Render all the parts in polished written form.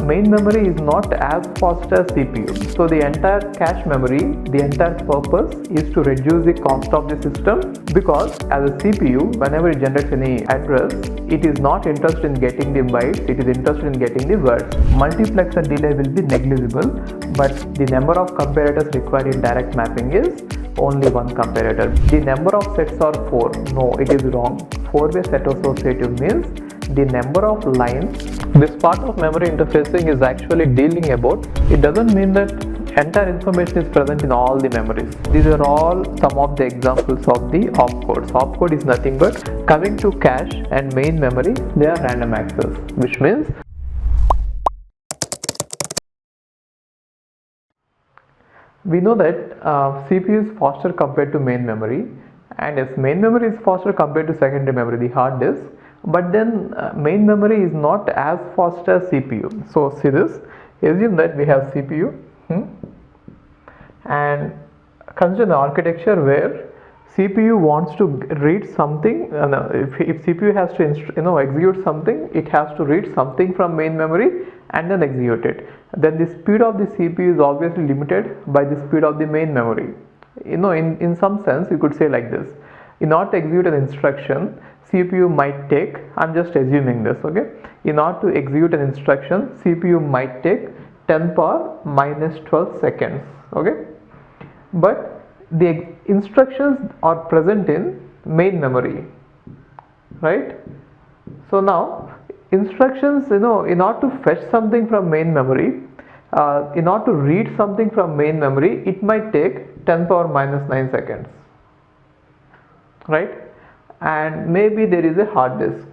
main memory is not as fast as CPU. So the entire cache memory, the entire purpose is to reduce the cost of the system, because as a CPU, whenever it generates any address, it is not interested in getting the bytes, it is interested in getting the words. Multiplexer delay will be negligible, but the number of comparators required in direct mapping is only one comparator. The number of sets are 4. No, it is wrong. 4-way set associative means the number of lines. This part of memory interfacing is actually dealing about. It doesn't mean that entire information is present in all the memories. These are all some of the examples of the opcodes. Opcode is nothing but, coming to cache and main memory, they are random access, which means we know that CPU is faster compared to main memory, and yes, main memory is faster compared to secondary memory, the hard disk, but then main memory is not as fast as CPU. So see this, assume that we have CPU and consider the architecture where CPU wants to read something. If CPU has to execute something, it has to read something from main memory and then execute it. Then the speed of the CPU is obviously limited by the speed of the main memory. In some sense you could say like this: in order to execute an instruction, CPU might take, I'm just assuming this, okay, in order to execute an instruction, CPU might take 10 power minus 12 seconds, okay, but the instructions are present in main memory, right? So now instructions, in order to fetch something from main memory, in order to read something from main memory, it might take 10 power minus 9 seconds, right? And maybe there is a hard disk,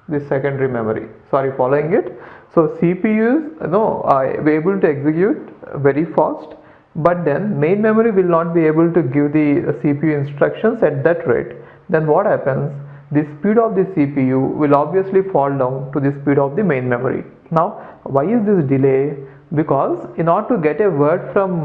this secondary memory, sorry, following it. So CPUs be able to execute very fast, but then main memory will not be able to give the CPU instructions at that rate. Then what happens? The speed of the CPU will obviously fall down to the speed of the main memory. Now why is this delay? Because in order to get a word from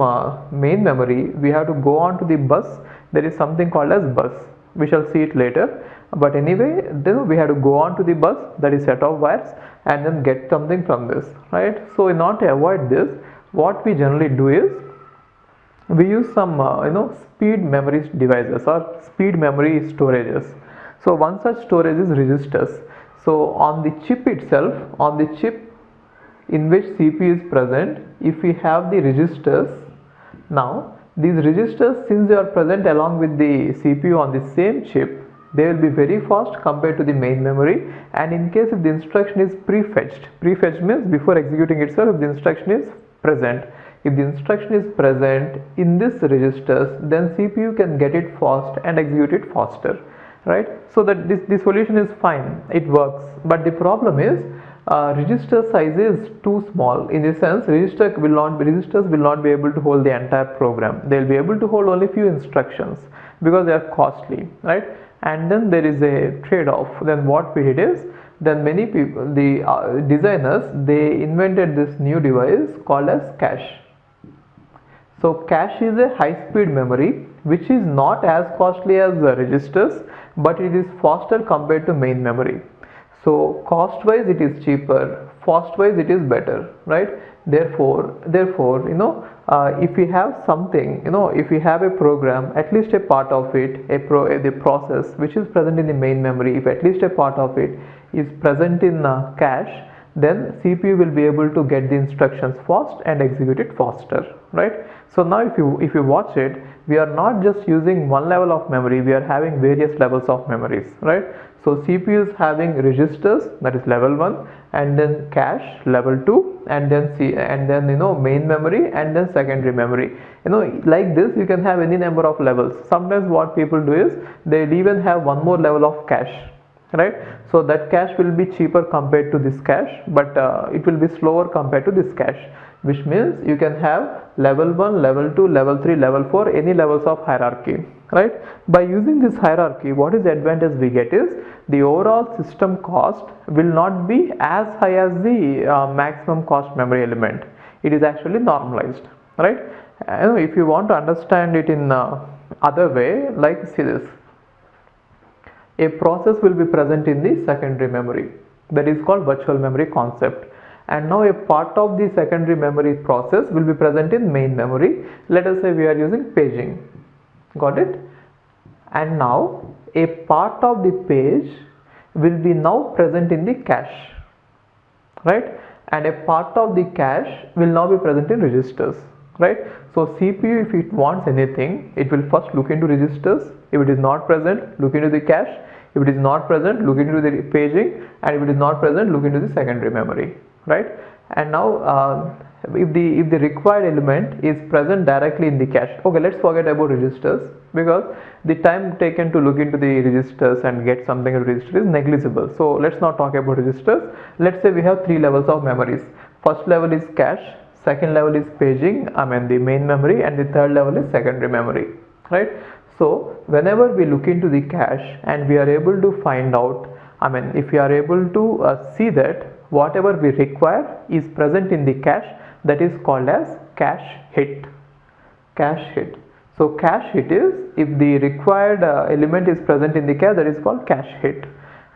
main memory, we have to go on to the bus. There is something called as bus. We shall see it later, but anyway, then we have to go on to the bus, that is set of wires, and then get something from this, right? So in order to avoid this, what we generally do is we use some speed memory devices or speed memory storages. So one such storage is registers. So on the chip itself, on the chip in which CPU is present, if we have the registers, now these registers, since they are present along with the CPU on the same chip, they will be very fast compared to the main memory. And in case if the instruction is prefetched means before executing itself, if the instruction is present, if the instruction is present in this registers, then CPU can get it fast and execute it faster, right? So that this solution is fine, it works, but the problem is register size is too small. In this sense, registers will not be able to hold the entire program. They will be able to hold only few instructions because they are costly, right? And then there is a trade-off. Then what we did is, then many people, the designers, they invented this new device called as cache. So cache is a high-speed memory which is not as costly as the registers, but it is faster compared to main memory. So cost wise it is cheaper, fast wise it is better, right? Therefore if we have something, if we have a program, at least a part of it, the process which is present in the main memory, if at least a part of it is present in cache, then CPU will be able to get the instructions fast and execute it faster, right? So now if you watch it, we are not just using one level of memory, we are having various levels of memories, right? So CPU is having registers, that is level 1, and then cache level 2, and then main memory, and then secondary memory. Like this you can have any number of levels. Sometimes what people do is they'll even have one more level of cache, right? So that cache will be cheaper compared to this cache, but it will be slower compared to this cache, which means you can have level 1, level 2, level 3, level 4, any levels of hierarchy, right? By using this hierarchy, what is the advantage we get is the overall system cost will not be as high as the maximum cost memory element. It is actually normalized, right? If you want to understand it in other way, like see this, a process will be present in the secondary memory, that is called virtual memory concept, and now a part of the secondary memory process will be present in main memory. Let us say we are using paging. Got it? And now a part of the page will be now present in the cache, right? And a part of the cache will now be present in registers, right? So CPU, if it wants anything, it will first look into registers. If it is not present, look into the cache. If it is not present, look into the paging, and if it is not present, look into the secondary memory, right? And now if the required element is present directly in the cache, okay, let's forget about registers, because the time taken to look into the registers and get something in register is negligible. So let's not talk about registers. Let's say we have three levels of memories. First level is cache, second level is paging, I mean the main memory, and the third level is secondary memory, right? So whenever we look into the cache and we are able to find out, I mean if we are able to see that whatever we require is present in the cache, that is called as cache hit. Cache hit. So cache hit is if the required element is present in the cache, that is called cache hit.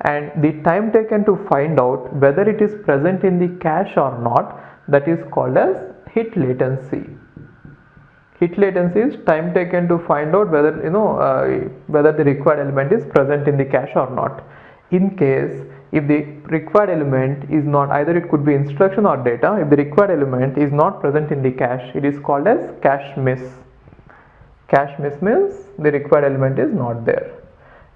And the time taken to find out whether it is present in the cache or not, that is called as hit latency. Hit latency is time taken to find out whether whether the required element is present in the cache or not. In case if the required element is not, either it could be instruction or data, if the required element is not present in the cache, it is called as cache miss. Cache miss means the required element is not there.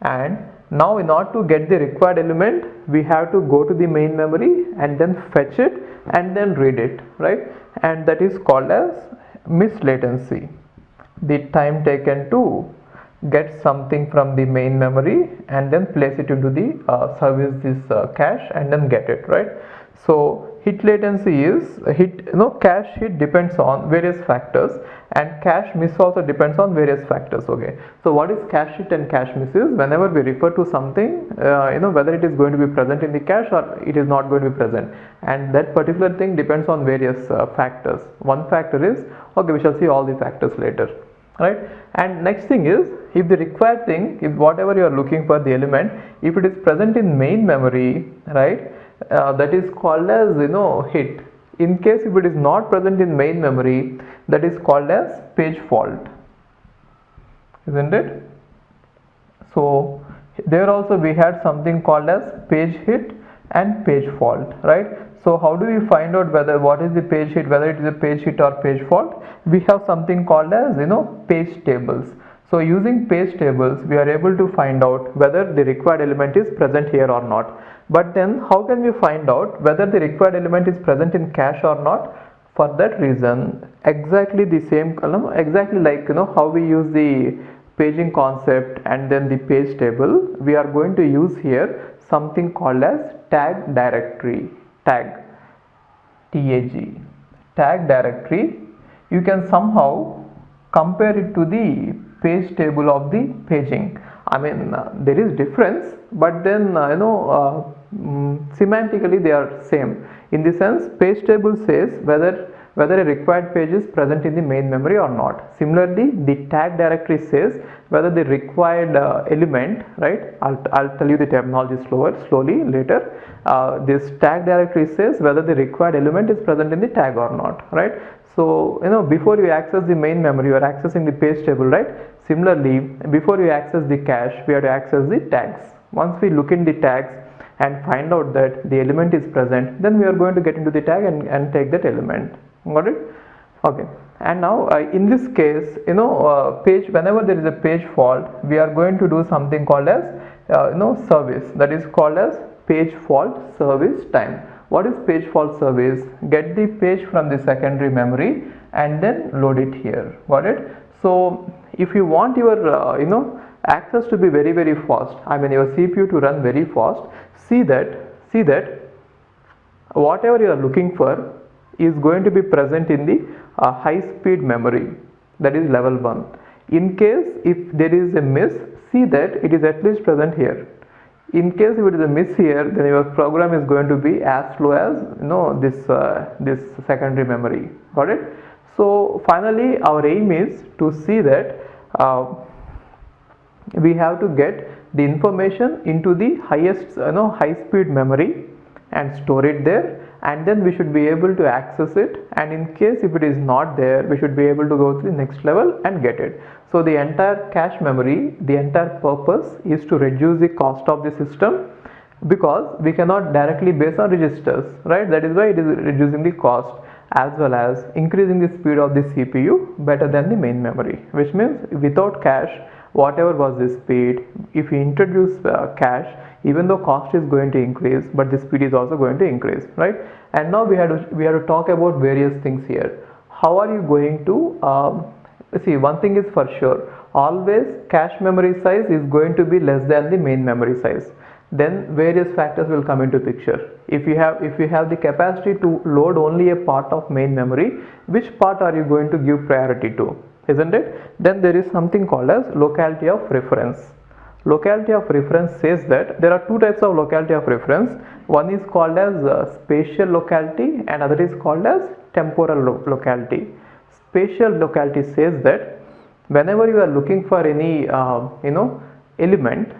And now in order to get the required element, we have to go to the main memory and then fetch it and then read it, right? And that is called as miss latency. The time taken to get something from the main memory and then place it into the cache and then get it, right? So hit latency is cache hit depends on various factors, and cache miss also depends on various factors. Okay, so what is cache hit and cache miss is whenever we refer to something, whether it is going to be present in the cache or it is not going to be present, and that particular thing depends on various factors. One factor is, okay, we shall see all the factors later, right? And next thing is, if the required thing, if whatever you are looking for, the element, if it is present in main memory, right, that is called as hit. In case if it is not present in main memory, that is called as page fault, isn't it? So there also we had something called as page hit and page fault, right? So how do we find out whether what is the page hit, whether it is a page hit or page fault? We have something called as page tables. So using page tables, we are able to find out whether the required element is present here or not. But then how can we find out whether the required element is present in cache or not? For that reason, exactly the same column, exactly like how we use the paging concept and then the page table, we are going to use here something called as tag directory. Tag directory. You can somehow compare it to the page table of the paging. I mean there is difference, but then semantically they are same. In the sense, page table says whether a required page is present in the main memory or not. Similarly, the tag directory says whether the required element, right? I'll tell you the terminology slowly later. This tag directory says whether the required element is present in the tag or not, right? So before you access the main memory, you are accessing the page table, right? Similarly, before you access the cache, we have to access the tags. Once we look in the tags and find out that the element is present, then we are going to get into the tag and take that element. Got it? Okay. And now in this case, page, whenever there is a page fault, we are going to do something called as service, that is called as page fault service time. What is page fault service? Get the page from the secondary memory and then load it here. Got it? So if you want your access to be very, very fast, I mean your CPU to run very fast, see that whatever you are looking for is going to be present in the high speed memory, that is level 1. In case if there is a miss, see that it is at least present here. In case if it is a miss here, then your program is going to be as slow as this secondary memory. Got it? So finally our aim is to see that we have to get the information into the highest high speed memory, and store it there, and then we should be able to access it, and in case if it is not there, we should be able to go to the next level and get it. So the entire cache memory, the entire purpose is to reduce the cost of the system, because we cannot directly base on registers, right? That is why it is reducing the cost as well as increasing the speed of the CPU better than the main memory, which means without cache, whatever was the speed, if we introduce cache, even though cost is going to increase, but the speed is also going to increase, right? And now we have to talk about various things here. How are you going to see, one thing is for sure, always cache memory size is going to be less than the main memory size. Then various factors will come into picture. If you have the capacity to load only a part of main memory, which part are you going to give priority to, isn't it? Then there is something called as locality of reference. Locality of reference says that there are two types of locality of reference. One is called as spatial locality and other is called as temporal locality. Spatial locality says that whenever you are looking for any element,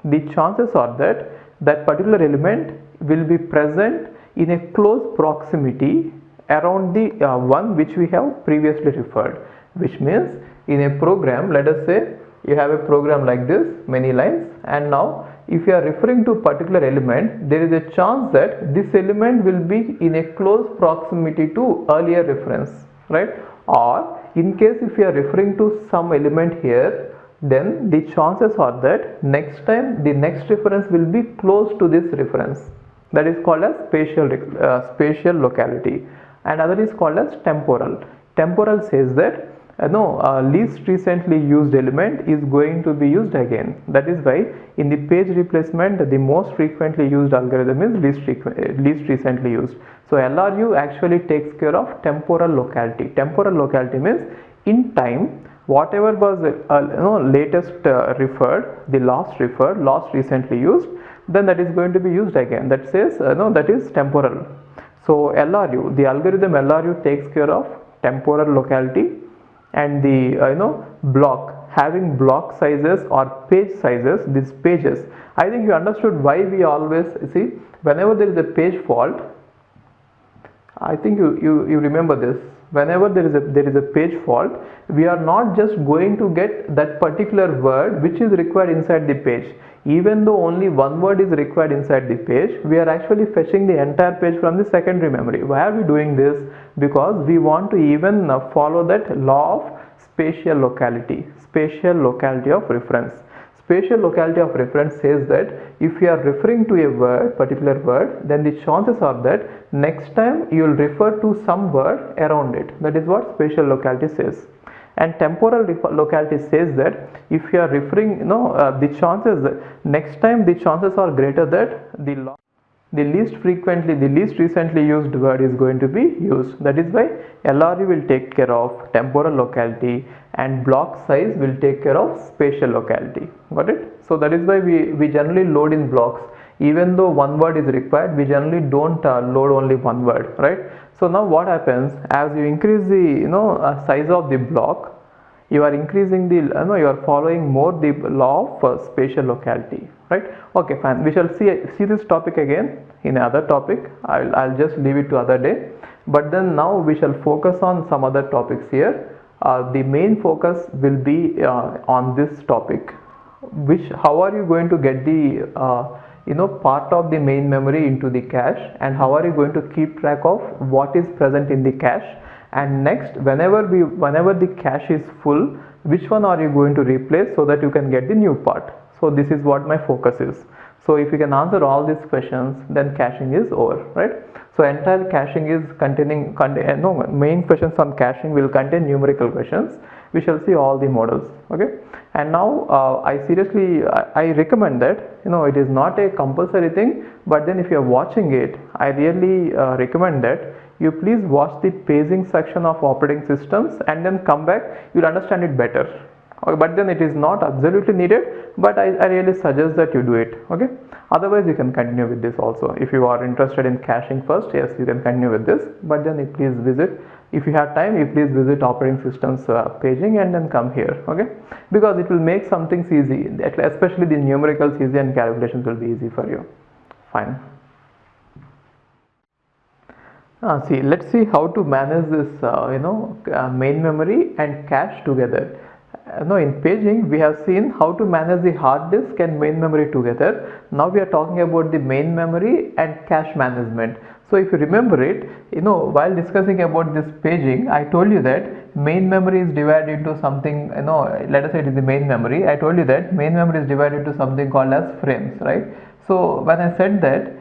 the chances are that that particular element will be present in a close proximity around the one which we have previously referred, which means in a program, let us say you have a program like this, many lines, and now if you are referring to a particular element, there is a chance that this element will be in a close proximity to earlier reference, right? Or in case if you are referring to some element here, then the chances are that next time the next reference will be close to this reference. That is called as spatial locality, and other is called as temporal. Temporal says that least recently used element is going to be used again. That is why in the page replacement, the most frequently used algorithm is least recently used. So LRU actually takes care of temporal locality. Temporal locality means in time, whatever was latest referred, the last referred, last recently used, then that is going to be used again. That says that is temporal. So LRU, the algorithm LRU takes care of temporal locality, and the having block sizes or page sizes, these pages. I think you understood why we always see whenever there is a page fault. I think you remember this. Whenever there is a page fault, we are not just going to get that particular word which is required inside the page. Even though only one word is required inside the page, we are actually fetching the entire page from the secondary memory. Why are we doing this? Because we want to even follow that law of spatial locality of reference. Spatial locality of reference says that if you are referring to a word, particular word, then the chances are that next time you will refer to some word around it. That is what spatial locality says. And temporal locality says that if you are referring, the chances that next time the chances are greater that the least recently used word is going to be used. That is why LRU will take care of temporal locality and block size will take care of spatial locality. Got it? So that is why we generally load in blocks. Even though one word is required, we generally don't load only one word, right? So now what happens, as you increase the size of the block, you are increasing the you are following more the law of spatial locality, right? Okay, fine. We shall see this topic again in another topic. I'll just leave it to other day. But then now we shall focus on some other topics here. The main focus will be on this topic. How are you going to get the part of the main memory into the cache, and how are you going to keep track of what is present in the cache? And next, whenever the cache is full, which one are you going to replace so that you can get the new part? So this is what my focus is. So if you can answer all these questions, then caching is over, right? So entire caching is main questions on caching will contain numerical questions. We shall see all the models, okay? And now I recommend that it is not a compulsory thing, but then if you are watching it, I really recommend that you please watch the paging section of operating systems and then come back. You'll understand it better. Okay, but then it is not absolutely needed, but I really suggest that you do it, okay? Otherwise you can continue with this also. If you are interested in caching first, yes, you can continue with this, but then you please visit, if you have time, you please visit operating systems paging and then come here, okay? Because it will make some things easy, especially the numericals easy and calculations will be easy for you. Fine. See, let's see how to manage this, main memory and cache together. No, in paging, we have seen how to manage the hard disk and main memory together. Now we are talking about the main memory and cache management. So if you remember it, while discussing about this paging, I told you that main memory is divided into something, let us say it is the main memory. I told you that main memory is divided into something called as frames, right? So when I said that,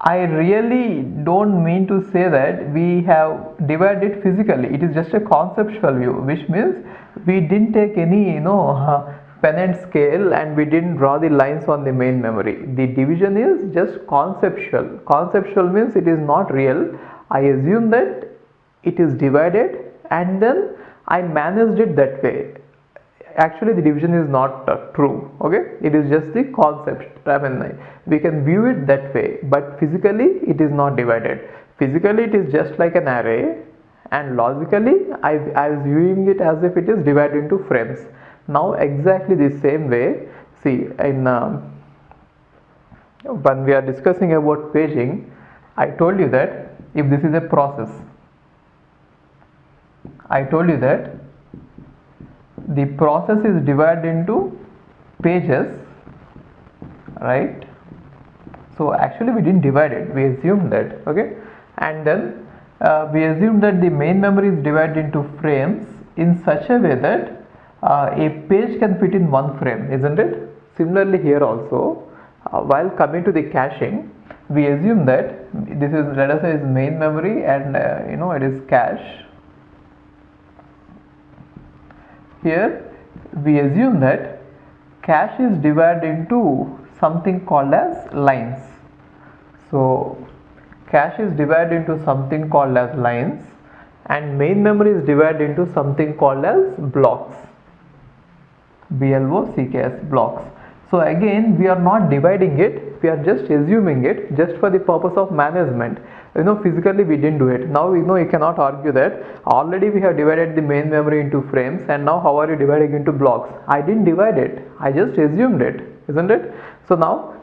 I really don't mean to say that we have divided physically. It is just a conceptual view, which means we didn't take any, pen and scale, and we didn't draw the lines on the main memory. The division is just conceptual. Conceptual means it is not real. I assume that it is divided and then I managed it that way. Actually the division is not true, okay? It is just the concept. I mean, we can view it that way, but physically it is not divided. Physically it is just like an array, and logically I was viewing it as if it is divided into frames. Now exactly the same way, see, in when we are discussing about paging, I told you that if this is a process, I told you that the process is divided into pages, right? So actually we didn't divide it, we assumed that, okay? And then we assumed that the main memory is divided into frames in such a way that a page can fit in one frame, isn't it? Similarly here also, while coming to the caching, we assume that this is, let us say, is main memory, and it is cache. Here we assume that cache is divided into something called as lines. So cache is divided into something called as lines, and main memory is divided into something called as blocks. BLOCKS, blocks. So again we are not dividing it, we are just assuming it just for the purpose of management. Physically we didn't do it. Now you cannot argue that already we have divided the main memory into frames, and now how are you dividing into blocks? I didn't divide it, I just assumed it, isn't it? So now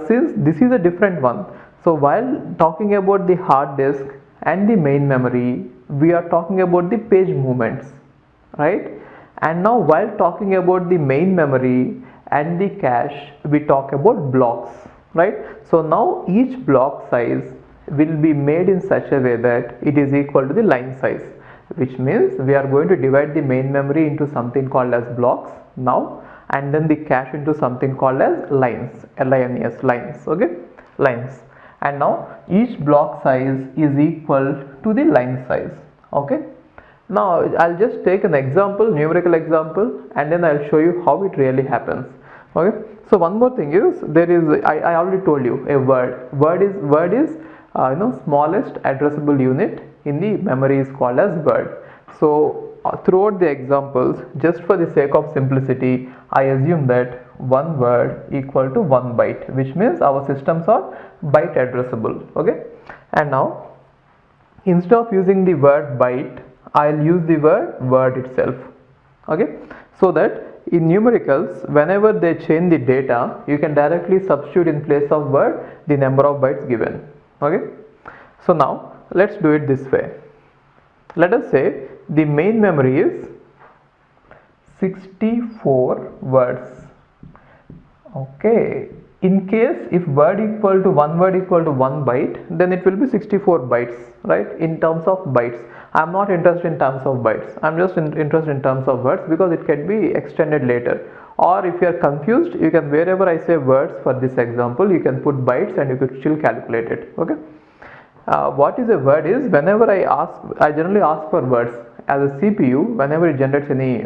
since this is a different one, so while talking about the hard disk and the main memory, we are talking about the page movements, right? And now while talking about the main memory and the cache, we talk about blocks, right? So now each block size will be made in such a way that it is equal to the line size, which means we are going to divide the main memory into something called as blocks now, and then the cache into something called as lines, LINES, lines, okay, lines. And now each block size is equal to the line size, okay. Now I'll just take an example, numerical example, and then I'll show you how it really happens, okay. So one more thing is, there is, I already told you, a word is smallest addressable unit in the memory is called as word. So throughout the examples, just for the sake of simplicity, I assume that one word equal to 1 byte, which means our systems are byte addressable, okay. And now instead of using the word byte, I'll use the word itself, okay. So that in numericals, whenever they change the data, you can directly substitute in place of word the number of bytes given, okay. So now let's do it this way. Let us say the main memory is 64 words, okay. In case if word equal to 1 byte, then it will be 64 bytes, right, in terms of bytes. I am not interested in terms of bytes, I am just interested in terms of words, because it can be extended later. Or if you are confused, you can, wherever I say words for this example, you can put bytes and you could still calculate it, okay. What is a word is, whenever I generally ask for words as a CPU. Whenever it generates any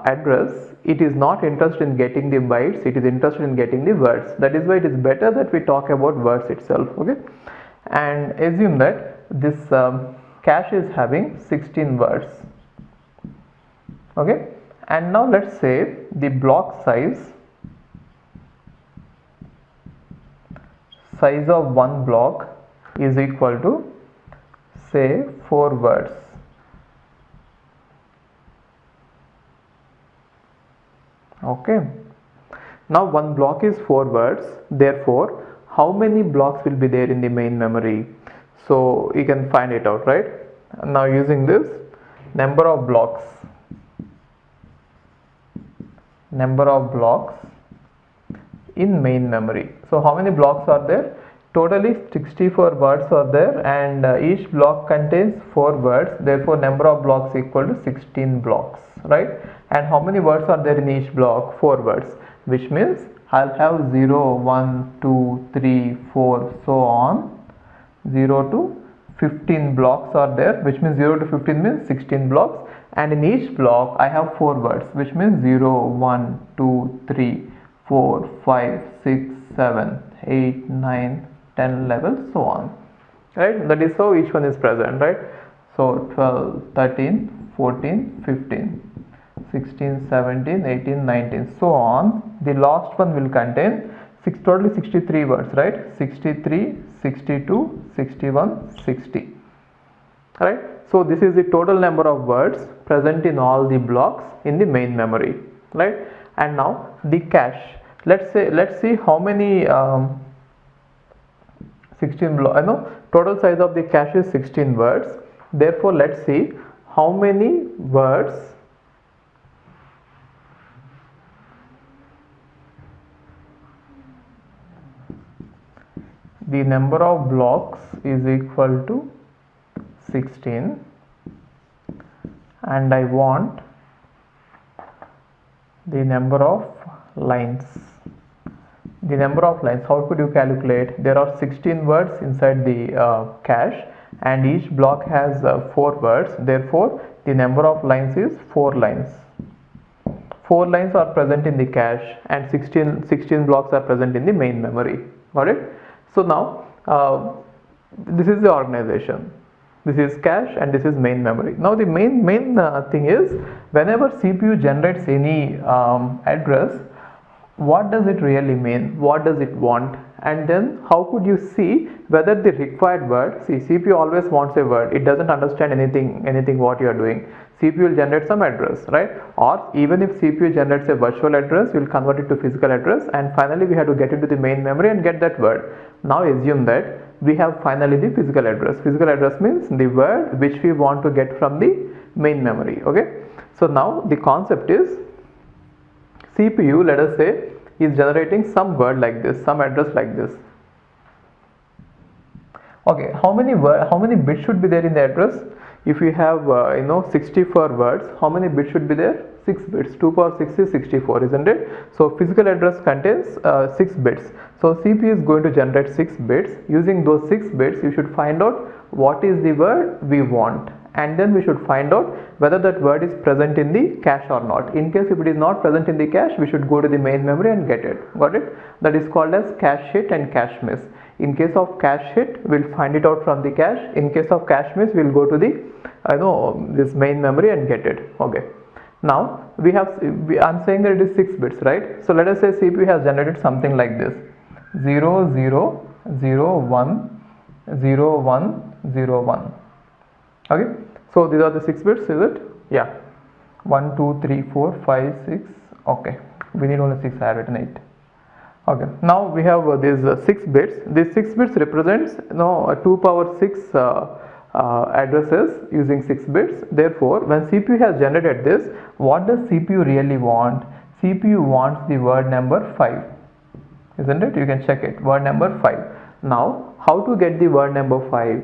address, it is not interested in getting the bytes, it is interested in getting the words. That is why it is better that we talk about words itself, okay. And assume that this cache is having 16 words, okay. And now let's say the block size of one block is equal to, say, 4 words, okay. Now one block is 4 words, therefore how many blocks will be there in the main memory? So you can find it out, right? Now using this, number of blocks in main memory. So how many blocks are there? Totally 64 words are there, and each block contains 4 words. Therefore number of blocks equal to 16 blocks, right? And how many words are there in each block? 4 words, which means I'll have 0, 1, 2, 3, 4, so on. 0 to 15 blocks are there, which means 0 to 15 means 16 blocks, and in each block I have 4 words, which means 0, 1, 2, 3, 4, 5, 6, 7, 8, 9, 10, 11, so on, right? That is how each one is present, right? So 12, 13, 14, 15, 16, 17, 18, 19, so on. The last one will contain totally 63 words, right? 63, 62, 61, 60, right? So this is the total number of words present in all the blocks in the main memory, right? And now the cache. Let's see how many 16 block. I know total size of the cache is 16 words. Therefore, let's see how many words the number of blocks is equal to 16, and I want the number of lines. The number of lines, how could you calculate? There are 16 words inside the cache, and each block has 4 words. Therefore the number of lines is 4 lines. 4 lines are present in the cache, and 16 blocks are present in the main memory. Got it? So now this is the organization. This is cache and this is main memory. Now the main thing is, whenever CPU generates any address, what does it really mean? What does it want? And then how could you see whether the required word? See, CPU always wants a word. It doesn't understand anything what you are doing. CPU will generate some address, right? Or even if CPU generates a virtual address, you will convert it to physical address, and finally we have to get into the main memory and get that word. Now assume that we have finally the physical address. Physical address means the word which we want to get from the main memory. Okay, so now the concept is, CPU, let us say, is generating some word like this, some address like this. Okay, how many bits should be there in the address? If you have 64 words, how many bits should be there? 6 bits. 2 power 6 is 64, isn't it? So physical address contains 6 bits. So CPU is going to generate 6 bits. Using those 6 bits, you should find out what is the word we want, and then we should find out whether that word is present in the cache or not. In case if it is not present in the cache, we should go to the main memory and get it. Got it? That is called as cache hit and cache miss. In case of cache hit, we'll find it out from the cache. In case of cache miss, we'll go to the this main memory and get it. Okay. Now I'm saying that it is 6 bits, right? So let us say CPU has generated something like this: 0 0 0 1 0 1 0 1. Okay, so these are the 6 bits, is it? Yeah. 1 2 3 4 5 6. Okay, we need only 6. I have written 8. Okay, now we have these 6 bits. These 6 bits represents 2 power 6 addresses using 6 bits. Therefore, when CPU has generated this, what does CPU really want? CPU wants the word number 5, isn't it? You can check it, word number 5. Now how to get the word number 5?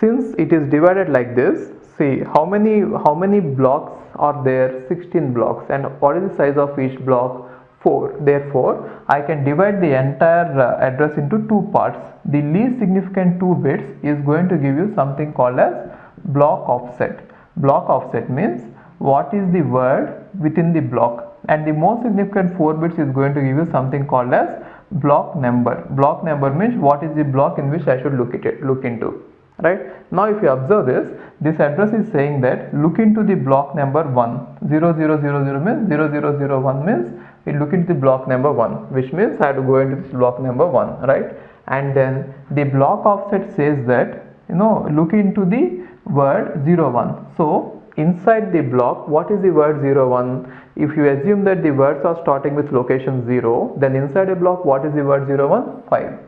Since it is divided like this, see how many blocks are there? 16 blocks. And what is the size of each block? 4. Therefore I can divide the entire address into 2 parts. The least significant 2 bits is going to give you something called as block offset. Block offset means what is the word within the block, and the most significant 4 bits is going to give you something called as block number. Block number means what is the block in which I should look into. Right? Now if you observe this address is saying that look into the block number 1. 0000 means 0001 means it look into the block number 1, which means I have to go into this block number 1, right? And then the block offset says that look into the word 01. So inside the block, what is the word 01? If you assume that the words are starting with location 0, then inside a block, what is the word 01? 5.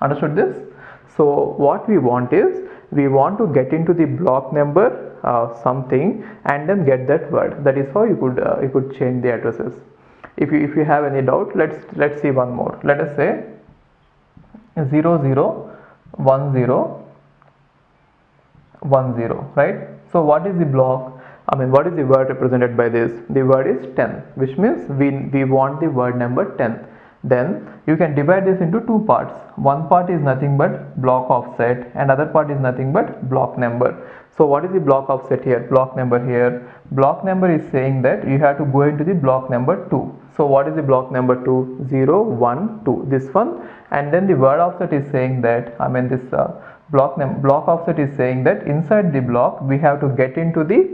Understood this? So what we want is, we want to get into the block number something and then get that word. That is how you could change the addresses. If you have any doubt, let's see one more. Let us say 001010, right? So what is the block? What is the word represented by this? The word is 10, which means we want the word number 10. Then you can divide this into two parts. One part is nothing but block offset, and other part is nothing but block number. So what is the block offset here? Block number here. Block number is saying that you have to go into the block number 2. So what is the block number 2? 0, 1, 2, this one. And then the word offset is saying that, block offset is saying that inside the block we have to get into the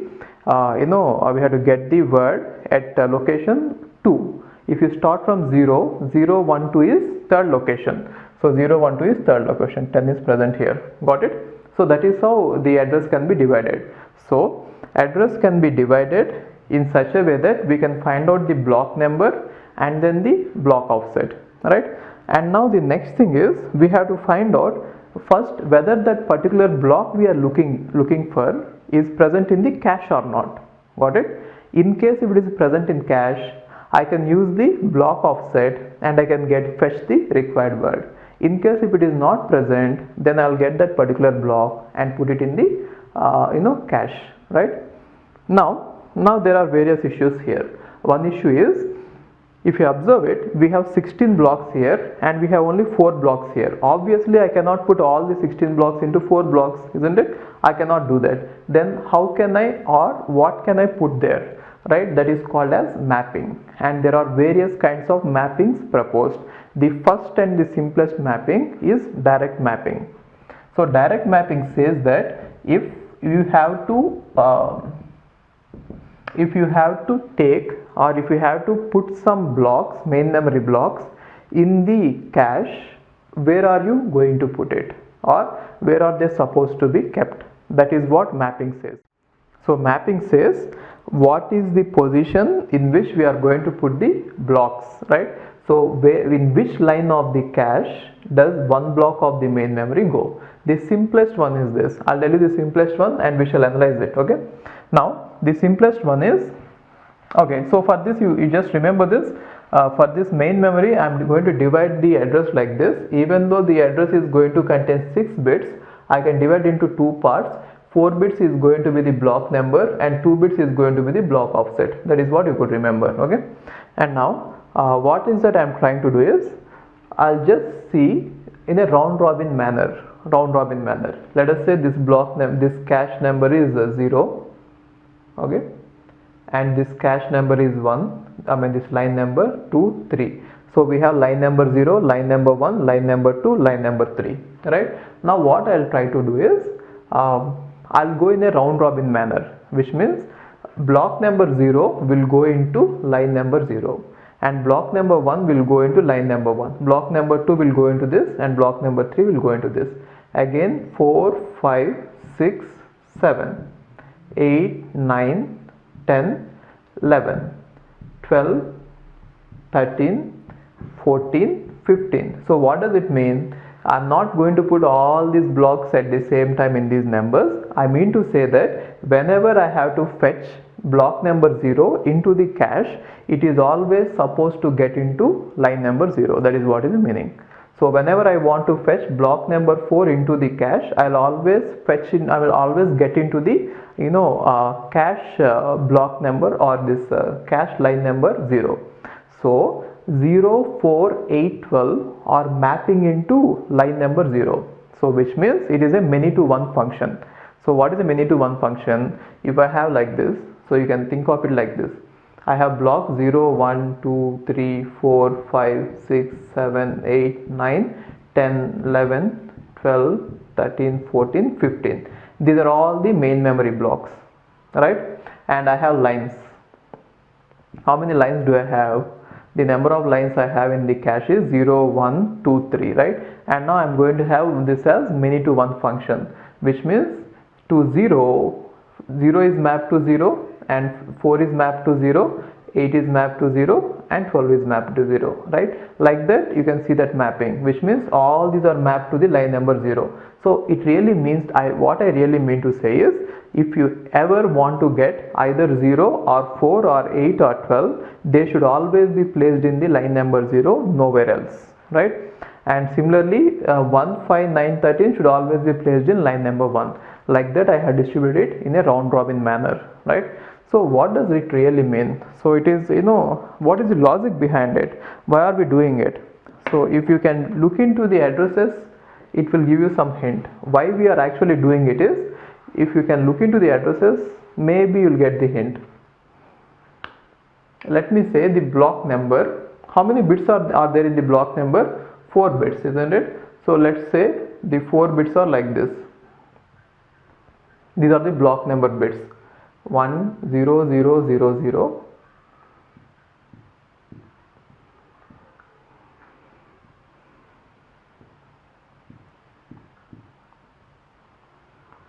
we have to get the word at location 2. If you start from 0, 0, 1, 2 is third location. So 0, 1, 2 is third location. 10 is present here. Got it? So that is how the address can be divided. So address can be divided in such a way that we can find out the block number and then the block offset, right? And now the next thing is, we have to find out first whether that particular block we are looking for is present in the cache or not. Got it? In case if it is present in cache, I can use the block offset and I can fetch the required word. In case if it is not present, then I'll get that particular block and put it in the cache, right? Now there are various issues here. One issue is, if you observe it, we have 16 blocks here and we have only 4 blocks here. Obviously I cannot put all the 16 blocks into 4 blocks, isn't it? I cannot do that. Then how can I, or what can I put there, right? That is called as mapping, and there are various kinds of mappings proposed. The first and the simplest mapping is direct mapping. So direct mapping says that if you have to take, or if you have to put some blocks, main memory blocks, in the cache, where are you going to put it, or where are they supposed to be kept? That is what mapping says. So mapping says what is the position in which we are going to put the blocks, right? So in which line of the cache does one block of the main memory go? The simplest one is this. I'll tell you the simplest one and we shall analyze it, okay? Now the simplest one is, okay, so for this you just remember this. For this main memory, I am going to divide the address like this. Even though the address is going to contain 6 bits, I can divide into 2 parts. 4 bits is going to be the block number and 2 bits is going to be the block offset. That is what you could remember, okay? And now what is that I am trying to do is, I'll just see in a round robin manner. Let us say this this cache number is 0, okay, and this cache number is 1. This line number 2, 3. So we have line number 0, line number 1, line number 2, line number 3, right? Now what I'll try to do is, I'll go in a round robin manner, which means block number 0 will go into line number 0, and block number 1 will go into line number 1, block number 2 will go into this, and block number 3 will go into this. Again 4, 5, 6, 7, 8, 9, 10, 11, 12, 13, 14, 15. So what does it mean? I'm not going to put all these blocks at the same time in these numbers. I mean to say that whenever I have to fetch block number 0 into the cache, it is always supposed to get into line number 0. That is what is the meaning. So whenever I want to fetch block number 4 into the cache, I will always get into the cache block number, or this cache line number 0. So 0, 4, 8, 12 are mapping into line number 0. So which means it is a many to one function. So what is a many to one function? If I have like this, so you can think of it like this. I have block 0, 1, 2, 3, 4, 5, 6, 7, 8, 9, 10, 11, 12, 13, 14, 15. These are all the main memory blocks, right? And I have lines. How many lines do I have? The number of lines I have in the cache is 0, 1, 2, 3, right? And now I'm going to have this as many to one function, which means to 0 is mapped to 0, and 4 is mapped to 0, 8 is mapped to 0 and 12 is mapped to 0, right? Like that you can see that mapping, which means all these are mapped to the line number 0. So it really means, what I really mean to say is, if you ever want to get either 0 or 4 or 8 or 12, they should always be placed in the line number 0, nowhere else, right? And similarly 1, 5, 9, 13 should always be placed in line number 1. Like that I have distributed it in a round robin manner, right? So what does it really mean? So it is, what is the logic behind it? Why are we doing it? So if you can look into the addresses, it will give you some hint. Why we are actually doing it is, if you can look into the addresses, maybe you'll get the hint. Let me say the block number. How many bits are there in the block number? 4 bits, isn't it? So let's say the 4 bits are like this. These are the block number bits. 1 0 0 0 0.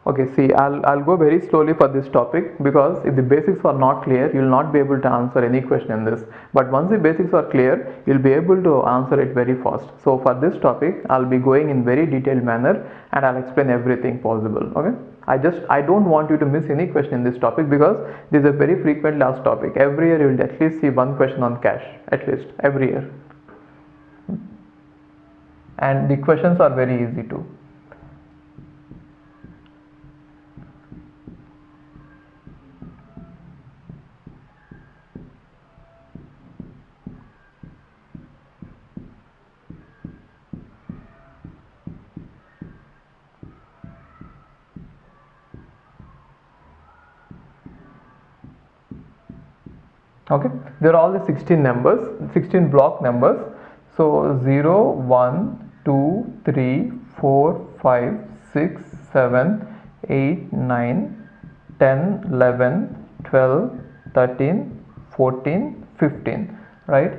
Okay, see, I'll go very slowly for this topic, because if the basics are not clear, you will not be able to answer any question in this. But once the basics are clear, you'll be able to answer it very fast. So for this topic, I'll be going in very detailed manner and I'll explain everything possible. Okay, I don't want you to miss any question in this topic, because this is a very frequently asked topic. Every year you will at least see one question on cash, at least every year. And the questions are very easy too. Okay, there are all the 16 numbers, 16 block numbers. So 0 1 2 3 4 5 6 7 8 9 10 11 12 13 14 15, right?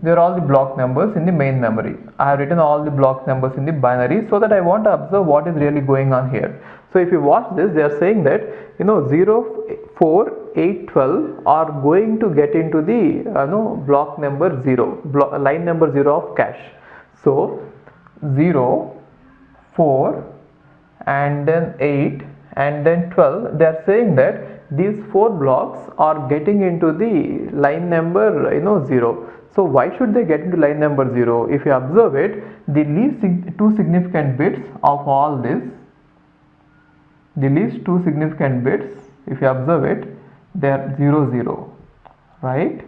They are all the block numbers in the main memory. I have written all the block numbers in the binary so that I want to observe what is really going on here. So if you watch this, they are saying that 0 4 8 12 are going to get into the block number 0, line number 0 of cache. So 0 4 and then 8 and then 12, they are saying that these 4 blocks are getting into the line number 0. So why should they get into line number 0? If you observe it, the least 2 significant bits of all this, the least 2 significant bits, if you observe it, they are 0 0, right?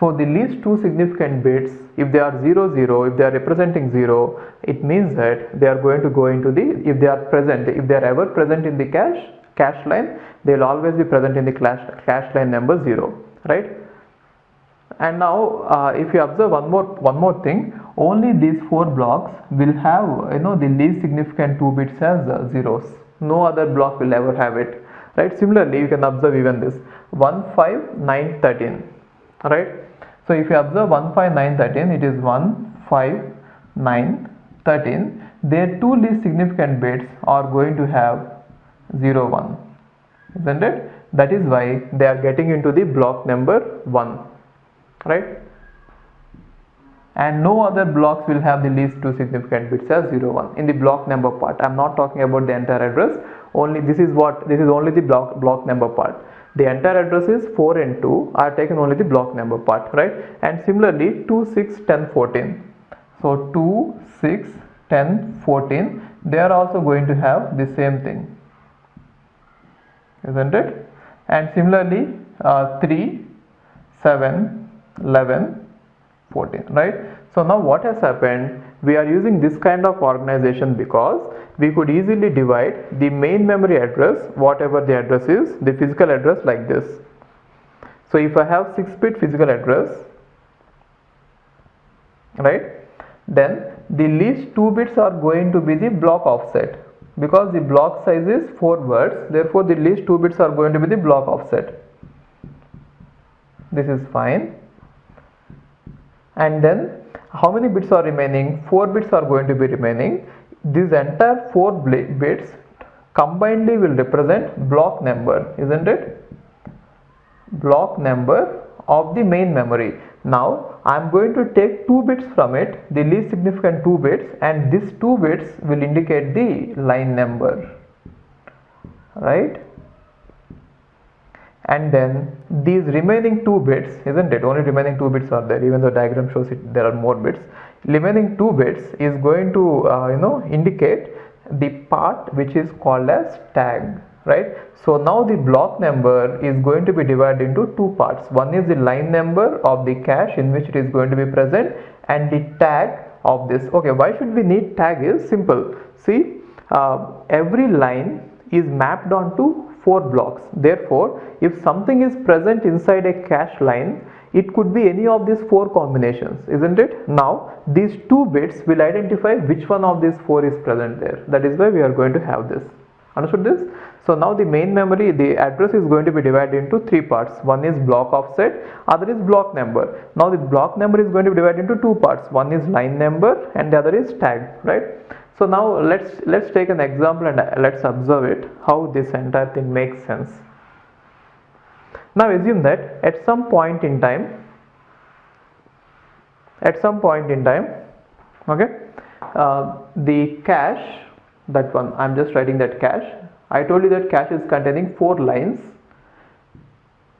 So the least 2 significant bits, if they are 0 0, if they are representing 0, it means that they are going to go into the, if they are ever present in the cache line, they will always be present in the cache line number 0, right? And now if you observe one more thing, only these 4 blocks will have the least significant 2 bits as zeros. No other block will ever have it, right? Similarly, you can observe even this 1 5 9 13, right? So if you observe 1 5 9 13, it is 1 5 9 13. Their 2 least significant bits are going to have 0 1, isn't it? That is why they are getting into the block number 1, right? And no other blocks will have the least 2 significant bits as 0 1 in the block number part. I am not talking about the entire address. Only this is only the block number part. The entire address is 4 and 2. I have taken only the block number part, right? And similarly 2 6 10 14. So 2 6 10 14, they are also going to have the same thing, isn't it? And similarly 3 7 11 14, right? So now what has happened, we are using this kind of organization because we could easily divide the main memory address, whatever the address is, the physical address, like this. So if I have 6-bit physical address, right, then the least 2 bits are going to be the block offset, because the block size is 4 words, therefore the least 2 bits are going to be the block offset. This is fine. And then how many bits are remaining? 4 bits are going to be remaining. This entire 4 bits combinedly will represent block number, isn't it? block number of the main memory. Now I'm going to take 2 bits from it, the least significant 2 bits, and these 2 bits will indicate the line number, right? And then these remaining 2 bits, isn't it, only remaining 2 bits are there, even though diagram shows it there are more bits. Remaining 2 bits is going to indicate the part which is called as tag, right? So now the block number is going to be divided into 2 parts. One is the line number of the cache in which it is going to be present, and the tag of this. Okay, why should we need tag is simple. See, every line is mapped onto 4 blocks. Therefore, if something is present inside a cache line, it could be any of these 4 combinations, isn't it? Now these 2 bits will identify which one of these 4 is present there. That is why we are going to have this. Understood this? So now the main memory, the address is going to be divided into 3 parts. One is block offset, other is block number. Now the block number is going to be divided into 2 parts. One is line number and the other is tag, right? So now let's take an example and let's observe it, how this entire thing makes sense. Now assume that at some point in time, okay, the cache, that one, I'm just writing that cache. I told you that cache is containing 4 lines,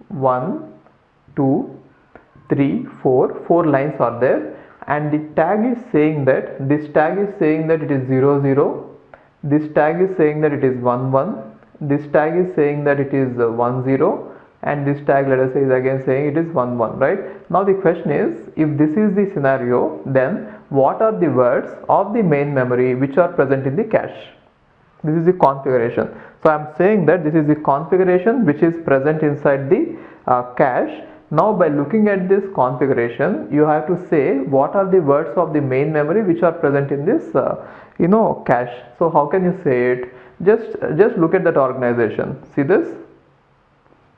1, 2, 3, 4 lines are there, and the tag is saying that, this tag is saying that it is 0, 0, this tag is saying that it is 1, 1, this tag is saying that it is 1, 0, and this tag, let us say, is again saying it is 1, 1, right? Now the question is, if this is the scenario, then what are the words of the main memory which are present in the cache? This is the configuration. So I am saying that this is the configuration which is present inside the cache. Now by looking at this configuration, you have to say what are the words of the main memory which are present in this cache. So how can you say it? Just look at that organization. See this?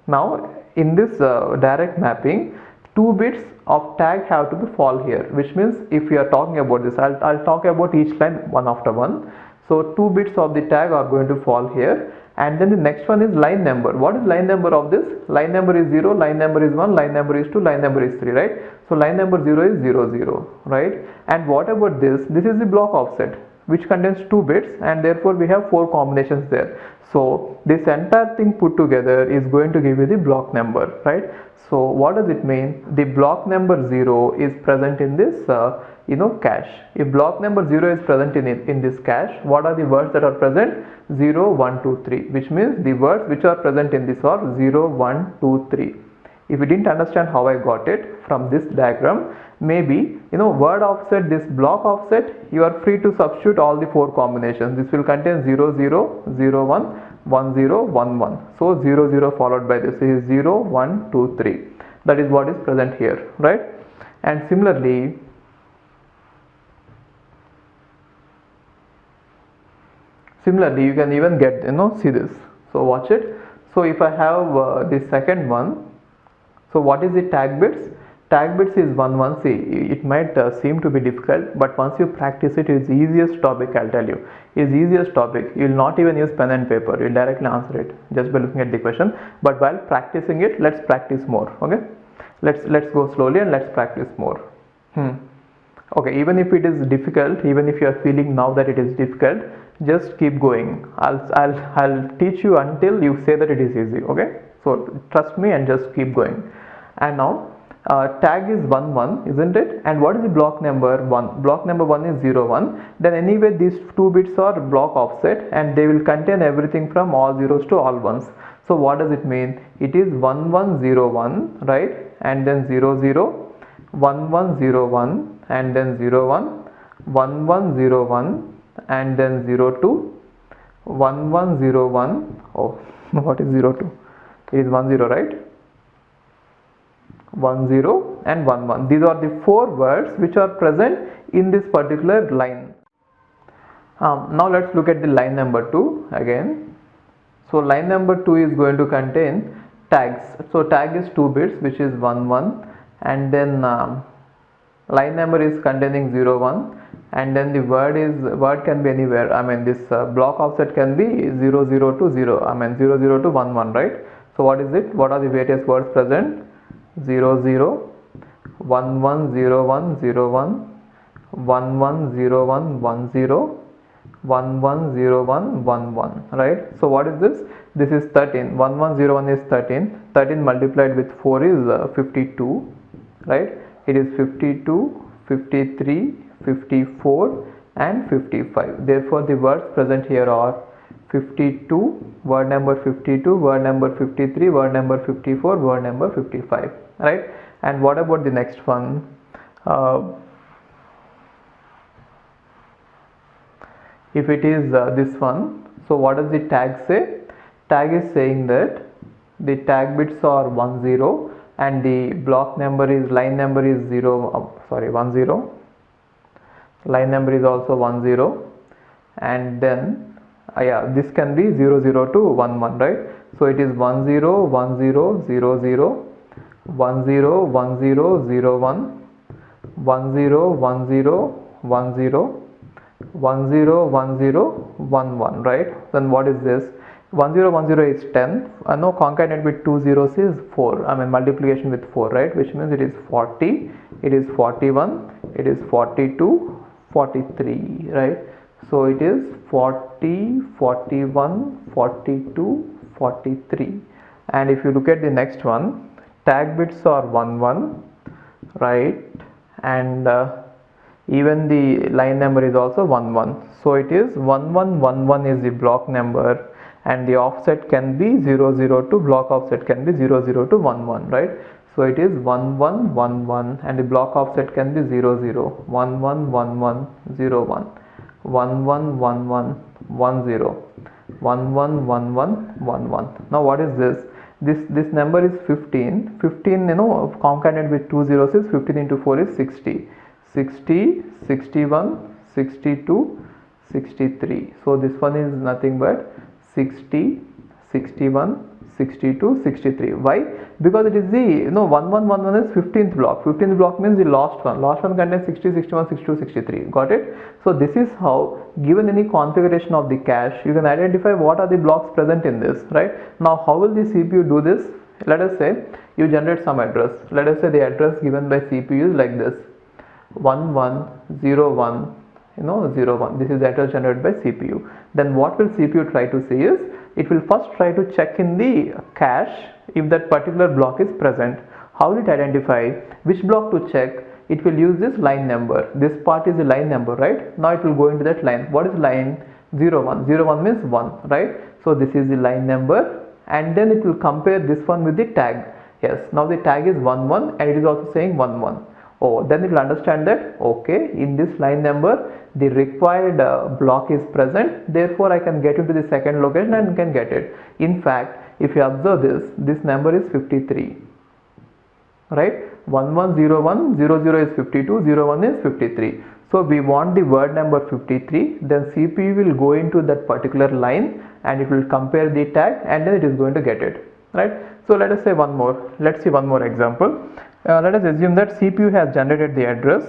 Now in this direct mapping, 2 bits of tag have to be fall here, which means if we are talking about this, I'll talk about each line one after one. So 2 bits of the tag are going to fall here, and then the next one is line number. What is line number of this? Line number is 0, line number is 1, line number is 2, line number is 3, right? So line number 0 is 0, 0, right? And what about this? This is the block offset, which contains 2 bits, and therefore we have 4 combinations there. So this entire thing put together is going to give you the block number, right? So what does it mean? The block number 0 is present in this cache. If block number 0 is present in this cache, what are the words that are present? 0, 1, 2, 3, which means the words which are present in this are 0, 1, 2, 3. If you didn't understand how I got it from this diagram, maybe word offset, this block offset, you are free to substitute all the 4 combinations. This will contain 0, 0, 0, 1, 1, 0, 1, 1. So 0, 0 followed by this is 0, 1, 2, 3. That is what is present here, right? And similarly, you can even get see this. So watch it. So if I have the second one, so what is the tag bits? Tag bits is 1, 1. See, it might seem to be difficult, but once you practice it, it's the easiest topic, I'll tell you. It's the easiest topic. You'll not even use pen and paper. You'll directly answer it just by looking at the question. But while practicing it, let's practice more. Okay? Let's go slowly and let's practice more. Okay, even if it is difficult, even if you are feeling now that it is difficult, just keep going. I'll teach you until you say that it is easy. Okay? So trust me and just keep going. And now tag is 1, 1, isn't it? And what is the block number? 1. Block number 1 is 0, 1. Then anyway these 2 bits are block offset and they will contain everything from all zeros to all ones. So what does it mean? It is 1, 1, 0, 1, right? And then 0, 0, 1, 1, 0, 1, and then 0, 1, 1, 1, 0, 1, and then 0, 2, 1, 1, 0, 1. Oh, what is 0, 2? It is 1, 0, right? 1, 0 and 1, 1. These are the 4 words which are present in this particular line. Now let's look at the line number 2 again. So line number 2 is going to contain tags. So tag is 2 bits, which is 1, 1, and then line number is containing 0, 1, and then the word can be anywhere. I mean this block offset can be 0, 0 to 0. I mean 0, 0 to 1, 1, right? So So what is it? What are the various words present? 0 0, 1 1 0 1 0 1, 1 1 0 1 1 0, 1 1 0 1 1 1, right? So what is this? This is 13. 1 1 0 1 is 13. 13 multiplied with 4 is 52, right? It is 52, 53, 54 and 55. Therefore the words present here are 52, word number 52, word number 53, word number 54, word number 55, right? And what about the next one? If it is this one, so what does the tag say? Tag is saying that the tag bits are 1 0 and the block number is, line number is 1 0, line number is also 1 0, and then this can be 0 0 to 1 1, right? So it is 1 0 1 0 0 0, 1 0 1 0 0 1, 1 0 1 0 1 0, 1 0 1 0 1 1, right? Then what is this? 1 0 1 0 is 10. No, concatenate with 2 zeros is 4. I mean multiplication with 4, right? Which means it is 40, it is 41, it is 42, 43, right? So it is 40, 41, 42, 43. And if you look at the next one, tag bits are 1 1, right? And even the line number is also 1 1. So it is 1 1 1 1 is the block number, and the offset can be 0 0 to, block offset can be 0 0 to 1 1, right? So it is 1 1 1 1 and the block offset can be 0 0, 1 1 1 1 0 1, 1 1 1 1 1 0, 1 1 1 1 1 1. Now what is this? This number is 15. 15, concatenated with 2 zeros is 15 into 4 is 60. 60, 61, 62, 63. So this one is nothing but 60, 61, 62, 63. Why? Because it is the 1 1 1 1 is 15th block. 15th block means the last one. Last one contains 60, 61, 62, 63. Got it? So this is how, given any configuration of the cache, you can identify what are the blocks present in this, right? Now how will the CPU do this? Let us say you generate some address. Let us say the address given by CPU is like this: 1101 0 1. This is the address generated by CPU. Then what will CPU try to see is, it will first try to check in the cache if that particular block is present. How will it identify which block to check? It will use this line number. This part is the line number, right? Now it will go into that line. What is line? 0 1. 0 1 means 1, right? So this is the line number, and then it will compare this one with the tag. Yes, now the tag is 1 1 and it is also saying 1 1. Oh, then it will understand that, okay, in this line number the required block is present, therefore I can get into the second location and can get it. In fact, if you observe this number is 53, right? 1 1 0 1 0 0 is 52, 0 1 is 53. So we want the word number 53, then CPU will go into that particular line and it will compare the tag and then it is going to get it, right? So let us say one more. Let's see one more example. Let us assume that CPU has generated the address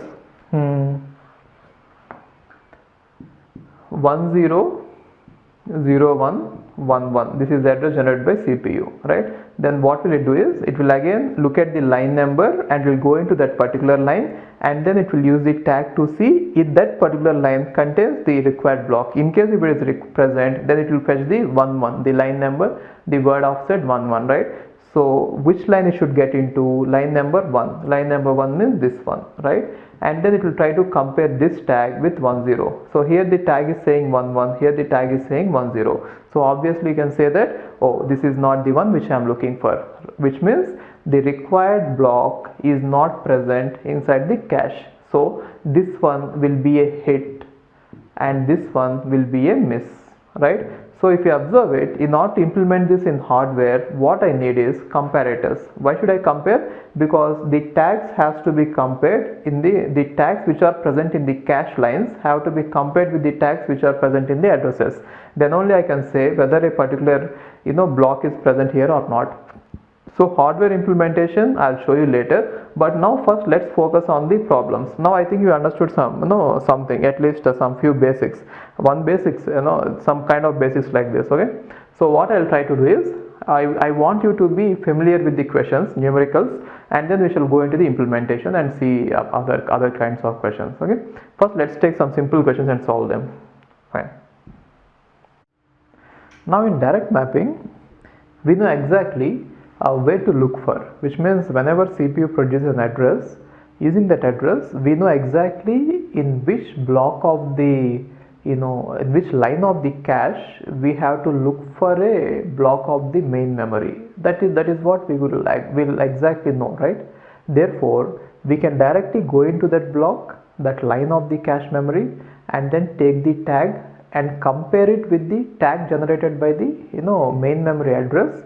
100111. This is the address generated by CPU, right? Then what will it do is, it will again look at the line number and will go into that particular line, and then it will use the tag to see if that particular line contains the required block. In case if it is present, then it will fetch the 1 1, the line number, the word offset 1 1, right? So which line it should get into? Line number 1. Line number 1 means this one, right? And then it will try to compare this tag with 1 0. So here the tag is saying 1 1, here the tag is saying 1 0. So obviously you can say that, oh, this is not the one which I am looking for, which means the required block is not present inside the cache. So this one will be a hit and this one will be a miss, right? So if you observe it, in order to implement this in hardware, what I need is comparators. Why should I compare? Because the tags has to be compared in the tags which are present in the cache lines have to be compared with the tags which are present in the addresses. Then only I can say whether a particular block is present here or not. So hardware implementation I'll show you later, but now first let's focus on the problems. Now I think you understood something, at least some few basics. One basics, some kind of basics like this, okay? So what I'll try to do is, I want you to be familiar with the questions, numericals, and then we shall go into the implementation and see other kinds of questions. Okay, first let's take some simple questions and solve them. Fine. Now in direct mapping, we know exactly where to look for, which means whenever CPU produces an address, using that address we know exactly in which block of the in which line of the cache we have to look for a block of the main memory. That is what we will exactly know, right? Therefore we can directly go into that block, that line of the cache memory, and then take the tag and compare it with the tag generated by the main memory address,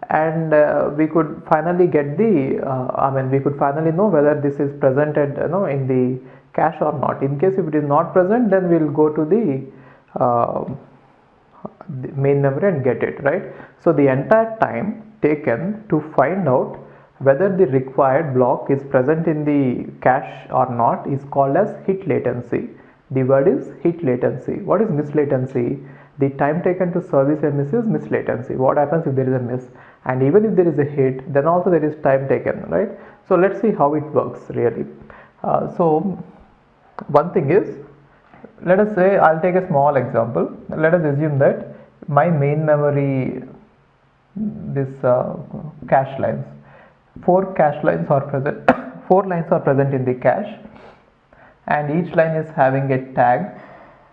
and we could finally get the we could finally know whether this is presented in the cache or not. In case if it is not present, then we'll go to the main memory and get it, right? So the entire time taken to find out whether the required block is present in the cache or not is called as hit latency. The word is hit latency. What is miss latency? The time taken to service a miss is miss latency. What happens if there is a miss? And even if there is a hit, then also there is time taken, right? So let's see how it works really. So one thing is, let us say, I'll take a small example. Let us assume that my main memory, this cache lines, 4 cache lines are present, 4 lines are present in the cache, and each line is having a tag.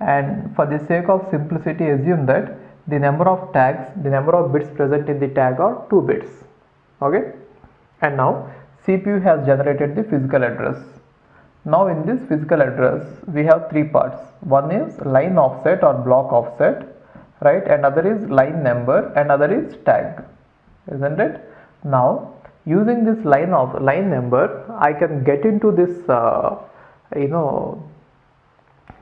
And for the sake of simplicity, assume that the number of tags, the number of bits present in the tag are 2 bits. Okay, and now CPU has generated the physical address. Now in this physical address we have 3 parts. One is line offset or block offset, right? Another is line number, another is tag, isn't it? Now using this line number, I can get into this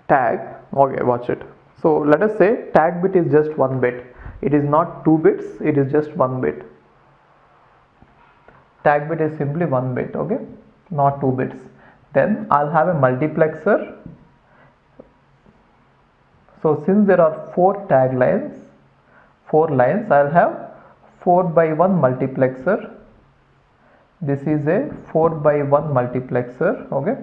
tag. Okay, watch it. So let us say tag bit is just 1 bit. It is not 2 bits, it is just 1 bit. Tag bit is simply 1 bit, okay, not 2 bits. Then I'll have a multiplexer. So since there are 4 tag lines, 4 lines, I'll have 4 by 1 multiplexer. This is a 4 by 1 multiplexer, okay.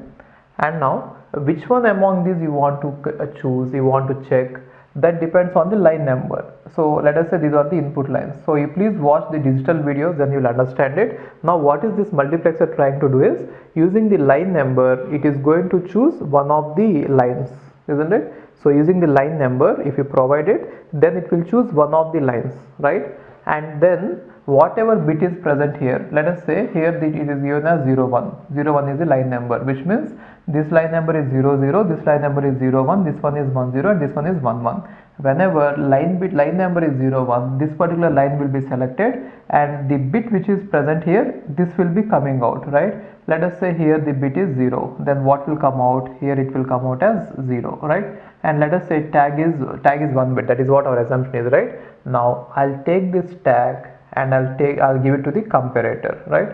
And now which one among these you want to choose, you want to check, that depends on the line number. So let us say these are the input lines. So you please watch the digital videos, then you'll understand it. Now what is this multiplexer trying to do is, using the line number, it is going to choose one of the lines, isn't it? So using the line number, if you provide it, then it will choose one of the lines, right? And then whatever bit is present here, let us say here it is given as 01. 01 is the line number, which means this line number is 00, this line number is 01, this one is 10, and this one is 11. Whenever line number is 01, this particular line will be selected, and the bit which is present here, this will be coming out, right? Let us say here the bit is 0, then what will come out? Here it will come out as 0, right? And let us say tag is 1 bit. That is what our assumption is, right? Now I'll take this tag and I'll give it to the comparator, right?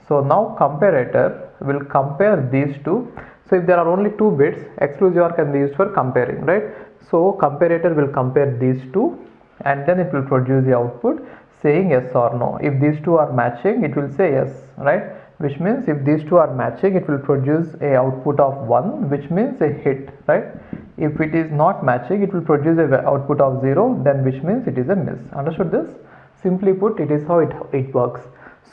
So now comparator will compare these two. So if there are only 2 bits, exclusive OR can be used for comparing, right? So comparator will compare these two, and then it will produce the output saying yes or no. If these two are matching, it will say yes, right? Which means if these two are matching, it will produce a output of 1, which means a hit, right? If it is not matching, it will produce a output of 0, then which means it is a miss. Understood this? Simply put, it is how it works.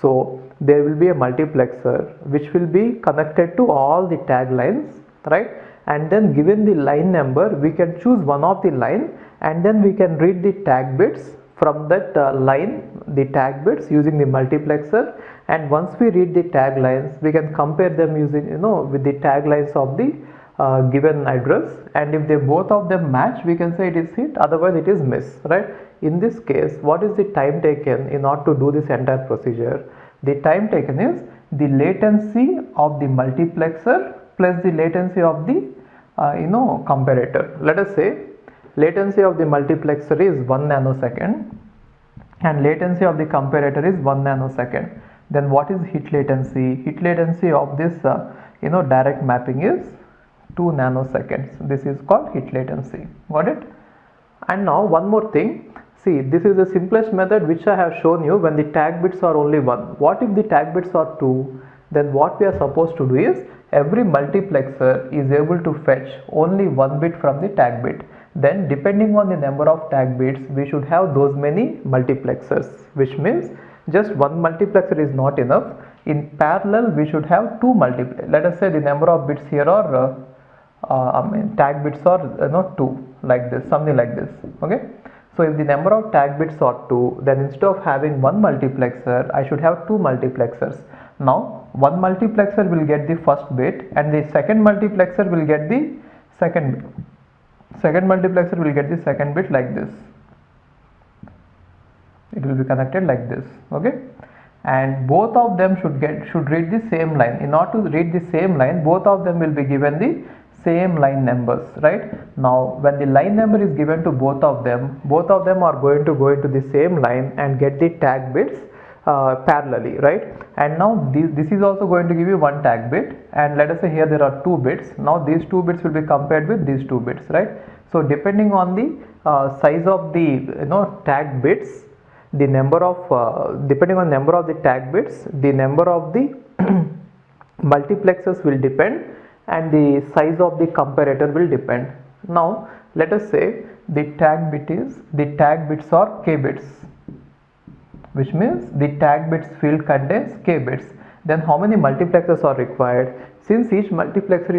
So there will be a multiplexer which will be connected to all the tag lines, right? And then given the line number, we can choose one of the line, and then we can read the tag bits from that line, the tag bits using the multiplexer. And once we read the tag lines, we can compare them using with the tag lines of the given address, and if they both of them match, we can say it is hit, otherwise it is miss, right? In this case, what is the time taken in order to do this entire procedure? The time taken is the latency of the multiplexer plus the latency of the comparator. Let us say latency of the multiplexer is 1 nanosecond and latency of the comparator is 1 nanosecond. Then what is hit latency? Hit latency of this direct mapping is 2 nanoseconds. This is called hit latency. Got it? And now one more thing, See, this is the simplest method which I have shown you when the tag bits are only 1. What if the tag bits are 2? Then what we are supposed to do is every multiplexer is able to fetch only 1 bit from the tag bit. Then depending on the number of tag bits, we should have those many multiplexers, which means just one multiplexer is not enough. In parallel, we should have two multiplexers. Let us say the number of bits here are tag bits are 2, like this, something like this. Okay. So if the number of tag bits are 2, then instead of having one multiplexer, I should have two multiplexers. Now one multiplexer will get the first bit and the second multiplexer will get the second bit. Second multiplexer will get the second bit like this. It will be connected like this. Okay. And both of them should read the same line. In order to read the same line, both of them will be given the same line numbers, right? Now when the line number is given to both of them are going to go into the same line and get the tag bits parallelly, right? And now this is also going to give you one tag bit, and let us say here there are 2 bits. Now these 2 bits will be compared with these 2 bits, right? So depending on the size of the tag bits, the number of depending on number of the tag bits, the number of the multiplexers will depend, and the size of the comparator will depend. Now let us say the tag bits are k bits, which means the tag bits field contains k bits. Then how many multiplexers are required? Since each multiplexer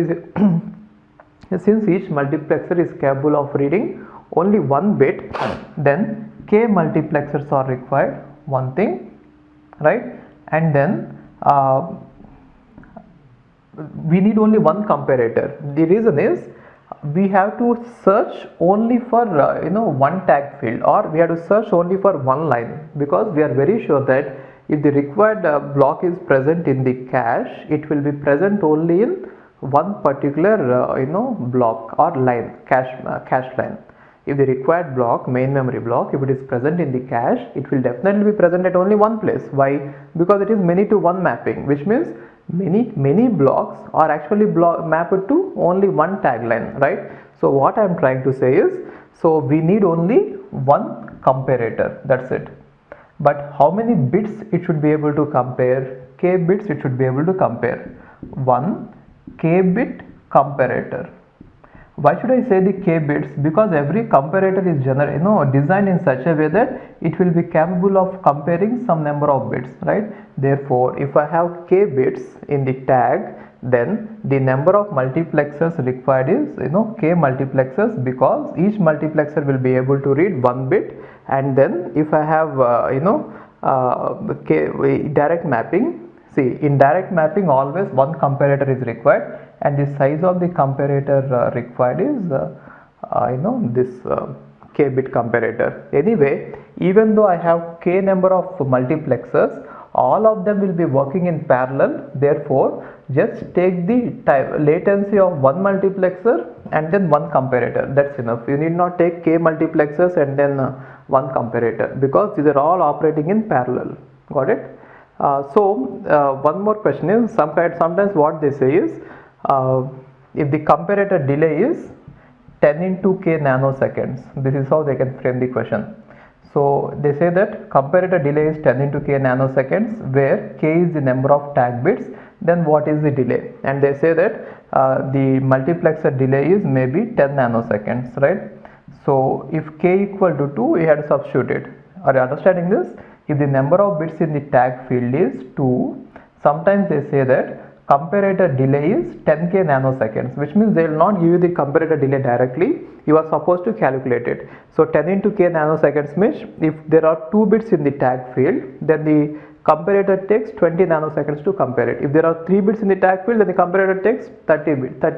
is capable of reading only one bit, then k multiplexers are required, one thing, right? And then we need only one comparator. The reason is we have to search only for one tag field, or we have to search only for one line, because we are very sure that if the required block is present in the cache, it will be present only in one particular block or line, cache line. If the required block, main memory block, if it is present in the cache, it will definitely be present at only one place. Why? Because it is many to one mapping, which means many blocks are actually mapped to only one tagline, right? So what I am trying to say is, so we need only one comparator, that's it. But how many bits it should be able to compare? K bits it should be able to compare. One k bit comparator. Why should I say the k bits? Because every comparator is designed in such a way that it will be capable of comparing some number of bits, right? Therefore, if I have k bits in the tag, then the number of multiplexers required is k multiplexers, because each multiplexer will be able to read one bit. And then if I have direct mapping, see, in direct mapping always one comparator is required, and the size of the comparator required is this k bit comparator. Anyway, even though I have k number of multiplexers, all of them will be working in parallel. Therefore, just take the latency of one multiplexer and then one comparator. That's enough. You need not take k multiplexers and then one comparator, because these are all operating in parallel. Got it? One more question is, sometimes what they say is, if the comparator delay is 10 into k nanoseconds, this is how they can frame the question. So they say that comparator delay is 10 into k nanoseconds, where k is the number of tag bits, then what is the delay? And they say that the multiplexer delay is maybe 10 nanoseconds, right? So if k equal to 2, we have to substitute it. Are you understanding this? If the number of bits in the tag field is 2, sometimes they say that comparator delay is 10k nanoseconds, which means they will not give you the comparator delay directly. You are supposed to calculate it. So 10 into k nanoseconds means if there are 2 bits in the tag field, then the comparator takes 20 nanoseconds to compare it. If there are 3 bits in the tag field, then the comparator takes 30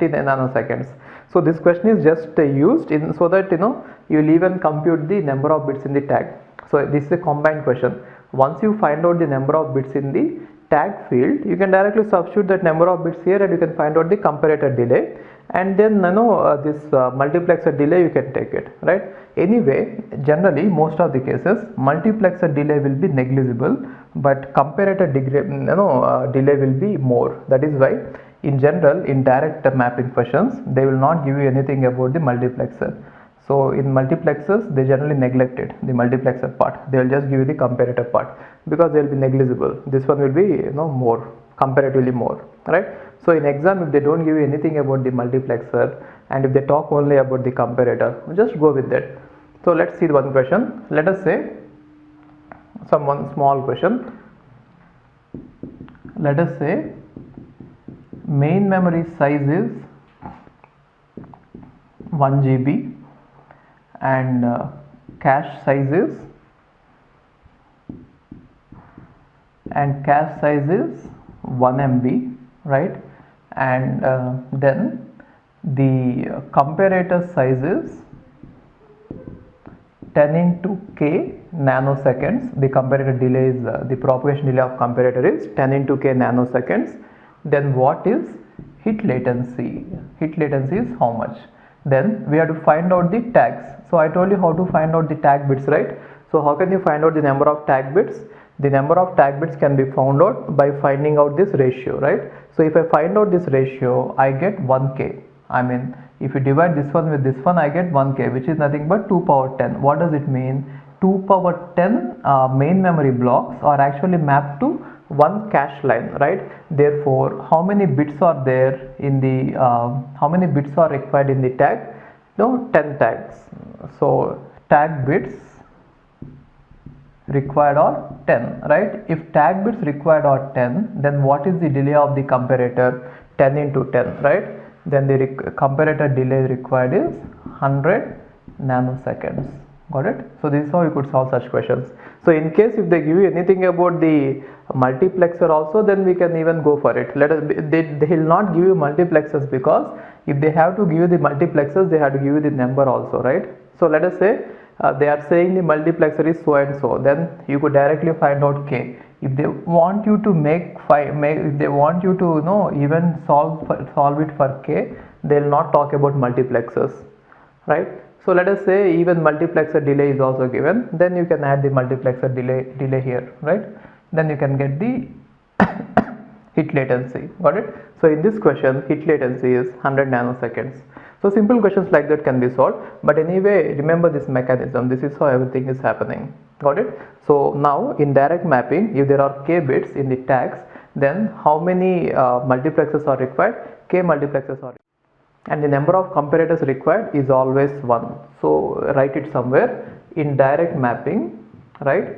nanoseconds. So this question is just used in so that you will even compute the number of bits in the tag. So this is a combined question. Once you find out the number of bits in the tag field, you can directly substitute that number of bits here, and you can find out the comparator delay, and then this multiplexer delay you can take it, right? Anyway, generally most of the cases multiplexer delay will be negligible, but comparator delay will be more. That is why in general in direct mapping questions they will not give you anything about the multiplexer. So in multiplexers, they generally neglect it, the multiplexer part. They will just give you the comparator part because they will be negligible. This one will be more, comparatively more, right? So in exam, if they don't give you anything about the multiplexer and if they talk only about the comparator, just go with that. So let's see one question. Let us say one small question. Let us say main memory size is 1 GB and cache size is 1 MB, right? And then the comparator size is 10 into k nanoseconds. The comparator delay is the propagation delay of comparator is 10 into k nanoseconds. Then what is hit latency? Hit latency is how much? Then we have to find out the tags. So I told you how to find out the tag bits, right? So how can you find out the number of tag bits? The number of tag bits can be found out by finding out this ratio, right? So if I find out this ratio, I get 1k. I mean, if you divide this one with this one, I get 1k, which is nothing but 2 power 10. What does it mean? 2 power 10 main memory blocks are actually mapped to one cache line, right? Therefore, how many bits are there in the how many bits are required in the tag? 10 tags. So tag bits required are 10, right? If tag bits required are 10, then what is the delay of the comparator? 10 into 10, right? Then the comparator delay required is 100 nanoseconds. Got it? So this is how you could solve such questions. So in case if they give you anything about the multiplexer also, then we can even go for it. They will not give you multiplexers, because if they have to give you the multiplexers, they have to give you the number also, right? So let us say they are saying the multiplexer is so and so, then you could directly find out k. If they want you to if they want you to even solve it for k, they will not talk about multiplexers, right? So let us say even multiplexer delay is also given, then you can add the multiplexer delay here, right? Then you can get the hit latency. Got it? So in this question, hit latency is 100 nanoseconds. So simple questions like that can be solved, but anyway, remember this mechanism. This is how everything is happening. Got it? So now in direct mapping, if there are k bits in the tags, then how many multiplexers are required? K multiplexers are required. And the number of comparators required is always 1. So write it somewhere. In direct mapping, right,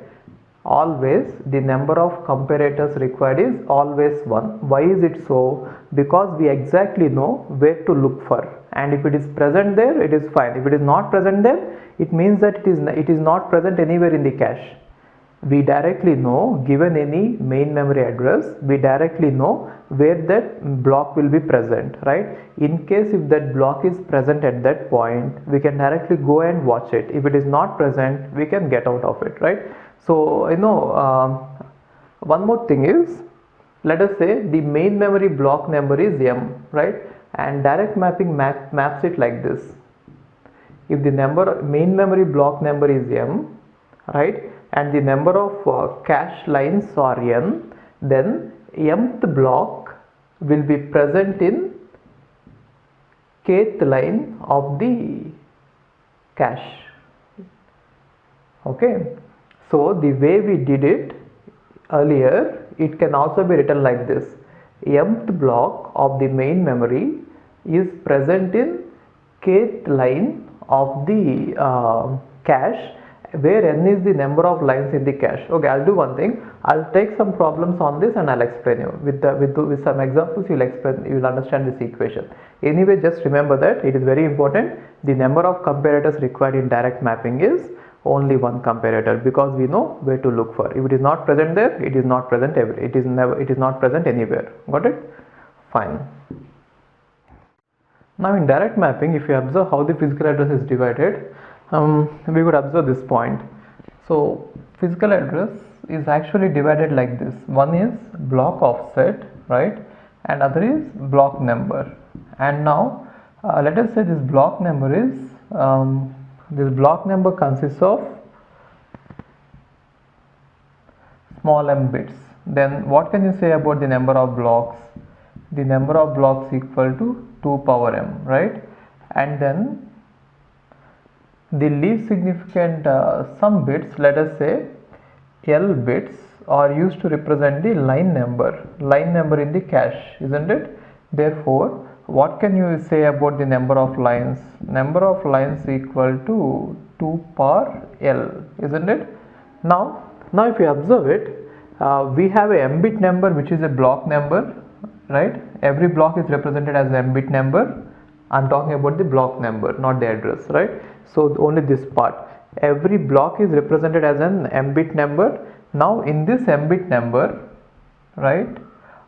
always the number of comparators required is always 1. Why is it so? Because we exactly know where to look for, and if it is present there, it is fine. If it is not present there, it means that it is not present anywhere in the cache. We directly know, given any main memory address, we directly know where that block will be present, right? In case if that block is present at that point, we can directly go and watch it. If it is not present, we can get out of it, right? So one more thing is, let us say the main memory block number is m, right? And direct mapping maps it like this. If the main memory block number is m, right, and the number of cache lines are n, then mth block will be present in kth line of the cache. Okay, so the way we did it earlier, it can also be written like this: mth block of the main memory is present in kth line of the cache, where n is the number of lines in the cache. Okay, I'll do one thing. I'll take some problems on this and I'll explain you with some examples. You'll understand this equation. Anyway, just remember that it is very important. The number of comparators required in direct mapping is only one comparator, because we know where to look for. If it is not present there, it is not present it is not present anywhere. Got it? Fine. Now in direct mapping, if you observe how the physical address is divided, we could observe this point. So physical address is actually divided like this. One is block offset, right, and other is block number. And now let us say this block number is this block number consists of small m bits. Then what can you say about the number of blocks? The number of blocks equal to 2 power m, right? And then the least significant some bits, let us say L bits, are used to represent the line number in the cache, isn't it? Therefore, what can you say about the number of lines? Number of lines equal to 2 power L, isn't it? Now if you observe it, we have a m bit number which is a block number, right? Every block is represented as m bit number. I'm talking about the block number, not the address, right? So only this part. Every block is represented as an m bit number. Now in this m bit number, right,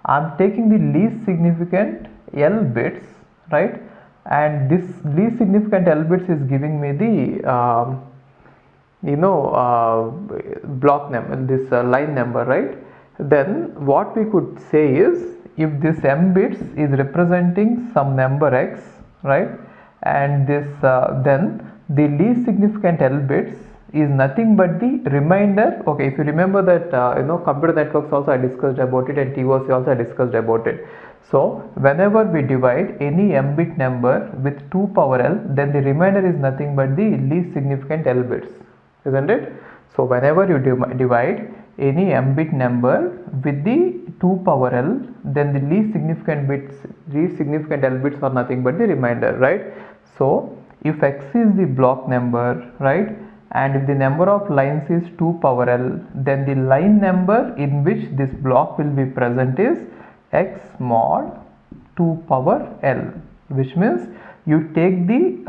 I'm taking the least significant L bits, right, and this least significant L bits is giving me the block number, this line number, right? Then what we could say is, if this m bits is representing some number x, right, and this then the least significant L bits is nothing but the remainder. Okay, if you remember that computer networks also I discussed about it, and TOC also I discussed about it. So whenever we divide any m bit number with 2 power L, then the remainder is nothing but the least significant L bits, isn't it? So whenever you divide any m bit number with the 2 power L, then the least significant L bits are nothing but the remainder, right? So if x is the block number, right, and if the number of lines is 2 power L, then the line number in which this block will be present is x mod 2 power L, which means you take the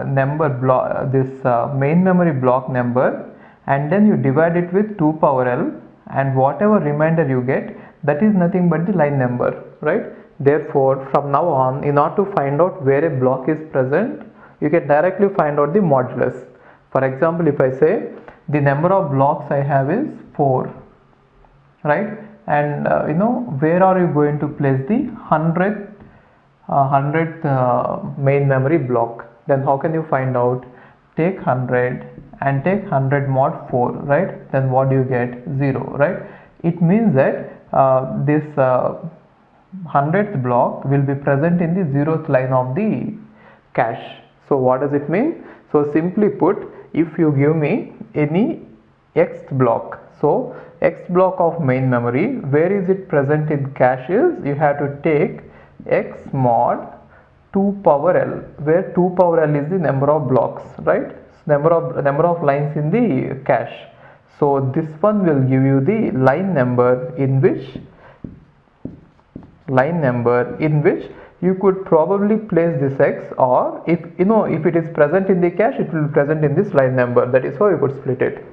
number block, this main memory block number, and then you divide it with 2 power L, and whatever remainder you get, that is nothing but the line number, right? Therefore, from now on, in order to find out where a block is present, you can directly find out the modulus. For example, if I say the number of blocks I have is 4, right, and where are you going to place the 100th main memory block? Then how can you find out? Take 100 and take 100 mod 4, right? Then what do you get? 0, right? It means that this 100th block will be present in the 0th line of the cache. So what does it mean? So simply put, if you give me any x block, so x block of main memory, where is it present in cache is, you have to take x mod 2 power L, where 2 power L is the number of blocks, right? Number of lines in the cache. So this one will give you the line number in which you could probably place this x, or if it is present in the cache, it will be present in this line number. That is how you could split it.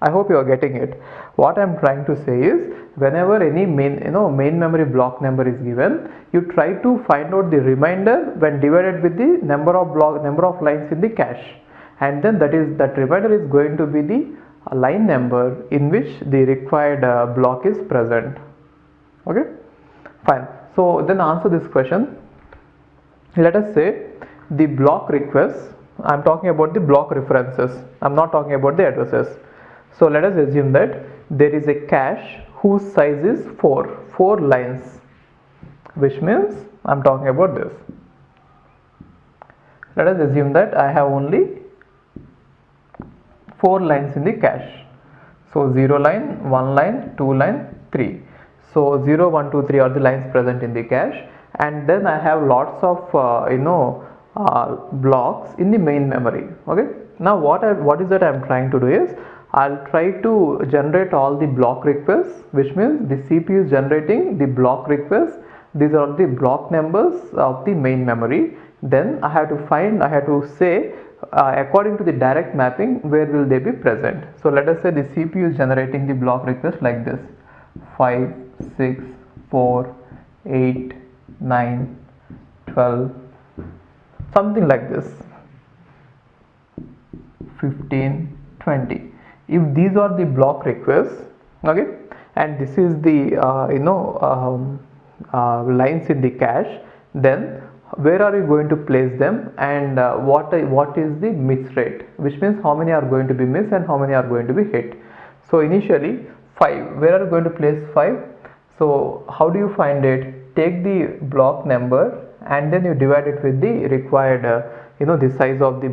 I hope you are getting it. What I am trying to say is, whenever any main memory block number is given, you try to find out the remainder when divided with the number of lines in the cache, and then that remainder is going to be the line number in which the required block is present. Okay, fine. So then answer this question. Let us say the block requests, I am talking about the block references, I am not talking about the addresses. So let us assume that there is a cache whose size is 4 lines, which means I am talking about this. Let us assume that I have only 4 lines in the cache. So 0 line, 1 line, 2 line, 3. So 0, 1, 2, 3 are the lines present in the cache, and then I have lots of blocks in the main memory. Okay. Now what is that I am trying to do is, I'll try to generate all the block requests, which means the CPU is generating the block requests. These are the block numbers of the main memory. Then I have to say according to the direct mapping, where will they be present. So let us say the CPU is generating the block request like this: 5, 6, 4, 8, 9, 12, something like this, 15, 20. If these are the block requests, okay, and this is the lines in the cache, then where are you going to place them, and what is the miss rate, which means how many are going to be missed and how many are going to be hit. So initially 5, where are you going to place 5? So how do you find it? Take the block number and then you divide it with the required this size of the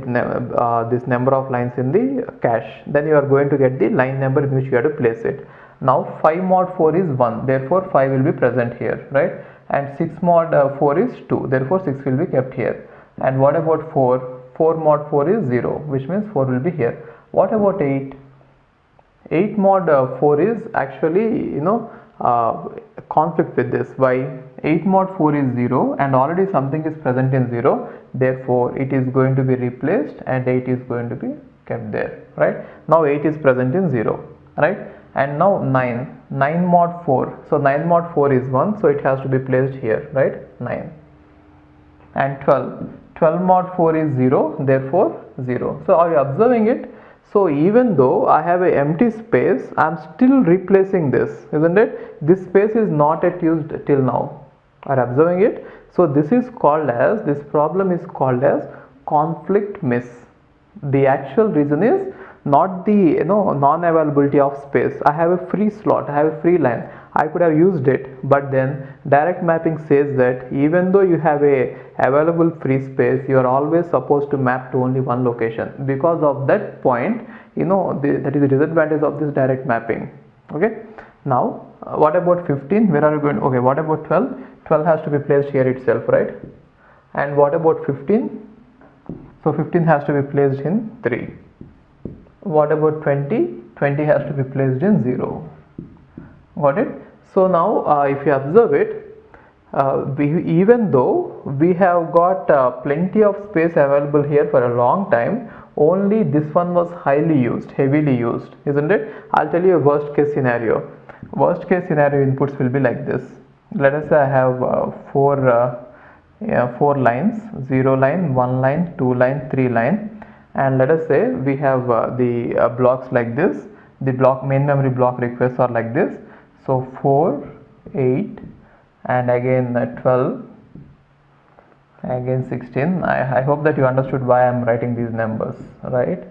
this number of lines in the cache, then you are going to get the line number in which you have to place it. Now 5 mod 4 is 1, therefore 5 will be present here, right? And 6 mod 4 is 2, therefore 6 will be kept here. And what about 4? 4 mod 4 is 0, which means 4 will be here. What about 8? 8 mod 4 is actually conflict with this. Why? 8 mod 4 is 0 and already something is present in 0, therefore it is going to be replaced and 8 is going to be kept there, right? Now 8 is present in 0, right? And now 9 mod 4, so 9 mod 4 is 1, so it has to be placed here, right? 9. And 12 mod 4 is 0, therefore 0. So are you observing it? So even though I have an empty space, I am still replacing this, isn't it? This space is not yet used till now. Are you observing it? So this problem is called as conflict miss. The actual reason is not the non-availability of space. I have a free slot, I have a free line, I could have used it, but then direct mapping says that even though you have a available free space, you are always supposed to map to only one location. Because of that point, that is the disadvantage of this direct mapping. Okay, now what about 15? Where are you going? Okay, what about 12? 12 has to be placed here itself, right? And what about 15? So 15 has to be placed in 3. What about 20? 20 has to be placed in 0. Got it? So now if you observe it, even though we have got plenty of space available here for a long time, only this one was heavily used, isn't it? I'll tell you a worst case scenario. Worst case scenario inputs will be like this. Let us say I have 4 lines, 0 line, 1 line, 2 line, 3 line. And let us say we have the blocks like this. The main memory block requests are like this. So 4, 8, and again 12, again 16. I hope that you understood why I am writing these numbers, right?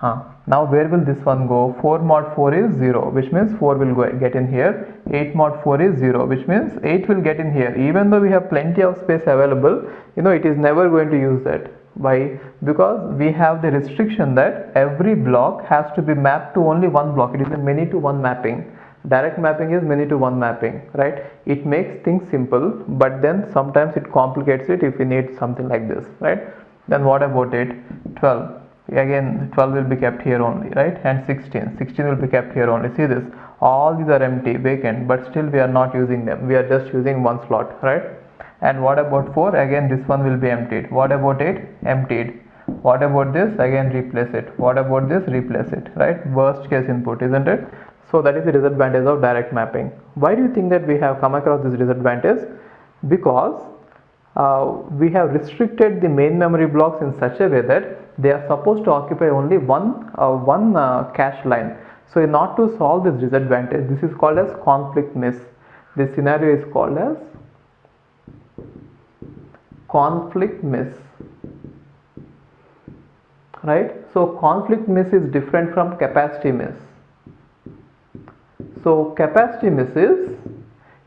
Now where will this one go? 4 mod 4 is 0, which means 4 will get in here. 8 mod 4 is 0, which means 8 will get in here. Even though we have plenty of space available, it is never going to use that. Why? Because we have the restriction that every block has to be mapped to only one block. It is a many to one mapping. Direct mapping is many to one mapping, right? It makes things simple, but then sometimes it complicates it if we need something like this, right? Then what about it? 12. Again 12 will be kept here only, right? And 16 will be kept here only. See this, all these are empty, vacant, but still we are not using them. We are just using one slot, right? And what about 4? Again this one will be emptied. What about 8? Emptied. What about this? Again replace it. What about this? Replace it, right? Worst case input, isn't it? So that is the disadvantage of direct mapping. Why do you think that we have come across this disadvantage? Because we have restricted the main memory blocks in such a way that they are supposed to occupy only one cache line. So not to solve this disadvantage, this is called as conflict miss. This scenario is called as conflict miss, right? So conflict miss is different from capacity miss. So capacity miss is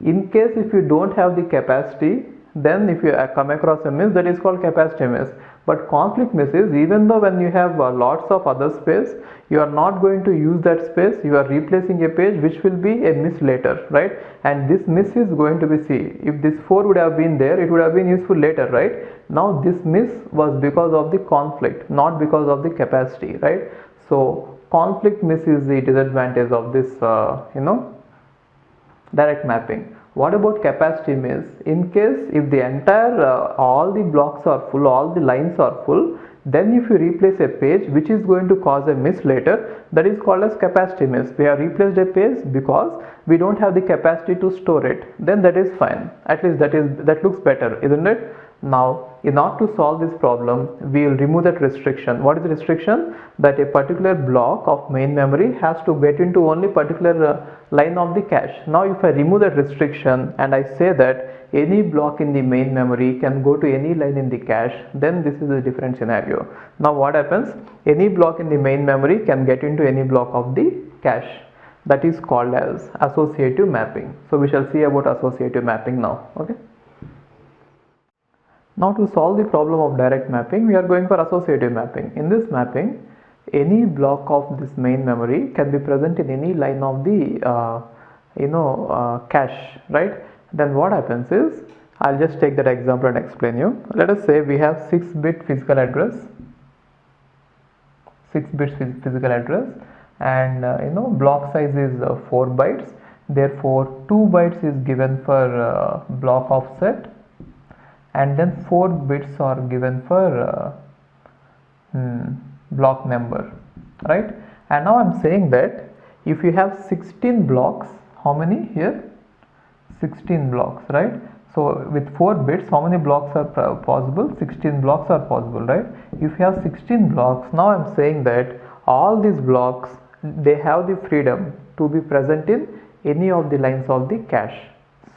in case if you don't have the capacity, then if you come across a miss, that is called capacity miss. But conflict miss is even though when you have lots of other space, you are not going to use that space, you are replacing a page which will be a miss later, right? And this miss is going to be, see, if this 4 would have been there, it would have been useful later, right? Now this miss was because of the conflict, not because of the capacity, right? So conflict miss is the disadvantage of this direct mapping. What about capacity miss? In case if the entire all the blocks are full, all the lines are full, then if you replace a page which is going to cause a miss later, that is called as capacity miss. We have replaced a page because we don't have the capacity to store it, then that is fine. At least that looks better, isn't it? Now in order to solve this problem, we will remove that restriction. What is the restriction? That a particular block of main memory has to get into only particular line of the cache. Now if I remove that restriction and I say that any block in the main memory can go to any line in the cache, then this is a different scenario. Now what happens? Any block in the main memory can get into any block of the cache. That is called as associative mapping. So we shall see about associative mapping now. Okay. Now to solve the problem of direct mapping, we are going for associative mapping. In this mapping, any block of this main memory can be present in any line of the cache, right? Then what happens is, I'll just take that example and explain you. Let us say we have 6-bit physical address, 6 bits physical address, and block size is 4 bytes. Therefore 2 bytes is given for block offset, and then 4 bits are given for block number, right? And now I'm saying that if you have 16 blocks, how many here? 16 blocks, right? So with 4 bits, how many blocks are possible? 16 blocks are possible, right? If you have 16 blocks, now I'm saying that all these blocks, they have the freedom to be present in any of the lines of the cache.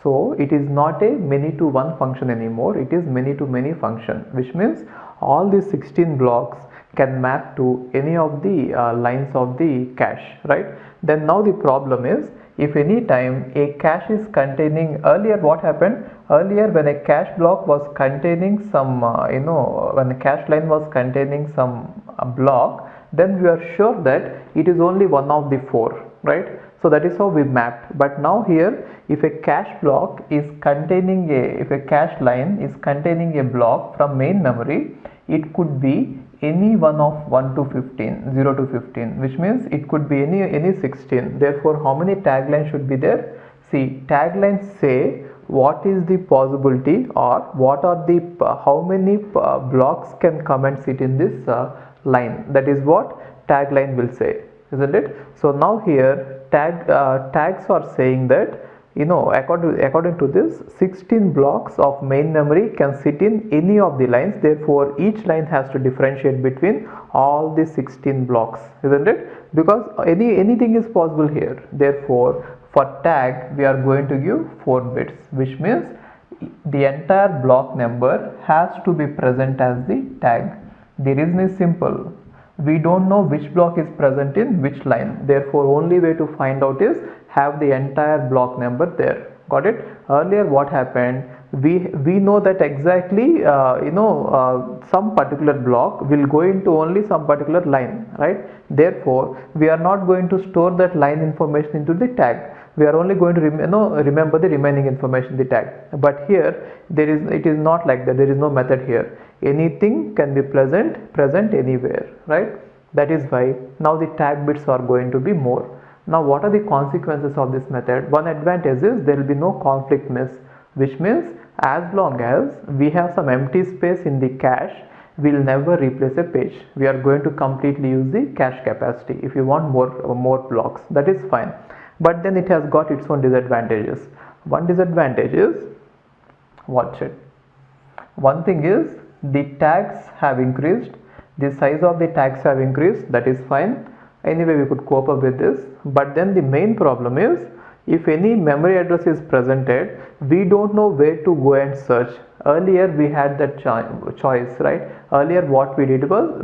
So it is not a many to one function anymore, it is many to many function, which means all these 16 blocks can map to any of the lines of the cache, right? Then now the problem is, if any time a cache is containing, earlier what happened? Earlier when a cache block was containing some, when the cache line was containing some block, then we are sure that it is only one of the 4, right? So that is how we mapped. But now here, if a cache block is containing if a cache line is containing a block from main memory, it could be any one of 1 to 15, 0 to 15, which means it could be any 16. Therefore, how many tag lines should be there? See, tag lines say what is the possibility, or what are the how many blocks can come and sit in this line. That is what tag line will say, isn't it? So now here tags are saying that, according to this, 16 blocks of main memory can sit in any of the lines. Therefore each line has to differentiate between all the 16 blocks, isn't it? Because anything is possible here. Therefore for tag we are going to give 4 bits, which means the entire block number has to be present as the tag. The reason is simple. We don't know which block is present in which line. Therefore only way to find out is have the entire block number there. Got it? Earlier what happened, we know that exactly some particular block will go into only some particular line, right? Therefore we are not going to store that line information into the tag. We are only going to remember the remaining information in the tag. But here it is not like that. There is no method here. Anything can be present anywhere, right? That is why now the tag bits are going to be more. Now what are the consequences of this method? One advantage is there will be no conflict miss, which means as long as we have some empty space in the cache, we will never replace a page. We are going to completely use the cache capacity. If you want more blocks, that is fine. But then it has got its own disadvantages. One disadvantage is, watch it. One thing is the tags have increased, the size of the tags have increased, that is fine. Anyway, we could cope up with this. But then the main problem is, if any memory address is presented, we don't know where to go and search. Earlier we had that choice, right? Earlier what we did was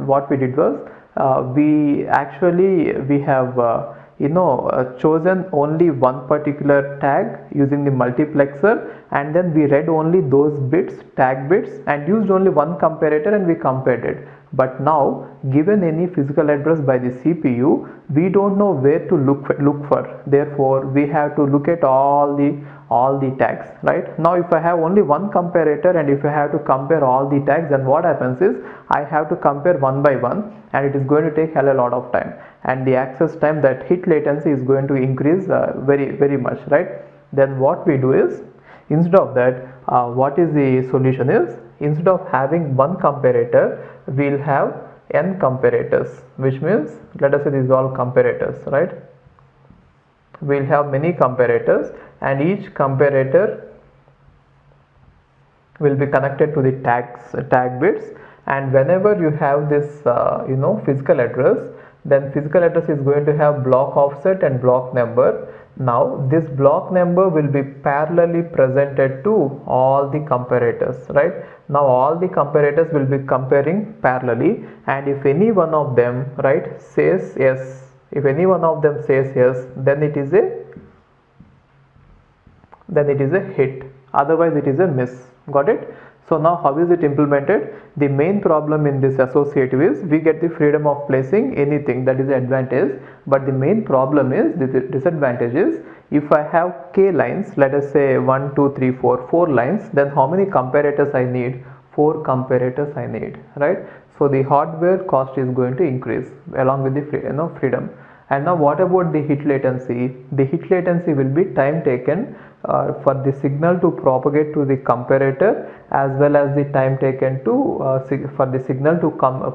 we have chosen only one particular tag using the multiplexer, and then we read only those bits, tag bits, and used only one comparator and we compared it. But now, given any physical address by the CPU, we don't know where to look for. Therefore we have to look at all the tags, right? Now if I have only one comparator and if I have to compare all the tags, then what happens is I have to compare one by one, and it is going to take hell a lot of time, and the access time, that hit latency, is going to increase very much, right? Then what we do is, instead of that, what is the solution is, instead of having one comparator, we'll have n comparators, which means, let us say these are all comparators, right? We'll have many comparators, and each comparator will be connected to the tag bits. And whenever you have this physical address, then physical address is going to have block offset and block number. Now this block number will be parallelly presented to all the comparators, right? Now all the comparators will be comparing parallelly, and if any one of them, right, says yes, if any one of them says yes, then it is a hit, otherwise it is a miss. Got it? So now how is it implemented? The main problem in this associative is we get the freedom of placing anything, that is the advantage, but the main problem is, the disadvantage is, if I have k lines, let us say 1 2 3 4 4 lines, then how many comparators I need? 4 comparators I need, right? So the hardware cost is going to increase along with the freedom. And now what about the hit latency? The hit latency will be time taken for the signal to propagate to the comparator, as well as the time taken to for the signal to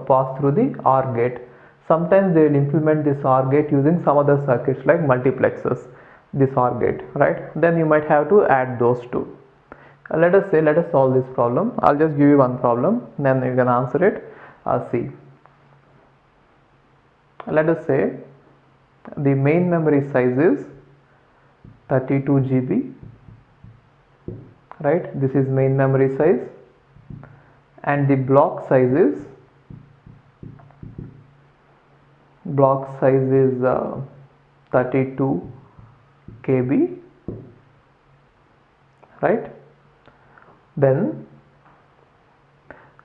pass through the OR gate. Sometimes they will implement this OR gate using some other circuits like multiplexers, this OR gate, right? Then you might have to add those two. Let us solve this problem. I'll just give you one problem, then you can answer it. See, let us say the main memory size is 32 GB, right? This is main memory size, and the block size is 32 KB, right? Then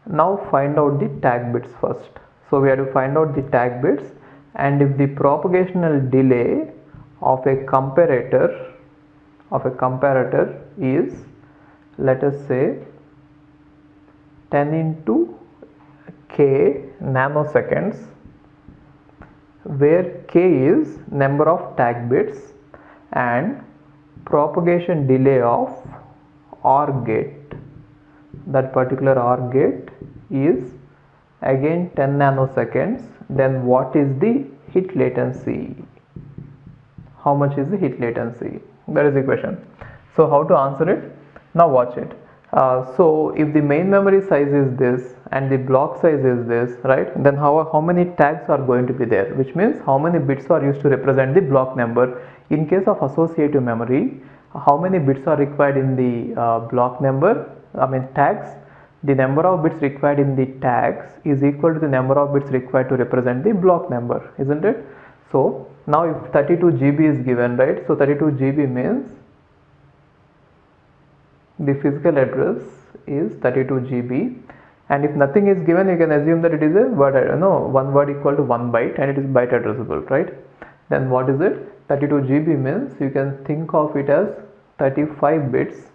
now find out the tag bits first. So we have to find out the tag bits, and if the propagational delay of a comparator is, let us say, 10 into k nanoseconds, where k is number of tag bits and propagation delay of OR gate, that particular OR gate is again 10 nanoseconds, then what is the hit latency? How much is the hit latency? That is the question. So how to answer it? Now watch it. So if the main memory size is this and the block size is this, right, then how many tags are going to be there, which means how many bits are used to represent the block number. In case of associative memory, how many bits are required in the block number, tags? The number of bits required in the tags is equal to the number of bits required to represent the block number, isn't it? So now if 32 GB is given, right, so 32 GB means the physical address is 32 GB, and if nothing is given, you can assume that it is a word, one word equal to 1 byte, and it is byte addressable, right? Then what is it? 32 GB means you can think of it as 35 bits,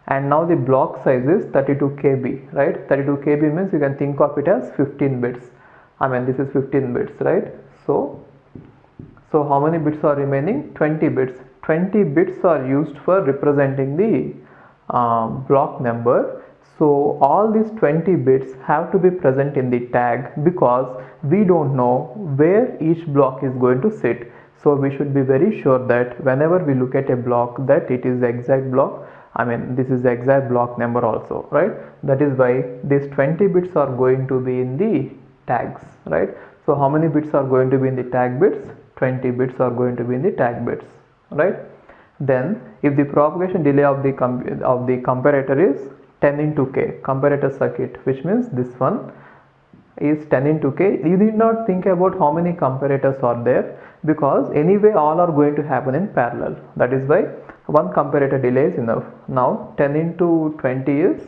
and now the block size is 32 KB, right? 32 KB means you can think of it as 15 bits. This is 15 bits, right? So how many bits are remaining? 20 bits. 20 bits are used for representing the block number. So all these 20 bits have to be present in the tag, because we don't know where each block is going to sit. So we should be very sure that whenever we look at a block, that it is the exact block, this is the exact block number also, right? That is why these 20 bits are going to be in the tags, right? So how many bits are going to be in the tag bits? 20 bits are going to be in the tag bits, right? Then if the propagation delay of the comparator is 10 into k, comparator circuit, which means this one is 10 into k, you need not think about how many comparators are there, because anyway all are going to happen in parallel. That is why one comparator delay is enough. Now 10 into 20 is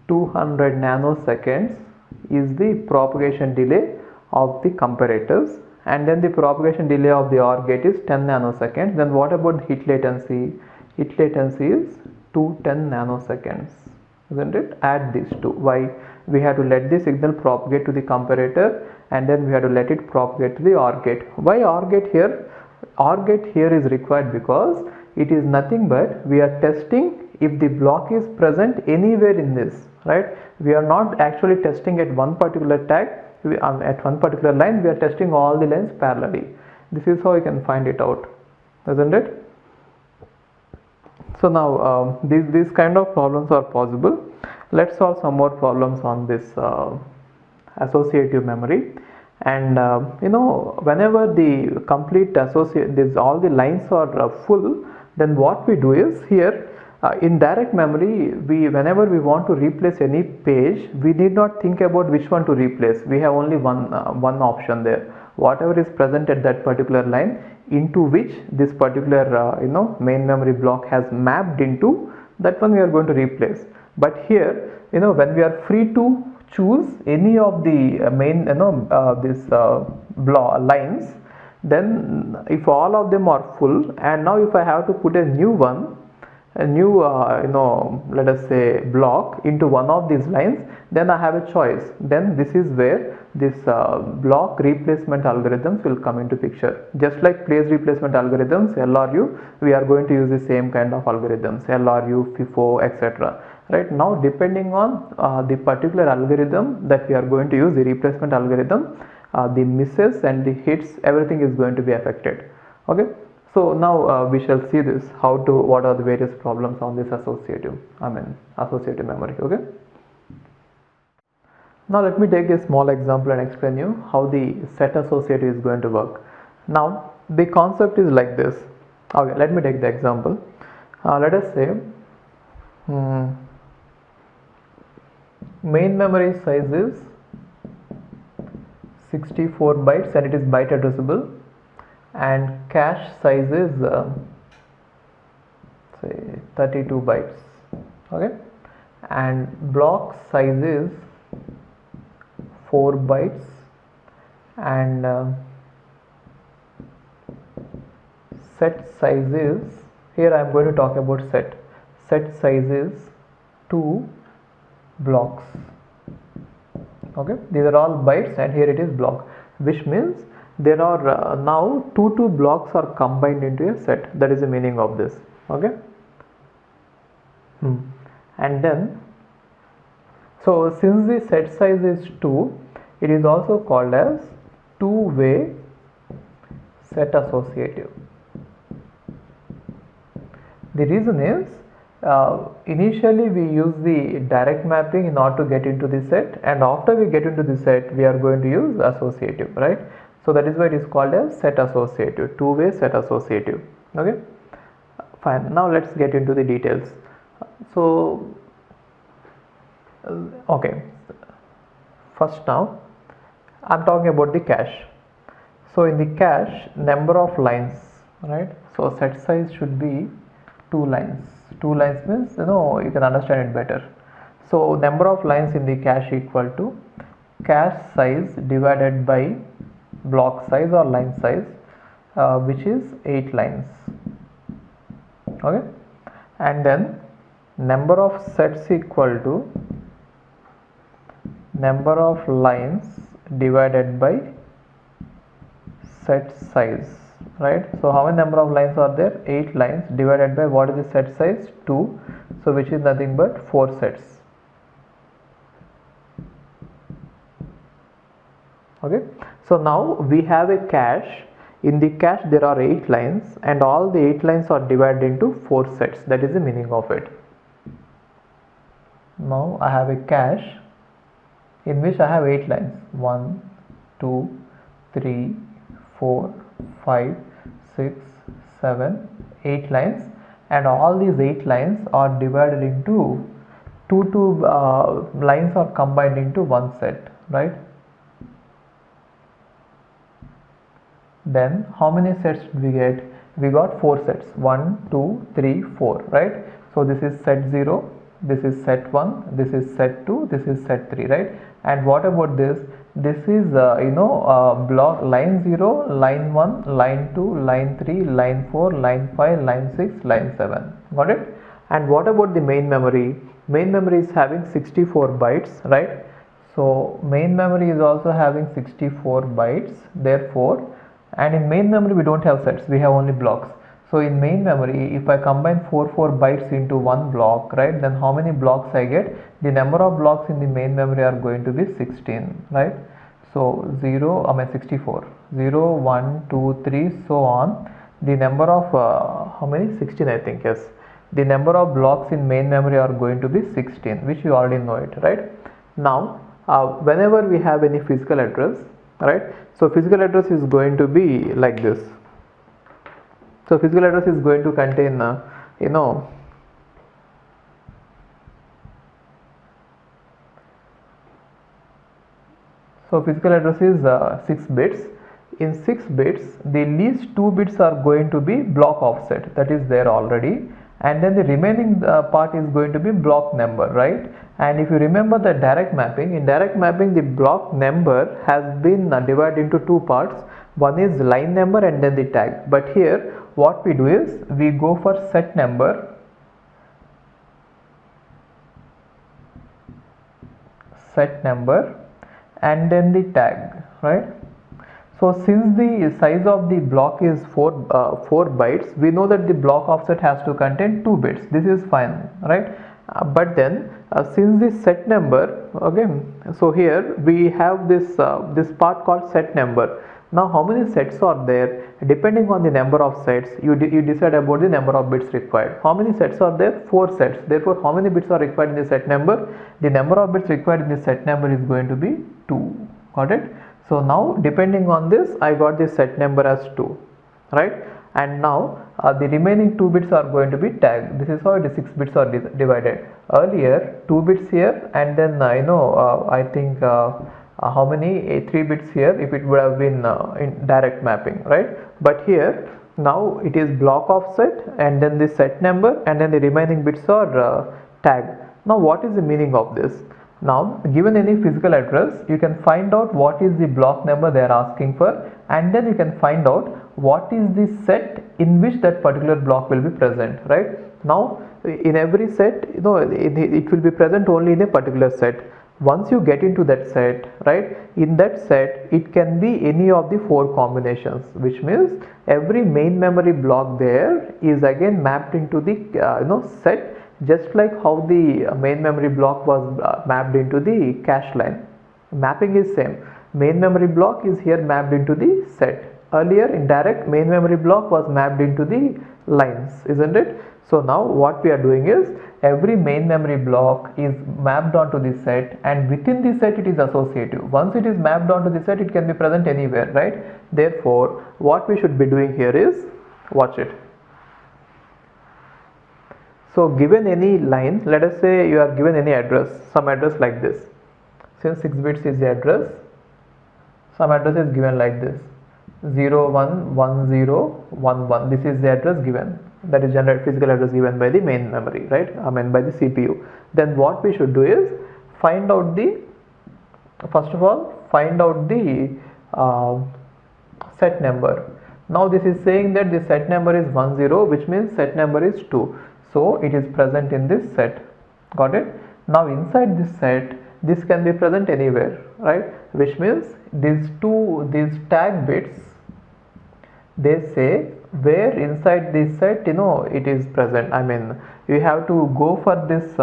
200 nanoseconds is the propagation delay of the comparators, and then the propagation delay of the OR gate is 10 nanoseconds. Then what about the hit latency? Hit latency is 210 nanoseconds, isn't it? Add these two. Why? We have to let the signal propagate to the comparator, and then we have to let it propagate to the OR gate. Why OR gate here? OR gate here is required because it is nothing but we are testing if the block is present anywhere in this, right? We are not actually testing at one particular tag, at one particular line, we are testing all the lines parallelly. This is how you can find it out, isn't it? So now these kind of problems are possible. Let's solve some more problems on this associative memory. And whenever the complete all the lines are full, then what we do is here in direct memory, whenever we want to replace any page, we need not think about which one to replace. We have only one option there. Whatever is present at that particular line, into which this particular main memory block has mapped into, that one we are going to replace. But here, when we are free to choose any of the main, this lines, then if all of them are full, and now if I have to put a new one, a new let us say block into one of these lines, then I have a choice. Then this is where this block replacement algorithms will come into picture. Just like place replacement algorithms, LRU, we are going to use the same kind of algorithms, LRU, FIFO, etc. Right now, depending on the particular algorithm that we are going to use, the replacement algorithm, the misses and the hits, everything is going to be affected. Okay. So now we shall see this, what are the various problems on this associative memory. Okay. Now let me take a small example and explain you how the set associative is going to work. Now the concept is like this. Okay, let me take the example. Let us say main memory size is 64 bytes and it is byte addressable, and cache size is say 32 bytes. Okay, and block size is 4 bytes, and set size is, here I am going to talk about set size is 2 blocks. Okay, these are all bytes and here it is block, which means there are now two blocks are combined into a set. That is the meaning of this. Okay. And then, so since the set size is 2, it is also called as two-way set associative. The reason is, initially we use the direct mapping in order to get into the set, and after we get into the set we are going to use associative, right? So that is why it is called as set associative, two-way set associative. Okay, fine. Now let's get into the details. So okay, first now I'm talking about the cache. So in the cache, number of lines, right? So set size should be 2 lines. 2 lines means, you can understand it better. So number of lines in the cache equal to cache size divided by block size or line size, which is 8 lines. Okay, and then number of sets equal to number of lines divided by set size, right? So how many number of lines are there? 8 lines divided by what is the set size? 2, so which is nothing but 4 sets. Okay, so now we have a cache. In the cache there are 8 lines and all the 8 lines are divided into 4 sets. That is the meaning of it. Now I have a cache in which I have 8 lines, 1, 2, 3, 4, 5, 6, 7, 8 lines, and all these 8 lines are divided into two lines are combined into one set, right? Then how many sets did we get? We got 4 sets, 1, 2, 3, 4, right? So this is set 0, this is set 1, this is set 2, this is set 3, right? And what about this? This is block line 0, line 1, line 2, line 3, line 4, line 5, line 6, line 7. Got it? And what about the main memory? Main memory is having 64 bytes, right? So main memory is also having 64 bytes, therefore, and in main memory we don't have sets, we have only blocks. So in main memory, if I combine 4 bytes into one block, right, then how many blocks I get? The number of blocks in the main memory are going to be 16, right? So 64, 0, 1, 2, 3, so on. The number of how many? 16, I think, yes. The number of blocks in main memory are going to be 16, which you already know it, right? Now whenever we have any physical address, right, so physical address is going to be like this. So physical address is going to contain so physical address is 6 bits. In 6 bits, the least 2 bits are going to be block offset, that is there already, and then the remaining part is going to be block number, right? And if you remember the direct mapping, in direct mapping the block number has been divided into two parts. One is line number and then the tag. But here what we do is we go for set number, and then the tag, right? So since the size of the block is 4 bytes, we know that the block offset has to contain 2 bits. This is fine, right? But then since the set number, okay, so here we have this this part called set number. Now how many sets are there? Depending on the number of sets, you decide about the number of bits required. How many sets are there? 4 sets. Therefore how many bits are required in the set number? The number of bits required in the set number is going to be 2. Got it? So now depending on this, I got the set number as 2, right? And now the remaining 2 bits are going to be tagged. This is how the 6 bits are divided. Earlier 2 bits here, and then I think how many 3 bits here if it would have been in direct mapping, right? But here now it is block offset and then the set number, and then the remaining bits are tagged. Now what is the meaning of this? Now given any physical address, you can find out what is the block number they are asking for, and then you can find out what is the set in which that particular block will be present, right? Now in every set, it will be present only in a particular set. Once you get into that set, right, in that set it can be any of the 4 combinations, which means every main memory block there is again mapped into the set, just like how the main memory block was mapped into the cache line. Mapping is same. Main memory block is here mapped into the set. Earlier in direct, main memory block was mapped into the lines, isn't it? So now what we are doing is every main memory block is mapped onto the set, and within the set it is associative. Once it is mapped onto the set, it can be present anywhere, right? Therefore what we should be doing here is, watch it. So given any line, let us say you are given any address, some address like this. Since 6 bits is the address, some address is given like this, 011011. This is the address given, that is general physical address given by the main memory, right? By the CPU. Then what we should do is find out the, first of all, find out the set number. Now this is saying that the set number is 10, which means set number is 2. So it is present in this set. Got it? Now inside this set, this can be present anywhere, right? Which means these tag bits, they say where inside this set it is present. You have to go for this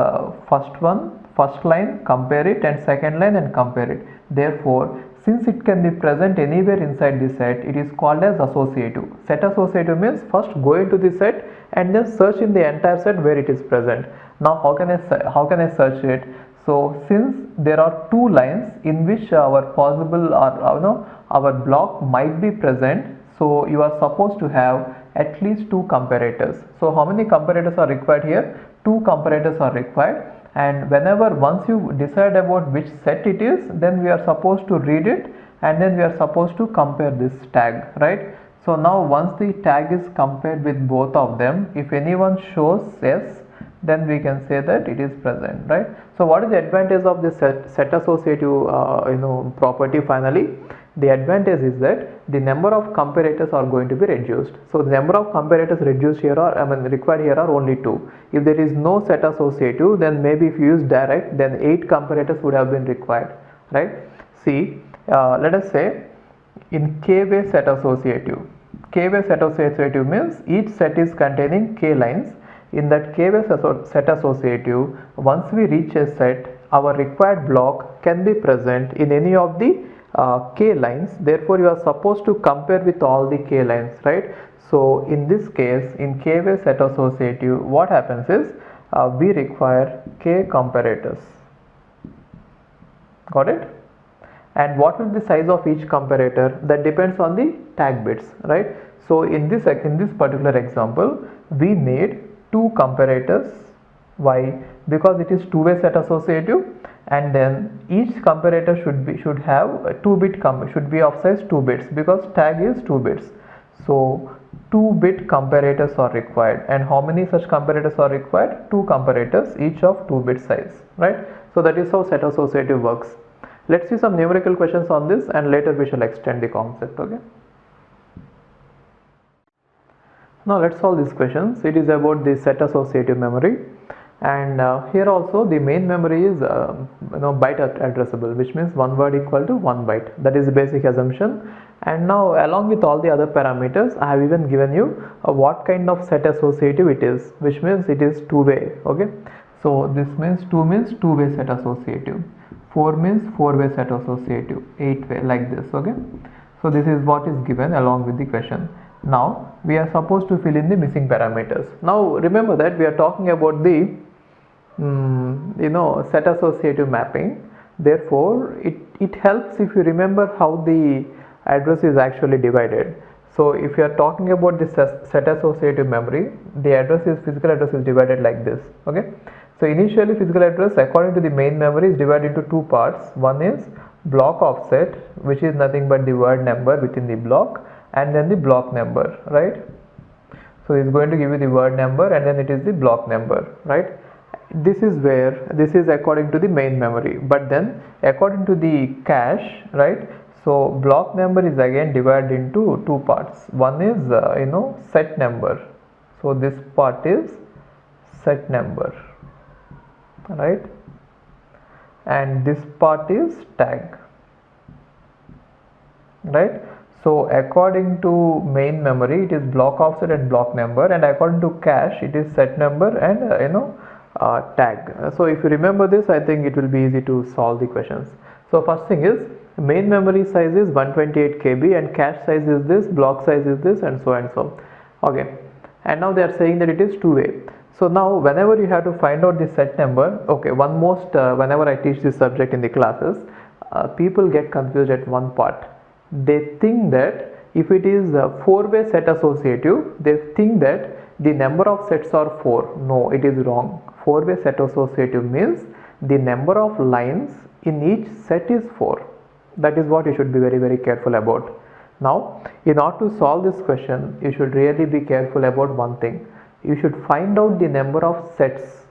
first line, compare it, and second line and compare it. Therefore since it can be present anywhere inside the set, it is called as associative. Set associative means first go into the set and then search in the entire set where it is present. Now how can I search it? So since there are 2 lines in which our possible our block might be present, so you are supposed to have at least 2 comparators. So how many comparators are required here? 2 comparators are required. And once you decide about which set it is, then we are supposed to read it, and then we are supposed to compare this tag, right? So now once the tag is compared with both of them, if anyone shows yes, then we can say that it is present, right? So what is the advantage of this set associative property? Finally, the advantage is that the number of comparators are going to be reduced. So the number of comparators reduced here required here are only 2. If there is no set associative, then maybe if you use direct, then 8 comparators would have been required, right? See, let us say in k-way set associative. K-way set associative means each set is containing k lines. In that k-way set associative, once we reach a set, our required block can be present in any of the k lines. Therefore you are supposed to compare with all the k lines, right? So in this case, in k-way set associative, what happens is we require k comparators. Got it? And what will be the size of each comparator? That depends on the tag bits, right? So in this particular example, we need 2 comparators. Why? Because it is 2-way set associative, and then each comparator should have a 2-bit should be of size 2 bits, because tag is 2 bits. So 2-bit comparators are required. And how many such comparators are required? 2 comparators, each of 2-bit size, right? So that is how set associative works. Let's see some numerical questions on this, and later we shall extend the concept. Okay, now let's solve these questions. It is about the set associative memory, and here also the main memory is byte addressable, which means one word equal to 1 byte. That is the basic assumption. And now, along with all the other parameters, I have even given you what kind of set associative it is, which means it is two-way. Okay, so this means 2 means two-way set associative, 4 means 4-way set associative, 8-way, like this. Okay, so this is what is given along with the question. Now we are supposed to fill in the missing parameters. Now remember that we are talking about the set associative mapping. Therefore it helps if you remember how the address is actually divided. So if you are talking about the set associative memory, the physical address is divided like this. Okay, so initially physical address according to the main memory is divided into 2 parts. One is block offset, which is nothing but the word number within the block, and then the block number, right? So it's going to give you the word number, and then it is the block number, right? This is according to the main memory. But then according to the cache, right, so block number is again divided into 2 parts. One is set number. So this part is set number, right, and this part is tag, right? So according to main memory, it is block offset and block number, and according to cache, it is set number and tag. So if you remember this, I think it will be easy to solve the questions. So first thing is, main memory size is 128 KB and cache size is this, block size is this, and so and so. Okay, and now they are saying that it is two-way. So now whenever you have to find out the set number, okay, whenever I teach this subject in the classes, people get confused at one part. They think that if it is a 4-way set associative, they think that the number of sets are 4. No, it is wrong. 4-way set associative means the number of lines in each set is 4. That is what you should be very, very careful about. Now, in order to solve this question, you should really be careful about one thing. You should find out the number of sets,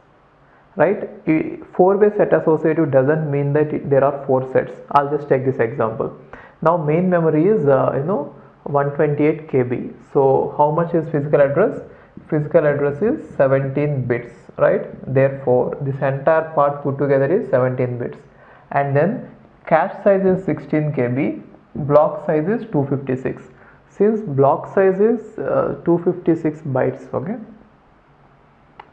right? 4-way set associative doesn't mean that there are 4 sets. I'll just take this example. Now main memory is 128 KB. So how much is physical address? Physical address is 17 bits, right? Therefore this entire part put together is 17 bits. And then cache size is 16 KB, block size is 256. Since block size is 256 bytes, okay?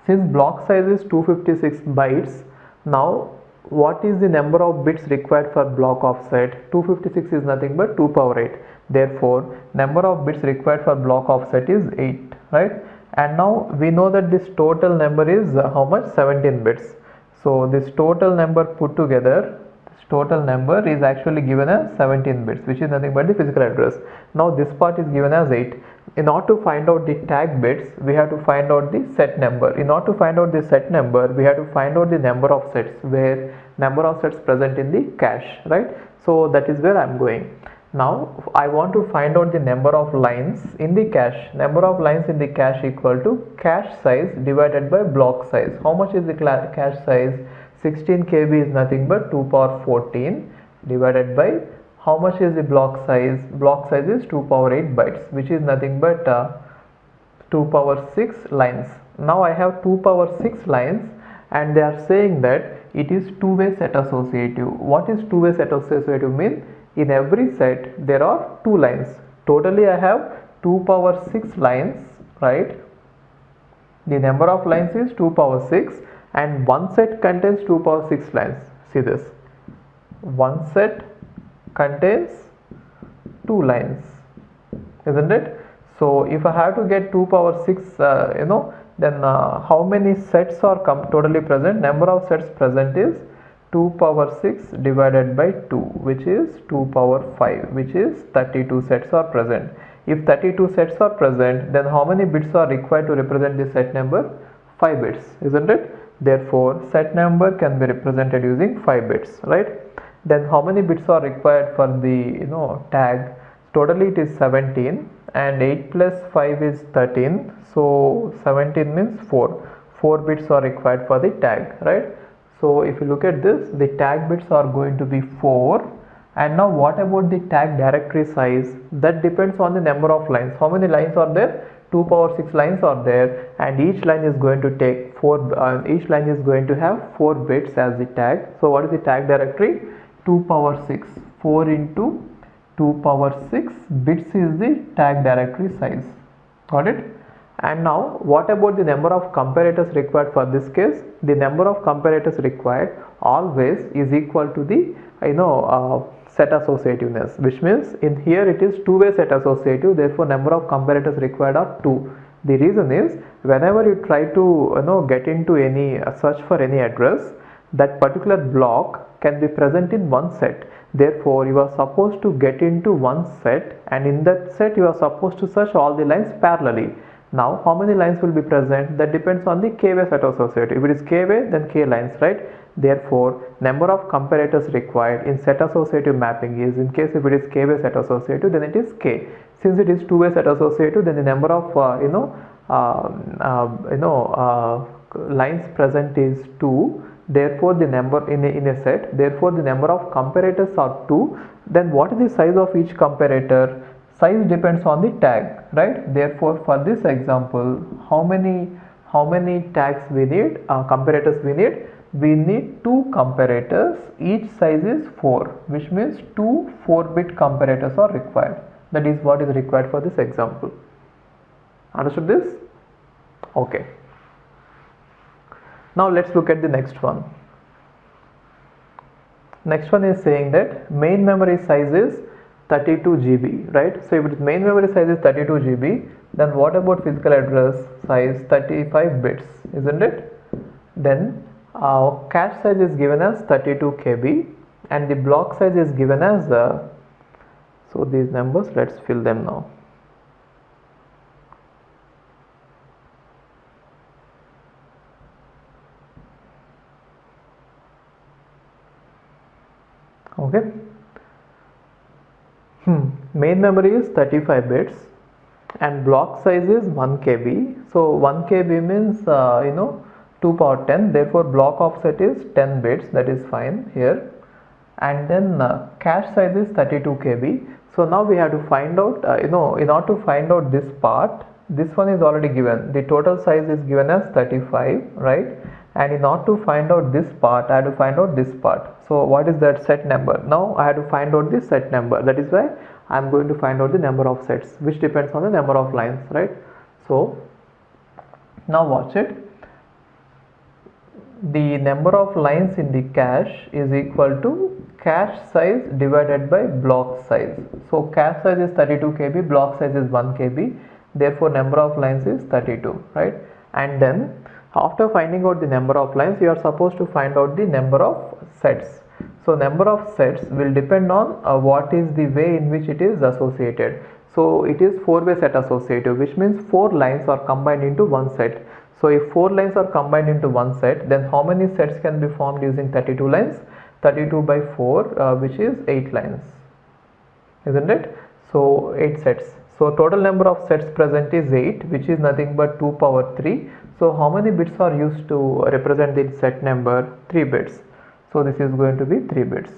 Since block size is 256 bytes, now what is the number of bits required for block offset? 256 is nothing but 2 power 8. Therefore, number of bits required for block offset is 8, right? And now we know that this total number is how much? 17 bits. So this total number put together, this total number is actually given as 17 bits, which is nothing but the physical address. Now this part is given as 8. In order to find out the tag bits, we have to find out the set number. In order to find out the set number, we have to find out the number of sets, where number of sets present in the cache, right? So that is where I am going. Now I want to find out the number of lines in the cache. Number of lines in the cache equal to cache size divided by block size. How much is the cache size? 16 KB is nothing but 2 power 14 divided by how much is the block size? Block size is 2 power 8 bytes, which is nothing but 2 power 6 lines. Now I have 2 power 6 lines, and they are saying that it is two-way set associative. What is two-way set associative mean? In every set there are 2 lines. Totally I have 2 power 6 lines, right? The number of lines is 2 power 6, and one set contains 2 power 6 lines. See this, one set contains 2 lines, isn't it? So if I have to get 2 power 6, then how many sets are totally present? Number of sets present is 2 power 6 divided by 2, which is 2 power 5, which is 32 sets are present. If 32 sets are present, then how many bits are required to represent the set number? 5 bits, isn't it? Therefore set number can be represented using 5 bits, right? Then how many bits are required for the tag? Totally it is 17. and 8 plus 5 is 13, so 17 means 4 bits are required for the tag, right? So if you look at this, the tag bits are going to be 4. And now what about the tag directory size? That depends on the number of lines. How many lines are there? 2 power 6 lines are there, and each line is going to take each line is going to have 4 bits as the tag. So what is the tag directory? 2 power 6, 4 into 2 power 6 bits is the tag directory size. Got it? And now what about the number of comparators required for this case? The number of comparators required always is equal to the set associativeness, which means in here it is two-way set associative, therefore number of comparators required are 2. The reason is whenever you try to get into any search for any address, that particular block can be present in one set. Therefore you are supposed to get into one set, and in that set you are supposed to search all the lines parallelly. Now how many lines will be present? That depends on the k-way set associative. If it is k-way, then k lines, right? Therefore number of comparators required in set associative mapping is, in case if it is k-way set associative, then it is k. Since it is two-way set associative, then the number of lines present is 2. Therefore the number in a set, therefore the number of comparators are 2. Then what is the size of each comparator? Size depends on the tag, right? Therefore for this example, how many tags we need, comparators we need? We need 2 comparators, each size is 4, which means 2 4-bit comparators are required. That is what is required for this example. Understood this? Okay. Now let's look at the next one. Next one is saying that main memory size is 32 GB, right? So if its main memory size is 32 GB, then what about physical address size? 35 bits, isn't it? Then cache size is given as 32 KB, and the block size is given as so these numbers, let's fill them now. Okay. Main memory is 35 bits and block size is 1 KB. So 1 KB means 2 power 10, therefore block offset is 10 bits, that is fine here. And then cache size is 32 KB. So now we have to find out, in order to find out this part, this one is already given, the total size is given as 35, right? And in order to find out this part, I have to find out this part. So what is that set number? Now I have to find out the set number. That is why I am going to find out the number of sets, which depends on the number of lines, right? So now watch it. The number of lines in the cache is equal to cache size divided by block size. So cache size is 32 KB, block size is 1 KB, therefore number of lines is 32, right? And then after finding out the number of lines, you are supposed to find out the number of sets. So number of sets will depend on what is the way in which it is associated. So it is 4-way set associative, which means 4 lines are combined into one set. So if 4 lines are combined into one set, then how many sets can be formed using 32 lines? 32 by 4, which is 8 lines, isn't it? So 8 sets. So total number of sets present is 8, which is nothing but 2 power 3. So how many bits are used to represent the set number? 3 bits. So this is going to be 3 bits,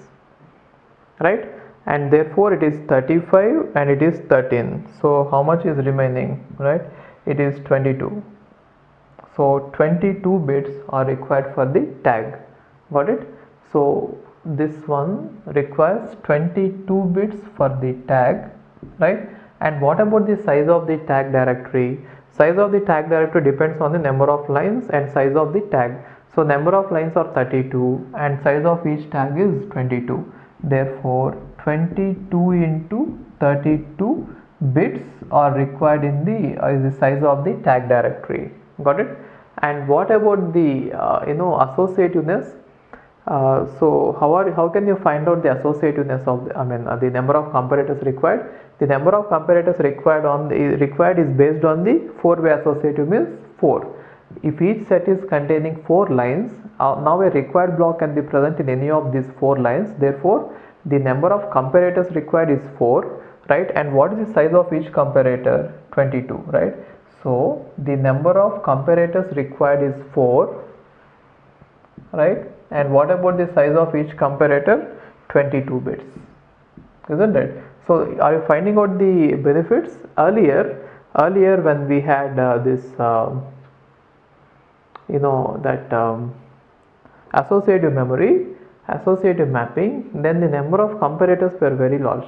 right? And therefore it is 35 and it is 13. So how much is remaining, right? It is 22. So 22 bits are required for the tag. Got it? So this one requires 22 bits for the tag, right? And what about the size of the tag directory? Size of the tag directory depends on the number of lines and size of the tag. So number of lines are 32 and size of each tag is 22. Therefore 22 into 32 bits are required in the is the size of the tag directory. Got it? And what about the associativeness? So how can you find out the associativeness of the number of comparators required? The number of comparators required is based on the 4-way associative, means 4. If each set is containing 4 lines, now a required block can be present in any of these 4 lines. Therefore the number of comparators required is 4, right? And what is the size of each comparator? 22, right? So the number of comparators required is 4, right? And what about the size of each comparator? 22 bits, isn't it? So are you finding out the benefits? Earlier when we had this associative memory, associative mapping, then the number of comparators were very large.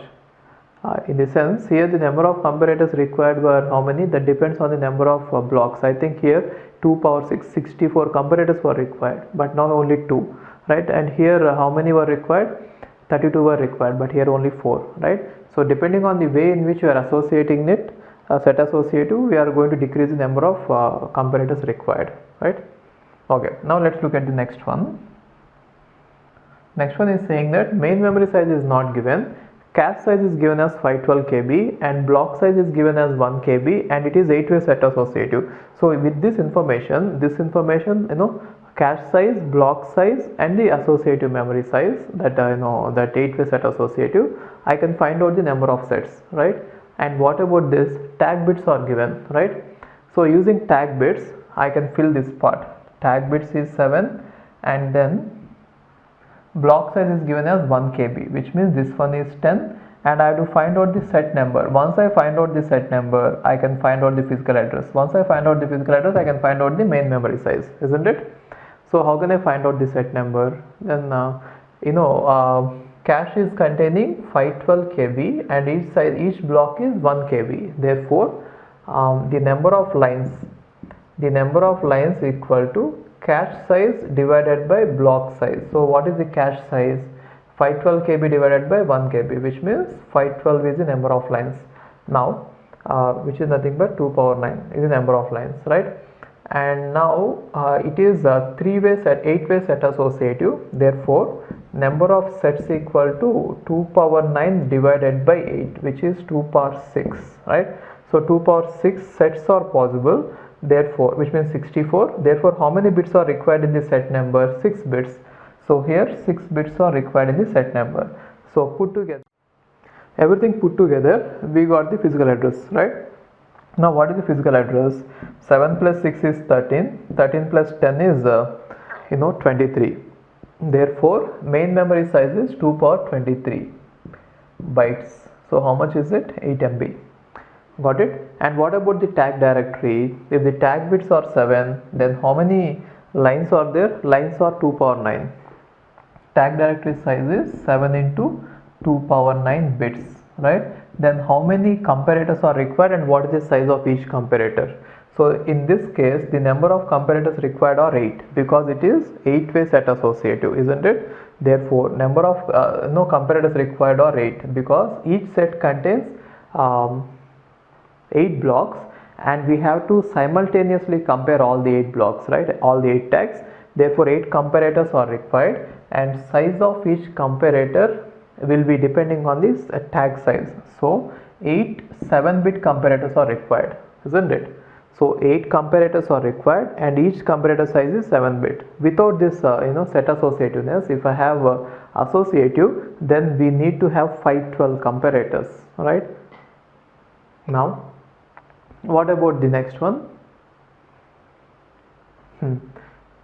In the sense, here the number of comparators required were how many? That depends on the number of blocks. I think here 2 power 6, 64 comparators were required, but now only 2, right? And here how many were required? 32 were required, but here only 4, right? So depending on the way in which you are associating it, set associative, we are going to decrease the number of comparators required, right? Okay, now let's look at the next one. Next one is saying that main memory size is not given, cache size is given as 512 KB and block size is given as 1 KB, and it is 8-way set associative. So with this information, cache size, block size and the associative memory size, that that 8-way set associative, I can find out the number of sets, right? And what about this? Tag bits are given, right? So using tag bits, I can fill this part. Tag bits is 7, and then block size is given as 1 KB, which means this one is 10, and I have to find out the set number. Once I find out the set number, I can find out the physical address. Once I find out the physical address, I can find out the main memory size, isn't it? So how can I find out the set number? Then cache is containing 512 KB and each block is 1 KB. Therefore, the number of lines equal to cache size divided by block size. So what is the cache size? 512 KB divided by 1 KB, which means 512 is the number of lines. Now, which is nothing but 2 power 9 is the number of lines, right? And now it is a 3-way set, 8-way set associative. Therefore, number of sets equal to 2 power 9 divided by 8, which is 2 power 6, right? So 2 power 6 sets are possible, therefore, which means 64. Therefore, how many bits are required in the set number? 6 bits. So here 6 bits are required in the set number. So put together, everything put together, we got the physical address, right? Now what is the physical address? 7 plus 6 is 13, 13 plus 10 is 23. Therefore, main memory size is 2 power 23 bytes. So how much is it? 8 MB. Got it? And what about the tag directory? If the tag bits are 7, then how many lines are there? Lines are 2 power 9. Tag directory size is 7 into 2 power 9 bits, right? Then how many comparators are required and what is the size of each comparator? So in this case, the number of comparators required are 8 because it is 8-way set associative, isn't it? Therefore, number of comparators required are 8 because each set contains 8 blocks, and we have to simultaneously compare all the 8 blocks, right? All the 8 tags. Therefore, 8 comparators are required, and size of each comparator will be depending on this tag size. So 8 7-bit comparators are required, isn't it? So 8 comparators are required and each comparator size is 7-bit. Without this set associativeness, if I have associative, then we need to have 512 comparators, right? Now what about the next one?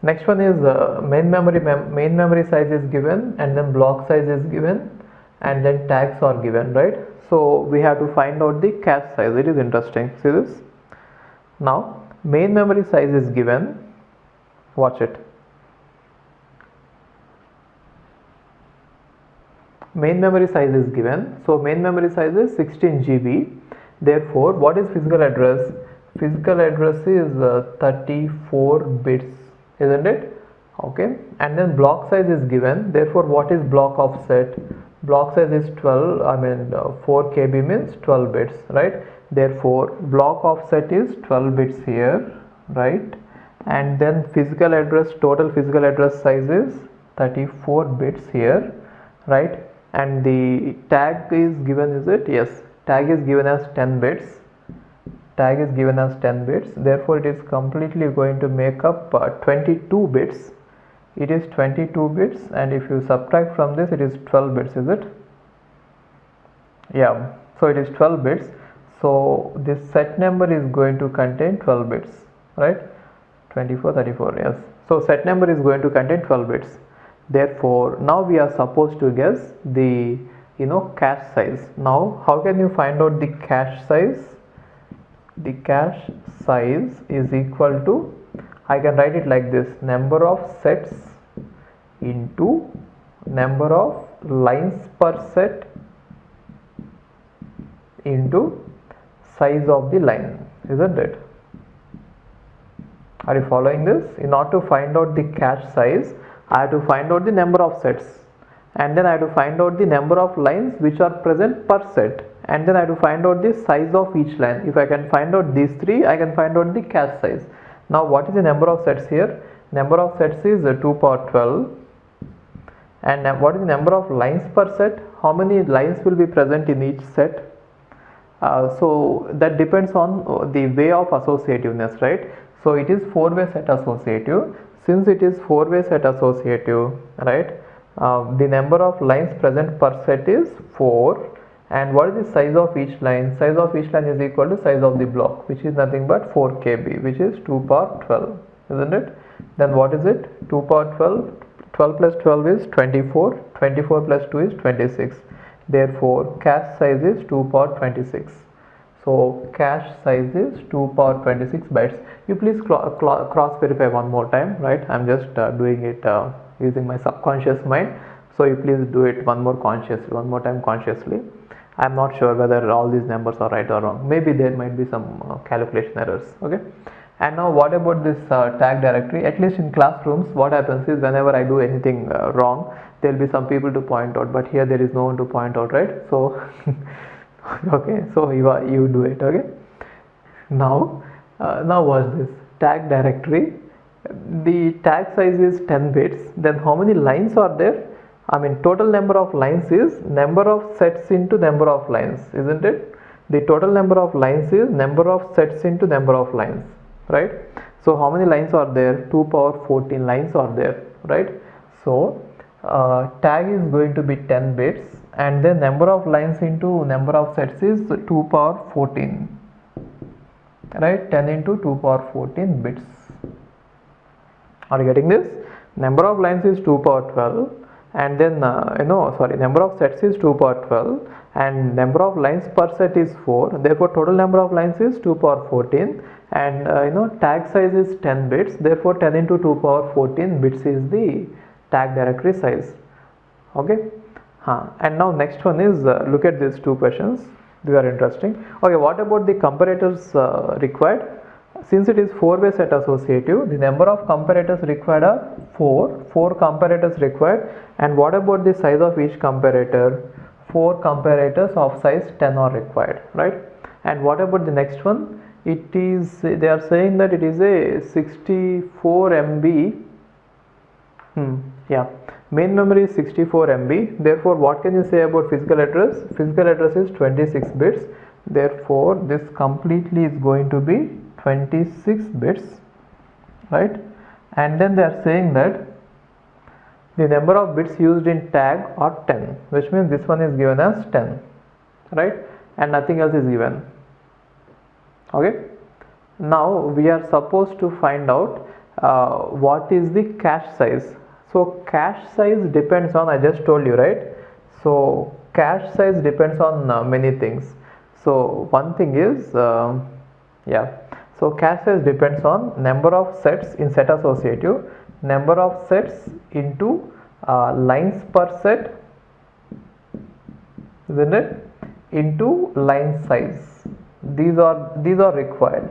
Next one is main memory size is given, and then block size is given, and then tags are given, right? So we have to find out the cache size. It is interesting. See this? Now main memory size is given. Watch it. Main memory size is given. So main memory size is 16 GB. Therefore, what is physical address? Physical address is 34 bits, isn't it? Okay. And then block size is given. Therefore, what is block offset? Block size is 12. 4 KB means 12 bits, right? Therefore, block offset is 12 bits here, right? And then physical address, total physical address size is 34 bits here, right? And the tag is given, is it? Yes, tag is given as 10 bits. Tag is given as 10 bits. Therefore, it is completely going to make up 22 bits. It is 22 bits, and if you subtract from this, it is 12 bits, is it? Yeah. so it is 12 bits. So this set number is going to contain 12 bits, right? 24, 34, yes. So set number is going to contain 12 bits. Therefore now we are supposed to guess the cache size. Now how can you find out the cache size? The cache size is equal to, I can write it like this, number of sets into number of lines per set into size of the line, isn't it? Are you following this? In order to find out the cache size, I have to find out the number of sets, and then I have to find out the number of lines which are present per set, and then I have to find out the size of each line. If I can find out these three, I can find out the cache size. Now what is the number of sets here? Number of sets is 2 power 12. And what is the number of lines per set? How many lines will be present in each set? So that depends on the way of associativeness, right? So it is 4-way set associative. Since it is 4-way set associative, right, the number of lines present per set is 4. And what is the size of each line? Size of each line is equal to size of the block, which is nothing but 4 KB, which is 2 power 12, isn't it? Then what is it? 2 power 12. 12 plus 12 is 24. 24 plus 2 is 26. Therefore cache size is 2 power 26. So cache size is 2 power 26 bytes. You please cross verify one more time, right? I'm just doing it using my subconscious mind. So you please do it one more time consciously. I'm not sure whether all these numbers are right or wrong. Maybe there might be some calculation errors. Okay. And now what about this tag directory? At least in classrooms, what happens is whenever I do anything wrong, there will be some people to point out, but here there is no one to point out, right? So okay, so you do it. Okay. Now watch this tag directory. The tag size is 10 bits. Then how many lines are there? I mean, total number of lines is number of sets into number of lines, isn't it? The total number of lines is number of sets into number of lines, right? So how many lines are there? 2 power 14 lines are there, right? So tag is going to be 10 bits, and then number of lines into number of sets is 2 power 14, right? 10 into 2 power 14 bits. Are you getting this? Number of lines is 2 power 12, and then number of sets is 2 power 12, and number of lines per set is 4. Therefore total number of lines is 2 power 14, and tag size is 10 bits. Therefore 10 into 2 power 14 bits is the tag directory size. Okay. And now next one is look at these two questions. These are interesting. Okay, what about the comparators required? Since it is 4-way set associative, the number of comparators required are 4 comparators required. And what about the size of each comparator? 4 comparators of size 10 are required, right? And what about the next one? It is, they are saying that it is a 64 MB. Yeah, main memory is 64 MB. Therefore what can you say about physical address? Physical address is 26 bits. Therefore this completely is going to be 26 bits, right? And then they are saying that the number of bits used in tag are 10, which means this one is given as 10, right? And nothing else is given. Okay. Now we are supposed to find out what is the cache size. So cache size depends on, I just told you, right? So cache size depends on many things. So one thing is so cache size depends on number of sets in set associative, number of sets into lines per set, isn't it, into line size. These are required.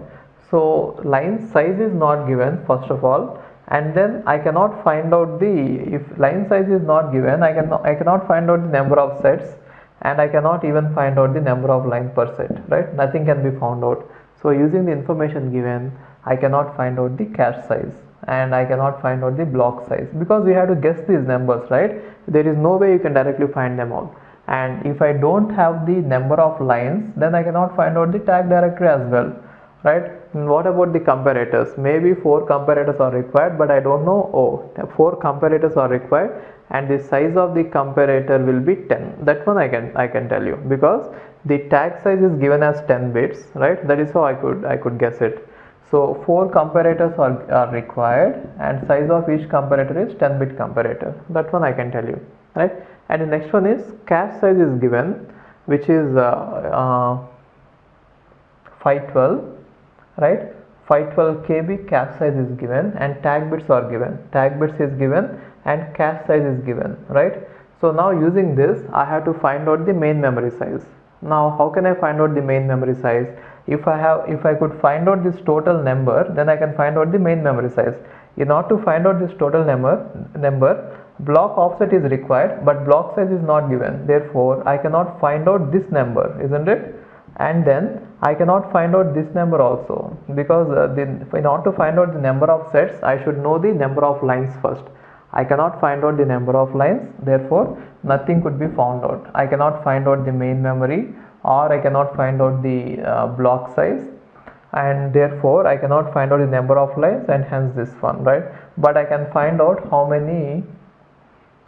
So line size is not given first of all, and then I cannot find out if line size is not given, I cannot find out the number of sets, and I cannot even find out the number of line per set, right? Nothing can be found out. So using the information given, I cannot find out the cache size, and I cannot find out the block size, because we have to guess these numbers, right? There is no way you can directly find them out. And if I don't have the number of lines, then I cannot find out the tag directory as well. right? And what about the comparators? Maybe 4 comparators are required, but I don't know. Oh, 4 comparators are required and the size of the comparator will be 10. That one I can tell you, because the tag size is given as 10 bits, right? That is how I could guess it. So 4 comparators are required and size of each comparator is 10-bit comparator. That one I can tell you, right? And the next one is cache size is given, which is 512, right? 512 KB cache size is given and tag bits are given. Tag bits is given and cache size is given, right? So now using this I have to find out the main memory size. Now how can I find out the main memory size? If I could find out this total number, then I can find out the main memory size. In order to find out this total number, block offset is required, but block size is not given. Therefore, I cannot find out this number, isn't it? And then I cannot find out this number also, because in order to find out the number of sets, I should know the number of lines first. I cannot find out the number of lines, therefore nothing could be found out. I cannot find out the main memory, or I cannot find out the block size, and therefore I cannot find out the number of lines, and hence this one, right? But I can find out how many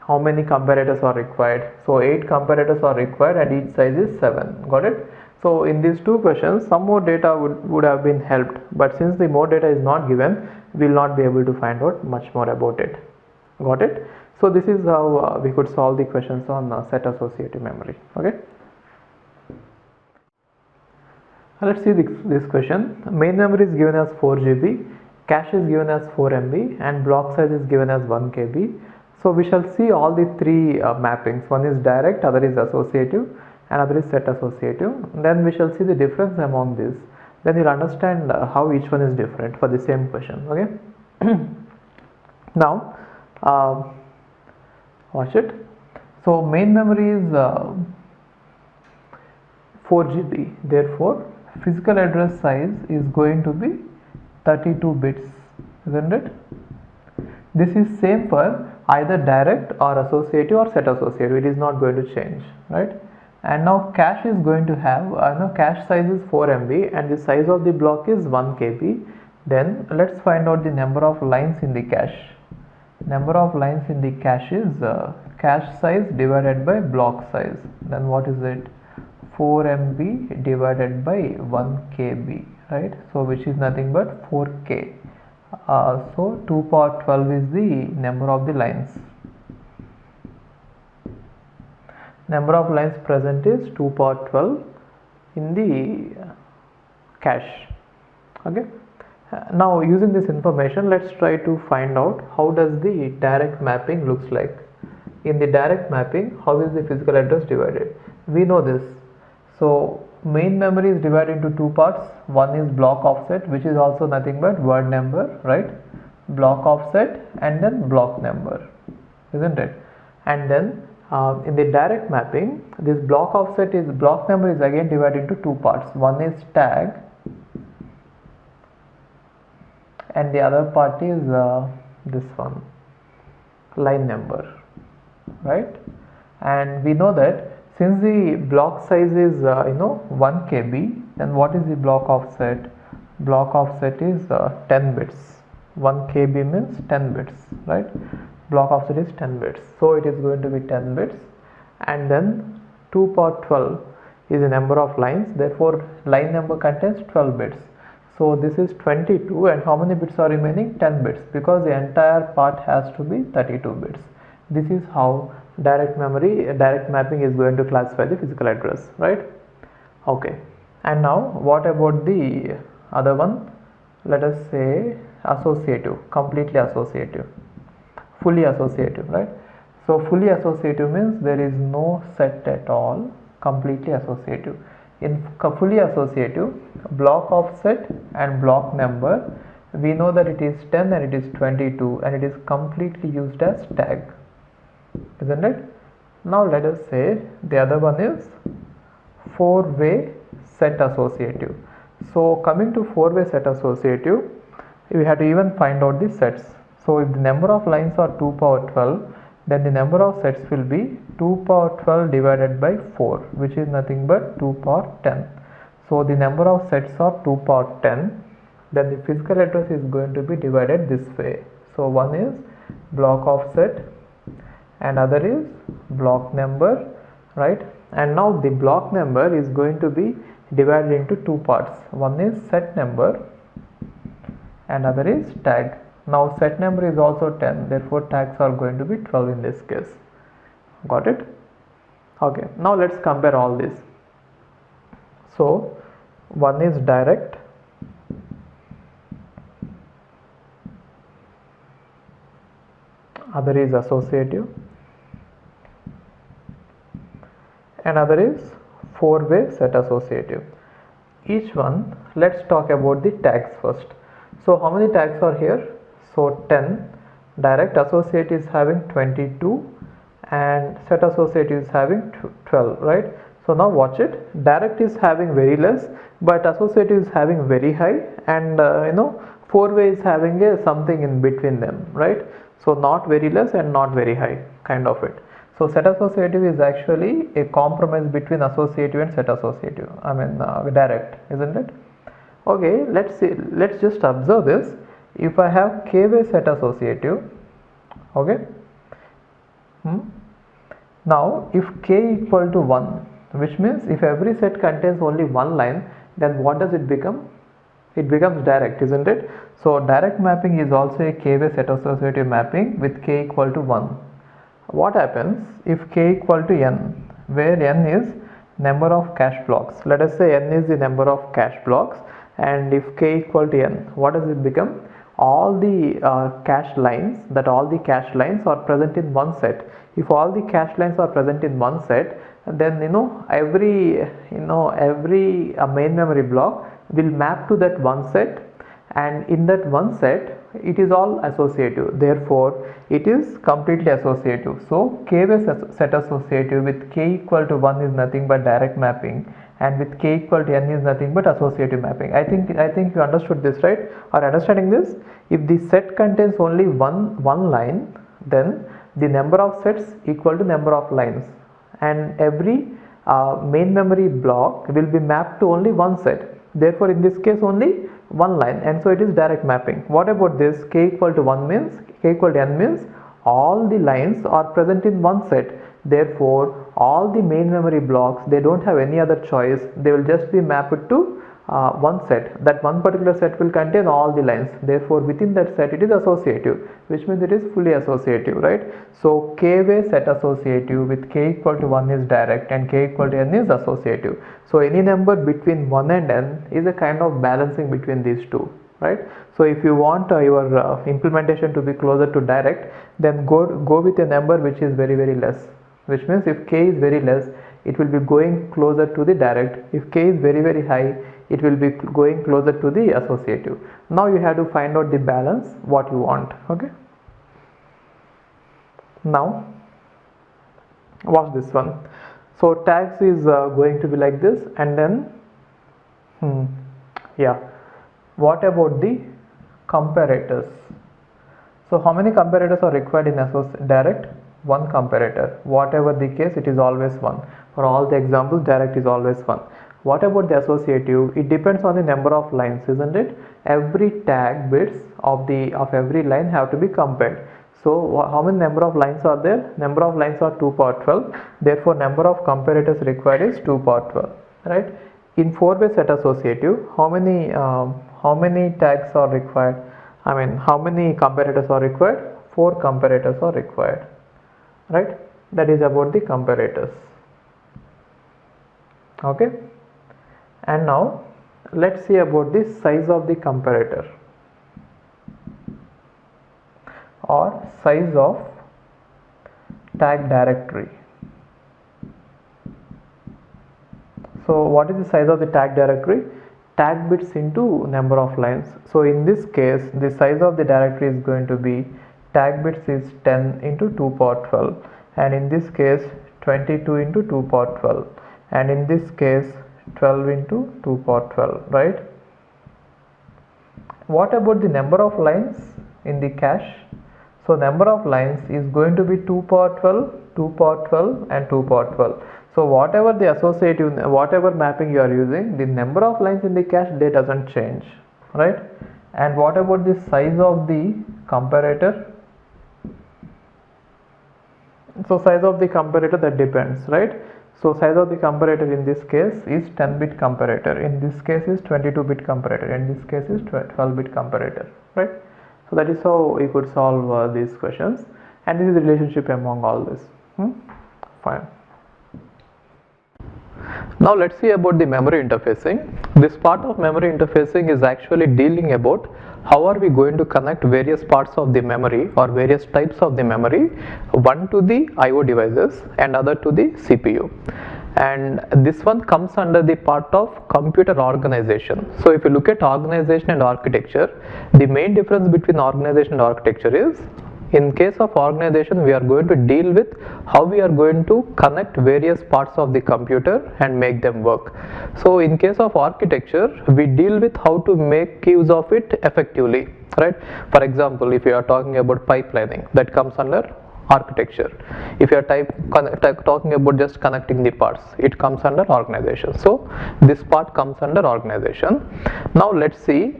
comparators are required. So 8 comparators are required and each size is 7. Got it? So in these two questions some more data would have been helped, but since the more data is not given, we will not be able to find out much more about it. Got it? So this is how we could solve the questions on set associative memory. Okay. Let's see this question. Main memory is given as 4 GB, cache is given as 4 MB, and block size is given as 1 KB. So we shall see all the three mappings. One is direct, other is associative, and other is set associative. Then we shall see the difference among these. Then you'll understand how each one is different for the same question. Okay. Now watch it. So main memory is 4 GB. Therefore physical address size is going to be 32 bits, isn't it? This is same for either direct or associative or set associative. It is not going to change, right? And now cache is going to have cache size is 4 MB and the size of the block is 1 KB. Then let's find out the number of lines in the cache. Number of lines in the cache is cache size divided by block size. Then what is it? 4 MB divided by 1 KB, right? So which is nothing but 4K. So 2 power 12 is the number of the lines. Number of lines present is 2 power 12 in the cache. Okay. Now using this information, let's try to find out how does the direct mapping looks like. In the direct mapping, how is the physical address divided? We know this. So main memory is divided into two parts. One is block offset, which is also nothing but word number, right? Block offset and then block number, isn't it? And then in the direct mapping, this block number is again divided into two parts. One is tag and the other part is this one, line number, right? And we know that since the block size is 1 KB, then what is the block offset? Block offset is 10 bits. 1 KB means 10 bits, right? Block offset is 10 bits. So it is going to be 10 bits, and then 2 power 12 is the number of lines. Therefore line number contains 12 bits. So this is 22, and how many bits are remaining? 10 bits, because the entire part has to be 32 bits. This is how direct mapping is going to classify the physical address, right? Okay. And now what about the other one? Let us say associative, completely associative, fully associative, right? So fully associative means there is no set at all, completely associative. In fully associative, block offset and block number, we know that it is 10 and it is 22, and it is completely used as tag, isn't it? Now let us say the other one is 4-way set associative. So coming to 4-way set associative, we have to even find out the sets. So if the number of lines are 2 power 12, then the number of sets will be 2 power 12 divided by 4, which is nothing but 2 power 10. So the number of sets are 2 power 10. Then the physical address is going to be divided this way. So one is block of set and other is block number, right? And now the block number is going to be divided into two parts. One is set number and other is tag. Now set number is also 10, therefore tags are going to be 12 in this case. Got it? Okay, now let's compare all this. So one is direct, other is associative, and other is four-way set associative. Each one, let's talk about the tags first. So how many tags are here? So 10. Direct associative is having 22 and set associative is having 12, right? So now watch it. Direct is having very less, but associative is having very high, and four-way is having something in between them, right? So not very less and not very high, kind of it. So set associative is actually a compromise between associative and set associative. I mean direct, isn't it? Okay, let's see. Let's just observe this. If I have k-way set associative, okay. Now if k equal to 1, which means if every set contains only one line, then what does it become? It becomes direct, isn't it? So direct mapping is also a k-way set associative mapping with k equal to 1. What happens if k equal to n, where n is number of cache blocks? Let us say n is the number of cache blocks, and if k equal to n, what does it become? All the cache lines, that all the cache lines are present in one set. If all the cache lines are present in one set, then every main memory block will map to that one set, and in that one set it is all associative, therefore it is completely associative. So k-way set associative with k equal to 1 is nothing but direct mapping, and with k equal to n is nothing but associative mapping. I think you understood this, right? Are understanding this? If the set contains only one line, then the number of sets equal to number of lines, and every main memory block will be mapped to only one set. Therefore in this case only one line, and so it is direct mapping. What about this? K equal to 1 means, k equal to n means all the lines are present in one set. Therefore all the main memory blocks, they don't have any other choice, they will just be mapped to one set. That one particular set will contain all the lines, therefore within that set it is associative, which means it is fully associative, right? So k-way set associative with k equal to 1 is direct and k equal to n is associative. So any number between 1 and n is a kind of balancing between these two, right? So if you want your implementation to be closer to direct, then go with a number which is very less, which means if k is very less, it will be going closer to the direct. If k is very high, it will be going closer to the associative. Now you have to find out the balance what you want. Okay, now watch this one. So tags is going to be like this, and then what about the comparators? So how many comparators are required in direct? One comparator. Whatever the case, it is always one. For all the examples, direct is always one. What about the associative? It depends on the number of lines, isn't it? Every tag bits of every line have to be compared. So how many number of lines are there? Number of lines are 2 power 12. Therefore number of comparators required is 2 power 12, right? In four-way set associative, how many tags are required? I mean, how many comparators are required? 4 comparators are required, right? That is about the comparators. Okay, and now let's see about the size of the comparator or size of tag directory. So what is the size of the tag directory? Tag bits into number of lines. So in this case, the size of the directory is going to be tag bits is 10 into 2 power 12, and in this case 22 into 2 power 12, and in this case 12 into 2 power 12, right? What about the number of lines in the cache? So number of lines is going to be 2 power 12, 2 power 12 and 2 power 12. So whatever the associative, whatever mapping you are using, the number of lines in the cache, they doesn't change, right? And what about the size of the comparator? So size of the comparator, that depends, right? So size of the comparator in this case is 10-bit comparator, in this case is 22-bit comparator, in this case is 12-bit comparator, right? So that is how you could solve these questions, and this is the relationship among all this. Fine. Now let's see about the memory interfacing. This part of memory interfacing is actually dealing about how are we going to connect various parts of the memory or various types of the memory, one to the IO devices and other to the CPU. And this one comes under the part of computer organization. So if you look at organization and architecture, the main difference between organization and architecture is, in case of organization, we are going to deal with how we are going to connect various parts of the computer and make them work. So in case of architecture, we deal with how to make use of it effectively, right? For example, if you are talking about pipelining, that comes under architecture. If you are talking about just connecting the parts, it comes under organization. So this part comes under organization. Now let's see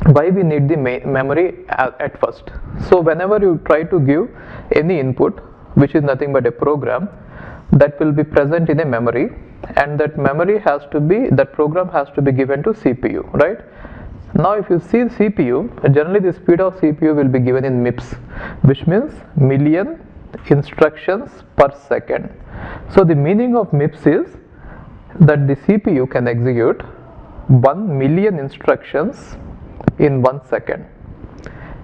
why we need the memory at first. So whenever you try to give any input, which is nothing but a program, that will be present in a memory, and that memory has to be, that program has to be given to CPU, right? Now if you see CPU, generally the speed of CPU will be given in MIPS, which means million instructions per second. So the meaning of MIPS is that the CPU can execute 1 million instructions in 1 second.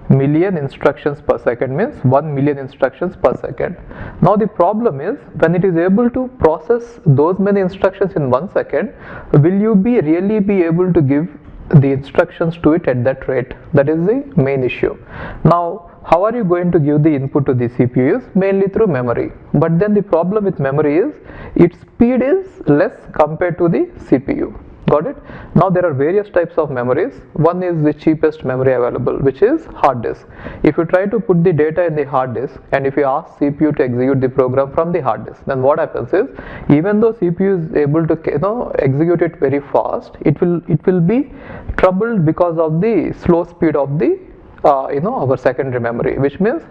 Million instructions per second means 1 million instructions per second. Now the problem is, when it is able to process those many instructions in 1 second, will you really be able to give the instructions to it at that rate? That is the main issue. Now how are you going to give the input to the CPU is mainly through memory, but then the problem with memory is its speed is less compared to the CPU. Got it? Now there are various types of memories. One is the cheapest memory available, which is hard disk. If you try to put the data in the hard disk and if you ask CPU to execute the program from the hard disk, then what happens is, even though CPU is able to execute it very fast, it will be troubled because of the slow speed of the our secondary memory, which means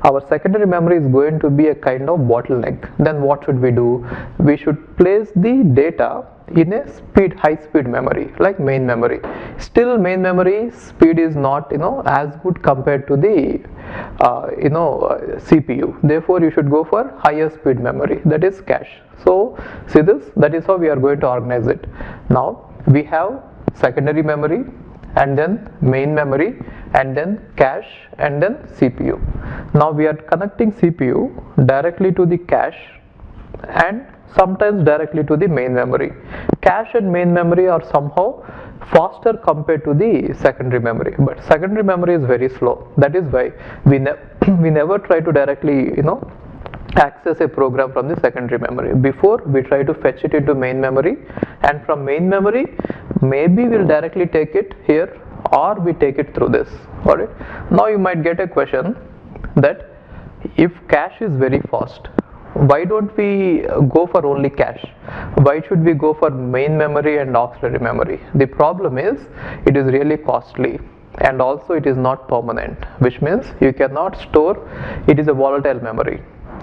our secondary memory is going to be a kind of bottleneck. Then what should we do? We should place the data in a high speed memory like main memory. Still main memory speed is not as good compared to the CPU. Therefore you should go for higher speed memory, that is cache. So see this, that is how we are going to organize it. Now we have secondary memory, and then main memory, and then cache, and then CPU. Now we are connecting CPU directly to the cache and sometimes directly to the main memory. Cache and main memory are somehow faster compared to the secondary memory, but secondary memory is very slow. That is why we never try to directly access a program from the secondary memory. Before we try to fetch it into main memory, and from main memory maybe we'll directly take it here or we take it through this. Got it? Now you might get a question that if cache is very fast, why don't we go for only cache? Why should we go for main memory and auxiliary memory? The problem is it is really costly, and also it is not permanent, which means you cannot store. It is a volatile memory.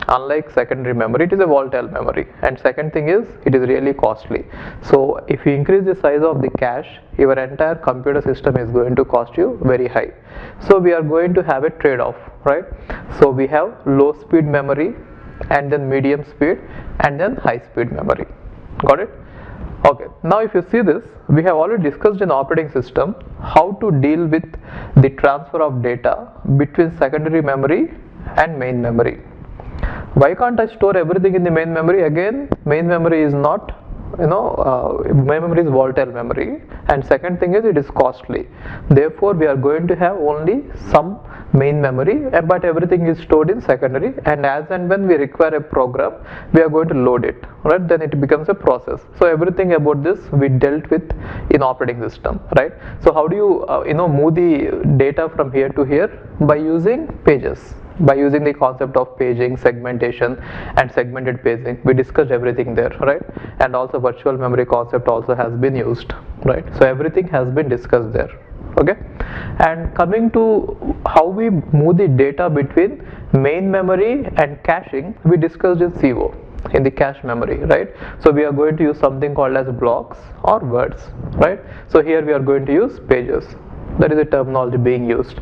Unlike secondary memory, it is a volatile memory, and second thing is it is really costly. So if you increase the size of the cache, your entire computer system is going to cost you very high. So we are going to have a trade-off, right? So we have low speed memory, and then medium speed, and then high speed memory. Got it? Okay, now if you see this, we have already discussed in operating system how to deal with the transfer of data between secondary memory and main memory. Why can't I store everything in the main memory? Again, main memory is not, main memory is volatile memory, and second thing is it is costly. Therefore we are going to have only some main memory, but everything is stored in secondary, and as and when we require a program, we are going to load it, right? Then it becomes a process. So everything about this we dealt with in operating system, right? So how do you move the data from here to here? By using pages. by using the concept of paging, segmentation and segmented paging. We discussed everything there, right? And also virtual memory concept also has been used, right? So everything has been discussed there, okay? And coming to how we move the data between main memory and caching, we discussed in CO, in the cache memory, right? So we are going to use something called as blocks or words, right? So here we are going to use pages. That is the terminology being used,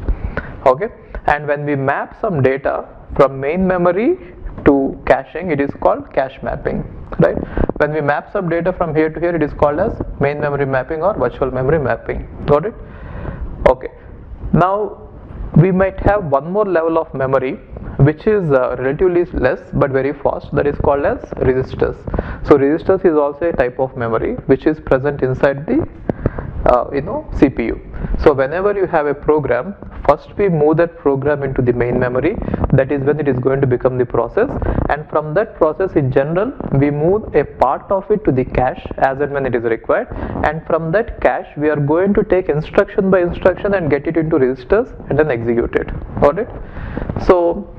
okay? And when we map some data from main memory to caching, it is called cache mapping, right? When we map some data from here to here, it is called as main memory mapping or virtual memory mapping. Got it? Okay. Now we might have one more level of memory which is relatively less but very fast, that is called as registers. So registers is also a type of memory which is present inside the CPU. So whenever you have a program, first we move that program into the main memory. That is when it is going to become the process, and from that process in general we move a part of it to the cache as and when it is required, and from that cache we are going to take instruction by instruction and get it into registers and then execute it. Got it? So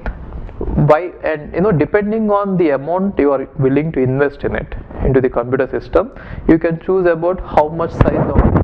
depending on the amount you are willing to invest in it, into the computer system, you can choose about how much size of,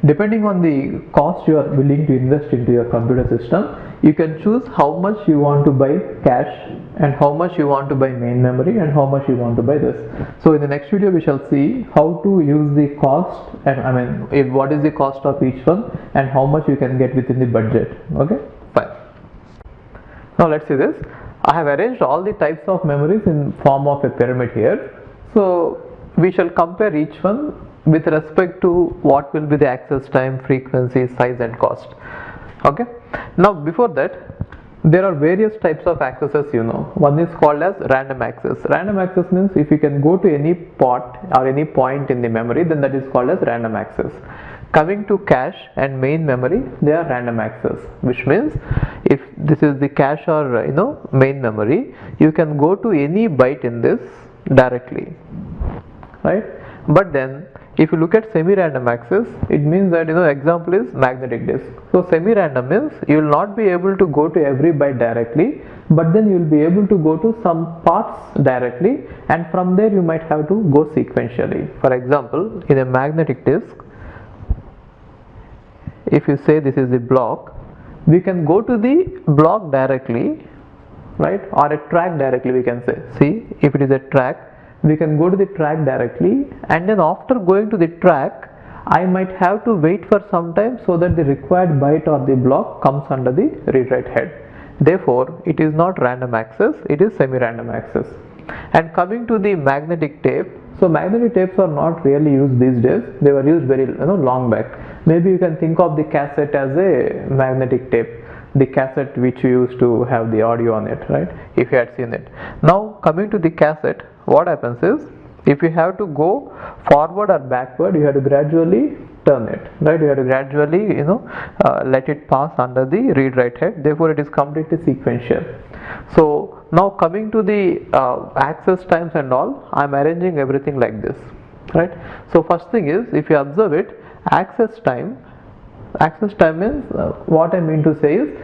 depending on the cost you are willing to invest into your computer system, you can choose how much you want to buy cache and how much you want to buy main memory and how much you want to buy this. So in the next video we shall see how to use the cost, and what is the cost of each one and how much you can get within the budget. Okay, fine. Now let's see this. I have arranged all the types of memories in form of a pyramid here. So we shall compare each one with respect to what will be the access time, frequency, size and cost. Okay. Now before that, there are various types of accesses, One is called as random access. Random access means if you can go to any pot or any point in the memory, then that is called as random access. Coming to cache and main memory, they are random access, which means if this is the cache or main memory, you can go to any byte in this directly, right? But then if you look at semi-random access, it means that example is magnetic disk. So semi-random means you will not be able to go to every byte directly, but then you will be able to go to some parts directly, and from there you might have to go sequentially. For example, in a magnetic disk, if you say this is the block, we can go to the block directly, right, or a track directly, we can say. See, if it is a track, we can go to the track directly, and then after going to the track, I might have to wait for some time so that the required byte or the block comes under the read-write head. Therefore, it is not random access, it is semi-random access. And coming to the magnetic tape, so magnetic tapes are not really used these days. They were used very long back. Maybe you can think of the cassette as a magnetic tape, the cassette which you used to have the audio on it, right, if you had seen it. Now coming to the cassette, what happens is, if you have to go forward or backward, you have to gradually turn it, right? You have to gradually let it pass under the read-write head. Therefore it is completely sequential. So now coming to the access times and all, I am arranging everything like this, right? So first thing is, if you observe it, access time means what I mean to say is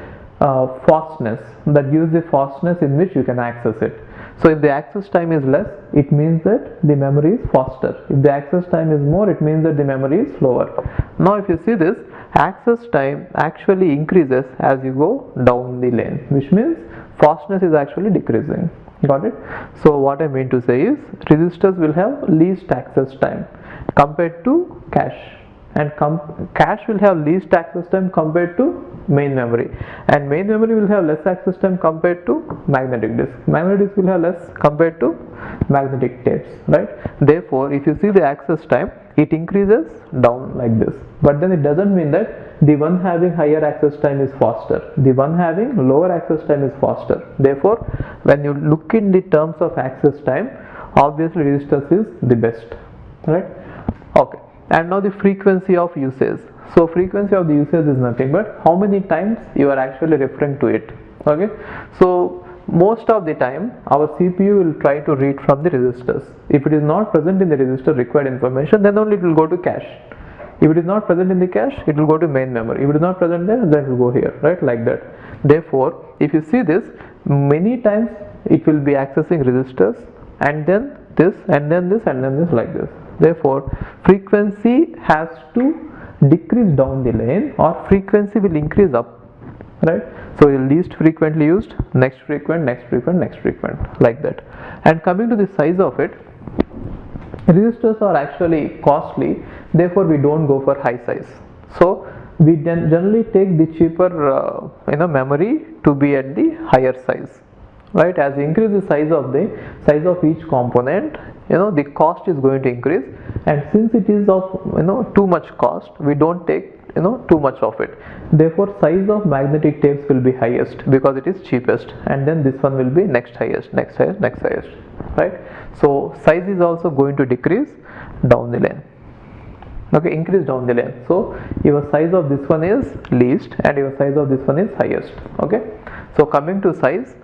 fastness, that gives the fastness in which you can access it. So if the access time is less, it means that the memory is faster. If the access time is more, it means that the memory is slower. Now if you see this, access time actually increases as you go down the lane, which means fastness is actually decreasing. Got it? So what I mean to say is, registers will have least access time compared to cache, and cache will have least access time compared to main memory, and main memory will have less access time compared to magnetic disk. Magnetic disk will have less compared to magnetic tapes, right? Therefore if you see the access time, it increases down like this, but then it doesn't mean that the one having higher access time is faster, the one having lower access time is faster. Therefore when you look in the terms of access time, obviously registers is the best, right? Okay. And now the frequency of usage. So frequency of the usage is nothing but how many times you are actually referring to it. Okay. So most of the time our CPU will try to read from the registers. If it is not present in the register required information, then only it will go to cache. If it is not present in the cache, it will go to main memory. If it is not present there, then it will go here, right, like that. Therefore, if you see this, many times it will be accessing registers, and then this, and then this, and then this, like this. Therefore, frequency has to decrease down the lane, or frequency will increase up, right? So least frequently used, next frequent, next frequent, next frequent, like that. And coming to the size of it, registers are actually costly, therefore we don't go for high size. So we generally take the cheaper memory to be at the higher size, right? As you increase the size of each component, the cost is going to increase, and since it is of too much cost, we don't take too much of it. Therefore, size of magnetic tapes will be highest because it is cheapest, and then this one will be next highest, next highest, next highest, right? So size is also going to decrease down the lane, okay, increase down the lane. So your size of this one is least and your size of this one is highest, okay. So coming to size,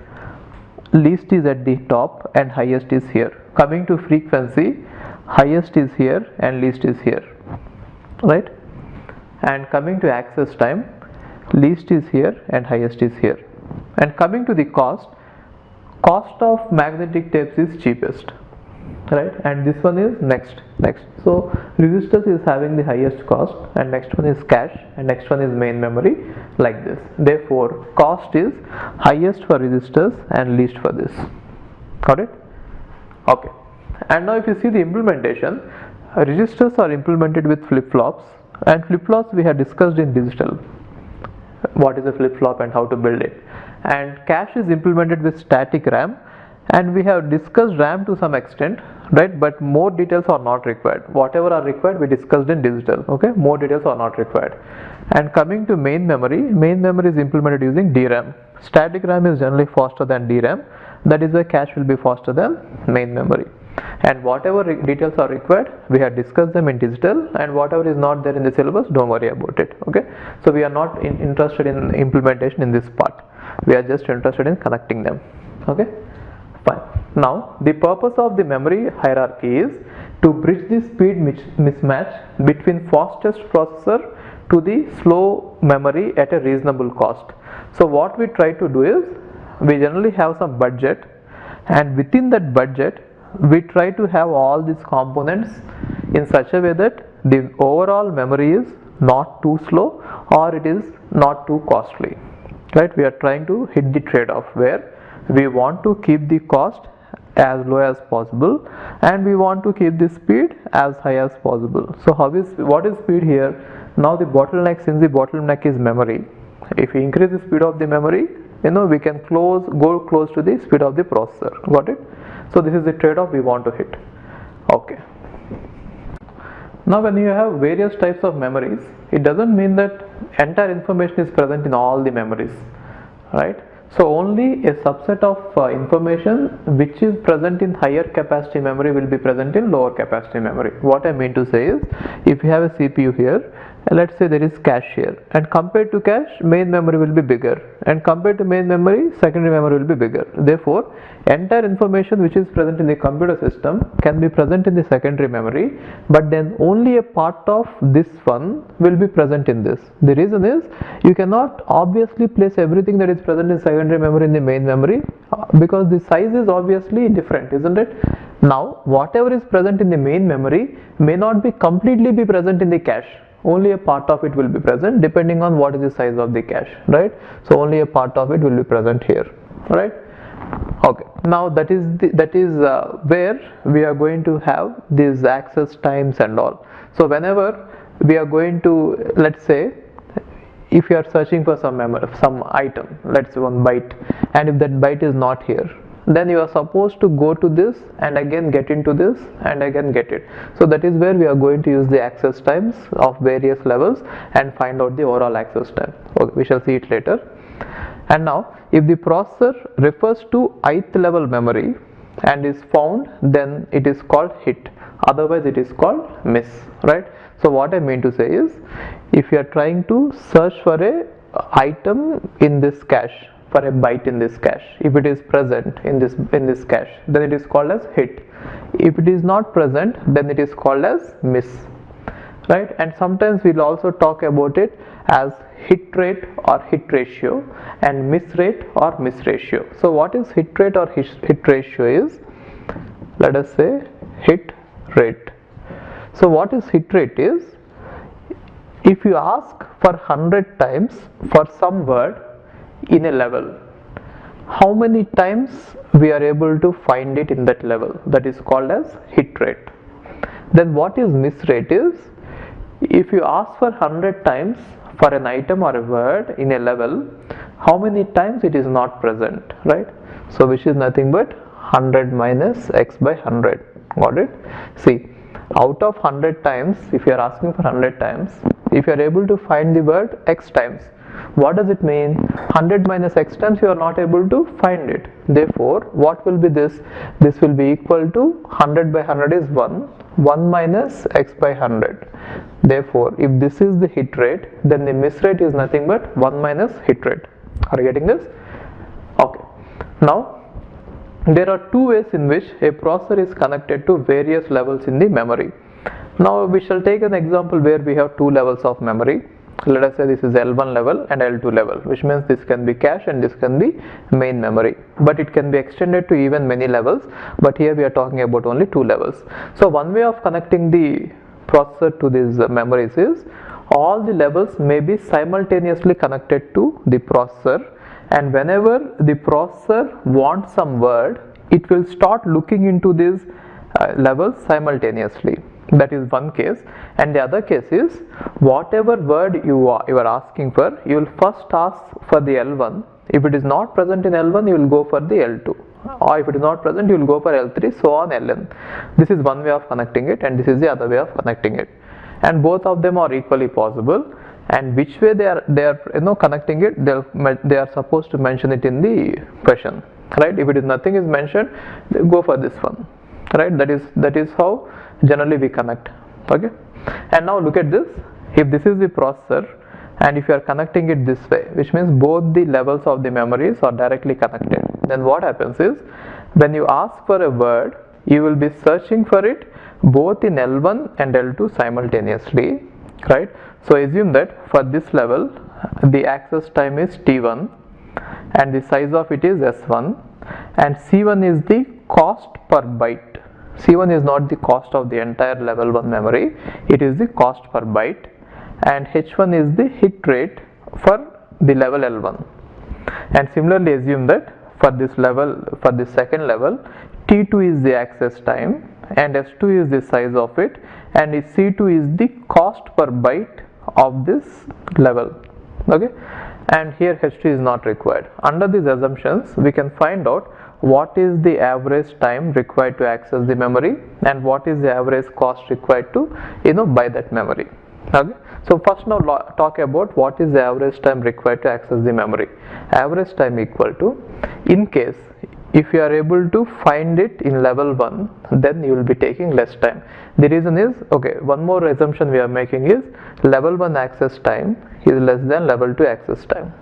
least is at the top and highest is here. Coming to frequency, highest is here and least is here, right? And coming to access time, least is here and highest is here. And coming to the cost of magnetic tapes is cheapest, right? And this one is next. So registers is having the highest cost, and next one is cache, and next one is main memory, like this. Therefore, cost is highest for registers and least for this. Got it? Okay. And now if you see the implementation, registers are implemented with flip-flops, and flip-flops we have discussed in digital. What is a flip-flop and how to build it. And cache is implemented with static RAM, and we have discussed RAM to some extent, right? But more details are not required. Whatever are required we discussed in digital, okay? More details are not required. And coming to main memory is implemented using DRAM. Static RAM is generally faster than DRAM. That is why cache will be faster than main memory. And whatever details are required, we have discussed them in digital, and whatever is not there in the syllabus, don't worry about it, okay? So we are not interested in implementation in this part. We are just interested in connecting them, okay? Fine. Now the purpose of the memory hierarchy is to bridge the speed mismatch between fastest processor to the slow memory at a reasonable cost. So what we try to do is, we generally have some budget, and within that budget we try to have all these components in such a way that the overall memory is not too slow or it is not too costly, right? We are trying to hit the trade-off where we want to keep the cost as low as possible and we want to keep the speed as high as possible. So what is speed here? Now the bottleneck, since the bottleneck is memory, if we increase the speed of the memory, we can go close to the speed of the processor. Got it? So this is the trade-off we want to hit. Okay. Now when you have various types of memories, it doesn't mean that entire information is present in all the memories, right? So only a subset of information which is present in higher capacity memory will be present in lower capacity memory. What I mean to say is, if you have a CPU here, let's say there is cache here, and compared to cache, main memory will be bigger, and compared to main memory, secondary memory will be bigger. Therefore, entire information which is present in the computer system can be present in the secondary memory, but then only a part of this one will be present in this. The reason is, you cannot obviously place everything that is present in secondary memory in the main memory because the size is obviously different, isn't it? Now, whatever is present in the main memory may not be completely be present in the cache. Only a part of it will be present depending on what is the size of the cache, right? So only a part of it will be present here, right? Okay. Now that is where we are going to have these access times and all. So whenever we are going to, let's say, if you are searching for some item, let's say 1 byte, and if that byte is not here, then you are supposed to go to this and again get into this and again get it. So that is where we are going to use the access times of various levels and find out the overall access time. Okay, we shall see it later. And now, if the processor refers to ith level memory and is found, then it is called hit. Otherwise, it is called miss, right? So what I mean to say is, if you are trying to search for a item in this cache, for a byte in this cache, if it is present in this cache, then it is called as hit. If it is not present, then it is called as miss, right? And sometimes we'll also talk about it as hit rate or hit ratio and miss rate or miss ratio. So what is hit rate or hit ratio is, let us say, hit rate. So what is hit rate is, if you ask for 100 times for some word in a level, how many times we are able to find it in that level, that is called as hit rate. Then what is miss rate is, if you ask for 100 times for an item or a word in a level, how many times it is not present, right? So which is nothing but 100 minus x by 100. Got it? See, out of 100 times, if you are asking for 100 times, if you are able to find the word x times, what does it mean? 100 minus x times you are not able to find it. Therefore, what will be this? This will be equal to 100 by 100 is 1 minus x by 100. Therefore, if this is the hit rate, then the miss rate is nothing but 1 minus hit rate. Are you getting this? Okay. Now, there are two ways in which a processor is connected to various levels in the memory. Now we shall take an example where we have two levels of memory. Let us say this is L1 level and L2 level, which means this can be cache and this can be main memory, but it can be extended to even many levels, but here we are talking about only two levels. So one way of connecting the processor to these memories is, all the levels may be simultaneously connected to the processor, and whenever the processor wants some word, it will start looking into these levels simultaneously. That is one case. And the other case is, whatever word you are asking for, you will first ask for the L1. If it is not present in L1, you will go for the L2, or if it is not present, you will go for L3, so on Ln. This is one way of connecting it, and this is the other way of connecting it, and both of them are equally possible. And which way they are connecting it, they are supposed to mention it in the question, right? If it is nothing is mentioned, go for this one, right? That is how generally we connect. Okay. And now look at this. If this is the processor, and if you are connecting it this way, which means both the levels of the memories are directly connected, then what happens is, when you ask for a word, you will be searching for it both in L1 and L2 simultaneously, right? So assume that for this level, the access time is T1 and the size of it is S1, and C1 is the cost per byte. C1 is not the cost of the entire level 1 memory, it is the cost per byte, and H1 is the hit rate for the level L1. And similarly assume that for this level, for the second level, T2 is the access time and S2 is the size of it, and C2 is the cost per byte of this level. Okay, and here H2 is not required. Under these assumptions, we can find out what is the average time required to access the memory and what is the average cost required to buy that memory. Okay, so first now talk about what is the average time required to access the memory. Average time equal to, in case if you are able to find it in level 1, then you will be taking less time. The reason is, okay, one more assumption we are making is, level 1 access time is less than level 2 access time,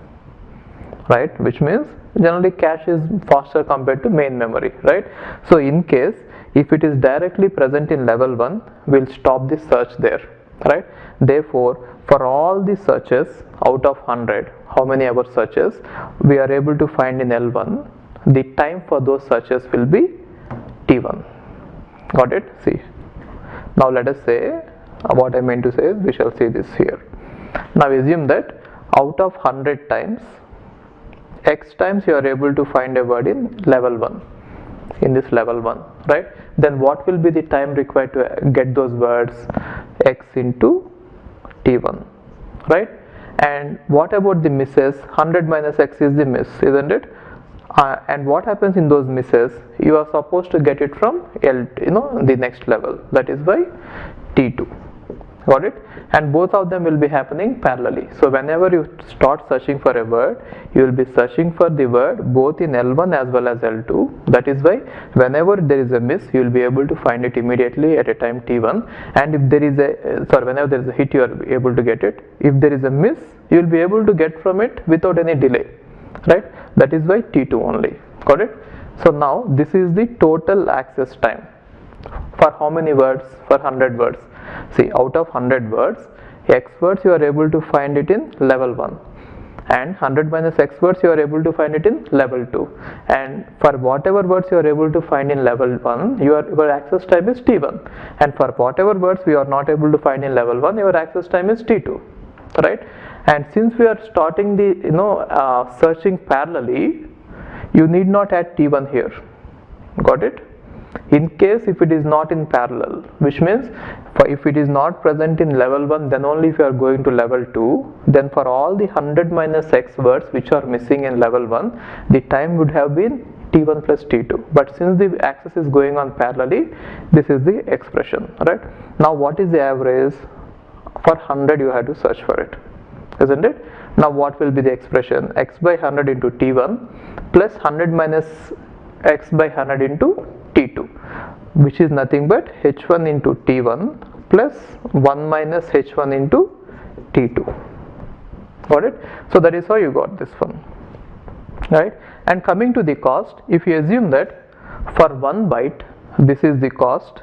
right? Which means generally cache is faster compared to main memory, right? So in case if it is directly present in level 1, we will stop the search there, right? Therefore, for all the searches out of 100, how many ever searches we are able to find in L1, the time for those searches will be T1. Got it? See, now let us say, what I meant to say is, we shall see this here. Now assume that out of 100 times, x times you are able to find a word in level 1, in this level 1, right? Then what will be the time required to get those words? X into T1, right? And what about the misses? 100 minus x is the miss, isn't it? And what happens in those misses? You are supposed to get it from the next level, that is by T2. Got it? And both of them will be happening parallelly. So whenever you start searching for a word, you will be searching for the word both in L1 as well as L2. That is why whenever there is a miss, you will be able to find it immediately at a time T1. And if there is whenever there is a hit, you are able to get it. If there is a miss, you will be able to get from it without any delay, right? That is by T2 only. Got it? So now this is the total access time for how many words? For 100 words. See, out of 100 words, X words you are able to find it in level 1, and 100 minus X words you are able to find it in level 2, and for whatever words you are able to find in level 1, your access time is T1, and for whatever words we are not able to find in level 1, your access time is T2, right? And since we are starting the searching parallelly, you need not add T1 here. Got it? In case if it is not in parallel, which means if it is not present in level 1, then only if you are going to level 2, then for all the 100 minus X words which are missing in level 1, the time would have been T1 plus T2. But since the access is going on parallelly, this is the expression, right? Now what is the average? For 100 you have to search for it, isn't it? Now what will be the expression? X by 100 into T1 plus 100 minus X by 100 into T2, which is nothing but H1 into T1 plus 1 minus H1 into T2. Got it? So that is how you got this one, right? And coming to the cost, if you assume that for 1 byte, this is the cost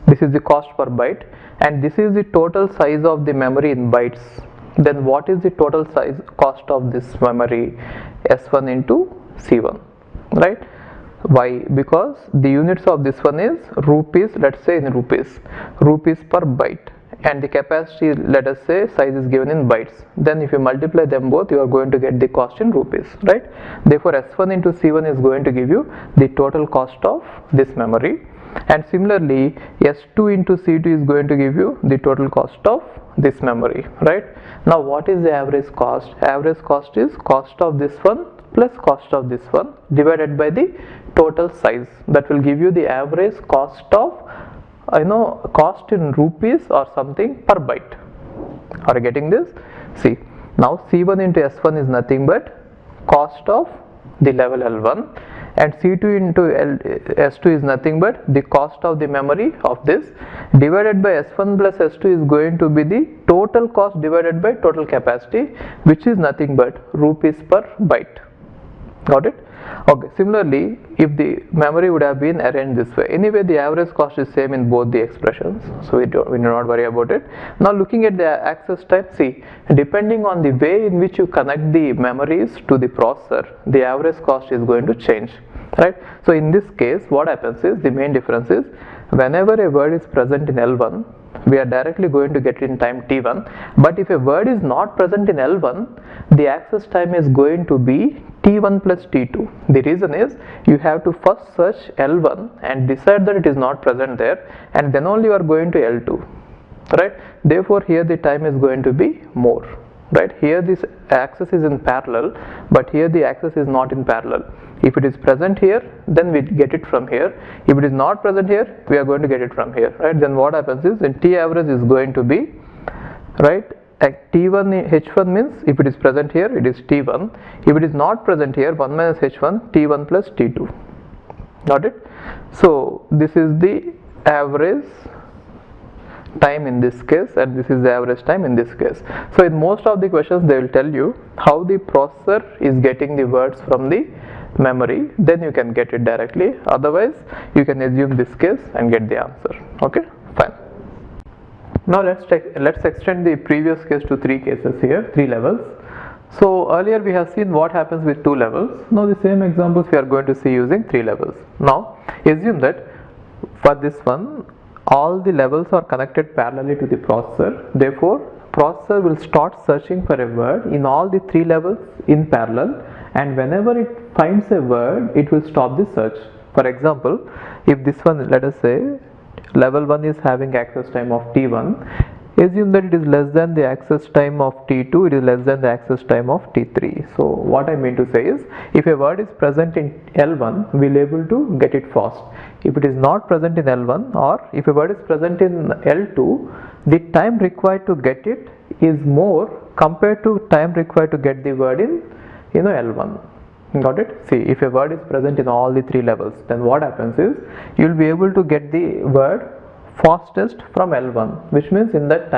per byte, and this is the total size of the memory in bytes, then what is the total size cost of this memory? S1 into C1, right? Why? Because the units of this one is rupees, let's say in rupees per byte, and the capacity, let us say, size is given in bytes. Then if you multiply them both, you are going to get the cost in rupees, right? Therefore S1 into C1 is going to give you the total cost of this memory, and similarly S2 into C2 is going to give you the total cost of this memory, right? Now what is the average cost? Average cost is cost of this one plus cost of this one divided by the total size. That will give you the average cost of cost in rupees or something per byte. Are you getting this? See, now C1 into S1 is nothing but cost of the level L1, and C2 into S2 is nothing but the cost of the memory of this, divided by S1 plus S2 is going to be the total cost divided by total capacity, which is nothing but rupees per byte. Got it? Okay, similarly, if the memory would have been arranged this way, anyway the average cost is same in both the expressions, so we do not worry about it. Now looking at the access time, see, depending on the way in which you connect the memories to the processor, the average cost is going to change, right? So in this case, what happens is, the main difference is, whenever a word is present in L1, we are directly going to get it in time T1, but if a word is not present in L1, the access time is going to be T1 plus T2. The reason is, you have to first search L1 and decide that it is not present there, and then only you are going to L2, right? Therefore here the time is going to be more, right? Here this access is in parallel, but here the access is not in parallel. If it is present here, then we get it from here. If it is not present here, we are going to get it from here, right? Then what happens is, then T average is going to be, right, T1 H1 means if it is present here, it is T1. If it is not present here, 1 minus H1, T1 plus T2. Got it? So this is the average time in this case, and this is the average time in this case. So in most of the questions they will tell you how the processor is getting the words from the memory, then you can get it directly. Otherwise you can assume this case and get the answer. Okay, fine. Now let's extend the previous case to 3 cases here, 3 levels. So earlier we have seen what happens with 2 levels. Now the same examples we are going to see using 3 levels. Now assume that for this one, all the levels are connected parallelly to the processor. Therefore processor will start searching for a word in all the 3 levels in parallel, and whenever it finds a word, it will stop the search. For example, if this one, let us say level 1 is having access time of T1, assume that it is less than the access time of T2, it is less than the access time of T3. So what I mean to say is, if a word is present in L1, we will be able to get it fast. If it is not present in L1, or if a word is present in L2, the time required to get it is more compared to time required to get the word in L1. Got it? See, if a word is present in all the 3 levels, then what happens is, you will be able to get the word fastest from L1, which means in that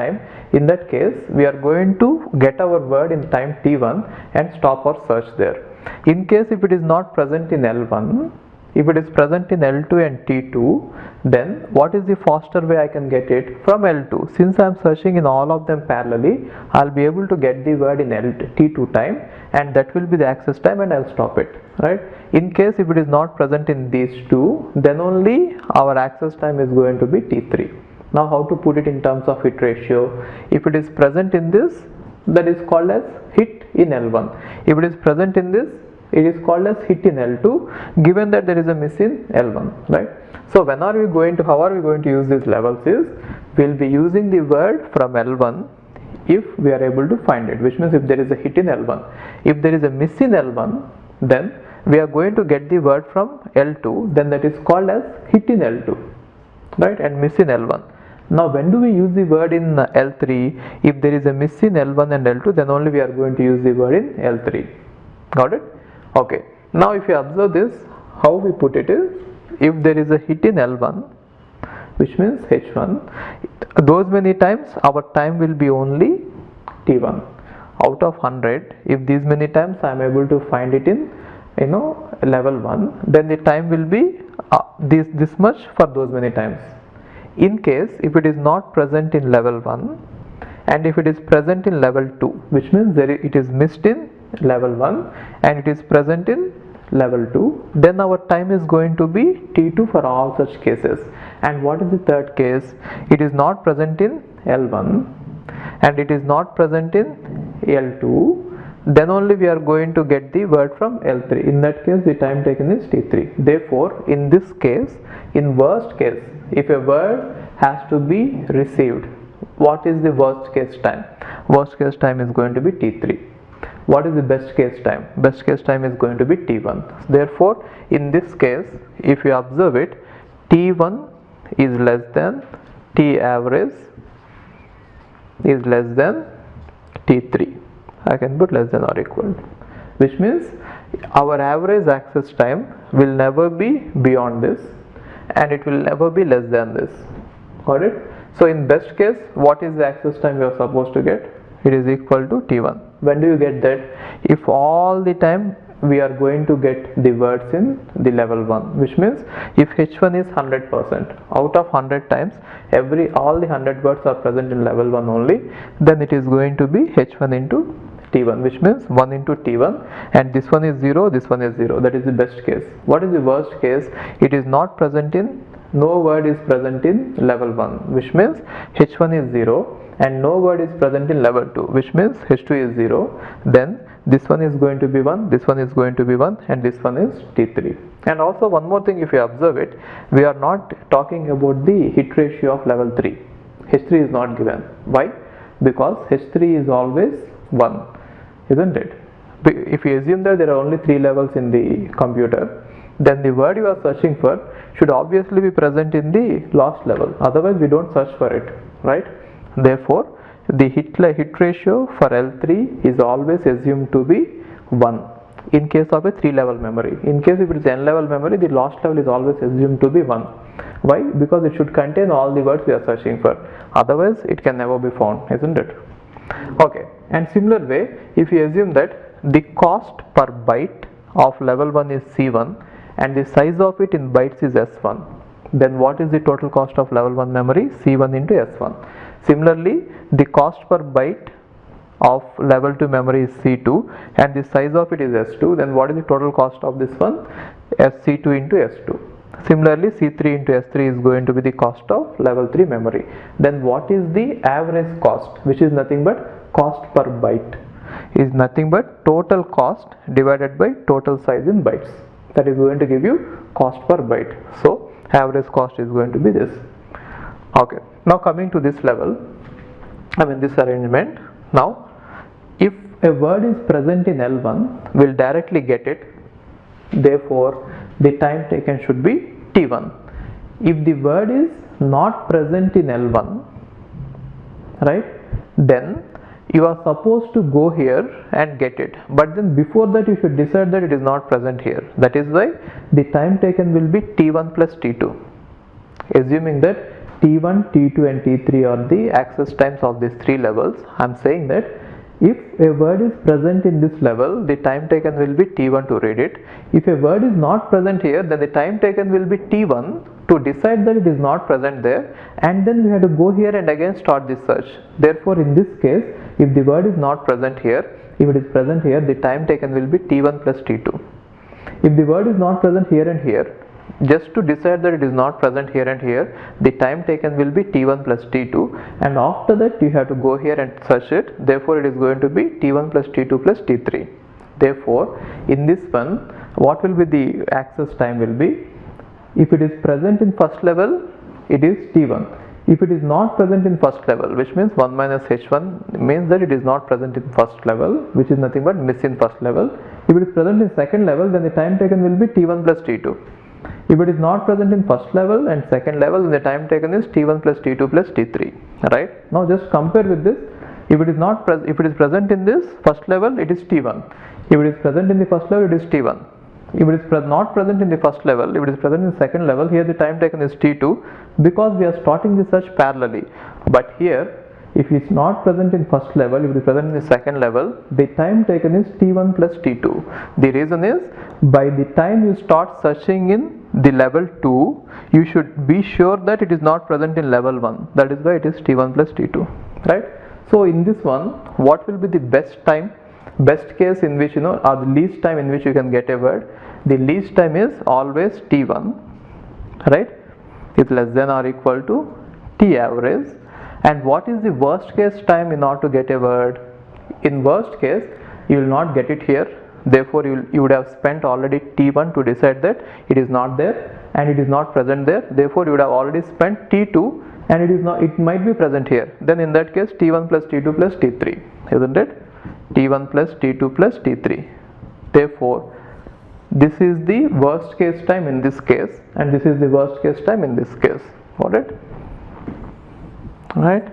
case we are going to get our word in time T1 and stop our search there. In case if it is not present in L1, If it is present in L2 and T2, then what is the faster way I can get it? From L2. Since I am searching in all of them parallelly, I'll be able to get the word in T2 time, and that will be the access time, and I'll stop it, right? In case if it is not present in these two, then only our access time is going to be T3. Now how to put it in terms of hit ratio? If it is present in this, that is called as hit in L1. If it is present in this, it is called as hit in L2, given that there is a miss in L1, right? So how are we going to use these levels is, we'll be using the word from L1 if we are able to find it, which means if there is a hit in L1. If there is a miss in L1, then we are going to get the word from L2, then that is called as hit in L2, right, and miss in L1. Now when do we use the word in L3? If there is a miss in L1 and L2, then only we are going to use the word in L3. Got it? Okay. Now if you observe this, how we put it is, if there is a hit in L1, which means H1, those many times our time will be only T1. Out of 100, if these many times I am able to find it in level 1, then the time will be this much for those many times. In case if it is not present in level 1 and if it is present in level 2, which means it is missed in level 1 and it is present in level 2, then our time is going to be T2 for all such cases. And what is the third case? It is not present in L1 and it is not present in L2, then only we are going to get the word from L3. In that case, the time taken is T3. Therefore, in this case, in worst case, if a word has to be received, what is the worst case time? Worst case time is going to be T3. What is the best case time? Best case time is going to be T1. Therefore, in this case, if you observe it, T1 is less than T average is less than T3. I can put less than or equal, which means our average access time will never be beyond this and it will never be less than this. Got it? So in best case, what is the access time we are supposed to get? It is equal to T1. When do you get that? If all the time we are going to get the words in the level 1, which means if H1 is 100%, out of 100 times all the 100 words are present in level 1 only, then it is going to be H1 into T1, which means 1 into T1, and this one is 0, this one is 0. That is the best case. What is the worst case? It is not present in, no word is present in level 1, which means H1 is 0 and no word is present in level 2, which means H2 is 0. Then this one is going to be 1, this one is going to be 1, and this one is T3. And also one more thing, if you observe it, we are not talking about the hit ratio of level 3. H3 is not given. Why? Because H3 is always 1, isn't it? If you assume that there are only 3 levels in the computer, then the word you are searching for should obviously be present in the last level. Otherwise, we don't search for it, right? Therefore, the hit ratio for L3 is always assumed to be 1 in case of a 3-level memory. In case if it is n-level memory, the last level is always assumed to be 1. Why? Because it should contain all the words we are searching for. Otherwise, it can never be found, isn't it? Okay. And similar way, if you assume that the cost per byte of level 1 is C1 and the size of it in bytes is S1, then what is the total cost of level 1 memory? C1 into S1. Similarly, the cost per byte of level 2 memory is C2 and the size of it is S2, then what is the total cost of this one? SC2 into S2. Similarly, C3 into S3 is going to be the cost of level 3 memory. Then what is the average cost, which is nothing but cost per byte, is nothing but total cost divided by total size in bytes. That is going to give you cost per byte. So average cost is going to be this. Okay. Now coming to this level, this arrangement. Now, if a word is present in L1, we'll directly get it. Therefore, the time taken should be T1. If the word is not present in L1, right, then you are supposed to go here and get it. But then before that, you should decide that it is not present here. That is why the time taken will be T1 plus T2. Assuming that T1, T2 and T3 are the access times of these 3 levels, I am saying that if a word is present in this level, the time taken will be t1 to read it. If a word is not present here, then the time taken will be t1 to decide that it is not present there, and then we have to go here and again start this search. Therefore, in this case, if the word is not present here, if it is present here, the time taken will be t1 plus t2. If the word is not present here and here, just to decide that it is not present here and here, the time taken will be t1 plus t2, and after that you have to go here and search it. Therefore, it is going to be t1 plus t2 plus t3. Therefore, in this one, what will be the access time will be, if it is present in first level, it is t1. If it is not present in first level, which means 1 minus h1 means that it is not present in first level, which is nothing but miss in first level. If it is present in second level, then the time taken will be t1 plus t2. If it is not present in first level and second level, then the time taken is t1 plus t2 plus t3. Right? Now just compare with this. If it is not if it is present in this first level, it is t1. If it is present in the first level, it is t1. If it is not present in the first level, if it is present in the second level, here the time taken is t2, because we are starting the search parallelly. But here, if it is not present in first level, if it is present in the second level, the time taken is t1 plus t2. The reason is, by the time you start searching in the level 2, you should be sure that it is not present in level 1. That is why it is t1 plus t2. Right? So in this one, what will be the best time? Best case in which, or the least time in which you can get a word. The least time is always t1, right? It's less than or equal to t average. And what is the worst case time in order to get a word? In worst case, you will not get it here. Therefore, you would have spent already t1 to decide that it is not there and it is not present there. Therefore, you would have already spent t2 and it might be present here. Then in that case, t1 plus t2 plus t3, isn't it? t1 plus t2 plus t3. Therefore, this is the worst case time in this case, and this is the worst case time in this case. Got it? Right?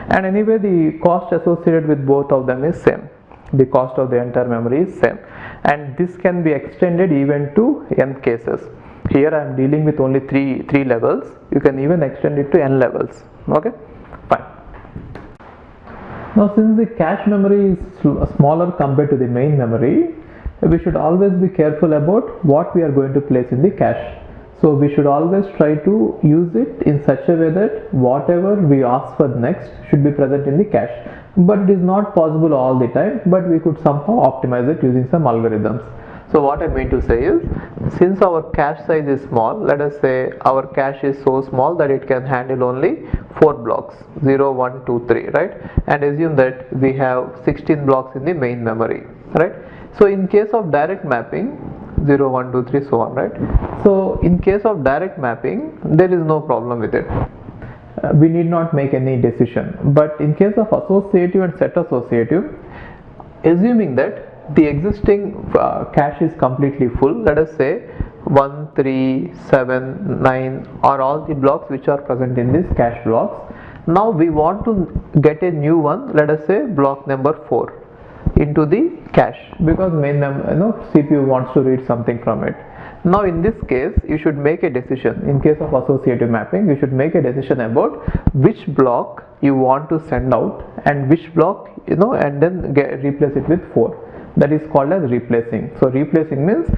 And anyway, the cost associated with both of them is same. The cost of the entire memory is same, and this can be extended even to n cases. Here I am dealing with only three levels. You can even extend it to n levels. Okay? Fine. Now, since the cache memory is smaller compared to the main memory, we should always be careful about what we are going to place in the cache. So we should always try to use it in such a way that whatever we ask for next should be present in the cache. But it is not possible all the time, but we could somehow optimize it using some algorithms. So what I mean to say is, since our cache size is small, let us say our cache is so small that it can handle only 4 blocks, 0, 1, 2, 3, right? And assume that we have 16 blocks in the main memory, right? So in case of direct mapping, 0, 1, 2, 3, so on, right? So in case of direct mapping, there is no problem with it. We need not make any decision. But in case of associative and set associative, assuming that the existing cache is completely full, let us say 1, 3, 7, 9 are all the blocks which are present in this cache blocks. Now we want to get a new one, let us say block number 4 into the cache, because CPU wants to read something from it. Now in this case, you should make a decision. In case of associative mapping, you should make a decision about which block you want to send out and which block, and then replace it with 4. That is called as replacing. So replacing means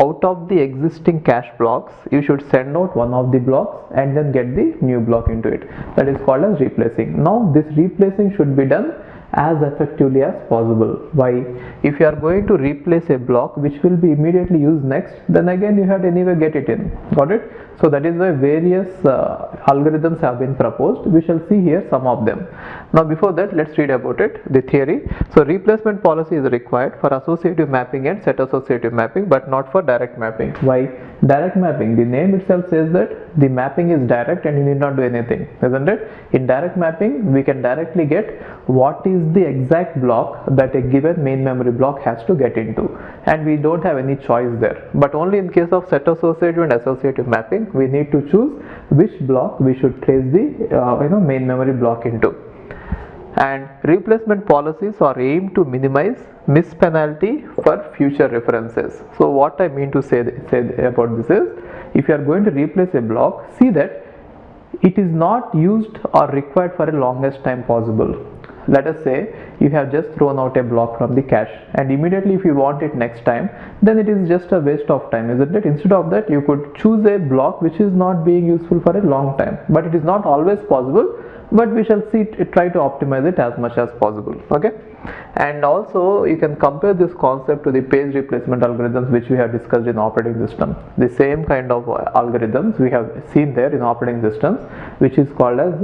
out of the existing cache blocks, you should send out one of the blocks and then get the new block into it. That is called as replacing. Now this replacing should be done as effectively as possible. Why? If you are going to replace a block which will be immediately used next, then again you have to anyway get it in. Got it? So that is why various algorithms have been proposed. We shall see here some of them. Now before that, let's read about it, the theory. So replacement policy is required for associative mapping and set associative mapping, but not for direct mapping. Why? Direct mapping, the name itself says that the mapping is direct and you need not do anything, isn't it? In direct mapping, we can directly get what is the exact block that a given main memory block has to get into, and we don't have any choice there. But only in case of set associative and associative mapping, we need to choose which block we should place the main memory block into. And replacement policies are aimed to minimize miss penalty for future references. So what I mean to say about this is, if you are going to replace a block, see that it is not used or required for a longest time possible. let us say you have just thrown out a block from the cache, and immediately if you want it next time, then it is just a waste of time, isn't it? Instead of that, you could choose a block which is not being useful for a long time, but it is not always possible, but we shall try to optimize it as much as possible. Okay, and also you can compare this concept to the page replacement algorithms which we have discussed in operating system. The same kind of algorithms we have seen there in operating systems, which is called as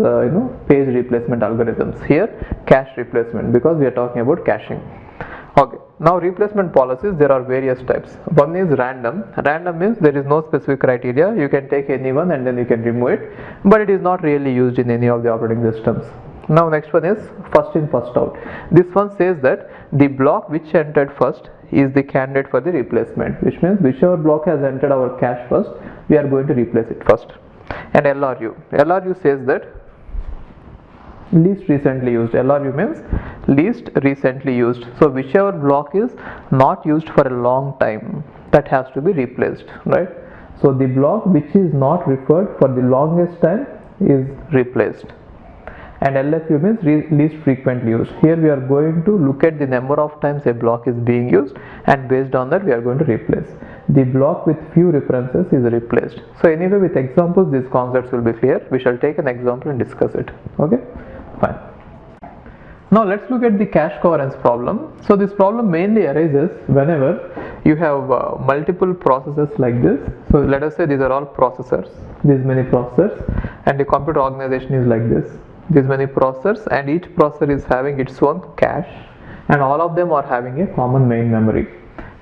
page replacement algorithms. Here cache replacement, because we are talking about caching. Okay, now replacement policies, there are various types. One is random. Random means there is no specific criteria, you can take anyone and then you can remove it, but it is not really used in any of the operating systems. Now next one is first in first out. This one says that the block which entered first is the candidate for the replacement, which means whichever block has entered our cache first, we are going to replace it first. And LRU says that least recently used. LRU means least recently used. So whichever block is not used for a long time, that has to be replaced, right? So the block which is not referred for the longest time is replaced. And LFU means least frequently used. Here we are going to look at the number of times a block is being used, and based on that we are going to replace. The block with few references is replaced. So anyway, with examples these concepts will be clear. We shall take an example and discuss it. Okay, fine. Now let's look at the cache coherence problem. So this problem mainly arises whenever you have multiple processes like this. So let us say these are all processors, these many processors, and the computer organization is like this. These many processors, and each processor is having its own cache, and all of them are having a common main memory.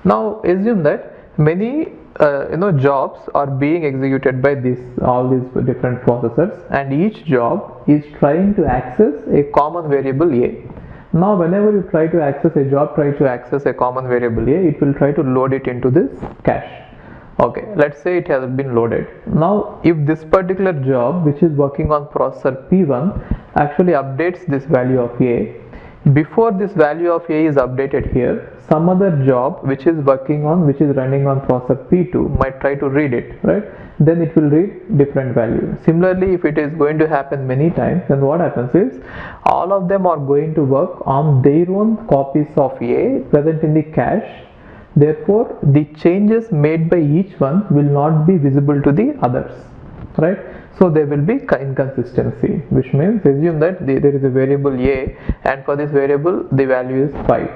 Now assume that many jobs are being executed by all these different processors, and each job is trying to access a common variable A. Now whenever you try to access a job, try to access a common variable A, it will try to load it into this cache. Okay, let's say it has been loaded. Now if this particular job which is working on processor P1 actually updates this value of A, before this value of A is updated here, some other job which is running on processor P2 might try to read it, right? Then it will read different value. Similarly, if it is going to happen many times, then what happens is all of them are going to work on their own copies of A present in the cache. Therefore, the changes made by each one will not be visible to the others, right? So there will be inconsistency, which means assume that there is a variable A, and for this variable the value is 5.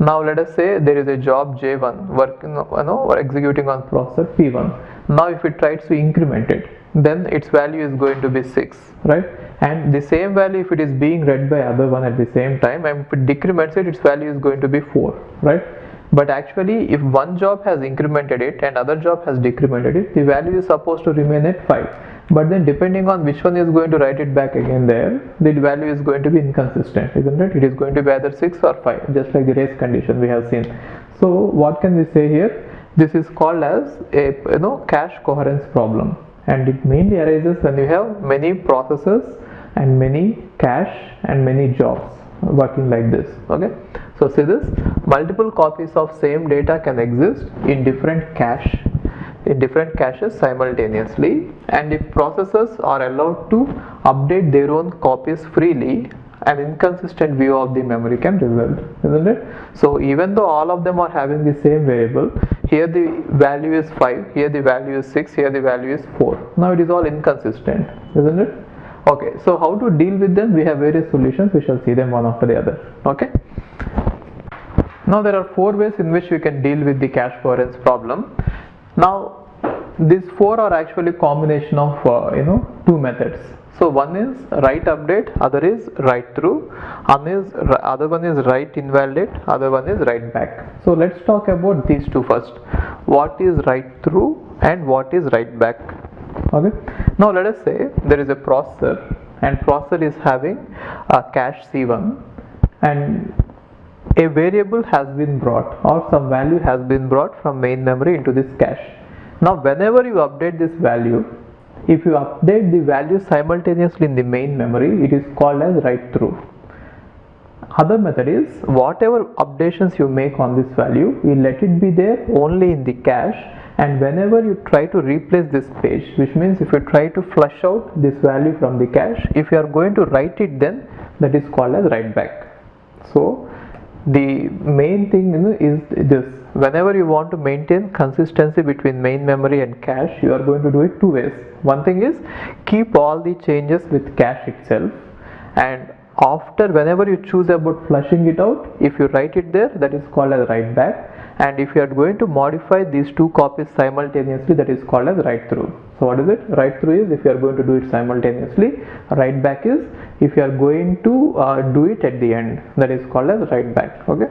Now let us say there is a job J1 working or executing on processor P1. Now if it tries to increment it, then its value is going to be 6, right? And the same value, if it is being read by other one at the same time, and if it decrements it, its value is going to be 4, right? But actually if one job has incremented it and other job has decremented it, the value is supposed to remain at 5. But then depending on which one is going to write it back again there, the value is going to be inconsistent, isn't it? It is going to be either 6 or 5, just like the race condition we have seen. So what can we say here? This is called as a cache coherence problem, and it mainly arises when you have many processes and many cache and many jobs working like this. Okay, so see this, multiple copies of same data can exist in different caches simultaneously, and if processors are allowed to update their own copies freely, an inconsistent view of the memory can result, isn't it? So even though all of them are having the same variable, here the value is 5, here the value is 6, here the value is 4. Now it is all inconsistent, isn't it? Okay, so how to deal with them? We have various solutions. We shall see them one after the other. Okay. Now there are 4 ways in which we can deal with the cache coherence problem. Now these 4 are actually combination of 2 methods. So one is write update, other is write through, other one is write invalidate, other one is write back. So let's talk about these 2 first. What is write through and what is write back? Okay, now let us say there is a processor, and processor is having a cache C1, and a variable has been brought, or some value has been brought from main memory into this cache. Now whenever you update this value, if you update the value simultaneously in the main memory, it is called as write through. Other method is whatever updations you make on this value, you let it be there only in the cache, and whenever you try to replace this page, which means if you try to flush out this value from the cache, if you are going to write it, then that is called as write back. So the main thing is this: whenever you want to maintain consistency between main memory and cache, you are going to do it two ways. One thing is keep all the changes with cache itself, and after whenever you choose about flushing it out, if you write it there, that is called as write back. And if you are going to modify these two copies simultaneously, that is called as write through. So what is it? Write through is if you are going to do it simultaneously. Write back is if you are going to do it at the end, that is called as write back. Okay,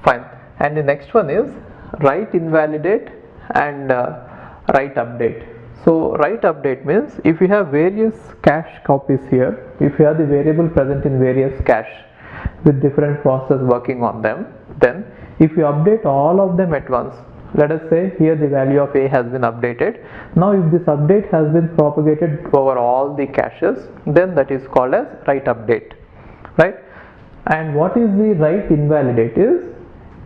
fine. And the next one is write invalidate and write update. So write update means if you have various cache copies here, if you have the variable present in various cache with different process working on them, then if you update all of them at once, let us say here the value of A has been updated. Now if this update has been propagated over all the caches, then that is called as write update, right? And what is the write invalidate is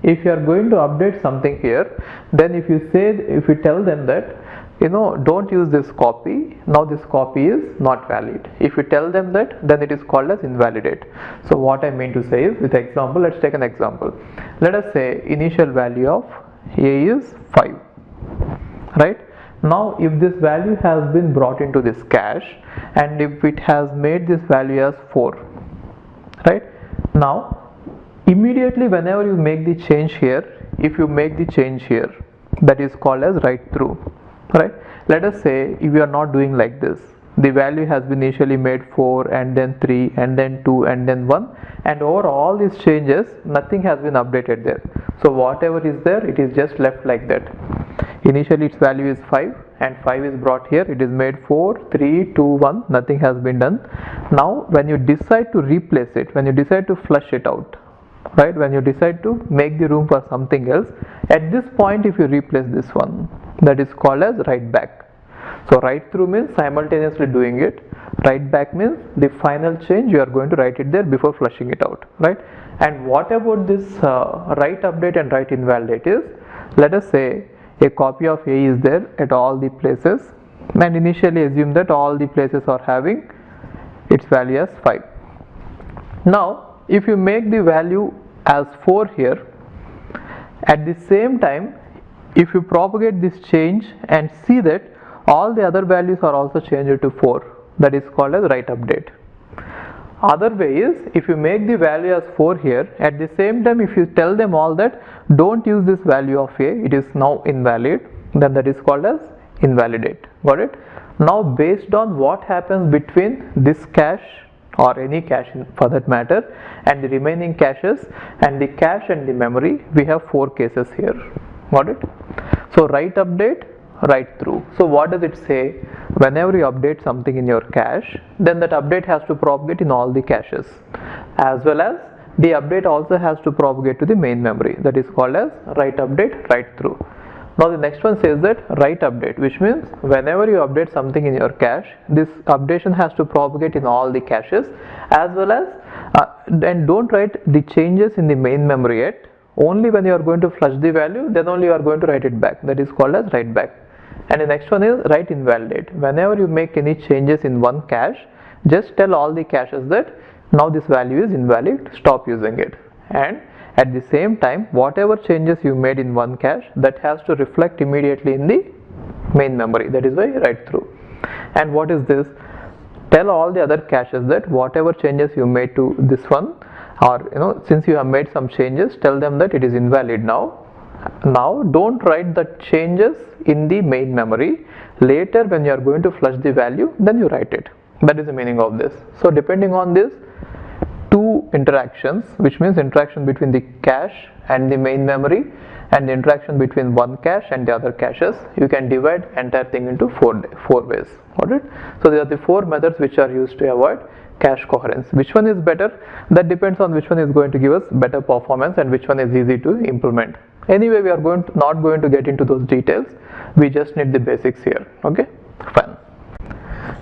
if you are going to update something here, then if you tell them that don't use this copy, now this copy is not valid. If you tell them that, then it is called as invalidate. So what I mean to say is, with example, let's take an example. Let us say initial value of A is 5, right? Now if this value has been brought into this cache and if it has made this value as 4, right? Now immediately whenever you make the change here, if you make the change here, that is called as write through. Right? Let us say if you are not doing like this, the value has been initially made 4 and then 3 and then 2 and then 1, and over all these changes nothing has been updated there. So whatever is there, it is just left like that. Initially its value is 5 and 5 is brought here, it is made 4, 3, 2, 1, nothing has been done. Now when you decide to replace it, when you decide to flush it out, right, when you decide to make the room for something else, at this point if you replace this one, that is called as write back. So write through means simultaneously doing it. Write back means the final change you are going to write it there before flushing it out, right? And what about this write update and write invalidate is, let us say a copy of A is there at all the places, and initially assume that all the places are having its value as 5. Now if you make the value as 4 here, at the same time if you propagate this change and see that all the other values are also changed to 4, that is called as write update. Other way is if you make the value as 4 here, at the same time if you tell them all that don't use this value of A, it is now invalid, then that is called as invalidate. Got it? Now based on what happens between this cache or any cache for that matter and the remaining caches and the cache and the memory, we have 4 cases here. Got it? So write update, write through. So what does it say? Whenever you update something in your cache, then that update has to propagate in all the caches, as well as the update also has to propagate to the main memory. That is called as write update, write through. Now the next one says that write update, which means whenever you update something in your cache, this updation has to propagate in all the caches, as well as and don't write the changes in the main memory yet. Only when you are going to flush the value, then only you are going to write it back. That is called as write back. And the next one is write invalidate. Whenever you make any changes in one cache, just tell all the caches that now this value is invalid, stop using it. And at the same time, whatever changes you made in one cache, that has to reflect immediately in the main memory. That is why write through. And what is this? Tell all the other caches that whatever changes you made to this one, or since you have made some changes, tell them that it is invalid now. Now don't write the changes in the main memory. Later when you are going to flush the value, then you write it. That is the meaning of this. So depending on this two interactions, which means interaction between the cache and the main memory and the interaction between one cache and the other caches, you can divide entire thing into four ways. Alright? So these are the 4 methods which are used to avoid cache coherence. Which one is better? That depends on which one is going to give us better performance and which one is easy to implement. Anyway, we are not going to get into those details. We just need the basics here. Okay, fine.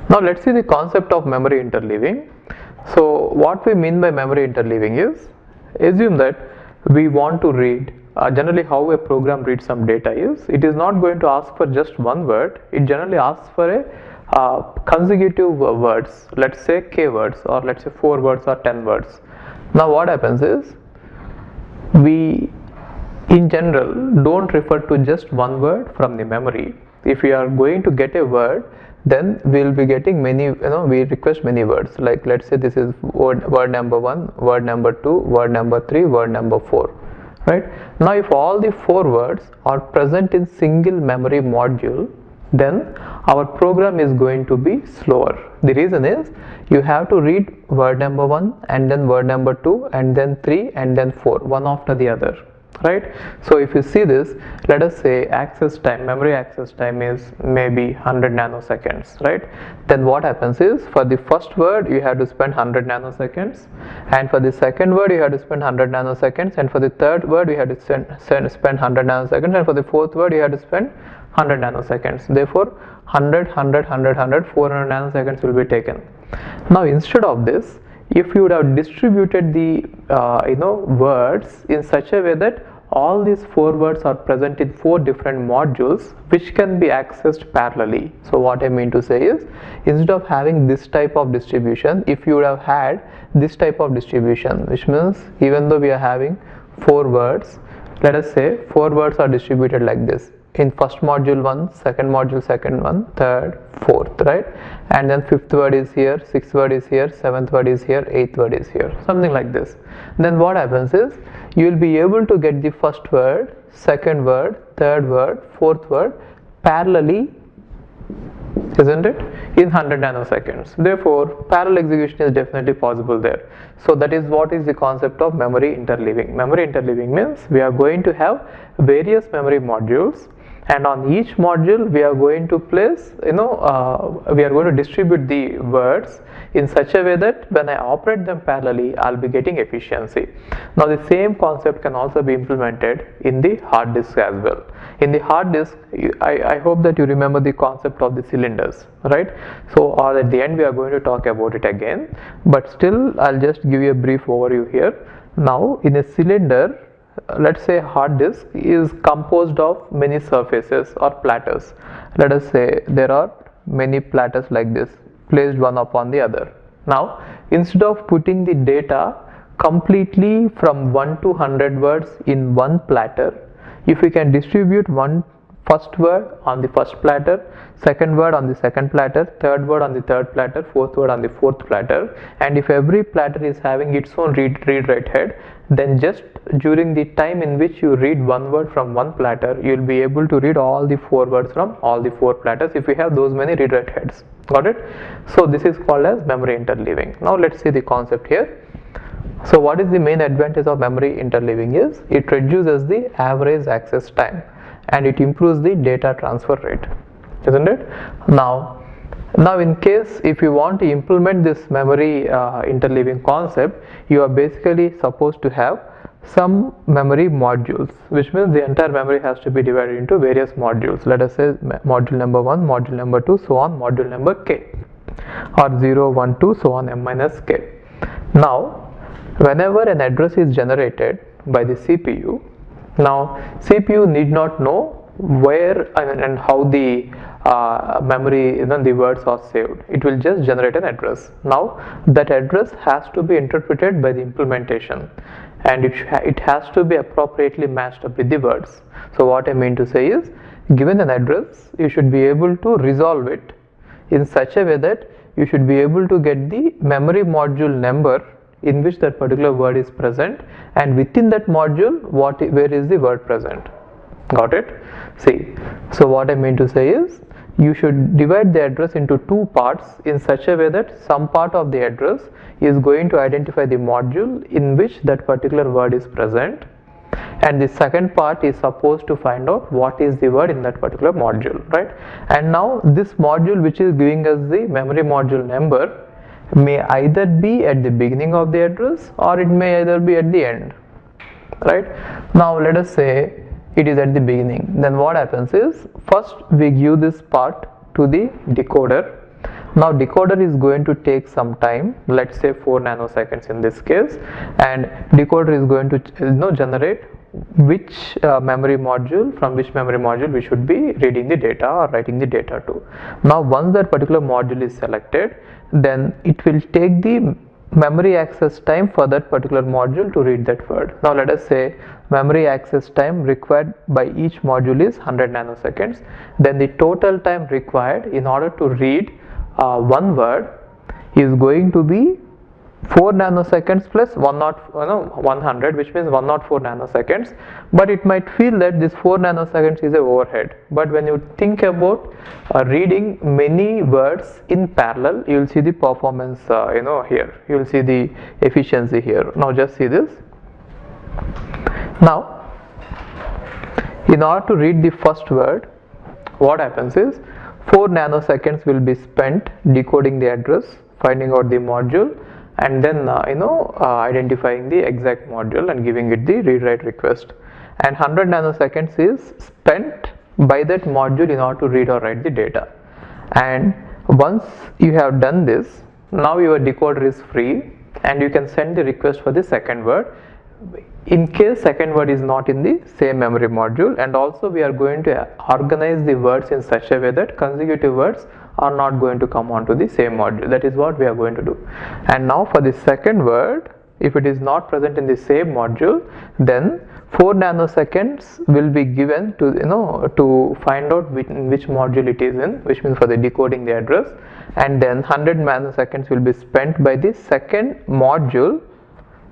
Now let's see the concept of memory interleaving. So what we mean by memory interleaving is, assume that we want to read generally how a program reads some data is, it is not going to ask for just one word. It generally asks for a consecutive words, let's say k words, or let's say 4 words or 10 words. Now what happens is, we in general don't refer to just one word from the memory. If we are going to get a word, then we will be getting many, we request many words, like let's say this is word number 1, word number 2, word number 3, word number 4, right? Now if all the 4 words are present in single memory module, then our program is going to be slower. The reason is, you have to read word number 1 and then word number 2 and then 3 and then 4, one after the other, right? So if you see this, let us say access time, memory access time is maybe 100 nanoseconds, right? Then what happens is, for the first word you have to spend 100 nanoseconds, and for the second word you have to spend 100 nanoseconds, and for the third word you have to spend 100 nanoseconds, and for the fourth word you have to spend 100 nanoseconds. Therefore 100, 100, 100, 100, 400 nanoseconds will be taken. Now instead of this, if you would have distributed the words in such a way that all these 4 words are present in 4 different modules which can be accessed parallelly. So what I mean to say is, instead of having this type of distribution, if you would have had this type of distribution, which means even though we are having 4 words, let us say 4 words are distributed like this: in first module 1, second module second one, third, fourth, right? And then 5th word is here, 6th word is here, 7th word is here, 8th word is here, something like this. Then what happens is, you will be able to get the first word, second word, third word, fourth word parallelly, isn't it, in 100 nanoseconds. Therefore parallel execution is definitely possible there. So that is what is the concept of memory interleaving. Memory interleaving means we are going to have various memory modules, and on each module we are going to place, we are going to distribute the words in such a way that when I operate them parallelly, I'll be getting efficiency. Now the same concept can also be implemented in the hard disk as well. In the hard disk, I hope that you remember the concept of the cylinders, right? So at the end we are going to talk about it again, but still I'll just give you a brief overview here. Now in a cylinder, let's say hard disk is composed of many surfaces or platters. Let us say there are many platters like this, placed one upon the other. Now instead of putting the data completely from 1 to 100 words in one platter, if we can distribute first word on the first platter, second word on the second platter, third word on the third platter, fourth word on the fourth platter, and if every platter is having its own read-write head, then just during the time in which you read one word from one platter, you will be able to read all the 4 words from all the 4 platters if you have those many read-write heads. Got it? So this is called as memory interleaving. Now let's see the concept here. So what is the main advantage of memory interleaving is, it reduces the average access time and it improves the data transfer rate, isn't it? Now in case if you want to implement this memory interleaving concept, you are basically supposed to have some memory modules, which means the entire memory has to be divided into various modules. Let us say module number 1, module number 2, so on, module number k, or 0, 1, 2, so on, m minus k. Now whenever an address is generated by the CPU, now CPU need not know where and how the memory, the words are saved. It will just generate an address. Now that address has to be interpreted by the implementation, and it has to be appropriately matched up with the words. So what I mean to say is, given an address, you should be able to resolve it in such a way that you should be able to get the memory module number in which that particular word is present, and within that module where is the word present. Got it? See, so what I mean to say is, you should divide the address into 2 parts in such a way that some part of the address is going to identify the module in which that particular word is present, and the second part is supposed to find out what is the word in that particular module, right? And now this module which is giving us the memory module number may either be at the beginning of the address or it may either be at the end, right? Now let us say it is at the beginning. Then what happens is, first we give this part to the decoder. Now decoder is going to take some time, let's say 4 nanoseconds in this case, and decoder is going to generate which memory module, from which memory module we should be reading the data or writing the data to. Now once that particular module is selected, then it will take the memory access time for that particular module to read that word. Now let us say memory access time required by each module is 100 nanoseconds. Then the total time required in order to read one word is going to be 4 nanoseconds plus 100, which means 104 nanoseconds. But it might feel that this 4 nanoseconds is a overhead, but when you think about reading many words in parallel, you will see the performance here, you will see the efficiency here. Now just see this. Now in order to read the first word, what happens is 4 nanoseconds will be spent decoding the address, finding out the module, and then identifying the exact module and giving it the read write request. And 100 nanoseconds is spent by that module in order to read or write the data. And once you have done this, now your decoder is free and you can send the request for the second word, in case second word is not in the same memory module. And also we are going to organize the words in such a way that consecutive words are not going to come onto the same module. That is what we are going to do. And now for the second word, if it is not present in the same module, then 4 nanoseconds will be given to to find out which module it is in, which means for the decoding the address. And then 100 nanoseconds will be spent by the second module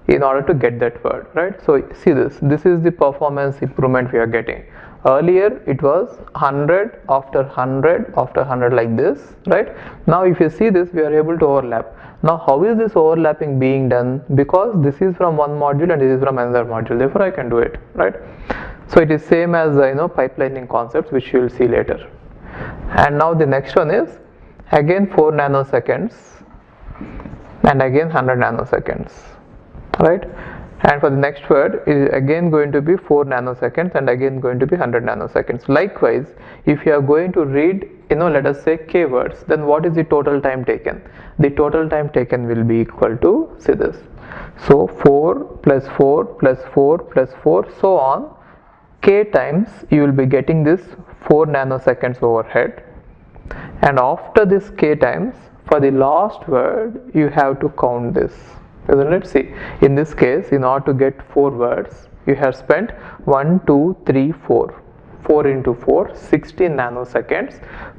in order to get that word, right? So see this is the performance improvement we are getting. Earlier it was 100 after 100 after 100 like this, right? Now if you see this, we are able to overlap. Now how is this overlapping being done? Because this is from one module and this is from another module, therefore I can do it, right? So it is same as pipelining concepts, which you will see later. And now the next one is again 4 nanoseconds and again 100 nanoseconds, right? And for the next word is again going to be 4 nanoseconds and again going to be 100 nanoseconds. Likewise, if you are going to read let us say k words, then what is the total time taken? The total time taken will be equal to, see this, so 4 plus 4 plus 4 plus 4 so on, k times you will be getting this 4 nanoseconds overhead. And after this k times, for the last word you have to count this, isn't it? See, in this case, in order to get 4 words, you have spent 1 2 3 4 4 into 4, 16 nanoseconds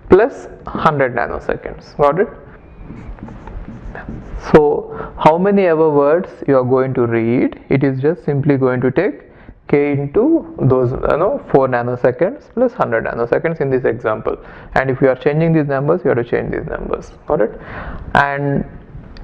plus 100 nanoseconds. Got it? So how many ever words you are going to read, it is just simply going to take k into those 4 nanoseconds plus 100 nanoseconds in this example. And if you are changing these numbers, you have to change these numbers. Got it? And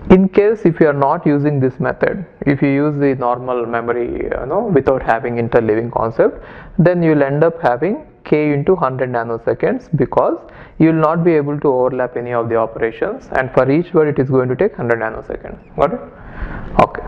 in case if you are not using this method, if you use the normal memory without having interleaving concept, then you will end up having k into 100 nanoseconds, because you will not be able to overlap any of the operations, and for each word it is going to take 100 nanoseconds. Got it? Okay.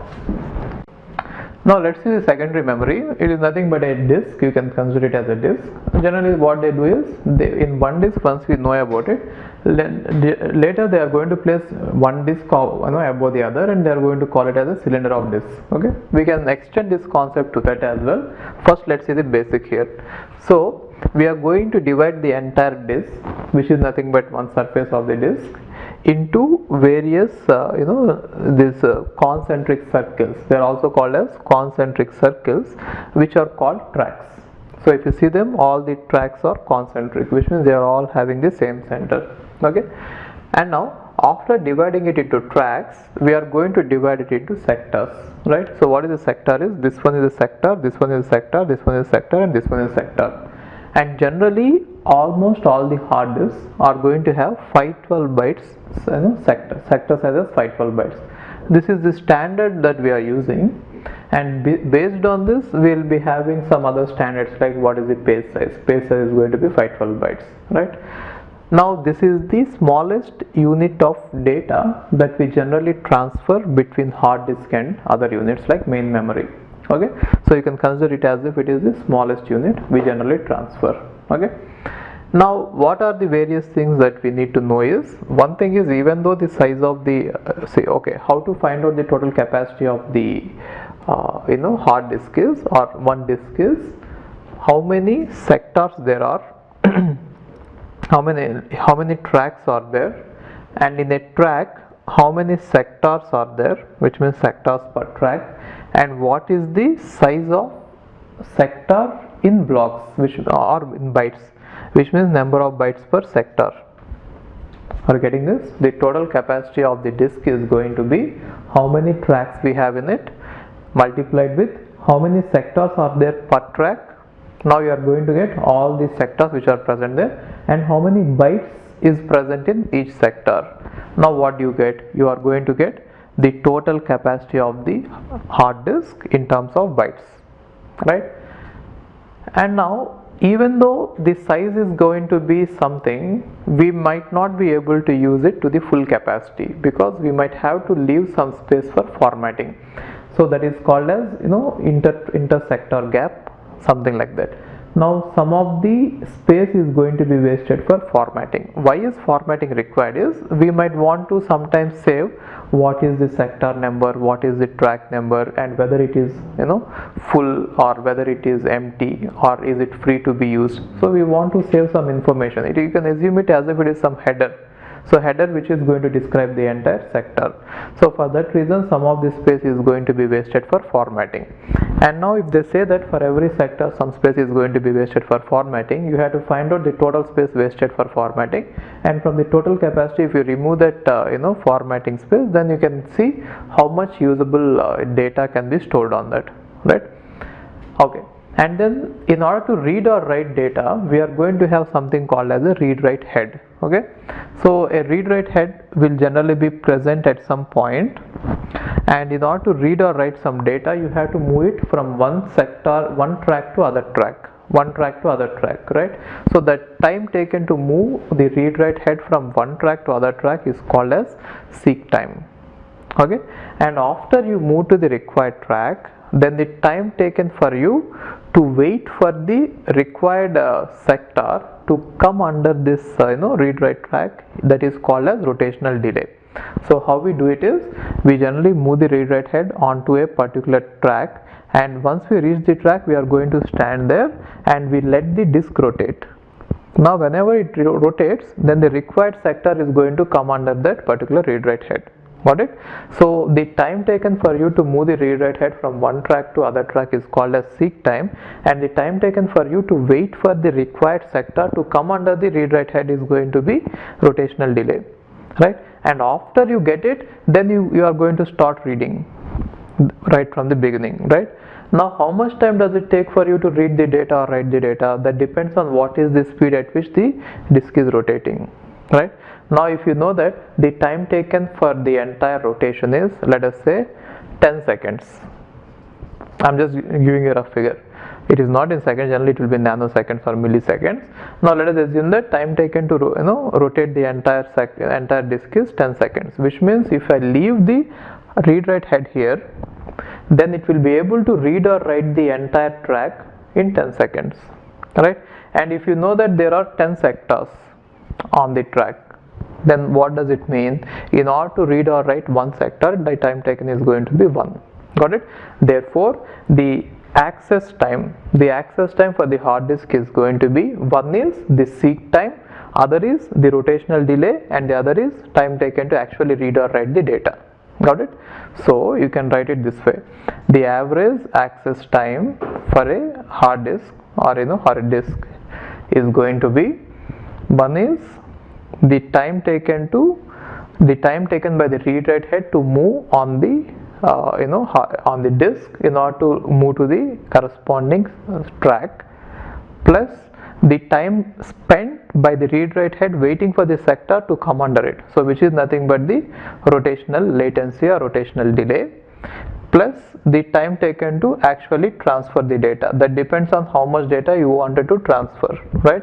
Now let's see the secondary memory. It is nothing but a disk. You can consider it as a disk. Generally what they do is, in one disk, once we know about it, later they are going to place one disk above the other, and they are going to call it as a cylinder of disks. Okay, we can extend this concept to that as well. First let's see the basic here. So we are going to divide the entire disk, which is nothing but one surface of the disk, into various concentric circles. They are also called as concentric circles, which are called tracks. So if you see them, all the tracks are concentric, which means they are all having the same center. Okay, and now after dividing it into tracks, we are going to divide it into sectors, right? So what is a sector is, this one is a sector, this one is a sector, this one is a sector, and this one is a sector. And generally almost all the hard disks are going to have 512 bytes sector sizes 512 bytes. This is the standard that we are using, and based on this we will be having some other standards, like what is the page size. Page size is going to be 512 bytes, right? Now this is the smallest unit of data that we generally transfer between hard disk and other units like main memory. Okay, so you can consider it as if it is the smallest unit we generally transfer. Okay, now what are the various things that we need to know is, one thing is, even though the size of the how to find out the total capacity of the hard disk is, or one disk is, how many sectors there are, how many tracks are there, and in a track how many sectors are there, which means sectors per track, and what is the size of sector in blocks, which or in bytes, which means number of bytes per sector. Are you getting this? The total capacity of the disk is going to be how many tracks we have in it multiplied with how many sectors are there per track. Now you are going to get all the sectors which are present there and how many bytes is present in each sector. Now what do you get? You are going to get the total capacity of the hard disk in terms of bytes, right? And now, even though the size is going to be something, we might not be able to use it to the full capacity because we might have to leave some space for formatting. So that is called as inter-sector gap, something like that. Now some of the space is going to be wasted for formatting. Why is formatting required is we might want to sometimes save what is the sector number, what is the track number, and whether it is full or whether it is empty or is it free to be used. So we want to save some information. You can assume it as if it is some header. So header which is going to describe the entire sector. So for that reason some of this space is going to be wasted for formatting. And now if they say that for every sector some space is going to be wasted for formatting, you have to find out the total space wasted for formatting, and from the total capacity if you remove that formatting space, then you can see how much usable data can be stored on that, right? Okay. And then in order to read or write data, we are going to have something called as a read-write head. Okay, so a read-write head will generally be present at some point, and in order to read or write some data, you have to move it from one sector, one track to other track, right? So that time taken to move the read-write head from one track to other track is called as seek time. Okay, and after you move to the required track, then the time taken for you to wait for the required sector to come under this read-write track, that is called as rotational delay. So how we do it is we generally move the read-write head onto a particular track, and once we reach the track we are going to stand there and we let the disk rotate. Now whenever it rotates, then the required sector is going to come under that particular read-write head. Got it? So the time taken for you to move the read-write head from one track to other track is called as seek time, and the time taken for you to wait for the required sector to come under the read-write head is going to be rotational delay, right? And after you get it, then you are going to start reading right from the beginning, right? Now how much time does it take for you to read the data or write the data? That depends on what is the speed at which the disk is rotating, right? Now if you know that the time taken for the entire rotation is, let us say, 10 seconds. I'm just giving you a rough figure. It is not in seconds, generally it will be nanoseconds or milliseconds. Now let us assume that time taken to rotate the entire disk is 10 seconds, which means if I leave the read-write head here, then it will be able to read or write the entire track in 10 seconds, right? And if you know that there are 10 sectors on the track, then what does it mean? In order to read or write one sector, the time taken is going to be 1. Got it? Therefore, the access time for the hard disk is going to be, one is the seek time, other is the rotational delay, and the other is time taken to actually read or write the data. Got it? So you can write it this way: the average access time for a hard disk or hard disk is going to be, one is the time taken by the read-write head to move on the on the disk in order to move to the corresponding track, plus the time spent by the read-write head waiting for the sector to come under it, so which is nothing but the rotational latency or rotational delay, plus the time taken to actually transfer the data. That depends on how much data you wanted to transfer, right?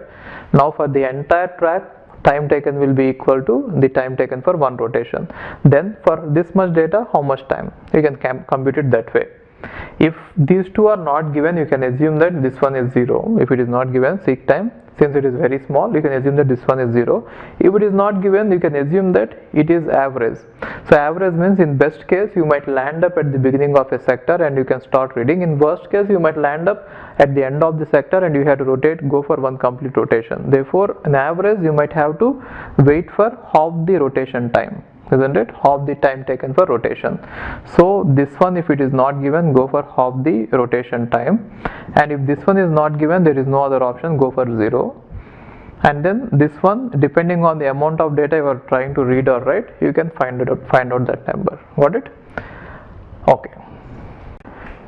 Now for the entire track, time taken will be equal to the time taken for one rotation. Then for this much data, how much time? You can compute it that way. If these two are not given, you can assume that this one is 0. If it is not given, seek time Since it is very small, you can assume that this one is 0. If it is not given, you can assume that it is average. So average means in best case you might land up at the beginning of a sector and you can start reading. In worst case you might land up at the end of the sector and you have to go for one complete rotation. Therefore, an average you might have to wait for half the rotation time, isn't it? Half the time taken for rotation. So this one, if it is not given, go for half the rotation time, and if this one is not given, there is no other option, go for 0. And then this one, depending on the amount of data you are trying to read or write, you can find out that number. Got it? Okay.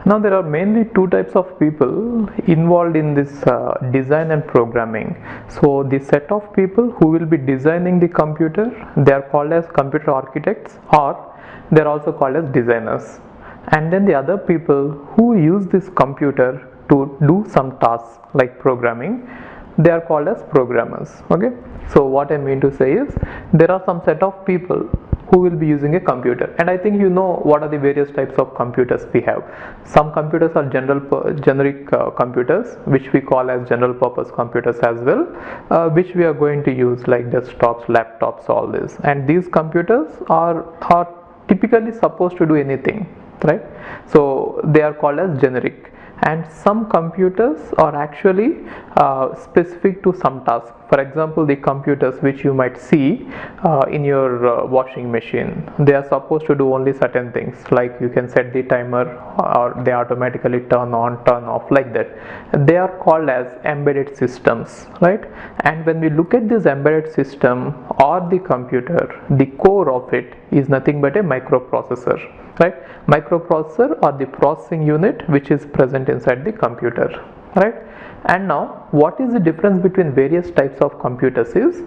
Now there are mainly two types of people involved in this design and programming. So the set of people who will be designing the computer, they are called as computer architects, or they are also called as designers. And then the other people who use this computer to do some tasks like programming, they are called as programmers. Okay, so what I mean to say is there are some set of people who will be using a computer, and I think you know what are the various types of computers we have. Some computers are generic computers, which we call as general purpose computers as well, which we are going to use like desktops, laptops, all this. And these computers are typically supposed to do anything, right? So they are called as generic. And some computers are actually specific to some task. For example, the computers which you might see in your washing machine, they are supposed to do only certain things, like you can set the timer or they automatically turn on, turn off, like that. They are called as embedded systems, right? And when we look at this embedded system or the computer, the core of it is nothing but a microprocessor, right? Microprocessor or the processing unit which is present inside the computer, right? And now what is the difference between various types of computers is,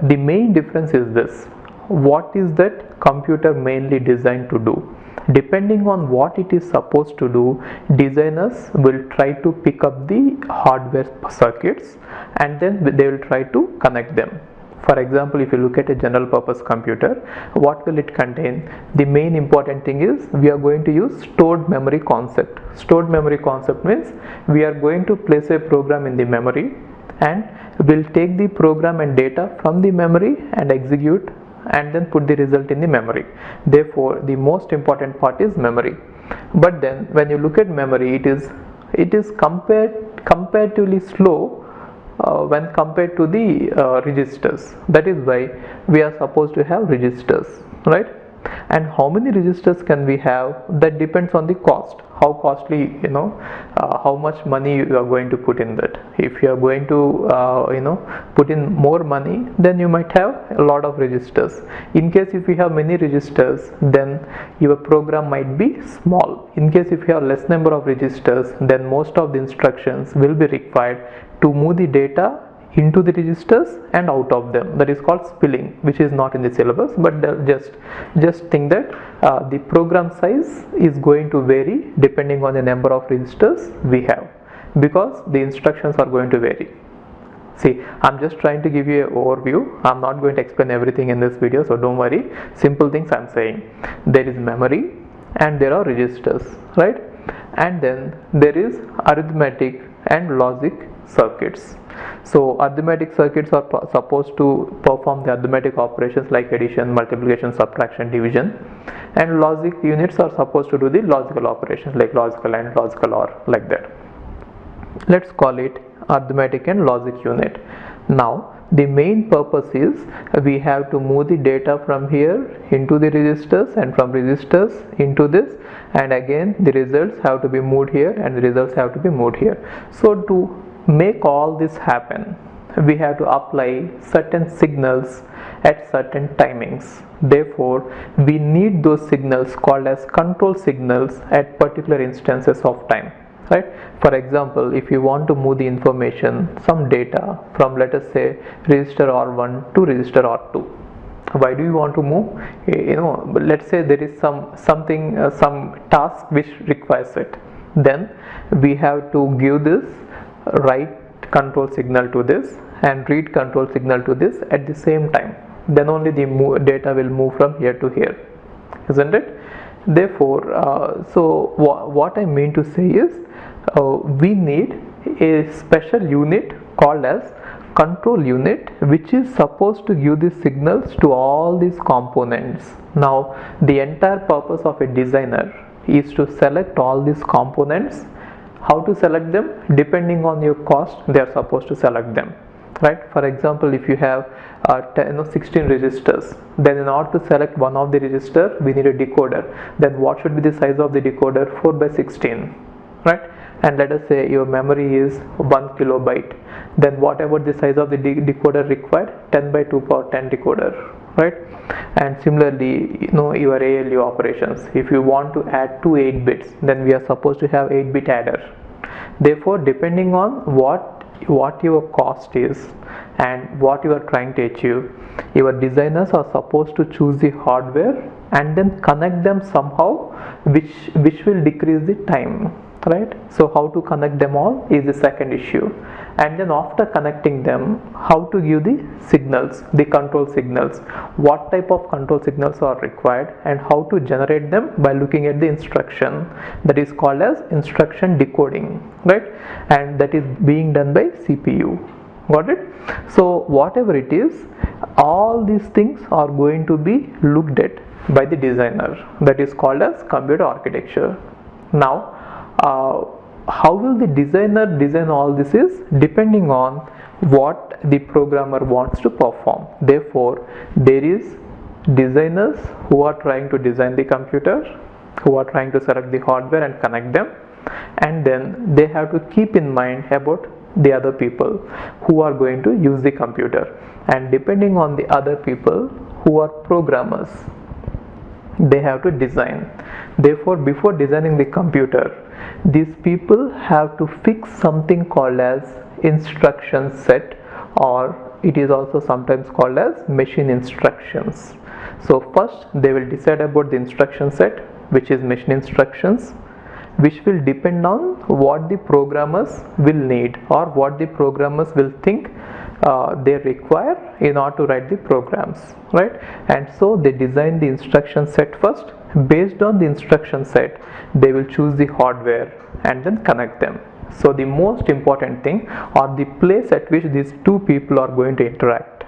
the main difference is this: what is that computer mainly designed to do? Depending on what it is supposed to do, designers will try to pick up the hardware circuits and then they will try to connect them. For example, if you look at a general purpose computer, what will it contain? The main important thing is we are going to use stored memory concept. Stored memory concept means we are going to place a program in the memory and we'll take the program and data from the memory and execute and then put the result in the memory. Therefore, the most important part is memory. But then when you look at memory, it is comparatively slow when compared to the registers. That is why we are supposed to have registers, right? And how many registers can we have? That depends on the cost, how costly, how much money you are going to put in that. If you are going to put in more money, then you might have a lot of registers. In case if you have many registers, then your program might be small. In case if you have less number of registers, then most of the instructions will be required to move the data into the registers and out of them. That is called spilling, which is not in the syllabus, but just think that the program size is going to vary depending on the number of registers we have, because the instructions are going to vary. See, I'm just trying to give you an overview. I'm not going to explain everything in this video, so don't worry. Simple things I'm saying. There is memory and there are registers, right? And then there is arithmetic and logic circuits. So arithmetic circuits are supposed to perform the arithmetic operations like addition, multiplication, subtraction, division, and logic units are supposed to do the logical operations like logical and logical OR, like that. Let's call it arithmetic and logic unit. Now the main purpose is we have to move the data from here into the registers and from registers into this, and again the results have to be moved here and the results have to be moved here. So to make all this happen, we have to apply certain signals at certain timings. Therefore, we need those signals called as control signals at particular instances of time, right? For example, if you want to move the information, some data from, let us say, register R1 to register R2, why do you want to move? Let's say there is some task which requires it. Then we have to give this write control signal to this and read control signal to this at the same time. Then only the data will move from here to here, isn't it? Therefore, so what I mean to say is we need a special unit called as control unit which is supposed to give the signals to all these components. Now the entire purpose of a designer is to select all these components. How to select them? Depending on your cost, they are supposed to select them, right? For example, if you have 16 registers, then in order to select one of the register, we need a decoder. Then what should be the size of the decoder? 4 by 16, right? And let us say your memory is 1 kilobyte, then whatever the size of the decoder required, 10 by 2 power 10 decoder, right? And similarly, your ALU operations, if you want to add 2 8 bits, then we are supposed to have 8-bit adder. Therefore, depending on what your cost is and what you are trying to achieve, your designers are supposed to choose the hardware and then connect them somehow which will decrease the time, right? So how to connect them all is the second issue. And then after connecting them, how to give the signals, the control signals, what type of control signals are required, and how to generate them by looking at the instruction. That is called as instruction decoding, right? And that is being done by CPU. Got it? So whatever it is, all these things are going to be looked at by the designer. That is called as computer architecture. Now how will the designer design all this is depending on what the programmer wants to perform. Therefore, there is designers who are trying to design the computer, who are trying to select the hardware and connect them, and then they have to keep in mind about the other people who are going to use the computer, and depending on the other people who are programmers, they have to design. Therefore, before designing the computer, these people have to fix something called as instruction set, or it is also sometimes called as machine instructions. So first they will decide about the instruction set, which is machine instructions, which will depend on what the programmers will need or what the programmers will think they require in order to write the programs, right? And so they design the instruction set first. Based on the instruction set, they will choose the hardware and then connect them. So the most important thing, or the place at which these two people are going to interact,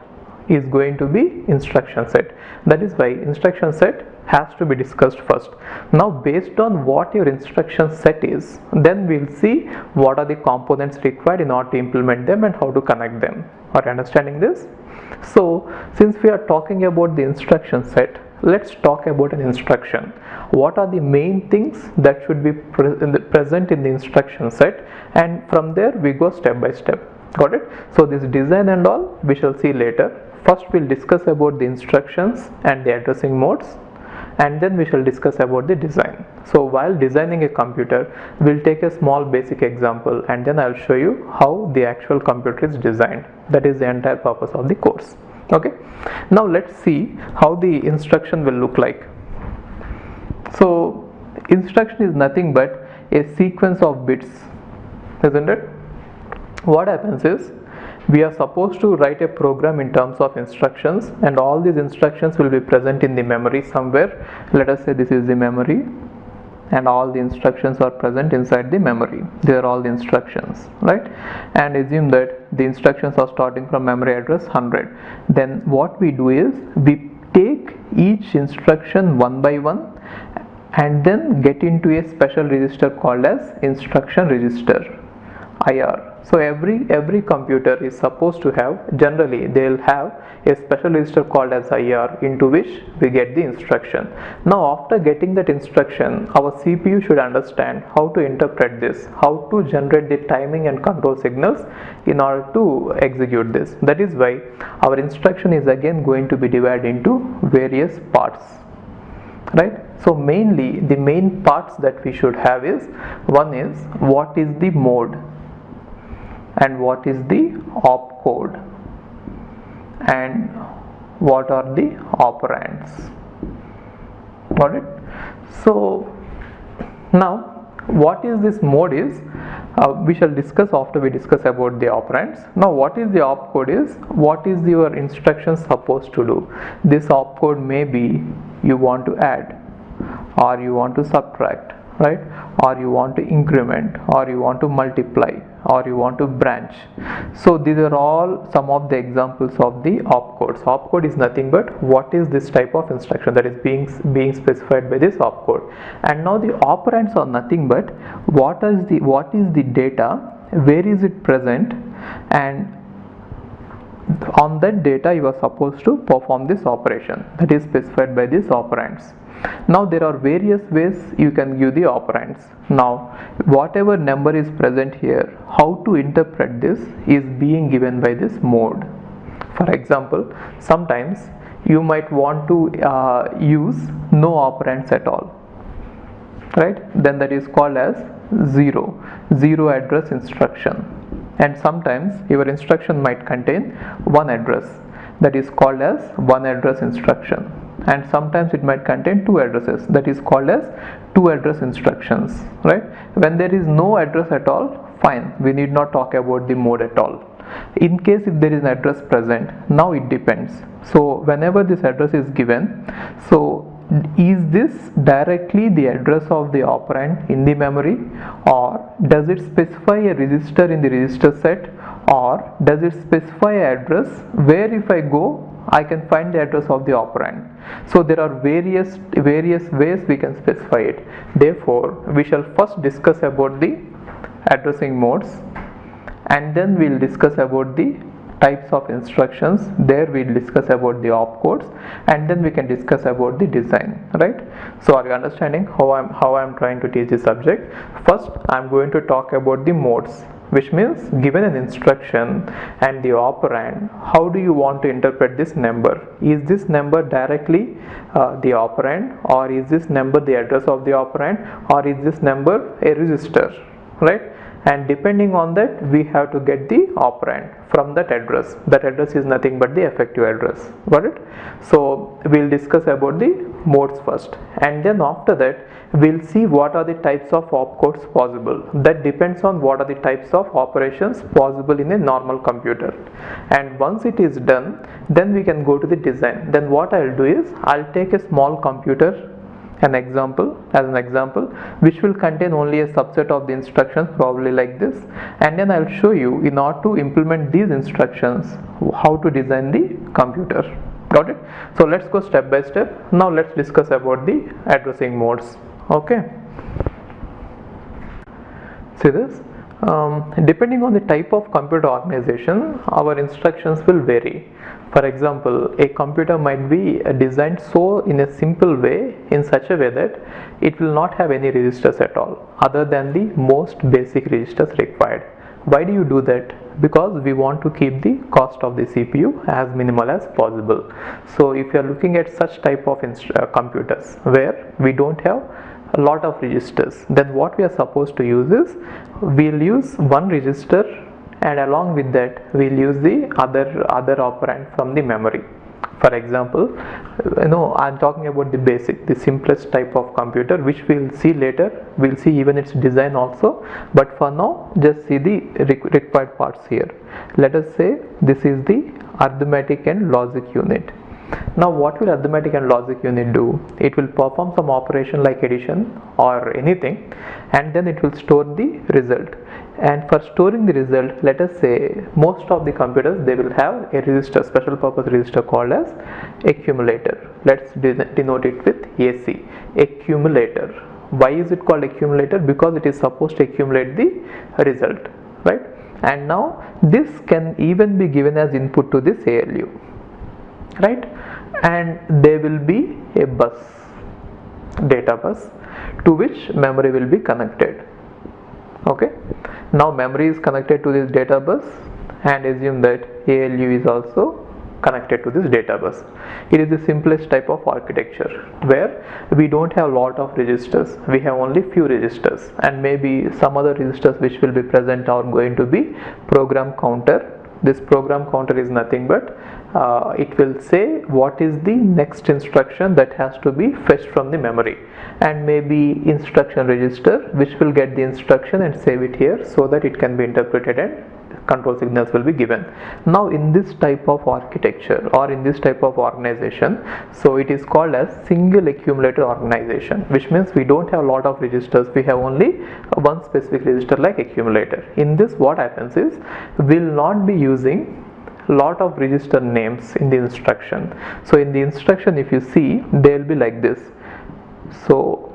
is going to be instruction set. That is why instruction set has to be discussed first. Now based on what your instruction set is, then we'll see what are the components required in order to implement them and how to connect them. Are you understanding this? So since we are talking about the instruction set, let's talk about an instruction. What are the main things that should be present in the instruction set, and from there we go step by step. Got it? So this design and all we shall see later. First we'll discuss about the instructions and the addressing modes, and then we shall discuss about the design. So while designing a computer, we'll take a small basic example and then I'll show you how the actual computer is designed. That is the entire purpose of the course. Okay, now let's see how the instruction will look like. So instruction is nothing but a sequence of bits, isn't it? What happens is, we are supposed to write a program in terms of instructions, and all these instructions will be present in the memory somewhere. Let us say this is the memory, and all the instructions are present inside the memory. They are all the instructions, right? And assume that the instructions are starting from memory address 100. Then what we do is, we take each instruction one by one and then get into a special register called as instruction register, IR. So every computer is supposed to have, generally they'll have a special register called as IR, into which we get the instruction. Now after getting that instruction, our CPU should understand how to interpret this, how to generate the timing and control signals in order to execute this. That is why our instruction is again going to be divided into various parts, right? So mainly the main parts that we should have is, one is what is the mode, and what is the opcode, and what are the operands. Got it? So now what is this mode is, we shall discuss after we discuss about the operands. Now what is the opcode is, what is your instruction supposed to do. This opcode may be you want to add, or you want to subtract, right? Or you want to increment, or you want to multiply, or you want to branch. So these are all some of the examples of the opcodes. Opcode is nothing but what is this type of instruction that is being specified by this opcode. And now the operands are nothing but what is the data, where is it present, and on that data you are supposed to perform this operation that is specified by these operands. Now there are various ways you can give the operands. Now whatever number is present here, how to interpret this is being given by this mode. For example, sometimes you might want to use no operands at all, right? Then that is called as zero address instruction. And sometimes your instruction might contain one address, that is called as one address instruction. And sometimes it might contain two addresses, that is called as two address instructions, right? When there is no address at all, fine, we need not talk about the mode at all. In case if there is an address present, now it depends. So whenever this address is given, so is this directly the address of the operand in the memory, or does it specify a register in the register set, or does it specify an address where if I go I can find the address of the operand? So there are various ways we can specify it. Therefore we shall first discuss about the addressing modes, and then we'll discuss about the types of instructions. There we'll discuss about the opcodes, and then we can discuss about the design, right? So are you understanding how I'm trying to teach this subject? First I'm going to talk about the modes, which means given an instruction and the operand, how do you want to interpret this number? Is this number directly the operand, or is this number the address of the operand, or is this number a register, right? And depending on that we have to get the operand from that address. That address is nothing but the effective address. Got it? So we'll discuss about the modes first, and then after that we'll see what are the types of opcodes possible. That depends on what are the types of operations possible in a normal computer. And once it is done, then we can go to the design. Then what I'll do is I'll take a small computer, an example, which will contain only a subset of the instructions, probably like this, and then I'll show you in order to implement these instructions how to design the computer. Got it? So let's go step by step. Now let's discuss about the addressing modes. Okay, see this, depending on the type of computer organization, our instructions will vary. For example, a computer might be designed so in a simple way, in such a way that it will not have any registers at all other than the most basic registers required. Why do you do that? Because we want to keep the cost of the CPU as minimal as possible. So if you are looking at such type of computers where we don't have a lot of registers, then what we are supposed to use is we'll use one register, and along with that we'll use the other operand from the memory. For example, I'm talking about the simplest type of computer, which we'll see later. We'll see even its design also, but for now just see the required parts here. Let us say this is the arithmetic and logic unit. Now what will arithmetic and logic unit do? It will perform some operation like addition or anything, and then it will store the result. And for storing the result, let us say most of the computers, they will have a register, special purpose register called as accumulator. Let's denote it with AC, accumulator. Why is it called accumulator? Because it is supposed to accumulate the result, right? And now this can even be given as input to this ALU, right? And there will be a bus, data bus, to which memory will be connected. Okay, now memory is connected to this data bus, and assume that ALU is also connected to this data bus. It is the simplest type of architecture where we don't have a lot of registers, we have only few registers, and maybe some other registers which will be present are going to be program counter. This program counter is nothing but it will say what is the next instruction that has to be fetched from the memory, and maybe instruction register which will get the instruction and save it here so that it can be interpreted and control signals will be given. Now in this type of architecture or in this type of organization, so it is called as single accumulator organization, which means we don't have a lot of registers, we have only one specific register like accumulator. In this, what happens is we will not be using lot of register names in the instruction. So in the instruction, if you see, they will be like this. So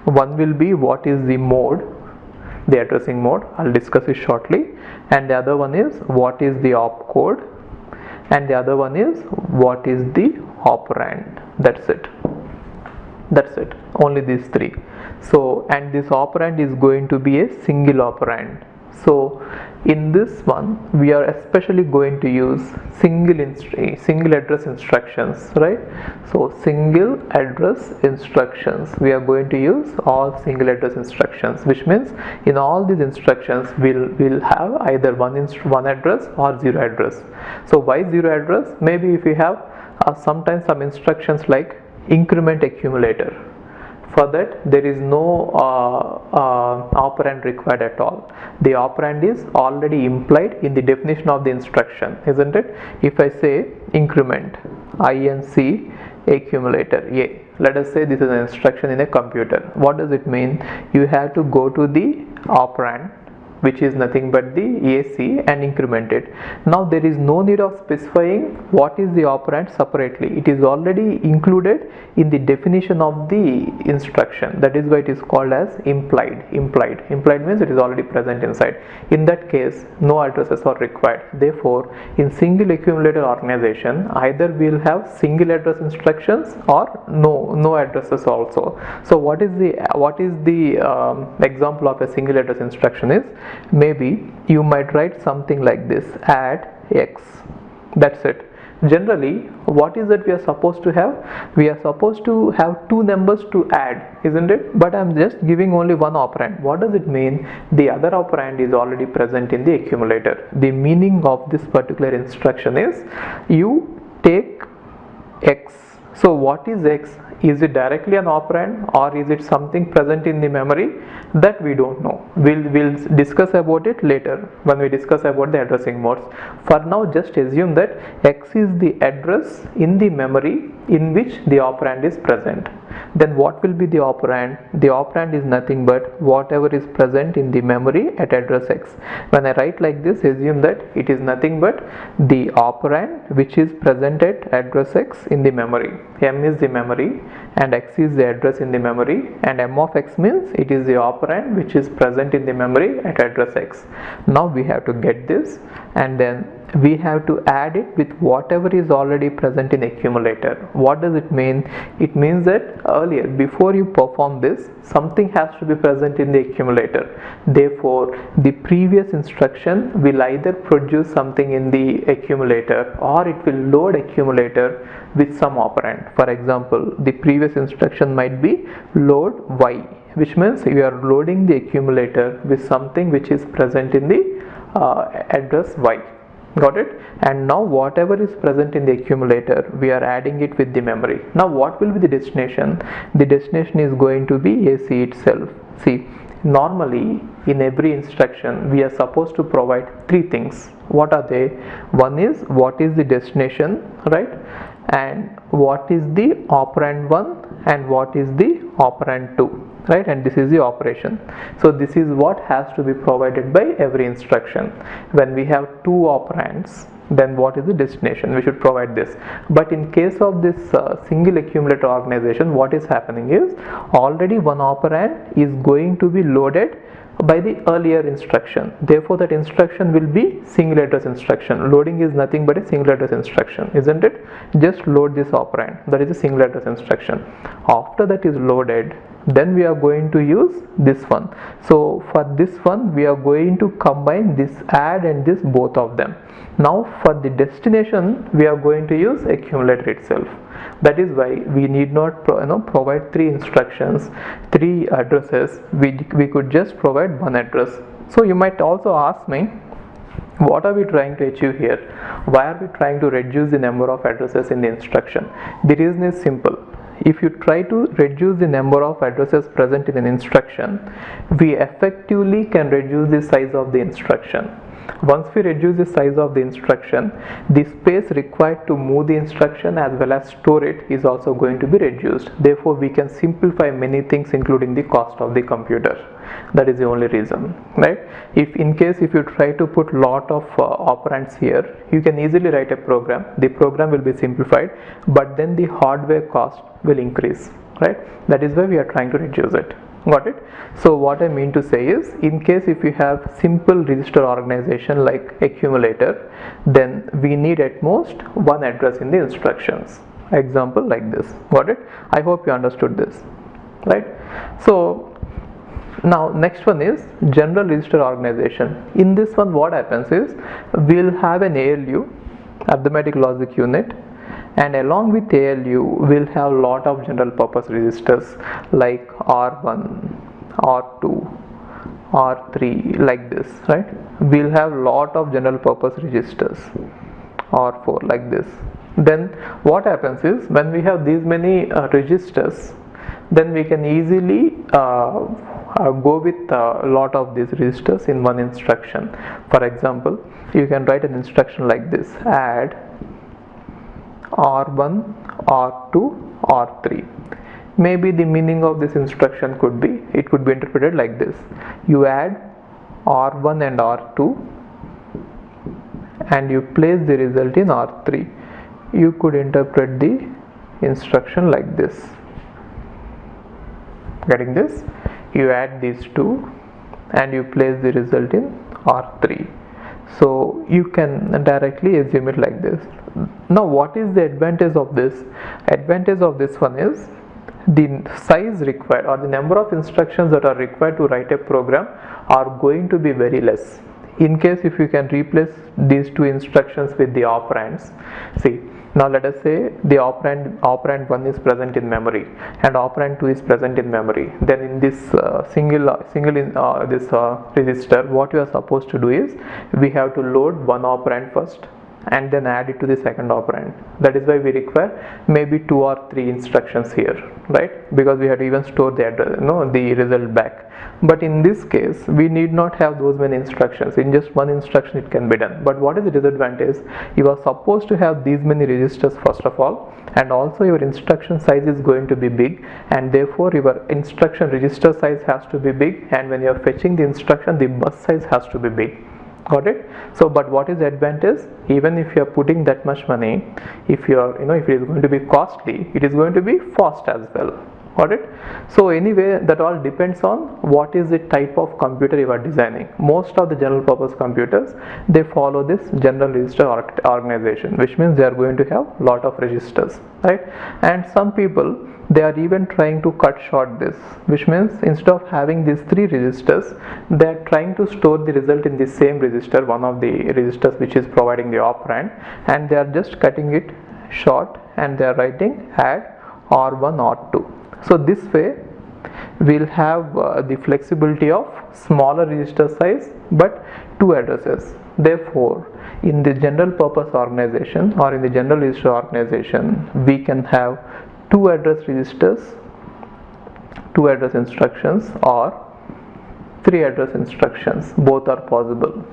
one will be what is the mode, the addressing mode, I'll discuss it shortly, and the other one is what is the opcode, and the other one is what is the operand. That's it, only these three. So and this operand is going to be a single operand. So in this one we are especially going to use single address instructions, right? So single address instructions, we are going to use all single address instructions, which means in all these instructions we'll have either one address or zero address. So why zero address? Maybe if we have sometimes some instructions like increment accumulator, for that there is no operand required at all. The operand is already implied in the definition of the instruction, isn't it? If I say increment inc accumulator a, let us say this is an instruction in a computer. What does it mean? You have to go to the operand, which is nothing but the AC, and increment it. Now there is no need of specifying what is the operand separately. It is already included in the definition of the instruction. That is why it is called as implied. Implied means it is already present inside. In that case, no addresses are required. Therefore, in single accumulator organization, either we will have single address instructions or no addresses also. So what is the example of a single address instruction is, maybe you might write something like this: add x. That's it. Generally, what is that we are supposed to have? We are supposed to have two numbers to add, isn't it? But I am just giving only one operand. What does it mean? The other operand is already present in the accumulator. The meaning of this particular instruction is you take x. So what is x? Is it directly an operand or is it something present in the memory? That we don't know. We'll discuss about it later when we discuss about the addressing modes. For now, just assume that x is the address in the memory in which the operand is present. Then what will be the operand? The operand is nothing but whatever is present in the memory at address x. When I write like this, assume that it is nothing but the operand which is present at address x in the memory. M is the memory and x is the address in the memory, and m of x means it is the operand which is present in the memory at address x. Now we have to get this, and then we have to add it with whatever is already present in accumulator. What does it mean? It means that earlier, before you perform this, something has to be present in the accumulator. Therefore, the previous instruction will either produce something in the accumulator or it will load accumulator with some operand. For example, the previous instruction might be load y, which means you are loading the accumulator with something which is present in the address y. Got it? And now whatever is present in the accumulator, we are adding it with the memory. Now what will be the destination? The destination is going to be AC itself. See, normally in every instruction we are supposed to provide three things. What are they? One is what is the destination, right? And what is the operand 1 and what is the operand 2. Right, and this is the operation. So this is what has to be provided by every instruction. When we have two operands, then what is the destination? We should provide this. But in case of this single accumulator organization, what is happening is already one operand is going to be loaded by the earlier instruction. Therefore, that instruction will be single address instruction. Loading is nothing but a single address instruction, isn't it? Just load this operand. That is a single address instruction. After that is loaded, then we are going to use this one. So for this one, we are going to combine this add and this both of them. Now for the destination, we are going to use accumulator itself. That is why we need not provide three instructions, three addresses. We could just provide one address. So you might also ask me, what are we trying to achieve here? Why are we trying to reduce the number of addresses in the instruction? The reason is simple. if you try to reduce the number of addresses present in an instruction, we effectively can reduce the size of the instruction. Once we reduce the size of the instruction, the space required to move the instruction as well as store it is also going to be reduced. Therefore, we can simplify many things, including the cost of the computer. That is the only reason, right? If you try to put lot of operands here, you can easily write a program. The program will be simplified, but then the hardware cost will increase, right? That is why we are trying to reduce it. Got it? So what I mean to say is, in case if you have simple register organization like accumulator, then we need at most one address in the instructions. Example like this. Got it? I hope you understood this, right? So now next one is general register organization. In this one, what happens is, we'll have an ALU, arithmetic logic unit, and along with ALU we'll have lot of general purpose registers like R1, R2, R3, like this, right? We'll have lot of general purpose registers, R4, like this. Then what happens is, when we have these many registers, then we can easily go with a lot of these registers in one instruction. For example, you can write an instruction like this: add R1, R2, R3. Maybe the meaning of this instruction could be, it could be interpreted like this: you add R1 and R2 and you place the result in R3. You could interpret the instruction like this. Getting this? You add these two and you place the result in R3. So you can directly assume it like this. Now what is the advantage of this? Advantage of this one is, the size required or the number of instructions that are required to write a program are going to be very less. In case if you can replace these two instructions with the operands, see, now let us say the operand 1 is present in memory and operand 2 is present in memory. Then in this register, what we are supposed to do is, we have to load one operand first and then add it to the second operand. That is why we require maybe 2 or 3 instructions here, right? Because we have to even store the address, the result back. But in this case, we need not have those many instructions. In just one instruction it can be done. But what is the disadvantage? You are supposed to have these many registers first of all, and also your instruction size is going to be big, and therefore your instruction register size has to be big, and when you are fetching the instruction, the bus size has to be big. Got it? So, but what is the advantage? Even if you are putting that much money, if you are, if it is going to be costly, it is going to be fast as well. Got it? So anyway, that all depends on what is the type of computer you are designing. Most of the general purpose computers, they follow this general register organization, which means they are going to have lot of registers, right? And some people, they are even trying to cut short this, which means instead of having these 3 registers, they are trying to store the result in the same register, one of the registers which is providing the operand, and they are just cutting it short and they are writing add R1, R2. So this way we'll have the flexibility of smaller register size but 2 addresses. Therefore, in the general purpose organization or in the general register organization, we can have 2 address registers, 2 address instructions, or 3 address instructions. Both are possible,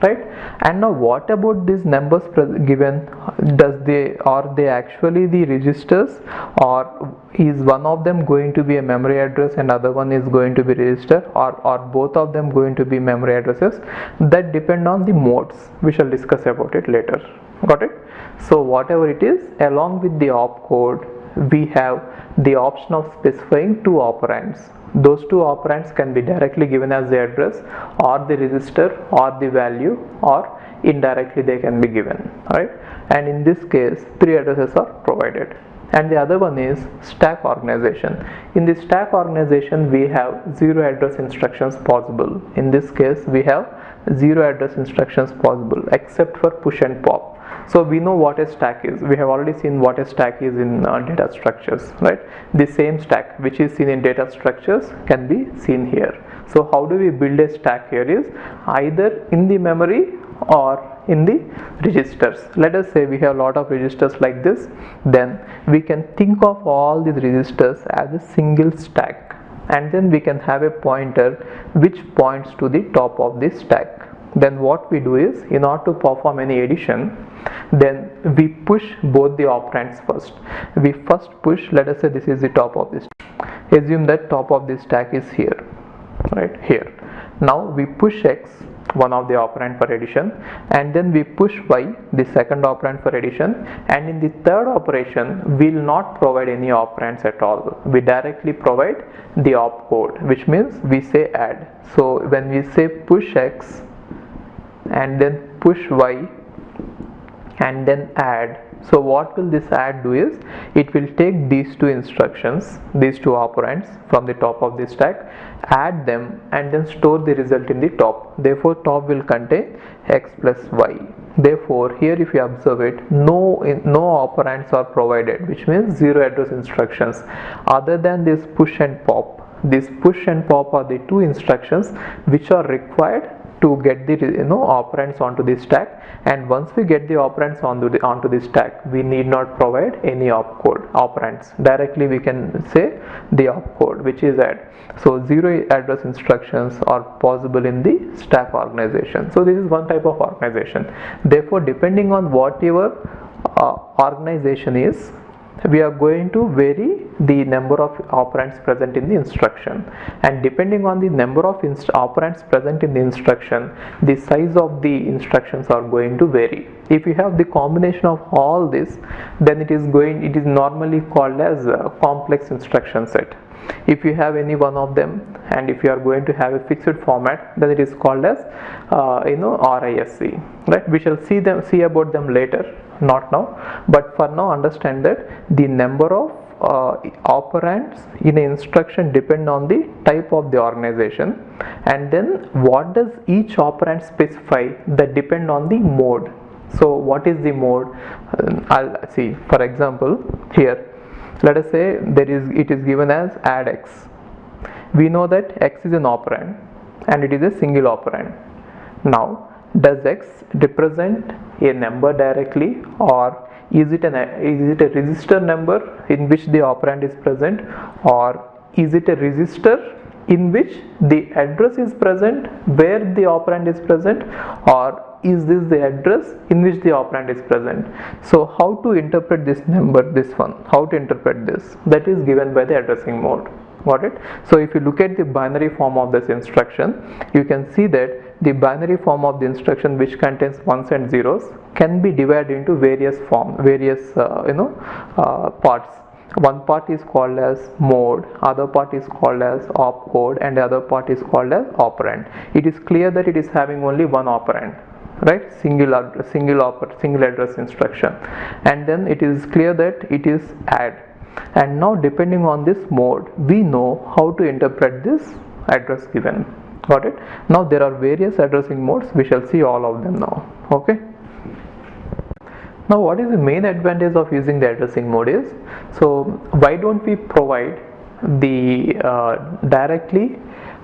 right? And now what about these numbers given? Are they actually the registers, or is one of them going to be a memory address and other one is going to be register, or are both of them going to be memory addresses? That depend on the modes. We shall discuss about it later. Got it? So whatever it is, along with the opcode, we have the option of specifying 2 operands. Those 2 operands can be directly given as the address or the register or the value, or indirectly they can be given, right? And in this case, 3 addresses are provided. And the other one is stack organization. In the stack organization, we have 0 address instructions possible. In this case, we have 0 address instructions possible except for push and pop. So we know what a stack is. We have already seen what a stack is in data structures, right? The same stack which is seen in data structures can be seen here. So how do we build a stack here is either in the memory or in the registers. Let us say we have a lot of registers like this, then we can think of all these registers as a single stack, and then we can have a pointer which points to the top of this stack. Then what we do is, in order to perform any addition, then we push both the operands first. We first push, let us say this is the top of this, assume that top of this stack is here, right here. Now we push x, one of the operand for addition, and then we push y, the second operand for addition, and in the third operation we will not provide any operands at all. We directly provide the opcode, which means we say add. So when we say push x and then push y and then add, so what will this add do is, it will take these two instructions, these two operands from the top of the stack, add them and then store the result in the top. Therefore top will contain x plus y. Therefore here if you observe it, no operands are provided, which means zero address instructions other than this push and pop. This push and pop are the two instructions which are required to get the operands onto the stack, and once we get the operands onto the stack, we need not provide any operands. Directly we can say the opcode, which is add. So zero address instructions are possible in the stack organization. So this is one type of organization. Therefore depending on what your organization is, we are going to vary the number of operands present in the instruction, and depending on the number of operands present in the instruction, the size of the instructions are going to vary. If you have the combination of all this, then it is normally called as a complex instruction set. If you have any one of them, and if you are going to have a fixed format, then it is called as RISC, right? We shall see about them later, not now, but for now understand that the number of operands in an instruction depend on the type of the organization, and then what does each operand specify, that depend on the mode. So what is the mode? I'll see, for example here, let us say it is given as add x. We know that x is an operand and it is a single operand. Now does x represent a number directly, or is it a register number in which the operand is present, or is it a register in which the address is present where the operand is present, or is this the address in which the operand is present? So how to interpret this number, this one, how to interpret this, that is given by the addressing mode. Got it? So if you look at the binary form of this instruction, you can see that the binary form of the instruction, which contains ones and zeros, can be divided into various parts. One part is called as mode, other part is called as opcode, and the other part is called as operand. It is clear that it is having only one operand, right? Single address instruction, and then it is clear that it is add. And now depending on this mode, we know how to interpret this address given. Got it? Now there are various addressing modes. We shall see all of them now. Okay. Now what is the main advantage of using the addressing mode is, so why don't we provide the directly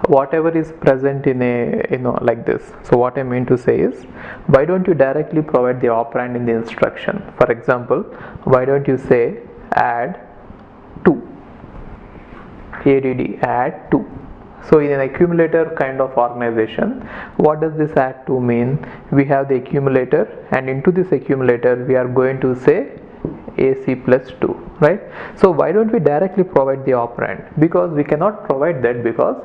whatever is present in a like this. So what I mean to say is, why don't you directly provide the operand in the instruction? For example, why don't you say add 2, add 2. So in an accumulator kind of organization, what does this add 2 mean? We have the accumulator, and into this accumulator we are going to say AC plus 2, right? So why don't we directly provide the operand? Because we cannot provide that, because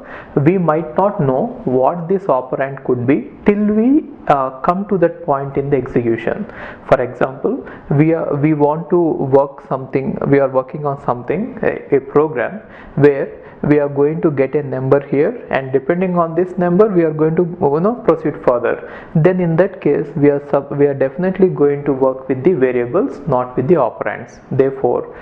we might not know what this operand could be till we come to that point in the execution. For example, we are working on something, a program where we are going to get a number here, and depending on this number we are going to proceed further. Then in that case we are definitely going to work with the variables, not with the operands. Therefore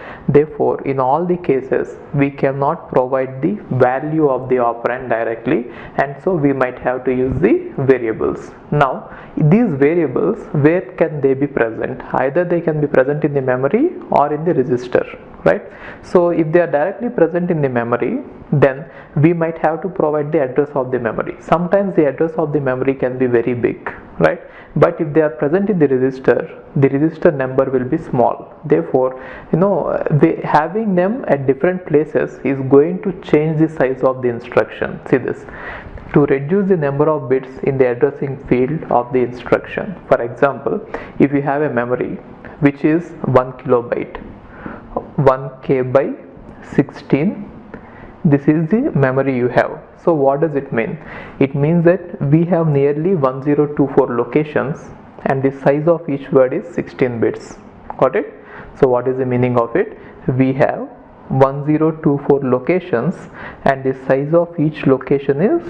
in all the cases we cannot provide the value of the operand directly, and so we might have to use the variables. Now these variables, where can they be present? Either they can be present in the memory or in the register, right? So if they are directly present in the memory, then we might have to provide the address of the memory. Sometimes the address of the memory can be very big, right? But if they are present in the register number will be small. Therefore, having them at different places is going to change the size of the instruction. See this. To reduce the number of bits in the addressing field of the instruction. For example, if you have a memory which is 1 kilobyte, 1k by 16, this is the memory you have. So what does it mean? It means that we have nearly 1024 locations and the size of each word is 16 bits. Got it? So what is the meaning of it? We have 1024 locations and the size of each location is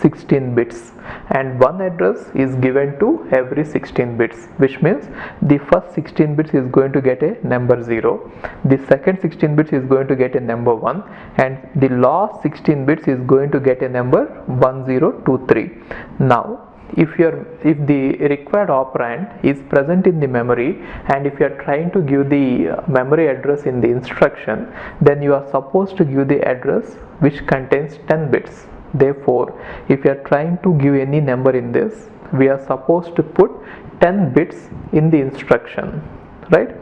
16 bits, and one address is given to every 16 bits, which means the first 16 bits is going to get a number 0, the second 16 bits is going to get a number 1, and the last 16 bits is going to get a number 1023. Now if the required operand is present in the memory, and if you are trying to give the memory address in the instruction, then you are supposed to give the address which contains 10 bits. Therefore, if you are trying to give any number in this, we are supposed to put 10 bits in the instruction, right?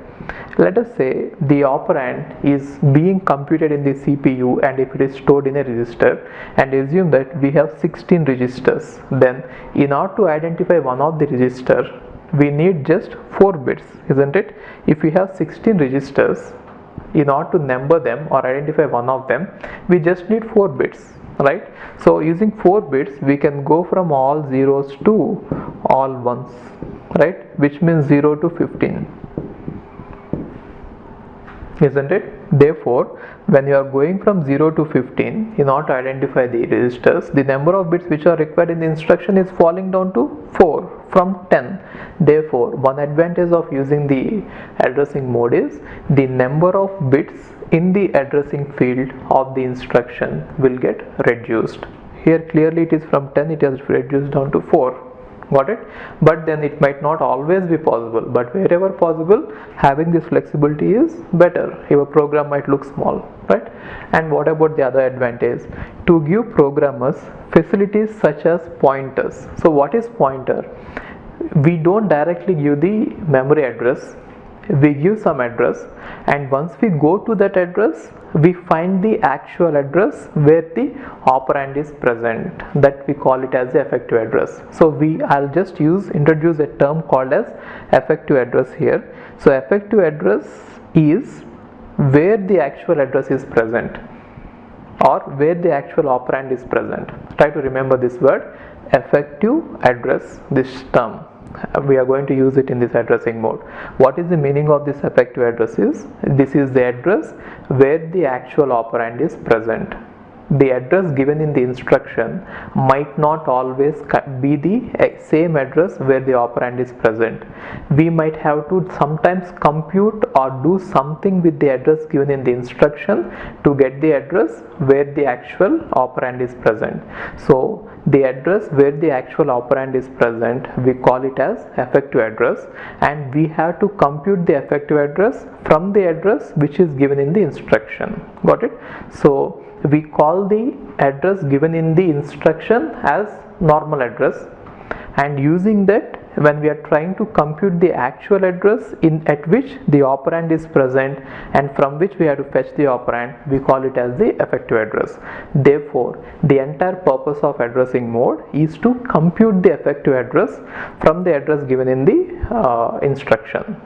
Let us say the operand is being computed in the CPU, and if it is stored in a register, and assume that we have 16 registers, then in order to identify one of the register, we need just 4 bits, isn't it? If we have 16 registers, in order to number them or identify one of them, we just need 4 bits, right? So using 4 bits, we can go from all zeros to all ones, right? Which means 0 to 15, isn't it? Therefore, when you are going from 0 to 15, in order to identify the registers, the number of bits which are required in the instruction is falling down to 4 from 10. Therefore, one advantage of using the addressing mode is the number of bits in the addressing field of the instruction will get reduced. Here clearly it is from 10, it has reduced down to 4. Got it? But then it might not always be possible, but wherever possible, having this flexibility is better. Your program might look small, right? And what about the other advantage? To give programmers facilities such as pointers. So what is pointer? We don't directly give the memory address, we give some address, and once we go to that address, we find the actual address where the operand is present. That we call it as the effective address. So I'll just introduce a term called as effective address here. So effective address is where the actual address is present, or where the actual operand is present. Try to remember this word, effective address, this term. We are going to use it in this addressing mode. What is the meaning of this effective address is, this is the address where the actual operand is present. The address given in the instruction might not always be the same address where the operand is present. We might have to sometimes compute or do something with the address given in the instruction to get the address where the actual operand is present. So the address where the actual operand is present, we call it as effective address, and we have to compute the effective address from the address which is given in the instruction. Got it? So we call the address given in the instruction as normal address, and using that, when we are trying to compute the actual address at which the operand is present and from which we have to fetch the operand, we call it as the effective address. Therefore, the entire purpose of addressing mode is to compute the effective address from the address given in the instruction.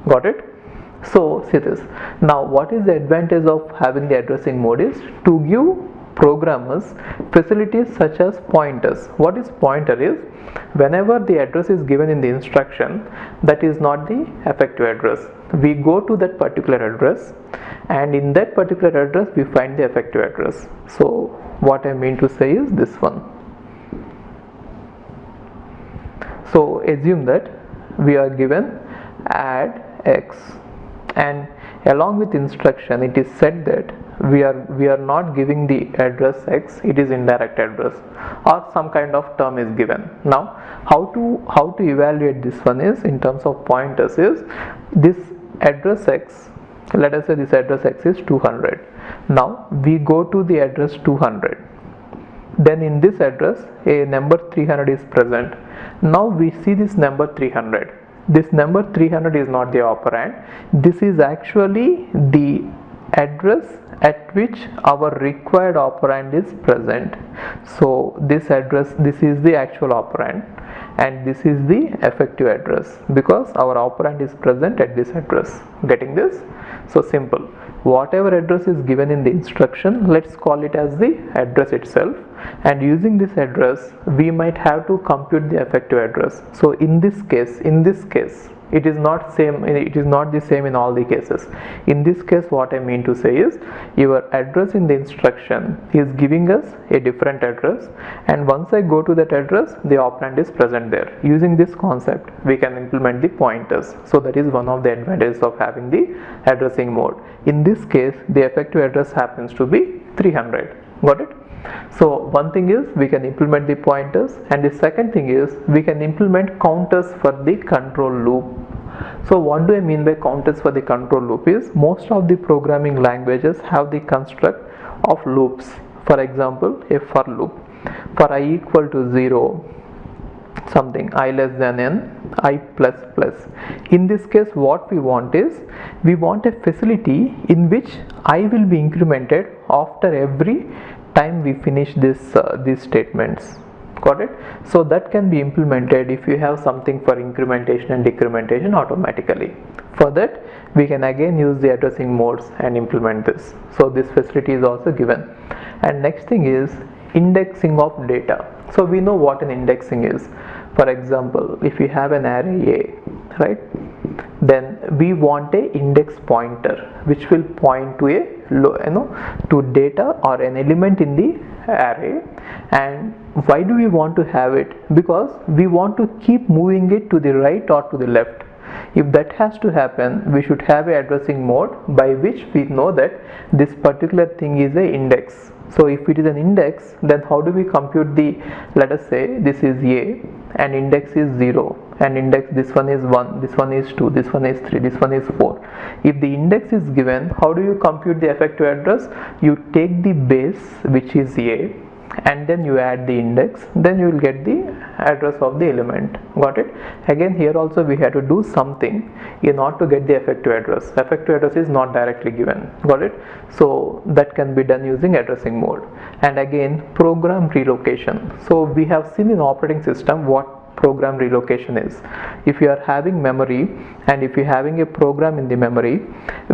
Got it? So see this. Now what is the advantage of having the addressing mode is to give programmers facilities such as pointers. What is pointer is, whenever the address is given in the instruction, that is not the effective address. We go to that particular address, and in that particular address we find the effective address. So what I mean to say is this one. So assume that we are given add x, and along with instruction it is said that we are not giving the address x, it is indirect address, or some kind of term is given. Now how to evaluate this one is, in terms of pointers, is this address x let us say this address x is 200. Now we go to the address 200. Then in this address a number 300 is present. Now we see this number 300. This number 300 is not the operand. This is actually the address at which our required operand is present. So this address, this is the actual operand, and this is the effective address because our operand is present at this address. Getting this? So simple. Whatever address is given in the instruction, let's call it as the address itself, and using this address we might have to compute the effective address. So in this case it is not the same in all the cases. In this case, what I mean to say is, your address in the instruction is giving us a different address, and once I go to that address, the operand is present there. Using this concept, we can implement the pointers. So that is one of the advantages of having the addressing mode. In this case, the effective address happens to be 300. Got it? So one thing is we can implement the pointers, and the second thing is we can implement counters for the control loop. So what do I mean by counters for the control loop is, most of the programming languages have the construct of loops. For example, a for loop for I equal to 0 something, I less than n, I plus plus. In this case, what we want is, we want a facility in which I will be incremented after every time we finish these statements. Got it? So that can be implemented if you have something for incrementation and decrementation automatically. For that, we can again use the addressing modes and implement this. So this facility is also given. And next thing is indexing of data. So we know what an indexing is. For example, if you have an array A, right, then we want a index pointer which will point to to data or an element in the array. And why do we want to have it? Because we want to keep moving it to the right or to the left. If that has to happen, we should have a addressing mode by which we know that this particular thing is a index. So if it is an index, then how do we compute the, let us say this is A and index is 0, and index, this one is 1, this one is 2, this one is 3, this one is 4. If the index is given, how do you compute the effective address? You take the base, which is A, and then you add the index, then you will get the address of the element. Got it? Again, here also we have to do something in order to get the effective address. Effective address is not directly given. Got it? So that can be done using addressing mode. And again, program relocation. So we have seen in operating system what program relocation is. If you are having memory and if you are having a program in the memory,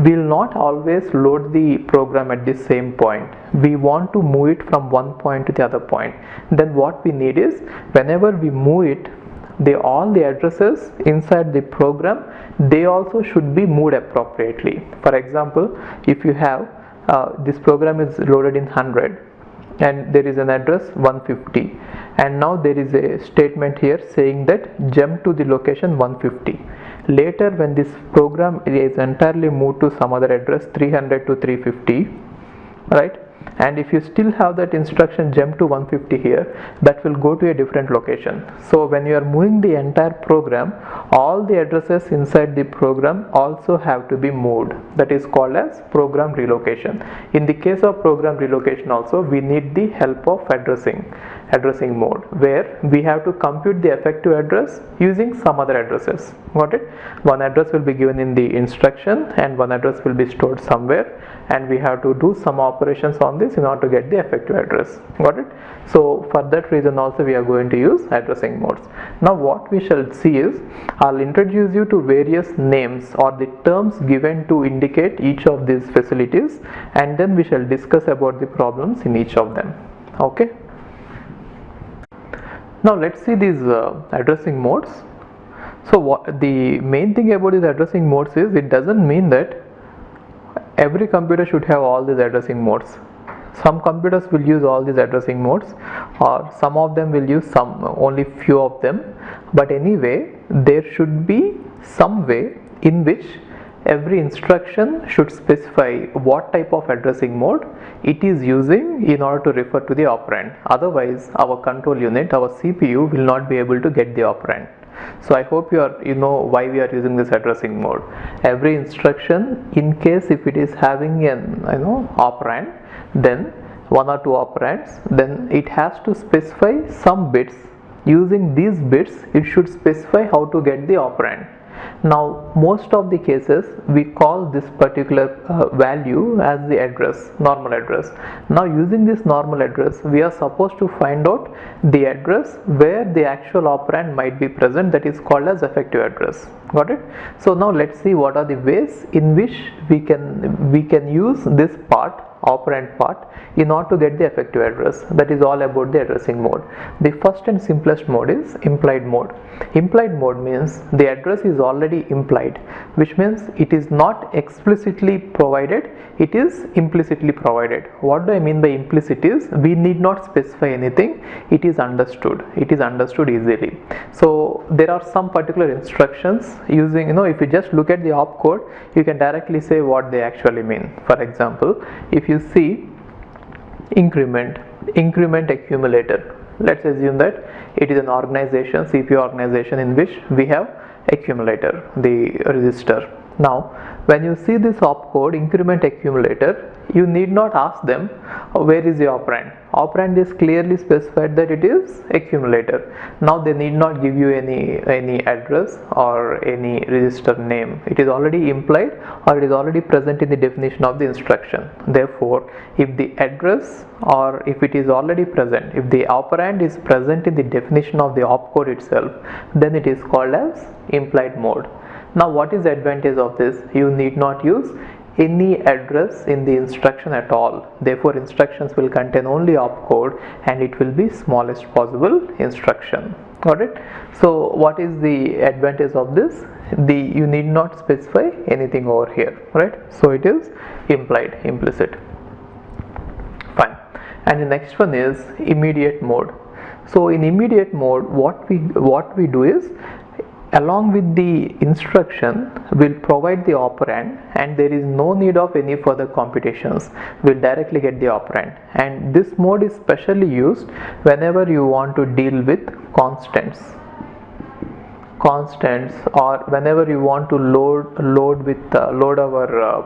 we will not always load the program at the same point. We want to move it from one point to the other point. Then what we need is, whenever we move it, all the addresses inside the program, they also should be moved appropriately. For example, if you have this program is loaded in 100 and there is an address 150, and now there is a statement here saying that jump to the location 150. Later, when this program is entirely moved to some other address 300 to 350, right, and if you still have that instruction jump to 150 here, that will go to a different location. So when you are moving the entire program, all the addresses inside the program also have to be moved. That is called as program relocation. In the case of program relocation also, we need the help of addressing mode, where we have to compute the effective address using some other addresses. Got it? One address will be given in the instruction and one address will be stored somewhere, and we have to do some operations on this in order to get the effective address. Got it? So for that reason also we are going to use addressing modes. Now what we shall see is, I'll introduce you to various names or the terms given to indicate each of these facilities, and then we shall discuss about the problems in each of them. Okay? Now let's see these addressing modes. So what the main thing about these addressing modes is, it doesn't mean that every computer should have all these addressing modes. Some computers will use all these addressing modes, or some of them will use only few of them. But anyway, there should be some way in which every instruction should specify what type of addressing mode it is using in order to refer to the operand. Otherwise, our control unit, our CPU, will not be able to get the operand. So I hope you know why we are using this addressing mode. Every instruction, in case if it is having an operand, then one or two operands, then it has to specify some bits. Using these bits, it should specify how to get the operand. Now most of the cases we call this particular value as the address, normal address. Now using this normal address, we are supposed to find out the address where the actual operand might be present, that is called as effective address. Got it? So now let's see what are the ways in which we can use this part, operand part, in order to get the effective address. That is all about the addressing mode. The first and simplest mode is implied mode. Implied mode means the address is already implied, which means it is not explicitly provided, it is implicitly provided. What do I mean by implicit is, we need not specify anything, it is understood easily. So there are some particular instructions using, if you just look at the opcode, you can directly say what they actually mean. For example, if you see increment accumulator, let's assume that it is an organization, CPU organization, in which we have accumulator, the register. Now when you see this opcode increment accumulator, you need not ask them where is the operand. Operand is clearly specified that it is accumulator. Now they need not give you any address or any register name. It is already implied, or it is already present in the definition of the instruction. Therefore, if the address, or if it is already present, if the operand is present in the definition of the opcode itself, then it is called as implied mode. Now what is the advantage of this? You need not use any address in the instruction at all. Therefore instructions will contain only opcode, and it will be smallest possible instruction. Got it? So what is the advantage of this? You need not specify anything over here, right? So it is implied, implicit. Fine. And the next one is immediate mode. So in immediate mode, what we do is, along with the instruction, we'll provide the operand, and there is no need of any further computations. We'll directly get the operand. And this mode is specially used whenever you want to deal with constants, or whenever you want to load our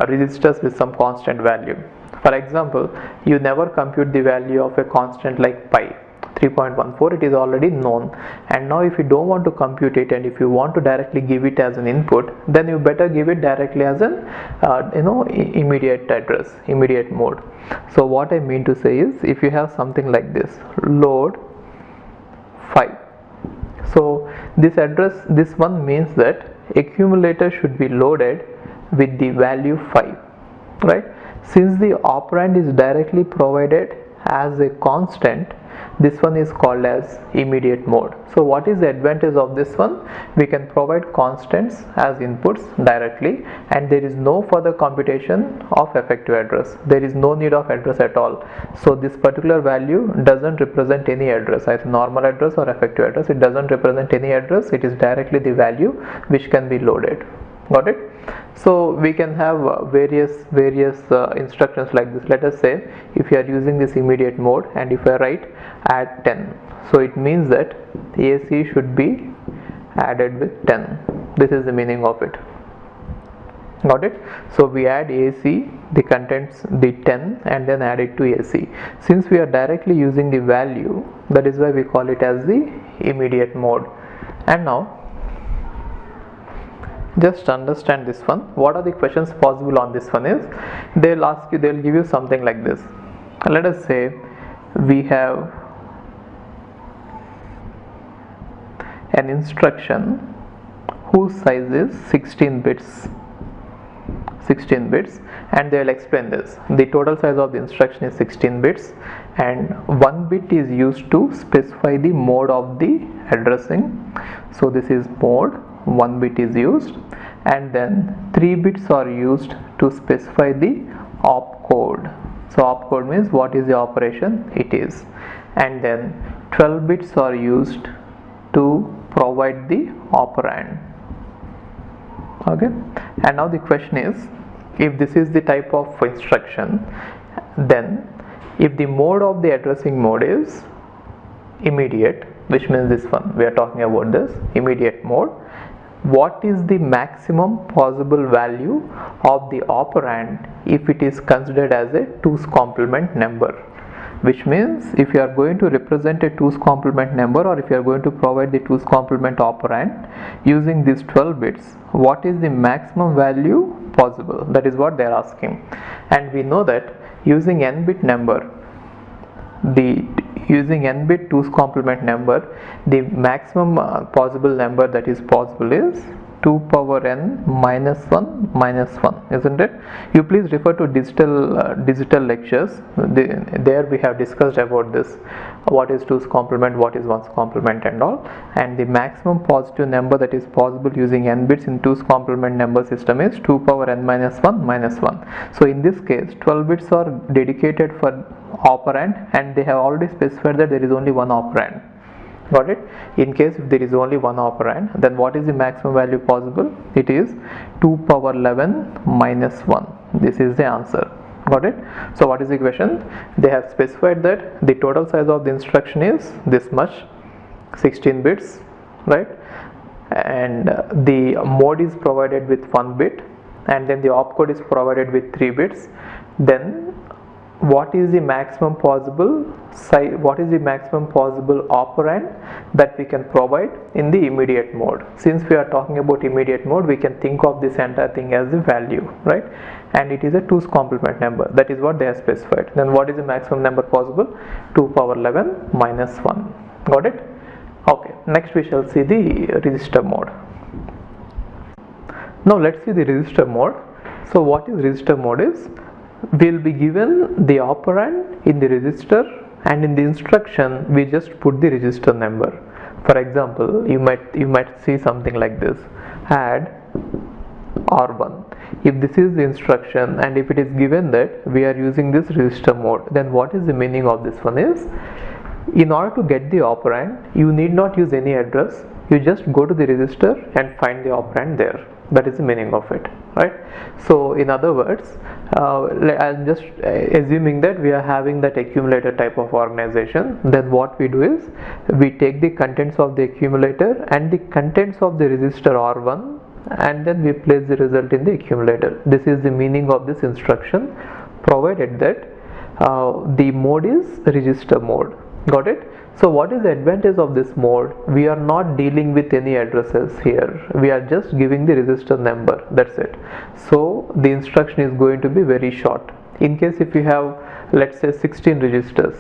registers with some constant value. For example, you never compute the value of a constant like pi 3.14, it is already known, and now if you don't want to compute it, and if you want to directly give it as an input, then you better give it directly as an immediate address, immediate mode. So what I mean to say is, if you have something like this, load 5, so this one means that accumulator should be loaded with the value 5, right? Since the operand is directly provided as a constant, this one is called as immediate mode. So what is the advantage of this one? We can provide constants as inputs directly, and there is no further computation of effective address. There is no need of address at all. So this particular value doesn't represent any address, either normal address or effective address. It doesn't represent any address. It is directly the value which can be loaded. Got it? So we can have various instructions like this. Let us say if you are using this immediate mode, and if I write add 10, so it means that AC should be added with 10. This is the meaning of it. Got it? So we add AC, the contents, the 10, and then add it to AC. Since we are directly using the value, that is why we call it as the immediate mode. And now just understand this one. What are the questions possible on this one is, they'll ask you, they'll give you something like this. Let us say we have an instruction whose size is 16 bits, and they will explain this. The total size of the instruction is 16 bits, and 1 bit is used to specify the mode of the addressing. So this is mode, 1 bit is used, and then 3 bits are used to specify the opcode. So opcode means what is the operation it is, and then 12 bits are used to provide the operand. Okay, and now the question is, if this is the type of instruction, then if the mode of the addressing mode is immediate, which means this one, we are talking about this immediate mode. What is the maximum possible value of the operand if it is considered as a 2's complement number? Which means if you are going to represent a 2's complement number, or if you are going to provide the 2's complement operand using these 12 bits, what is the maximum value possible? That is what they are asking. And we know that using n bit number, using n bit 2's complement number, the maximum possible number that is possible is 2 power n minus 1 minus 1, isn't it? You please refer to digital lectures. There we have discussed about this, what is 2's complement, what is 1's complement and all, and the maximum positive number that is possible using n bits in 2's complement number system is 2 power n minus 1 minus 1. So in this case 12 bits are dedicated for operand, and they have already specified that there is only one operand. Got it? In case if there is only one operand, then what is the maximum value possible? It is 2 power 11 minus 1. This is the answer. Got it? So what is the question? They have specified that the total size of the instruction is this much, 16 bits, right? And the mode is provided with 1 bit, and then the opcode is provided with 3 bits. Then what is the maximum possible size, what is the maximum possible operand that we can provide in the immediate mode? Since we are talking about immediate mode, we can think of this entire thing as the value, right? And it is a 2's complement number. That is what they have specified. Then what is the maximum number possible? 2 power 11 minus 1. Got it? Okay, next we shall see the register mode. Now let's see the register mode. So what is register mode is, we'll be given the operand in the register, and in the instruction we just put the register number. For example, you might see something like this: add R1. If this is the instruction, and if it is given that we are using this register mode, then what is the meaning of this one is, in order to get the operand, you need not use any address. You just go to the register and find the operand there. That is the meaning of it, right? So in other words, I'm just assuming that we are having that accumulator type of organization. Then what we do is, we take the contents of the accumulator and the contents of the register R1, and then we place the result in the accumulator. This is the meaning of this instruction, provided that the mode is register mode. Got it? So what is the advantage of this mode? We are not dealing with any addresses here. We are just giving the register number. That's it. So the instruction is going to be very short. In case if you have, let's say, 16 registers,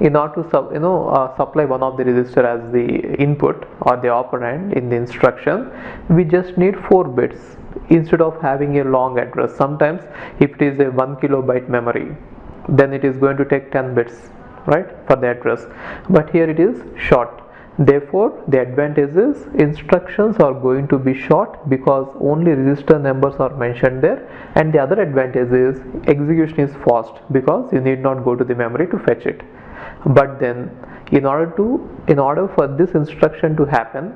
in order to supply one of the register as the input or the operand in the instruction, we just need 4 bits instead of having a long address. Sometimes if it is a 1 kilobyte memory, then it is going to take 10 bits, right, for the address, but here it is short. Therefore the advantage is, instructions are going to be short because only register numbers are mentioned there, and the other advantage is execution is fast because you need not go to the memory to fetch it. But then in order for this instruction to happen,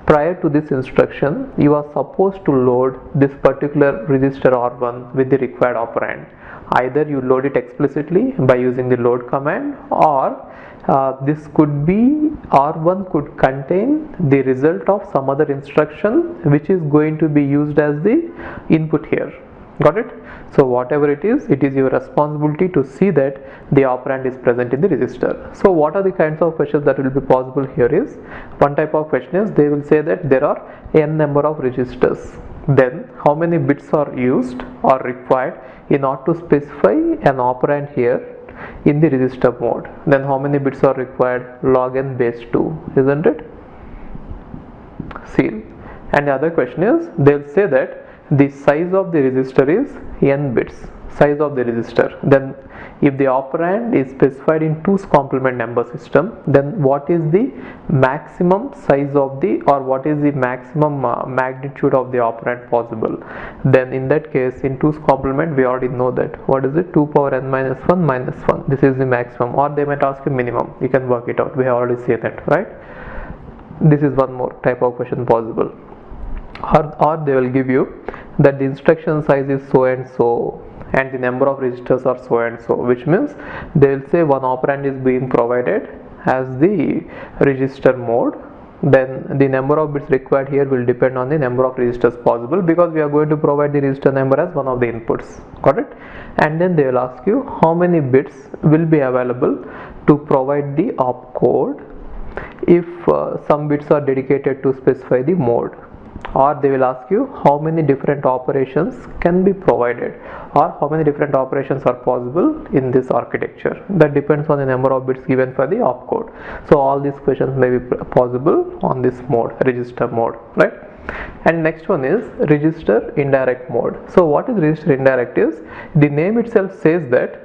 prior to this instruction you are supposed to load this particular register R1 with the required operand. Either you load it explicitly by using the load command, or this could be, R1 could contain the result of some other instruction which is going to be used as the input here. Got it? So whatever it is your responsibility to see that the operand is present in the register. So what are the kinds of questions that will be possible here is, one type of question is, they will say that there are n number of registers. Then how many bits are used or required in order to specify an operand here in the register mode? Then how many bits are required? Log n base 2, isn't it? Seal. And the other question is, they'll say that the size of the register is n bits, size of the register. Then if the operand is specified in 2's complement number system, then what is the maximum size of the, or what is the maximum magnitude of the operand possible? Then in that case, in 2's complement, we already know that, what is it? 2 power n minus 1 minus 1. This is the maximum, or they might ask you minimum. You can work it out. We have already seen that, right? This is one more type of question possible. Or they will give you that the instruction size is so and so, and the number of registers are so and so, which means they will say one operand is being provided as the register mode, then the number of bits required here will depend on the number of registers possible, because we are going to provide the register number as one of the inputs. Got it? And then they will ask you how many bits will be available to provide the opcode if some bits are dedicated to specify the mode, or they will ask you how many different operations can be provided, or how many different operations are possible in this architecture. That depends on the number of bits given for the opcode. So all these questions may be possible on this mode, register mode, right? And next one is register indirect mode. So what is register indirect is, the name itself says that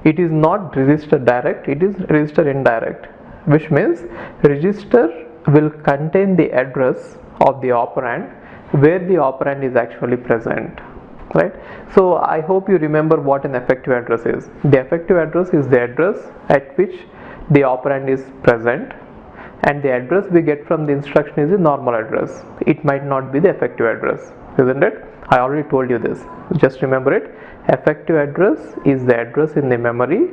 it is not register direct, it is register indirect, which means register will contain the address of the operand where the operand is actually present, right? So I hope you remember what an effective address is. The effective address is the address at which the operand is present, and the address we get from the instruction is the normal address. It might not be the effective address, isn't it? I already told you this, just remember it. Effective address is the address in the memory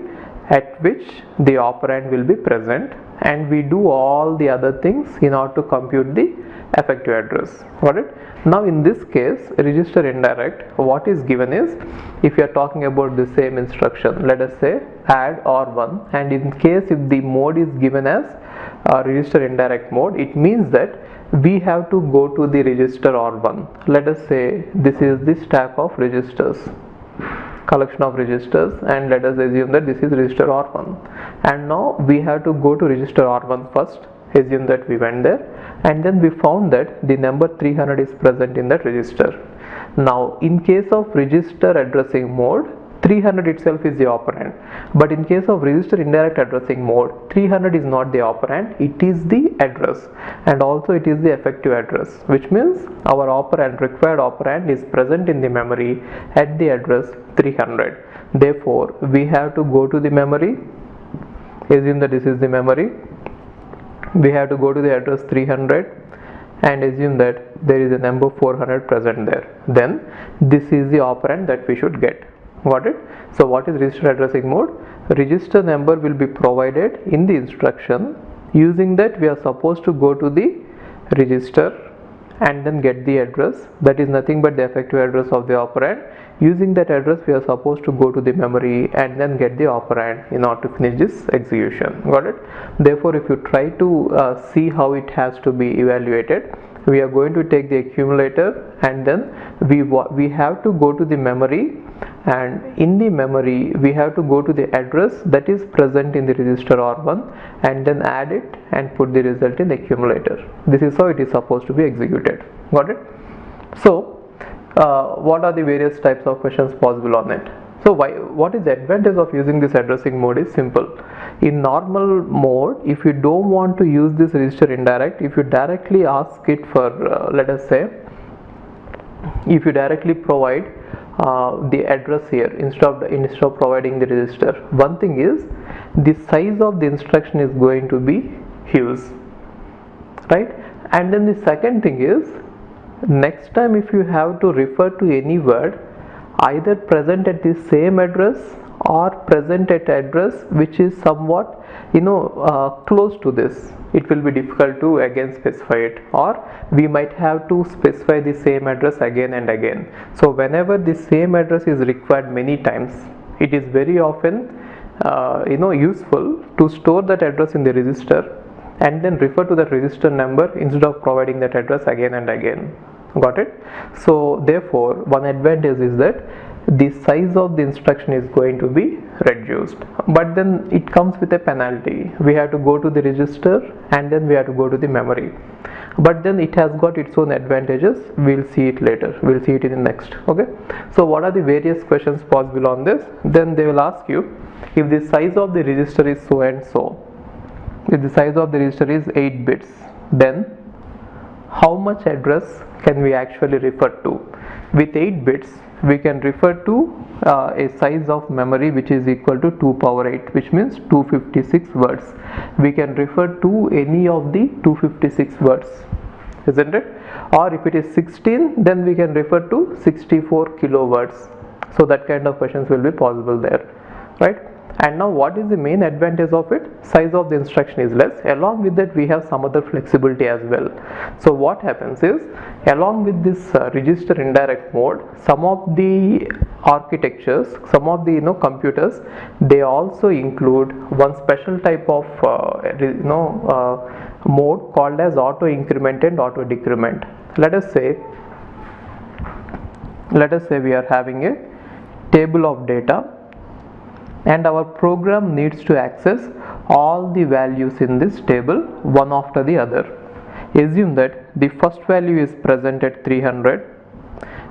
at which the operand will be present, and we do all the other things in order to compute the effective address. Got it? Now in this case, register indirect, what is given is, if you are talking about the same instruction, let us say add R1, and in case if the mode is given as register indirect mode, it means that we have to go to the register R1. Let us say this is the stack of registers, collection of registers, and let us assume that this is register R1, and now we have to go to register R1 first. Assume that we went there, and then we found that the number 300 is present in that register. Now in case of register addressing mode, 300 itself is the operand, but in case of register indirect addressing mode, 300 is not the operand, it is the address, and also it is the effective address, which means our operand, required operand, is present in the memory at the address 300. Therefore we have to go to the memory, assume that this is the memory, we have to go to the address 300 and assume that there is a number 400 present there. Then this is the operand that we should get. Got it? So what is register addressing mode? Register number will be provided in the instruction. Using that, we are supposed to go to the register and then get the address, that is nothing but the effective address of the operand. Using that address, we are supposed to go to the memory and then get the operand in order to finish this execution. Got it? Therefore, if you try to see how it has to be evaluated, we are going to take the accumulator, and then we have to go to the memory, and in the memory we have to go to the address that is present in the register R1 and then add it and put the result in the accumulator. This is how it is supposed to be executed. Got it? So what are the various types of questions possible on it? So what is the advantage of using this addressing mode is simple. In normal mode, if you don't want to use this register indirect, if you directly ask it for let us say, if you directly provide the address here instead of providing the register, one thing is the size of the instruction is going to be huge, right? And then the second thing is, next time if you have to refer to any word either present at the same address or present at address which is somewhat close to this, it will be difficult to again specify it, or we might have to specify the same address again and again. So whenever the same address is required many times, it is very often useful to store that address in the register and then refer to that register number instead of providing that address again and again. Got it? So therefore, one advantage is that the size of the instruction is going to be reduced, but then it comes with a penalty. We have to go to the register and then we have to go to the memory, but then it has got its own advantages. We'll see it later, we'll see it in the next. Okay, so what are the various questions possible on this? Then they will ask you, if the size of the register is so and so, if the size of the register is 8 bits, then how much address can we actually refer to? With 8 bits we can refer to a size of memory which is equal to 2 power 8, which means 256 words. We can refer to any of the 256 words, isn't it? Or if it is 16, then we can refer to 64 kilowords. So that kind of questions will be possible there, right? And now what is the main advantage of it? Size of the instruction is less. Along with that we have some other flexibility as well. So what happens is, along with this register indirect mode, some of the architectures, some of the computers, they also include one special type of mode called as auto increment and auto decrement. Let us say we are having a table of data and our program needs to access all the values in this table one after the other. Assume that the first value is present at 300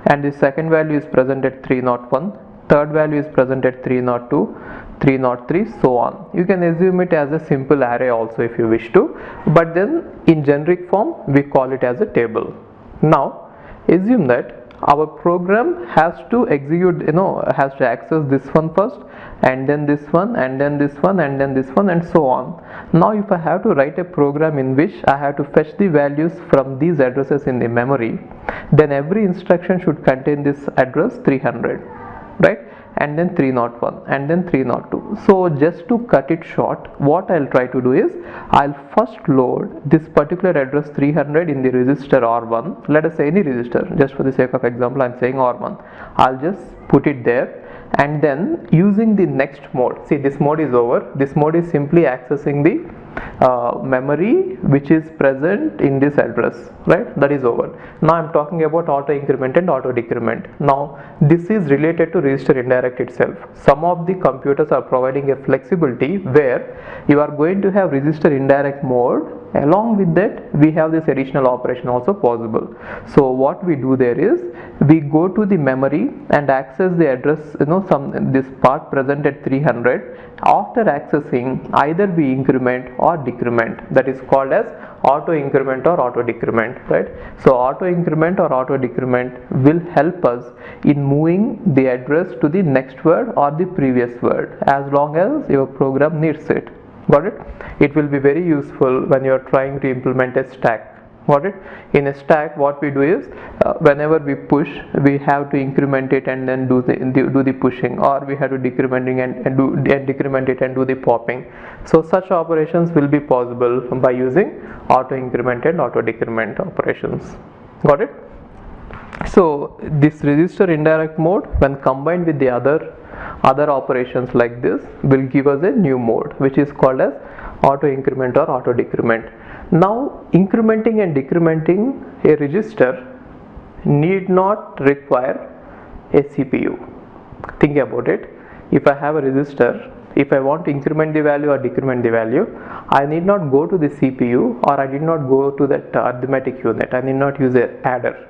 and the second value is present at 301, third value is present at 302, 303, so on. You can assume it as a simple array also if you wish to, but then in generic form we call it as a table. Now assume that our program has to execute, has to access this one first, and then this one, and then this one, and then this one, and so on. Now if I have to write a program in which I have to fetch the values from these addresses in the memory, then every instruction should contain this address 300, right? And then 301 and then 302. So just to cut it short, what I'll try to do is, I'll first load this particular address 300 in the register R1. Let us say any register, just for the sake of example I'm saying R1. I'll just put it there, and then using the next mode, see this mode is over, this mode is simply accessing the memory which is present in this address, right? That is over. Now I'm talking about auto increment and auto decrement. Now this is related to register indirect itself. Some of the computers are providing a flexibility where you are going to have register indirect mode. Along with that we have this additional operation also possible. So what we do there is, we go to the memory and access the address, this part present at 300. After accessing, either we increment or decrement, that is called as auto increment or auto decrement, right? So auto increment or auto decrement will help us in moving the address to the next word or the previous word, as long as your program needs it. Got it? It will be very useful when you are trying to implement a stack. Got it? In a stack, what we do is, whenever we push, we have to increment it and then do the pushing, or we have to decrement it and do the popping. So such operations will be possible by using auto increment and auto decrement operations. Got it? So this register indirect mode, when combined with the other operations like this, will give us a new mode which is called as auto increment or auto decrement. Now incrementing and decrementing a register need not require a CPU. Think about it. If I have a register, if I want to increment the value or decrement the value, I need not go to the CPU, or I did not go to that arithmetic unit. I need not use an adder.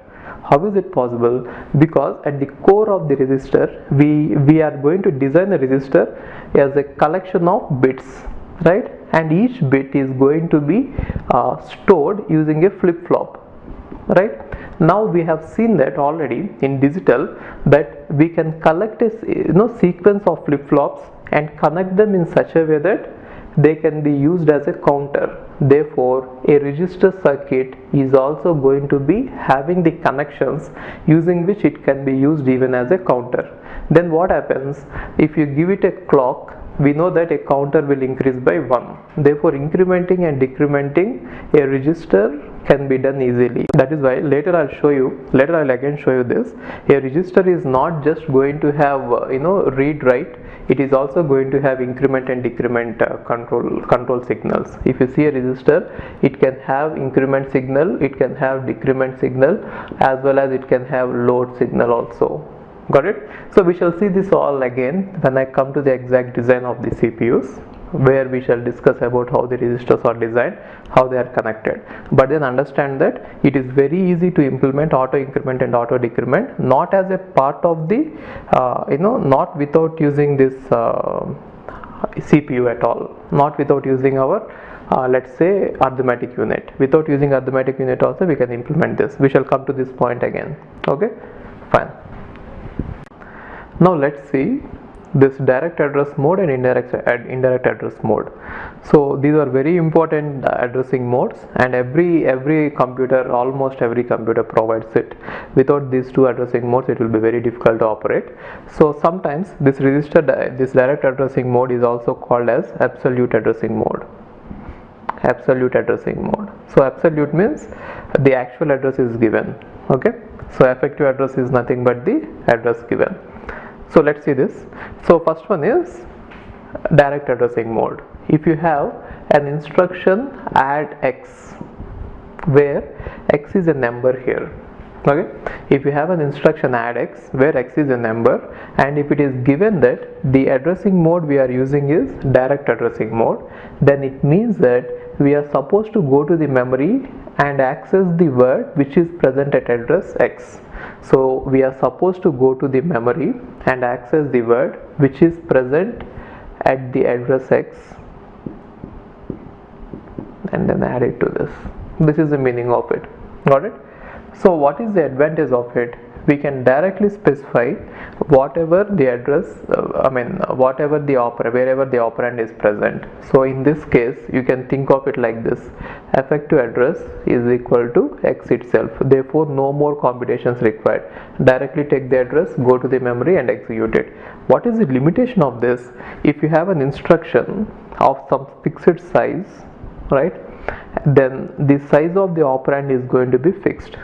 How is it possible? Because at the core of the register, we are going to design a register as a collection of bits, right? And each bit is going to be stored using a flip-flop, right? Now we have seen that already in digital, that we can collect a sequence of flip-flops and connect them in such a way that they can be used as a counter. Therefore, a register circuit is also going to be having the connections using which it can be used even as a counter. Then what happens? If you give it a clock, we know that a counter will increase by 1. Therefore, incrementing and decrementing a register can be done easily. That is why later I'll again show you this. A register is not just going to have read write. It is also going to have increment and decrement control signals. If you see a register, it can have increment signal, it can have decrement signal, as well as it can have load signal also. Got it? So we shall see this all again when I come to the exact design of the CPUs, where we shall discuss about how the registers are designed, how they are connected. But then understand that it is very easy to implement auto increment and auto decrement, not as a part of the not without using this CPU at all, not without using our let's say arithmetic unit. Without using arithmetic unit also we can implement this. We shall come to this point again. Okay, fine. Now let's see this direct address mode and indirect address mode. So these are very important addressing modes, and every computer, almost every computer provides it. Without these two addressing modes, it will be very difficult to operate. So sometimes this direct addressing mode is also called as absolute addressing mode. Absolute addressing mode. So absolute means the actual address is given. Okay. So effective address is nothing but the address given. So let's see this. So first one is direct addressing mode. If you have an instruction add x, where x is a number here. Okay, if you have an instruction add x where x is a number, and if it is given that the addressing mode we are using is direct addressing mode, then it means that we are supposed to go to the memory and access the word which is present at address x. So we are supposed to go to the memory and access the word which is present at the address x and then add it to this. This is the meaning of it. Got it? So what is the advantage of it? We can directly specify whatever the address, whatever the wherever the operand is present. So in this case, you can think of it like this: effective address is equal to x itself. Therefore, no more computations required. Directly take the address, go to the memory and execute it. What is the limitation of this? If you have an instruction of some fixed size, right, then the size of the operand is going to be fixed.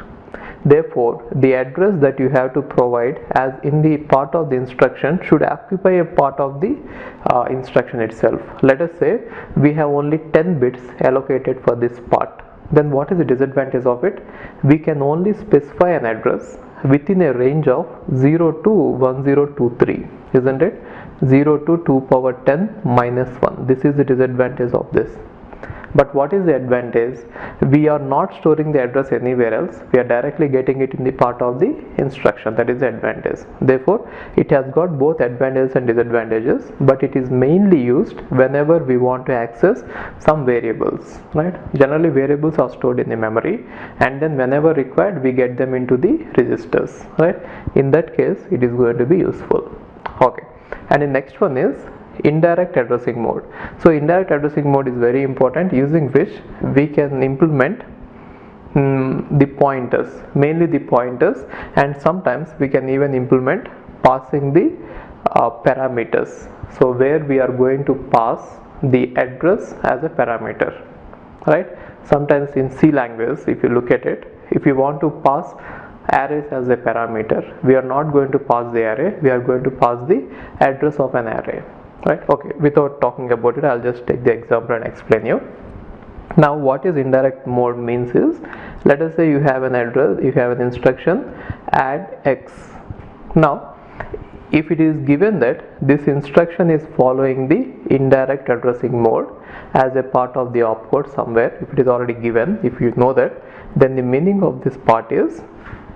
Therefore, the address that you have to provide as in the part of the instruction should occupy a part of the instruction itself. Let us say we have only 10 bits allocated for this part. Then what is the disadvantage of it? We can only specify an address within a range of 0 to 1023, isn't it? 0 to 2 power 10 minus 1. This is the disadvantage of this. But what is the advantage? We are not storing the address anywhere else. We are directly getting it in the part of the instruction. That is the advantage. Therefore, it has got both advantages and disadvantages, but it is mainly used whenever we want to access some variables, right? Generally, variables are stored in the memory, and then whenever required, we get them into the registers, right? In that case, it is going to be useful. Okay. And the next one is indirect addressing mode. So indirect addressing mode is very important, using which we can implement the pointers, mainly the pointers, and sometimes we can even implement passing the parameters. So where we are going to pass the address as a parameter, right? Sometimes in C language, if you look at it, if you want to pass arrays as a parameter, we are not going to pass the array, we are going to pass the address of an array. Right? Okay, without talking about it, I'll just take the example and explain you. Now what is indirect mode means is, let us say you have an address, you have an instruction add x. Now if it is given that this instruction is following the indirect addressing mode as a part of the opcode somewhere, if it is already given, if you know that, then the meaning of this part is,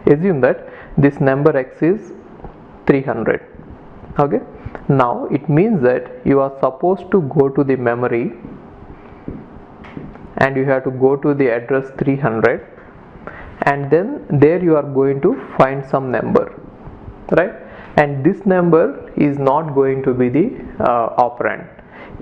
assume that this number x is 300. Okay, now it means that you are supposed to go to the memory and you have to go to the address 300, and then there you are going to find some number, right? And this number is not going to be the operand.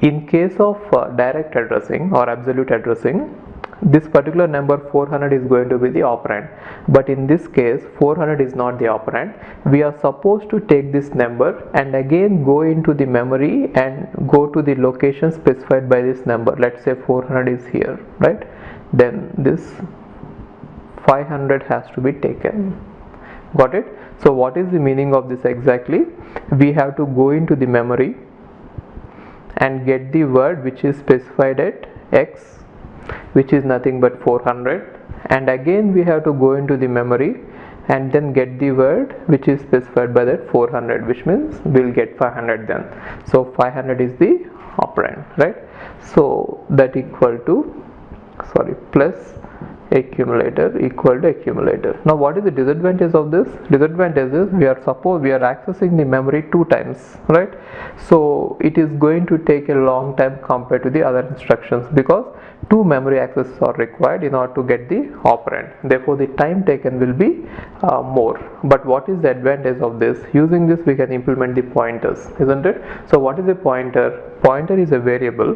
In case of direct addressing or absolute addressing, this particular number 400 is going to be the operand, but in this case 400 is not the operand. We are supposed to take this number and again go into the memory and go to the location specified by this number. Let's say 400 is here, right? Then this 500 has to be taken. Got it? So what is the meaning of this exactly? We have to go into the memory and get the word which is specified at x, which is nothing but 400, and again we have to go into the memory and then get the word which is specified by that 400, which means we'll get 500 then. So 500 is the operand, right? So that equal to, sorry, plus accumulator equal to accumulator. Now what is the disadvantage of this? Disadvantage is we are accessing the memory 2 times, right? So it is going to take a long time compared to the other instructions, because 2 memory accesses are required in order to get the operand. Therefore the time taken will be more. But what is the advantage of this? Using this we can implement the pointers, isn't it? So what is a pointer? Pointer is a variable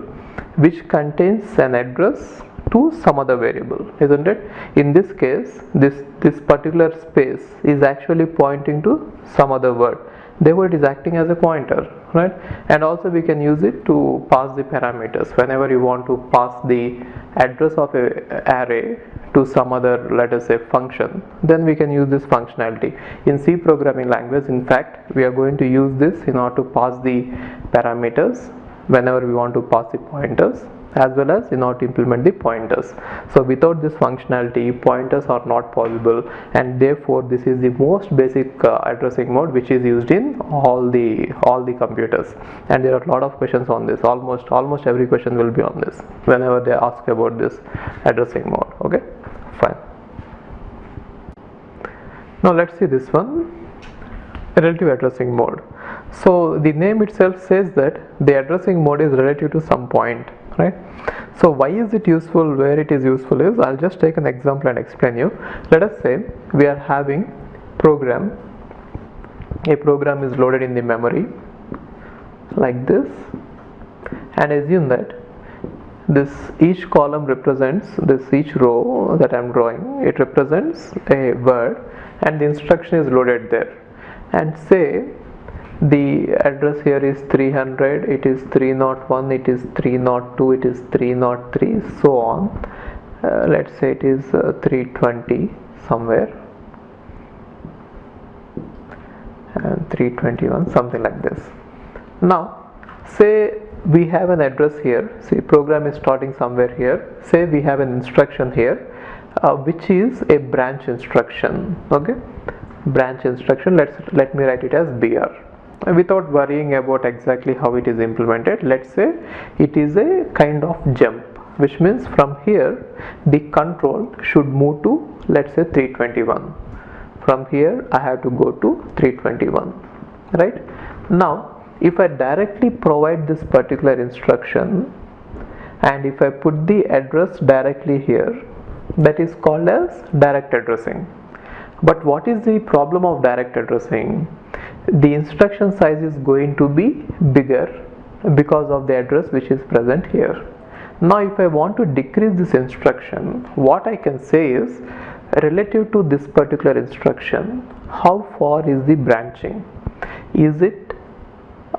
which contains an address to some other variable, isn't it? In this case, this particular space is actually pointing to some other word. Therefore it is acting as a pointer, right? And also we can use it to pass the parameters. Whenever you want to pass the address of a array to some other, let us say, function, then we can use this functionality. In C programming language, in fact, we are going to use this in order to pass the parameters whenever we want to pass the pointers, as well as in order to implement the pointers. So without this functionality, pointers are not possible, and therefore this is the most basic addressing mode which is used in all the computers. And there are a lot of questions on this. Almost every question will be on this whenever they ask about this addressing mode. Okay, fine. Now let's see this one, relative addressing mode. So the name itself says that the addressing mode is relative to some point, right? So why is it useful? Where it is useful is, I'll just take an example and explain you. Let us say we are having program. A program is loaded in the memory like this, and assume that this each column represents this, each row that I'm drawing, it represents a word, and the instruction is loaded there. And say the address here is 300, it is 301, it is 302, it is 303, so on. Let's say it is 320 somewhere, and 321, something like this. Now say we have an address here. See, program is starting somewhere here. Say we have an instruction here which is a branch instruction. Okay, branch instruction. Let me write it as BR. Without worrying about exactly how it is implemented, let's say it is a kind of jump, which means from here the control should move to, let's say, 321. From here I have to go to 321, right? Now if I directly provide this particular instruction, and if I put the address directly here, that is called as direct addressing. But what is the problem of direct addressing? The instruction size is going to be bigger because of the address which is present here. Now if I want to decrease this instruction, what I can say is, relative to this particular instruction, how far is the branching? Is it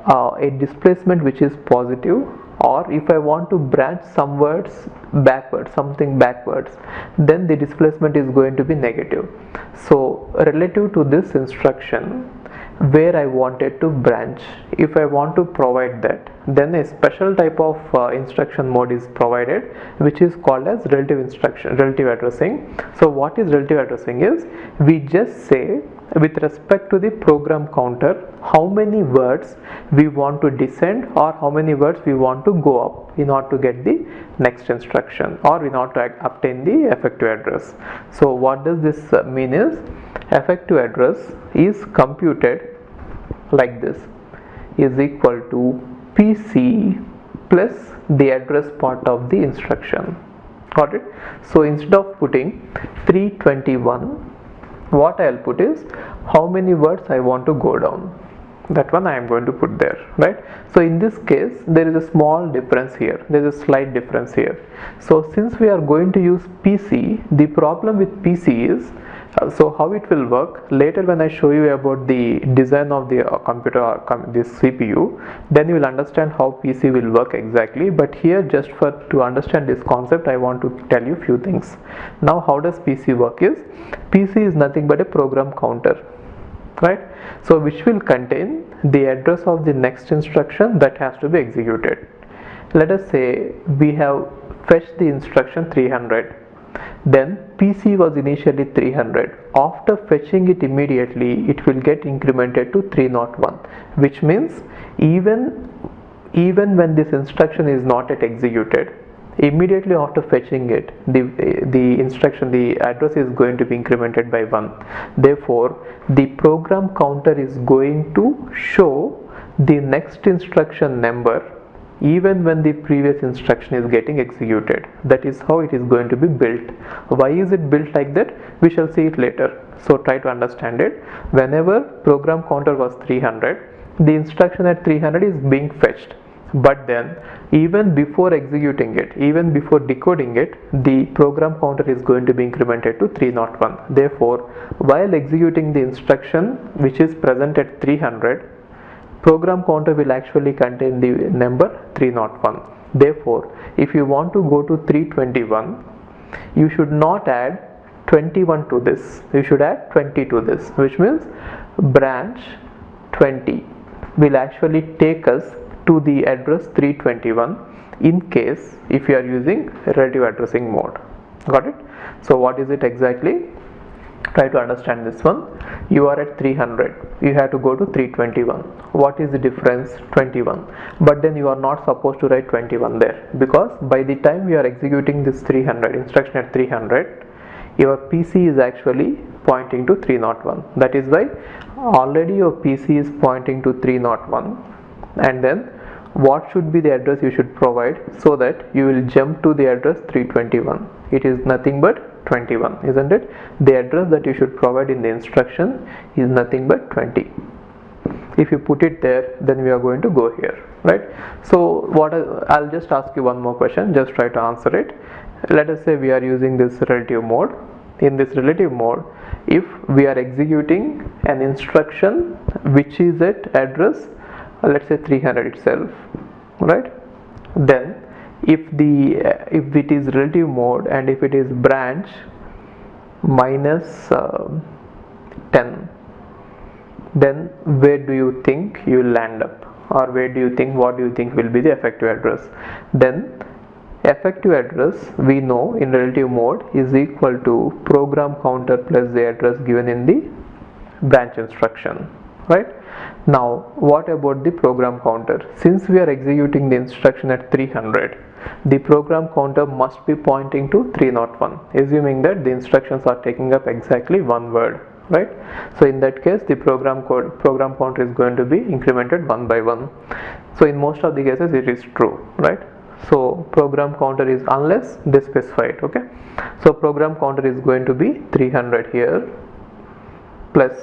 a displacement which is positive, or if I want to branch some words backwards, something backwards, then the displacement is going to be negative. So relative to this instruction, where I wanted to branch, if I want to provide that, then a special type of instruction mode is provided, which is called as relative addressing. So what is relative addressing is, we just say with respect to the program counter how many words we want to descend or how many words we want to go up in order to get the next instruction, or in order to obtain the effective address. So what does this mean is, effective address is computed like this, is equal to PC plus the address part of the instruction. Got it? So instead of putting 321, what I'll put is how many words I want to go down. That one I am going to put there, right? So in this case there is a small difference here, there is a slight difference here. So since we are going to use PC, the problem with PC is, so how it will work later when I show you about the design of the computer, this CPU, then you will understand how PC will work exactly. But here, just to understand this concept, I want to tell you few things. Now how does PC work is, PC is nothing but a program counter, right? So which will contain the address of the next instruction that has to be executed. Let us say we have fetched the instruction 300, then PC was initially 300. After fetching it immediately, it will get incremented to 301, which means even when this instruction is not yet executed, immediately after fetching it, the address is going to be incremented by 1. Therefore the program counter is going to show the next instruction number even when the previous instruction is getting executed. That is how it is going to be built. Why is it built like that? We shall see it later. So try to understand it. Whenever program counter was 300, the instruction at 300 is being fetched, but then even before executing it, even before decoding it, the program counter is going to be incremented to 301. Therefore while executing the instruction which is present at 300, program counter will actually contain the number 301. Therefore if you want to go to 321, you should not add 21 to this, you should add 20 to this, which means branch 20 will actually take us to the address 321 in case if you are using relative addressing mode. Got it? So what is it exactly? Try to understand this one. You are at 300, you have to go to 321. What is the difference? 21. But then you are not supposed to write 21 there, because by the time you are executing this 300 instruction at 300, your PC is actually pointing to 301. That is why already your PC is pointing to 301, and then what should be the address you should provide so that you will jump to the address 321? It is nothing but 21, isn't it? The address that you should provide in the instruction is nothing but 20. If you put it there, then we are going to go here, right? So I'll just ask you one more question, just try to answer it. Let us say we are using this relative mode. In this relative mode, if we are executing an instruction which is at address let's say 300 itself, right? Then if it is relative mode and if it is branch minus 10, then where do you think you will land up, or what do you think will be the effective address? Then effective address, we know in relative mode, is equal to program counter plus the address given in the branch instruction, right? Now what about the program counter? Since we are executing the instruction at 300, the program counter must be pointing to 301, assuming that the instructions are taking up exactly one word, right? So in that case the program counter is going to be incremented one by one. So in most of the cases it is true, right? So program counter is, unless they specify it, okay? So program counter is going to be 300 here, plus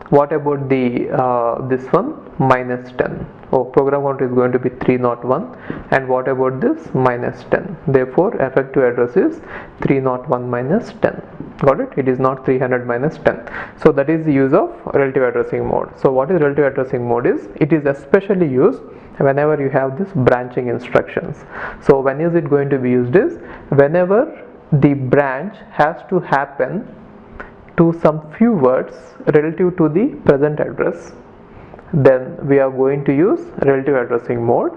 what about the this one, minus 10. Oh, program counter is going to be 301, and what about this, minus 10. Therefore effective address is 301 minus 10. Got it? It is not 300 minus 10. So that is the use of relative addressing mode. So what is relative addressing mode is, it is especially used whenever you have this branching instructions. So when is it going to be used is, whenever the branch has to happen to some few words relative to the present address, then we are going to use relative addressing mode.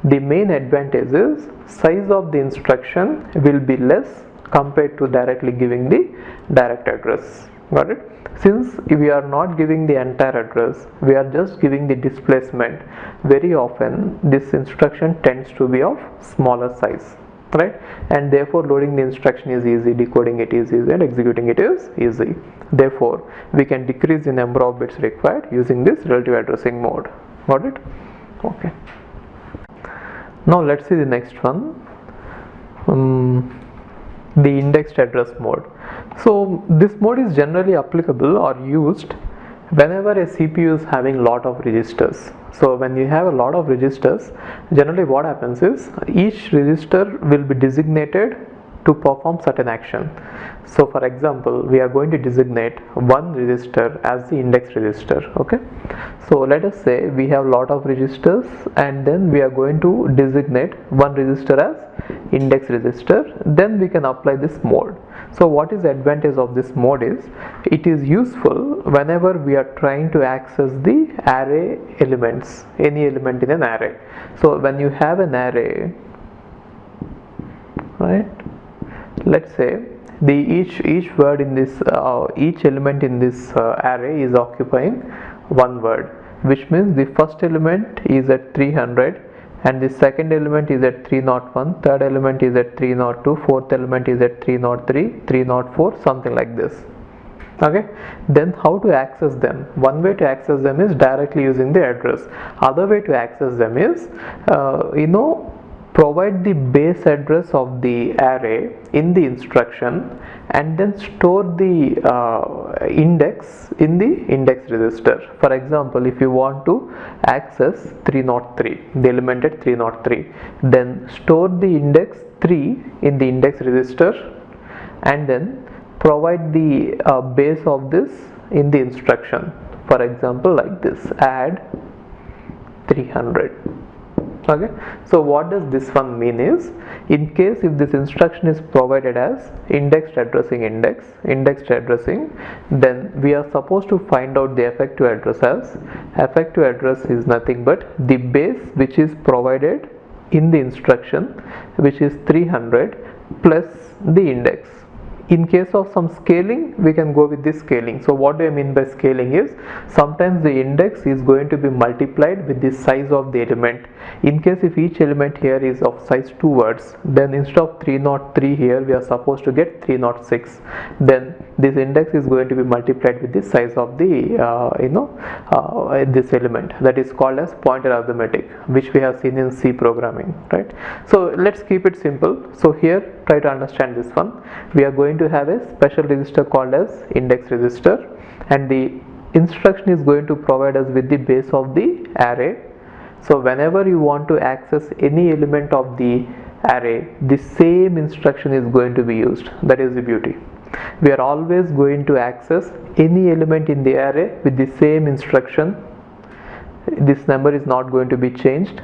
The main advantage is size of the instruction will be less compared to directly giving the direct address. Got it? Since we are not giving the entire address, we are just giving the displacement, very often this instruction tends to be of smaller size, right? And therefore loading the instruction is easy, decoding it is easy, and executing it is easy. Therefore we can decrease the number of bits required using this relative addressing mode. Got it? Okay. Now let's see the next one, the indexed address mode. So this mode is generally applicable or used whenever a CPU is having lot of registers. So when you have a lot of registers, generally what happens is, each register will be designated to perform certain action. So for example, we are going to designate one register as the index register, okay? So let us say we have lot of registers, and then we are going to designate one register as index register. Then we can apply this mode. So what is the advantage of this mode is, it is useful whenever we are trying to access the array elements, any element in an array. So when you have an array, right, let's say the each word in this each element in this array is occupying one word, which means the first element is at 300, and the second element is at 301, third element is at 302, fourth element is at 303, 304, something like this. Okay, then how to access them? One way to access them is directly using the address. Other way to access them is provide the base address of the array in the instruction and then store the index in the index register. For example, if you want to access 303, the element at 303, then store the index 3 in the index register and then provide the base of this in the instruction. For example, like this, add 300. Okay, so what does this one mean is, in case if this instruction is provided as indexed addressing, then we are supposed to find out the effective address as, effective address is nothing but the base which is provided in the instruction, which is 300 plus the index. In case of some scaling, we can go with this scaling. So what do I mean by scaling is, sometimes the index is going to be multiplied with the size of the element. In case if each element here is of size 2 words, then instead of 303 here we are supposed to get 306. Then this index is going to be multiplied with the size of the this element. That is called as pointer arithmetic, which we have seen in C programming, right? So let's keep it simple. So here try to understand this one. We are going to have a special register called as index register, and the instruction is going to provide us with the base of the array. So whenever you want to access any element of the array, the same instruction is going to be used. That is the beauty. We are always going to access any element in the array with the same instruction. This number is not going to be changed.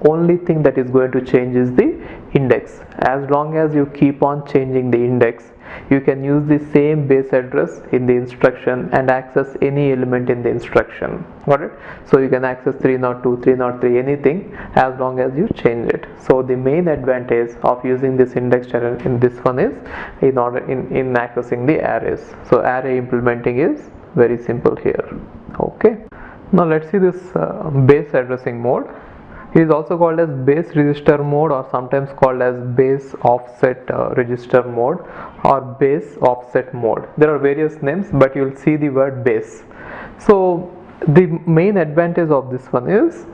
Only thing that is going to change is the index. As long as you keep on changing the index, you can use the same base address in the instruction and access any element in the instruction. Got it? So you can access 302, 303, anything, as long as you change it. So the main advantage of using this index in this one is in accessing the arrays. So array implementing is very simple here. Okay. Now let's see this base addressing mode. It is also called as base register mode, or sometimes called as base offset register mode, or base offset mode. There are various names, but you will see the word base. So the main advantage of this one is,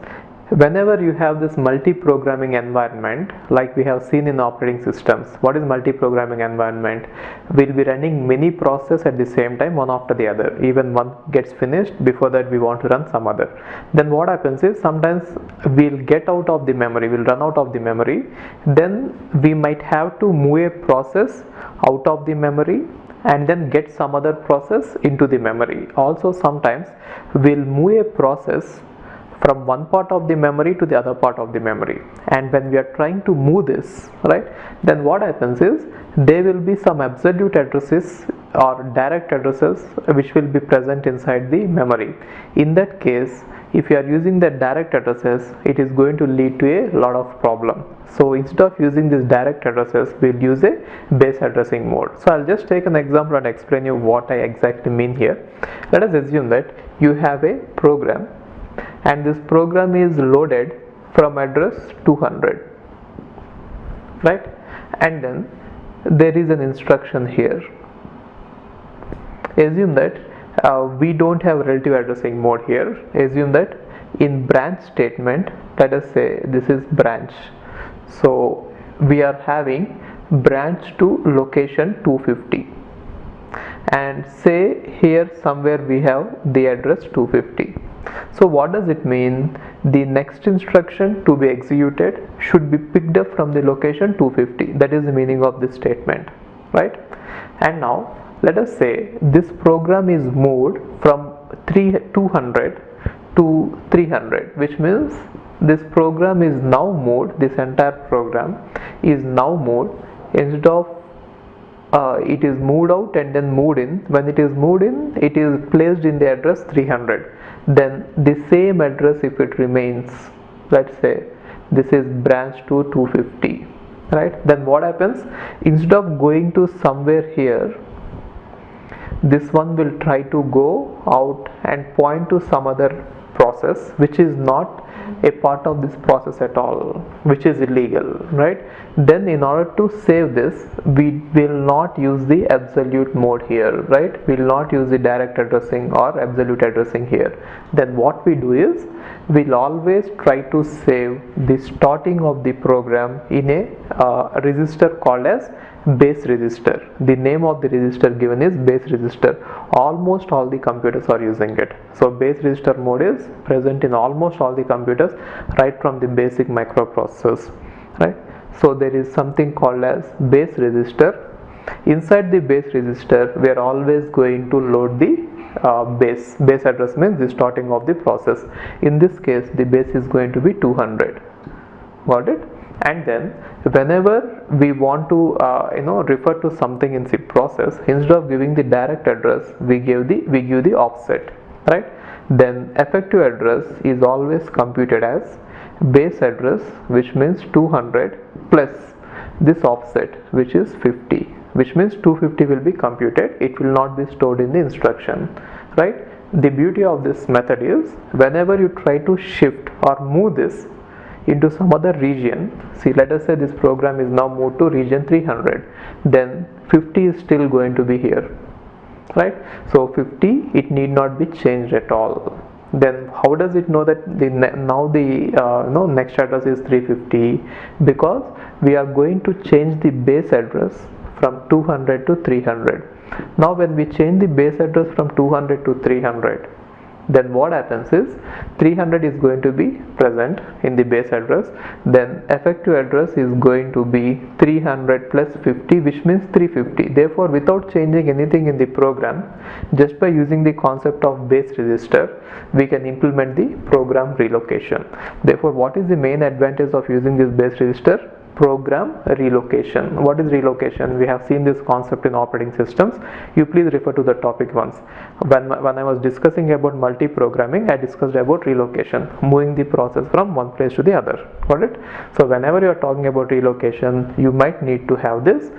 whenever you have this multi-programming environment, like we have seen in operating systems. What is multi-programming environment? We'll be running many processes at the same time, one after the other. Even one gets finished, before that we want to run some other. Then what happens is, sometimes we'll get out of the memory, we'll run out of the memory. Then we might have to move a process out of the memory and then get some other process into the memory. Also sometimes we'll move a process from one part of the memory to the other part of the memory, and when we are trying to move this, right, then what happens is, there will be some absolute addresses or direct addresses which will be present inside the memory. In that case, if you are using the direct addresses, it is going to lead to a lot of problem. So instead of using these direct addresses, we'll use a base addressing mode. So I'll just take an example and explain you what I exactly mean here. Let us assume that you have a program, and this program is loaded from address 200, right? And then there is an instruction here. Assume that we don't have relative addressing mode here. Assume that in branch statement, let us say this is branch. So we are having branch to location 250, and say here somewhere we have the address 250. So what does it mean? The next instruction to be executed should be picked up from the location 250. That is the meaning of this statement, right? And now let us say this program is moved from 200 to 300, which means this program is now moved, this entire program is now moved, instead of it is moved out and then moved in. When it is moved in, it is placed in the address 300. Then the same address, if it remains, let's say this is branch to 250, right? Then what happens? Instead of going to somewhere here, this one will try to go out and point to some other process which is not a part of this process at all, which is illegal, right? Then in order to save this, we will not use the absolute mode here, right? We will not use the direct addressing or absolute addressing here. Then what we do is, we'll always try to save the starting of the program in a register called as base register. The name of the register given is base register. Almost all the computers are using it. So base register mode is present in almost all the computers, right from the basic microprocessors, right? So there is something called as base register. Inside the base register, we are always going to load the base address, means the starting of the process. In this case, the base is going to be 200. Got it? And then whenever we want to refer to something in the process, instead of giving the direct address, we give the offset, right? Then effective address is always computed as base address, which means 200 plus this offset, which is 50, which means 250 will be computed. It will not be stored in the instruction, right? The beauty of this method is, whenever you try to shift or move this into some other region, see, let us say this program is now moved to region 300, then 50 is still going to be here, right? So 50, it need not be changed at all. Then how does it know that now the next address is 350? Because we are going to change the base address from 200 to 300. Now when we change the base address from 200 to 300, then what happens is 300 is going to be present in the base address. Then effective address is going to be 300 plus 50, which means 350. Therefore, without changing anything in the program, just by using the concept of base register, we can implement the program relocation. Therefore, what is the main advantage of using this base register? Program relocation. What is relocation? We have seen this concept in operating systems. You please refer to the topic once. When I was discussing about multi-programming, I discussed about relocation, moving the process from one place to the other. Got it? So whenever you are talking about relocation, you might need to have this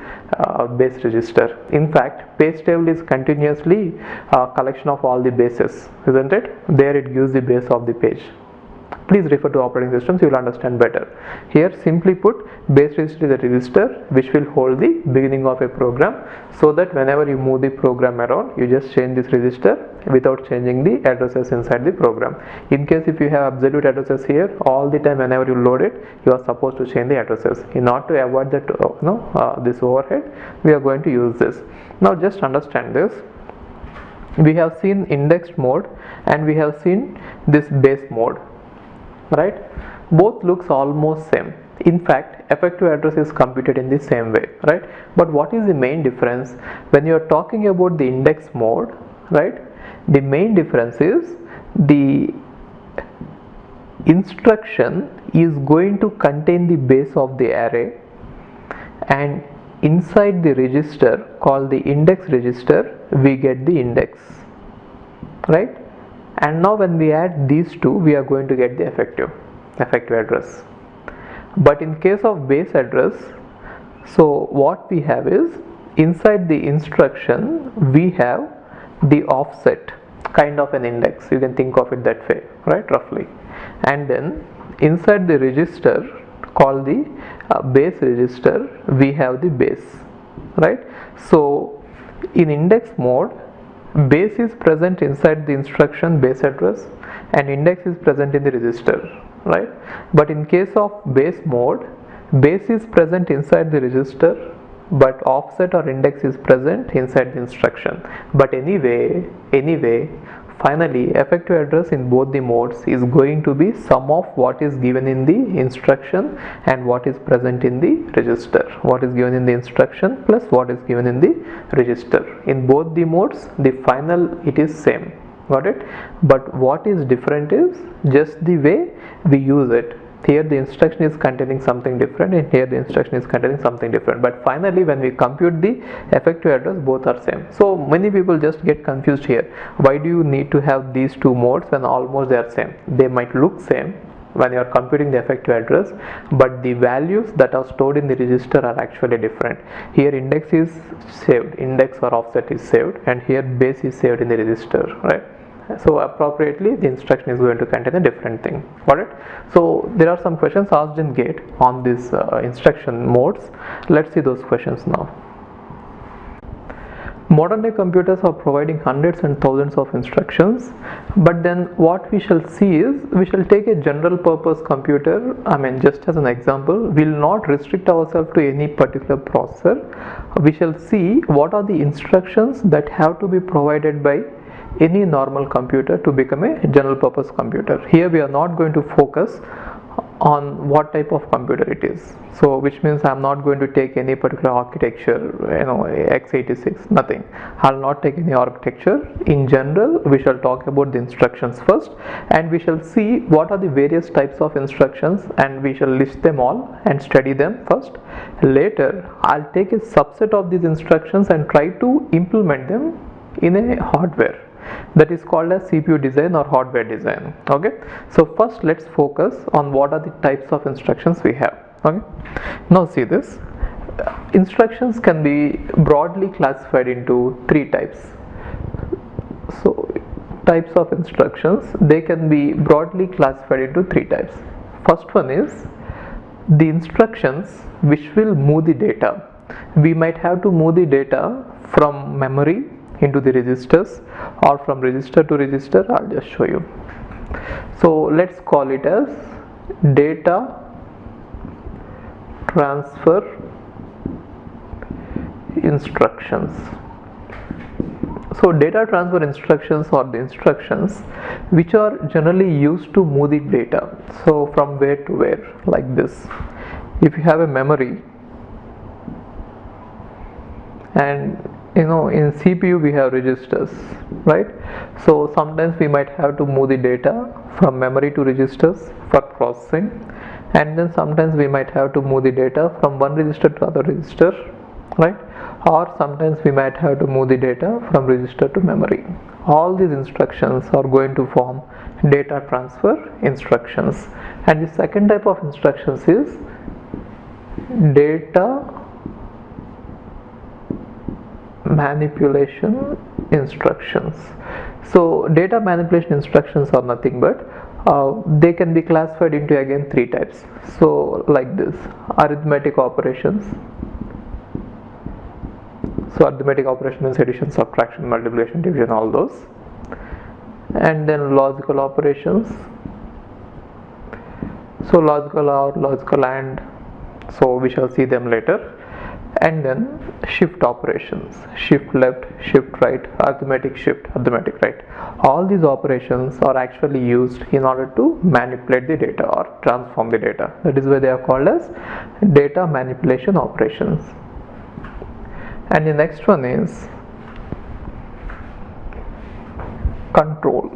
base register. In fact, page table is continuously a collection of all the bases, isn't it? There it gives the base of the page. Please refer to operating systems, you will understand better. Here, simply put, base register is a register which will hold the beginning of a program, so that whenever you move the program around, you just change this register without changing the addresses inside the program. In case if you have absolute addresses here, all the time whenever you load it, you are supposed to change the addresses. In order to avoid that this overhead, we are going to use this. Now just understand this. We have seen indexed mode and we have seen this base mode, right? Both looks almost same. In fact, effective address is computed in the same way, right? But what is the main difference when you are talking about the index mode, right? The main difference is the instruction is going to contain the base of the array, and inside the register called the index register, we get the index, right? And now when we add these two, we are going to get the effective address. But in case of base address, so what we have is, inside the instruction we have the offset, kind of an index, you can think of it that way, right, roughly. And then inside the register called the base register, we have the base, right? So in index mode, base is present inside the instruction base address and index is present in the register, right? But in case of base mode, base is present inside the register but offset or index is present inside the instruction. But anyway, finally effective address in both the modes is going to be sum of what is given in the instruction and what is present in the register. What is given in the instruction plus what is given in the register. In both the modes, the final it is same. Got it? But what is different is just the way we use it. Here the instruction is containing something different and here the instruction is containing something different. But finally when we compute the effective address, both are same. So many people just get confused here. Why do you need to have these two modes when almost they are same? They might look same when you are computing the effective address, but the values that are stored in the register are actually different. Here index is saved, index or offset is saved, and here base is saved in the register, right? so appropriately the instruction is going to contain a different thing. Got it? So there are some questions asked in GATE on these instruction modes. Let's see those questions now. Modern day computers are providing hundreds and thousands of instructions, but then what we shall see is, we shall take a general purpose computer, just as an example, we will not restrict ourselves to any particular processor. We shall see what are the instructions that have to be provided by any normal computer to become a general purpose computer. Here we are not going to focus on what type of computer it is, so which means I am not going to take any particular architecture, x86, nothing. I'll not take any architecture. In general, we shall talk about the instructions first, and we shall see what are the various types of instructions, and we shall list them all and study them first. Later, I'll take a subset of these instructions and try to implement them in a hardware. That is called as CPU design or hardware design. Okay, so first let's focus on what are the types of instructions we have. Okay, now see this. Instructions can be broadly classified into three types. So types of instructions, they can be broadly classified into three types. First one is the instructions which will move the data. We might have to move the data from memory into the registers, or from register to register. I'll just show you. So let's call it as data transfer instructions. So data transfer instructions are the instructions which are generally used to move the data. So from where to where, like this. If you have a memory, and in CPU we have registers, right? So sometimes we might have to move the data from memory to registers for processing, and then sometimes we might have to move the data from one register to other register, right? Or sometimes we might have to move the data from register to memory. All these instructions are going to form data transfer instructions. And the second type of instructions is data manipulation instructions. So data manipulation instructions are nothing but they can be classified into again three types. So like this: arithmetic operations. So arithmetic operation means addition, subtraction, multiplication, division, all those. And then logical operations. So logical OR, logical AND. So we shall see them later. And then shift operations, shift left, shift right, arithmetic shift, arithmetic right. All these operations are actually used in order to manipulate the data or transform the data. That is why they are called as data manipulation operations. And the next one is control,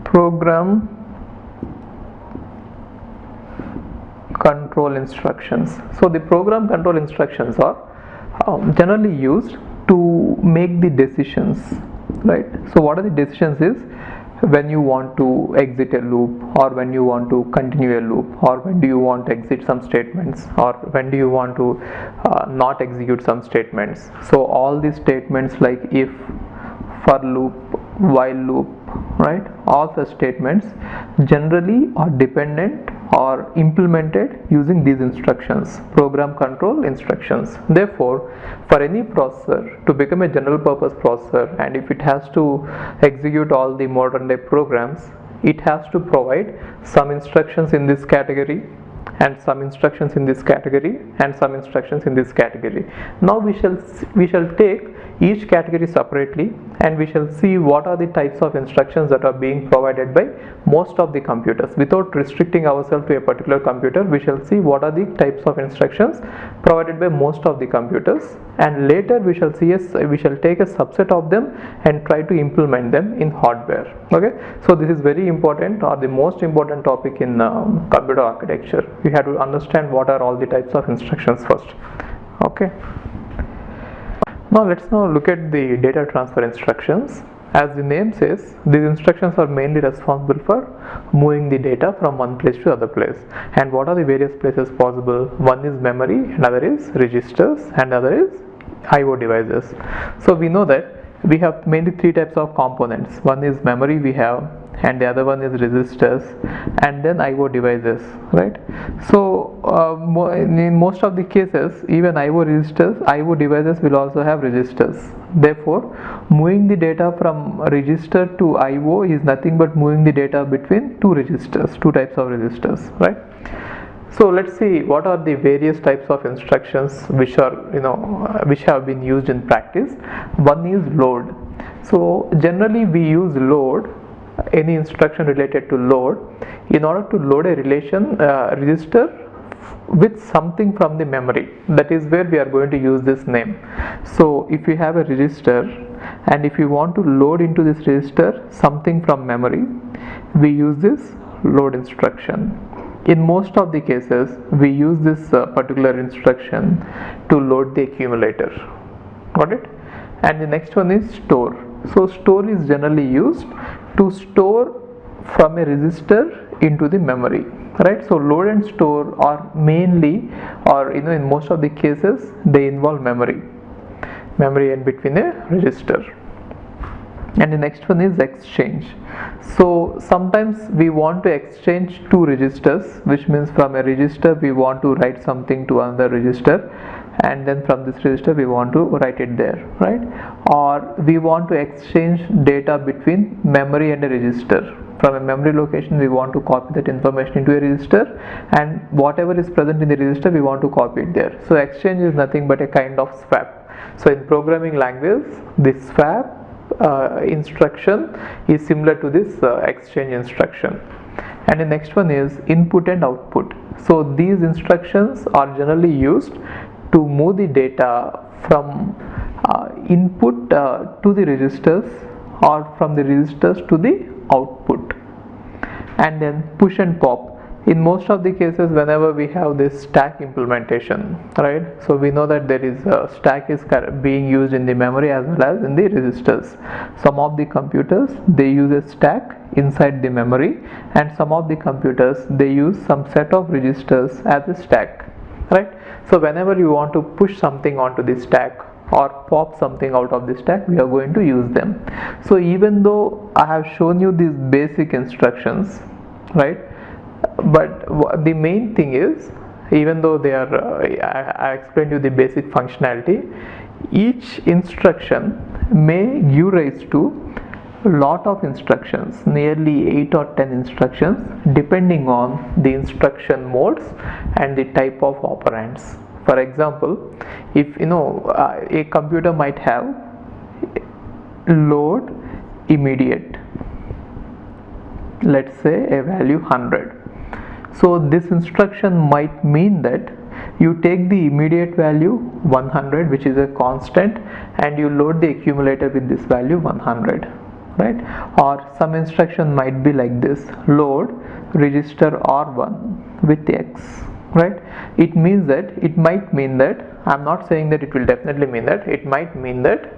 program control instructions. So the program control instructions are generally used to make the decisions, right? So what are the decisions is when you want to exit a loop, or when you want to continue a loop, or when do you want to exit some statements, or when do you want to not execute some statements. So all these statements like if, for loop, while loop, right? All such statements generally are dependent or implemented using these instructions, program control instructions. Therefore, for any processor to become a general purpose processor, and if it has to execute all the modern day programs, it has to provide some instructions in this category, and some instructions in this category, and some instructions in this category. Now we shall take each category separately, and we shall see what are the types of instructions that are being provided by most of the computers. Without restricting ourselves to a particular computer, we shall see what are the types of instructions provided by most of the computers, and later we shall take a subset of them and try to implement them in hardware. Okay, so this is very important, or the most important topic in computer architecture. We have to understand what are all the types of instructions first. Okay. Now let's look at the data transfer instructions. As the name says, these instructions are mainly responsible for moving the data from one place to other place. And what are the various places possible? One is memory, another is registers, and other is IO devices. So we know that we have mainly three types of components. One is memory we have, and the other one is registers, and then IO devices, right? So in most of the cases, even IO devices will also have registers. Therefore, moving the data from register to IO is nothing but moving the data between two types of registers, right? So let's see what are the various types of instructions which are which have been used in practice. One is load. So generally we use load, any instruction related to load, in order to load a register with something from the memory. That is where we are going to use this name. So if you have a register and if you want to load into this register something from memory, we use this load instruction. In most of the cases, we use this particular instruction to load the accumulator. Got it? And the next one is store. So store is generally used to store from a register into the memory, right? So load and store are mainly, or in most of the cases, they involve memory in between a register. And the next one is exchange. So sometimes we want to exchange two registers, which means from a register we want to write something to another register, and then from this register we want to write it there, right? Or we want to exchange data between memory and a register. From a memory location we want to copy that information into a register, and whatever is present in the register we want to copy it there. So exchange is nothing but a kind of swap. So in programming language, this swap instruction is similar to this exchange instruction. And the next one is input and output. So these instructions are generally used to move the data from input to the registers, or from the registers to the output. And then push and pop. In most of the cases, whenever we have this stack implementation, right? So we know that there is a stack is being used in the memory as well as in the registers. Some of the computers, they use a stack inside the memory, and some of the computers, they use some set of registers as a stack, right? So whenever you want to push something onto the stack or pop something out of the stack, we are going to use them. So even though I have shown you these basic instructions, right? But the main thing is, even though they are I explained you the basic functionality, each instruction may give rise to a lot of instructions, nearly 8 or 10 instructions, depending on the instruction modes and the type of operands. For example, if a computer might have load immediate, let's say a value 100. So this instruction might mean that you take the immediate value 100, which is a constant, and you load the accumulator with this value 100, right? Or some instruction might be like this: load register R1 with X, right? It might mean that, I'm not saying that it will definitely mean that, it might mean that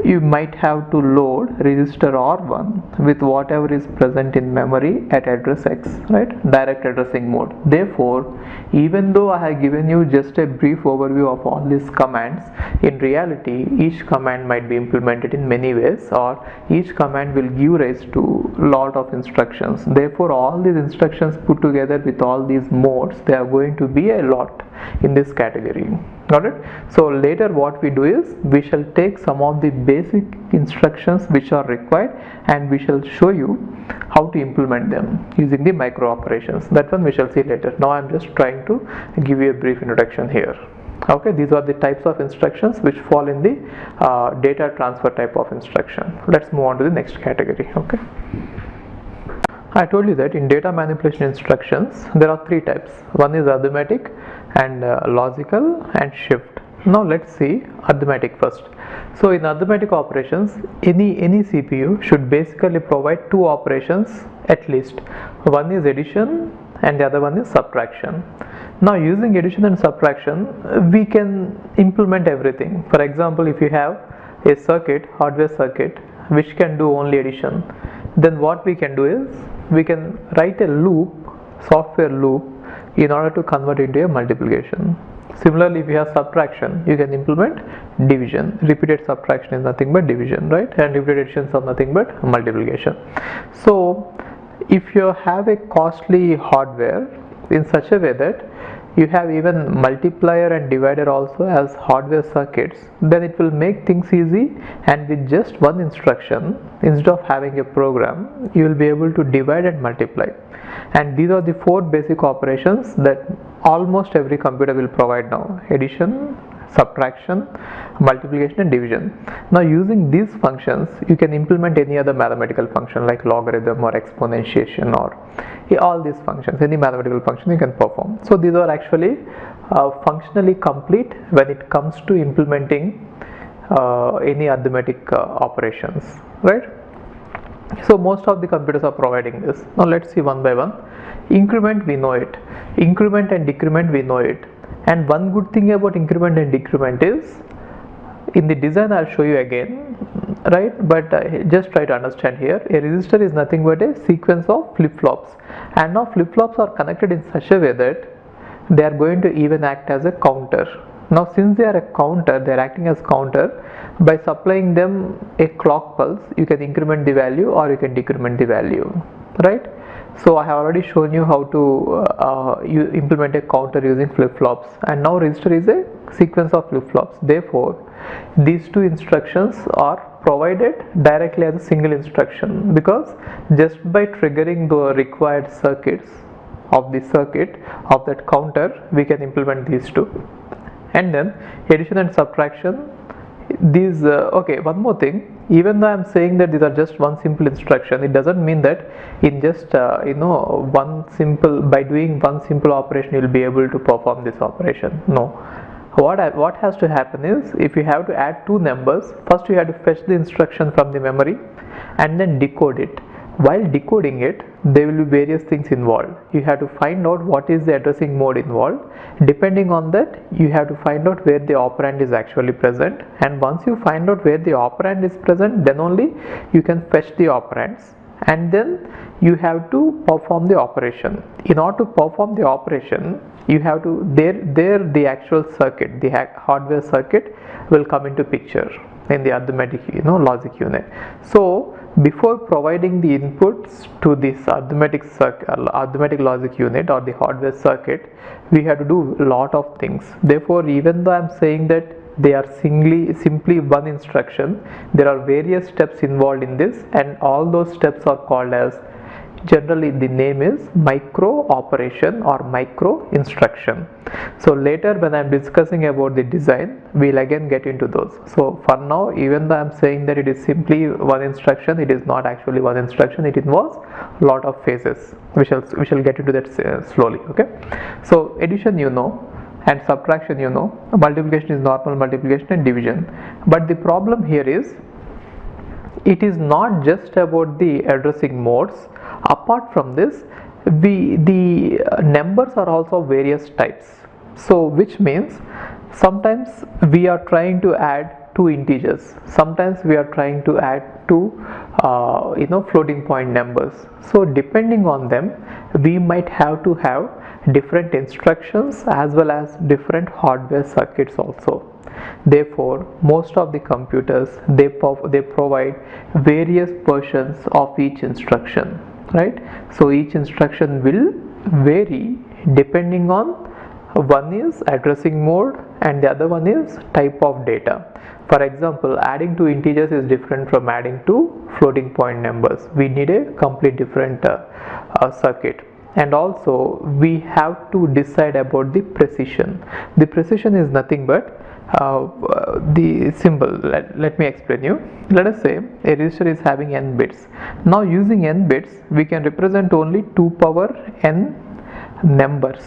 you might have to load register R1 with whatever is present in memory at address X, right? Direct addressing mode. Therefore, even though I have given you just a brief overview of all these commands, in reality each command might be implemented in many ways, or each command will give rise to a lot of instructions. Therefore, all these instructions put together with all these modes, they are going to be a lot in this category. Got it? So later what we do is, we shall take some of the basic instructions which are required, and we shall show you how to implement them using the micro operations. That one we shall see later. Now I am just trying to give you a brief introduction here. Okay, these are the types of instructions which fall in the data transfer type of instruction. Let's move on to the next category. Okay, I told you that in data manipulation instructions there are three types. One is arithmetic and logical and shift. Now let's see arithmetic first. So in arithmetic operations, any CPU should basically provide two operations at least. One is addition and the other one is subtraction. Now using addition and subtraction, we can implement everything. For example, if you have a circuit, hardware circuit, which can do only addition, then what we can do is, we can write a loop, software loop, in order to convert it into a multiplication. Similarly, if you have subtraction, you can implement division. Repeated subtraction is nothing but division, right? And repeated addition is nothing but multiplication. So if you have a costly hardware in such a way that you have even multiplier and divider also as hardware circuits, then it will make things easy, and with just one instruction, instead of having a program, you will be able to divide and multiply. And these are the four basic operations that almost every computer will provide now: addition, subtraction, multiplication and division. Now using these functions, you can implement any other mathematical function like logarithm or exponentiation or all these functions. Any mathematical function you can perform. So these are actually functionally complete when it comes to implementing any arithmetic operations, right? So most of the computers are providing this. Now let's see one by one. Increment, we know it. Increment and decrement, we know it. And one good thing about increment and decrement is, in the design I'll show you again, right? But just try to understand here. A resistor is nothing but a sequence of flip-flops, and now flip-flops are connected in such a way that they are going to even act as a counter. Now since they are a counter, they are acting as counter. By supplying them a clock pulse, you can increment the value or you can decrement the value, right? So I have already shown you how to you implement a counter using flip-flops, and now register is a sequence of flip-flops. Therefore these two instructions are provided directly as a single instruction, because just by triggering the required circuits of the circuit of that counter, we can implement these two. And then addition and subtraction, these okay, one more thing. Even though I am saying that these are just one simple instruction, it doesn't mean that in just by doing one simple operation you will be able to perform this operation. No. What has to happen is, if you have to add two numbers, first you have to fetch the instruction from the memory and then decode it. While decoding it, there will be various things involved. You have to find out what is the addressing mode involved. Depending on that, you have to find out where the operand is actually present, and once you find out where the operand is present, then only you can fetch the operands, and then you have to perform the operation. In order to perform the operation, you have to the actual circuit, the hardware circuit will come into picture in the arithmetic logic unit. So before providing the inputs to this arithmetic logic unit or the hardware circuit, we have to do a lot of things. Therefore, even though I am saying that they are simply one instruction, there are various steps involved in this, and all those steps are called as, generally the name is micro operation or micro instruction. So later when I am discussing about the design, we will again get into those. So for now, even though I am saying that it is simply one instruction, it is not actually one instruction. It involves a lot of phases. We shall get into that slowly. Okay. So addition you know, and subtraction you know, multiplication is normal multiplication and division. But the problem here is, it is not just about the addressing modes. Apart from this, the numbers are also various types. So which means sometimes we are trying to add two integers, sometimes we are trying to add two floating point numbers. So depending on them, we might have to have different instructions as well as different hardware circuits also. Therefore, most of the computers, they provide various versions of each instruction, right? So each instruction will vary depending on, one is addressing mode and the other one is type of data. For example, adding two integers is different from adding two floating point numbers. We need a complete different circuit. And also we have to decide about the precision. The precision is nothing but the symbol. Let me explain you. Let us say a register is having n bits. Now using n bits, we can represent only 2 power n numbers,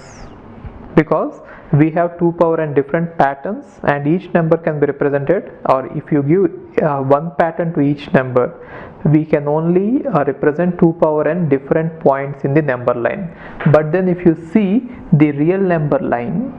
because we have 2 power n different patterns, and each number can be represented, or if you give one pattern to each number, we can only represent 2 power n different points in the number line. But then if you see the real number line,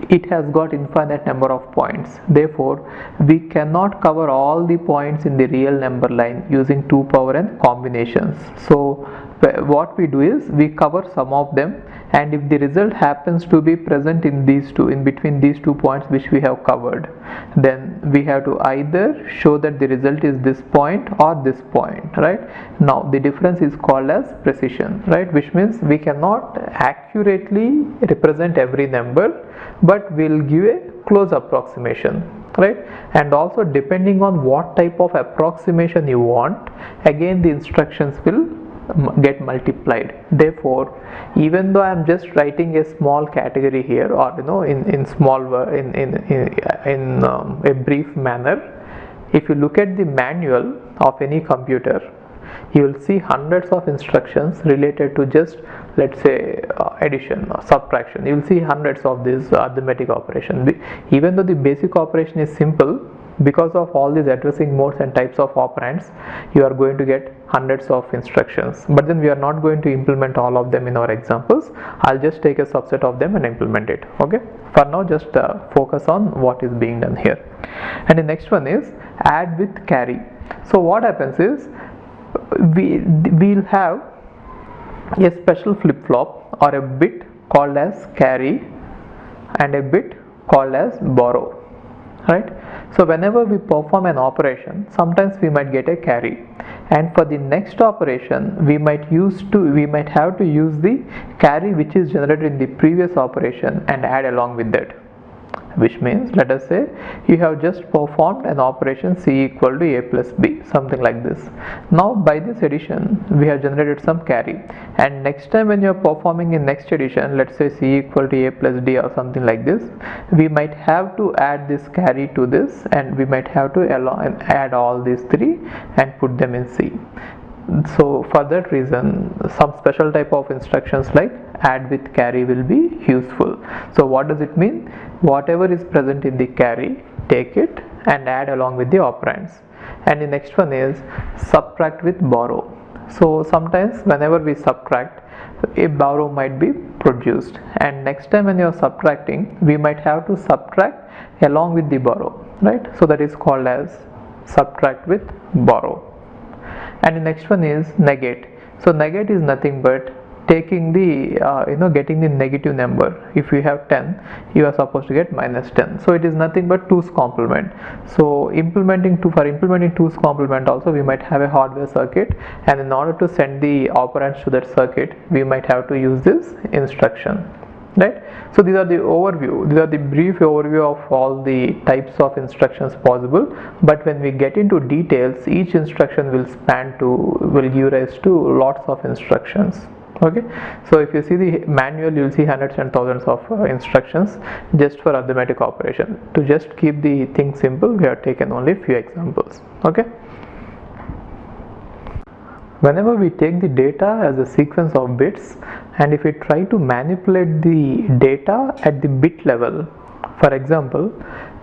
it has got infinite number of points. Therefore, we cannot cover all the points in the real number line using 2 power n combinations. So what we do is we cover some of them, and if the result happens to be present in these two, in between these 2 points which we have covered, then we have to either show that the result is this point or this point, right? Now the difference is called as precision, right? Which means we cannot accurately represent every number, but we'll give a close approximation, right? And also depending on what type of approximation you want, again the instructions will get multiplied. Therefore, even though I am just writing a small category here, or in small in a brief manner, if you look at the manual of any computer, you will see hundreds of instructions related to just, let's say, addition or subtraction. You will see hundreds of these arithmetic operations. Even though the basic operation is simple, because of all these addressing modes and types of operands, you are going to get hundreds of instructions. But then we are not going to implement all of them in our examples. I'll just take a subset of them and implement it. Okay, for now just focus on what is being done here. And the next one is add with carry. So what happens is, we'll have a special flip-flop or a bit called as carry and a bit called as borrow, right? So whenever we perform an operation, sometimes we might get a carry, and for the next operation we might have to use the carry which is generated in the previous operation and add along with that. Which means, let us say you have just performed an operation c equal to a plus b, something like this. Now by this addition we have generated some carry, and next time when you are performing in next addition, let's say c equal to a plus d or something like this, we might have to add this carry to this, and we might have to add all these three and put them in c. So for that reason, some special type of instructions like add with carry will be useful. So what does it mean? Whatever is present in the carry, take it and add along with the operands. And the next one is subtract with borrow. So sometimes whenever we subtract, a borrow might be produced, and next time when you are subtracting, we might have to subtract along with the borrow, right? So that is called as subtract with borrow. And the next one is negate. So negate is nothing but taking the getting the negative number. If you have 10, you are supposed to get minus 10. So it is nothing but 2's complement. So for implementing 2's complement also, we might have a hardware circuit, and in order to send the operands to that circuit, we might have to use this instruction, right? So these are the brief overview of all the types of instructions possible. But when we get into details, each instruction will give rise to lots of instructions. Okay, so if you see the manual, you will see hundreds and thousands of instructions just for arithmetic operation. To just keep the thing simple, we have taken only a few examples. Okay, whenever we take the data as a sequence of bits, and if we try to manipulate the data at the bit level, for example,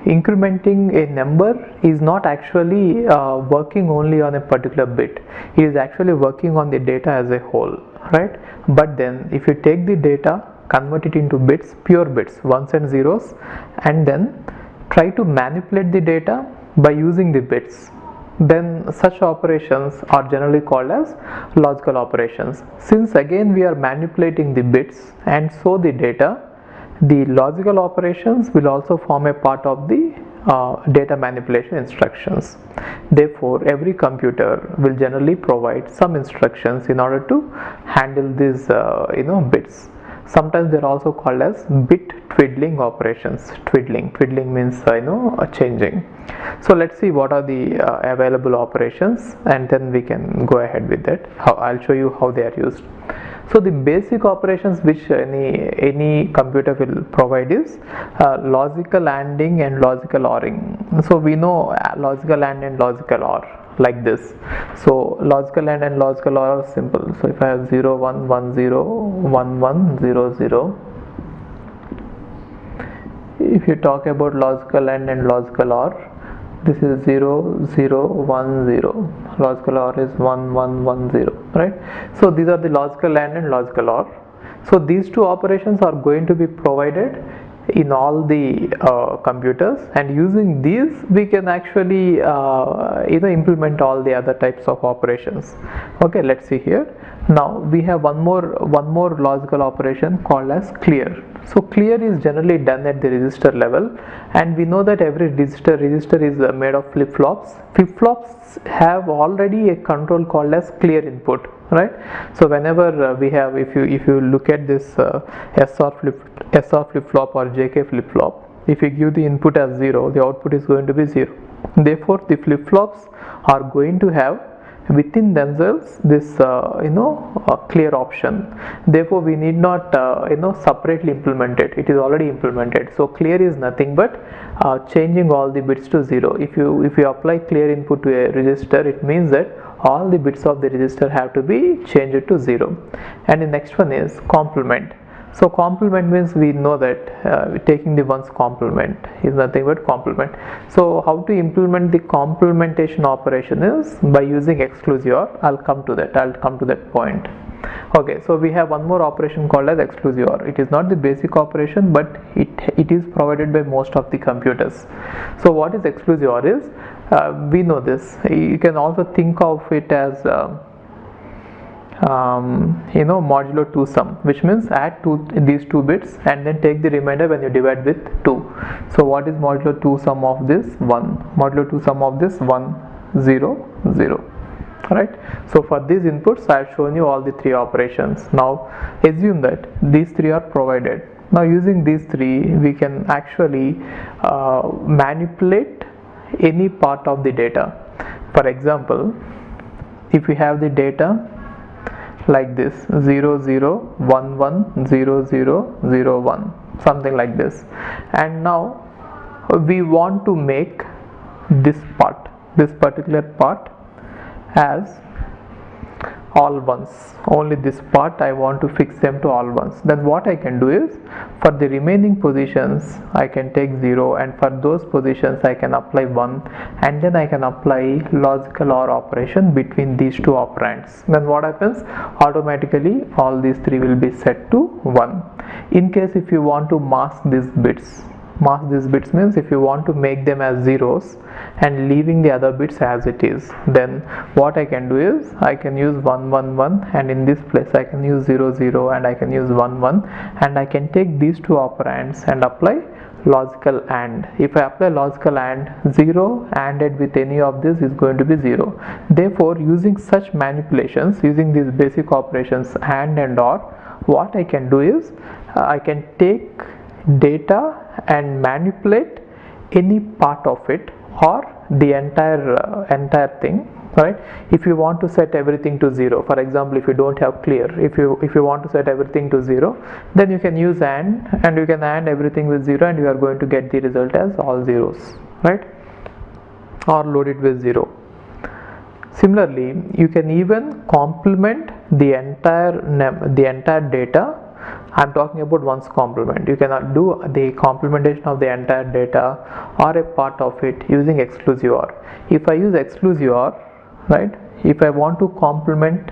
incrementing a number is not actually working only on a particular bit. It is actually working on the data as a whole, right? But then if you take the data, convert it into bits, pure bits, ones and zeros, and then try to manipulate the data by using the bits, then such operations are generally called as logical operations. Since again we are manipulating the bits and so the data, the logical operations will also form a part of the data manipulation instructions. Therefore, every computer will generally provide some instructions in order to handle these bits. Sometimes they are also called as bit twiddling operations. Twiddling means changing. So let's see what are the available operations, and then we can go ahead with that. I'll show you how they are used. So the basic operations which any computer will provide is logical ANDing and logical ORing. So we know logical AND and logical OR like this. So logical AND and logical OR are simple. So if I have 0 1 1 0 1 1 0 0, if you talk about logical AND and logical OR, this is 0 0 1 0, logical OR is 1 1 1 0, right? So these are the logical AND and logical OR. So these two operations are going to be provided in all the computers, and using these we can actually implement all the other types of operations. Okay, let's see here. Now we have one more logical operation called as clear. So clear is generally done at the register level, and we know that every register is made of flip-flops. Flip-flops have already a control called as clear input, right? So whenever we have, if you look at this SR flip-flop or JK flip-flop, if you give the input as 0, the output is going to be 0. Therefore the flip-flops are going to have within themselves this clear option. Therefore we need not separately implement it. It is already implemented. So clear is nothing but changing all the bits to 0. If you apply clear input to a register, it means that all the bits of the register have to be changed to 0. And the next one is complement. So complement means we know that taking the ones complement is nothing but complement. So how to implement the complementation operation is by using exclusive OR. I'll come to that point. Okay, so we have one more operation called as exclusive OR. It is not the basic operation, but it is provided by most of the computers. So what is exclusive OR is, we know this. You can also think of it as modulo 2 sum, which means add these two bits and then take the remainder when you divide with 2. So what is modulo 2 sum of this? 1. Modulo 2 sum of this? 1 0 0. Right. So for these inputs I have shown you all the three operations. Now assume that these three are provided. Now using these three we can actually manipulate any part of the data. For example, if we have the data like this 0 0 1 1 0 0 0 1, something like this, and now we want to make this particular part as all ones. Only this part I want to fix them to all ones. Then what I can do is, for the remaining positions I can take 0, and for those positions I can apply 1, and then I can apply logical OR operation between these two operands. Then what happens? Automatically all these three will be set to 1. In case if you want to mask these bits means if you want to make them as zeros and leaving the other bits as it is, then what I can do is I can use 1 1 1, and in this place I can use 0 0, and I can use 1 1, and I can take these two operands and apply logical AND. If I apply logical AND, 0 ANDed with any of this is going to be 0. Therefore using such manipulations, using these basic operations AND and OR, what I can do is I can take data and manipulate any part of it or the entire thing, right? If you want to set everything to 0, for example, if you don't have clear, if you want to set everything to 0, then you can use AND, and you can AND everything with 0, and you are going to get the result as all zeros, right? Or load it with 0. Similarly, you can even complement the entire data. I'm talking about one's complement. You cannot do the complementation of the entire data or a part of it using exclusive OR. If I use exclusive OR, right, if I want to complement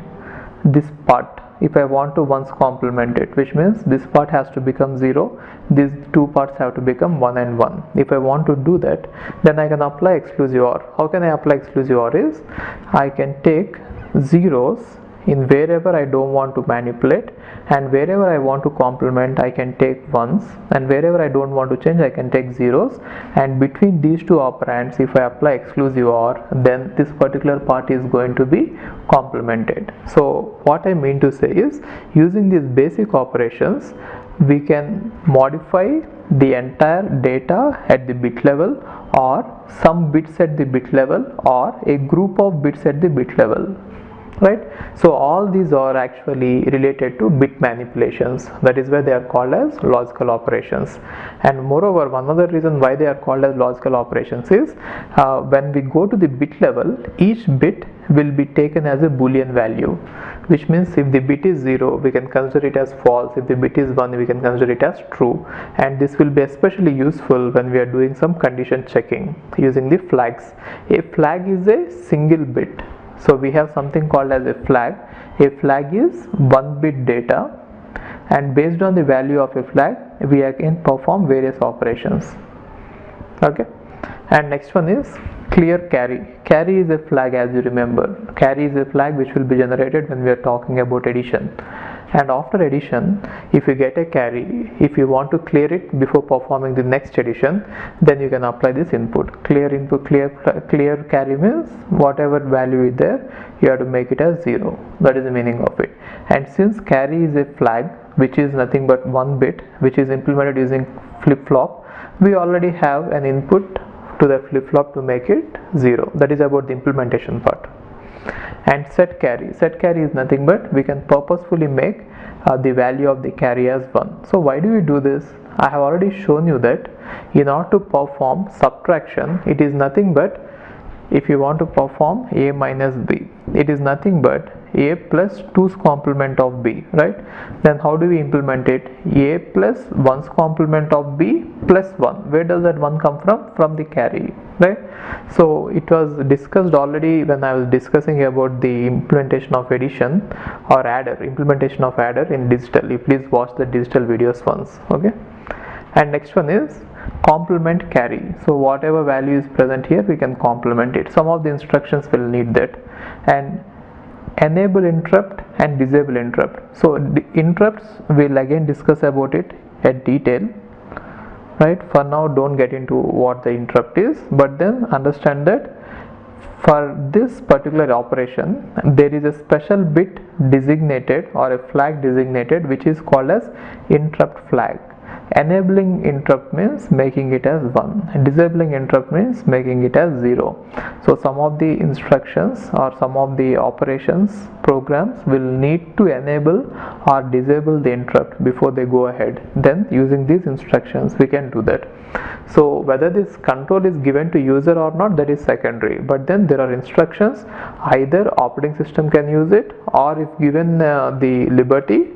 this part, if I want to once complement it, which means this part has to become 0, these two parts have to become 1 and 1. If I want to do that, then I can apply exclusive OR. How can I apply exclusive OR is, I can take zeros in wherever I don't want to manipulate, and wherever I want to complement I can take ones, and wherever I don't want to change I can take zeros, and between these two operands if I apply exclusive OR, then this particular part is going to be complemented. So what I mean to say is, using these basic operations we can modify the entire data at the bit level, or some bits at the bit level, or a group of bits at the bit level, right? So all these are actually related to bit manipulations. That is why they are called as logical operations. And moreover, one other reason why they are called as logical operations is, when we go to the bit level, each bit will be taken as a boolean value, which means if the bit is 0 we can consider it as false, if the bit is 1 we can consider it as true. And this will be especially useful when we are doing some condition checking using the flags. A flag is a single bit. So we have something called as a flag. A flag is 1 bit data, and based on the value of a flag we again perform various operations. Okay, and next one is clear carry. Carry is a flag, as you remember. Carry is a flag which will be generated when we are talking about addition. And after addition, if you get a carry, if you want to clear it before performing the next addition, then you can apply this input. Clear input, clear carry means whatever value is there, you have to make it as 0. That is the meaning of it. And since carry is a flag which is nothing but 1 bit, which is implemented using flip-flop, we already have an input to the flip-flop to make it 0. That is about the implementation part. And set carry is nothing but we can purposefully make the value of the carry as 1. So why do we do this? I have already shown you that in order to perform subtraction, it is nothing but, if you want to perform a minus b, it is nothing but a plus 2's complement of b, right? Then how do we implement it? A plus 1's complement of b plus 1. Where does that 1 come from? From the carry, right? So it was discussed already when I was discussing about the implementation of addition or adder, implementation of adder in digital. You please watch the digital videos once. Okay, and next one is complement carry. So whatever value is present here, we can complement it. Some of the instructions will need that. And enable interrupt and disable interrupt. So the interrupts, we'll again discuss about it at detail, right? For now, don't get into what the interrupt is, but then understand that for this particular operation, there is a special bit designated or a flag designated which is called as interrupt flag. Enabling interrupt means making it as 1, and disabling interrupt means making it as 0. So some of the instructions or some of the operations programs will need to enable or disable the interrupt before they go ahead. Then using these instructions we can do that. So whether this control is given to user or not, that is secondary, but then there are instructions, either operating system can use it, or if given the liberty,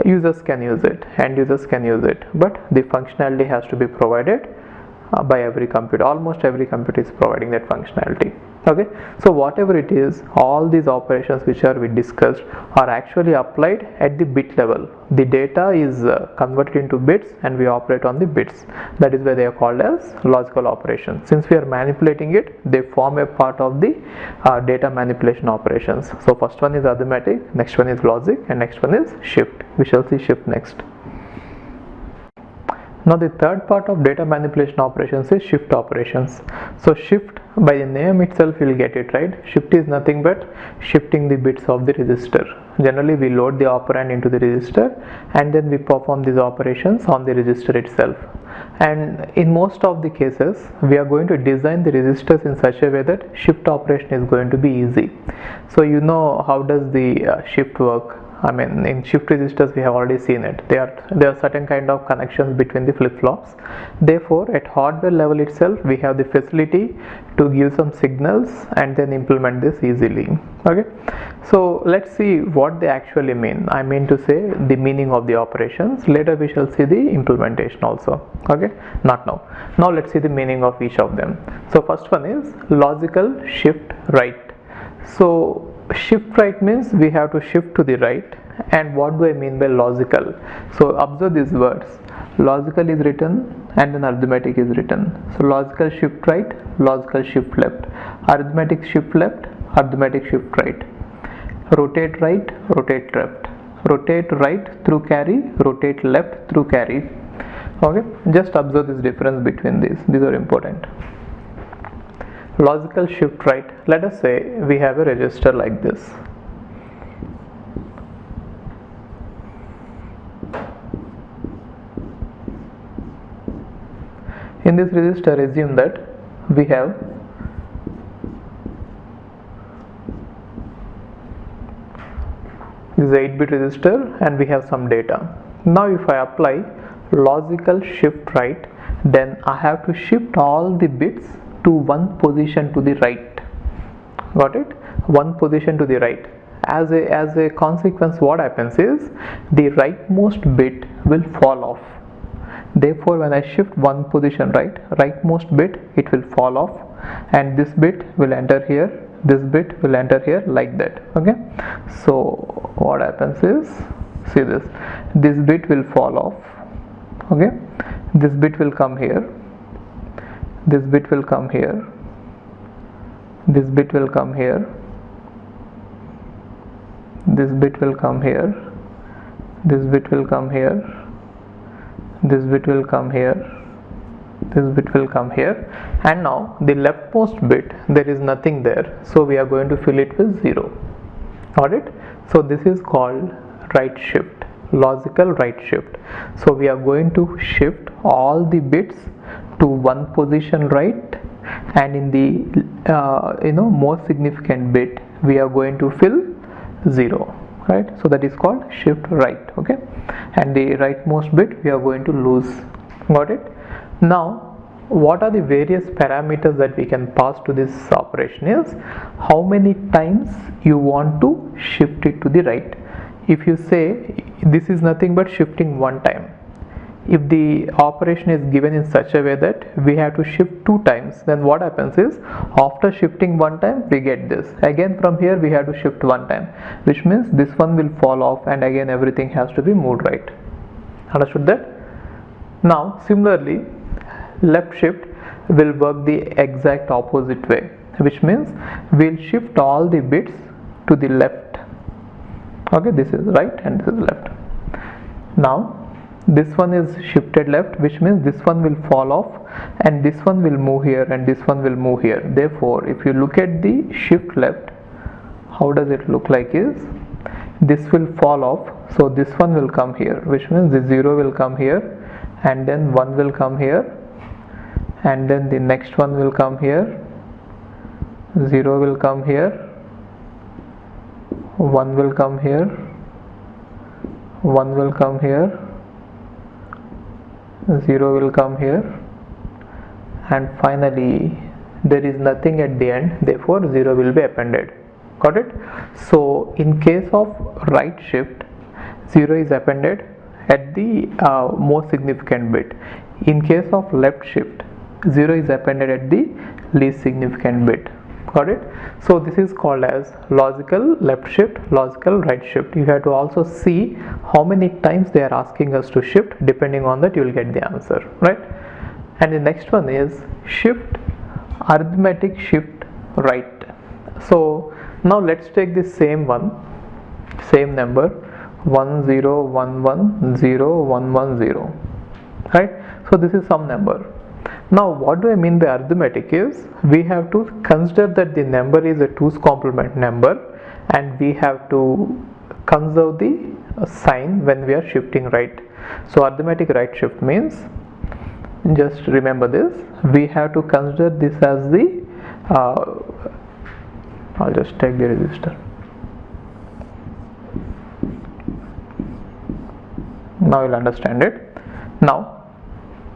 users can use it, end users can use it, but the functionality has to be provided by every computer. Almost every computer is providing that functionality. Okay, so whatever it is, all these operations which we discussed are actually applied at the bit level. The data is converted into bits and we operate on the bits. That is why they are called as logical operations. Since we are manipulating it, they form a part of the data manipulation operations. So first one is arithmetic, next one is logic, and next one is shift. We shall see shift next. Now the third part of data manipulation operations is shift operations. So shift, by the name itself you will get it, right? Shift is nothing but shifting the bits of the register. Generally we load the operand into the register and then we perform these operations on the register itself. And in most of the cases we are going to design the registers in such a way that shift operation is going to be easy. So you know how does the shift work? I mean, in shift registers we have already seen it. There are certain kind of connections between the flip-flops. Therefore, at hardware level itself, we have the facility to give some signals and then implement this easily. Okay, so let's see what they actually mean. I mean to say the meaning of the operations. Later we shall see the implementation also. Okay, not now. Now let's see the meaning of each of them. So first one is logical shift right. So shift right means we have to shift to the right. And what do I mean by logical? So observe these words. Logical is written and then arithmetic is written. So logical shift right, logical shift left, arithmetic shift left, arithmetic shift right, rotate right, rotate left, rotate right through carry, rotate left through carry. Okay, just observe this difference between these are important. Logical shift right, let us say we have a register like this. In this register, assume that we have this 8-bit register and we have some data. Now if I apply logical shift right, then I have to shift all the bits to one position to the right. Got it? One position to the right. As a consequence, what happens is the rightmost bit will fall off. Therefore, when I shift one position rightmost bit, it will fall off, and this bit will enter here, this bit will enter here, like that. Okay, so what happens is, see this bit will fall off, Okay, this bit will come here, this bit will come here, this bit will come here, this bit will come here, this bit will come here, this bit will come here, this bit will come here, and now the leftmost bit, there is nothing there, so we are going to fill it with 0. Got it? So this is called right shift, logical right shift. So we are going to shift all the bits to one position right, and in the most significant bit we are going to fill 0, right? So that is called shift right. Okay, and the rightmost bit we are going to lose. Got it? Now what are the various parameters that we can pass to this operation is how many times you want to shift it to the right. If you say this is nothing but shifting one time, if the operation is given in such a way that we have to shift 2 times, then what happens is after shifting one time we get this. Again from here we have to shift 1 time, which means this one will fall off and again everything has to be moved right. Understood that? Now similarly, left shift will work the exact opposite way, which means we'll shift all the bits to the left. Okay, this is right and this is left. Now this one is shifted left, which means this one will fall off and this one will move here and this one will move here. Therefore if you look at the shift left, how does it look like is this will fall off, so this one will come here, which means the 0 will come here and then 1 will come here, and then the next one will come here, 0 will come here, 1 will come here, 1 will come here, 0 will come here, and finally there is nothing at the end, therefore 0 will be appended. Got it? So in case of right shift, 0 is appended at the most significant bit. In case of left shift, 0 is appended at the least significant bit. Got it? So this is called as logical left shift, logical right shift. You have to also see how many times they are asking us to shift. Depending on that you will get the answer, right? And the next one is shift, arithmetic shift right. So now let's take the same one, same number 1 0 1 1 0 1 1 0, right? So this is some number. Now what do I mean by arithmetic is we have to consider that the number is a 2's complement number and we have to conserve the sign when we are shifting right. So arithmetic right shift means, just remember this, we have to consider this as the I'll just take the resistor. Now you'll understand it. Now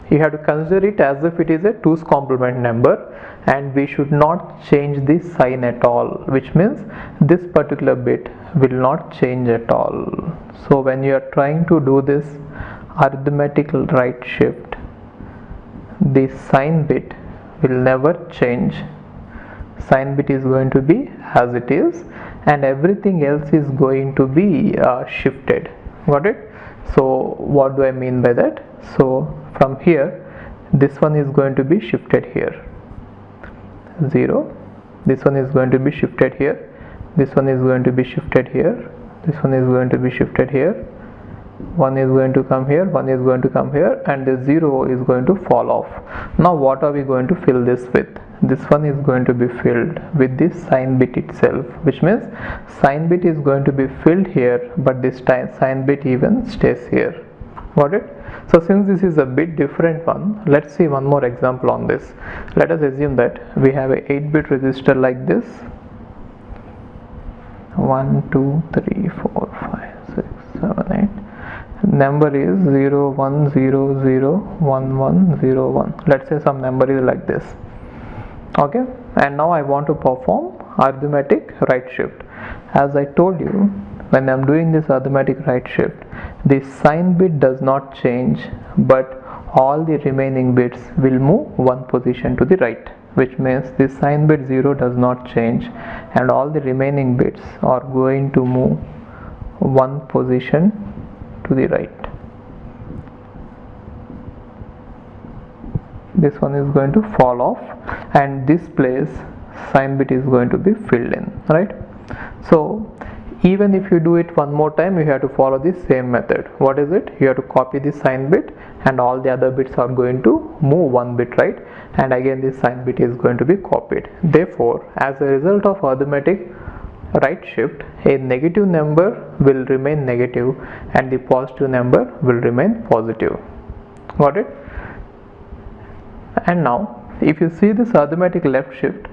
you have to consider it as if it is a 2's complement number and we should not change the sign at all, which means this particular bit will not change at all. So when you are trying to do this arithmetic right shift, the sign bit will never change. Sign bit is going to be as it is and everything else is going to be shifted. Got it? So what do I mean by that? So from here this one is going to be shifted here, 0, this one is going to be shifted here, this one is going to be shifted here, this one is going to be shifted here, 1 is going to come here, 1 is going to come here, and the 0 is going to fall off. Now what are we going to fill this with? This one is going to be filled with this sign bit itself, which means sign bit is going to be filled here, but this time sign bit even stays here. Got it? So since this is a bit different one, let's see one more example on this. Let us assume that we have a 8-bit resistor like this, 1 2 3 4 5 6 7 8. Number is 0 1 0 0 1 1 0 1. Let's say some number is like this. Okay, and now I want to perform arithmetic right shift. As I told you, when I'm doing this arithmetic right shift, the sign bit does not change, but all the remaining bits will move one position to the right, which means the sign bit 0 does not change and all the remaining bits are going to move one position to the right. this one is going to fall off, and this place sign bit is going to be filled in, right? So even if you do it one more time, you have to follow the same method. What is it? You have to copy the sign bit, and all the other bits are going to move one bit, right? And again this sign bit is going to be copied. Therefore, as a result of arithmetic right shift, a negative number will remain negative and the positive number will remain positive. Got it? And now if you see this arithmetic left shift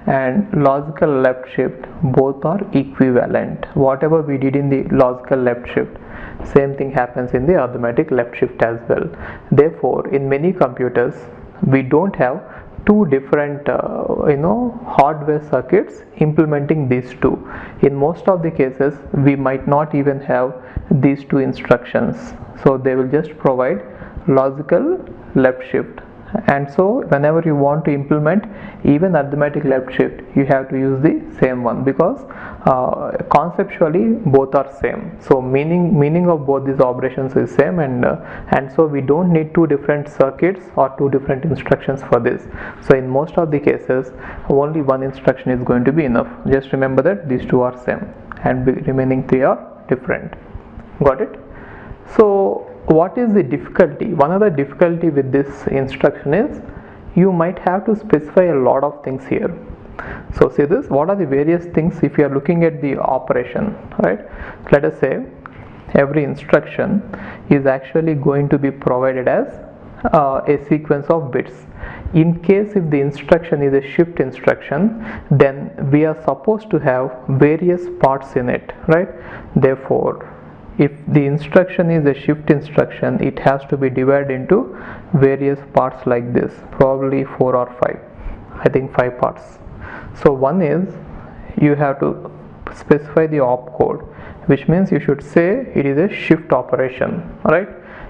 and logical left shift, both are equivalent. Whatever we did in the logical left shift, same thing happens in the arithmetic left shift as well. Therefore, in many computers we don't have two different hardware circuits implementing these two. In most of the cases we might not even have these two instructions, so they will just provide logical left shift. And so whenever you want to implement even arithmetic left shift, you have to use the same one, because conceptually both are same. So meaning of both these operations is same, and so we don't need two different circuits or two different instructions for this. So in most of the cases only one instruction is going to be enough. Just remember that these two are same and the remaining three are different. Got it? So what is the difficulty? One other difficulty with this instruction is you might have to specify a lot of things here. So see this, what are the various things if you are looking at the operation, right? Let us say every instruction is actually going to be provided as a sequence of bits. In case if the instruction is a shift instruction, then we are supposed to have various parts in it, right? Therefore, if the instruction is a shift instruction, it has to be divided into various parts like this, probably 4 or 5, I think 5 parts. So one is you have to specify the opcode, which means you should say it is a shift operation, right,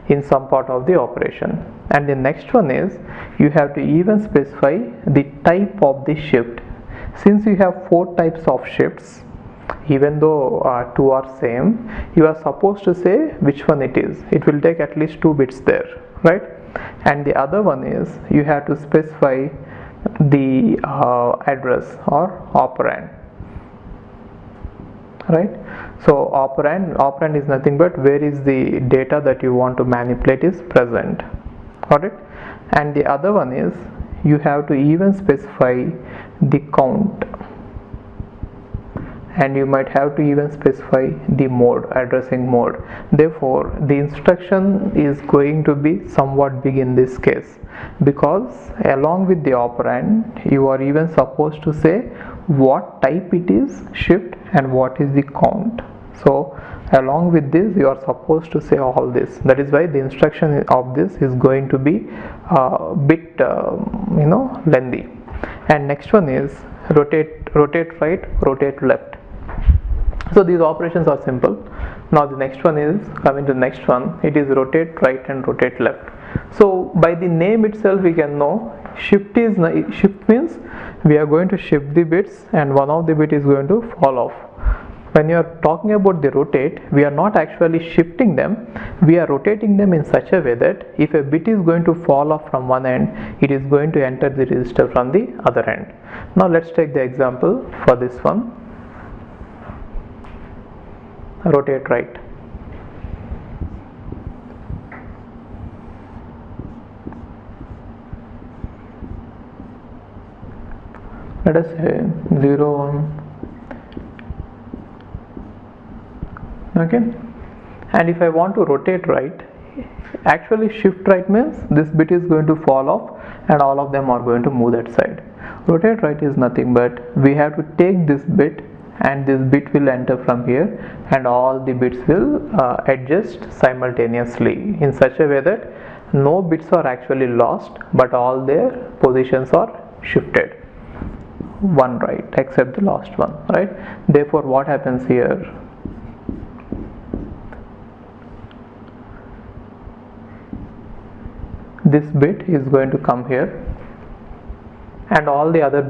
in some part of the operation. And the next one is you have to even specify the type of the shift. Since you have 4 types of shifts, even though 2 are same, you are supposed to say which one it is. It will take at least 2 bits there, right? And the other one is you have to specify the address or operand, right? So operand is nothing but where is the data that you want to manipulate is present. Got it? And the other one is you have to even specify the count, and you might have to even specify the mode, addressing mode. Therefore, the instruction is going to be somewhat big in this case, because along with the operand you are even supposed to say what type it is, shift, and what is the count. So along with this you are supposed to say all this. That is why the instruction of this is going to be a bit lengthy. And next one is rotate right, rotate left. So these operations are simple. Now the next one is coming to the next one. It is rotate right and rotate left. So by the name itself we can know shift means we are going to shift the bits and one of the bit is going to fall off. When you are talking about the rotate, we are not actually shifting them, we are rotating them in such a way that if a bit is going to fall off from one end, it is going to enter the register from the other end. Now let's take the example for this one. Rotate right. Let us say 0 1. Okay, and if I want to rotate right, actually shift right means this bit is going to fall off and all of them are going to move that side. Rotate right is nothing but we have to take this bit and this bit will enter from here and all the bits will adjust simultaneously in such a way that no bits are actually lost but all their positions are shifted one right except the last one, right? Therefore what happens here, this bit is going to come here and all the other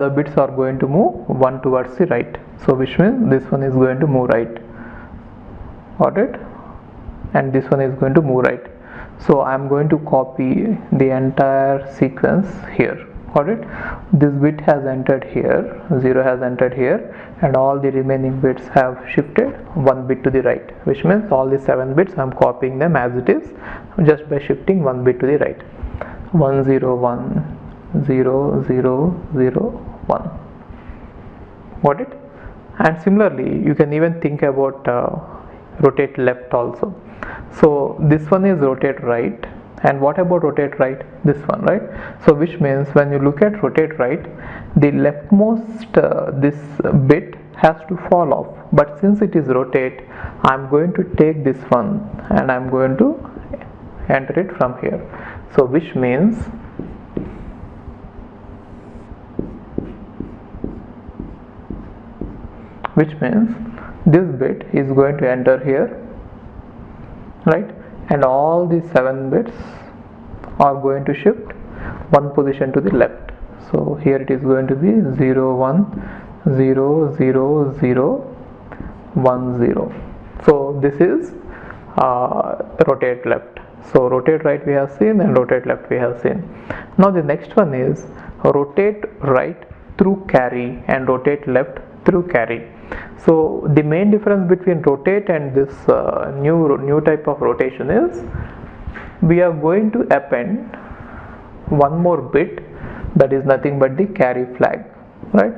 bits are going to move one towards the right. So which means this one is going to move right. Got it? And this one is going to move right. So I'm going to copy the entire sequence here. Got it? This bit has entered here, 0 has entered here, and all the remaining bits have shifted 1 bit to the right, which means all the 7 bits I'm copying them as it is just by shifting 1 bit to the right. 1 0 1 0 0 0 1. Got it? And similarly you can even think about rotate left also. So this one is rotate right, and what about rotate right? This one, right? So which means when you look at rotate right, the leftmost this bit has to fall off, but since it is rotate, I'm going to take this one and I'm going to enter it from here. So which means this bit is going to enter here, right, and all these 7 bits are going to shift 1 position to the left. So here it is going to be 0 1 0 0 0 1 0. So this is rotate left. So rotate right we have seen, and rotate left we have seen. Now the next one is rotate right through carry and rotate left through carry. So the main difference between rotate and this new type of rotation is we are going to append one more bit, that is nothing but the carry flag, right?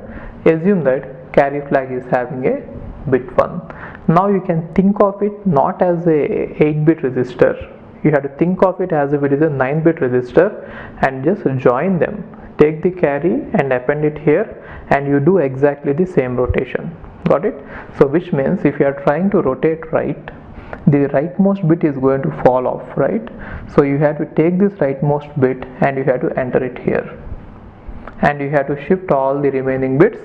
Assume that carry flag is having a bit 1. Now you can think of it not as a 8-bit register, you have to think of it as if it is a 9-bit register and just join them. Take the carry and append it here, and you do exactly the same rotation. Got it? So which means if you are trying to rotate right, the rightmost bit is going to fall off, right? So you have to take this rightmost bit and you have to enter it here, and you have to shift all the remaining bits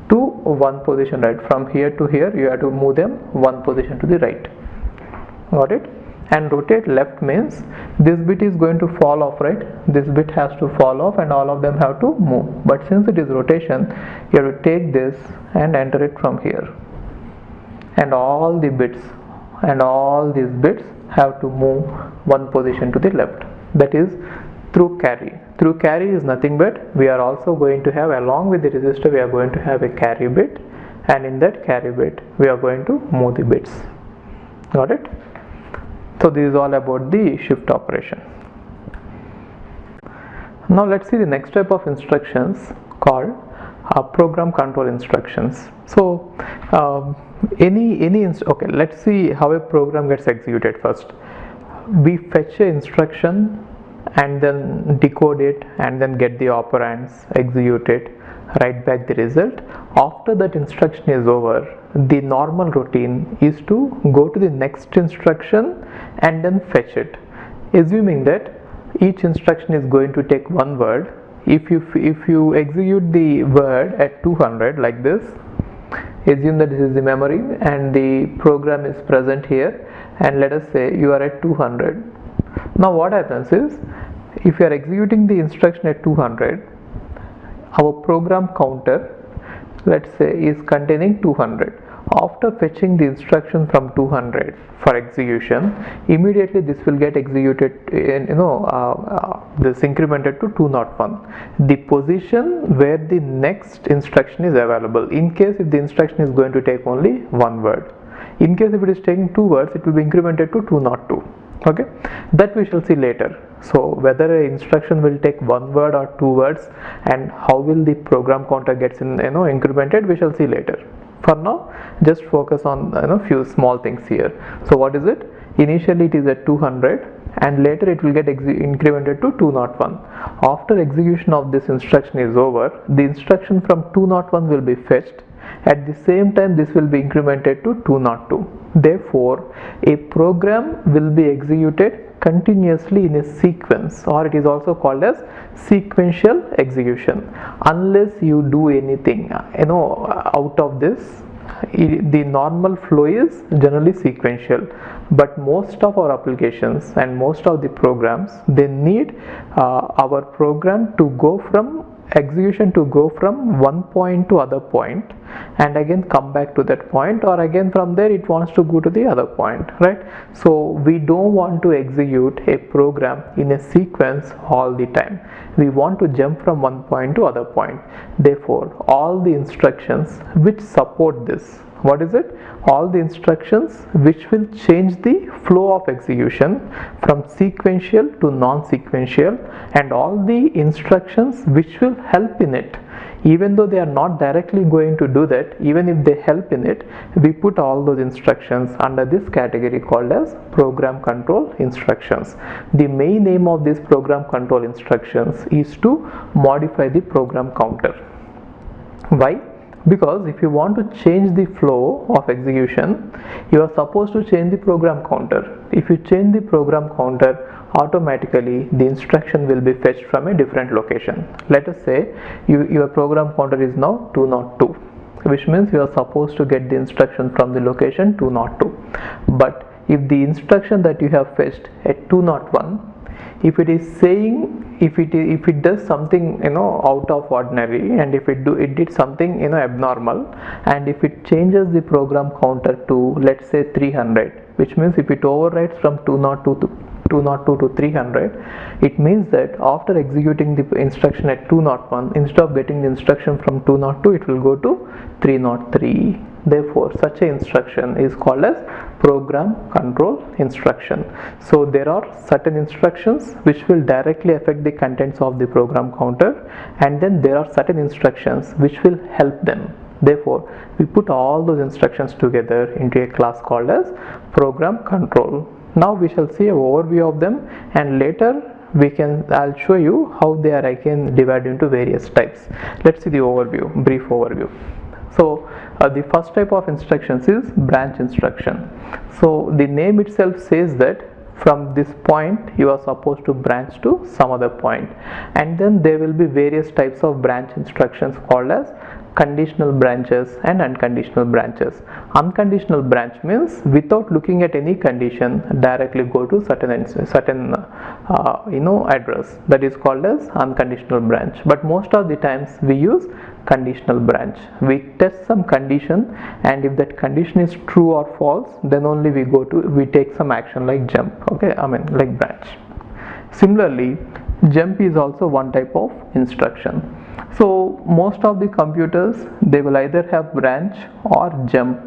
to 1 position right. From here to here you have to move them 1 position to the right. Got it? And rotate left means this bit is going to fall off, right? This bit has to fall off and all of them have to move, but since it is rotation, you have to take this and enter it from here, and all the bits and all these bits have to move 1 position to the left. That is through carry. Through carry is nothing but we are also going to have, along with the resistor, we are going to have a carry bit, and in that carry bit we are going to move the bits. Got it? So this is all about the shift operation. Now let's see the next type of instructions called program control instructions. So okay, let's see how a program gets executed first. We fetch an instruction and then decode it and then get the operands, execute it, write back the result. After that instruction is over, the normal routine is to go to the next instruction and then fetch it, assuming that each instruction is going to take 1 word. If you execute the word at 200 like this, assume that this is the memory and the program is present here, and let us say you are at 200. Now what happens is, if you are executing the instruction at 200, our program counter, let's say, is containing 200. After fetching the instruction from 200 for execution, immediately this will get executed in, this incremented to 201, the position where the next instruction is available, in case if the instruction is going to take only 1 word. In case if it is taking 2 words, it will be incremented to 202. Okay, that we shall see later. So whether an instruction will take 1 word or 2 words and how will the program counter gets incremented, we shall see later. For now, just focus on few small things here. So what is it? Initially it is at 200 and later it will get incremented to 201. After execution of this instruction is over, the instruction from 201 will be fetched. At the same time, this will be incremented to 202. Therefore, a program will be executed continuously in a sequence, or it is also called as sequential execution, unless you do anything out of this. The normal flow is generally sequential, but most of our applications and most of the programs, they need our program to go from execution to go from one point to other point and again come back to that point, or again from there it wants to go to the other point, right? So we don't want to execute a program in a sequence all the time. We want to jump from one point to other point. Therefore all the instructions which support this, what is it? All the instructions which will change the flow of execution from sequential to non-sequential, and all the instructions which will help in it, even though they are not directly going to do that, even if they help in it, we put all those instructions under this category called as program control instructions. The main aim of these program control instructions is to modify the program counter. Why? Because if you want to change the flow of execution, you are supposed to change the program counter. If you change the program counter, automatically the instruction will be fetched from a different location. Let us say your program counter is now 202, which means you are supposed to get the instruction from the location 202. But if the instruction that you have fetched at 201, if it is saying, if it does something out of ordinary, and if it did something abnormal, and if it changes the program counter to, let's say, 300, which means if it overrides from 202 to 300, it means that after executing the instruction at 201, instead of getting the instruction from 202, it will go to 303. Therefore such an instruction is called as program control instruction. So there are certain instructions which will directly affect the contents of the program counter, and then there are certain instructions which will help them. Therefore we put all those instructions together into a class called as program control. Now we shall see an overview of them, and later I'll show you how they are again divided into various types. Let's see the overview, brief overview. So the first type of instructions is branch instruction. So the name itself says that from this point you are supposed to branch to some other point, and then there will be various types of branch instructions called as conditional branches and unconditional branches. Unconditional branch means without looking at any condition, directly go to certain address. That is called as unconditional branch. But most of the times we use conditional branch. We test some condition, and if that condition is true or false, then only we take some action like jump, like branch. Similarly, jump is also one type of instruction. So most of the computers, they will either have branch or jump,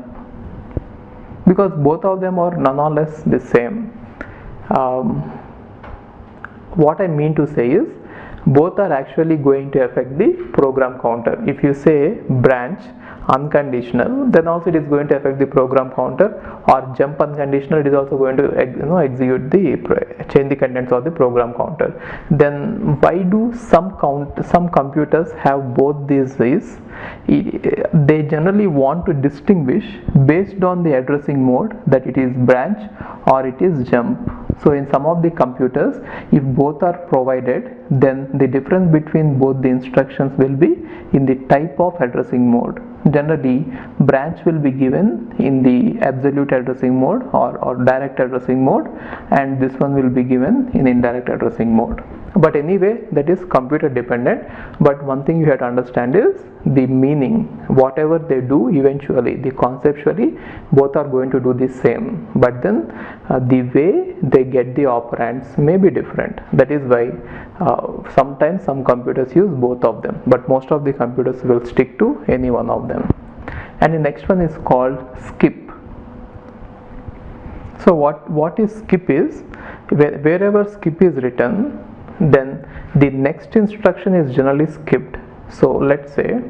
because both of them are none or less the same. What I mean to say is, both are actually going to affect the program counter. If you say branch unconditional, then also it is going to affect the program counter, or jump unconditional, it is also going to change the contents of the program counter. Then why do some computers have both these ways? They generally want to distinguish based on the addressing mode, that it is branch or it is jump. So in some of the computers, if both are provided, then the difference between both the instructions will be in the type of addressing mode. Generally, branch will be given in the absolute addressing mode or direct addressing mode, and this one will be given in indirect addressing mode. But anyway, that is computer dependent. But one thing you have to understand is the meaning. Whatever they do, eventually, conceptually, both are going to do the same. But then the way they get the operands may be different. That is why sometimes some computers use both of them, but most of the computers will stick to any one of them. And the next one is called skip. So what is skip is, wherever skip is written, then the next instruction is generally skipped. So let's say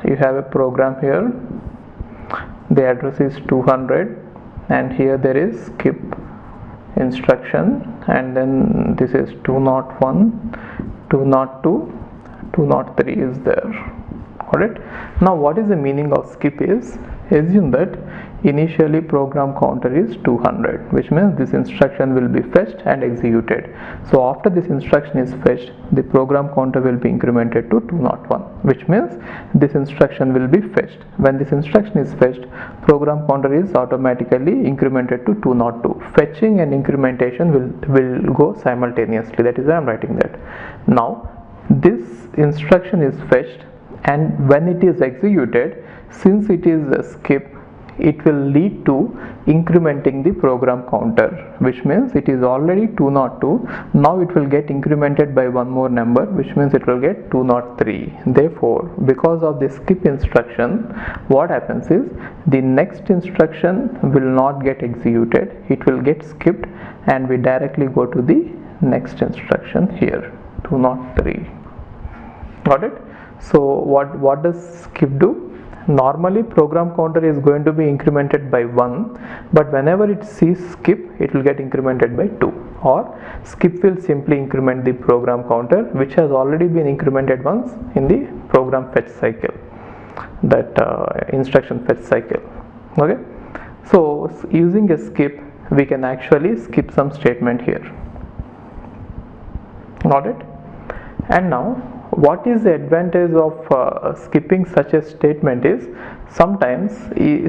you have a program here, the address is 200, and here there is skip instruction, and then this is 201, 202, 203 is there. Alright, now what is the meaning of skip is, assume that initially program counter is 200, which means this instruction will be fetched and executed. So after this instruction is fetched, the program counter will be incremented to 201, which means this instruction will be fetched. When this instruction is fetched, program counter is automatically incremented to 202. Fetching and incrementation will go simultaneously. That is why I am writing that. Now this instruction is fetched, and when it is executed, since it is a skip, it will lead to incrementing the program counter, which means it is already 202. Now it will get incremented by one more number, which means it will get 203. Therefore, because of the skip instruction, what happens is the next instruction will not get executed, it will get skipped, and we directly go to the next instruction here, 203. Got it? So what does skip do? Normally program counter is going to be incremented by 1, but whenever it sees skip, it will get incremented by 2, or skip will simply increment the program counter, which has already been incremented once in the program fetch cycle, that instruction fetch cycle. Okay, so using a skip, we can actually skip some statement here. Got it? And now what is the advantage of skipping such a statement is, sometimes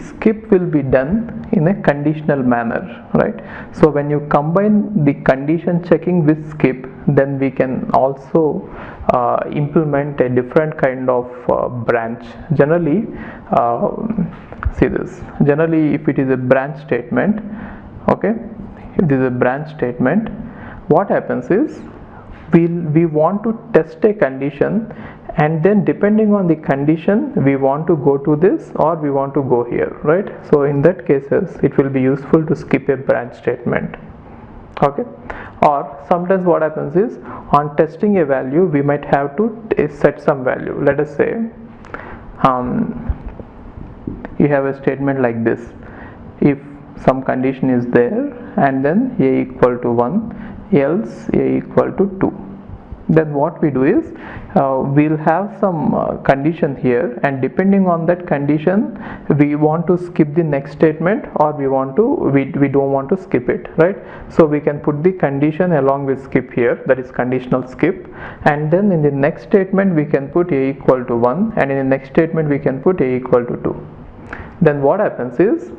skip will be done in a conditional manner, right? So when you combine the condition checking with skip, then we can also implement a different kind of branch. Generally, see this, generally if it is a branch statement, okay, if it is a branch statement, what happens is, we want to test a condition, and then depending on the condition we want to go to this or we want to go here, right? So in that cases it will be useful to skip a branch statement. Okay, or sometimes what happens is, on testing a value we might have to set some value. Let us say you have a statement like this: if some condition is there and then a equal to 1, else a equal to 2, then what we do is we'll have some condition here, and depending on that condition we want to skip the next statement, or we don't want to skip it, right? So we can put the condition along with skip here, that is conditional skip, and then in the next statement we can put a equal to 1, and in the next statement we can put a equal to 2. Then what happens is,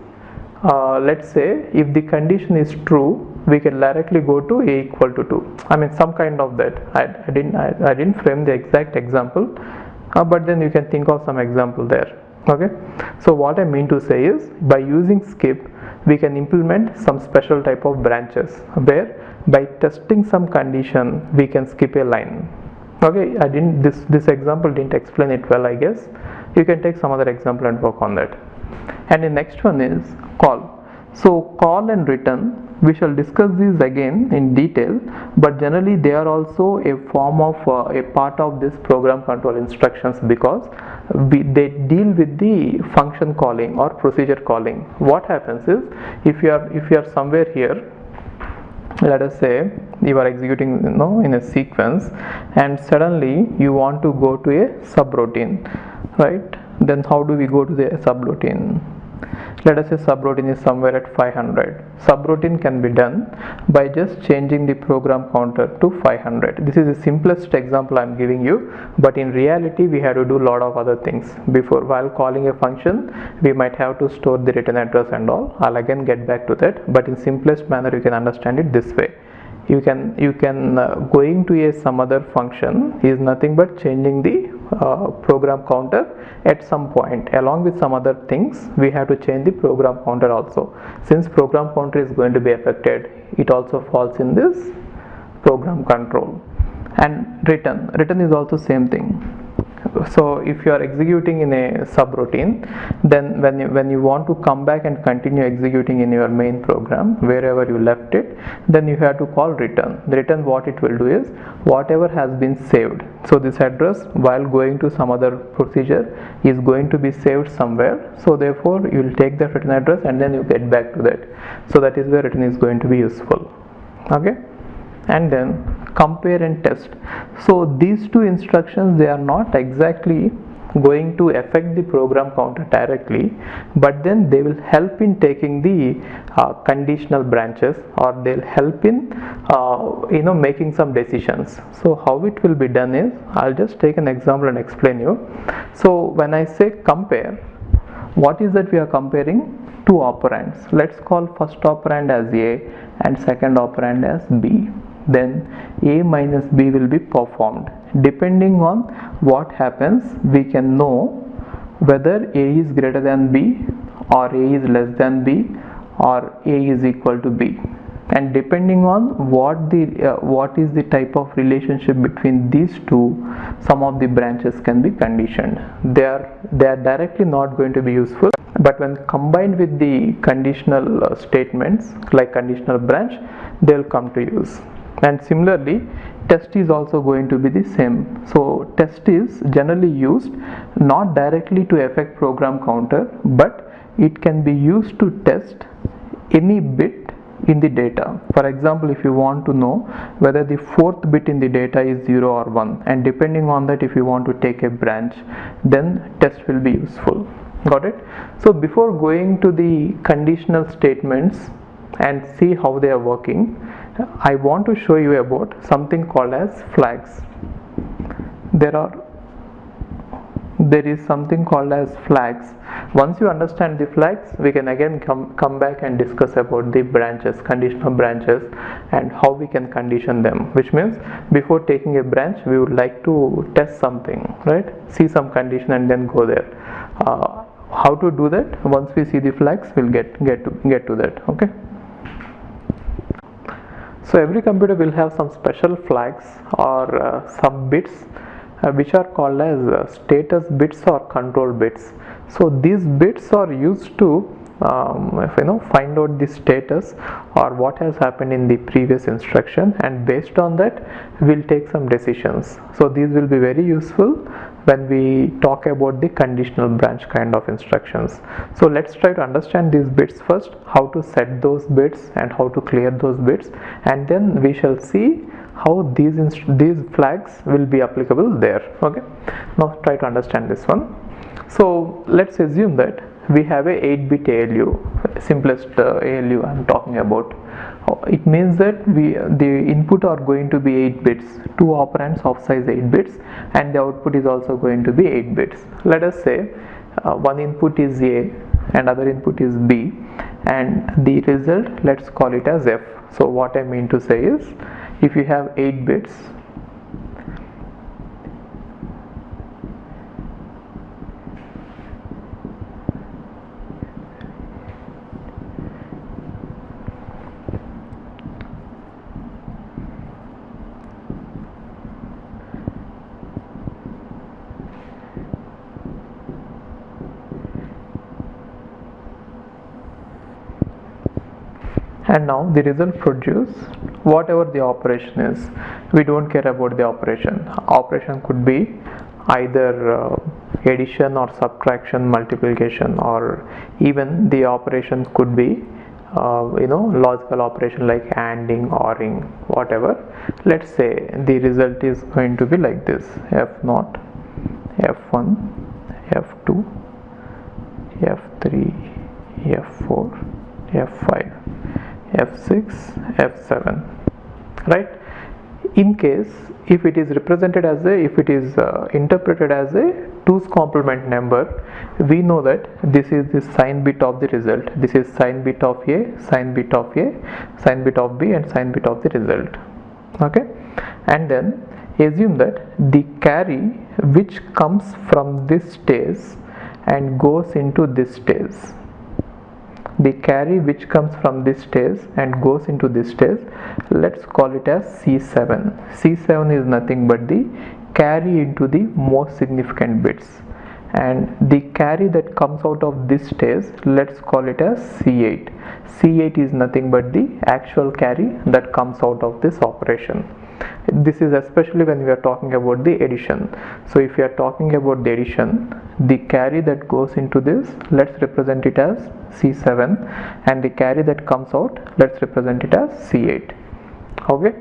let's say if the condition is true, we can directly go to a equal to 2. I mean some kind of that. I didn't frame the exact example, but then you can think of some example there. Okay, so what I mean to say is, by using skip we can implement some special type of branches, where by testing some condition we can skip a line. Okay, this example didn't explain it well, I guess. You can take some other example and work on that. And the next one is call. So call and return, we shall discuss these again in detail, but generally they are also a form of a part of this program control instructions, because they deal with the function calling or procedure calling. What happens is, if you are somewhere here, let us say you are executing in a sequence, and suddenly you want to go to a subroutine, right? Then how do we go to the subroutine? Let us say subroutine is somewhere at 500. Subroutine can be done by just changing the program counter to 500. This is the simplest example I am giving you, but in reality we have to do a lot of other things. Before, while calling a function, we might have to store the return address and all. I'll again get back to that, but in simplest manner you can understand it this way. You can going to some other function is nothing but changing the program counter at some point. Along with some other things, we have to change the program counter also. Since program counter is going to be affected, it also falls in this program control. And return is also same thing. So if you are executing in a subroutine, then when you want to come back and continue executing in your main program wherever you left it, then you have to call return. The return, what it will do is, whatever has been saved, so this address while going to some other procedure is going to be saved somewhere, so therefore you will take the return address and then you get back to that. So that is where return is going to be useful. Okay, and then compare and test. So these two instructions, they are not exactly going to affect the program counter directly, but then they will help in taking the conditional branches, or they'll help in making some decisions. So how it will be done is, I'll just take an example and explain you. So when I say compare, what is that we are comparing? Two operands. Let's call first operand as A and second operand as B. Then A minus B will be performed. Depending on what happens, we can know whether A is greater than B, or A is less than B, or A is equal to B. And depending on what is the type of relationship between these two, some of the branches can be conditioned. They are directly not going to be useful, but when combined with the conditional statements like conditional branch, they will come to use. And similarly, test is also going to be the same. So test is generally used not directly to affect program counter, but it can be used to test any bit in the data. For example, if you want to know whether the fourth bit in the data is 0 or 1, and depending on that, if you want to take a branch, then test will be useful. Got it? So before going to the conditional statements and see how they are working, I want to show you about something called as flags. There is something called as flags. Once you understand the flags, we can again come back and discuss about the branches, conditional branches, and how we can condition them, which means before taking a branch, we would like to test something, right? See some condition and then go there. How to do that? Once we see the flags, we'll get to that. Okay. So every computer will have some special flags or some bits which are called as status bits or control bits. So these bits are used to find out the status or what has happened in the previous instruction, and based on that we'll take some decisions. So these will be very useful when we talk about the conditional branch kind of instructions. So let's try to understand these bits first, how to set those bits and how to clear those bits, and then we shall see how these flags will be applicable there. Okay, now try to understand this one. So let's assume that we have a 8-bit ALU, simplest ALU I'm talking about. It means that the input are going to be 8 bits, two operands of size 8 bits, and the output is also going to be 8 bits. Let us say one input is A and other input is B, and the result, let's call it as F. So what I mean to say is, if you have 8 bits, and now the result produced whatever the operation is. We don't care about the operation. Operation could be either addition or subtraction, multiplication, or even the operation could be logical operation like ANDing, ORing, whatever. Let's say the result is going to be like this: F0, F1, F2, F3, F4, F5, F6, F7, right? In case if it is represented as if it is interpreted as a 2's complement number, we know that this is the sign bit of the result. This is sign bit of A, sign bit of A, sign bit of B, and sign bit of the result. Okay, and then assume that the carry which comes from this stage and goes into this stage. The carry which comes from this stage and goes into this stage, let's call it as C7. C7 is nothing but the carry into the most significant bits, and the carry that comes out of this stage, let's call it as C8. C8 is nothing but the actual carry that comes out of this operation. This is especially when we are talking about the addition. So if we are talking about the addition, the carry that goes into this, let's represent it as C7, and the carry that comes out, let's represent it as C8. Okay,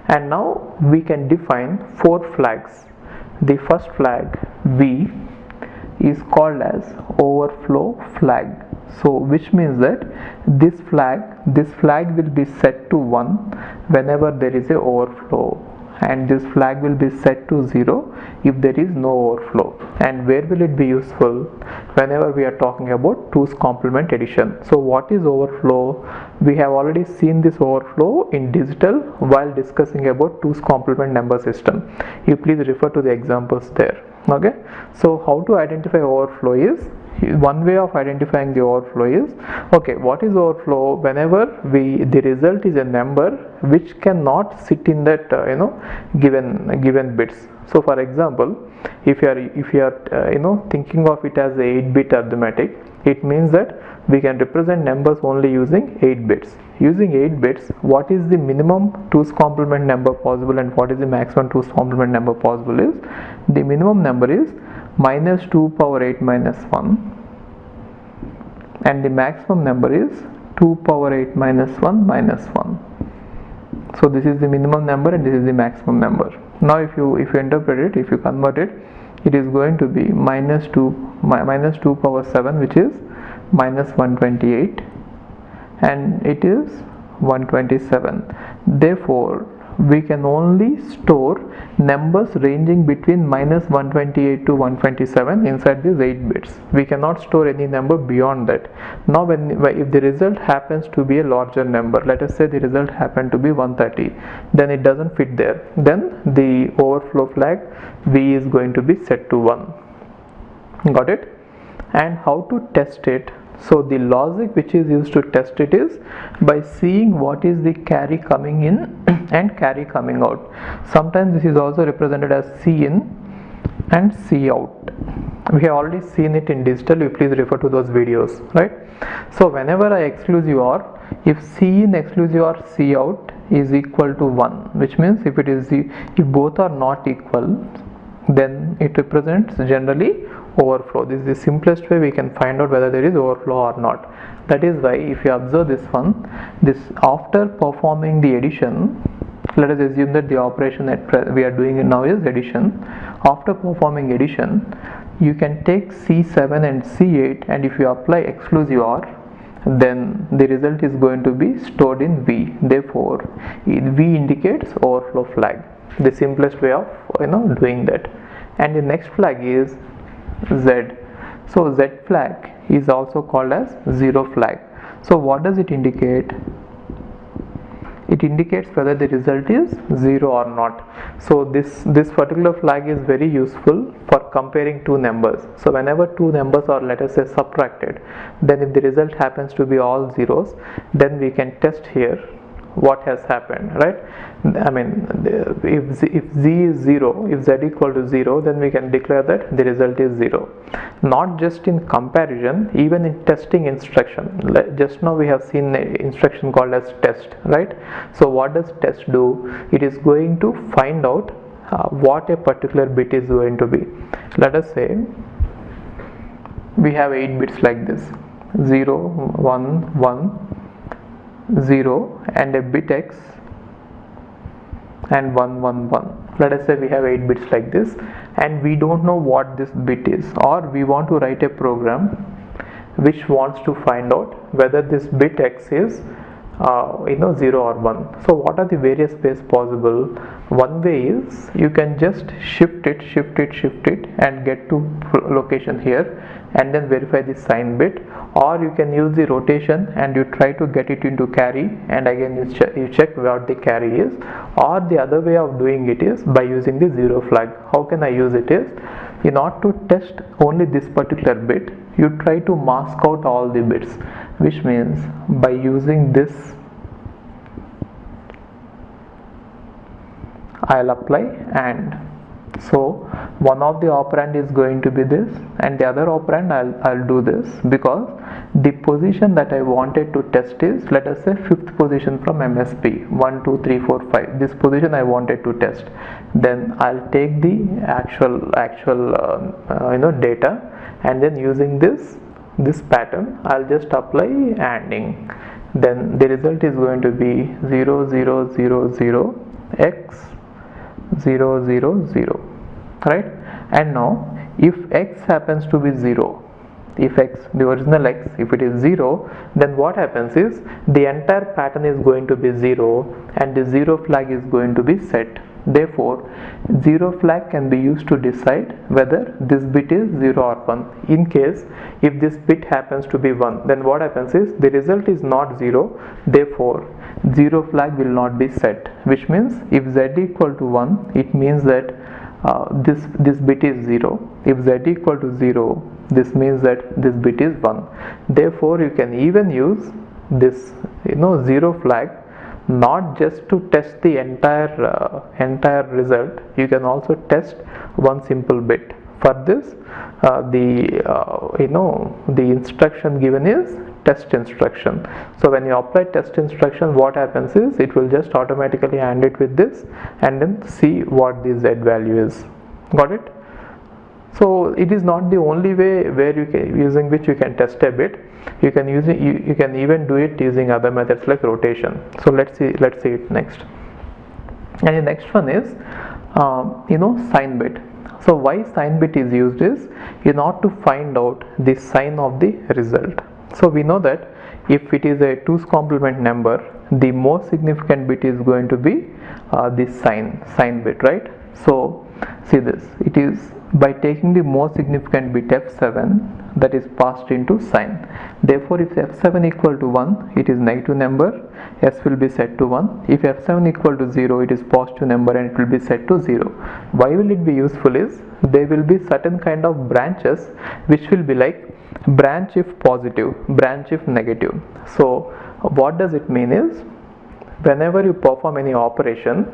and now we can define 4 flags. The first flag V, is called as overflow flag. So which means that this flag will be set to 1 whenever there is a overflow, and this flag will be set to 0 if there is no overflow. And where will it be useful? Whenever we are talking about 2's complement addition. So what is overflow? We have already seen this overflow in digital while discussing about 2's complement number system. You please refer to the examples there. Okay, so how to identify overflow is, one way of identifying the overflow is, okay, what is overflow? Whenever the result is a number which cannot sit in that given bits. So for example, if you are thinking of it as a 8-bit arithmetic, it means that we can represent numbers only using 8 bits. Using 8 bits, what is the minimum 2's complement number possible and what is the maximum 2's complement number possible is, the minimum number is minus 2 power 8 minus 1, and the maximum number is 2 power 8 minus 1 minus 1. So this is the minimum number and this is the maximum number. Now if you interpret it, if you convert it, it is going to be minus 2 power 7, which is minus 128, and it is 127. Therefore we can only store numbers ranging between minus 128 to 127 inside these 8 bits. We cannot store any number beyond that. Now if the result happens to be a larger number, let us say the result happened to be 130, then it doesn't fit there. Then the overflow flag V is going to be set to 1. Got it? And how to test it? So the logic which is used to test it is by seeing what is the carry coming in and carry coming out. Sometimes this is also represented as C in and C out. We have already seen it in digital. You please refer to those videos, right? So whenever I exclusive OR, if C in exclusive OR C out is equal to 1, which means if both are not equal, then it represents generally overflow. This is the simplest way we can find out whether there is overflow or not. That is why if you observe this one, this after performing the addition, let us assume that the operation that we are doing now is addition. After performing addition, you can take C7 and C8, and if you apply exclusive OR, then the result is going to be stored in V. Therefore V indicates overflow flag. The simplest way of doing that. And the next flag is Z. So Z flag is also called as 0 flag. So what does it indicate? It indicates whether the result is 0 or not. So this particular flag is very useful for comparing two numbers. So whenever two numbers are, let us say, subtracted, then if the result happens to be all zeros, then we can test here what has happened, right? I mean, if Z is 0, if Z equal to 0, then we can declare that the result is 0. Not just in comparison, even in testing instruction. Just now we have seen an instruction called as test, right? So what does test do? It is going to find out what a particular bit is going to be. Let us say we have 8 bits like this: 0, 1, 1, 0, and a bit X, and 1, 1, 1. Let us say we have 8 bits like this, and we don't know what this bit is, or we want to write a program which wants to find out whether this bit X is 0 or 1. So what are the various ways possible? One way is you can just shift it and get to location here and then verify the sign bit, or you can use the rotation and you try to get it into carry, and again you check what the carry is. Or the other way of doing it is by using the 0 flag. How can I use it is, in order to test only this particular bit, you try to mask out all the bits, which means by using this I'll apply AND. So one of the operand is going to be this, and the other operand I'll do this, because the position that I wanted to test is, let us say, 5th position from MSP, 1, 2, 3, 4, 5. This position I wanted to test. Then I'll take the actual data, and then using this pattern I'll just apply ANDing. Then the result is going to be 0, 0, 0, 0, X 0, 0, 0, right? And now if x happens to be 0, if x, the original x, if it is 0, then what happens is the entire pattern is going to be 0 and the 0 flag is going to be set. Therefore 0 flag can be used to decide whether this bit is 0 or 1. In case if this bit happens to be 1, then what happens is the result is not 0, therefore 0 flag will not be set, which means if z equal to 1, it means that this bit is 0. If z equal to 0, this means that this bit is 1. Therefore you can even use this 0 flag not just to test the entire result, you can also test one simple bit. For this the instruction given is test instruction. So when you apply test instruction, what happens is it will just automatically AND it with this and then see what the z value is. Got it? So it is not the only way where you can, using which you can test a bit. You can use it, you can even do it using other methods like rotation. So let's see it next. And the next one is sign bit. So why sign bit is used is in order to find out the sign of the result. So we know that if it is a 2's complement number, the most significant bit is going to be this sign bit, right? So see this, it is by taking the most significant bit f7 that is passed into sign. Therefore if f7 equal to 1, it is negative number, s will be set to 1. If f7 equal to 0, it is positive number and it will be set to 0. Why will it be useful is there will be certain kind of branches which will be like branch if positive, branch if negative. So what does it mean is whenever you perform any operation,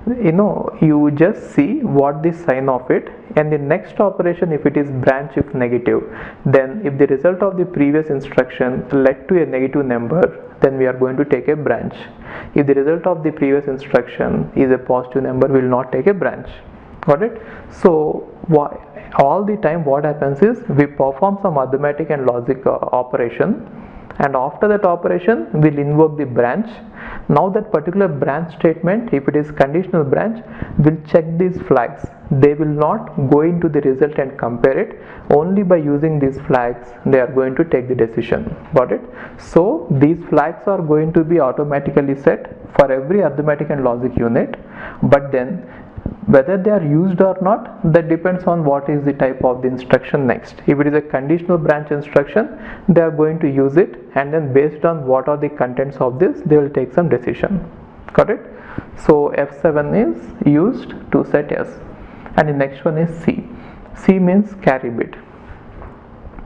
you just see what the sign of it, and the next operation, if it is branch if negative, then if the result of the previous instruction led to a negative number, then we are going to take a branch. If the result of the previous instruction is a positive number, we will not take a branch. Got it? So all the time what happens is we perform some arithmetic and logic operation, and after that operation we'll invoke the branch. Now that particular branch statement, if it is conditional branch, will check these flags. They will not go into the result and compare it. Only by using these flags they are going to take the decision. Got it? So these flags are going to be automatically set for every arithmetic and logic unit, but then whether they are used or not, that depends on what is the type of the instruction next. If it is a conditional branch instruction, they are going to use it, and then based on what are the contents of this, they will take some decision. Got it? So f7 is used to set s, and the next one is c. C means carry bit.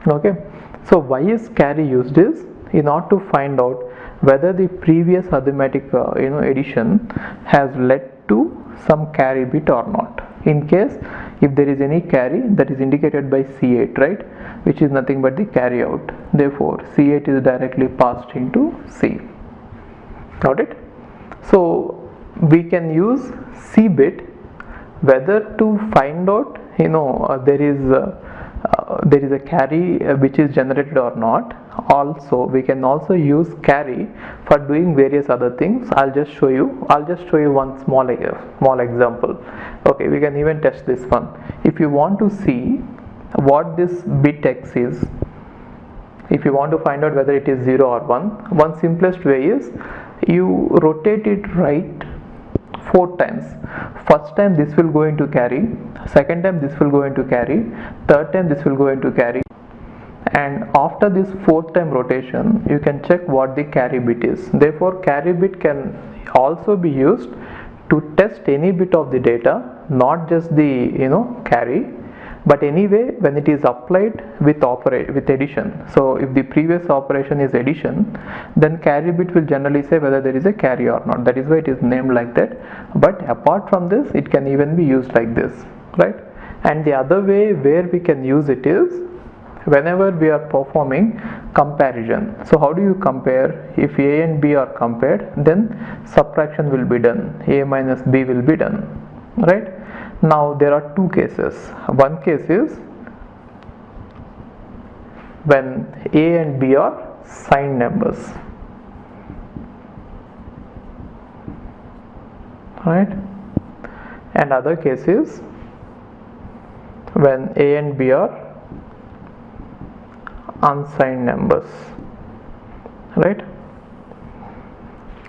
Okay, so why is carry used is in order to find out whether the previous arithmetic addition has led to some carry bit or not. In case if there is any carry, that is indicated by C8, right, which is nothing but the carry out. Therefore C8 is directly passed into C. Got it? So we can use C bit whether to find out there is a carry which is generated or not. Also we can also use carry for doing various other things. I'll just show you one small example. Okay, we can even test this one. If you want to see what this bit x is, if you want to find out whether it is 0 or 1, one simplest way is you rotate it right 4 times. First time this will go into carry, second time this will go into carry, third time this will go into carry, and after this 4th time rotation you can check what the carry bit is. Therefore carry bit can also be used to test any bit of the data, not just the carry, but anyway when it is applied with addition. So if the previous operation is addition, then carry bit will generally say whether there is a carry or not. That is why it is named like that. But apart from this, it can even be used like this, right? And the other way where we can use it is whenever we are performing comparison. So how do you compare? If A and B are compared, then subtraction will be done. A minus B will be done, right? Now there are two cases. One case is when A and B are signed numbers, right? And other case is when A and B are unsigned numbers, right?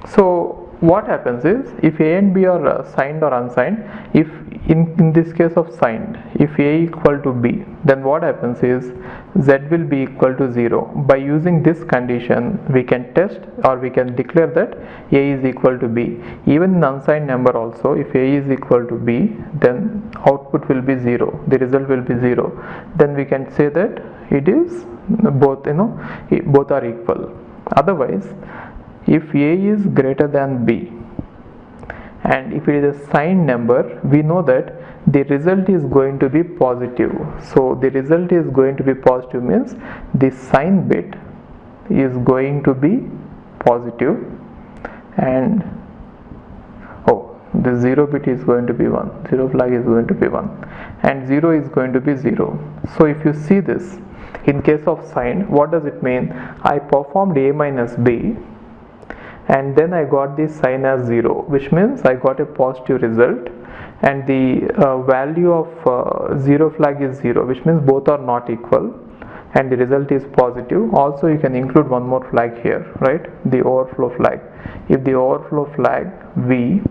So what happens is, if A and B are signed or unsigned, if in this case of signed, if A equal to B, then what happens is Z will be equal to 0. By using this condition, we can test or we can declare that A is equal to B. Even in unsigned number also, if A is equal to B, then output will be 0, the result will be 0. Then we can say that it is both, both are equal. Otherwise, if A is greater than B and if it is a signed number, we know that the result is going to be positive. So the result is going to be positive means the sign bit is going to be positive, and the 0 bit is going to be 1, 0 flag is going to be 1, and 0 is going to be 0. So if you see this, in case of signed, what does it mean? I performed A minus B and then I got this sign as 0, which means I got a positive result, and the value of 0 flag is 0, which means both are not equal and the result is positive. Also you can include one more flag here, right? The overflow flag. If the overflow flag V,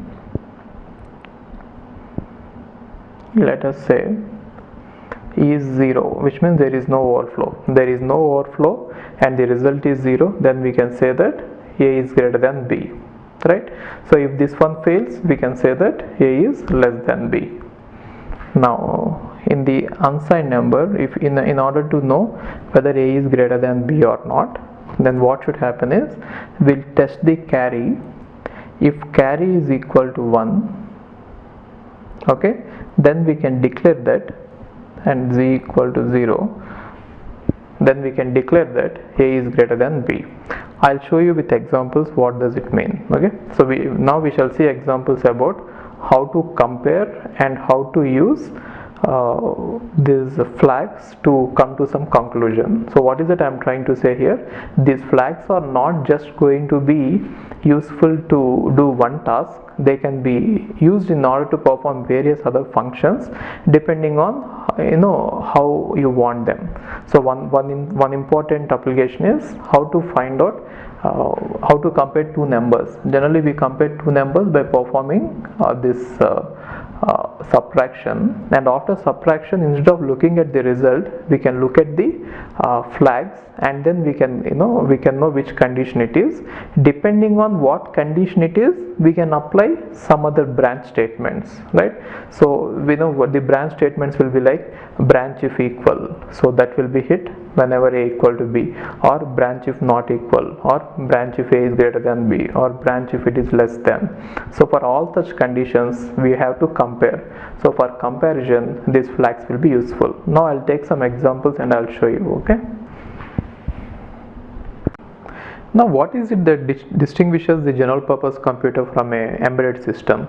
let us say, is 0, which means there is no overflow. There is no overflow and the result is 0, then we can say that A is greater than B, right? So if this one fails, we can say that A is less than B. Now in the unsigned number, if in order to know whether A is greater than B or not, then what should happen is, we'll test the carry. If carry is equal to 1, okay, then we can declare that, and Z equal to 0, then we can declare that A is greater than B. I'll show you with examples what does it mean. Okay, so now we shall see examples about how to compare and how to use these flags to come to some conclusion. So what is it I'm trying to say here? These flags are not just going to be useful to do one task. They can be used in order to perform various other functions depending on how you want them. So one important application is how to find out how to compare two numbers. Generally we compare two numbers by performing this subtraction, and after subtraction, instead of looking at the result, we can look at the flags, and then we can know which condition it is. Depending on what condition it is, we can apply some other branch statements, right? So we know what the branch statements will be like: branch if equal, so that will be hit whenever A equal to B, or branch if not equal, or branch if A is greater than B, or branch if it is less than. So for all such conditions we have to compare. So for comparison, these flags will be useful. Now I'll take some examples and I'll show you. Okay, now what is it that distinguishes the general purpose computer from a embedded system?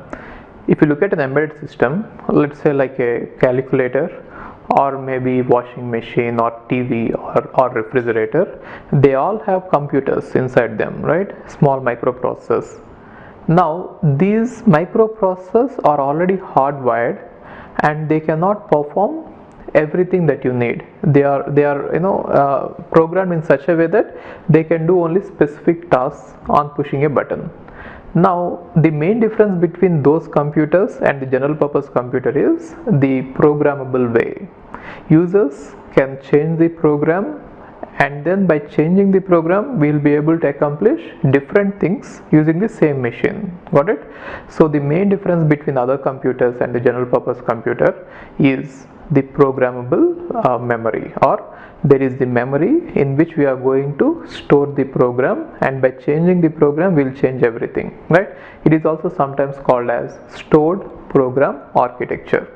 If you look at an embedded system, let's say like a calculator, or maybe washing machine, or TV, or refrigerator, they all have computers inside them, right? Small microprocessors. Now these microprocessors are already hardwired and they cannot perform everything that you need. They are programmed in such a way that they can do only specific tasks on pushing a button. Now the main difference between those computers and the general purpose computer is the programmable way. Users can change the program, and then by changing the program we will be able to accomplish different things using the same machine. Got it? So the main difference between other computers and the general purpose computer is the programmable memory, or there is the memory in which we are going to store the program, and by changing the program we will change everything, right? It is also sometimes called as stored program architecture.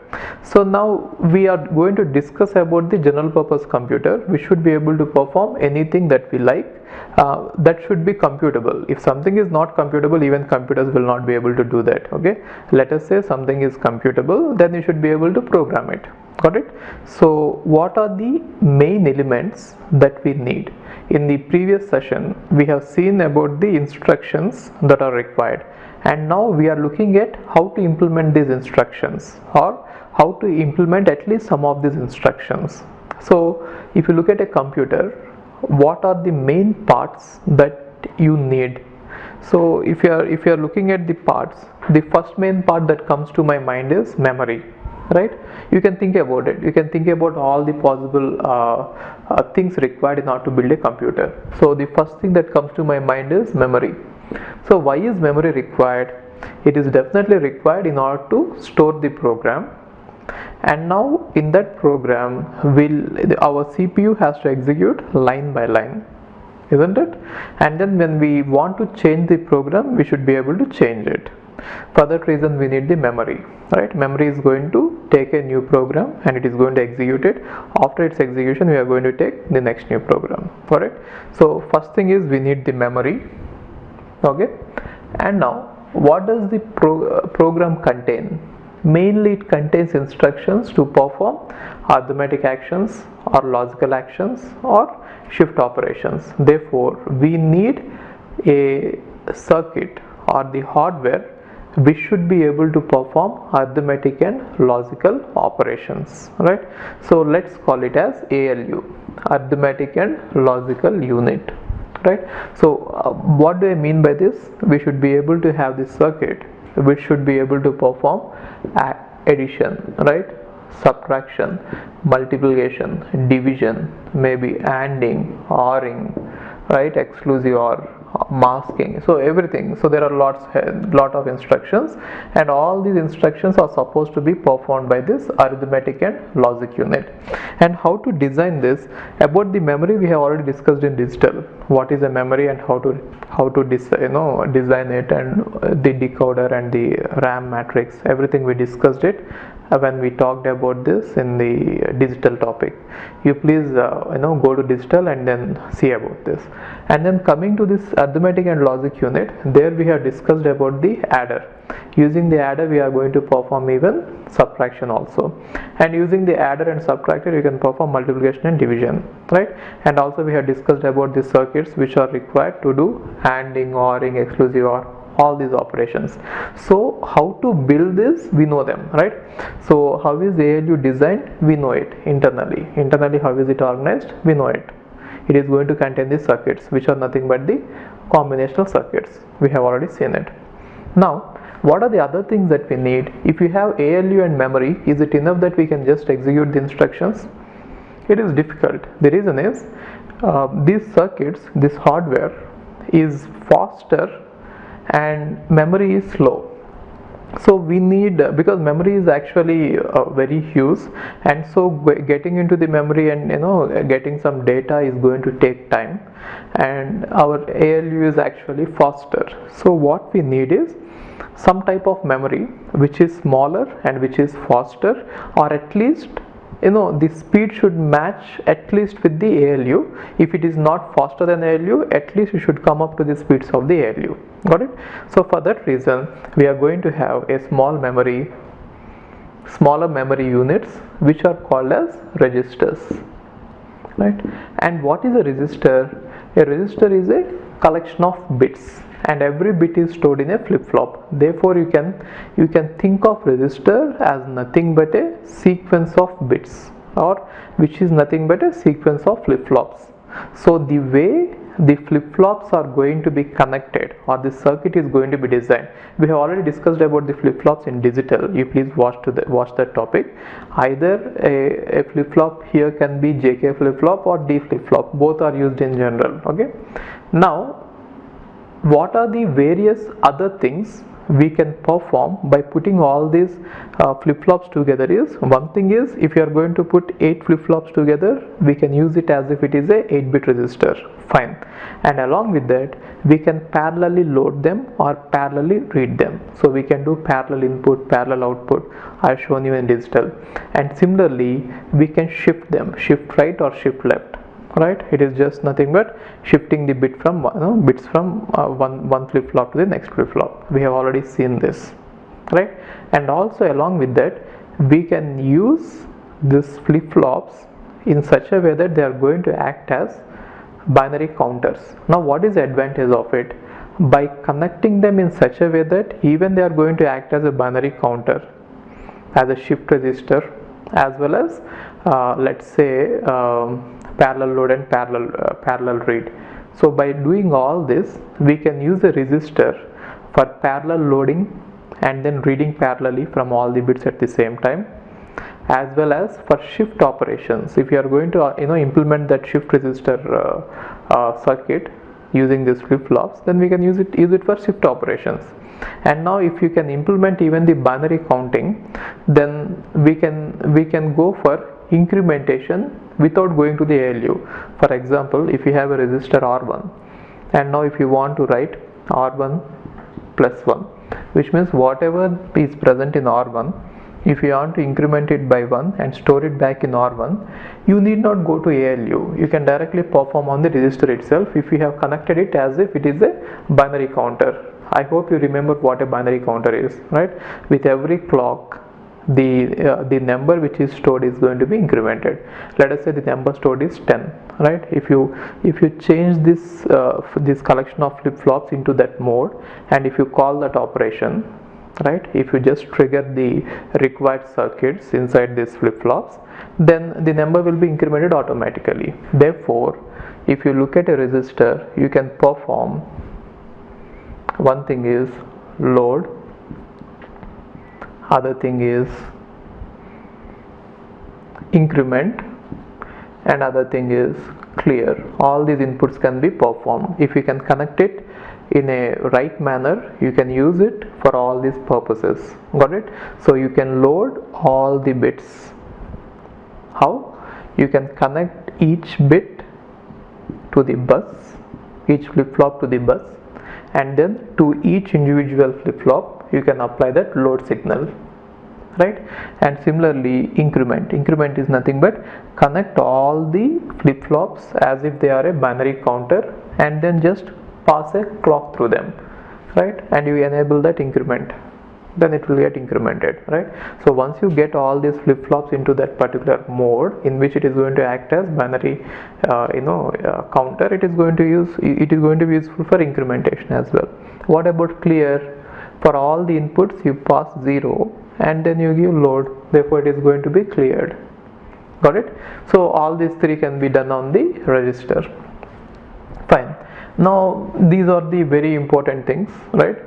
So now we are going to discuss about the general purpose computer. We should be able to perform anything that we like, that should be computable. If something is not computable, even computers will not be able to do that. Okay, let us say something is computable, then you should be able to program it. Got it? So what are the main elements that we need? In the previous session we have seen about the instructions that are required, and now we are looking at how to implement these instructions, or how to implement at least some of these instructions. So if you look at a computer, what are the main parts that you need? So if you are looking at the parts, the first main part that comes to my mind is memory, right? You can think about it. You can think about all the possible things required in order to build a computer. So the first thing that comes to my mind is memory. So why is memory required? It is definitely required in order to store the program, and now in that program our CPU has to execute line by line, isn't it? And then when we want to change the program, we should be able to change it. For that reason we need the memory, right? Memory is going to take a new program and it is going to execute it. After its execution, we are going to take the next new program, correct? So first thing is we need the memory, okay? And now what does the program contain? Mainly it contains instructions to perform arithmetic actions or logical actions or shift operations. Therefore we need a circuit or the hardware which should be able to perform arithmetic and logical operations, right? So let's call it as ALU, arithmetic and logical unit, right? So what do I mean by this? We should be able to have this circuit which should be able to perform addition, right, subtraction, multiplication, division, maybe ANDing, ORing, right, exclusive OR, masking, so everything. So there are lot of instructions, and all these instructions are supposed to be performed by this arithmetic and logic unit. And how to design this? About the memory we have already discussed in digital. What is a memory and how to design it, and the decoder and the RAM matrix, everything we discussed it when we talked about this in the digital topic. You please go to digital and then see about this. And then coming to this arithmetic and logic unit, there we have discussed about the adder. Using the adder we are going to perform even subtraction also, and using the adder and subtractor you can perform multiplication and division, right? And also we have discussed about the circuits which are required to do ANDing, ORing, exclusive OR, all these operations. So how to build this, we know them, right? So how is ALU designed? We know it internally. How is it organized? We know it. It is going to contain the circuits which are nothing but the combinational circuits. We have already seen it. Now what are the other things that we need? If you have ALU and memory, is it enough that we can just execute the instructions? It is difficult. The reason is these circuits, this hardware is faster and memory is slow. So we need, because memory is actually very huge, and so getting into the memory and getting some data is going to take time, and our ALU is actually faster. So what we need is some type of memory which is smaller and which is faster, or at least the speed should match at least with the ALU. If it is not faster than ALU, at least you should come up to the speeds of the ALU. Got it? So for that reason we are going to have a smaller memory units which are called as registers, right? And what is a register? A register is a collection of bits, and every bit is stored in a flip-flop. Therefore you can think of register as nothing but a sequence of bits, or which is nothing but a sequence of flip-flops. So the way the flip-flops are going to be connected, or the circuit is going to be designed, we have already discussed about the flip-flops in digital. You please watch that topic. Either a flip-flop here can be JK flip-flop or D flip-flop, both are used in general. Okay, now what are the various other things we can perform by putting all these flip-flops together? Is one thing is, if you are going to put 8 flip-flops together, we can use it as if it is a 8-bit register, fine. And along with that we can parallelly load them or parallelly read them. So we can do parallel input, parallel output. I have shown you in digital. And similarly we can shift them, shift right or shift left, right? It is just nothing but shifting the bits from one flip-flop to the next flip-flop. We have already seen this, right? And also along with that we can use these flip-flops in such a way that they are going to act as binary counters. Now what is the advantage of it? By connecting them in such a way that even they are going to act as a binary counter, as a shift register, as well as let's say parallel load and parallel read. So by doing all this, we can use a register for parallel loading and then reading parallelly from all the bits at the same time, as well as for shift operations. If you are going to implement that shift register circuit using these flip-flops, then we can use it for shift operations. And now if you can implement even the binary counting, then we can go for incrementation without going to the ALU. For example, if you have a resistor R1, and now if you want to write R1 plus 1, which means whatever is present in R1, if you want to increment it by 1 and store it back in R1, you need not go to ALU. You can directly perform on the register itself if you have connected it as if it is a binary counter. I hope you remember what a binary counter is, right? With every clock, the number which is stored is going to be incremented. Let us say the number stored is 10, right? If you change this collection of flip-flops into that mode, and if you call that operation, right, if you just trigger the required circuits inside these flip-flops, then the number will be incremented automatically. Therefore, if you look at a resistor, you can perform one thing is load, other thing is increment, and other thing is clear. All these inputs can be performed. If you can connect it in a right manner, you can use it for all these purposes. Got it? So you can load all the bits. How? You can connect each bit to the bus, each flip-flop to the bus, and then to each individual flip-flop you can apply that load signal, right? And similarly, increment is nothing but connect all the flip-flops as if they are a binary counter and then just pass a clock through them, right? And you enable that increment, then it will get incremented, right? So once you get all these flip-flops into that particular mode in which it is going to act as binary counter, it is going to be useful for incrementation as well. What about clear? For all the inputs you pass 0 and then you give load, therefore it is going to be cleared. Got it? So all these three can be done on the register. Fine. Now these are the very important things, right?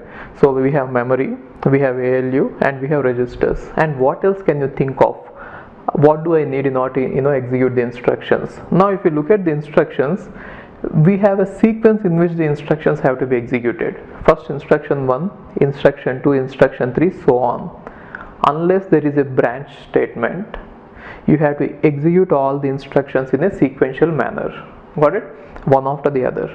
So we have memory, we have ALU, and we have registers. And what else can you think of? What do I need in order to execute the instructions? Now if you look at the instructions, we have a sequence in which the instructions have to be executed. First instruction 1, instruction 2, instruction 3, so on. Unless there is a branch statement, you have to execute all the instructions in a sequential manner. Got it? One after the other.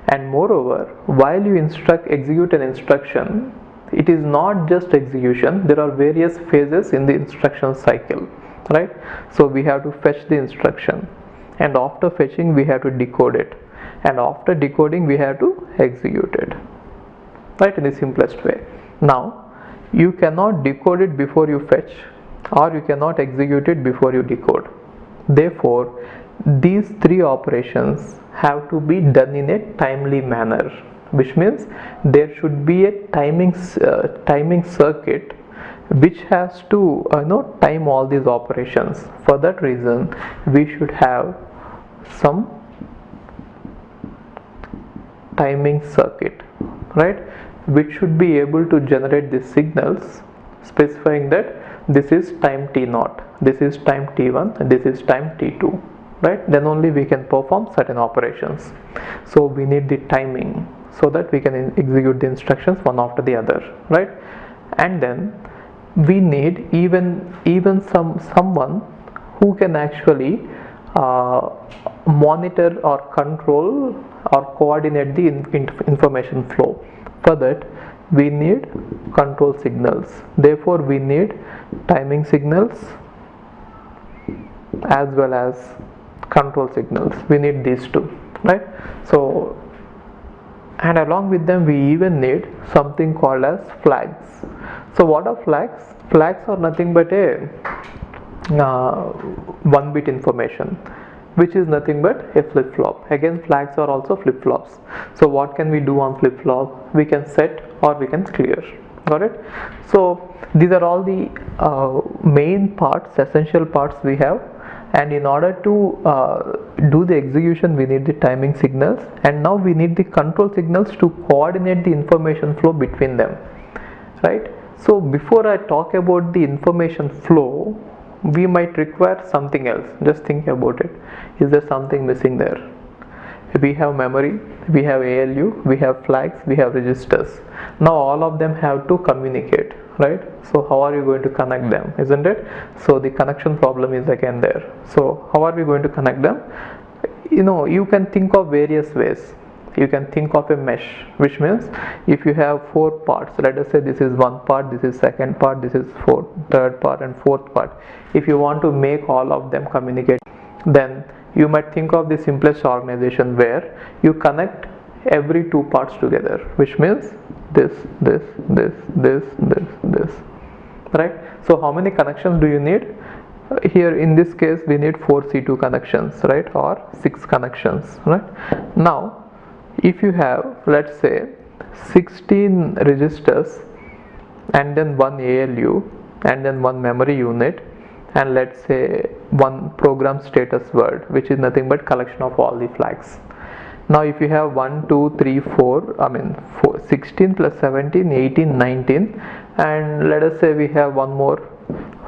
And moreover, while you execute an instruction, it is not just execution. There are various phases in the instruction cycle, right? So we have to fetch the instruction, and after fetching we have to decode it, and after decoding we have to execute it, right, in the simplest way. Now you cannot decode it before you fetch, or you cannot execute it before you decode. Therefore these three operations have to be done in a timely manner, which means there should be a timing circuit which has to time all these operations. For that reason we should have some timing circuit, right, which should be able to generate the signals specifying that this is time t0, this is time t1, and this is time t2, right? Then only we can perform certain operations. So we need the timing so that we can execute the instructions one after the other, right? And then we need even someone who can actually monitor or control or coordinate the information flow. For that we need control signals. Therefore we need timing signals as well as control signals. We need these two, right? So, and along with them we even need something called as flags. So what are flags? Flags are nothing but a 1-bit information, which is nothing but a flip-flop. Again, flags are also flip-flops. So what can we do on flip-flop? We can set or we can clear, Got it? So these are all the main parts, essential parts we have, and in order to do the execution we need the timing signals, and now we need the control signals to coordinate the information flow between them, right? So before I talk about the information flow, we might require something else. Just think about it. Is there something missing there? We have memory, we have ALU, we have flags, we have registers. Now all of them have to communicate, right? So how are you going to connect them, isn't it? So the connection problem is again there. So how are we going to connect them? You can think of various ways. You can think of a mesh, which means if you have 4 parts, let us say this is one part, this is second part, this is third part and fourth part. If you want to make all of them communicate, then you might think of the simplest organization where you connect every 2 parts together, which means this, right? So how many connections do you need? Here in this case we need 4 C2 connections, right, or 6 connections, right? Now if you have, let's say, 16 registers and then 1 ALU and then 1 memory unit, and let's say 1 program status word, which is nothing but collection of all the flags. Now if you have 1 2 3 4 16 plus 17 18 19, and let us say we have one more,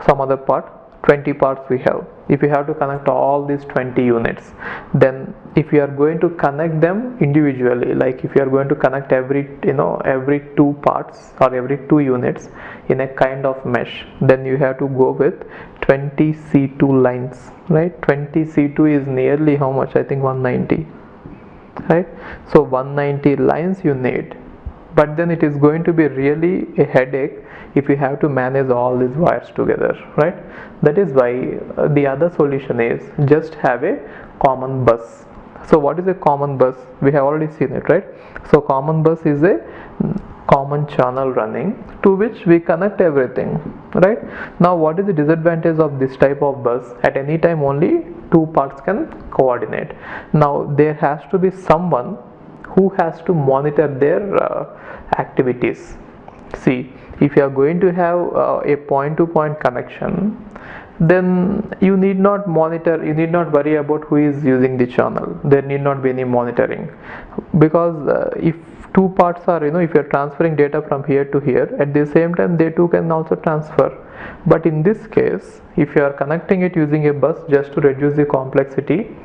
some other part, 20 parts we have. If you have to connect all these 20 units, then if you are going to connect them individually, like if you are going to connect every 2 parts or every 2 units in a kind of mesh, then you have to go with 20 C2 lines, right? 20 C2 is nearly how much? I think 190, right? So 190 lines you need, but then it is going to be really a headache if you have to manage all these wires together, right? That is why the other solution is just have a common bus. So what is a common bus? We have already seen it, right? So common bus is a common channel running to which we connect everything, right? Now what is the disadvantage of this type of bus? At any time only 2 parts can coordinate. Now there has to be someone who has to monitor their activities. See, if you are going to have a point-to-point connection, then you need not monitor, you need not worry about who is using the channel. There need not be any monitoring, because if 2 parts are, if you are transferring data from here to here, at the same time they too can also transfer. But in this case, if you are connecting it using a bus just to reduce the complexity,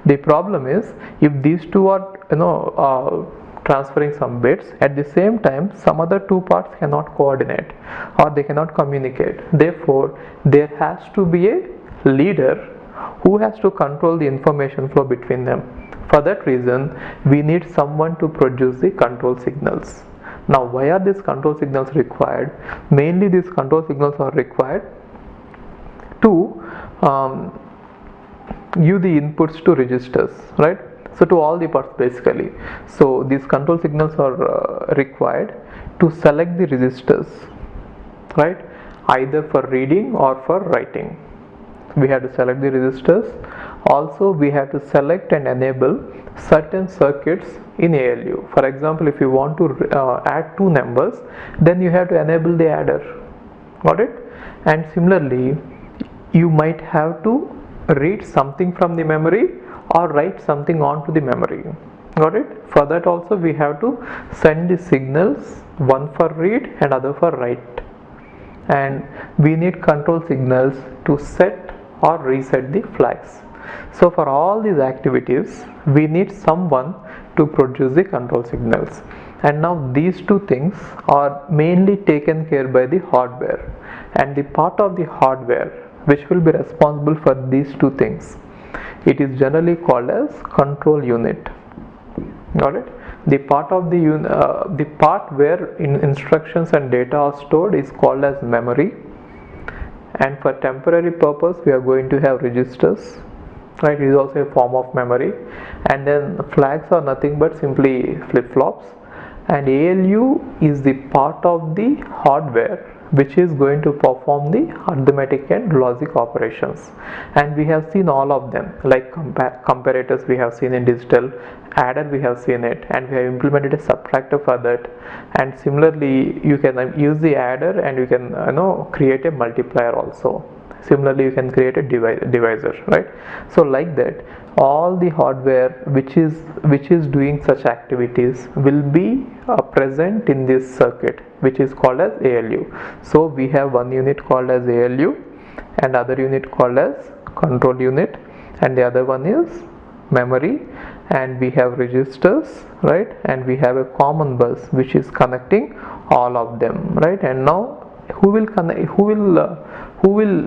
the problem is if these 2 are transferring some bits, at the same time some other 2 parts cannot coordinate or they cannot communicate. Therefore there has to be a leader who has to control the information flow between them. For that reason we need someone to produce the control signals. Now why are these control signals required? Mainly these control signals are required to give the inputs to registers, right? So to all the parts basically. So these control signals are required to select the registers, right? Either for reading or for writing. We have to select the registers. Also we have to select and enable certain circuits in ALU. For example, if you want to add 2 numbers, then you have to enable the adder. Got it? And similarly, you might have to read something from the memory or write something onto the memory. Got it? For that also we have to send the signals, one for read and other for write, and we need control signals to set or reset the flags. So for all these activities we need someone to produce the control signals, and now these 2 things are mainly taken care by the hardware, and the part of the hardware which will be responsible for these 2 things, it is generally called as control unit. Got it? The part of the part where instructions and data are stored is called as memory, and for temporary purpose we are going to have registers, right? It is also a form of memory, and then flags are nothing but simply flip-flops, and ALU is the part of the hardware which is going to perform the arithmetic and logic operations, and we have seen all of them, like comparators we have seen in digital, adder we have seen it, and we have implemented a subtractor for that. And similarly you can use the adder and you can create a multiplier also. Similarly you can create a divisor, right? So like that, all the hardware which is doing such activities will be present in this circuit, which is called as ALU. So we have one unit called as ALU and other unit called as control unit, and the other one is memory, and we have registers, right? And we have a common bus which is connecting all of them, right? And now who will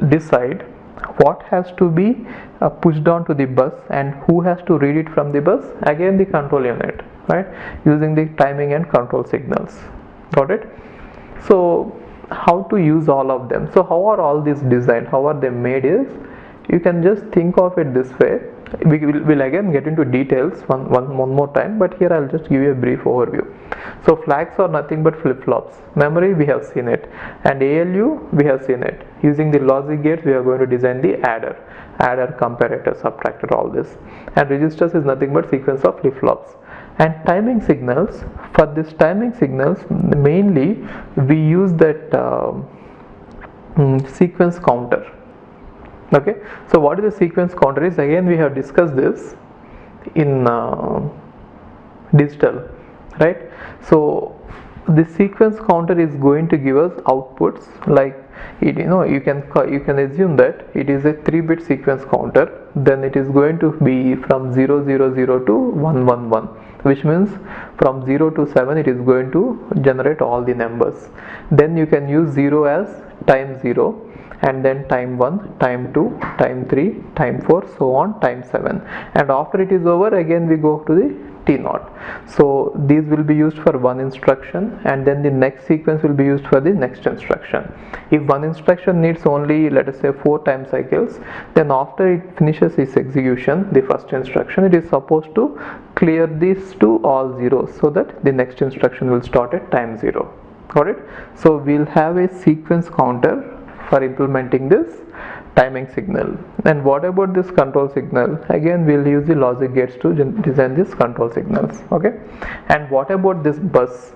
decide what has to be pushed onto the bus and who has to read it from the bus? Again, the control unit, right? Using the timing and control signals. Got it? So how to use all of them? So how are all these designed? How are they made? Is you can just think of it this way. We'll again get into details one more time, but here I'll just give you a brief overview. So flags are nothing but flip-flops. Memory, we have seen it, and ALU, we have seen it. Using the logic gates, we are going to design the adder, comparator, subtractor, all this. And registers is nothing but sequence of flip-flops. And timing signals, for this timing signals mainly we use that sequence counter. Okay, so what is the sequence counter is? Again, we have discussed this in digital, right? So the sequence counter is going to give us outputs like it. You can assume that it is a 3-bit sequence counter. Then it is going to be from 000 to 111, which means from 0 to 7 it is going to generate all the numbers. Then you can use 0 as time 0, and then time 1, time 2, time 3, time 4, so on, time 7, and after it is over, again we go to the T0. So these will be used for one instruction, and then the next sequence will be used for the next instruction. If one instruction needs only, let us say, 4 time cycles, then after it finishes its execution, the first instruction, it is supposed to clear these to all zeros so that the next instruction will start at time 0. Got it? So we'll have a sequence counter for implementing this timing signal. And what about this control signal? Again, we'll use the logic gates to design these control signals. Okay, and what about this bus?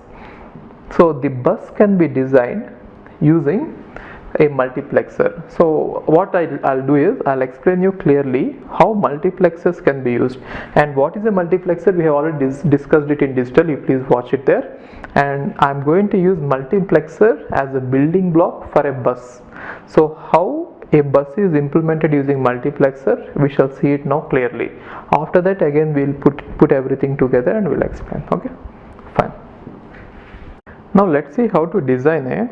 So the bus can be designed using a multiplexer. So what I'll do is I'll explain you clearly how multiplexers can be used. And what is a multiplexer? We have already discussed it in digital. You please watch it there. And I'm going to use multiplexer as a building block for a bus. So how a bus is implemented using multiplexer, we shall see it now clearly. After that, again we'll put everything together and we'll explain. Okay, fine. Now let's see how to design a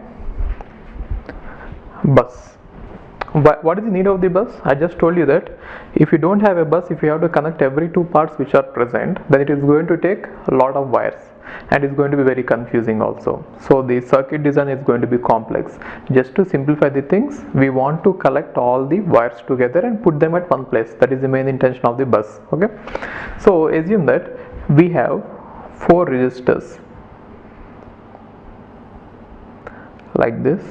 bus. What is the need of the bus? I just told you that if you don't have a bus, if you have to connect every 2 parts which are present, then it is going to take a lot of wires and it's going to be very confusing also. So the circuit design is going to be complex. Just to simplify the things, we want to collect all the wires together and put them at one place. That is the main intention of the bus. Okay, so assume that we have 4 resistors like this.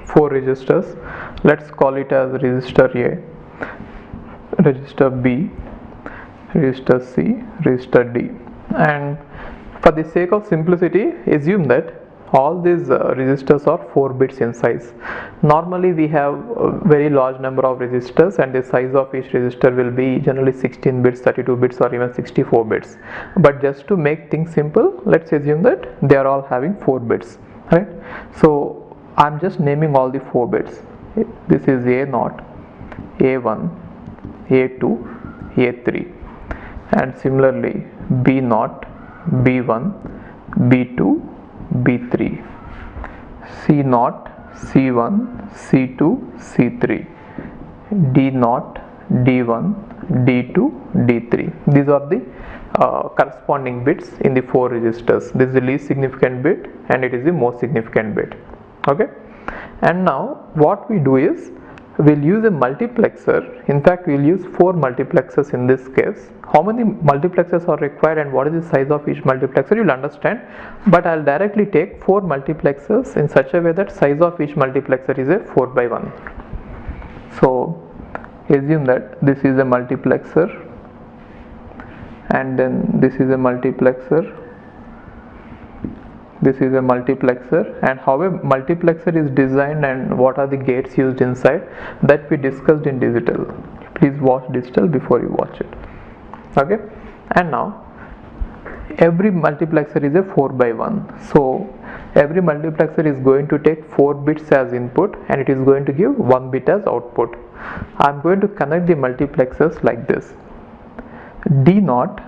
Four resistors. Let's call it as resistor A, resistor B, resistor C, resistor D. And for the sake of simplicity, assume that all these resistors are 4 bits in size. Normally we have a very large number of resistors, and the size of each resistor will be generally 16 bits, 32 bits, or even 64 bits. But just to make things simple, let's assume that they are all having 4 bits, right? So I'm just naming all the 4 bits. This is A0, A1, A2, A3, and similarly B0, B1, B2, B3, C0, C1, C2, C3, D0, D1, D2, D3. These are the corresponding bits in the 4 registers. This is the least significant bit and it is the most significant bit. Okay, and now what we do is we'll use a multiplexer. In fact, we'll use 4 multiplexers in this case. How many multiplexers are required and what is the size of each multiplexer, you'll understand, but I'll directly take 4 multiplexers in such a way that size of each multiplexer is a 4 by 1. So assume that this is a multiplexer, and then this is a multiplexer, this is a multiplexer, and how a multiplexer is designed and what are the gates used inside, that we discussed in digital. Please watch digital before you watch it. Okay, and now every multiplexer is a 4 by 1. So every multiplexer is going to take 4 bits as input and it is going to give 1 bit as output. I am going to connect the multiplexers like this. D0,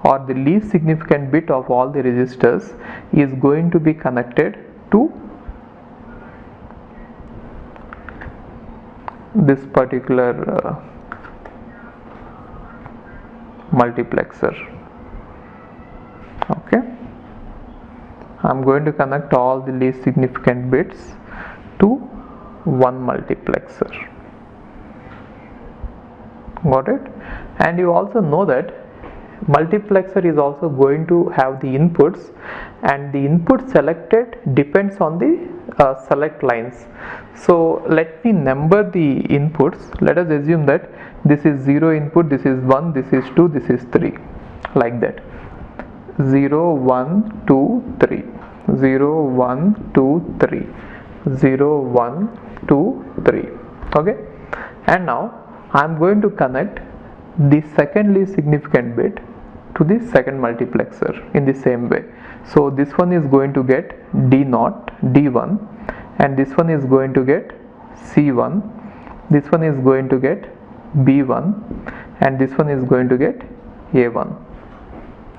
or the least significant bit of all the registers, is going to be connected to this particular multiplexer. Okay, I'm going to connect all the least significant bits to one multiplexer. Got it? And you also know that multiplexer is also going to have the inputs, and the input selected depends on the select lines. So let me number the inputs. Let us assume that this is 0 input, this is 1, this is 2, this is 3, like that. 0, 1, 2, 3, 0, 1, 2, 3, 0, 1, 2, 3. Okay, and now I am going to connect the second least significant bit to the second multiplexer in the same way. So this one is going to get D0, D1, and this one is going to get C1, this one is going to get B1, and this one is going to get A1.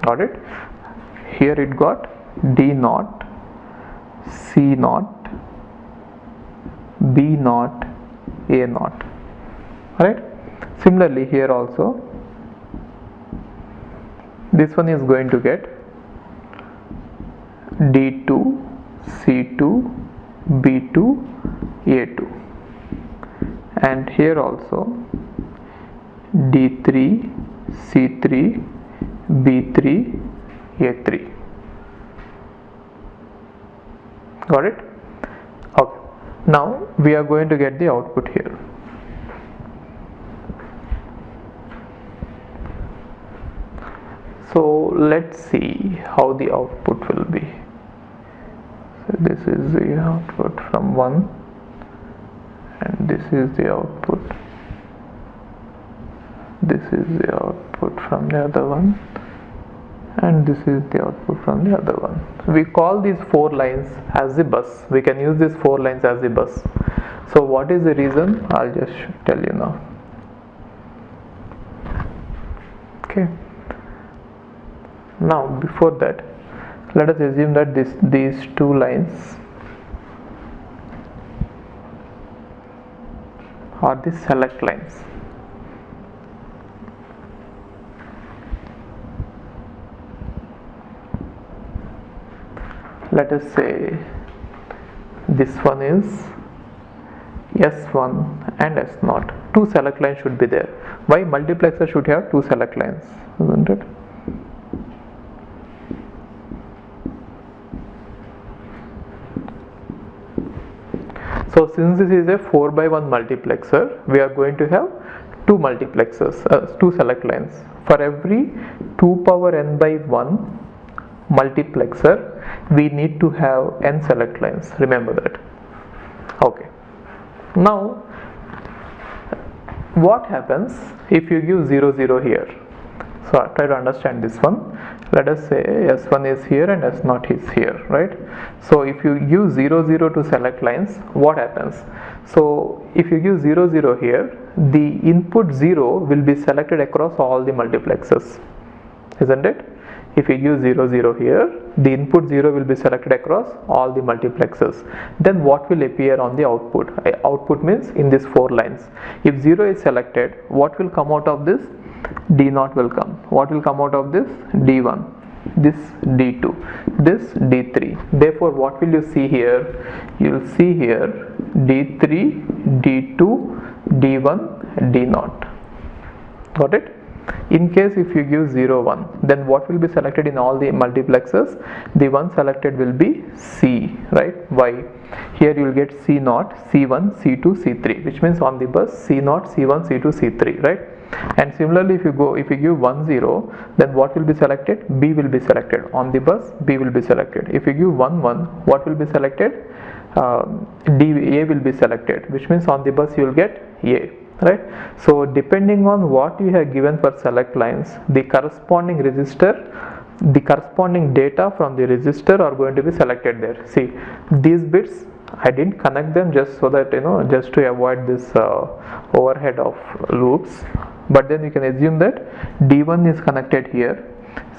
Got it? Here it got D0, C0, B0, A0. Right? Similarly here also this one is going to get D2, C2, B2, A2, and here also D3, C3, B3, A3. Got it? Okay, now we are going to get the output here. So let's see how the output will be. So this is the output from one, and this is the output. This is the output from the other one, and this is the output from the other one. So we call these 4 lines as the bus. We can use these 4 lines as the bus. So what is the reason? I'll just tell you now. Okay. Now before that, let us assume that these 2 lines are the select lines. Let us say this one is S1 and S0. 2 select lines should be there. Why? Multiplexer should have 2 select lines, isn't it? So since this is a 4 by 1 multiplexer, we are going to have 2 multiplexers, 2 select lines. For every 2 power n by 1 multiplexer, we need to have n select lines. Remember that. Okay. Now, what happens if you give 0, 0 here? So try to understand this one. Let us say S1 is here and S0 is here, right? So if you give 0, 0 to select lines, what happens? So if you give 0, 0 here, the input 0 will be selected across all the multiplexers, isn't it? If you give 0, 0 here, the input 0 will be selected across all the multiplexers. Then what will appear on the output? Output means in these 4 lines. If 0 is selected, what will come out of this? D0 will come. What will come out of this? D1, this D2, this D3. Therefore what will you see here? You will see here D3, D2, D1, D0. Got it? In case if you give 0, 1, then what will be selected in all the multiplexers? The one selected will be C, right? Why? Here you will get C0, C1, C2, C3, which means on the bus C0, C1, C2, C3, right? And similarly, if you give 1, 0, then what will be selected? B will be selected. On the bus, B will be selected. If you give 1, 1, what will be selected? A will be selected, which means on the bus you will get A. Right? So depending on what you have given for select lines, the corresponding register, the corresponding data from the register are going to be selected there. See, these bits I didn't connect them just so that just to avoid this overhead of loops, but then you can assume that D1 is connected here,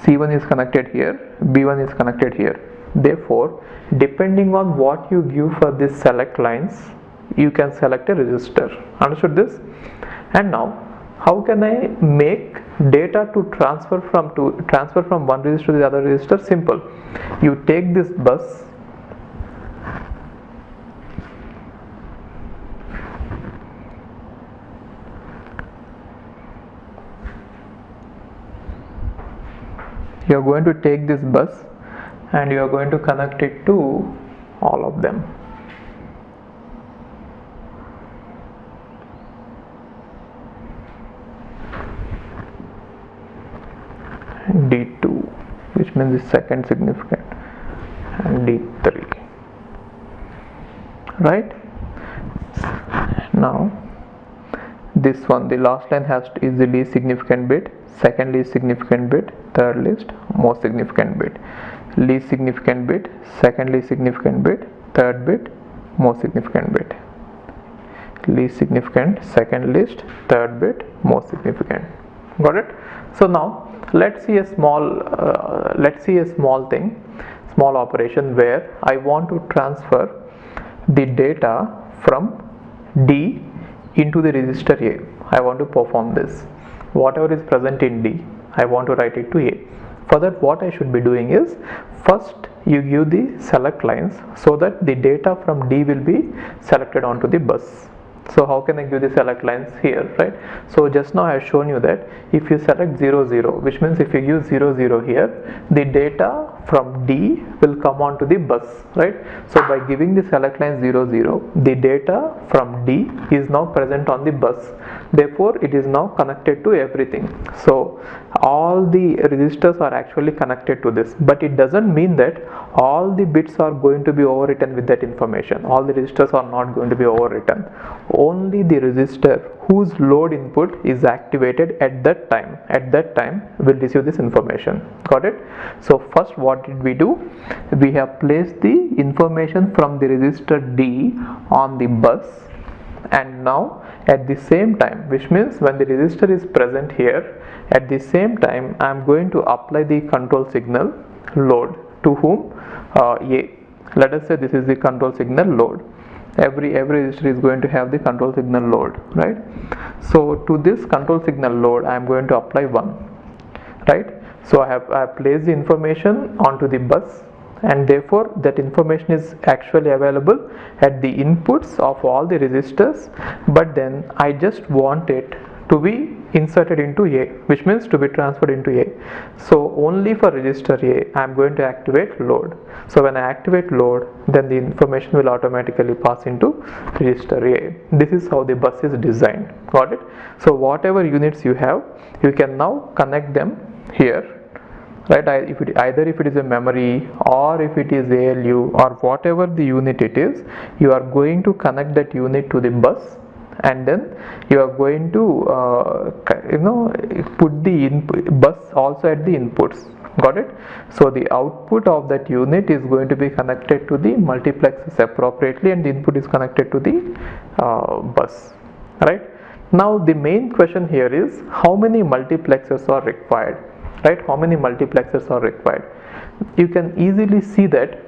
C1 is connected here, B1 is connected here. Therefore, depending on what you give for these select lines, you can select a register. Understood this? And now, how can I make data to transfer from one register to the other register? Simple. You take this bus, you are going to take this bus and you are going to connect it to all of them. D2, which means the second significant, and D3, right? Now this one, the last line is the least significant bit, second least significant bit, third least most significant bit, least significant bit, second least significant bit, third bit most significant bit, least significant, second least, third bit most significant. Got it? So now let's see a small operation where I want to transfer the data from D into the register A. I want to perform this. Whatever is present in D, I want to write it to A. For that, what I should be doing is, first you give the select lines so that the data from D will be selected onto the bus. So how can I give the select lines here, right? So just now I have shown you that if you select 0, 0, which means if you use 0, 0 here, the data from D will come onto the bus, right? So by giving the select line 0, 0, the data from D is now present on the bus. Therefore, it is now connected to everything. So all the registers are actually connected to this, but it doesn't mean that all the bits are going to be overwritten with that information. All the registers are not going to be overwritten. Only the register whose load input is activated at that time will receive this information. Got it? So first, what did we do? We have placed the information from the register D on the bus, and now at the same time, which means when the register is present here, at the same time I am going to apply the control signal load to whom? A. Let us say this is the control signal load. Every register is going to have the control signal load, right? So to this control signal load I am going to apply 1, right? So I have placed the information onto the bus, and therefore that information is actually available at the inputs of all the registers, but then I just want it to be inserted into A, which means to be transferred into A. So only for register A I am going to activate load. So when I activate load, then the information will automatically pass into register A. This is how the bus is designed. Got it? So whatever units you have, you can now connect them here, right? Either if it is a memory or if it is ALU or whatever the unit it is, you are going to connect that unit to the bus, and then you are going to put the bus also at the inputs. Got it? So the output of that unit is going to be connected to the multiplexers appropriately, and the input is connected to the bus, right? Now the main question here is, how many multiplexers are required, right? How many multiplexers are required? You can easily see that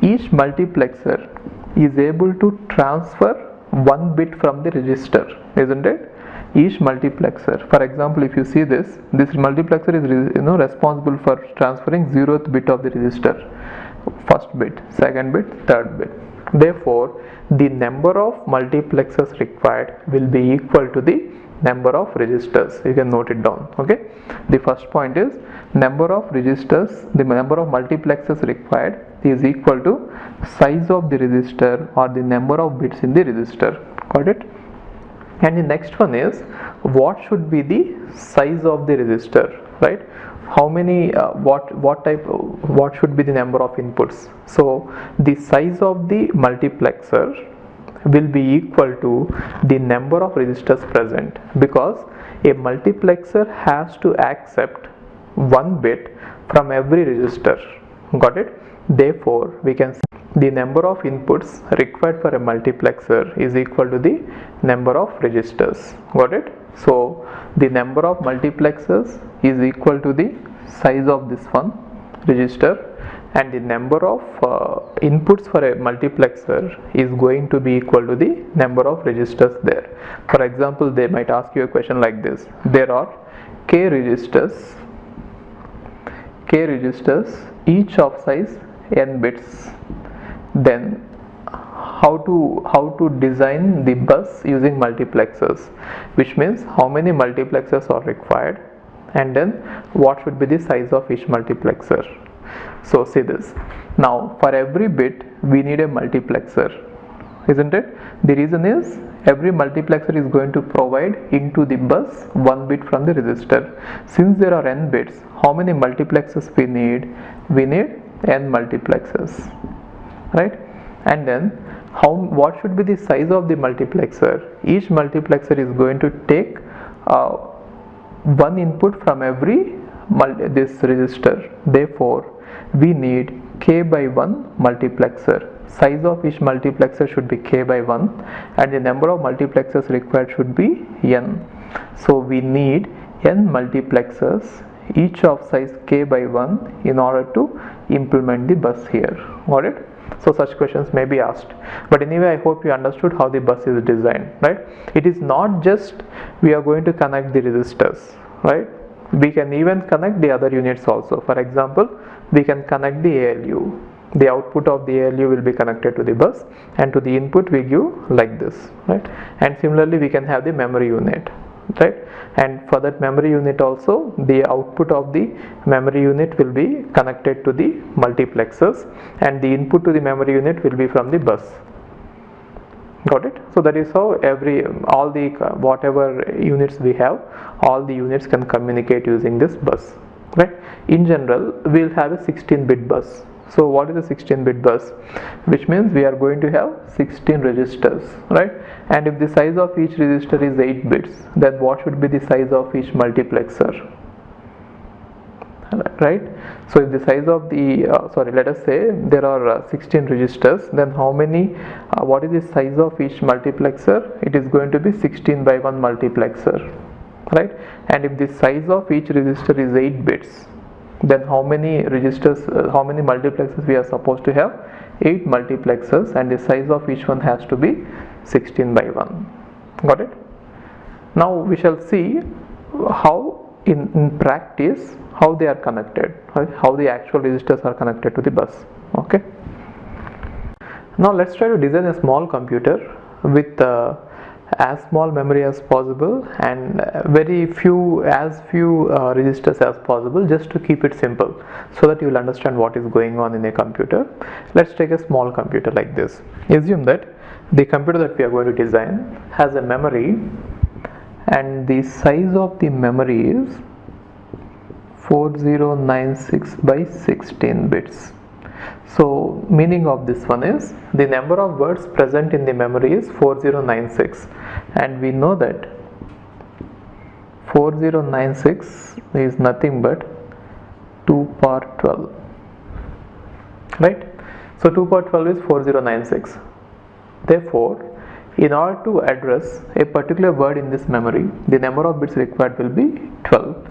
each multiplexer is able to transfer one bit from the register, isn't it? Each multiplexer, for example, if you see this multiplexer is responsible for transferring 0th bit of the register, first bit, second bit, third bit, Therefore, the number of multiplexers required will be equal to the number of registers. You can note it down. Okay. The first point is number of registers, the number of multiplexers required is equal to size of the register or the number of bits in the register. Got it? And the next one is what should be the size of the register, right? How many what should be the number of inputs? So the size of the multiplexer will be equal to the number of registers present, because a multiplexer has to accept one bit from every register. Got it? Therefore, we can say the number of inputs required for a multiplexer is equal to the number of registers. Got it? So the number of multiplexers is equal to the size of this one register, and the number of inputs for a multiplexer is going to be equal to the number of registers there. For example, they might ask you a question like this: there are k registers, each of size n bits. Then how to design the bus using multiplexers, which means how many multiplexers are required, and then what should be the size of each multiplexer. So see this. Now for every bit we need a multiplexer, isn't it? The reason is every multiplexer is going to provide into the bus one bit from the register. Since there are n bits, how many multiplexers we need? We need n multiplexers, right? And then what should be the size of the multiplexer? Each multiplexer is going to take one input from every this register. Therefore, we need k by 1 multiplexer. Size of each multiplexer should be k by 1, and the number of multiplexers required should be n. So we need n multiplexers, each of size k by 1, in order to implement the bus here. Got it? So such questions may be asked, but anyway, I hope you understood how the bus is designed, right? It is not just we are going to connect the resistors, right? We can even connect the other units also. For example, we can connect the ALU. The output of the ALU will be connected to the bus, and to the input we give like this, right? And similarly, we can have the memory unit, right? And for that memory unit also, the output of the memory unit will be connected to the multiplexers, and the input to the memory unit will be from the bus. Got it? So that is how all the whatever units we have, all the units can communicate using this bus, right? In general, we will have a 16-bit bus. So what is a 16-bit bus? Which means we are going to have 16 registers, right? And if the size of each register is 8 bits, then what should be the size of each multiplexer, right? So if the size of the let us say there are 16 registers, then how many what is the size of each multiplexer? It is going to be 16 by 1 multiplexer, right? And if the size of each register is 8 bits, then how many registers, how many multiplexers we are supposed to have? 8 multiplexers, and the size of each one has to be 16 by 1. Got it? Now we shall see how in practice how they are connected, right? How the actual registers are connected to the bus. Okay. Now let's try to design a small computer with as small memory as possible and as few registers as possible, just to keep it simple, so that you will understand what is going on in a computer. Let's take a small computer like this. Assume that the computer that we are going to design has a memory, and the size of the memory is 4096 by 16 bits. So meaning of this one is the number of words present in the memory is 4096, and we know that 4096 is nothing but 2 power 12, right? So 2 power 12 is 4096. Therefore, in order to address a particular word in this memory, the number of bits required will be 12.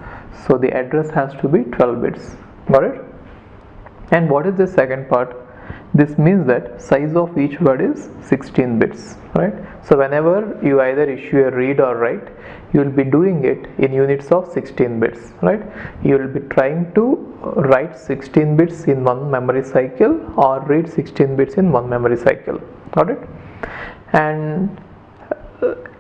So the address has to be 12 bits. Got it? And what is the second part? This means that size of each word is 16 bits, right? So whenever you either issue a read or write, you will be doing it in units of 16 bits, right? You will be trying to write 16 bits in one memory cycle or read 16 bits in one memory cycle. Got it? And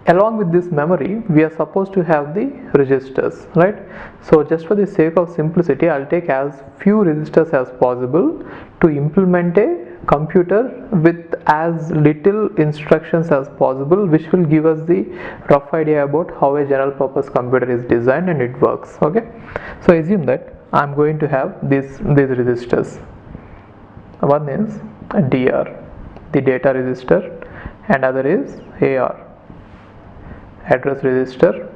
along with this memory, we are supposed to have the registers, right? So just for the sake of simplicity, I'll take as few registers as possible to implement a computer with as little instructions as possible, which will give us the rough idea about how a general purpose computer is designed and it works. Okay, so assume that I'm going to have these registers. One is DR, the data register, and other is AR, address register,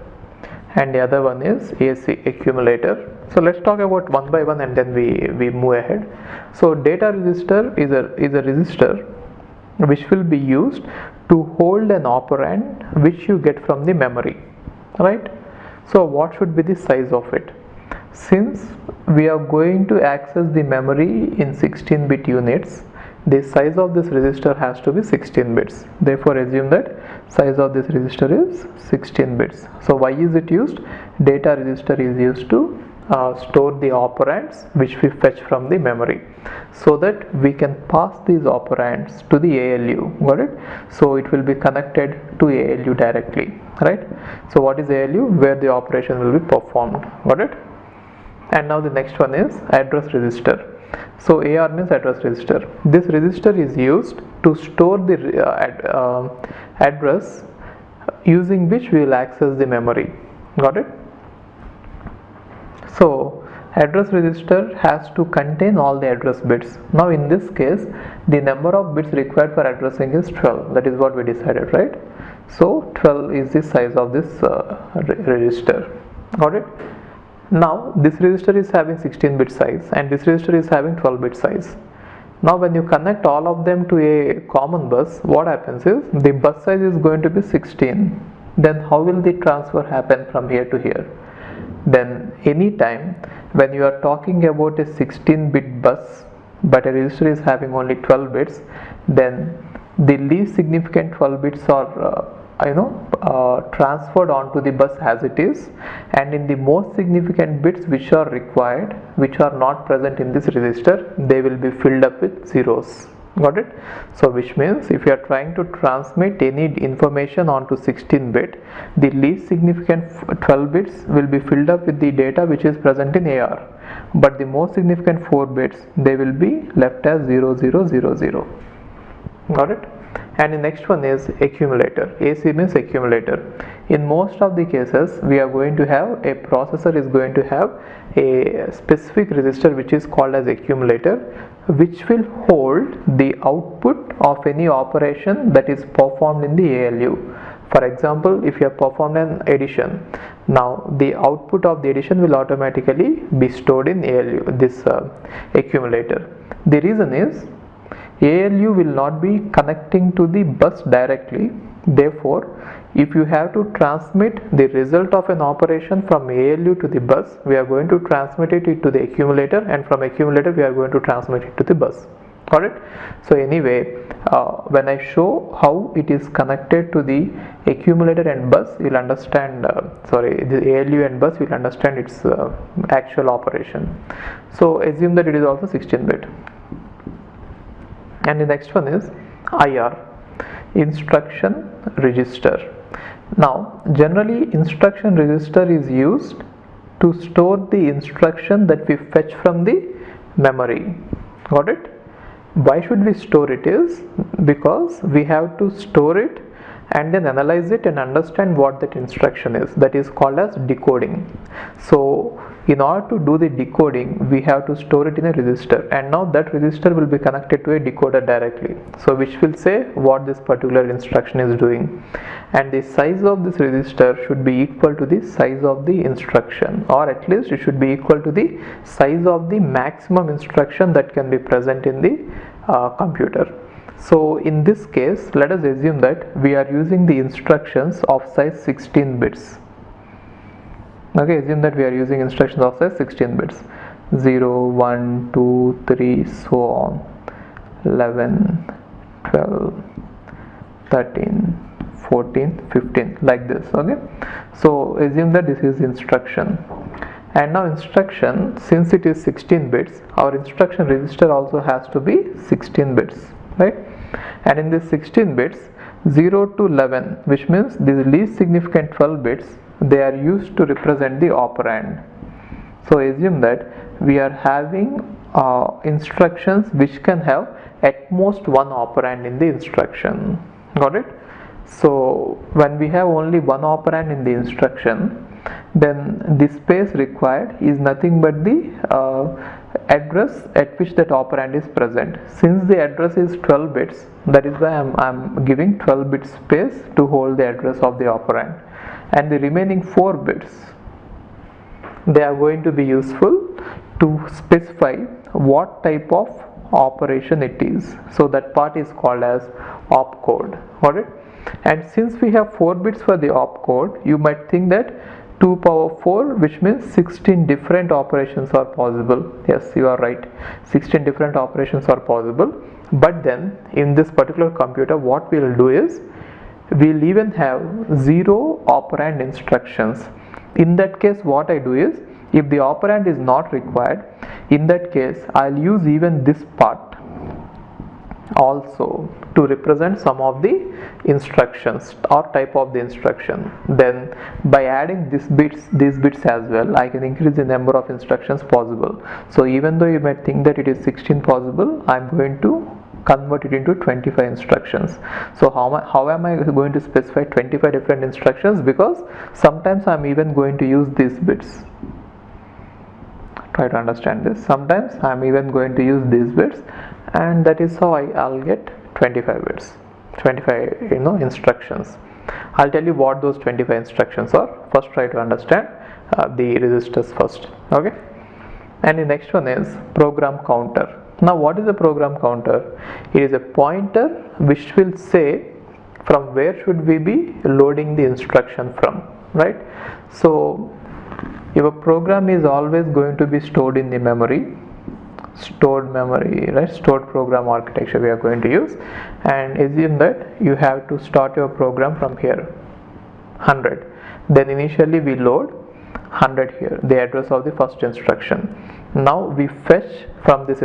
and the other one is AC, accumulator. So let's talk about one by one and then we move ahead. So data register is a register which will be used to hold an operand which you get from the memory, right? So what should be the size of it? Since we are going to access the memory in 16-bit units, the size of this register has to be 16 bits. Therefore assume that size of this register is 16 bits. So why is it used? Data register is used to store the operands which we fetch from the memory, so that we can pass these operands to the ALU. Got it? So it will be connected to ALU directly, right? So what is ALU? Where the operation will be performed. Got it? And now the next one is address register. So AR means address register. This register is used to store the address using which we will access the memory. Got it? So address register has to contain all the address bits. Now in this case, the number of bits required for addressing is 12. That is what we decided, right? So 12 is the size of this register. Got it? Now this register is having 16-bit size and this register is having 12-bit size. Now when you connect all of them to a common bus, what happens is the bus size is going to be 16. Then how will the transfer happen from here to here? Then anytime when you are talking about a 16-bit bus but a register is having only 12 bits, then the least significant 12 bits are transferred onto the bus as it is, and in the most significant bits which are required, which are not present in this register, they will be filled up with zeros. Got it? So which means if you are trying to transmit any information onto 16-bit, the least significant 12 bits will be filled up with the data which is present in AR, but the most significant 4 bits, they will be left as 0000. Got it? And the next one is accumulator. AC means accumulator. In most of the cases, we are going to have a processor is going to have a specific register which is called as accumulator, which will hold the output of any operation that is performed in the ALU. For example, if you have performed an addition, now the output of the addition will automatically be stored in ALU, this accumulator. The reason is ALU will not be connecting to the bus directly. Therefore, if you have to transmit the result of an operation from ALU to the bus, we are going to transmit it to the accumulator, and from accumulator we are going to transmit it to the bus. Got it? So anyway, when I show how it is connected to the accumulator and bus, you will understand, the ALU and bus, you will understand its actual operation. So assume that it is also 16-bit. And the next one is IR, instruction register. Now generally instruction register is used to store the instruction that we fetch from the memory. Got it? Why should we store it is because we have to store it and then analyze it and understand what that instruction is. That is called as decoding. So in order to do the decoding, we have to store it in a register, and now that register will be connected to a decoder directly, so which will say what this particular instruction is doing, and the size of this register should be equal to the size of the instruction, or at least it should be equal to the size of the maximum instruction that can be present in the computer. So in this case, let us assume that we are using the instructions of size 16 bits. Okay, assume that we are using instructions of size 16 bits, 0, 1, 2, 3, so on. 11, 12, 13, 14, 15, like this. Okay, so assume that this is instruction, and now instruction, since it is 16 bits, our instruction register also has to be 16 bits, right? And in this 16 bits, 0 to 11, which means these least significant 12 bits, they are used to represent the operand. So assume that we are having instructions which can have at most one operand in the instruction. Got it? So when we have only one operand in the instruction, then the space required is nothing but the address at which that operand is present. Since the address is 12 bits, that is why I'm giving 12 bit space to hold the address of the operand, and the remaining 4 bits, they are going to be useful to specify what type of operation it is. So that part is called as opcode. Got it? And since we have 4 bits for the opcode, you might think that 2 power 4, which means 16 different operations are possible. Yes, you are right, 16 different operations are possible. But then in this particular computer, what we will do is we'll even have 0 operand instructions. In that case, what I do is, if the operand is not required, in that case I'll use even this part also to represent some of the instructions or type of the instruction. Then by adding these bits as well, I can increase the number of instructions possible. So even though you might think that it is 16 possible, I'm going to convert it into 25 instructions. So how am I going to specify 25 different instructions? Because sometimes I'm even going to use these bits. Try to understand this. Sometimes I'm even going to use these bits, and that is how I'll get 25 bits, 25 instructions. I'll tell you what those 25 instructions are. First, try to understand the registers first. Okay, and the next one is program counter. Now what is a program counter? It is a pointer which will say from where should we be loading the instruction from, right? So your program is always going to be stored in the memory, right? Stored program architecture we are going to use, and assume that you have to start your program from here, 100. Then initially we load 100 here, the address of the first instruction. Now we fetch from this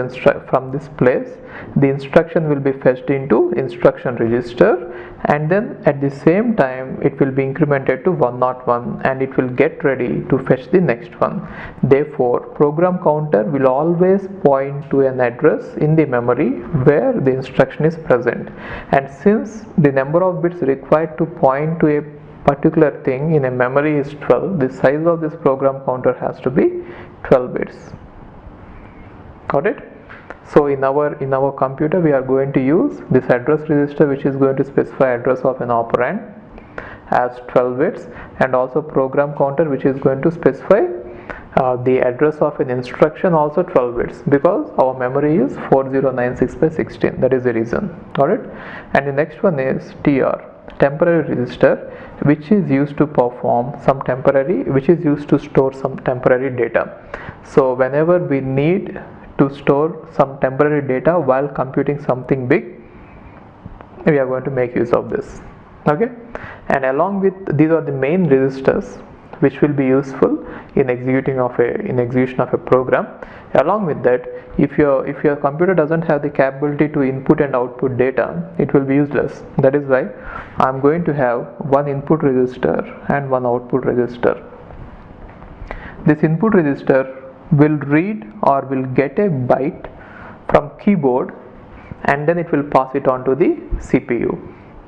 place, the instruction will be fetched into instruction register, and then at the same time it will be incremented to 101, and it will get ready to fetch the next one. Therefore program counter will always point to an address in the memory where the instruction is present, and since the number of bits required to point to a particular thing in a memory is 12, the size of this program counter has to be 12 bits. Got it? So in our computer we are going to use this address register, which is going to specify address of an operand as 12 bits, and also program counter, which is going to specify the address of an instruction, also 12 bits, because our memory is 4096 by 16. That is the reason. Got it? And the next one is TR, temporary register, which is used to perform some temporary, which is used to store some temporary data. So whenever we need to store some temporary data while computing something big, we are going to make use of this. Okay, and along with these are the main registers which will be useful in execution of a program. Along with that, if your computer doesn't have the capability to input and output data, it will be useless. That is why I am going to have one input register and one output register. This input register will read or will get a byte from keyboard, and then it will pass it on to the CPU,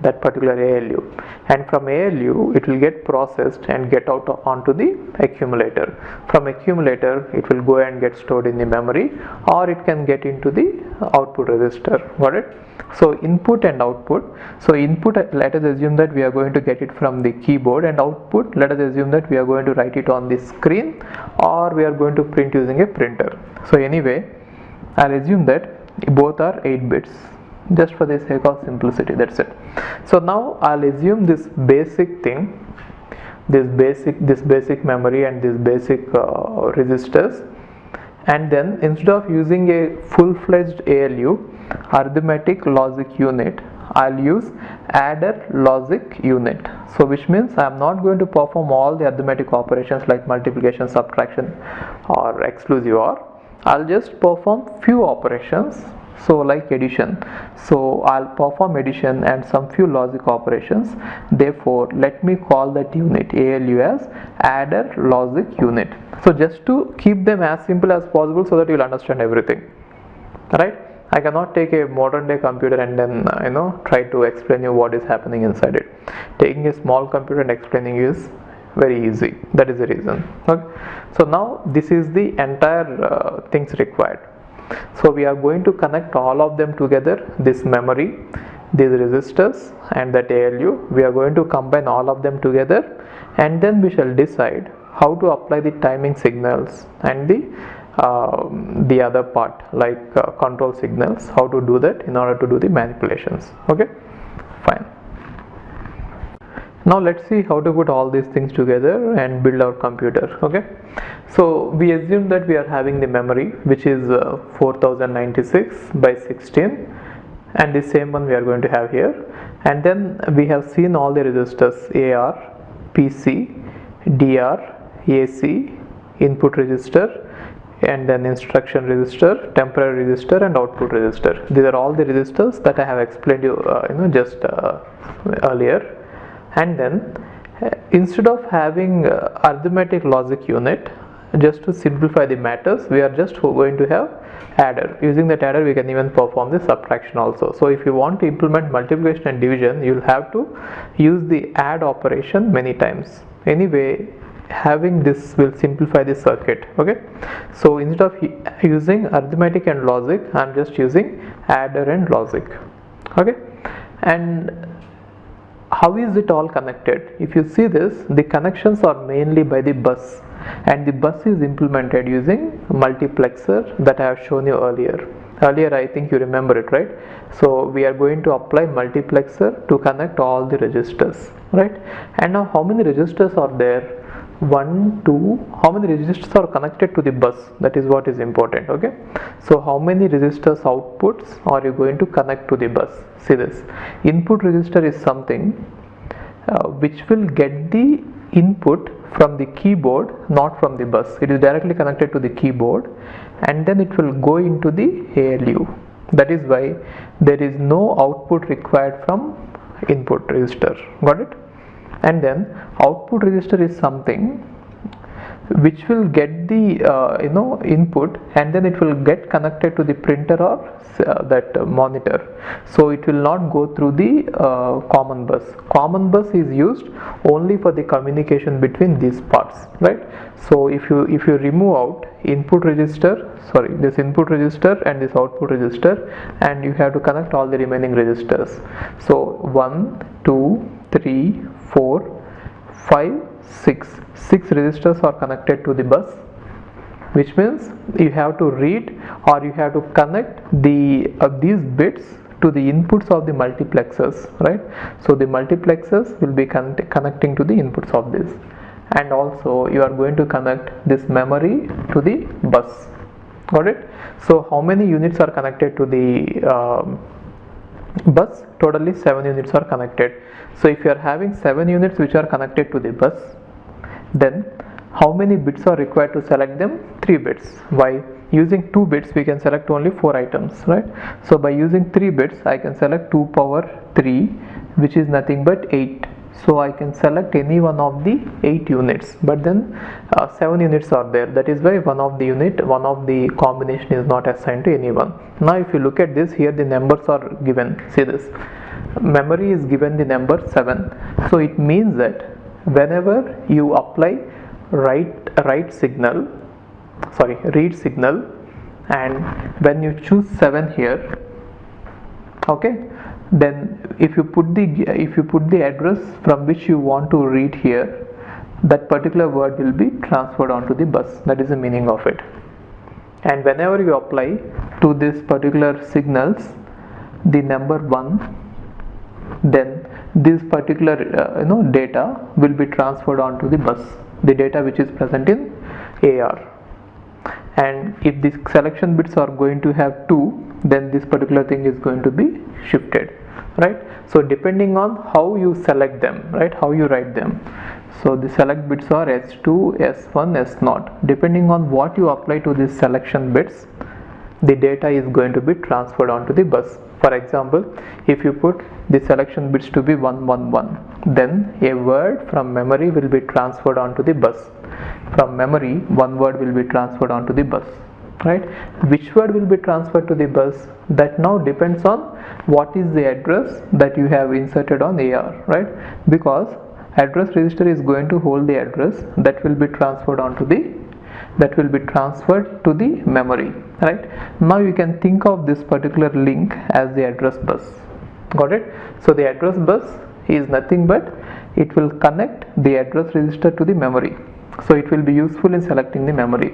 that particular ALU, and from ALU it will get processed and get out onto the accumulator. From accumulator it will go and get stored in the memory, or it can get into the output register. Got it? So input and output. So input, let us assume that we are going to get it from the keyboard, and output, let us assume that we are going to write it on the screen, or we are going to print using a printer. So anyway, I'll assume that both are 8 bits, just for the sake of simplicity. That's it. So now I'll assume this basic thing, this basic memory and this basic registers and then instead of using a full-fledged ALU, arithmetic logic unit, I'll use adder logic unit. So which means I'm not going to perform all the arithmetic operations like multiplication, subtraction or exclusive OR. I'll just perform few operations, so like addition. So I'll perform addition and some few logic operations. Therefore let me call that unit ALU as adder logic unit. So just to keep them as simple as possible so that you'll understand everything, right? I cannot take a modern day computer and then try to explain you what is happening inside it. Taking a small computer and explaining is very easy. That is the reason. Okay. So now this is the entire things required. So we are going to connect all of them together, this memory, these resistors and that ALU. We are going to combine all of them together, and then we shall decide how to apply the timing signals and the other part like control signals, how to do that in order to do the manipulations. Okay, fine. Now let's see how to put all these things together and build our computer. Okay, so we assume that we are having the memory which is 4096 by 16, and the same one we are going to have here, and then we have seen all the resistors AR, PC, DR, AC, input register, and then instruction register, temporary register and output register. These are all the registers that I have explained you just earlier. And then instead of having arithmetic logic unit, just to simplify the matters, we are just going to have adder. Using that adder we can even perform the subtraction also. So if you want to implement multiplication and division, you will have to use the add operation many times. Anyway, having this will simplify the circuit. Okay, so instead of using arithmetic and logic, I am just using adder and logic. Okay, and how is it all connected? If you see this, the connections are mainly by the bus, and the bus is implemented using multiplexer that I have shown you earlier. I think you remember it, right? So we are going to apply multiplexer to connect all the registers, right? And now how many registers are there? 1, 2, how many registers are connected to the bus? That is what is important. Okay, so how many registers outputs are you going to connect to the bus? See this, input register is something which will get the input from the keyboard, not from the bus. It is directly connected to the keyboard, and then it will go into the ALU. That is why there is no output required from input register. Got it? And then output register is something which will get the input, and then it will get connected to the printer or that monitor. So it will not go through the common bus. Common bus is used only for the communication between these parts, right? So if you remove out input register, this input register and this output register, and you have to connect all the remaining registers. So 1, 2, 3, 4, 5, 6 registers are connected to the bus, which means you have to read or you have to connect these bits to the inputs of the multiplexers, right? So the multiplexers will be connecting to the inputs of this, and also you are going to connect this memory to the bus. Got it? So how many units are connected to the bus? Totally 7 units are connected. So if you are having 7 units which are connected to the bus, then how many bits are required to select them? 3 bits. Why? Using 2 bits we can select only 4 items, right? So by using 3 bits I can select 2 power 3, which is nothing but 8. So I can select any one of the 8 units, but then 7 units are there. That is why one of the combination is not assigned to anyone. Now if you look at this, here the numbers are given. See this, memory is given the number 7. So it means that whenever you apply read signal, and when you choose 7 here, okay, then if you put the address from which you want to read here, that particular word will be transferred onto the bus. That is the meaning of it. And whenever you apply to this particular signals the number 1, then this particular data will be transferred onto the bus, the data which is present in AR. and if the selection bits are going to have 2, then this particular thing is going to be shifted, right? So depending on how you select them, right, how you write them. So the select bits are S2, S1, S0. Depending on what you apply to these selection bits, the data is going to be transferred onto the bus. For example, if you put the selection bits to be 111, then a word from memory will be transferred onto the bus. From memory, one word will be transferred onto the bus, right? Which word will be transferred to the bus? That now depends on what is the address that you have inserted on AR, right? Because address register is going to hold the address that will be transferred to the memory, right? Now you can think of this particular link as the address bus. Got it? So the address bus is nothing but it will connect the address register to the memory. So it will be useful in selecting the memory.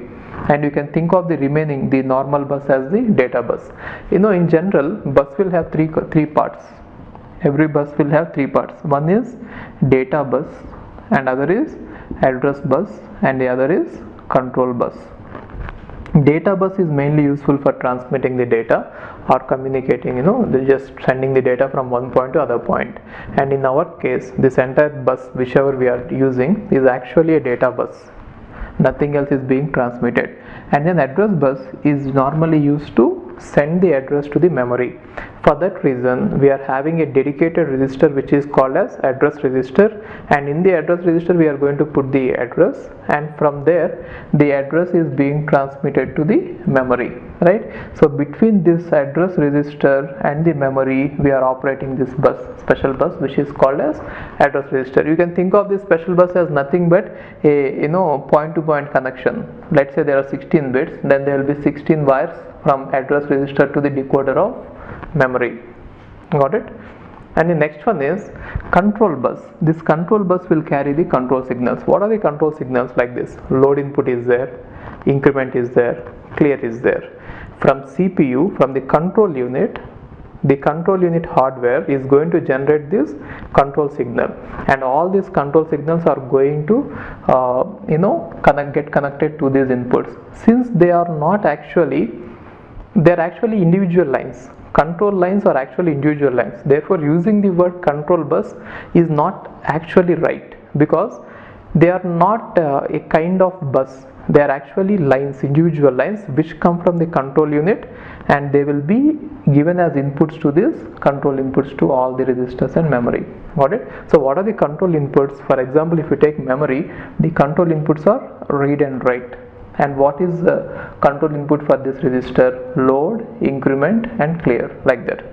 And you can think of the remaining, the normal bus, as the data bus. In general, bus will have three parts. Every bus will have 3 parts. One is data bus, and other is address bus, and the other is control bus. Data bus is mainly useful for transmitting the data or communicating, just sending the data from one point to other point. And in our case, this entire bus, whichever we are using, is actually a data bus. Nothing else is being transmitted. And then address bus is normally used to send the address to the memory. For that reason, we are having a dedicated register which is called as address register, and in the address register we are going to put the address, and from there the address is being transmitted to the memory, right? So between this address register and the memory, we are operating this bus, special bus, which is called as address register. You can think of this special bus as nothing but a point to point connection. Let's say there are 16 bits, then there will be 16 wires from address register to the decoder of memory. Got it? And the next one is control bus. This control bus will carry the control signals. What are the control signals like this? Load input is there, increment is there, clear is there. From CPU, from the control unit hardware is going to generate this control signal, and all these control signals are going to get connected to these inputs. Since they are actually individual lines. Control lines are actually individual lines. Therefore, using the word control bus is not actually right, because they are not a kind of bus. They are actually lines, individual lines, which come from the control unit, and they will be given as inputs to this control inputs to all the registers and memory. Got it? So what are the control inputs? For example, if you take memory, the control inputs are read and write. And what is the control input for this register? Load, increment, and clear, like that.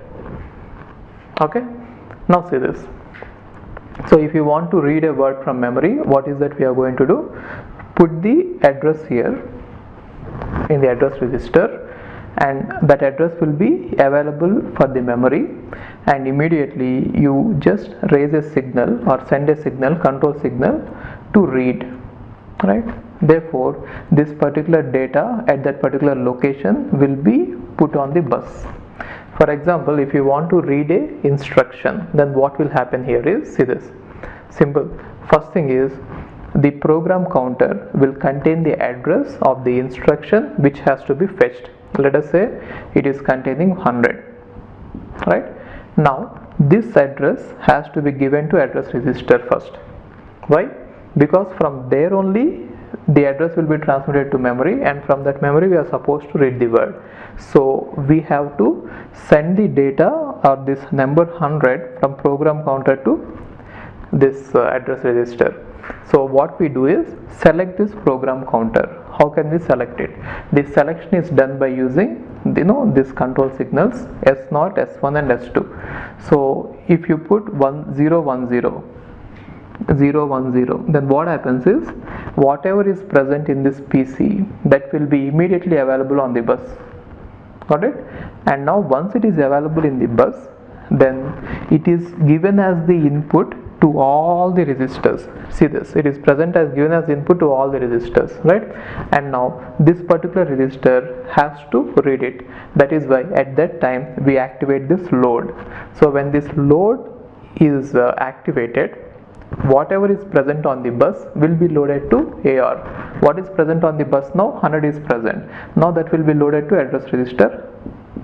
Okay, now see this. So if you want to read a word from memory, what is that we are going to do? Put the address here in the address register, and that address will be available for the memory, and immediately you just raise a signal or send a signal, control signal, to read, right? Therefore, this particular data at that particular location will be put on the bus. For example, if you want to read a instruction, then what will happen here is, see this, simple. First thing is, the program counter will contain the address of the instruction which has to be fetched. Let us say it is containing 100, right? Now this address has to be given to address register first. Why? Because from there only the address will be transmitted to memory, and from that memory we are supposed to read the word. So we have to send the data or this number 100 from program counter to this address register. So what we do is select this program counter. How can we select it? The selection is done by using these control signals S0, S1 and S2. So if you put 1010 010, then what happens is whatever is present in this PC, that will be immediately available on the bus. Got it? And now once it is available in the bus, then it is given as the input to all the registers. See this, it is present as given as input to all the registers, right? And now this particular register has to read it. That is why at that time we activate this load. So when this load is activated, whatever is present on the bus will be loaded to AR. What is present on the bus now? 100 is present. Now that will be loaded to address register,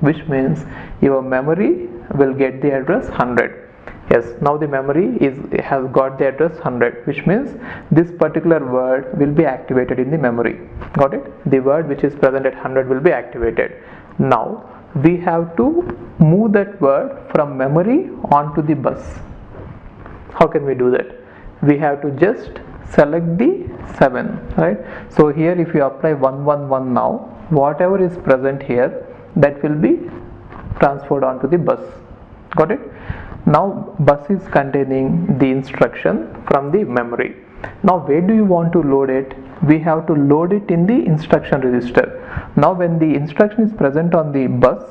which means your memory will get the address 100. Yes, now the memory has got the address 100, which means this particular word will be activated in the memory. Got it? The word which is present at 100 will be activated. Now we have to move that word from memory onto the bus. How can we do that? We have to just select the 7, right? So here if you apply 111 now, whatever is present here, that will be transferred onto the bus. Got it? Now bus is containing the instruction from the memory. Now where do you want to load it? We have to load it in the instruction register. Now when the instruction is present on the bus,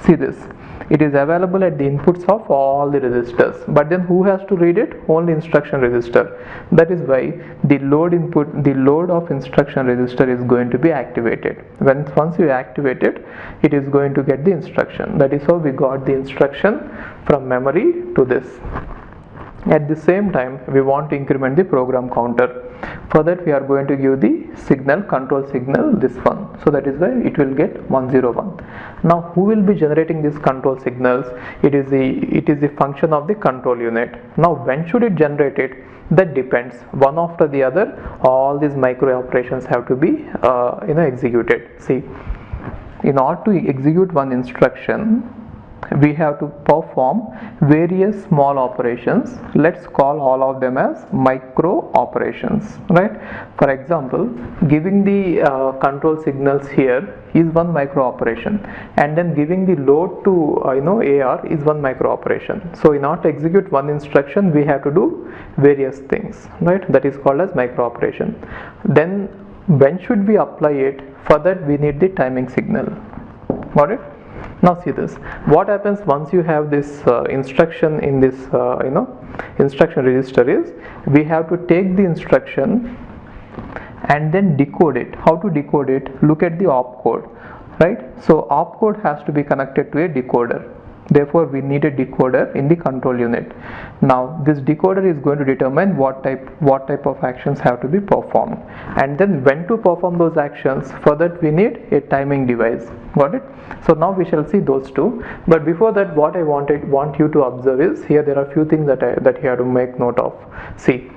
see this, it is available at the inputs of all the registers, but then who has to read it? Only instruction register. That is why the load of instruction register is going to be activated. Once you activate it, it is going to get the instruction. That is how we got the instruction from memory to this. At the same time, we want to increment the program counter. For that, we are going to give the signal, control signal, this one. So that is why it will get 101. Now, who will be generating these control signals? It is the function of the control unit. Now, when should it generate it? That depends. One after the other, all these micro operations have to be executed. See, in order to execute one instruction, we have to perform various small operations. Let's call all of them as micro operations, right? For example, giving the control signals here is one micro operation, and then giving the load to AR is one micro operation. So in order to execute one instruction, we have to do various things, right? That is called as micro operation. Then when should we apply it? For that, we need the timing signal. Got it? Now see this, what happens once you have this instruction in this instruction register is, we have to take the instruction and then decode it. How to decode it? Look at the opcode, right? So opcode has to be connected to a decoder. Therefore, we need a decoder in the control unit. Now, this decoder is going to determine what type of actions have to be performed, and then when to perform those actions. For that, we need a timing device. Got it? So now we shall see those two. But before that, what I want you to observe is, here there are few things that you have to make note of. See,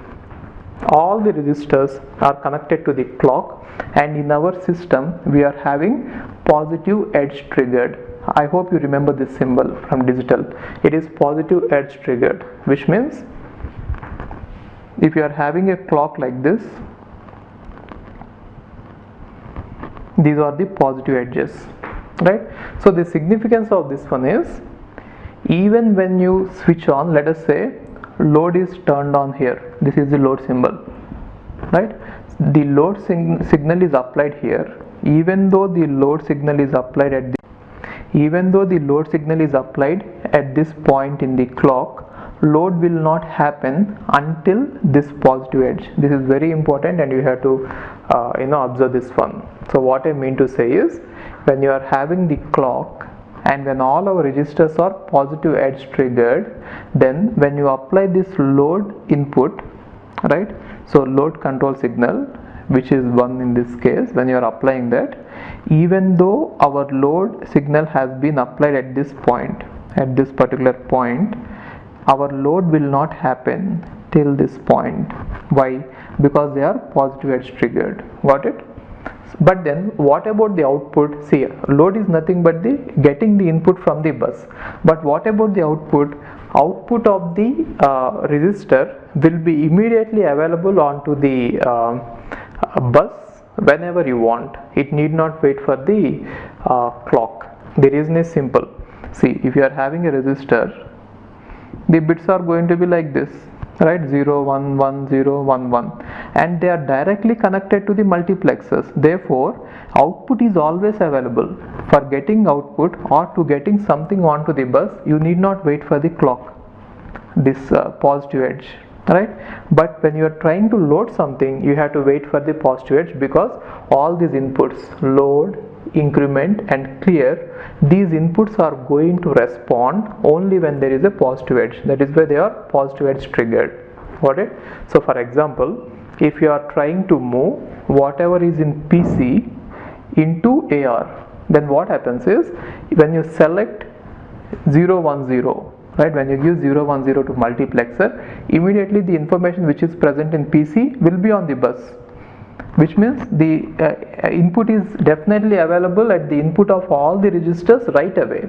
all the registers are connected to the clock, and in our system we are having positive edge triggered. I hope you remember this symbol from digital. It is positive edge triggered, which means if you are having a clock like this, these are the positive edges, right? So the significance of this one is, even when you switch on, let us say load is turned on here, this is the load symbol, right? The load signal is applied here. Even though the load signal is applied at this point in the clock, load will not happen until this positive edge. This is very important, and you have to observe this one. So what I mean to say is, when you are having the clock and when all our registers are positive edge triggered, then when you apply this load input, right? So load control signal, which is 1 in this case, when you are applying that, even though our load signal has been applied at this point, at this particular point, our load will not happen till this point. Why? Because they are positive edge triggered. Got it? But then what about the output? See, load is nothing but the getting the input from the bus. But what about the output? Output of the register will be immediately available onto the bus whenever you want. It need not wait for the clock. The reason is simple. See, if you are having a register, the bits are going to be like this, right? 0 1 1 0 1 1, and they are directly connected to the multiplexers. Therefore, output is always available. For getting output or to getting something onto the bus, you need not wait for the clock, this positive edge, right? But when you are trying to load something, you have to wait for the positive edge, because all these inputs, load, increment and clear, these inputs are going to respond only when there is a positive edge. That is why they are positive edge triggered. Got it? So for example, if you are trying to move whatever is in PC into AR, then what happens is when you select 010, right, when you give 010 to multiplexer, immediately the information which is present in PC will be on the bus, which means the input is definitely available at the input of all the registers right away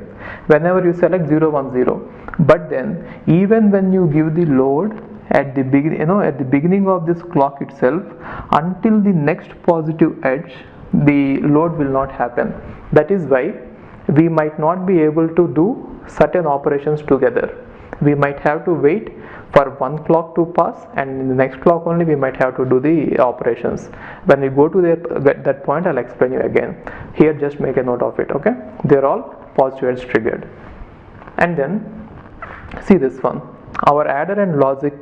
whenever you select 010. But then even when you give the load at the beginning of this clock itself, until the next positive edge, the load will not happen. That is why we might not be able to do certain operations together. We might have to wait for one clock to pass, and in the next clock only we might have to do the operations. When we go to that point, I'll explain you again. Here just make a note of it, okay? They're all positive edge triggered. And then see this one. Our adder and logic,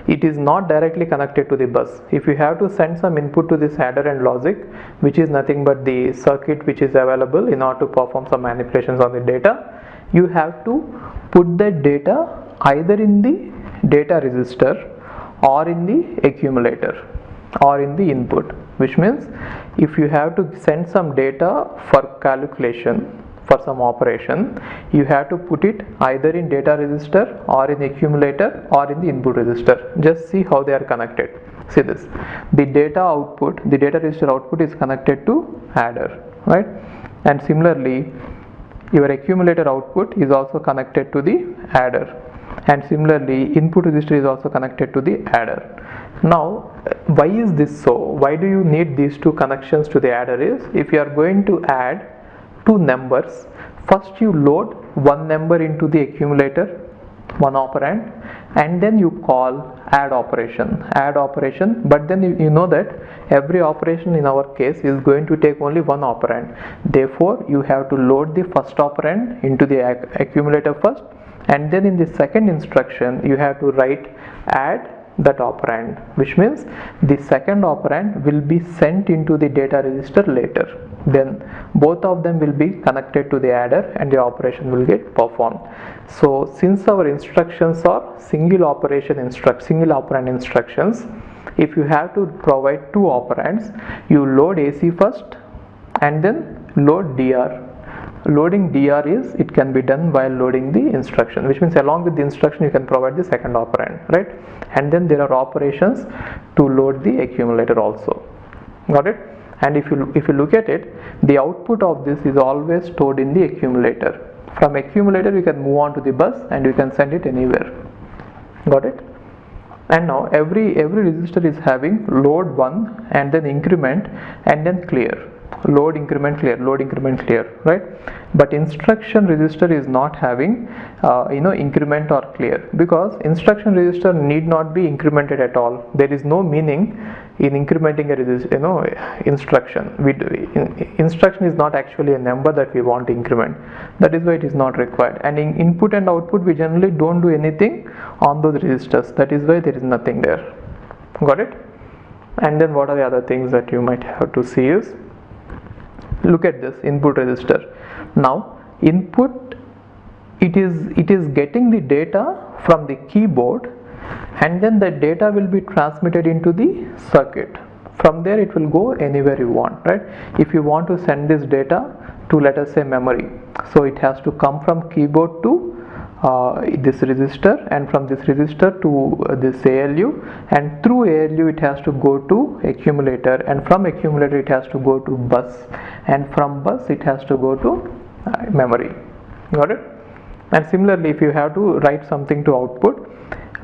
it is not directly connected to the bus. If you have to send some input to this adder and logic, which is nothing but the circuit which is available in order to perform some manipulations on the data, you have to put that data either in the data register or in the accumulator or in the input, which means if you have to send some data for calculation, for some operation, you have to put it either in data register or in accumulator or in the input register. Just see how they are connected. See this, the data output, the data register output is connected to adder, right? And similarly your accumulator output is also connected to the adder, and similarly input register is also connected to the adder. Now why is this so? Why do you need these two connections to the adder? Is if you are going to add two numbers, first you load one number into the accumulator, one operand, and then you call add operation, but then you know that every operation in our case is going to take only one operand. Therefore you have to load the first operand into the accumulator first, and then in the second instruction you have to write add that operand, which means the second operand will be sent into the data register later. Then both of them will be connected to the adder and the operation will get performed. So since our instructions are single operand instructions, if you have to provide two operands, you load AC first and then load DR. Loading DR is, it can be done while loading the instruction, which means along with the instruction you can provide the second operand, right? And then there are operations to load the accumulator also. Got it? And if you look at it, the output of this is always stored in the accumulator. From accumulator you can move on to the bus and you can send it anywhere. Got it? And now every register is having load 1 and then increment and then clear. Load, increment, clear, right? But instruction register is not having increment or clear, because instruction register need not be incremented at all. There is no meaning in incrementing a instruction. Instruction is not actually a number that we want to increment. That is why it is not required. And in input and output we generally don't do anything on those registers. That is why there is nothing there. Got it? And then what are the other things that you might have to see is, look at this input register. Now input, it is getting the data from the keyboard, and then the data will be transmitted into the circuit. From there it will go anywhere you want, right? If you want to send this data to, let us say, memory, so it has to come from keyboard to this register, and from this register to this ALU, and through ALU it has to go to accumulator, and from accumulator it has to go to bus, and from bus it has to go to memory. Got it? And similarly, if you have to write something to output,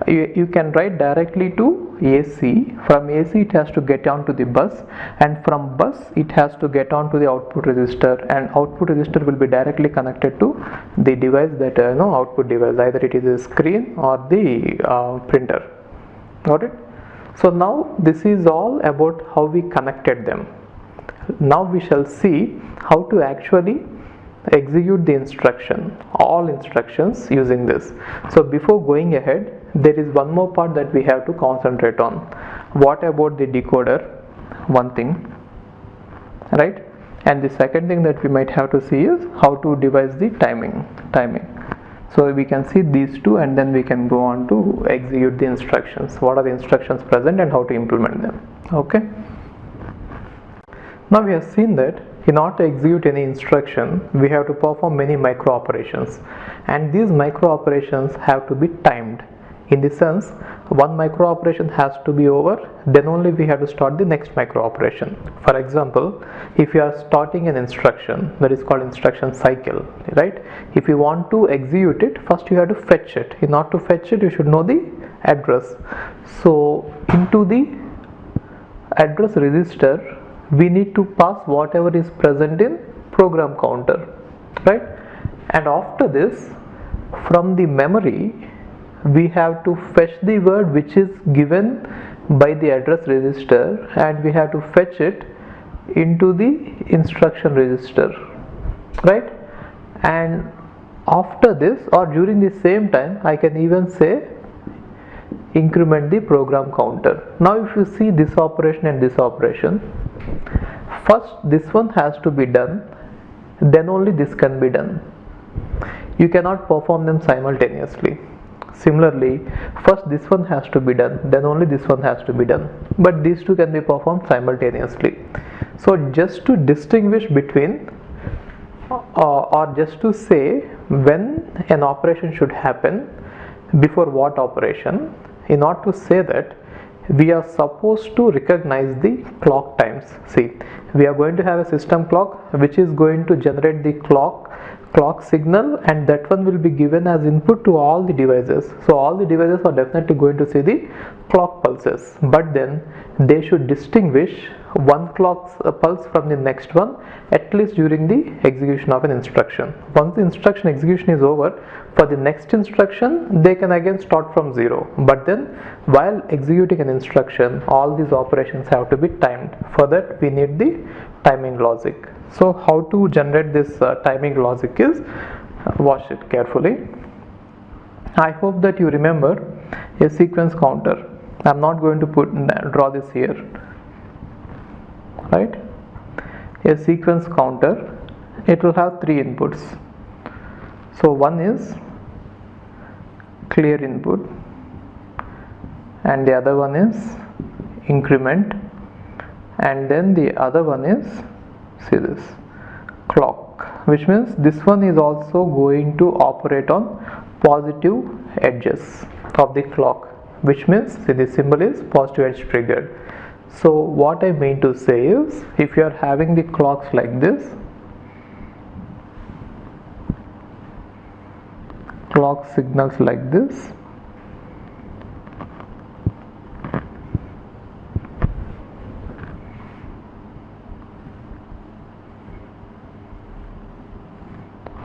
you can write directly to AC. From AC it has to get on to the bus, and from bus it has to get on to the output register, and output register will be directly connected to the device that output device, either it is a screen or the printer. Got it? So now this is all about how we connected them. Now we shall see how to actually execute the instruction, all instructions using this. So before going ahead, there is one more part that we have to concentrate on. What about the decoder? One thing, right? And the second thing that we might have to see is how to devise the timing. So we can see these two, and then we can go on to execute the instructions. What are the instructions present and how to implement them. Okay. Now we have seen that in order to execute any instruction, we have to perform many micro operations, and these micro operations have to be timed. In the sense, one micro operation has to be over, then only we have to start the next micro operation. For example, if you are starting an instruction, that is called instruction cycle, right? If you want to execute it, first you have to fetch it. In order to fetch it, you should know the address. So into the address register, we need to pass whatever is present in program counter, right? And after this, from the memory, we have to fetch the word which is given by the address register, and we have to fetch it into the instruction register, right? And after this, or during the same time, I can even say increment the program counter. Now if you see this operation and this operation, first this one has to be done, then only this can be done. You cannot perform them simultaneously. Similarly, first this one has to be done, then only this one has to be done, but these two can be performed simultaneously. So just to distinguish between or just to say when an operation should happen before what operation, in order to say that, we are supposed to recognize the clock times. See, we are going to have a system clock which is going to generate the clock signal, and that one will be given as input to all the devices. So all the devices are definitely going to see the clock pulses, but then they should distinguish one clock pulse from the next one, at least during the execution of an instruction. Once the instruction execution is over, for the next instruction they can again start from zero, but then while executing an instruction, all these operations have to be timed. For that we need the timing logic. So how to generate this timing logic is, watch it carefully. I hope that you remember a sequence counter. I'm not going to draw this here, right? A sequence counter, it will have three inputs. So one is clear input, and the other one is increment, and then the other one is, see this, clock, which means this one is also going to operate on positive edges of the clock, which means, see, the symbol is positive edge triggered. So what I mean to say is, if you are having the clocks like this, clock signals like this,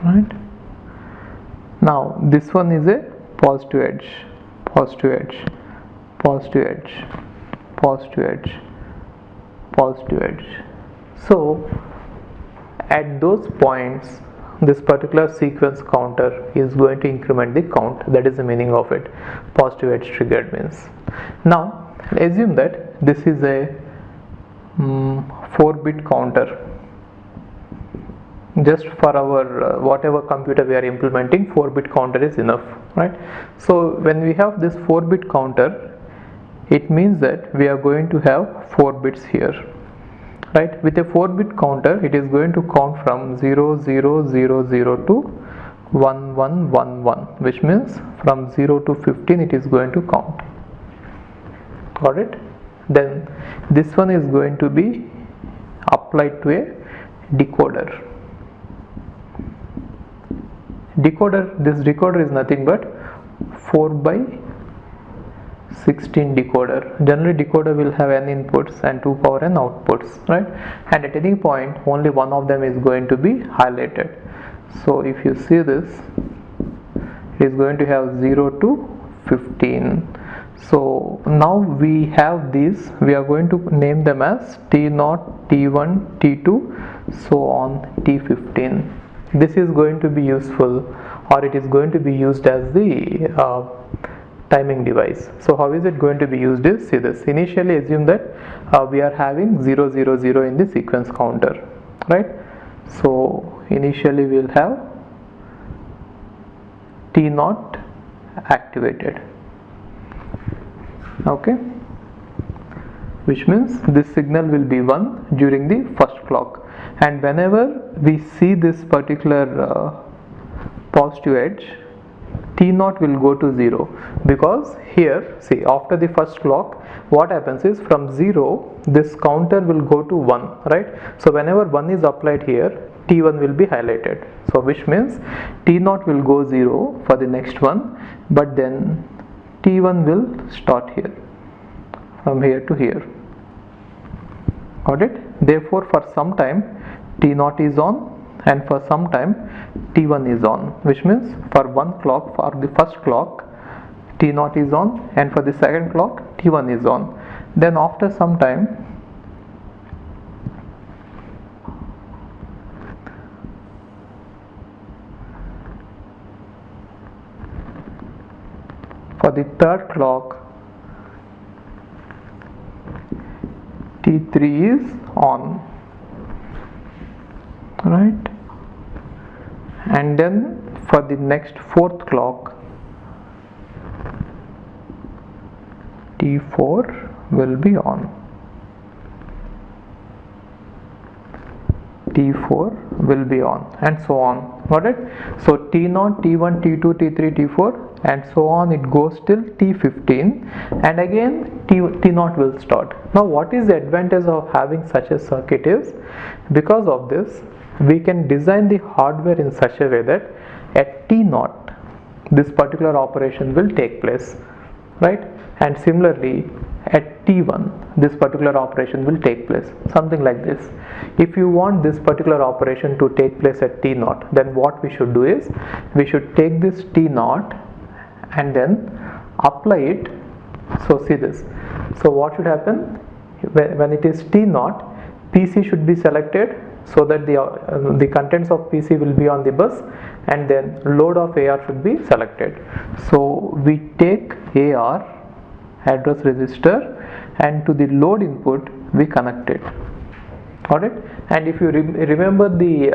right? Now this one is a positive edge, positive edge, positive edge, positive edge, positive edge. So at those points, this particular sequence counter is going to increment the count. That is the meaning of it. Positive edge triggered means. Now assume that this is a 4-bit counter. Just for our whatever computer we are implementing, 4-bit counter is enough, right? So when we have this 4-bit counter, it means that we are going to have 4 bits here, right? With a 4-bit counter, it is going to count from 0 0 0 0 to 1 1 1 1, which means from 0 to 15 it is going to count. Got it? Then this one is going to be applied to a decoder. This decoder is nothing but 4/16 decoder. Generally decoder will have n inputs and 2 power n outputs, right? And at any point only one of them is going to be highlighted. So if you see this, it is going to have 0 to 15. So now we have these, we are going to name them as T0, T1, T2, so on T15. This is going to be useful, or it is going to be used as the timing device. So how is it going to be used is, see this, initially assume that we are having 0 0 0 in the sequence counter, right? So initially we will have T0 activated. Okay, which means this signal will be 1 during the first clock, and whenever we see this particular positive edge, T0 will go to 0, because here see, after the first clock what happens is, from 0 this counter will go to 1, right? So whenever 1 is applied here, T1 will be highlighted, so which means T0 will go 0 for the next one, but then T1 will start here, from here to here. Got it? Therefore for some time T0 is on, and for some time T1 is on, which means for one clock, for the first clock T0 is on, and for the second clock T1 is on. Then after some time for the third clock T3 is on, right? And then for the next fourth clock T4 will be on, T4 will be on, and so on. Got it? So T0, T1, T2, T3, T4, and so on, it goes till T15, and again T0 will start. Now what is the advantage of having such a circuit is, because of this we can design the hardware in such a way that at T0 this particular operation will take place, right? And similarly at T1 this particular operation will take place, something like this. If you want this particular operation to take place at T0, then what we should do is, we should take this T0 and then apply it. So see this, so what should happen, when it is T0, PC should be selected, so that the contents of PC will be on the bus, and then load of AR should be selected. So we take AR address register, and to the load input we connect it. Got it? And if you remember the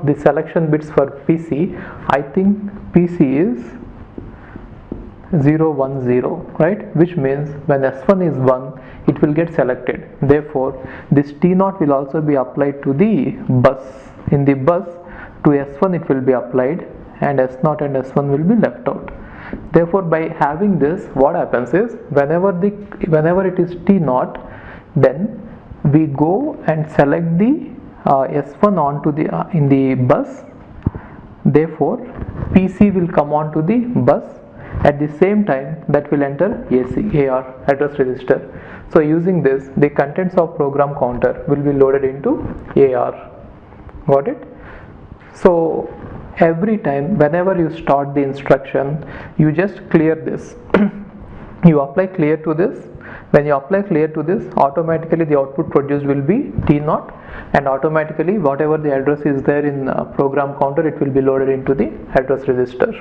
the selection bits for PC, I think PC is 0, 1, 0, right? Which means when S1 is 1, it will get selected. Therefore this T0 will also be applied to the bus. In the bus to S1 it will be applied, and S0 and S1 will be left out. Therefore by having this, what happens is, whenever it is T0, then we go and select the S1 onto the in the bus. Therefore PC will come onto the bus. At the same time that will enter AR address register. So using this, the contents of program counter will be loaded into AR. Got it? So every time whenever you start the instruction, you just clear this. You apply clear to this. When you apply clear to this, automatically the output produced will be T0, and automatically whatever the address is there in program counter, it will be loaded into the address register.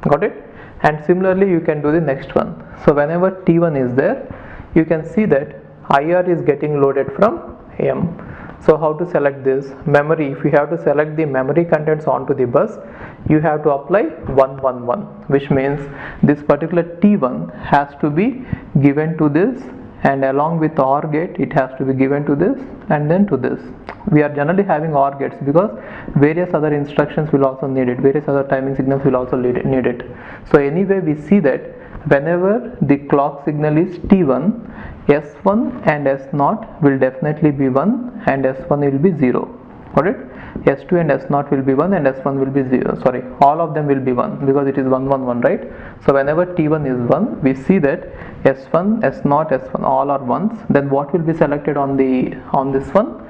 Got it? And similarly you can do the next one. So whenever T1 is there, you can see that IR is getting loaded from M. So how to select this? Memory, if you have to select the memory contents onto the bus, you have to apply 111, which means this particular T1 has to be given to this, and along with OR gate it has to be given to this and then to this. We are generally having OR gates because various other instructions will also need it, various other timing signals will also need it. So anyway, we see that whenever the clock signal is T1, S1 and S0 will definitely be 1 and S1 will be 0. Got it? S2 and S0 will be 1 and S1 will be 0. Sorry, all of them will be 1 because it is 1 1 1, right? So whenever T1 is 1, we see that S1, S0, S1 all are 1s. Then what will be selected on this one?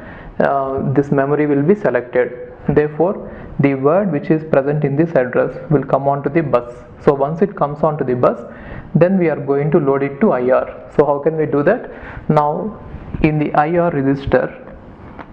This memory will be selected. Therefore the word which is present in this address will come onto the bus. So once it comes onto the bus, then we are going to load it to IR. So how can we do that? Now in the IR register,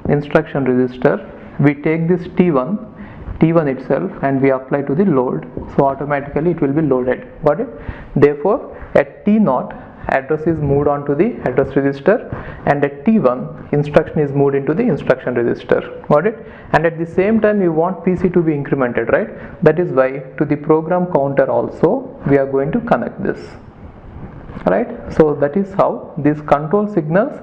instruction register, we take this T1 T1 itself and we apply to the load, so automatically it will be loaded. Got it? Therefore at T0 address is moved on to the address register, and at T1 instruction is moved into the instruction register. Got it? And at the same time you want PC to be incremented, right? That is why to the program counter also we are going to connect this, right? So that is how these control signals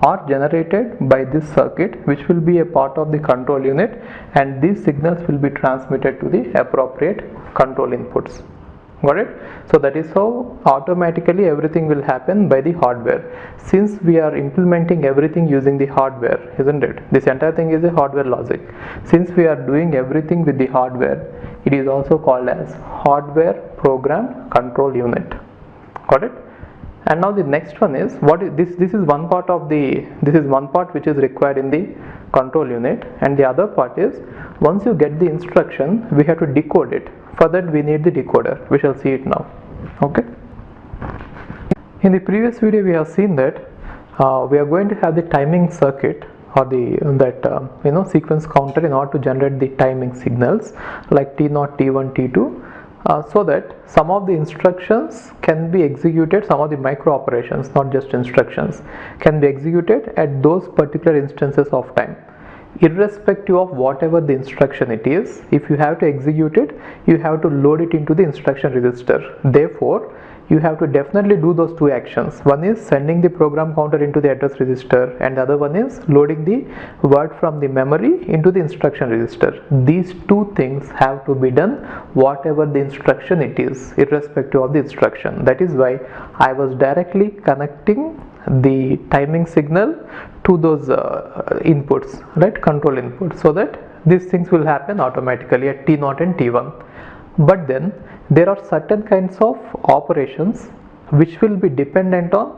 are generated by this circuit, which will be a part of the control unit, and these signals will be transmitted to the appropriate control inputs. Got it? So that is how automatically everything will happen by the hardware, since we are implementing everything using the hardware, isn't it? This entire thing is a hardware logic. Since we are doing everything with the hardware, it is also called as hardware program control unit. Got it? And now the next one is what is this? This is one part of the, this is one part which is required in the control unit, and the other part is once you get the instruction we have to decode it. For that we need the decoder. We shall see it now. Okay. In the previous video we have seen that we are going to have the timing circuit or the sequence counter in order to generate the timing signals like T0, T1, T2. So that some of the instructions can be executed, some of the micro operations, not just instructions, can be executed at those particular instances of time, irrespective of whatever the instruction it is. If you have to execute it, you have to load it into the instruction register. Therefore you have to definitely do those two actions. One is sending the program counter into the address register, and the other one is loading the word from the memory into the instruction register. These two things have to be done whatever the instruction it is, irrespective of the instruction. That is why I was directly connecting the timing signal to those inputs, right, control inputs, so that these things will happen automatically at T0 and T1. But then there are certain kinds of operations which will be dependent on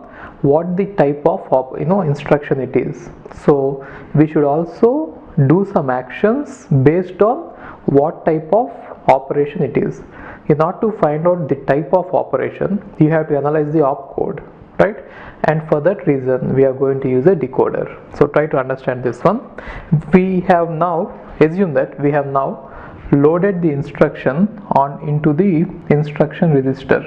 what the type of instruction it is. So we should also do some actions based on what type of operation it is. In order to find out the type of operation, you have to analyze the opcode, right? And for that reason we are going to use a decoder. So try to understand this one. We have now assumed that we have now loaded the instruction on into the instruction register.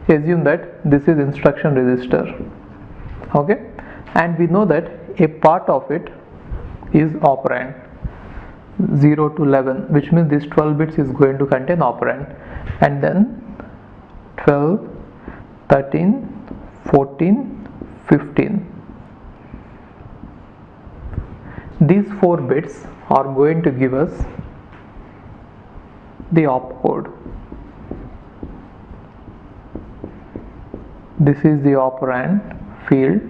Assume that this is instruction register, okay, and we know that a part of it is operand 0 to 11, which means this 12 bits is going to contain operand, and then 12, 13, 14, 15. These 4 bits are going to give us the opcode. This is the operand field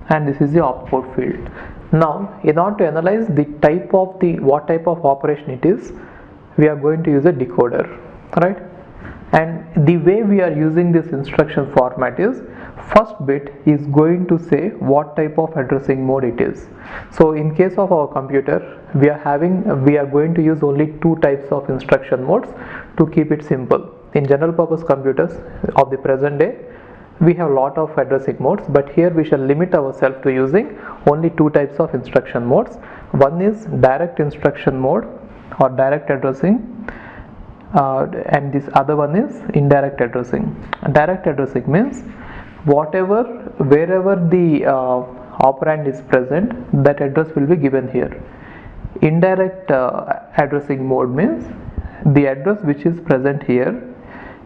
and this is the opcode field. Now in order to analyze the type of what type of operation it is, we are going to use a decoder, right? And the way we are using this instruction format is, first bit is going to say what type of addressing mode it is. So in case of our computer, we are going to use only 2 types of instruction modes to keep it simple. In general purpose computers of the present day, we have a lot of addressing modes, but here we shall limit ourselves to using only 2 types of instruction modes. One is direct instruction mode or direct addressing, and this other one is indirect addressing. Direct addressing means wherever the operand is present, that address will be given here. Indirect addressing mode means the address which is present here,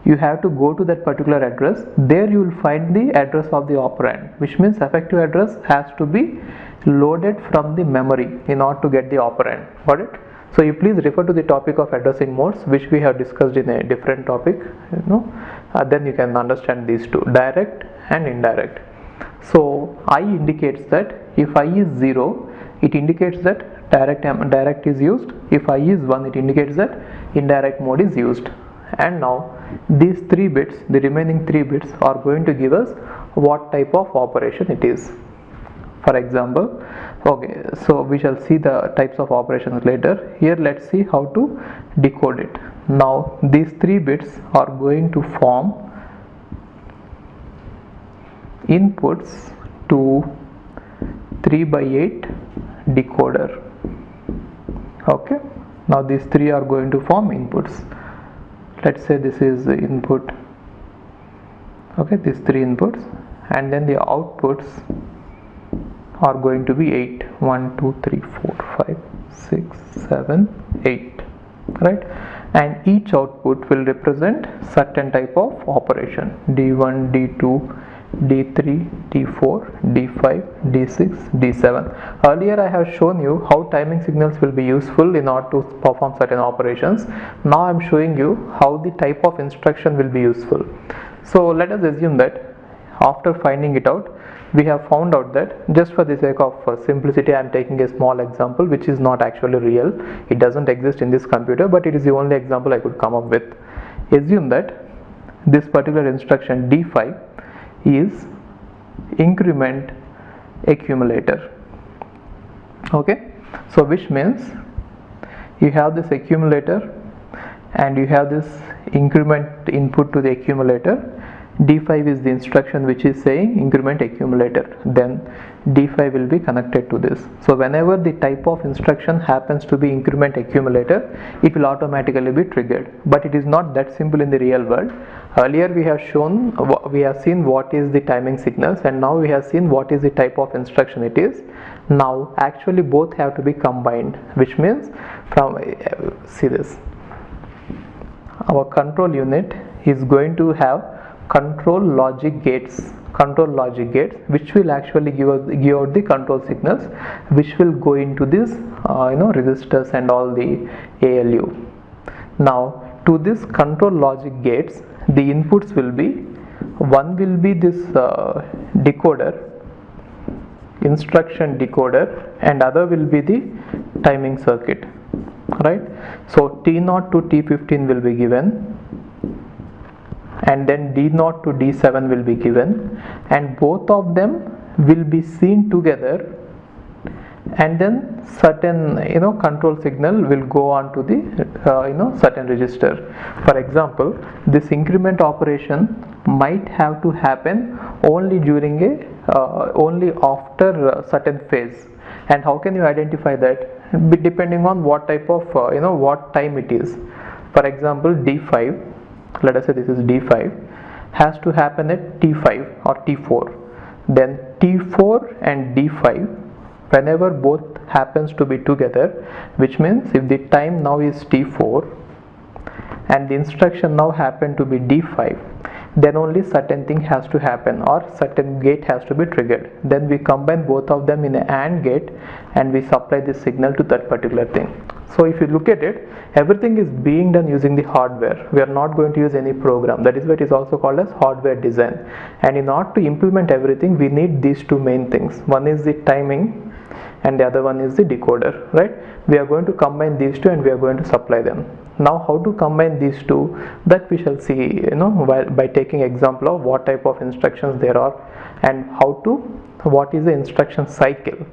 you have to go to that particular address. There you will find the address of the operand, which means effective address has to be loaded from the memory in order to get the operand. Got it? So you please refer to the topic of addressing modes, which we have discussed in a different topic, then you can understand these two, direct and indirect. So I indicates that if I is 0, it indicates that direct is used. If I is 1, it indicates that indirect mode is used. And now these 3 bits, the remaining 3 bits are going to give us what type of operation it is. For example, okay, so we shall see the types of operations later. Here let's see how to decode it. Now these 3 bits are going to form inputs to 3/8 decoder. Okay, now these three are going to form inputs. Let's say this is the input. Okay, these three inputs, and then the outputs are going to be 8. 1 2 3 4 5 6 7 8, right? And each output will represent certain type of operation: d1, d2, d3, d4, d5, d6, d7. Earlier I have shown you how timing signals will be useful in order to perform certain operations. Now I am showing you how the type of instruction will be useful. So let us assume that after finding it out, we have found out that, just for the sake of simplicity, I am taking a small example which is not actually real. It doesn't exist in this computer, but it is the only example I could come up with. Assume that this particular instruction D5 is increment accumulator. Okay, so which means you have this accumulator and you have this increment input to the accumulator. D5 is the instruction which is saying increment accumulator, then D5 will be connected to this. So whenever the type of instruction happens to be increment accumulator, it will automatically be triggered. But it is not that simple in the real world. Earlier we have seen what is the timing signals, and now we have seen what is the type of instruction it is. Now actually both have to be combined, which means see this, our control unit is going to have control logic gates, which will actually give out the control signals, which will go into this resistors and all the ALU. Now to this control logic gates, the inputs will be, one will be this decoder, instruction decoder, and other will be the timing circuit, right? So T0 to T15 will be given, and then D0 to D7 will be given, and both of them will be seen together, and then certain control signal will go on to the certain register. For example, this increment operation might have to happen only during only after a certain phase. And how can you identify that? Depending on what type of what time it is. For example, D5, let us say this is D5, has to happen at T5 or T4. Then T4 and D5, whenever both happens to be together, which means if the time now is T4 and the instruction now happen to be D5, then only certain thing has to happen, or certain gate has to be triggered. Then we combine both of them in an AND gate and we supply the signal to that particular thing. So if you look at it, everything is being done using the hardware. We are not going to use any program. That is why it is also called as hardware design. And in order to implement everything, we need these two main things. One is the timing and the other one is the decoder, right? We are going to combine these two and we are going to supply them. Now how to combine these two, that we shall see by taking example of what type of instructions there are and what is the instruction cycle.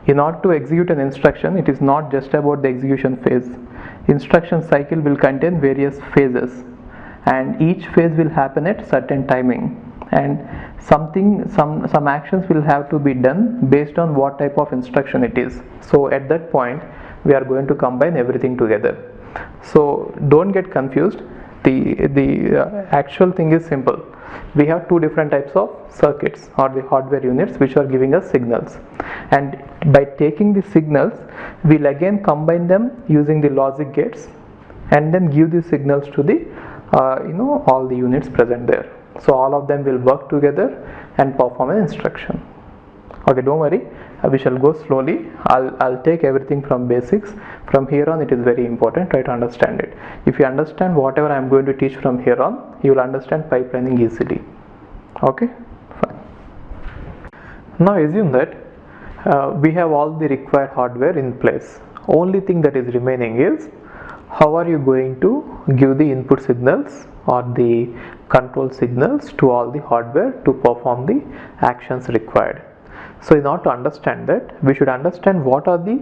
In order to execute an instruction, it is not just about the execution phase. Instruction cycle will contain various phases, and each phase will happen at certain timing, and some actions will have to be done based on what type of instruction it is. So at that point we are going to combine everything together. So don't get confused. The actual thing is simple. We have two different types of circuits or the hardware units which are giving us signals, and by taking the signals we'll again combine them using the logic gates and then give the signals to the all the units present there. So all of them will work together and perform an instruction. Okay, don't worry, we shall go slowly. I'll take everything from basics. From here on, it is very important, try to understand it. If you understand whatever I am going to teach from here on, you will understand pipelining easily. Okay, fine. Now assume that we have all the required hardware in place. Only thing that is remaining is how are you going to give the input signals or the control signals to all the hardware to perform the actions required. So in order to understand that, we should understand what are the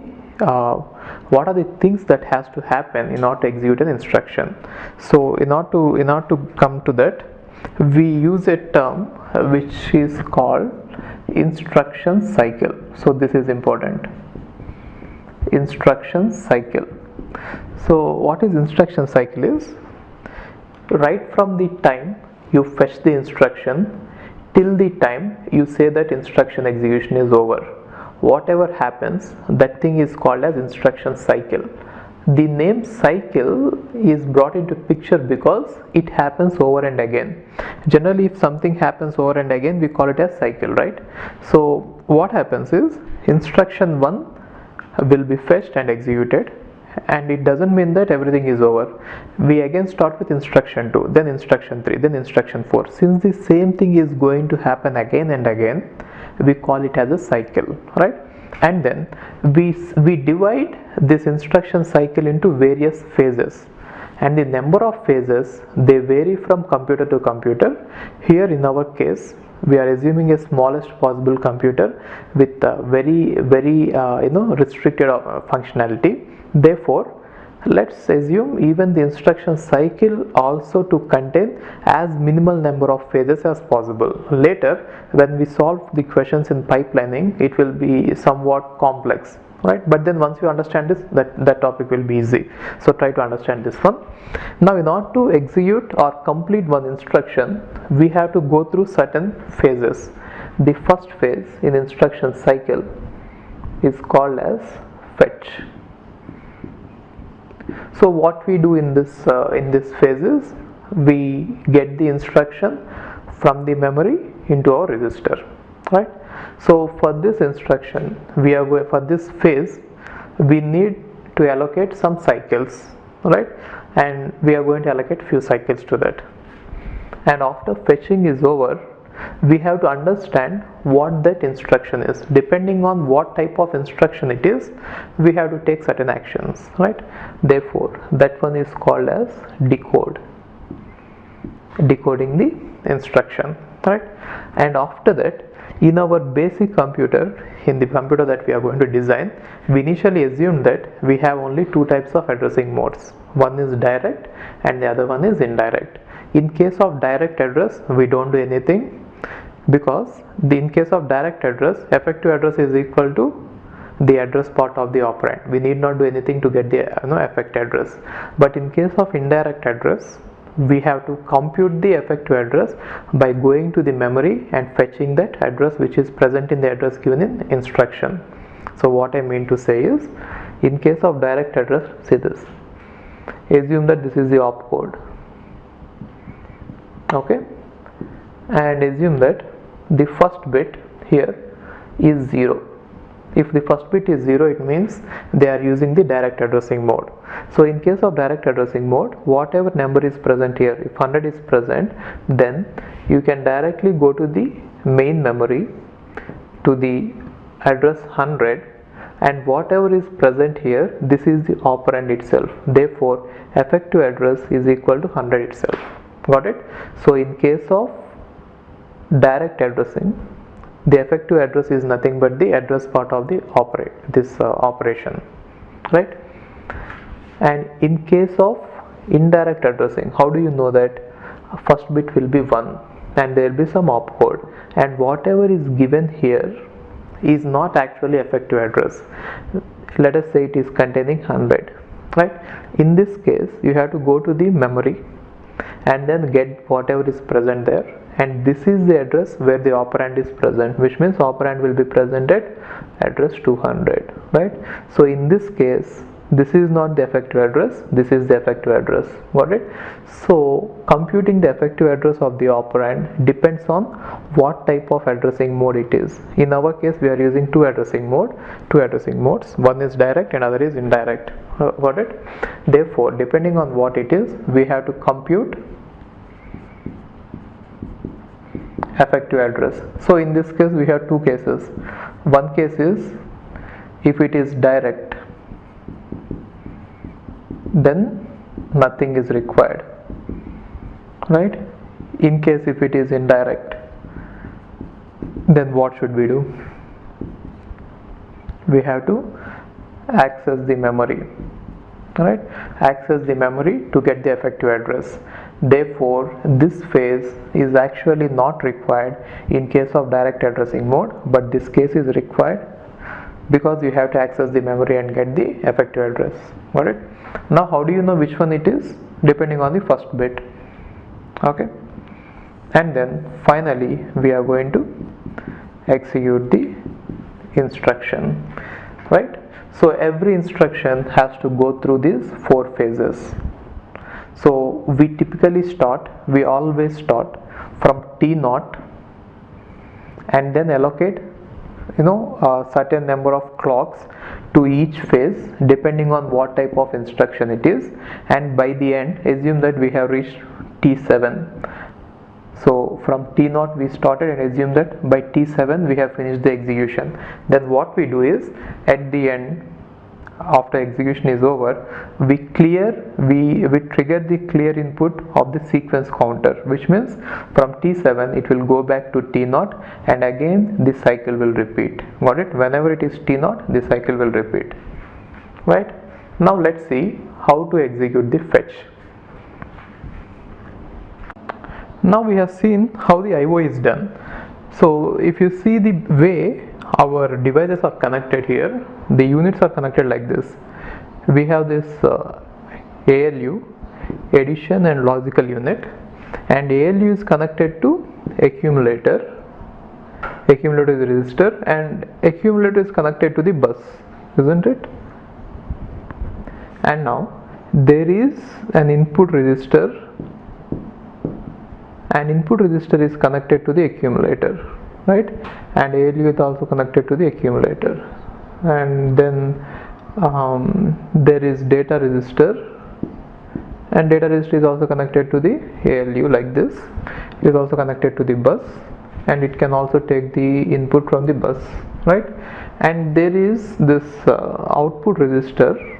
things that has to happen in order to execute an instruction. So in order to come to that, we use a term which is called instruction cycle. So this is important. instruction cycle. So what is instruction cycle is, right from the time you fetch the instruction till the time you say that instruction execution is over, whatever happens, that thing is called as instruction cycle. The name cycle is brought into picture because it happens over and again. Generally, if something happens over and again, we call it as cycle, right? So what happens is, instruction 1 will be fetched and executed, and it doesn't mean that everything is over. We again start with instruction 2, then instruction 3, then instruction 4. Since the same thing is going to happen again and again, we call it as a cycle, right? And then we divide this instruction cycle into various phases, and the number of phases, they vary from computer to computer. Here in our case, we are assuming a smallest possible computer with very restricted functionality. Therefore, let's assume even the instruction cycle also to contain as minimal number of phases as possible. Later, when we solve the questions in pipelining, it will be somewhat complex, right? But then once you understand this, that topic will be easy. So try to understand this one. Now, in order to execute or complete one instruction, we have to go through certain phases. The first phase in instruction cycle is called as fetch. So what we do in this phase is, we get the instruction from the memory into our register, right? So for this instruction, for this phase, we need to allocate some cycles, right? And we are going to allocate few cycles to that. And after fetching is over, we have to understand what that instruction is. Depending on what type of instruction it is, we have to take certain actions, right? Therefore, that one is called as decode, decoding the instruction, right? And after that, in our basic computer, in the computer that we are going to design, we initially assumed that we have only two types of addressing modes. One is direct and the other one is indirect. In case of direct address, we don't do anything, because in case of direct address, effective address is equal to the address part of the operand. We need not do anything to get the effective address. But in case of indirect address, we have to compute the effective address by going to the memory and fetching that address which is present in the address given in instruction. So what I mean to say is, in case of direct address, see this, assume that this is the opcode, okay, and assume that the first bit here is 0. If the first bit is 0, it means they are using the direct addressing mode. So in case of direct addressing mode, whatever number is present here, if 100 is present, then you can directly go to the main memory to the address 100, and whatever is present here, this is the operand itself. Therefore, effective address is equal to 100 itself. Got it? So in case of direct addressing, the effective address is nothing but the address part of the operation, right? And in case of indirect addressing, how do you know that first bit will be 1 and there will be some opcode, and whatever is given here is not actually effective address. Let us say it is containing 100, right? In this case, you have to go to the memory and then get whatever is present there, and this is the address where the operand is present, which means operand will be present at address 200, right? So in this case, this is not the effective address, this is the effective address. Got it? So computing the effective address of the operand depends on what type of addressing mode it is. In our case, we are using two addressing modes. One is direct and other is indirect. Got it? Therefore, depending on what it is, we have to compute effective address. So in this case, we have two cases. One case is, if it is direct, then nothing is required, right? In case if it is indirect, then what should we do? We have to access the memory, right? Access the memory to get the effective address. Therefore, this phase is actually not required in case of direct addressing mode, but this case is required because you have to access the memory and get the effective address. Got it? Now how do you know which one it is? Depending on the first bit. Okay, and then finally we are going to execute the instruction, right? So every instruction has to go through these 4 phases. So we always start from T0 and then allocate a certain number of clocks to each phase depending on what type of instruction it is, and by the end assume that we have reached T7. So from T0 we started and assume that by T7 we have finished the execution. Then what we do is, at the end, after execution is over, we trigger the clear input of the sequence counter, which means from T7 it will go back to T0 and again this cycle will repeat. Got it? Whenever it is T0, this cycle will repeat. Right? Now let's see how to execute the fetch. Now we have seen how the IO is done. So if you see the way our devices are connected here, the units are connected like this. We have this ALU, addition and logical unit, and ALU is connected to accumulator is resistor, and accumulator is connected to the bus, isn't it? And now there is an input resistor, and input resistor is connected to the accumulator, right? And ALU is also connected to the accumulator, and then there is data resistor, and data resistor is also connected to the ALU like this. It is also connected to the bus, and it can also take the input from the bus, right? And there is this output resistor,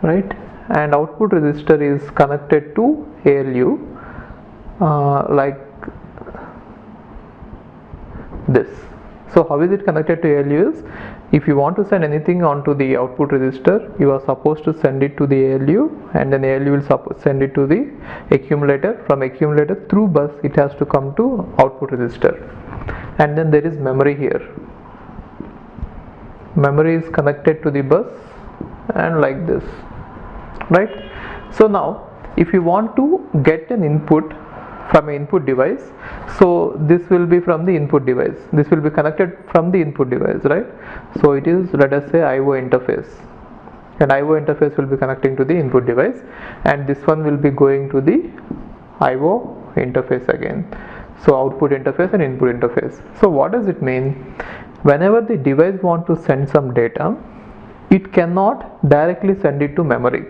right? And output resistor is connected to ALU like this. So how is it connected to ALU is, if you want to send anything onto the output resistor, you are supposed to send it to the ALU, and then ALU will send it to the accumulator. From accumulator through bus it has to come to output resistor, and then there is memory here. Memory is connected to the bus and like this, right? So now if you want to get an input from an input device, so this will be from the input device, this will be connected from the input device, right? So it is, let us say, IO interface, and IO interface will be connecting to the input device, and this one will be going to the IO interface again. So output interface and input interface. So what does it mean? Whenever the device want to send some data, it cannot directly send it to memory,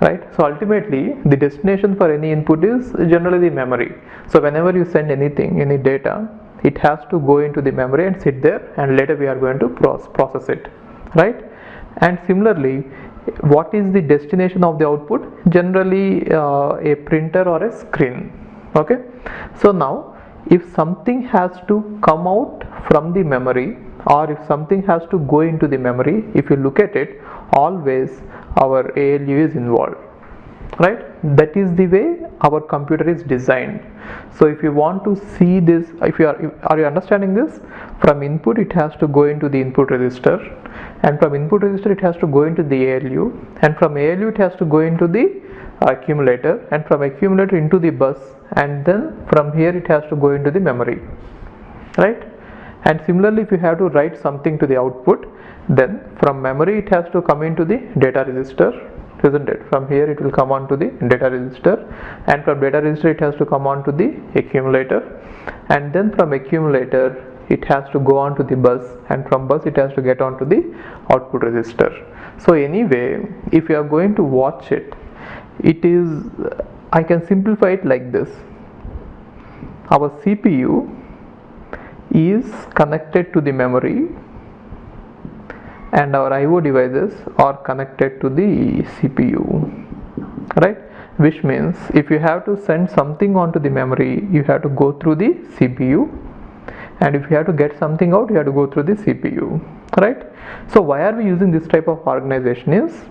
right? So ultimately the destination for any input is generally the memory. So whenever you send anything, any data, it has to go into the memory and sit there, and later we are going to process it, right? And similarly, what is the destination of the output? Generally a printer or a screen. Okay, so now if something has to come out from the memory, or if something has to go into the memory, if you look at it, always our ALU is involved, right? That is the way our computer is designed. So if you want to see this, are you understanding this? From input it has to go into the input register, and from input register it has to go into the ALU, and from ALU it has to go into the accumulator, and from accumulator into the bus, and then from here it has to go into the memory, right? And similarly, if you have to write something to the output, then from memory it has to come into the data register, isn't it? From here it will come on to the data register, and from data register it has to come on to the accumulator, and then from accumulator it has to go on to the bus, and from bus it has to get on to the output register. So anyway, if you are going to watch it, it is, I can simplify it like this. Our CPU is connected to the memory, and our IO devices are connected to the CPU, right? Which means if you have to send something onto the memory, you have to go through the CPU, and if you have to get something out, you have to go through the CPU, right? So why are we using this type of organization is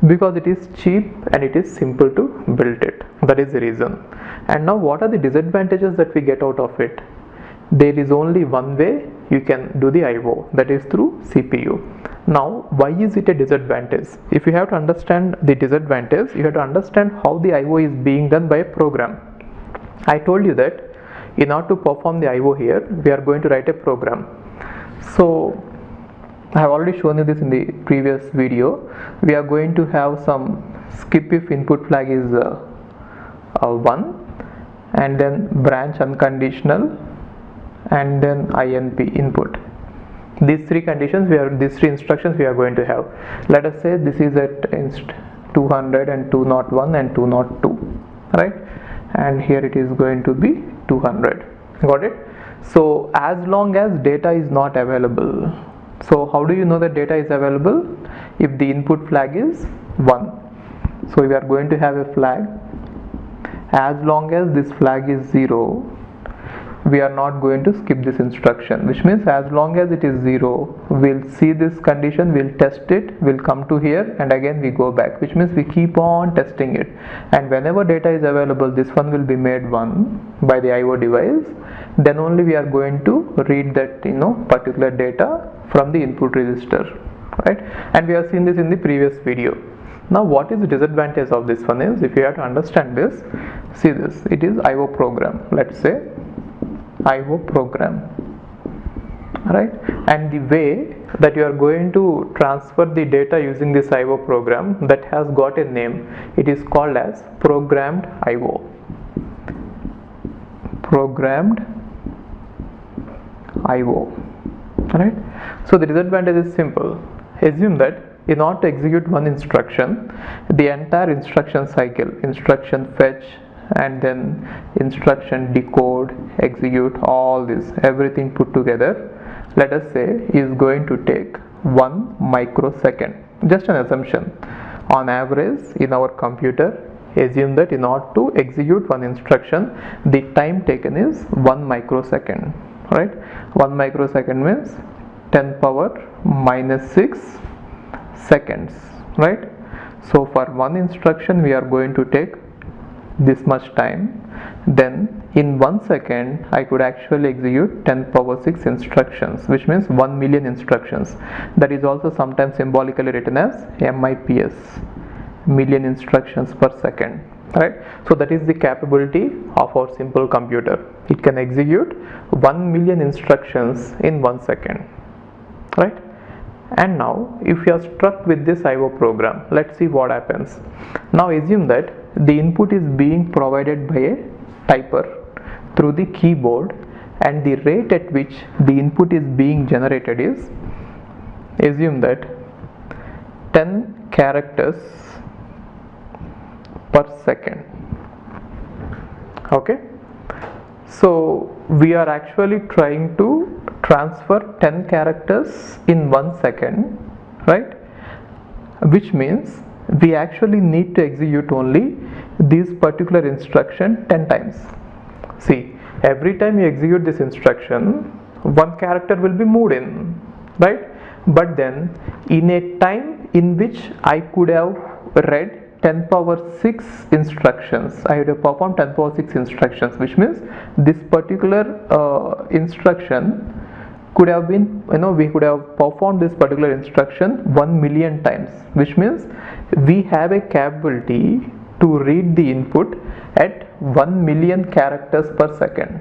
because it is cheap and it is simple to build it. That is the reason. And now what are the disadvantages that we get out of it? there is only one way you can do the IO, that is through CPU. Now, why is it a disadvantage? If you have to understand the disadvantage, you have to understand how the IO is being done by a program. I told you that in order to perform the IO here, we are going to write a program. So I have already shown you this in the previous video. We are going to have some skip if input flag is 1, and then branch unconditional, and then INP input. These three conditions these three instructions we are going to have. Let us say this is at inst 200 and 201 and 202, right? And here it is going to be 200. Got it? So as long as data is not available, so how do you know that data is available? If the input flag is 1. So we are going to have a flag. As long as this flag is 0, we are not going to skip this instruction, which means as long as it is 0, we'll see this condition, we'll test it, we'll come to here, and again we go back, which means we keep on testing it. And whenever data is available, this one will be made 1 by the IO device. Then only we are going to read that particular data from the input register, right? And we have seen this in the previous video. Now what is the disadvantage of this one is, if you have to understand this, see this, it is IO program. Let's say IO program, right? And the way that you are going to transfer the data using this IO program, that has got a name. It is called as programmed IO. Programmed IO, right? So the disadvantage is simple. Assume that in order to execute one instruction, the entire instruction cycle, instruction fetch, and then instruction decode, execute, all this, everything put together, let us say, is going to take 1 microsecond. Just an assumption. On average, in our computer, assume that in order to execute one instruction, the time taken is 1 microsecond, right? 1 microsecond means 10 power minus 6 seconds, right? So for one instruction, we are going to take this much time. Then in 1 second I could actually execute 10 power 6 instructions, which means 1 million instructions. That is also sometimes symbolically written as MIPS, million instructions per second, right? So that is the capability of our simple computer. It can execute 1 million instructions in 1 second, right? And now if you are struck with this IO program, let's see what happens. Now assume that the input is being provided by a typer through the keyboard, and the rate at which the input is being generated is, assume that 10 characters per second. Okay, so we are actually trying to transfer 10 characters in 1 second, right? Which means we actually need to execute only this particular instruction 10 times. See, every time you execute this instruction, one character will be moved in, right? But then in a time in which I could have read 10 power 6 instructions, I had to perform 10 power 6 instructions, which means this particular instruction could have been, we could have performed this particular instruction 1 million times, which means we have a capability to read the input at 1 million characters per second,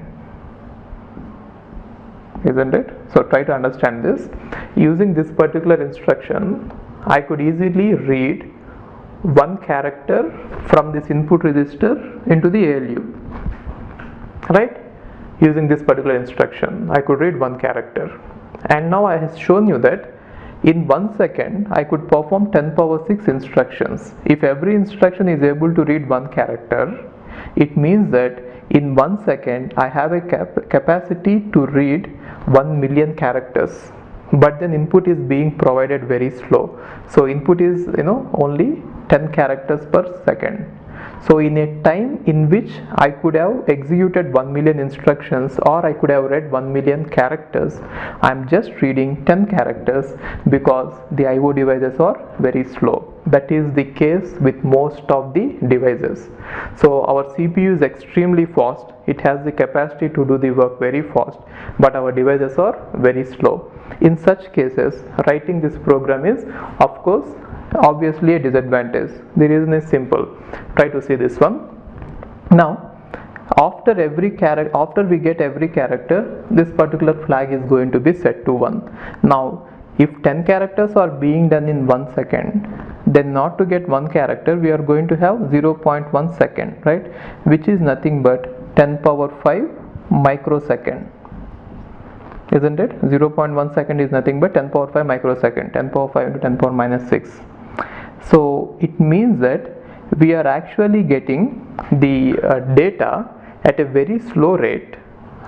isn't it? So try to understand this. Using this particular instruction, I could easily read 1 character from this input register into the ALU, right? Using this particular instruction, I could read 1 character. And now I have shown you that in 1 second I could perform 10 power 6 instructions. If every instruction is able to read 1 character, it means that in 1 second I have a capacity to read 1 million characters. But then input is being provided very slow. So input is only 10 characters per second. So in a time in which I could have executed 1 million instructions, or I could have read 1 million characters, I am just reading 10 characters because the IO devices are very slow. That is the case with most of the devices. So our CPU is extremely fast, it has the capacity to do the work very fast, but our devices are very slow. In such cases, writing this program is, of course, obviously a disadvantage. The reason is simple. Try to see this one. Now after we get every character, this particular flag is going to be set to 1. Now if 10 characters are being done in 1 second, then not to get 1 character we are going to have 0.1 second, right, which is nothing but 10 power 5 microsecond, isn't it? 0.1 second is nothing but 10 power 5 microsecond, 10 power 5 into 10 power minus 6. So it means that we are actually getting the data at a very slow rate,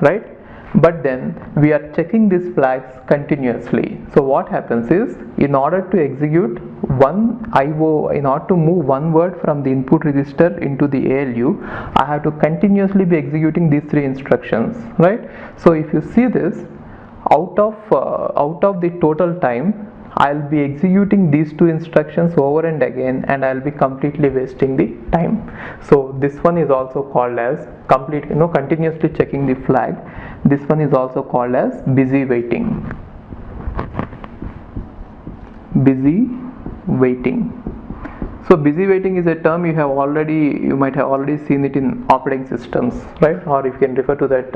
right? But then we are checking these flags continuously. So what happens is, in order to execute one IO, in order to move one word from the input register into the ALU, I have to continuously be executing these 3 instructions, right? So if you see this, out of the total time, I'll be executing these 2 instructions over and again, and I'll be completely wasting the time. So this one is also called as continuously checking the flag. This one is also called as busy waiting. Busy waiting. So busy waiting is a term you might have already seen it in operating systems, right? Or you can refer to that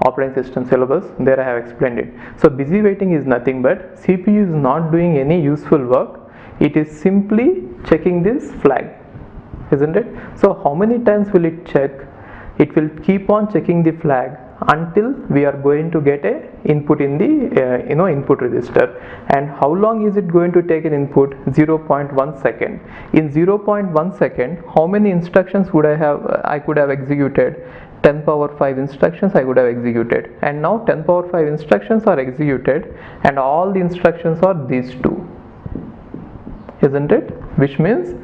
operating system syllabus, there I have explained it. So busy waiting is nothing but CPU is not doing any useful work, it is simply checking this flag, isn't it? So how many times will it check? It will keep on checking the flag until we are going to get a input in the input register. And how long is it going to take an input? 0.1 second. In 0.1 second, how many instructions would I could have executed? 10 power 5 instructions I could have executed, and now 10 power 5 instructions are executed, and all the instructions are these 2, isn't it? Which means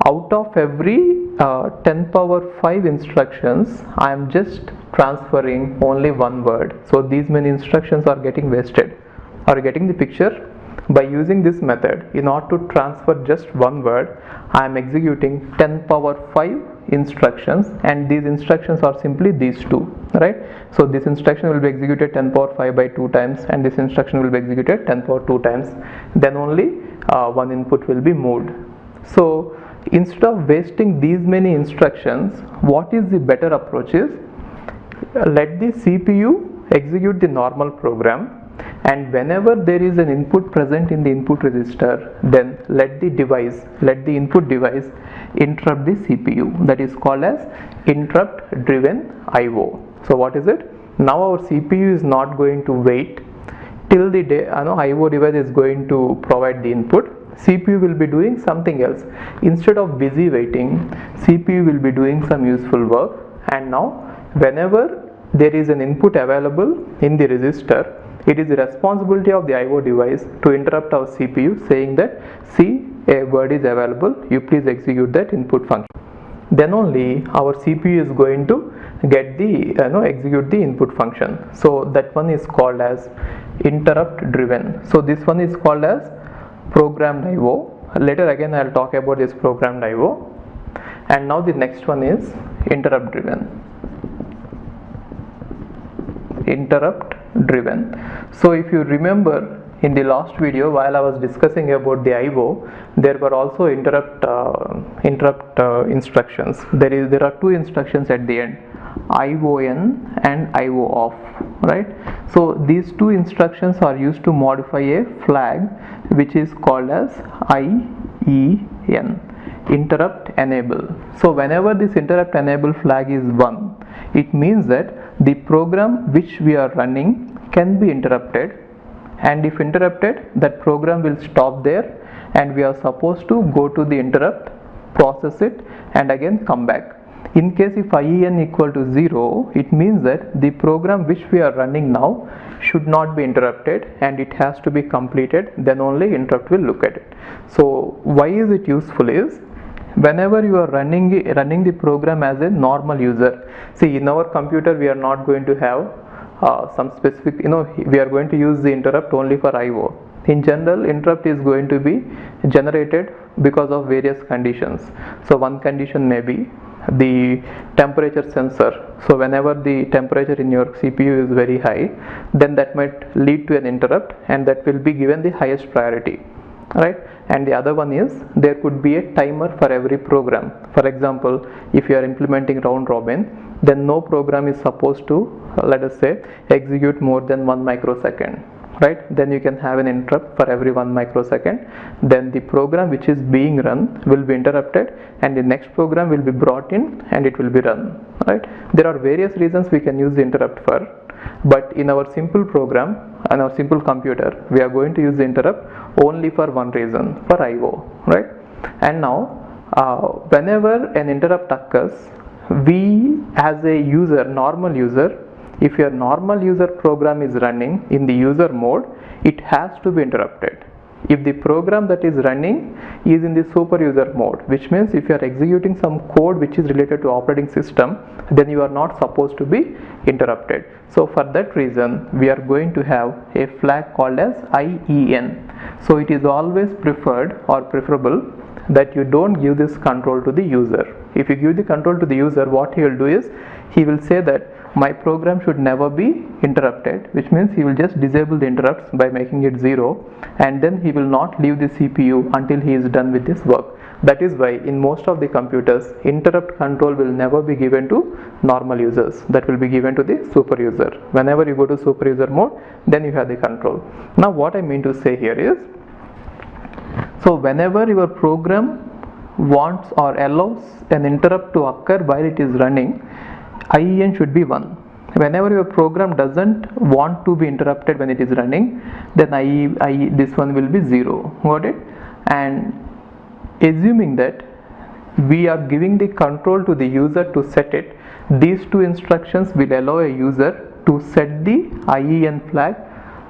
out of every 10 power 5 instructions, I am just transferring only 1 word. So these many instructions are getting wasted. Are you getting the picture? By using this method, in order to transfer just 1 word, I am executing 10 power 5 instructions, and these instructions are simply these 2, right? So this instruction will be executed 10 power 5 by 2 times, and this instruction will be executed 10 power 2 times. Then only 1 input will be moved. So instead of wasting these many instructions, what is the better approach is, let the CPU execute the normal program, and whenever there is an input present in the input register, then let the input device interrupt the CPU. That is called as interrupt driven IO. So what is it? Now our CPU is not going to wait till the IO device is going to provide the input. CPU will be doing something else. Instead of busy waiting, CPU will be doing some useful work, and now whenever there is an input available in the register, it is the responsibility of the IO device to interrupt our CPU, saying that, see, a word is available, you please execute that input function. Then only our CPU is going to get the execute the input function. So that one is called as interrupt driven. So this one is called as programmed IO. Later again I will talk about this programmed IO. And now the next one is interrupt driven. Interrupt driven. So if you remember, in the last video while I was discussing about the IO, there were also interrupt instructions. There are 2 instructions at the end, ION and IO off, right? So these 2 instructions are used to modify a flag which is called as IEN, interrupt enable. So whenever this interrupt enable flag is 1, it means that the program which we are running can be interrupted, and if interrupted, that program will stop there, and we are supposed to go to the interrupt, process it, and again come back. In case if IEN equal to 0, it means that the program which we are running now should not be interrupted, and it has to be completed, then only interrupt will look at it. So why is it useful is, whenever you are running the program as a normal user. See, in our computer we are not going to have some specific, we are going to use the interrupt only for IO. In general, interrupt is going to be generated because of various conditions. So one condition may be the temperature sensor. So whenever the temperature in your CPU is very high, then that might lead to an interrupt, and that will be given the highest priority, right? And the other one is there could be a timer for every program. For example, if you are implementing round robin, then no program is supposed to, let us say, execute more than 1 microsecond, right? Then you can have an interrupt for every 1 microsecond. Then the program which is being run will be interrupted, and the next program will be brought in and it will be run, right? There are various reasons we can use the interrupt for, but in our simple program and our simple computer, we are going to use the interrupt only for one reason, for IO, right? And now whenever an interrupt occurs, we as a user, normal user, if your normal user program is running in the user mode, it has to be interrupted. If the program that is running is in the super user mode, which means if you are executing some code which is related to operating system, then you are not supposed to be interrupted. So for that reason, we are going to have a flag called as IEN. So it is always preferred or preferable that you don't give this control to the user. If you give the control to the user, what he will do is he will say that my program should never be interrupted, which means he will just disable the interrupts by making it 0, and then he will not leave the CPU until he is done with this work. That is why in most of the computers, interrupt control will never be given to normal users. That will be given to the super user. Whenever you go to super user mode, then you have the control. Now what I mean to say here is, so whenever your program wants or allows an interrupt to occur while it is running, IEN should be 1. Whenever your program doesn't want to be interrupted when it is running, then this one will be 0. Got it? And assuming that we are giving the control to the user to set it, these two instructions will allow a user to set the IEN flag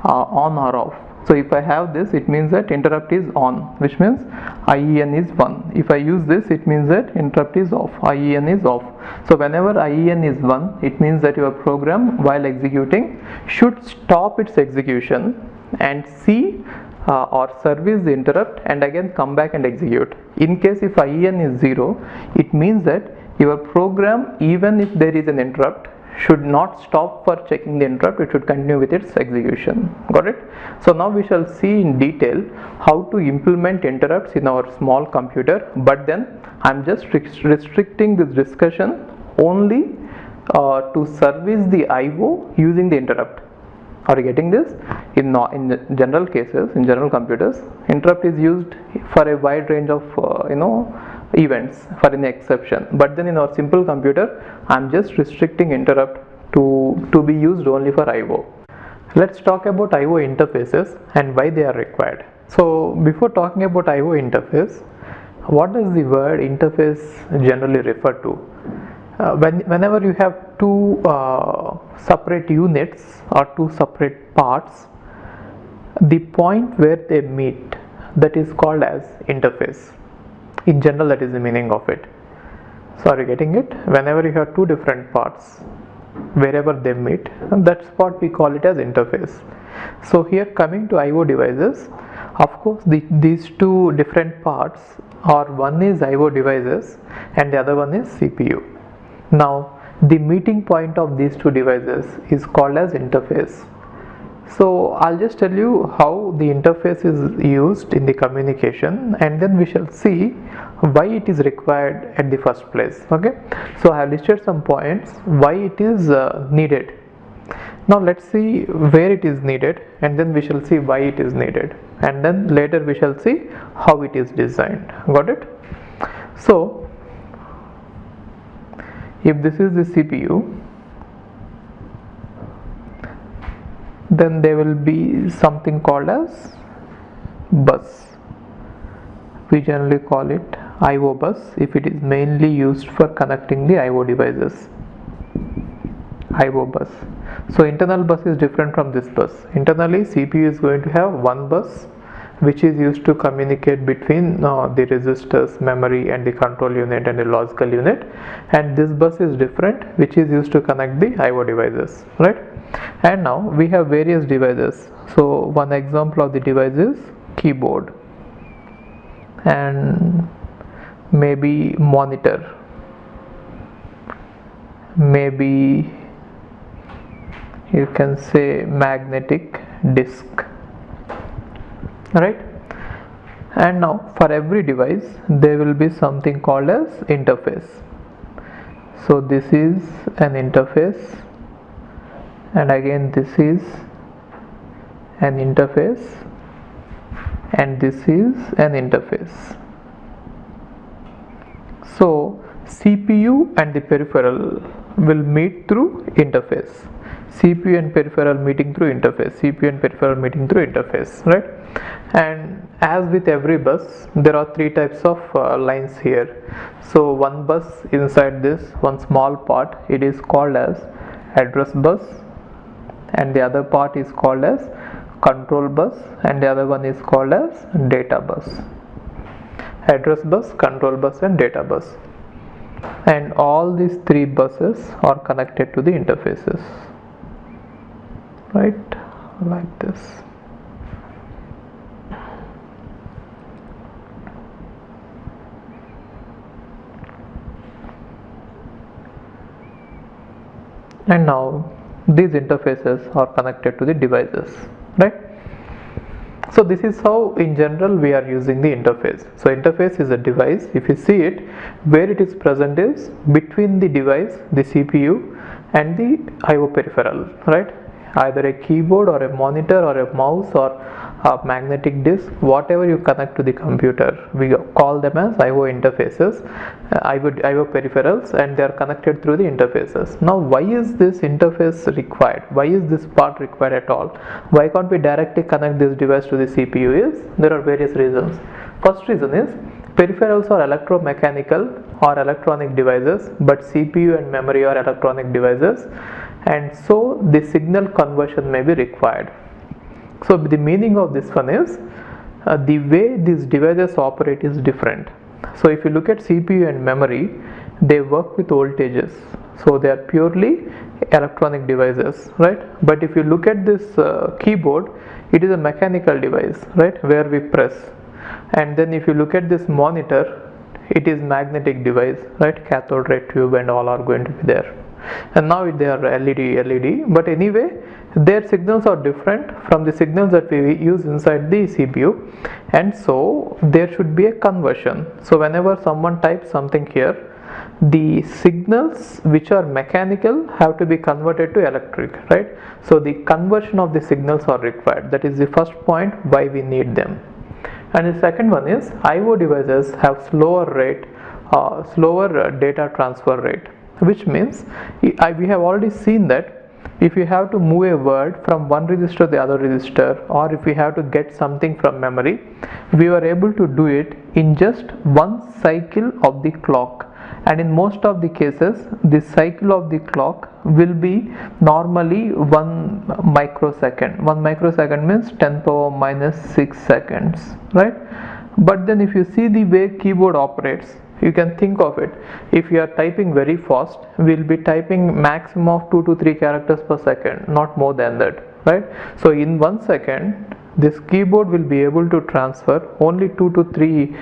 on or off. So if I have this, it means that interrupt is on, which means IEN is 1. If I use this, it means that interrupt is off, IEN is off. So whenever IEN is 1, it means that your program while executing should stop its execution and see or service the interrupt and again come back and execute. In case if IEN is 0, it means that your program, even if there is an interrupt, should not stop for checking the interrupt, it should continue with its execution. Got it? So now we shall see in detail how to implement interrupts in our small computer, but then I am just restricting this discussion only to service the IO using the interrupt. Are you getting this? In general cases, in general computers, interrupt is used for a wide range of events for any exception, but then in our simple computer I am just restricting interrupt to be used only for IO. Let's talk about IO interfaces and why they are required. So before talking about IO interface, what does the word interface generally refer to? Whenever you have two separate units or two separate parts, the point where they meet, that is called as interface. In general, that is the meaning of it. So are you getting it? Whenever you have two different parts, wherever they meet, that's what we call it as interface. So here, coming to IO devices, of course these two different parts are, one is IO devices and the other one is CPU. Now the meeting point of these two devices is called as interface. So I'll just tell you how the interface is used in the communication, and then we shall see why it is required at the first place. Okay, so I have listed some points why it is needed. Now let's see where it is needed, and then we shall see why it is needed, and then later we shall see how it is designed. Got it? So if this is the CPU, then there will be something called as bus. We generally call it IO bus if it is mainly used for connecting the IO devices. IO bus. So internal bus is different from this bus. Internally, CPU is going to have one bus which is used to communicate between the registers, memory, and the control unit and the logical unit, and this bus is different, which is used to connect the IO devices, right? And now we have various devices. So one example of the device is keyboard and maybe monitor, maybe you can say magnetic disc, right? And now for every device there will be something called as interface. So this is an interface, and again this is an interface, and this is an interface. So CPU and the peripheral will meet through interface. CPU and peripheral meeting through interface. CPU and peripheral meeting through interface, right? And as with every bus, there are three types of lines here. So one bus inside this, one small part, it is called as address bus, and the other part is called as control bus, and the other one is called as data bus. Address bus, control bus, and data bus, and all these three buses are connected to the interfaces, right, like this. And now these interfaces are connected to the devices, right? So this is how in general we are using the interface. So interface is a device, if you see it, where it is present is between the device, the CPU, and the IO peripheral, right? Either a keyboard or a monitor or a mouse or a magnetic disc, whatever you connect to the computer, we call them as IO interfaces, IO peripherals, and they are connected through the interfaces. Now why is this interface required? Why is this part required at all? Why can't we directly connect this device to the CPU? There are various reasons. First reason is peripherals are electromechanical or electronic devices, but CPU and memory are electronic devices, and so the signal conversion may be required. So the meaning of this one is the way these devices operate is different. So if you look at CPU and memory, they work with voltages, so they are purely electronic devices, right? But if you look at this keyboard, it is a mechanical device, right, where we press. And then if you look at this monitor, it is magnetic device, right, cathode ray tube and all are going to be there. And now they are LED, but anyway their signals are different from the signals that we use inside the CPU, and so there should be a conversion. So whenever someone types something here, the signals which are mechanical have to be converted to electric, right? So the conversion of the signals are required. That is the first point why we need them. And the second one is IO devices have slower data transfer rate, which means we have already seen that if you have to move a word from one register to the other register, or if we have to get something from memory, we were able to do it in just one cycle of the clock. And in most of the cases, the cycle of the clock will be normally 1 microsecond. 1 microsecond means 10 power minus 6 seconds, right? But then if you see the way keyboard operates, you can think of it, if you are typing very fast, we will be typing maximum of 2 to 3 characters per second, not more than that, right? So in 1 second, this keyboard will be able to transfer only 2 to 3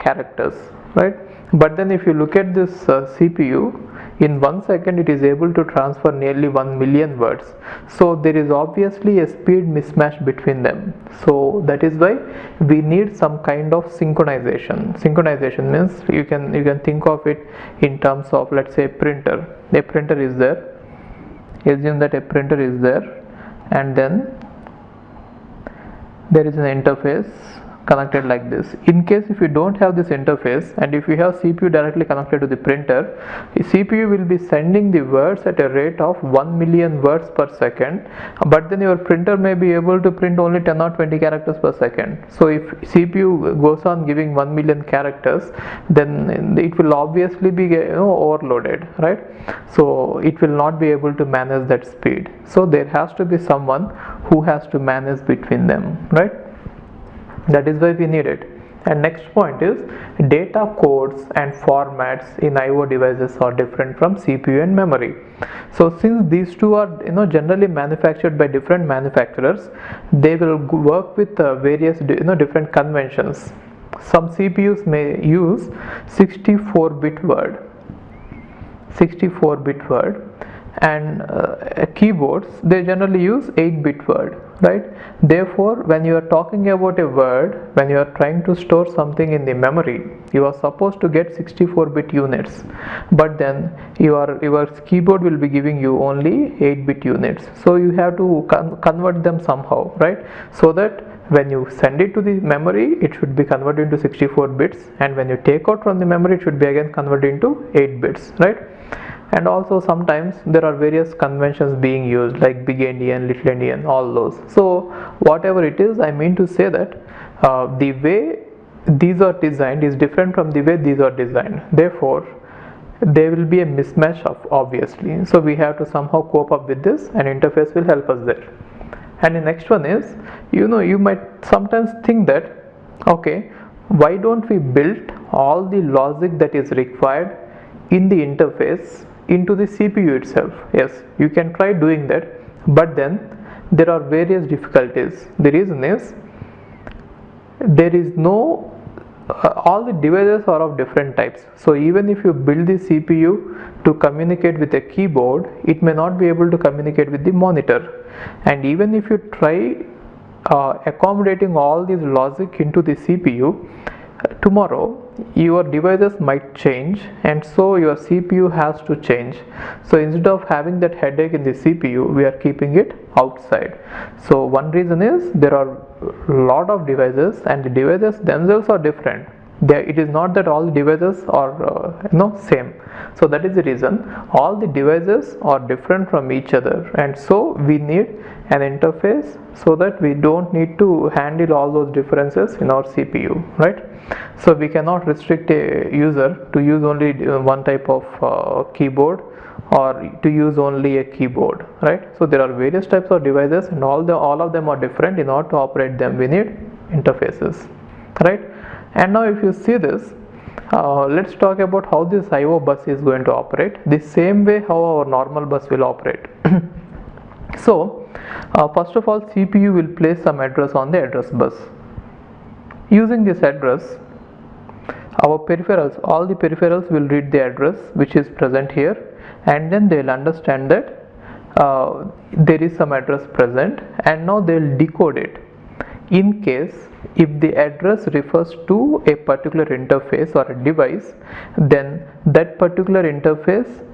characters, right? But then if you look at this CPU, in 1 second it is able to transfer nearly 1 million words. So there is obviously a speed mismatch between them. So that is why we need some kind of synchronization. Synchronization means you can think of it in terms of, let's say, a printer. A printer is there. Assume that a printer is there, and then there is an interface connected like this. In case if you don't have this interface, and if you have CPU directly connected to the printer, the CPU will be sending the words at a rate of 1 million words per second, but then your printer may be able to print only 10 or 20 characters per second. So if CPU goes on giving 1 million characters, then it will obviously be overloaded, right? So it will not be able to manage that speed. So there has to be someone who has to manage between them, right? That is why we need it. And next point is data codes and formats in IO devices are different from CPU and memory. So since these two are generally manufactured by different manufacturers, they will work with various different conventions. Some CPUs may use 64-bit word, and keyboards, they generally use 8-bit word, right? Therefore, when you are talking about a word, when you are trying to store something in the memory, you are supposed to get 64-bit units, but then your keyboard will be giving you only 8-bit units. So you have to convert them somehow, right? So that when you send it to the memory, it should be converted into 64 bits, and when you take out from the memory, it should be again converted into 8 bits, right? And also sometimes there are various conventions being used, like big endian, little endian, all those. So whatever it is, I mean to say that the way these are designed is different from the way these are designed. Therefore there will be a mismatch of, obviously. So we have to somehow cope up with this, and interface will help us there. And the next one is, you might sometimes think that, okay, why don't we build all the logic that is required in the interface into the CPU itself? Yes, you can try doing that, but then there are various difficulties. The reason is, there is no all the devices are of different types. So even if you build the CPU to communicate with a keyboard, it may not be able to communicate with the monitor. And even if you try accommodating all these logic into the CPU, tomorrow your devices might change, and so your CPU has to change. So instead of having that headache in the CPU, we are keeping it outside. So one reason is, there are a lot of devices, and the devices themselves are different. It is not that all the devices are same. So that is the reason all the devices are different from each other, and so we need an interface so that we don't need to handle all those differences in our CPU, right? So we cannot restrict a user to use only one type of keyboard, or to use only a keyboard, right? So there are various types of devices, and all of them are different. In order to operate them, we need interfaces, right? And now if you see this, let's talk about how this IO bus is going to operate, the same way how our normal bus will operate. So first of all, CPU will place some address on the address bus. Using this address, our peripherals, all the peripherals will read the address which is present here, and then they will understand that there is some address present, and now they will decode it. In case if the address refers to a particular interface or a device, then that particular interface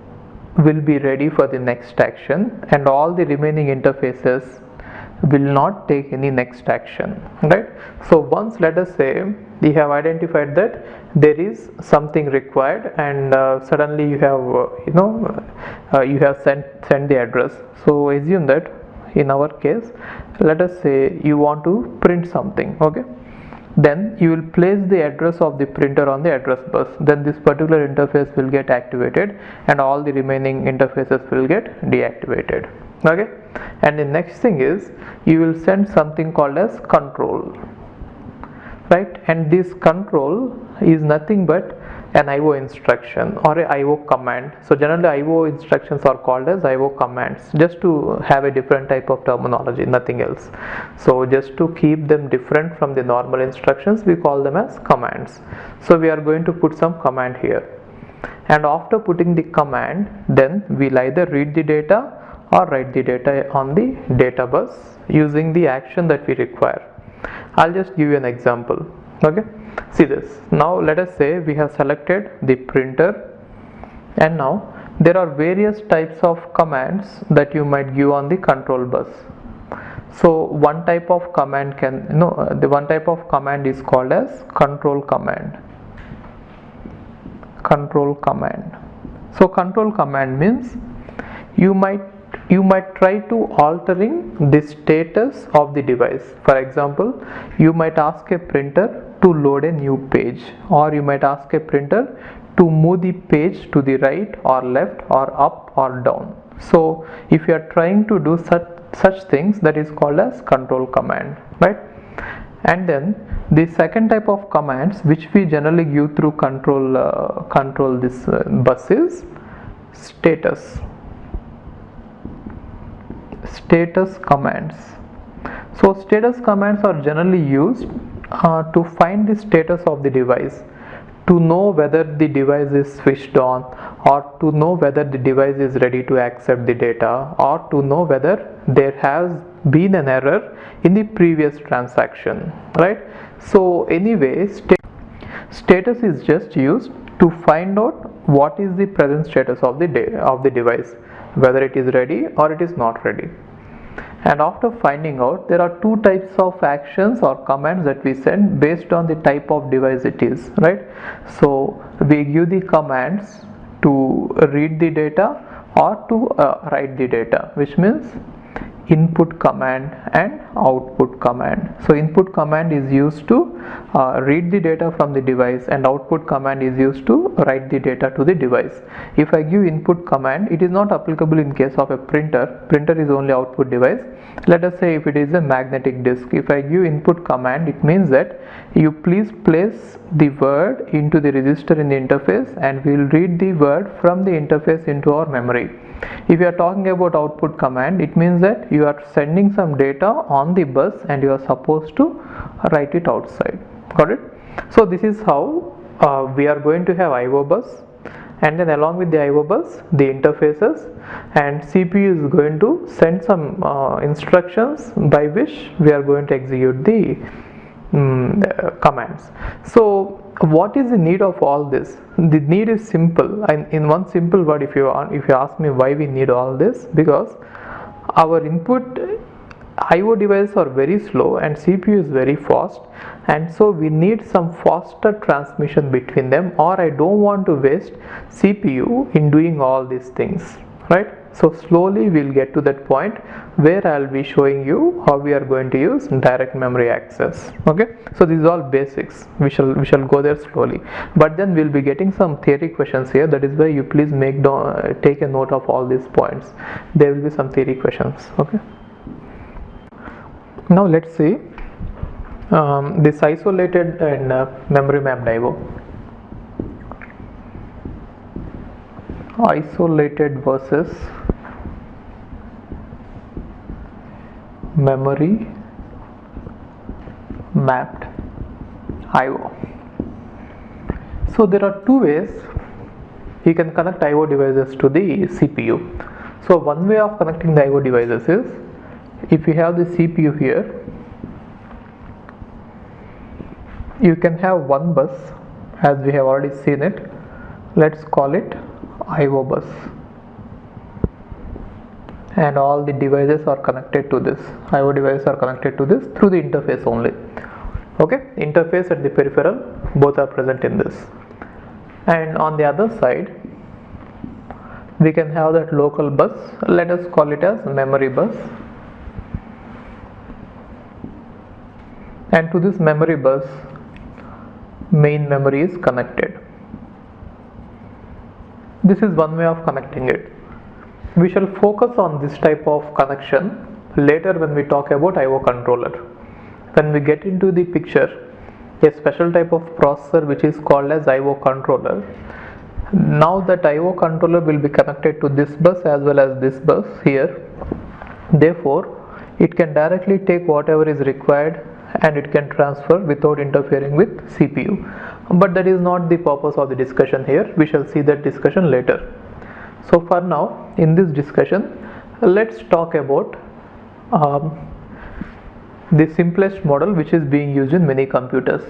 will be ready for the next action, and all the remaining interfaces will not take any next action, right? So once, let us say, we have identified that there is something required, and suddenly you have you have sent the address. So assume that in our case, let us say you want to print something, okay? Then you will place the address of the printer on the address bus. Then this particular interface will get activated, and all the remaining interfaces will get deactivated, okay? And the next thing is, you will send something called as control, right? And this control is nothing but an IO instruction or a IO command. So generally IO instructions are called as IO commands, just to have a different type of terminology, nothing else. So just to keep them different from the normal instructions, we call them as commands. So we are going to put some command here, and after putting the command, then we'll either read the data or write the data on the data bus using the action that we require. I'll just give you an example, okay? See this. Now let us say we have selected the printer, and now there are various types of commands that you might give on the control bus. So one type of command the one type of command is called as control command. Control command. So control command means you might try to altering the status of the device. For example, you might ask a printer to load a new page, or you might ask a printer to move the page to the right or left or up or down. So if you are trying to do such things, that is called as control command, right? And then the second type of commands which we generally give through control this bus is status commands. So status commands are generally used to find the status of the device, to know whether the device is switched on, or to know whether the device is ready to accept the data, or to know whether there has been an error in the previous transaction, right? So anyway, status is just used to find out what is the present status of the device, whether it is ready or it is not ready. And after finding out, there are two types of actions or commands that we send based on the type of device it is, right? So we give the commands to read the data or to write the data, which means input command and output command. So input command is used to read the data from the device, and output command is used to write the data to the device. If I give input command, it is not applicable in case of a printer is only output device. Let us say if it is a magnetic disk, if I give input command, it means that you please place the word into the register in the interface, and we will read the word from the interface into our memory. If you are talking about output command, it means that you are sending some data on the bus and you are supposed to write it outside. Got it? So this is how we are going to have IO bus, and then along with the IO bus, the interfaces, and CPU is going to send some instructions by which we are going to execute the commands. So what is the need of all this? The need is simple. In one simple word, if you ask me why we need all this, because our input IO devices are very slow and CPU is very fast, and so we need some faster transmission between them, or I don't want to waste CPU in doing all these things, right? So slowly we'll get to that point where I'll be showing you how we are going to use direct memory access. Okay, so these are all basics. We shall go there slowly, but then we'll be getting some theory questions here. That is why you please take a note of all these points. There will be some theory questions. Okay, now let's see this isolated and memory mapped IO. Isolated versus memory mapped IO. So there are two ways you can connect IO devices to the CPU. So one way of connecting the IO devices is, if you have the CPU here, you can have one bus, as we have already seen it. Let's call it IO bus, and all the devices are connected to this. IO devices are connected to this through the interface only. Okay, interface and the peripheral both are present in this. And on the other side, we can have that local bus. Let us call it as memory bus, and to this memory bus, main memory is connected. This is one way of connecting it. We shall focus on this type of connection later when we talk about IO controller. When we get into the picture, a special type of processor which is called as IO controller. Now that IO controller will be connected to this bus as well as this bus here. Therefore, it can directly take whatever is required and it can transfer without interfering with CPU. But that is not the purpose of the discussion here. We shall see that discussion later. So for now, in this discussion, let's talk about the simplest model which is being used in many computers.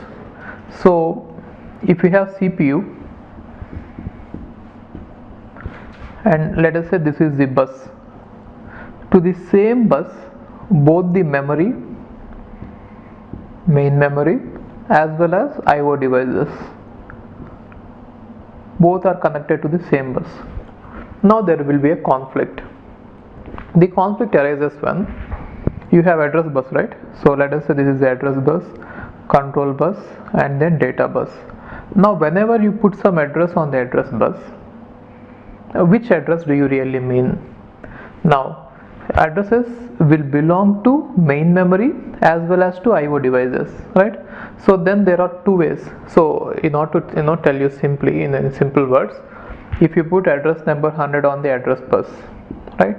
So if we have CPU, and let us say this is the bus, to the same bus, both the memory, main memory, as well as IO devices, both are connected to the same bus. Now there will be a conflict. The conflict arises when you have address bus, right? So let us say this is the address bus, control bus, and then data bus. Now whenever you put some address on the address bus, which address do you really mean? Now addresses will belong to main memory as well as to IO devices, right? So then there are two ways. So in order to tell you simply in simple words, if you put address number 100 on the address bus, right?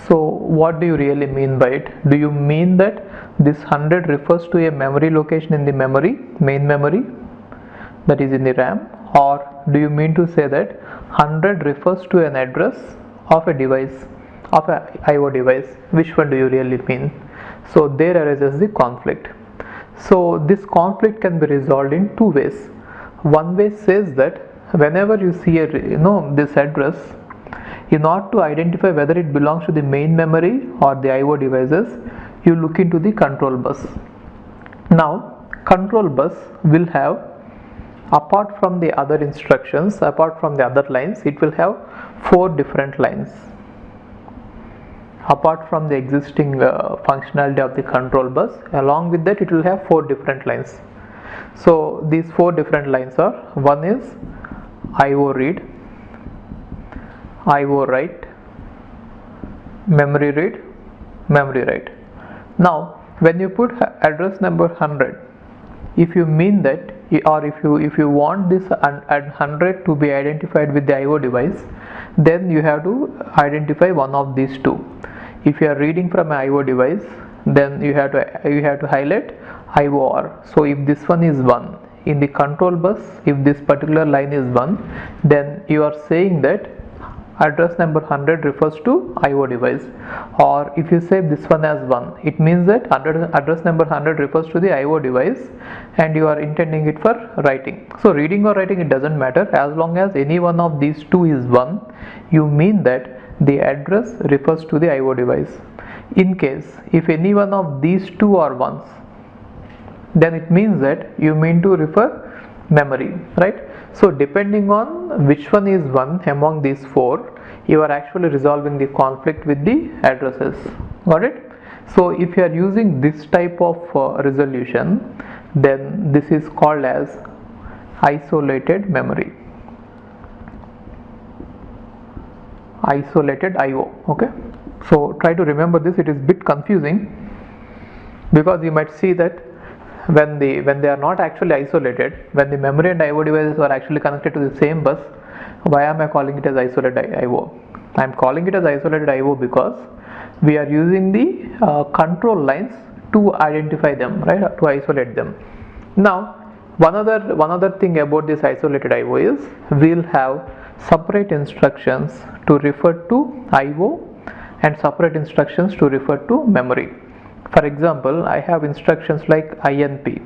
So what do you really mean by it? Do you mean that this 100 refers to a memory location in the main memory, that is in the RAM, or do you mean to say that 100 refers to an address of a device, of a IO device? Which one do you really mean? So there arises the conflict. So this conflict can be resolved in two ways. One way says that whenever you see this address, in order to identify whether it belongs to the main memory or the IO devices, you look into the control bus. Now control bus will have, apart from the other instructions, apart from the other lines, it will have 4 different lines. Apart from the existing functionality of the control bus, along with that it will have 4 different lines. So these 4 different lines are, one is IO read, IO write, memory read, memory write. Now when you put address number 100, if you mean that, or if you want this 100 to be identified with the IO device, then you have to identify one of these two. If you are reading from an IO device, then you have to highlight IOR. So if this one is 1 in the control bus, if this particular line is 1, then you are saying that address number 100 refers to IO device. Or if you say this one as 1, it means that address number 100 refers to the IO device and you are intending it for writing. So reading or writing, it doesn't matter, as long as any one of these two is 1, you mean that the address refers to the IO device. In case if any one of these two are 1s, then it means that you mean to refer memory, right? So depending on which one is 1 among these 4, you are actually resolving the conflict with the addresses. Got it? So if you are using this type of resolution, then this is called as isolated memory, isolated IO. Okay, so try to remember this. It is a bit confusing because you might see that when they are not actually isolated, when the memory and IO devices are actually connected to the same bus, why am I calling it as isolated IO? I am calling it as isolated IO because we are using the control lines to identify them, right, to isolate them. Now one other thing about this isolated IO is we'll have separate instructions to refer to IO and separate instructions to refer to memory. For example, I have instructions like INP,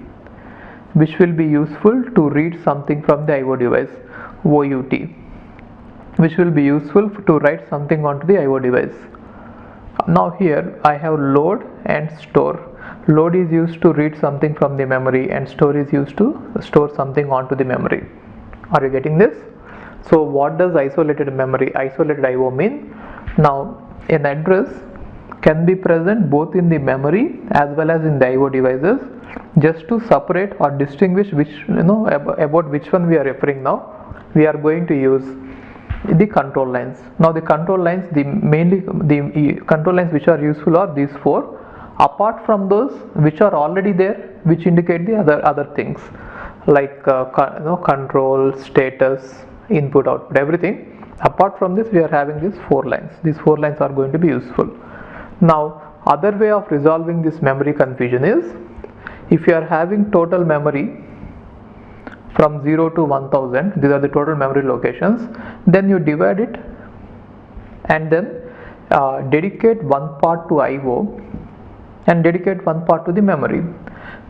which will be useful to read something from the IO device, OUT, which will be useful to write something onto the IO device. Now here I have load and store. Load is used to read something from the memory and store is used to store something onto the memory. Are you getting this? So what does isolated IO mean? Now an address can be present both in the memory as well as in the IO devices. Just to separate or distinguish about which one we are referring now, we are going to use the control lines. Now the control lines, the control lines which are useful are these 4. Apart from those which are already there, which indicate the other things like control, status, input, output, everything. Apart from this, we are having these 4 lines. These 4 lines are going to be useful. Now other way of resolving this memory confusion is, if you are having total memory from 0 to 1000, these are the total memory locations, then you divide it and then dedicate one part to IO and dedicate one part to the memory.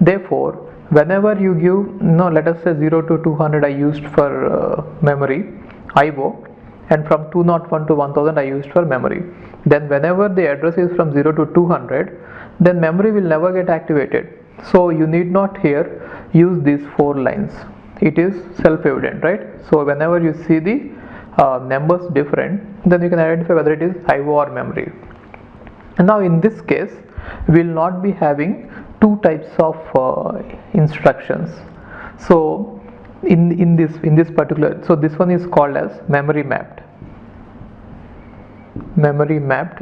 Therefore whenever you give, let us say 0 to 200 I used for memory IO, and from 201 to 1000 I used for memory, then whenever the address is from 0 to 200, then memory will never get activated. So you need not here use these 4 lines. It is self-evident, right? So whenever you see the numbers different, then you can identify whether it is IO or memory. And now in this case, we will not be having 2 types of instructions. So in this particular, so this one is called as memory mapped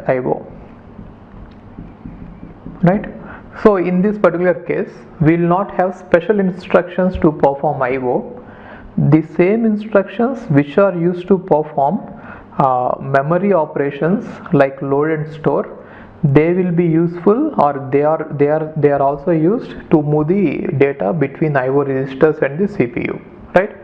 IO. right? So in this particular case, we will not have special instructions to perform IO. The same instructions which are used to perform memory operations like load and store, they will be useful, or they are also used to move the data between IO registers and the CPU, right?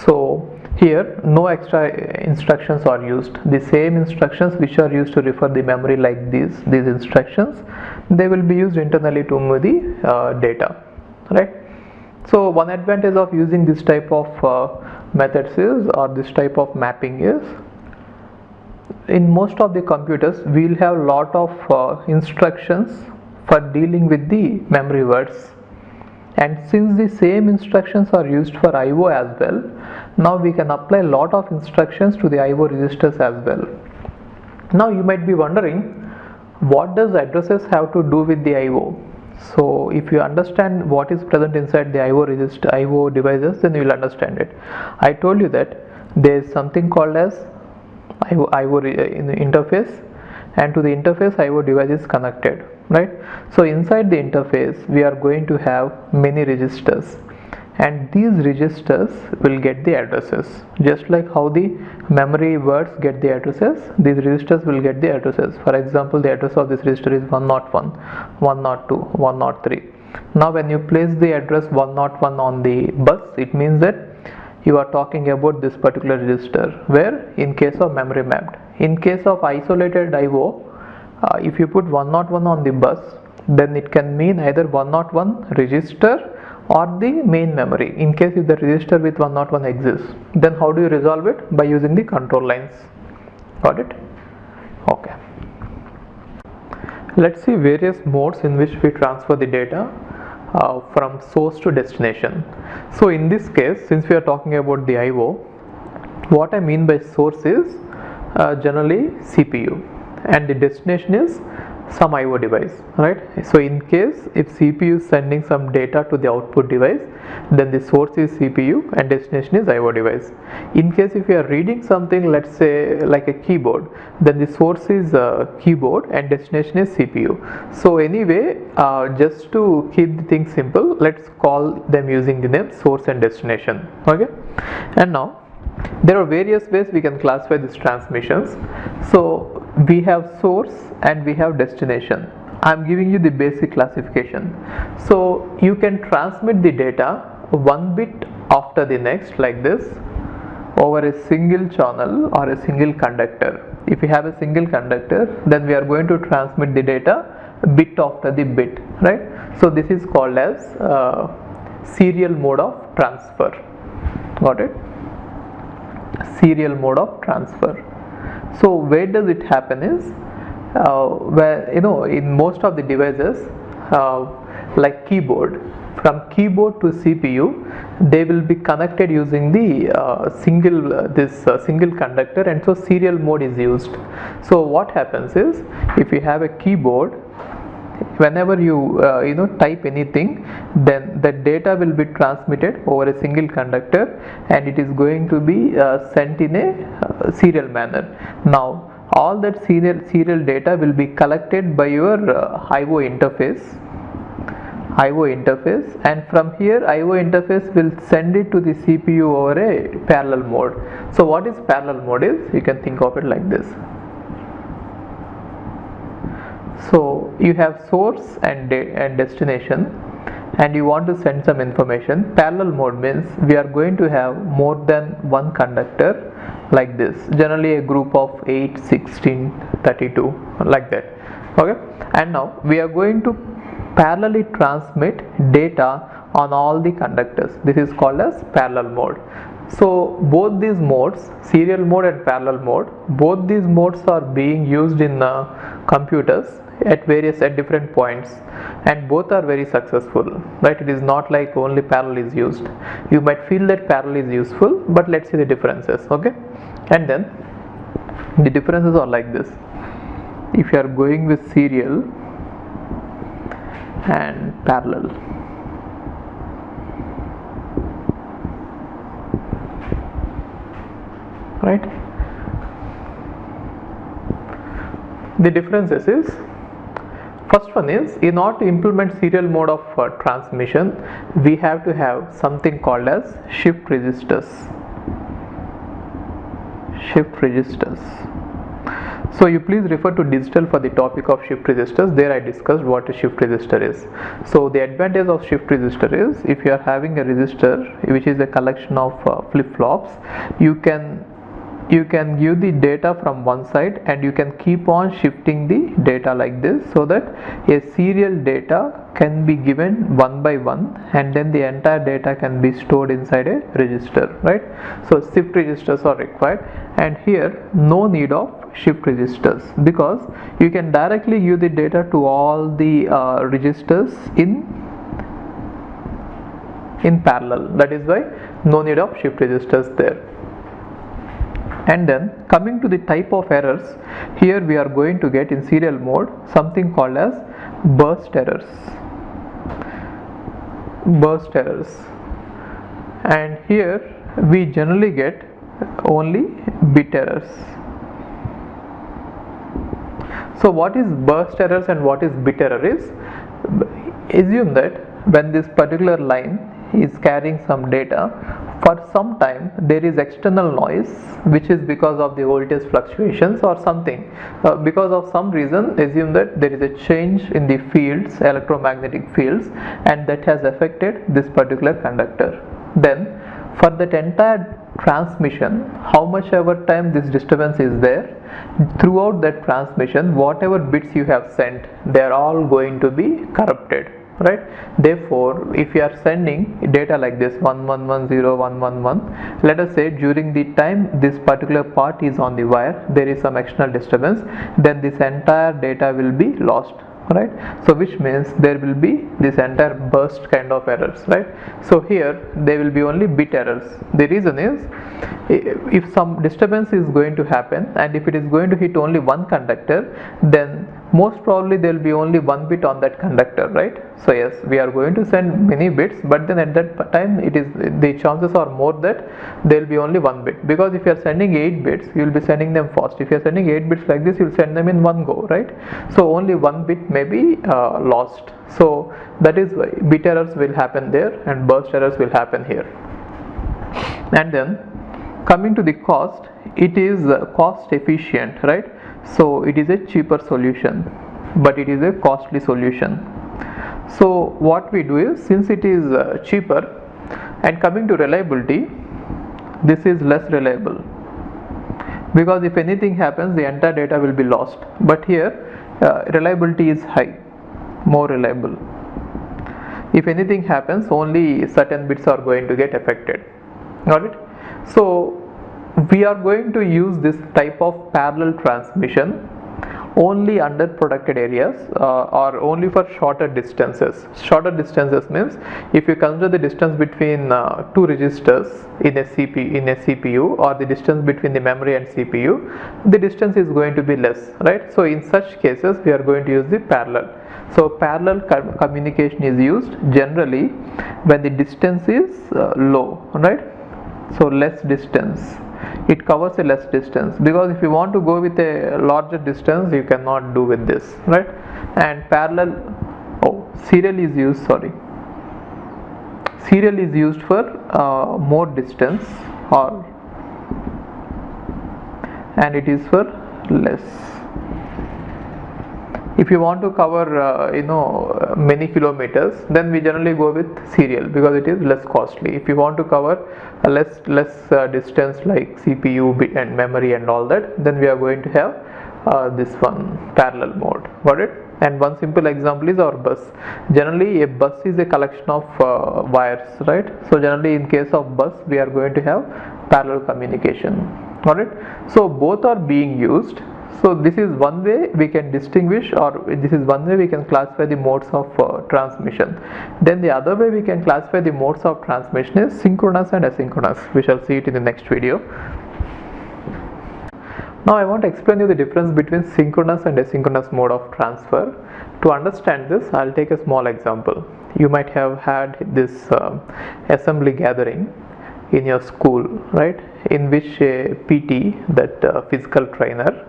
So here no extra instructions are used. The same instructions which are used to refer the memory like these instructions, they will be used internally to move the data, right? So one advantage of using this type of methods is, or this type of mapping is, in most of the computers we will have lot of instructions for dealing with the memory words, and since the same instructions are used for IO as well, now we can apply a lot of instructions to the IO registers as well. Now you might be wondering, what does addresses have to do with the IO? So if you understand what is present inside the IO register, IO devices, then you will understand it. I told you that there is something called as IO interface, and to the interface IO device is connected, right? So inside the interface we are going to have many registers, and these registers will get the addresses. Just like how the memory words get the addresses, these registers will get the addresses. For example, the address of this register is 101, 102, 103. Now when you place the address 101 on the bus, it means that you are talking about this particular register, where in case of memory mapped. In case of isolated IO, if you put 101 on the bus, then it can mean either 101 register or the main memory, in case if the register with 101 exists. Then how do you resolve it? By using the control lines. Got it? Okay. Let's see various modes in which we transfer the data from source to destination. So in this case, since we are talking about the IO, what I mean by source is generally CPU, and the destination is some IO device, right? So in case if CPU is sending some data to the output device, then the source is CPU and destination is IO device. In case if you are reading something, let's say like a keyboard, then the source is keyboard and destination is CPU. So anyway, just to keep the thing simple, let's call them using the name source and destination. Okay, and now there are various ways we can classify these transmissions. So we have source and we have destination. I am giving you the basic classification. So you can transmit the data one bit after the next like this over a single channel or a single conductor. If you have a single conductor, then we are going to transmit the data bit after the bit, right? So this is called as serial mode of transfer. Got it? Serial mode of transfer. So where does it happen is where, you know, in most of the devices like keyboard, from keyboard to CPU, they will be connected using the single conductor, and so serial mode is used. So what happens is, if you have a keyboard, whenever you type anything, then the data will be transmitted over a single conductor, and it is going to be sent in a serial manner. Now all that serial data will be collected by your IO interface, and from here IO interface will send it to the CPU over a parallel mode. So what is parallel mode is, you can think of it like this. So you have source and destination, and you want to send some information. Parallel mode means we are going to have more than one conductor like this, generally a group of 8, 16, 32 like that. Okay, and now we are going to parallelly transmit data on all the conductors. This is called as parallel mode. So both these modes, serial mode and parallel mode, both these modes are being used in computers at different points, and both are very successful, right? It is not like only parallel is used. You might feel that parallel is useful, but let's see the differences. Okay, and then the differences are like this. If you are going with serial and parallel, right? The differences is, First one is, in order to implement serial mode of transmission, we have to have something called as shift registers. Shift registers. So you please refer to digital for the topic of shift registers. There I discussed what a shift register is. So the advantage of shift register is, if you are having a register which is a collection of flip-flops, you can give the data from one side and you can keep on shifting the data like this, so that a serial data can be given one by one, and then the entire data can be stored inside a register, right? So shift registers are required, and here no need of shift registers, because you can directly give the data to all the registers in parallel. That is why no need of shift registers there. And then coming to the type of errors, here we are going to get in serial mode something called as burst errors. Burst errors. And here we generally get only bit errors. So what is burst errors and what is bit error is, assume that when this particular line is carrying some data, for some time there is external noise which is because of the voltage fluctuations or something, because of some reason, assume that there is a change in the fields, electromagnetic fields, and that has affected this particular conductor. Then for that entire transmission, how much ever time this disturbance is there, throughout that transmission, whatever bits you have sent, they are all going to be corrupted, right? Therefore, if you are sending data like this 1110 111, let us say during the time this particular part is on the wire, there is some external disturbance, then this entire data will be lost, right? So which means there will be this entire burst kind of errors, right? So here there will be only bit errors. The reason is, if some disturbance is going to happen and if it is going to hit only one conductor, then most probably there will be only one bit on that conductor, right? So yes, we are going to send many bits, but then at that time the chances are more that there will be only one bit, because if you are sending 8 bits, you will be sending them fast. If you are sending 8 bits like this, you will send them in one go, right? So only one bit may be lost. So that is why bit errors will happen there and burst errors will happen here. And then coming to the cost, it is cost efficient, right? So it is a cheaper solution, but it is a costly solution. So what we do is, since it is cheaper, and coming to reliability, this is less reliable, because if anything happens, the entire data will be lost. But here reliability is high, more reliable. If anything happens, only certain bits are going to get affected. Got it? So we are going to use this type of parallel transmission only under protected areas, or only for shorter distances. Shorter distances means, if you consider the distance between two registers in a CPU, or the distance between the memory and CPU, the distance is going to be less, right? So in such cases we are going to use the parallel. So parallel communication is used generally when the distance is low, right? So less distance, it covers a less distance, because if you want to go with a larger distance, you cannot do with this, right? And parallel, serial is used, serial is used for more distance, and it is for less. If you want to cover many kilometers, then we generally go with serial, because it is less costly. If you want to cover a less distance like CPU and memory and all that, then we are going to have this one, parallel mode. Got it? And one simple example is our bus. Generally a bus is a collection of wires, right? So generally in case of bus, we are going to have parallel communication. Got it? So both are being used. So this is one way we can distinguish, or this is one way we can classify the modes of transmission. Then the other way we can classify the modes of transmission is synchronous and asynchronous. We shall see it in the next video. Now I want to explain you the difference between synchronous and asynchronous mode of transfer. To understand this, I'll take a small example. You might have had this assembly gathering in your school, right, in which a PT, that physical trainer,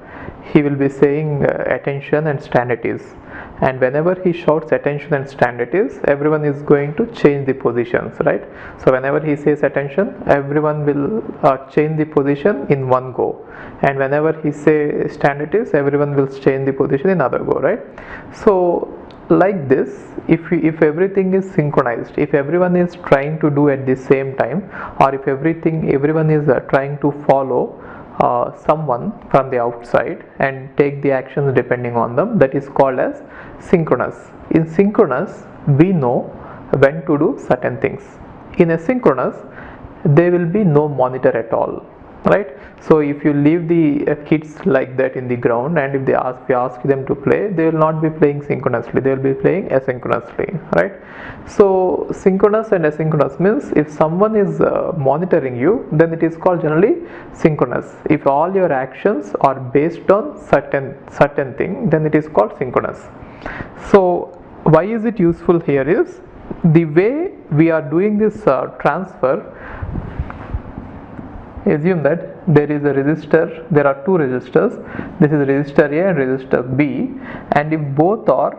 he will be saying attention and stand at ease. and whenever he shouts attention and stand at ease, everyone is going to change the positions, right? So whenever he says attention, everyone will change the position in one go, and whenever he say stand at ease, everyone will change the position in other go, right? So like this, if everything is synchronized, if everyone is trying to do at the same time, or if everyone is trying to follow someone from the outside and take the actions depending on them, that is called as synchronous. In synchronous, we know when to do certain things. In asynchronous, there will be no monitor at all, right? So if you leave the kids like that in the ground, and if we ask them to play, they will not be playing synchronously, they will be playing asynchronously, right? So synchronous and asynchronous means if someone is monitoring you, then it is called generally synchronous. If all your actions are based on certain thing, then it is called synchronous. So why is it useful here is, the way we are doing this transfer, assume that there is a resistor, there are two resistors, this is resistor A and resistor B, and if both are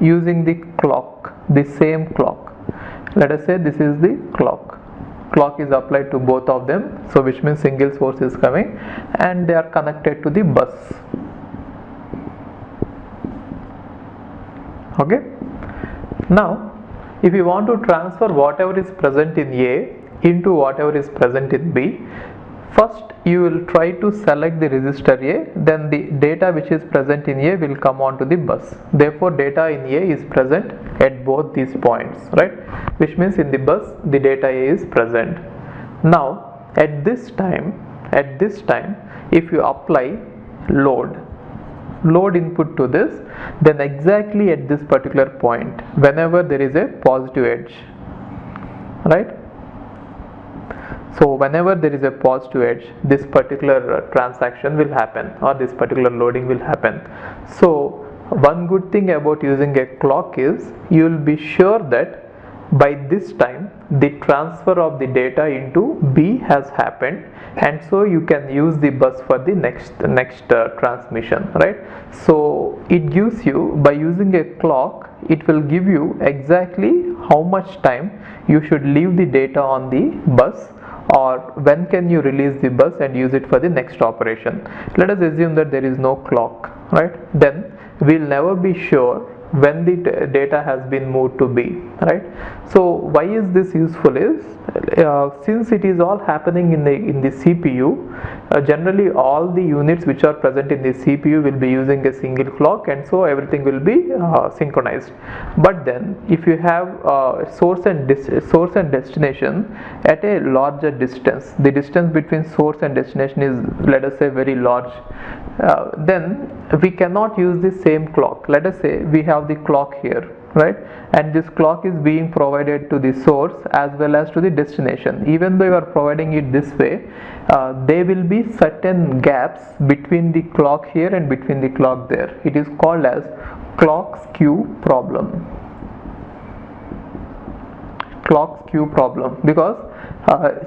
using the clock, the same clock, let us say this is the clock is applied to both of them, so which means single source is coming, and they are connected to the bus. Okay, now if you want to transfer whatever is present in A into whatever is present in B, first you will try to select the resistor A, then the data which is present in A will come on to the bus. Therefore data in A is present at both these points, right? Which means in the bus the data A is present. Now at this time if you apply load input to this, then exactly at this particular point, whenever there is a positive edge, right? So whenever there is a positive edge, this particular transaction will happen, or this particular loading will happen. So one good thing about using a clock is, you will be sure that by this time the transfer of the data into B has happened, and so you can use the bus for the next transmission, right? So it gives you, by using a clock, it will give you exactly how much time you should leave the data on the bus, or when can you release the bus and use it for the next operation. Let us assume that there is no clock, right? Then we'll never be sure when the data has been moved to B, right? So why is this useful is, since it is all happening in the CPU, generally all the units which are present in the CPU will be using a single clock, and so everything will be synchronized. But then if you have source and destination at a larger distance, the distance between source and destination is, let us say, very large, then we cannot use the same clock. Let us say we have the clock here, right, and this clock is being provided to the source as well as to the destination. Even though you are providing it this way, there will be certain gaps between the clock here and between the clock there. It is called as clock skew problem. Clock skew problem, because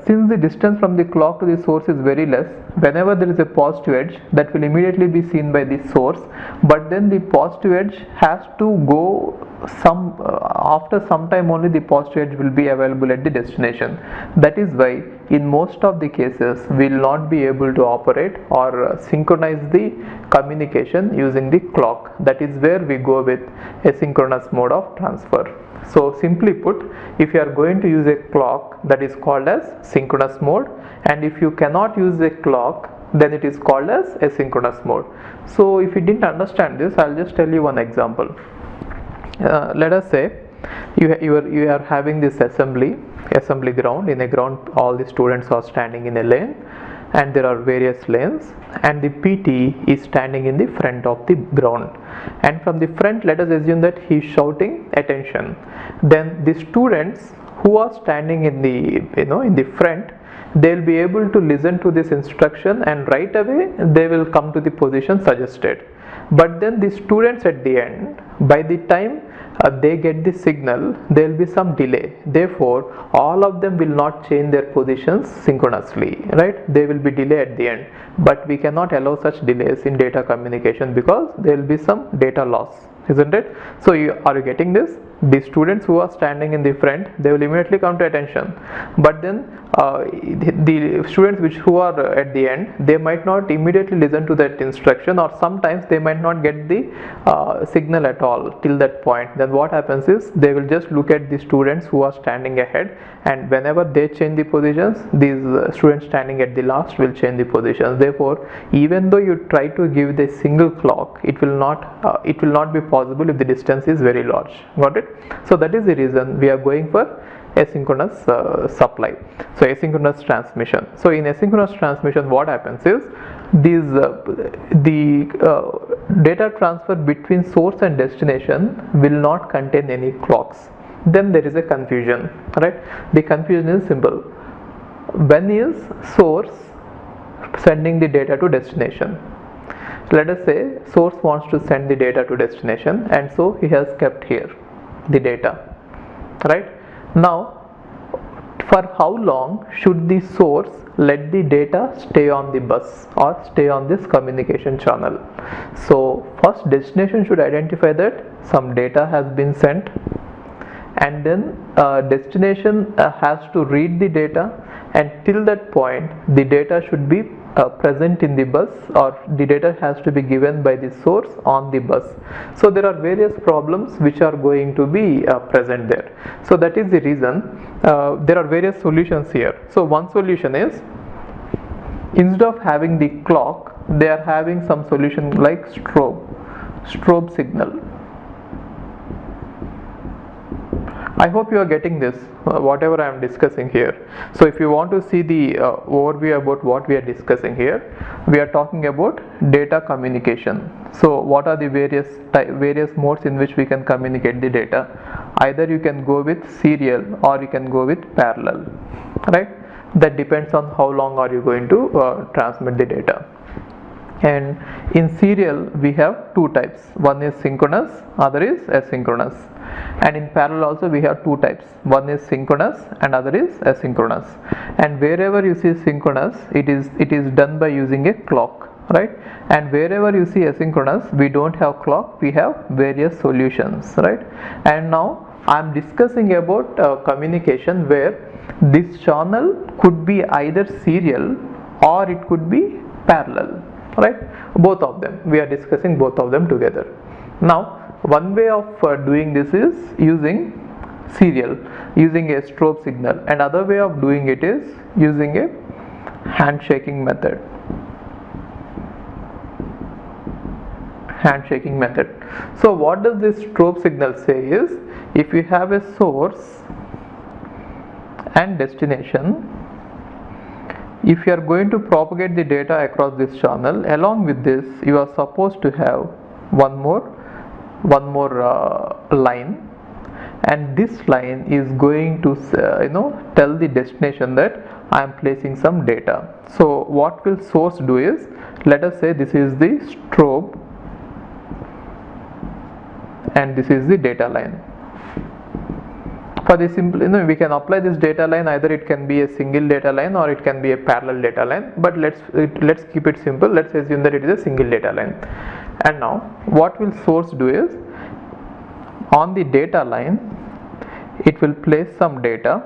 since the distance from the clock to the source is very less, whenever there is a positive edge, that will immediately be seen by the source, but then the positive edge has to go after some time only the positive edge will be available at the destination. That is why in most of the cases we will not be able to operate or synchronize the communication using the clock. That is where we go with a synchronous mode of transfer. So simply put, if you are going to use a clock, that is called as synchronous mode, and if you cannot use a clock, then it is called as asynchronous mode. So if you didn't understand this, I'll just tell you one example. Let us say you are having this assembly ground. In a ground, all the students are standing in a lane, and there are various lanes, and the PT is standing in the front of the ground, and from the front, let us assume that he is shouting attention. Then the students who are standing in the front, they will be able to listen to this instruction, and right away they will come to the position suggested. but then the students at the end, by the time they get the signal, there will be some delay. Therefore, all of them will not change their positions synchronously, right? There will be delay at the end, but we cannot allow such delays in data communication because there will be some data loss, isn't it? So are you getting this? The students who are standing in the front, they will immediately come to attention, but then the students who are at the end, they might not immediately listen to that instruction, or sometimes they might not get the signal at all till that point. Then what happens is they will just look at the students who are standing ahead, and whenever they change the positions, these students standing at the last will change the positions. Therefore, even though you try to give the single clock, it will not be possible if the distance is very large. Got it? So that is the reason we are going for asynchronous supply. So asynchronous transmission. So in asynchronous transmission, what happens is the data transfer between source and destination will not contain any clocks. Then there is a confusion, right? The confusion is simple. When is source sending the data to destination? So let us say source wants to send the data to destination, and so he has kept here the data, right? Now, for how long should the source let the data stay on the bus or stay on this communication channel? So first, destination should identify that some data has been sent, and then destination has to read the data, and till that point the data should be present in the bus, or the data has to be given by the source on the bus. So there are various problems which are going to be present there. So that is the reason there are various solutions here. So one solution is, instead of having the clock, they are having some solution like strobe signal. I hope you are getting this, whatever I am discussing here. So if you want to see the overview about what we are discussing here, we are talking about data communication. So what are the various modes in which we can communicate the data? Either you can go with serial or you can go with parallel, right? That depends on how long are you going to transmit the data. And in serial we have two types. One is synchronous, other is asynchronous. And in parallel also we have two types. One is synchronous and other is asynchronous. And wherever you see synchronous, it is done by using a clock, right? And wherever you see asynchronous, we don't have clock, we have various solutions, right? And now I am discussing about communication where this channel could be either serial or it could be parallel, right? Both of them, we are discussing both of them together. Now one way of doing this is using serial, using a strobe signal, and other way of doing it is using a handshaking method. So what does this strobe signal say is, if you have a source and destination, if you are going to propagate the data across this channel, along with this you are supposed to have one more line, and this line is going to tell the destination that I am placing some data. So what will source do is, let us say this is the strobe and this is the data line. For the simple, we can apply this data line, either it can be a single data line or it can be a parallel data line, but let's keep it simple. Let's assume that it is a single data line. And now what will source do is, on the data line it will place some data,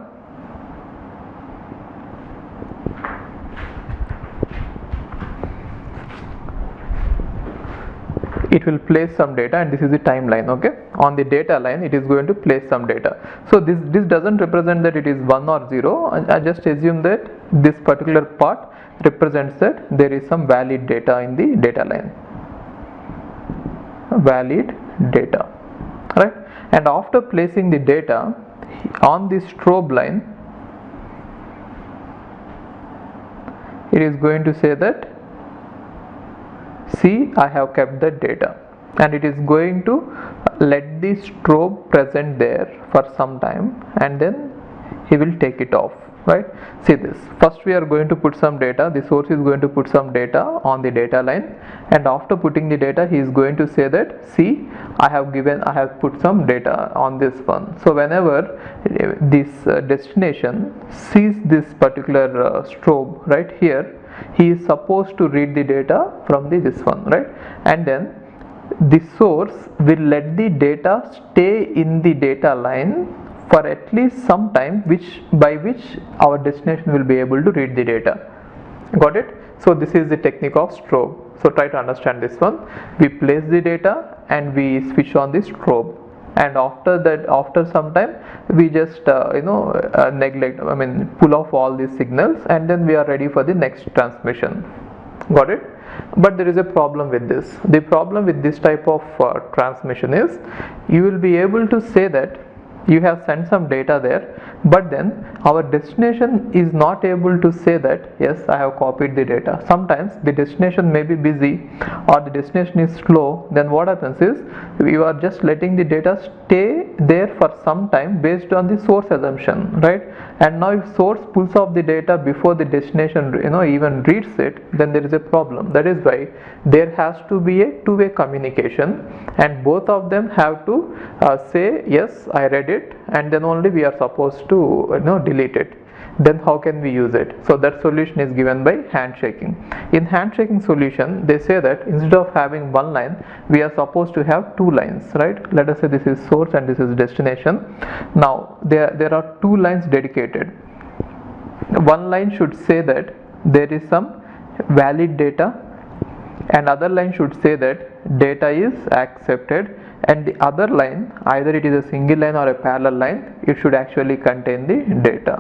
and this is the timeline. Okay, on the data line it is going to place some data. So this doesn't represent that it is 1 or 0. I just assume that this particular part represents that there is some valid data in the data line, valid data, right? And after placing the data on the strobe line, it is going to say that, see, I have kept the data, and it is going to let the strobe present there for some time, and then he will take it off. right? See this, first we are going to put some data, the source is going to put some data on the data line, and after putting the data he is going to say that, see, I have put some data on this one. So whenever this destination sees this particular strobe right here, he is supposed to read the data from this one, right? And then the source will let the data stay in the data line for at least some time, by which our destination will be able to read the data. Got it? So this is the technique of strobe. So try to understand this one. We place the data and we switch on the strobe, and after some time we just pull off all these signals, and then we are ready for the next transmission. Got it? But there is a problem with this. The problem with this type of transmission is, you will be able to say that you have sent some data there, but then our destination is not able to say that, yes, I have copied the data. Sometimes the destination may be busy or the destination is slow. Then what happens is, you are just letting the data stay there for some time based on the source assumption, right? And now if source pulls off the data before the destination even reads it, then there is a problem. That is why there has to be a two-way communication, and both of them have to say, yes, I read it, and then only we are supposed to delete it. Then how can we use it? So that solution is given by handshaking. In handshaking solution, they say that instead of having one line, we are supposed to have two lines, right? Let us say this is source and this is destination. Now there are two lines dedicated. One line should say that there is some valid data, and other line should say that data is accepted, and the other line, either it is a single line or a parallel line, it should actually contain the data,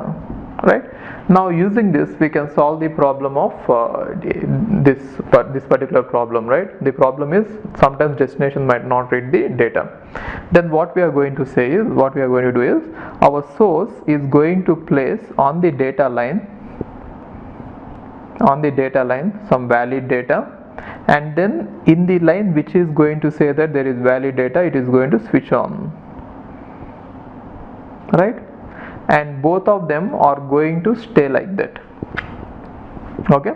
right? Now using this we can solve the problem of this particular problem, right? The problem is, sometimes destination might not read the data. Then what we are going to do is, our source is going to place on the data line some valid data, and then in the line which is going to say that there is valid data, it is going to switch on, right? And both of them are going to stay like that. Okay,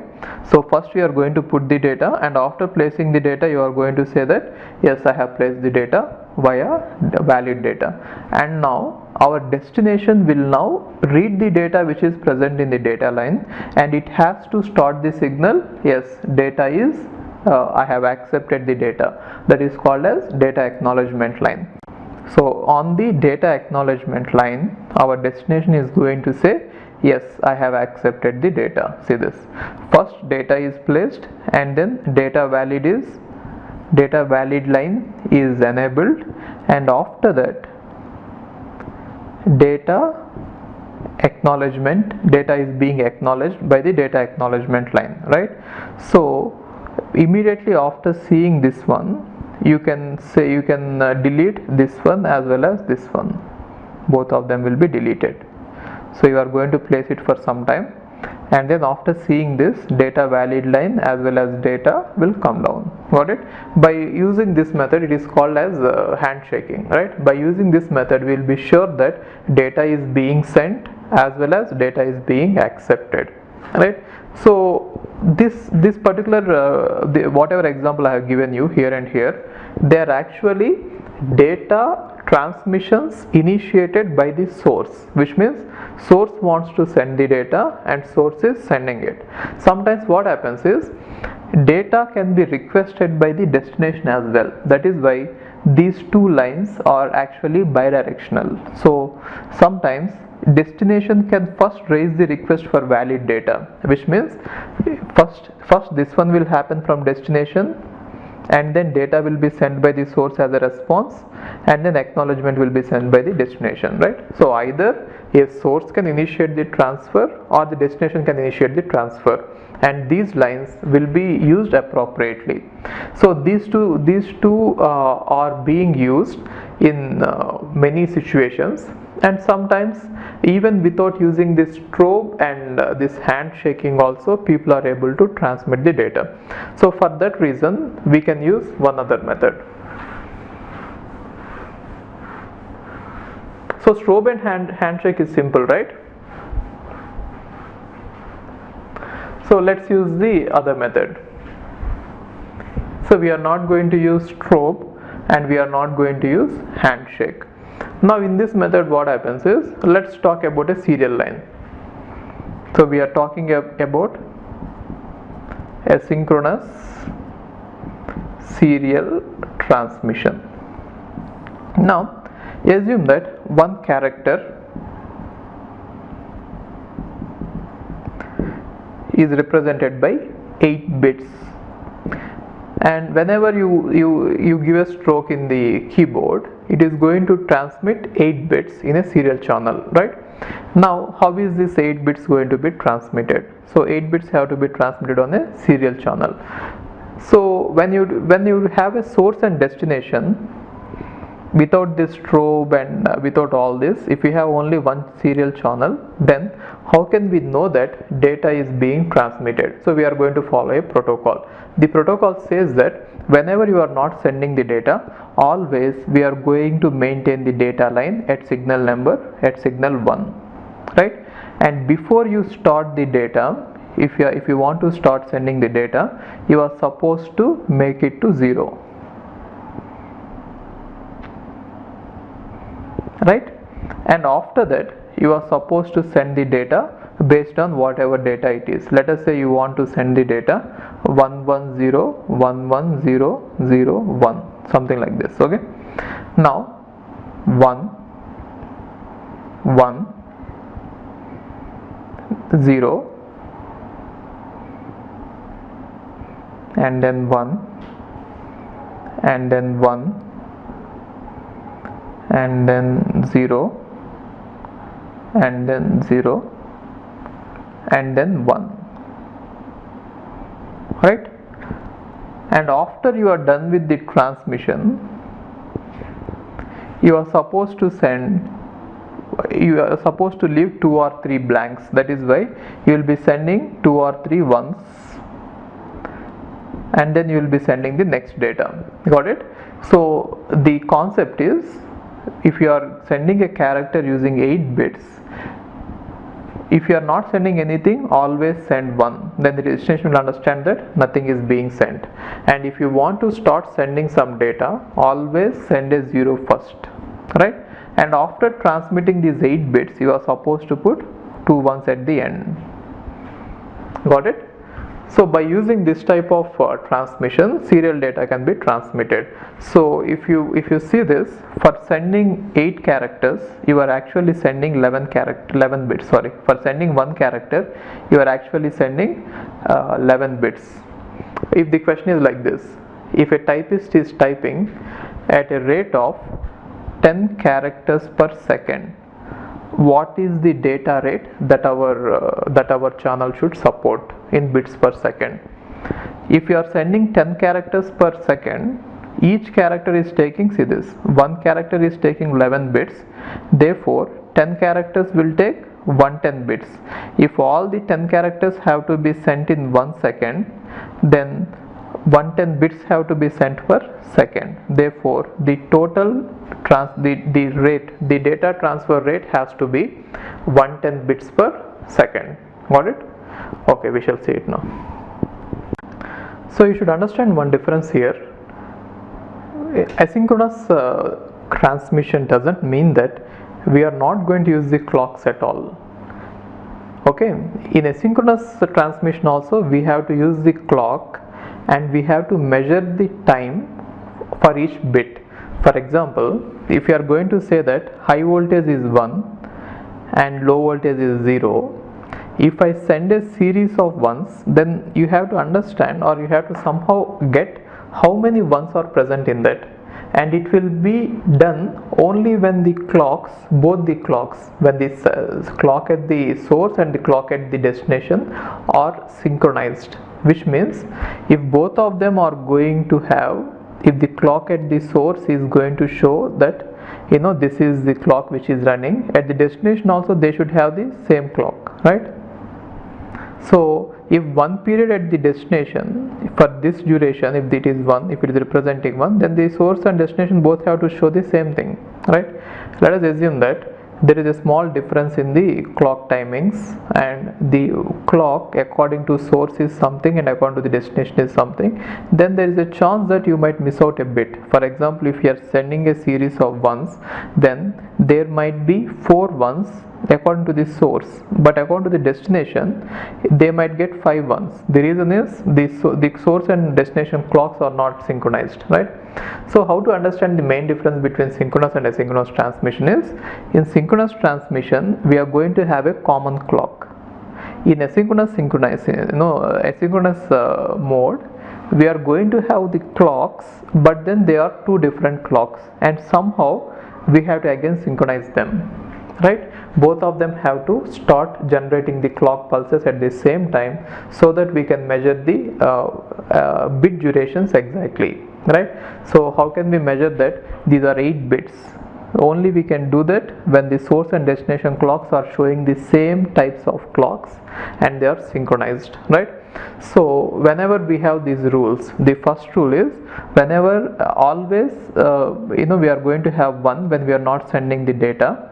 so first we are going to put the data, and after placing the data you are going to say that, yes, I have placed the data via valid data, and now our destination will now read the data which is present in the data line, and it has to start the signal, yes, data is I have accepted the data. That is called as data acknowledgement line. So on the data acknowledgement line, our destination is going to say, yes, I have accepted the data. See this, first data is placed, and then data valid line is enabled, and after that data is being acknowledged by the data acknowledgement line, right? So immediately after seeing this one, you can delete this one as well as this one. Both of them will be deleted. So you are going to place it for some time, and then after seeing this, data valid line as well as data will come down. Got it? By using this method, it is called as handshaking, right? By using this method, we will be sure that data is being sent as well as data is being accepted, right? So this particular whatever example I have given you here and here, they are actually data transmissions initiated by the source, which means source wants to send the data and source is sending it. Sometimes what happens is, data can be requested by the destination as well. That is why these two lines are actually bidirectional. So sometimes destination can first raise the request for valid data, which means first this one will happen from destination, and then data will be sent by the source as a response, and then acknowledgement will be sent by the destination, right? So either a source can initiate the transfer or the destination can initiate the transfer, and these lines will be used appropriately. So these two are being used in many situations, and sometimes even without using this strobe and this handshaking also, people are able to transmit the data. So for that reason, we can use one other method. So strobe and handshake is simple, right? So let's use the other method. So we are not going to use strobe and we are not going to use handshake. Now in this method what happens is, let's talk about a serial line. So we are talking about asynchronous serial transmission. Now assume that one character is represented by 8 bits, and whenever you give a stroke in the keyboard, it is going to transmit 8 bits in a serial channel, right? Now how is this 8 bits going to be transmitted? So 8 bits have to be transmitted on a serial channel. So when you have a source and destination without this strobe and without all this, if we have only one serial channel, then how can we know that data is being transmitted? So we are going to follow a protocol. The protocol says that whenever you are not sending the data, always we are going to maintain the data line at signal number at signal 1, right? And before you start the data, if you want to start sending the data, you are supposed to make it to 0, right? And after that you are supposed to send the data based on whatever data it is. Let us say you want to send the data 110 11001, something like this. Okay, now 1 1 0 and then 1 and then 1 and then 0 and then 0 and then 1, right? And after you are done with the transmission, you are supposed to leave 2 or 3 blanks. That is why you will be sending 2 or 3 ones, and then you will be sending the next data. Got it? So the concept is, if you are sending a character using 8 bits, if you are not sending anything, always send 1. Then the destination will understand that nothing is being sent. And if you want to start sending some data, always send a 0 first, right? And after transmitting these 8 bits, you are supposed to put 2 ones at the end. Got it? So by using this type of transmission, serial data can be transmitted. So if you see this, for sending 8 characters, you are actually sending 11 bits. Sorry, for sending 1 character, you are actually sending 11 bits. If the question is like this, if a typist is typing at a rate of 10 characters per second, what is the data rate that our channel should support in bits per second? If you are sending 10 characters per second, each character is taking, see this, one character is taking 11 bits, therefore 10 characters will take 110 bits. If all the 10 characters have to be sent in 1 second, then 110 bits have to be sent per second. Therefore the total the data transfer rate has to be 110 bits per second. Got it? Okay, we shall see it now. So you should understand one difference here. Asynchronous transmission doesn't mean that we are not going to use the clocks at all. Okay, in asynchronous transmission also we have to use the clock, and we have to measure the time for each bit. For example, if you are going to say that high voltage is 1 and low voltage is 0, if I send a series of ones, then you have to understand, or you have to somehow get how many ones are present in that, and it will be done only when the clocks, both the clocks, when the clock at the source and the clock at the destination are synchronized, which means if both of them are going to have, if the clock at the source is going to show that this is the clock which is running, at the destination also they should have the same clock, right? So if one period at the destination for this duration, if it is 1, if it is representing 1, then the source and destination both have to show the same thing, right? Let us assume that there is a small difference in the clock timings, and the clock according to source is something and according to the destination is something, then there is a chance that you might miss out a bit. For example, if you are sending a series of ones, then there might be 4 ones according to the source, but according to the destination they might get 5 ones. The reason is the source and destination clocks are not synchronized, right? So how to understand the main difference between synchronous and asynchronous transmission is, in synchronous transmission we are going to have a common clock. In asynchronous mode, we are going to have the clocks, but then they are 2 different clocks, and somehow we have to again synchronize them, right? Both of them have to start generating the clock pulses at the same time, so that we can measure the bit durations exactly, right? So how can we measure that? These are 8 bits. Only we can do that when the source and destination clocks are showing the same types of clocks and they are synchronized, right? So whenever we have these rules, the first rule is, whenever always we are going to have 1 when we are not sending the data,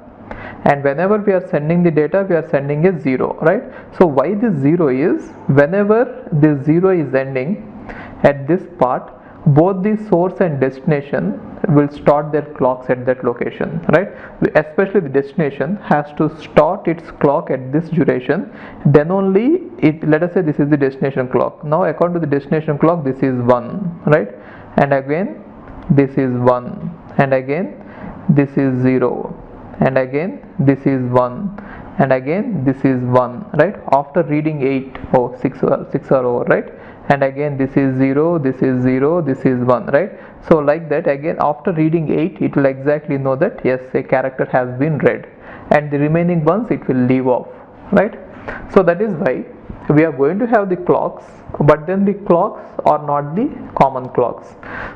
and whenever we are sending the data we are sending a 0, right? So why this 0 is, whenever this 0 is ending at this part, both the source and destination will start their clocks at that location, right? Especially the destination has to start its clock at this duration, then only let us say this is the destination clock. Now according to the destination clock, this is 1, right? And again this is 1, and again this is 0, and again this is 1, and again this is 1, right? After reading 8, 6 are over, right? And again this is 0, this is 0, this is 1, right? So like that, again after reading 8 it will exactly know that yes, a character has been read, and the remaining ones it will leave off, right? So that is why we are going to have the clocks, but then the clocks are not the common clocks.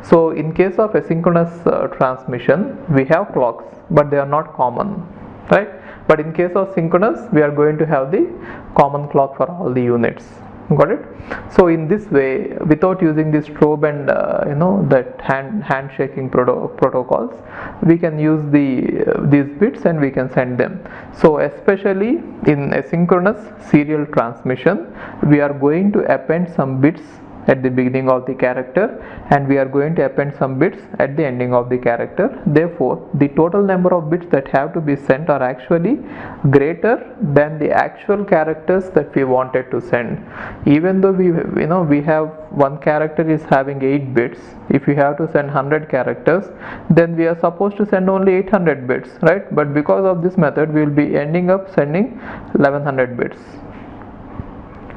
So in case of asynchronous transmission, we have clocks but they are not common, right? But in case of synchronous, we are going to have the common clock for all the units. Got it? So in this way, without using the strobe and that handshaking protocols, we can use these bits and we can send them. So especially in asynchronous serial transmission, we are going to append some bits at the beginning of the character, and we are going to append some bits at the ending of the character. Therefore, the total number of bits that have to be sent are actually greater than the actual characters that we wanted to send. Even though we have one character is having 8 bits, if we have to send 100 characters, then we are supposed to send only 800 bits, right? But because of this method, we will be ending up sending 1100 bits.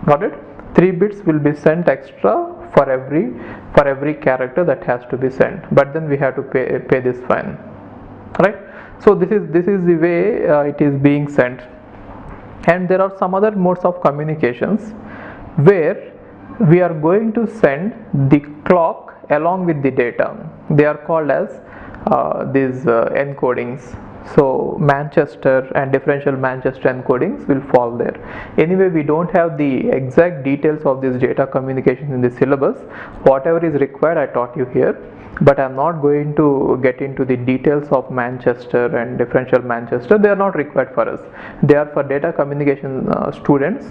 Got it? 3 bits will be sent extra for every character that has to be sent, but then we have to pay this fine, right? So this is the way it is being sent. And there are some other modes of communications where we are going to send the clock along with the data. They are called as these encodings. So Manchester and differential Manchester encodings will fall there. Anyway, we don't have the exact details of this data communication in the syllabus. Whatever is required, I taught you here, but I'm not going to get into the details of Manchester and differential Manchester. They are not required for us. They are for data communication students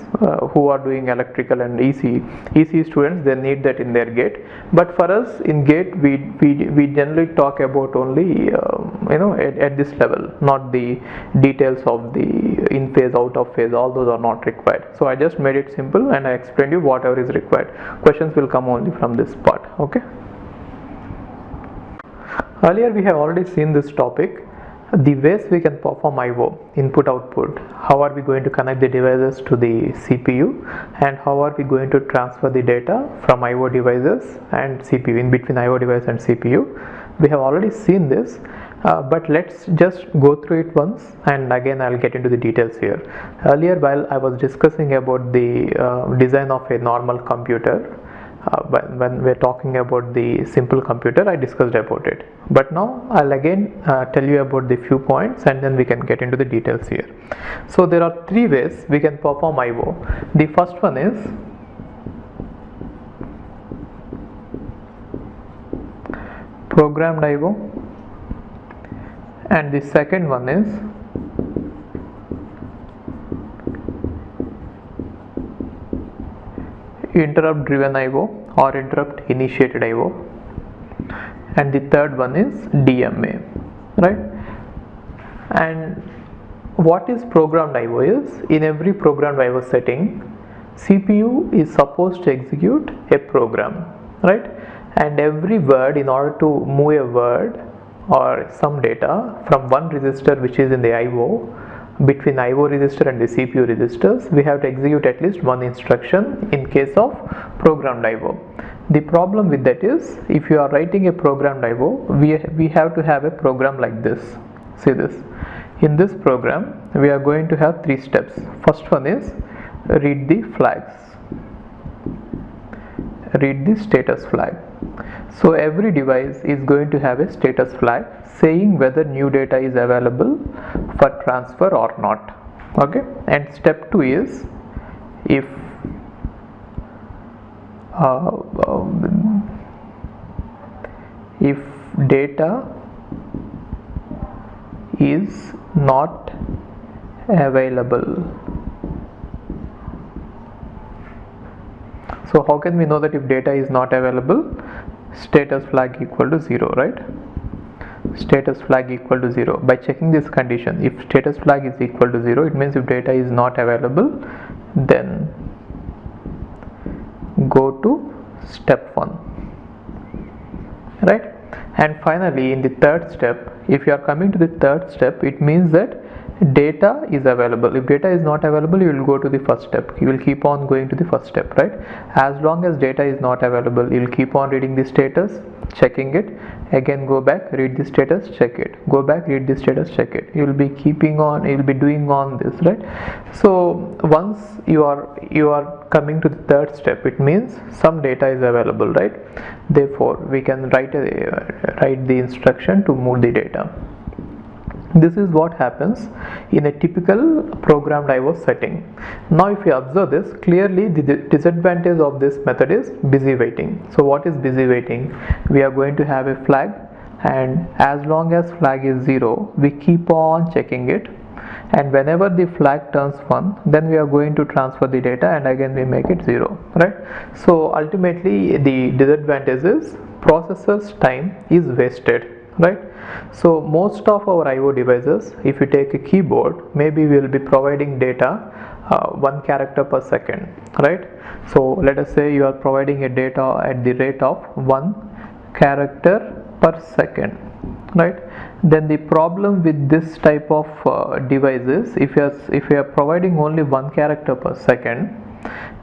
who are doing electrical and EC students. They need that in their gate. But for us in gate, we generally talk about only at this level, not the details of the in phase, out of phase. All those are not required. So I just made it simple and I explained you whatever is required. Questions will come only from this part. Okay. Earlier we have already seen this topic, the ways we can perform I/O, input output. How are we going to connect the devices to the CPU, and how are we going to transfer the data from I/O devices and CPU, in between I/O device and CPU. We have already seen this, but let's just go through it once, and again I'll get into the details here. Earlier, while I was discussing about the design of a normal computer, when we're talking about the simple computer, I discussed about it. But now I'll again tell you about the few points, and then we can get into the details here. So there are 3 ways we can perform I/O. The first one is programmed I/O, and the second one is interrupt driven IO or interrupt initiated IO, and the third one is DMA, right? And what is programmed IO is, in every programmed IO setting, CPU is supposed to execute a program, right? And every word, in order to move a word or some data from one register which is in the IO, between IO register and the CPU registers, we have to execute at least one instruction in case of programmed IO. The problem with that is, if you are writing a programmed IO, we have to have a program like this. See this. In this program, we are going to have three steps. First one is read the flags, read the status flag. So every device is going to have a status flag saying whether new data is available for transfer or not. Okay, and step 2 is, if data is not available. So how can we know that if data is not available? Status flag equal to 0, right? Status flag equal to 0. By checking this condition, if status flag is equal to 0, it means if data is not available, then go to step 1, right? And finally, in the third step, if you are coming to the third step, it means that data is available. If data is not available, you will go to the first step. You will keep on going to the first step, right? As long as data is not available, you will keep on reading the status, checking it, again go back, read the status, check it, go back, read the status, check it. You will be keeping on, you will be doing on this, right? So once you are coming to the third step, it means some data is available, right? Therefore we can write the instruction to move the data. This is what happens in a typical programmed IO setting. Now if you observe this, clearly the disadvantage of this method is busy waiting. So what is busy waiting? We are going to have a flag, and as long as flag is 0, we keep on checking it, and whenever the flag turns 1, then we are going to transfer the data, and again we make it 0, right? So ultimately the disadvantage is processor's time is wasted, right? So most of our IO devices, if you take a keyboard, maybe we will be providing data 1 character per second, right? So let us say you are providing a data at the rate of 1 character per second, right? Then the problem with this type of devices, if you are providing only 1 character per second,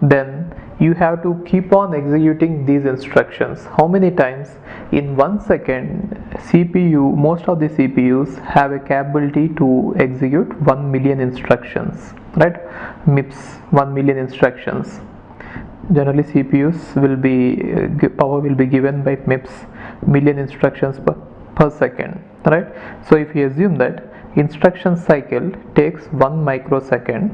then you have to keep on executing these instructions. How many times? In 1 second, CPU, most of the CPUs have a capability to execute 1 million instructions, right? MIPS, 1 million instructions. Generally CPUs will be power will be given by MIPS, million instructions per second, right? So if you assume that instruction cycle takes 1 microsecond,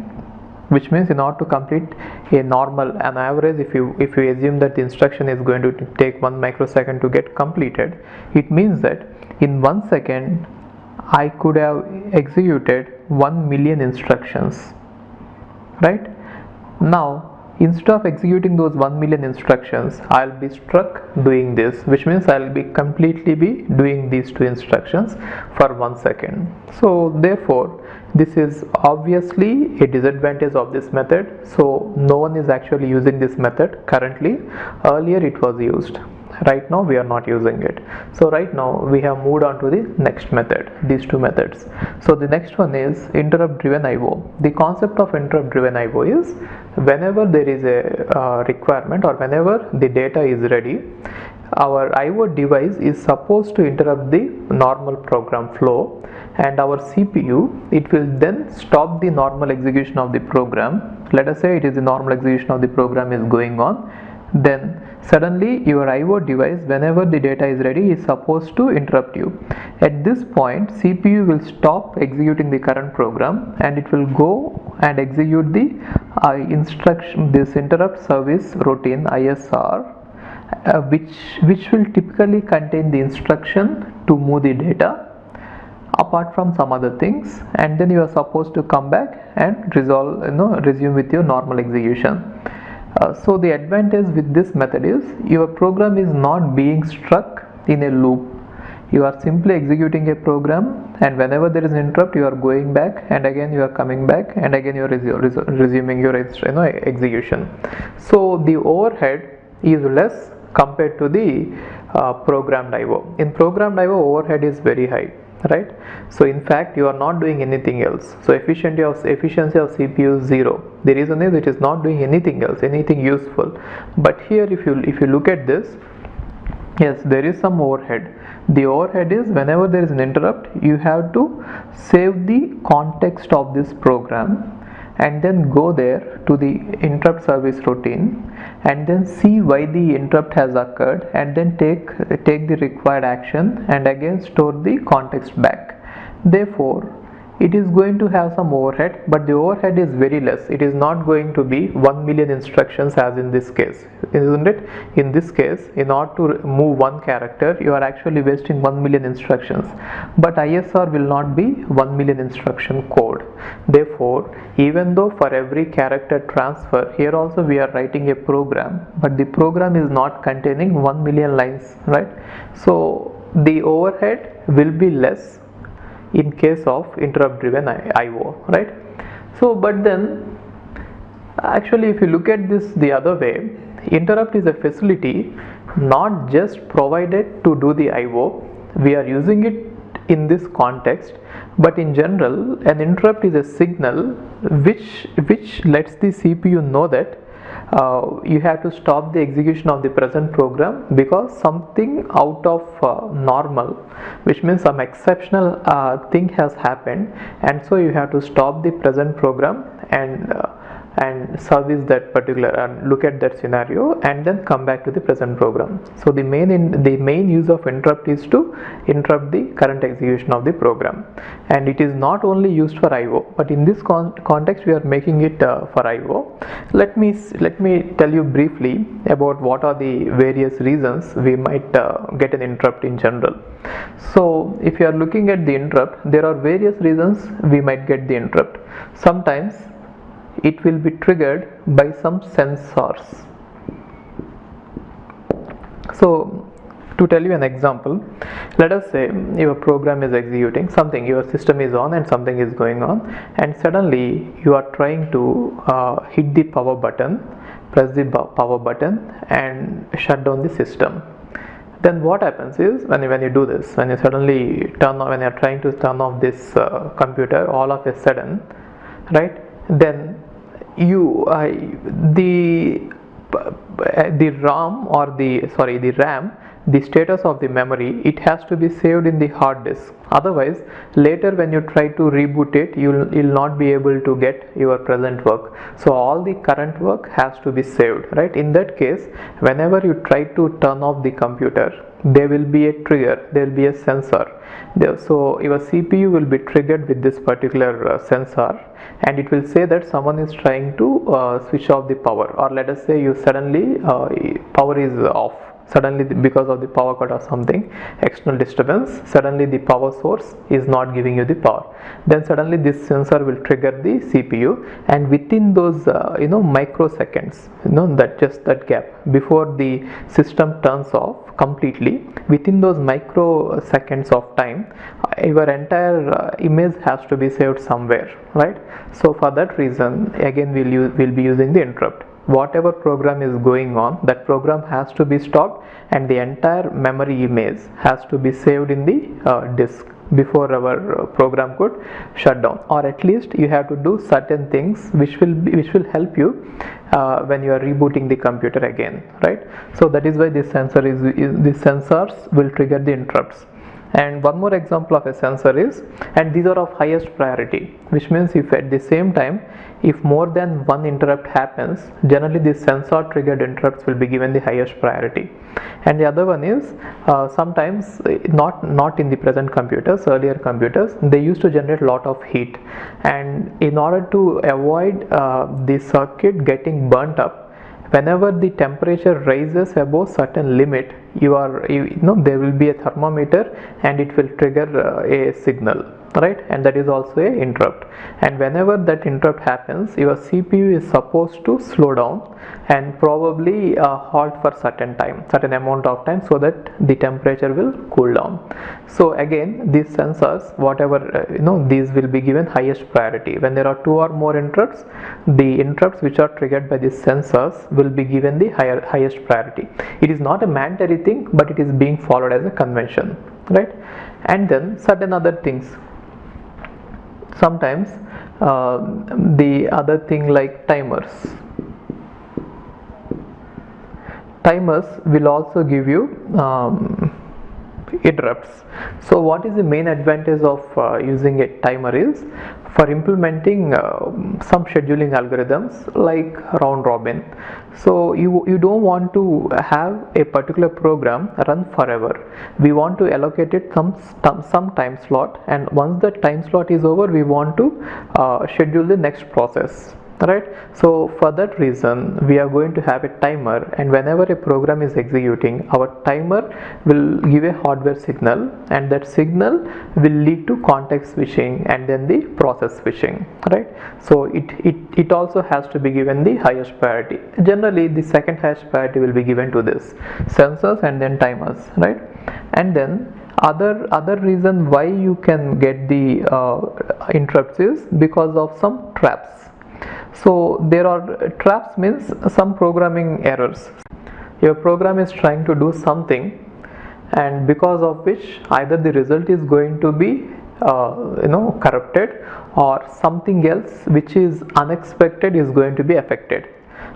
which means in order to complete an average, if you assume that the instruction is going to take 1 microsecond to get completed, it means that in 1 second I could have executed 1 million instructions, right? Now instead of executing those 1 million instructions, I'll be stuck doing this, which means I'll be completely doing these 2 instructions for 1 second. So therefore this is obviously a disadvantage of this method. So no one is actually using this method currently. Earlier it was used. Right now we are not using it. So right now we have moved on to the next method, these 2 methods. So the next one is interrupt driven IO. The concept of interrupt driven IO is, whenever there is a requirement or whenever the data is ready, our IO device is supposed to interrupt the normal program flow, and our CPU, it will then stop the normal execution of the program. Let us say it is the normal execution of the program is going on, then suddenly your IO device, whenever the data is ready, is supposed to interrupt you. At this point, CPU will stop executing the current program, and it will go and execute the instruction, this interrupt service routine, ISR, which will typically contain the instruction to move the data apart from some other things, and then you are supposed to come back and resume with your normal execution. So the advantage with this method is your program is not being stuck in a loop. You are simply executing a program, and whenever there is an interrupt, you are going back, and again you are coming back, and again you are resuming your execution. So the overhead is less compared to the programmed IO. In programmed IO, overhead is very high, right? So in fact you are not doing anything else. So efficiency of CPU is 0. The reason is it is not doing anything else, anything useful. But here if you look at this, yes, there is some overhead. The overhead is whenever there is an interrupt, you have to save the context of this program and then go there to the interrupt service routine and then see why the interrupt has occurred and then take the required action and again store the context back. Therefore it is going to have some overhead, but the overhead is very less. It is not going to be 1 million instructions as in this case, isn't it? In this case, in order to move one character, you are actually wasting 1 million instructions, but ISR will not be 1 million instruction code. Therefore, even though for every character transfer, here also we are writing a program, but the program is not containing 1 million lines, right? So the overhead will be less in case of interrupt driven IO, right? So but then actually if you look at this the other way, interrupt is a facility not just provided to do the IO. We are using it in this context, but in general an interrupt is a signal which lets the CPU know that you have to stop the execution of the present program because something out of normal, which means some exceptional thing has happened, and so you have to stop the present program and service that particular and look at that scenario and then come back to the present program. So the main use of interrupt is to interrupt the current execution of the program, and it is not only used for IO, but in this context we are making it for IO. Let me tell you briefly about what are the various reasons we might get an interrupt in general. So if you are looking at the interrupt, there are various reasons we might get the interrupt. Sometimes it will be triggered by some sensors. So to tell you an example, let us say your program is executing something, your system is on and something is going on, and suddenly you are trying to hit the power button, press the power button and shut down the system. Then what happens is when you do this, when you suddenly when you are trying to turn off this computer all of a sudden, right, then the RAM or the RAM, the status of the memory, it has to be saved in the hard disk. Otherwise later when you try to reboot it, you'll not be able to get your present work. So all the current work has to be saved, right? In that case, whenever you try to turn off the computer, there will be a trigger, there will be a sensor there. So your CPU will be triggered with this particular sensor, and it will say that someone is trying to switch off the power, or let us say you suddenly power is off suddenly because of the power cut or something, external disturbance, suddenly the power source is not giving you the power. Then suddenly this sensor will trigger the CPU, and within those microseconds, that gap before the system turns off completely, within those microseconds of time, your entire image has to be saved somewhere, right? So for that reason, again we'll be using the interrupt. Whatever program is going on, that program has to be stopped and the entire memory image has to be saved in the disk before our program could shut down, or at least you have to do certain things which will help you when you are rebooting the computer again, right? So that is why this sensors will trigger the interrupts. And one more example of a sensor is, and these are of highest priority, which means if at the same time if more than one interrupt happens, generally this sensor triggered interrupts will be given the highest priority. And the other one is sometimes not in the present computers, earlier computers, they used to generate a lot of heat, and in order to avoid the circuit getting burnt up, whenever the temperature rises above certain limit, there will be a thermometer and it will trigger a signal, right? And that is also a interrupt. And whenever that interrupt happens, your CPU is supposed to slow down and probably halt for certain amount of time, so that the temperature will cool down. So again, these sensors, whatever these will be given highest priority. When there are two or more interrupts, the interrupts which are triggered by these sensors will be given the highest priority. It is not a mandatory thing, but it is being followed as a convention, right? And then certain other things, sometimes the other thing like timers will also give you interrupts. So what is the main advantage of using a timer is for implementing some scheduling algorithms like round robin. So you don't want to have a particular program run forever. We want to allocate it some time slot, and once the time slot is over, we want to schedule the next process, right? So for that reason, we are going to have a timer, and whenever a program is executing, our timer will give a hardware signal, and that signal will lead to context switching and then the process switching, right? So it also has to be given the highest priority. Generally, the second highest priority will be given to this sensors and then timers, right? And then other reason why you can get the interrupts is because of some traps. So there are traps, means some programming errors. Your program is trying to do something, and because of which either the result is going to be corrupted, or something else which is unexpected is going to be affected.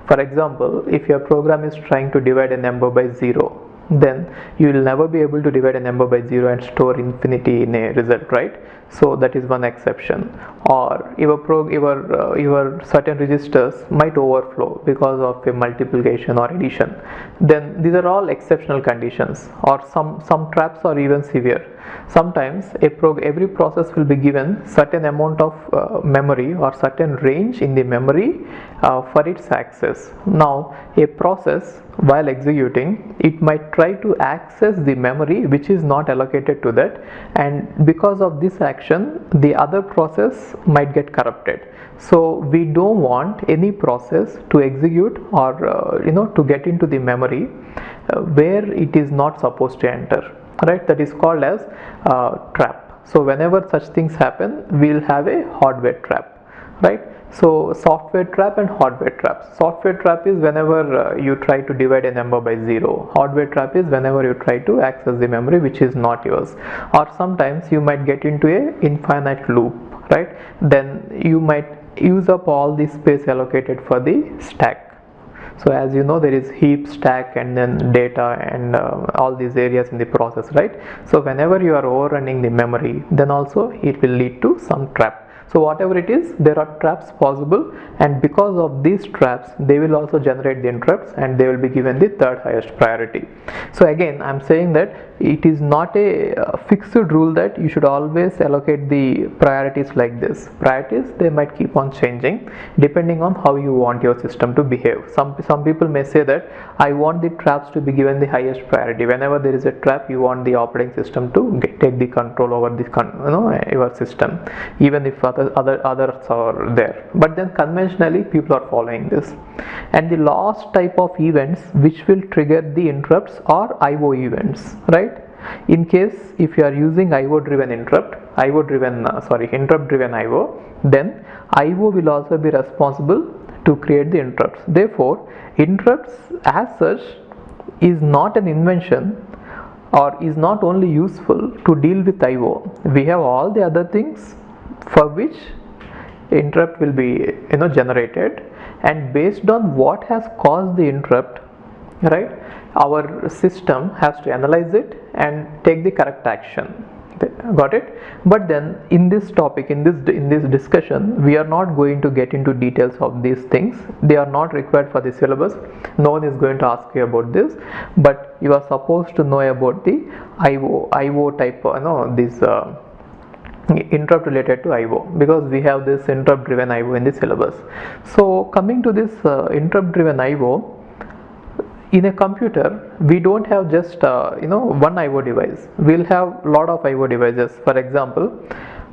For example, if your program is trying to divide a number by 0, then you will never be able to divide a number by 0 and store infinity in a result, right? So that is one exception. Or your certain registers might overflow because of a multiplication or addition. Then these are all exceptional conditions, or some traps are even severe. Sometimes every process will be given certain amount of memory or certain range in the memory for its access. Now a process, while executing, it might try to access the memory which is not allocated to that, and because of this action, the other process might get corrupted. So we don't want any process to execute or to get into the memory where it is not supposed to enter, right? That is called as trap. So whenever such things happen, we'll have a hardware trap, right? So software trap and hardware traps. Software trap is whenever you try to divide a number by 0. Hardware trap is whenever you try to access the memory which is not yours. Or sometimes you might get into a infinite loop, right? Then you might use up all the space allocated for the stack. So as you know, there is heap, stack, and then data, and all these areas in the process, right? So whenever you are overrunning the memory, then also it will lead to some trap. So whatever it is, there are traps possible, and because of these traps, they will also generate the interrupts, and they will be given the third highest priority. So again, I am saying that it is not a fixed rule that you should always allocate the priorities like this. Priorities, they might keep on changing depending on how you want your system to behave. Some people may say that I want the traps to be given the highest priority. Whenever there is a trap, you want the operating system to take the control over your system, even if others are there. But then conventionally, people are following this. And the last type of events which will trigger the interrupts are IO events, right? In case if you are using interrupt driven IO, then IO will also be responsible to create the interrupts. Therefore, interrupts as such is not an invention, or is not only useful to deal with IO. We have all the other things for which interrupt will be generated, and based on what has caused the interrupt, right, our system has to analyze it and take the correct action. Got it? But then in this topic, in this discussion, we are not going to get into details of these things. They are not required for the syllabus. No one is going to ask you about this, but you are supposed to know about the IO type, this interrupt related to IO, because we have this interrupt driven IO in the syllabus. So coming to this interrupt driven IO, in a computer we don't have just one IO device. We'll have lot of IO devices. For example,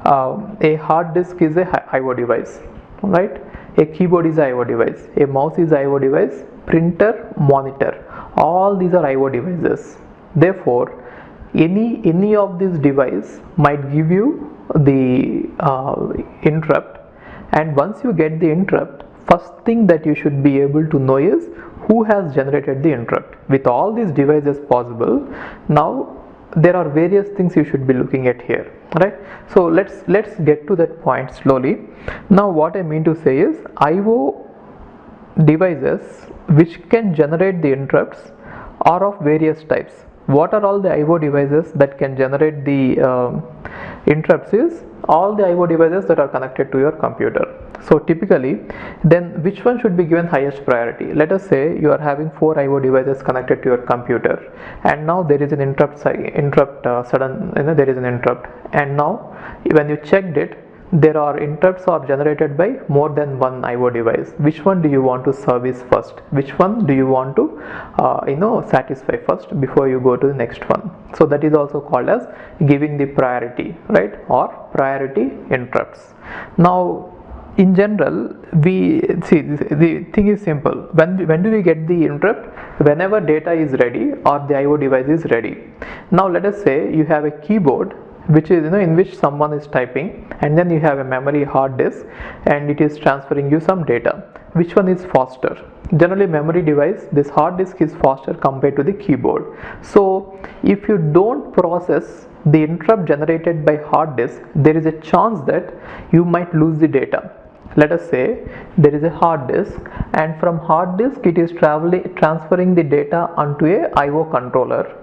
a hard disk is a IO device, right? A keyboard is a IO device, a mouse is a IO device, printer, monitor, all these are IO devices. Therefore any of these device might give you the interrupt, and once you get the interrupt, first thing that you should be able to know is who has generated the interrupt. With all these devices possible, now there are various things you should be looking at here, right? So let's get to that point slowly. Now what I mean to say is IO devices which can generate the interrupts are of various types. What are all the IO devices that can generate the interrupts is all the IO devices that are connected to your computer. So typically, then which one should be given highest priority? Let us say you are having 4 IO devices connected to your computer, and now there is an interrupt, there is an interrupt, and now when you checked it, there are interrupts are generated by more than one IO device. Which one do you want to service first? Which one do you want to satisfy first before you go to the next one? So that is also called as giving the priority, right? Or priority interrupts. Now in general, we see the thing is simple. When do we get the interrupt? Whenever data is ready or the IO device is ready. Now let us say you have a keyboard which is in which someone is typing, and then you have a memory hard disk and it is transferring you some data. Which one is faster? Generally memory device, this hard disk is faster compared to the keyboard. So if you don't process the interrupt generated by hard disk, there is a chance that you might lose the data. Let us say there is a hard disk, and from hard disk it is transferring the data onto a IO controller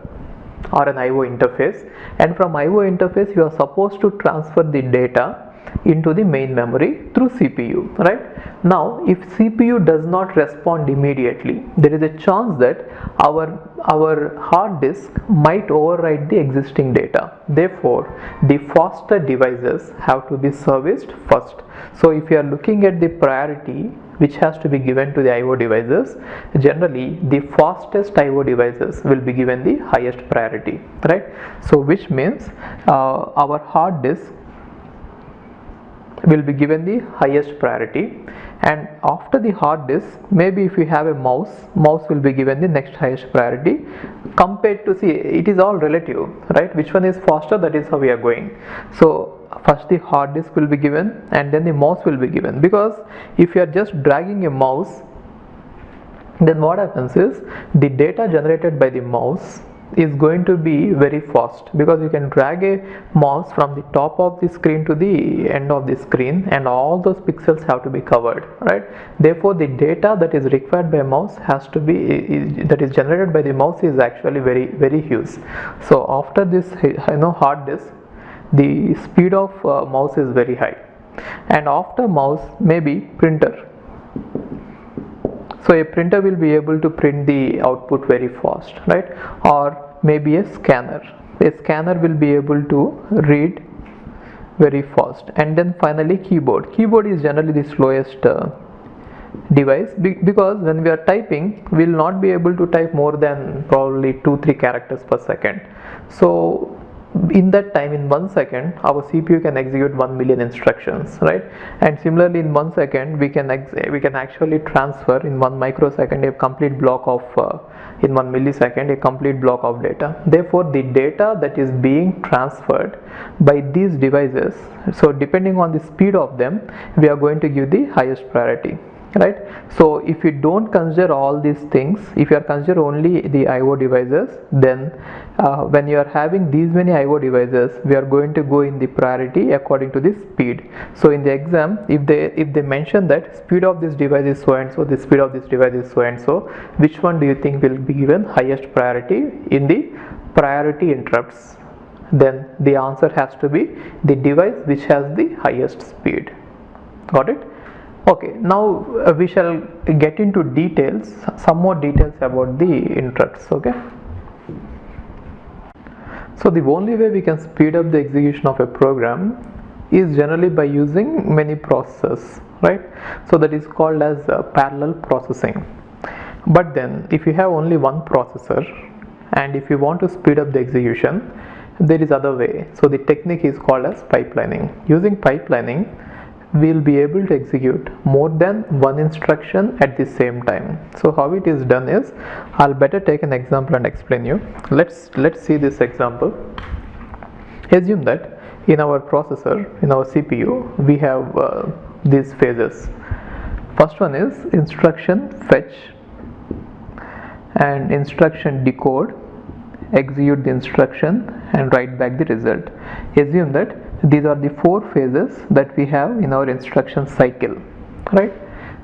or an IO interface, and from IO interface you are supposed to transfer the data into the main memory through CPU, right? Now if CPU does not respond immediately, there is a chance that our hard disk might overwrite the existing data. Therefore the faster devices have to be serviced first. So if you are looking at the priority which has to be given to the IO devices, generally the fastest IO devices will be given the highest priority, right? So which means our hard disk will be given the highest priority, and after the hard disk, maybe if you have a mouse will be given the next highest priority compared to, see, it is all relative, right? Which one is faster, that is how we are going. So first the hard disk will be given and then the mouse will be given, because if you are just dragging a mouse, then what happens is the data generated by the mouse is going to be very fast, because you can drag a mouse from the top of the screen to the end of the screen and all those pixels have to be covered, right? Therefore the data that is required by a mouse has to be that is generated by the mouse is actually very huge. So after this hard disk, the speed of mouse is very high, and after mouse maybe printer. So a printer will be able to print the output very fast, right? Or maybe a scanner will be able to read very fast. And then finally keyboard is generally the slowest device, because when we are typing we will not be able to type more than probably 2-3 characters per second. So in that time, in 1 second, our CPU can execute 1 million instructions, right? And similarly in 1 second we can actually transfer in 1 microsecond a complete block of in 1 millisecond a complete block of data. Therefore the data that is being transferred by these devices, so depending on the speed of them, we are going to give the highest priority, right? So if you don't consider all these things, if you are consider only the IO devices, then when you are having these many IO devices, we are going to go in the priority according to the speed. So in the exam, if they mention that speed of this device is so and so, the speed of this device is so and so, which one do you think will be given highest priority in the priority interrupts? Then the answer has to be the device which has the highest speed. Got it? Okay, now we shall get into details, some more details about the interrupts. Okay, so the only way we can speed up the execution of a program is generally by using many processes, right? So that is called as parallel processing. But then if you have only one processor and if you want to speed up the execution, there is other way. So the technique is called as pipelining. Using pipelining, we'll be able to execute more than one instruction at the same time. So how it is done is, I'll better take an example and explain you. Let's see this example. Assume that in our processor, in our CPU, we have these phases. First one is instruction fetch and instruction decode, execute the instruction and write back the result. Assume that these are the four phases that we have in our instruction cycle, right?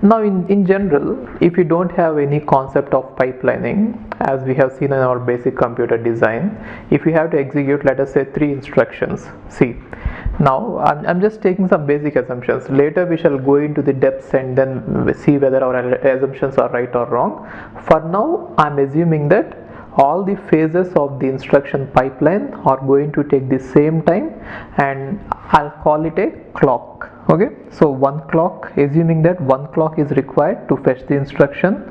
Now in general, if you don't have any concept of pipelining, as we have seen in our basic computer design, if you have to execute, let us say, 3 instructions. See, now I'm just taking some basic assumptions. Later we shall go into the depths and then see whether our assumptions are right or wrong. For now, I'm assuming that all the phases of the instruction pipeline are going to take the same time, and I'll call it a clock. Okay, so one clock, assuming that one clock is required to fetch the instruction,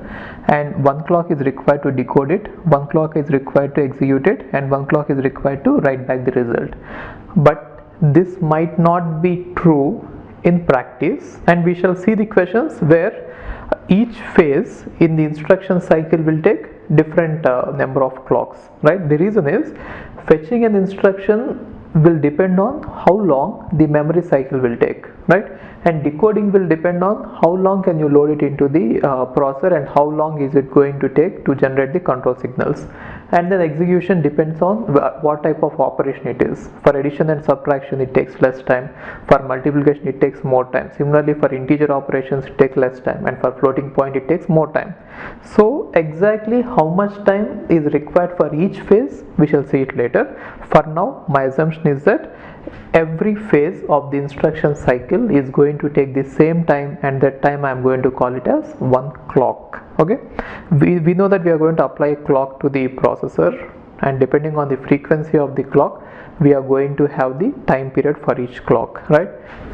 and one clock is required to decode it, one clock is required to execute it, and one clock is required to write back the result. But this might not be true in practice, and we shall see the questions where each phase in the instruction cycle will take different number of clocks, right? The reason is, fetching an instruction will depend on how long the memory cycle will take, right? And decoding will depend on how long can you load it into the processor and how long is it going to take to generate the control signals. And then execution depends on what type of operation it is. For addition and subtraction, it takes less time. For multiplication, it takes more time. Similarly, for integer operations, it takes less time, and for floating point, it takes more time. So exactly how much time is required for each phase, we shall see it later. For now, my assumption is that every phase of the instruction cycle is going to take the same time, and that time I am going to call it as one clock. Okay, we know that we are going to apply a clock to the processor, and depending on the frequency of the clock, we are going to have the time period for each clock, right?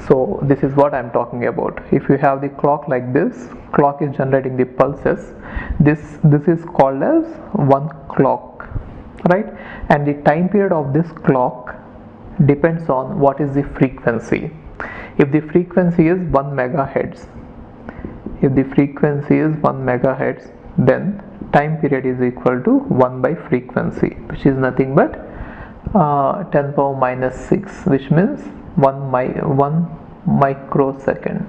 So this is what I am talking about. If you have the clock like this, clock is generating the pulses, this is called as one clock, right? And the time period of this clock depends on what is the frequency. If the frequency is 1 megahertz, then time period is equal to 1 by frequency, which is nothing but 10 power minus 6, which means 1 microsecond.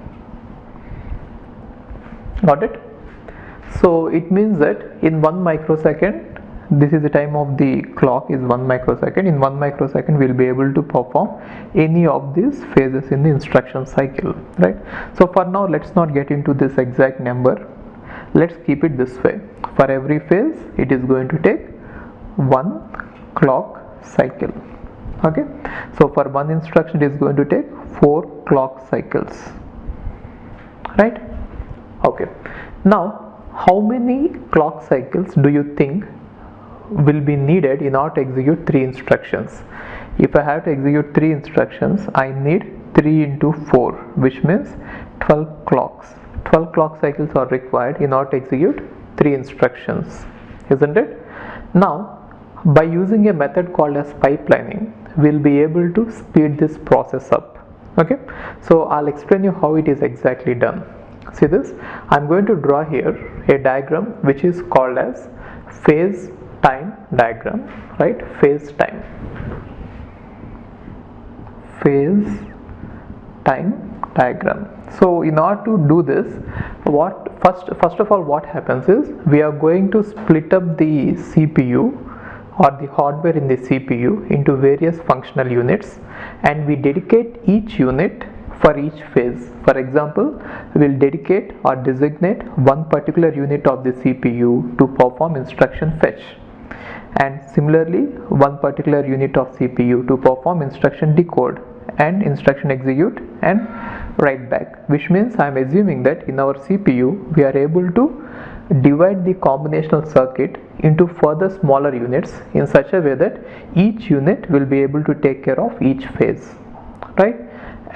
Got it? So it means that in 1 microsecond, this is the time of the clock is 1 microsecond. In 1 microsecond, we will be able to perform any of these phases in the instruction cycle, right? So for now, let's not get into this exact number. Let's keep it this way. For every phase, it is going to take 1 clock cycle. Okay, so for one instruction, it is going to take 4 clock cycles, right? Okay, now how many clock cycles do you think will be needed in order to execute 3 instructions? If I have to execute 3 instructions, I need 3 into 4, which means 12 clocks. 12 clock cycles are required in order to execute 3 instructions, isn't it? Now, by using a method called as pipelining, we'll be able to speed this process up. Okay, so I'll explain you how it is exactly done. See this, I'm going to draw here a diagram which is called as phase time diagram, right? Phase time diagram. So in order to do this, first of all, what happens is, we are going to split up the CPU or the hardware in the CPU into various functional units, and we dedicate each unit for each phase. For example, we will dedicate or designate one particular unit of the CPU to perform instruction fetch, and similarly one particular unit of CPU to perform instruction decode and instruction execute and write back, which means I am assuming that in our CPU we are able to divide the combinational circuit into further smaller units in such a way that each unit will be able to take care of each phase, right?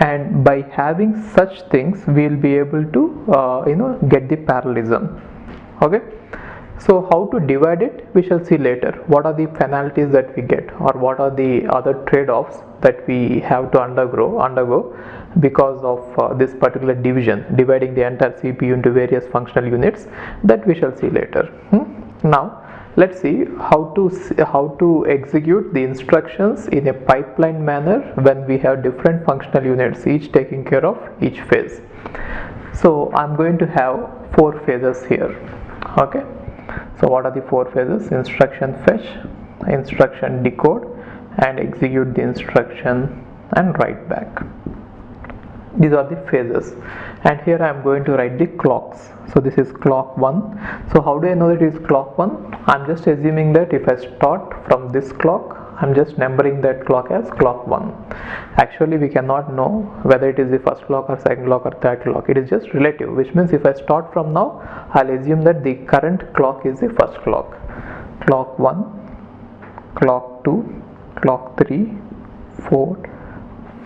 And by having such things, we will be able to get the parallelism. Okay, So how to divide it, we shall see later. What are the penalties that we get, or what are the other trade-offs that we have to undergo because of this particular dividing the entire CPU into various functional units, that we shall see later. Now let's see how to execute the instructions in a pipeline manner when we have different functional units, each taking care of each phase. So I'm going to have 4 phases here. Okay, so what are the 4 phases? Instruction fetch, instruction decode, and execute the instruction and write back. These are the phases, and here I am going to write the clocks. So this is clock 1. So how do I know that it is clock 1? I'm just assuming that if I start from this clock, I'm just numbering that clock as clock 1. Actually we cannot know whether it is the first clock or second clock or third clock. It is just relative, which means if I start from now, I'll assume that the current clock is the first clock. Clock 1, clock 2, clock 3, 4,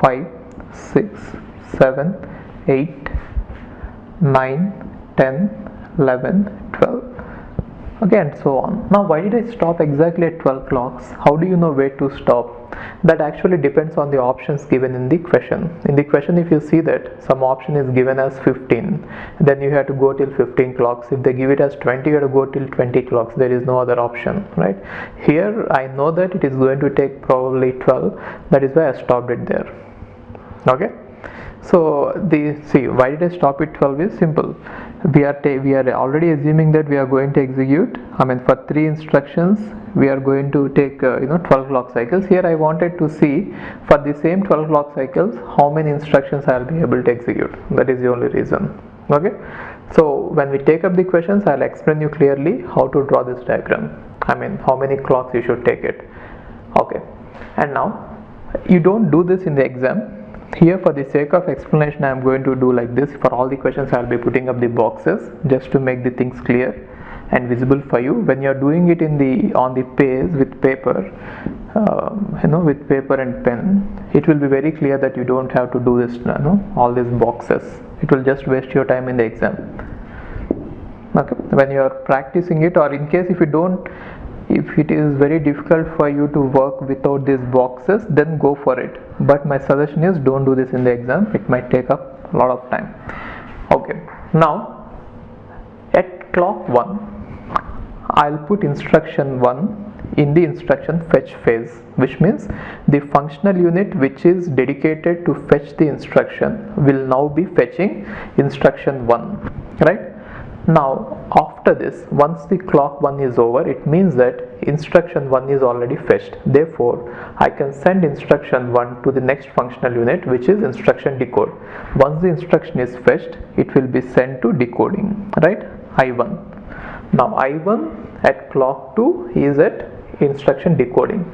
5, 6, 7, 8, 9, 10, 11, 12. Again, so on. Now why did I stop exactly at 12 clocks? How do you know where to stop? That actually depends on the options given in the question. In the question, if you see that some option is given as 15, then you have to go till 15 clocks. If they give it as 20, you have to go till 20 clocks. There is no other option, right? Here I know that it is going to take probably 12. That is why I stopped it there. Okay. So see, why did I stop at 12 is simple. We are already assuming that we are going to execute, for 3 instructions we are going to take 12 clock cycles. Here I wanted to see for the same 12 clock cycles how many instructions I will be able to execute. That is the only reason. Okay, so when we take up the questions, I will explain you clearly how to draw this diagram. How many clocks you should take it. Okay, and now you don't do this in the exam. Here, for the sake of explanation, I am going to do like this. For all the questions, I will be putting up the boxes just to make the things clear and visible for you. When you are doing it on the page with paper, with paper and pen, it will be very clear that you don't have to do this, all these boxes. It will just waste your time in the exam. Okay, when you are practicing it, or in case if it is very difficult for you to work without these boxes, then go for it. But my suggestion is don't do this in the exam. It might take up a lot of time. Okay, now at clock 1, I'll put instruction 1 in the instruction fetch phase, which means the functional unit which is dedicated to fetch the instruction will now be fetching instruction 1, right? Now after this, once the clock 1 is over, it means that instruction 1 is already fetched. Therefore I can send instruction 1 to the next functional unit, which is instruction decode. Once the instruction is fetched, it will be sent to decoding, right? I1. Now I1 at clock 2 is at instruction decoding.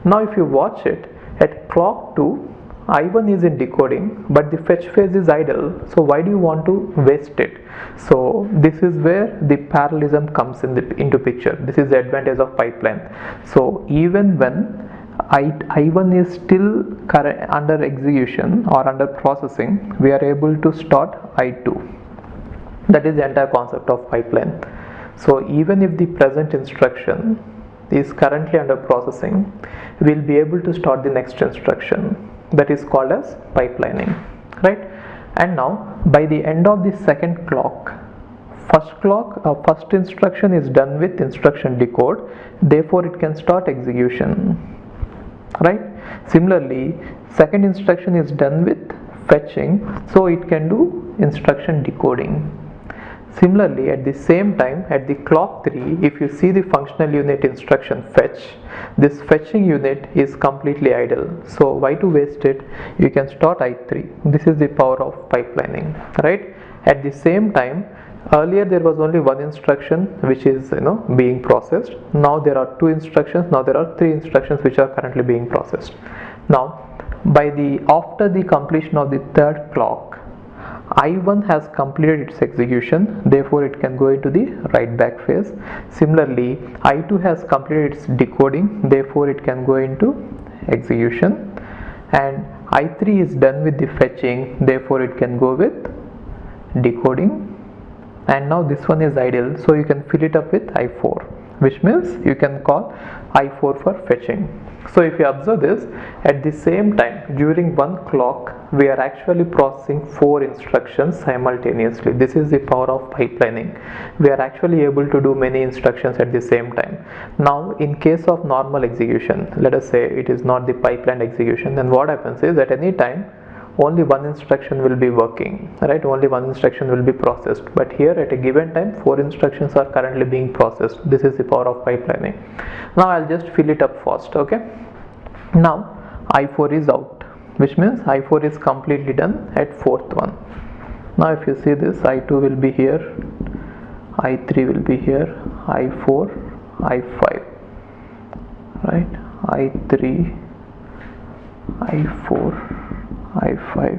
Now if you watch it, at clock 2 I1 is in decoding, but the fetch phase is idle. So why do you want to waste it? So this is where the parallelism comes into picture. This is the advantage of pipeline. So even when I1 is still under execution or under processing, we are able to start I2. That is the entire concept of pipeline. So even if the present instruction is currently under processing, we will be able to start the next instruction. That is called as pipelining, right? And now by the end of the second clock, first instruction is done with instruction decode, therefore it can start execution, right? Similarly, second instruction is done with fetching, so it can do instruction decoding. Similarly, at the same time, at the clock 3, if you see the functional unit instruction fetch, this fetching unit is completely idle. So why to waste it? You can start I3. This is the power of pipelining, right? At the same time, earlier there was only one instruction which is being processed. Now there are 2 instructions. Now there are 3 instructions which are currently being processed. Now after the completion of the third clock, I1 has completed its execution, therefore it can go into the write back phase. Similarly, I2 has completed its decoding, therefore it can go into execution, and I3 is done with the fetching, therefore it can go with decoding, and now this one is idle, so you can fill it up with I4, which means you can call I4 for fetching. So if you observe this, at the same time during one clock we are actually processing 4 instructions simultaneously. This is the power of pipelining. We are actually able to do many instructions at the same time. Now in case of normal execution, let us say it is not the pipeline execution, then what happens is at any time only one instruction will be working, right? Only one instruction will be processed, but here at a given time 4 instructions are currently being processed. This is the power of pipelining. Now I'll just fill it up first. Okay, now I4 is out, which means I4 is completely done at 4th one. Now if you see this, I2 will be here, I3 will be here, I4, I5, right? I3, I4, I5,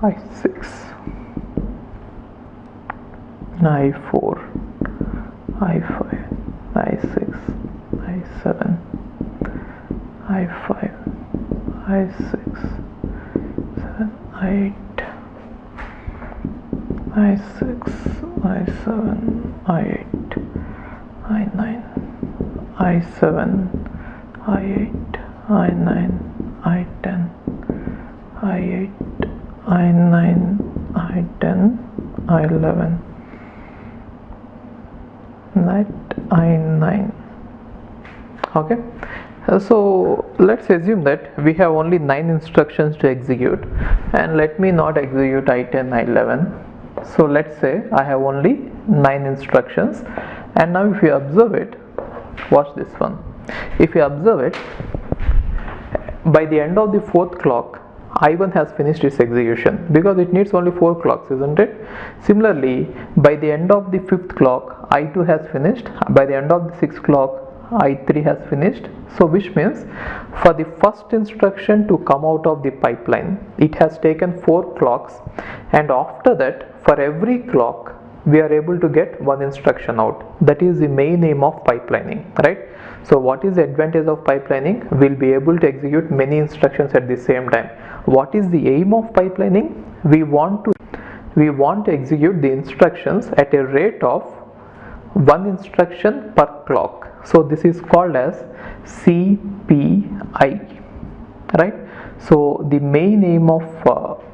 I6, I4, I5, I6, I7, I5, I6, 7, I8, I6, I7, I8, I9, I7, I8, I9, I10, I8, I9, I10, I11, that I9. Okay, so let's assume that we have only 9 instructions to execute, and let me not execute I10, I11. So let's say I have only 9 instructions, and now if you observe it, watch this one. If you observe it, by the end of the 4th clock, I1 has finished its execution because it needs only 4 clocks, isn't it? Similarly, by the end of the 5th clock, I2 has finished. By the end of the 6th clock, I3 has finished. So which means for the first instruction to come out of the pipeline, it has taken 4 clocks, and after that for every clock we are able to get one instruction out. That is the main aim of pipelining, right? So what is the advantage of pipelining? We'll be able to execute many instructions at the same time. What is the aim of pipelining? We want to execute the instructions at a rate of 1 instruction per clock. So this is called as CPI, right? So the main aim of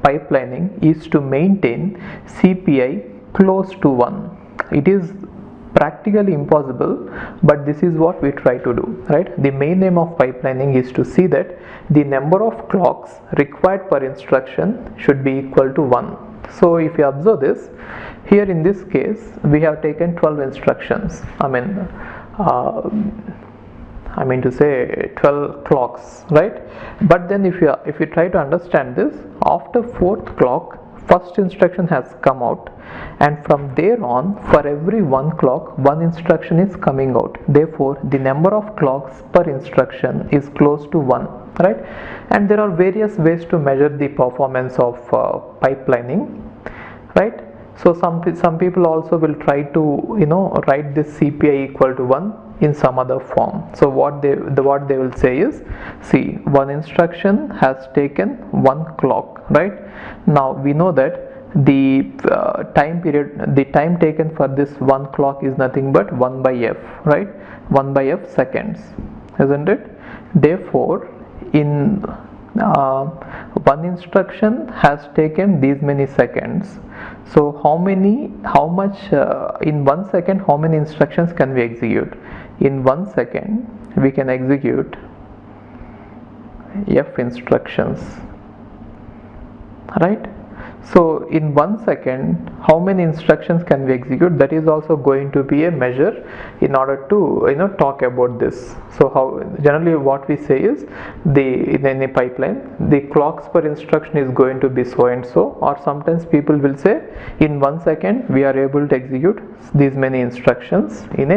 pipelining is to maintain CPI close to 1. It is practically impossible, but this is what we try to do, right? The main aim of pipelining is to see that the number of clocks required per instruction should be equal to 1. So if you observe this, here in this case we have taken 12 instructions, I mean to say 12 clocks, right? But then if you try to understand this, after 4th clock first instruction has come out, and from there on for every 1 clock 1 instruction is coming out. Therefore the number of clocks per instruction is close to 1, right? And there are various ways to measure the performance of pipelining, right? So some people also will try to write this CPI equal to 1 in some other form. So what they will say is, see, one instruction has taken 1 clock, right? Now we know that the time taken for this 1 clock is nothing but 1 by f, right? 1 by f seconds, isn't it? Therefore in one instruction has taken these many seconds. So how much in 1 second, how many instructions can we execute? In 1 second we can execute f instructions, right? So in 1 second how many instructions can we execute? That is also going to be a measure in order to talk about this. So how generally what we say is, in any pipeline the clocks per instruction is going to be so and so, or sometimes people will say in 1 second we are able to execute these many instructions in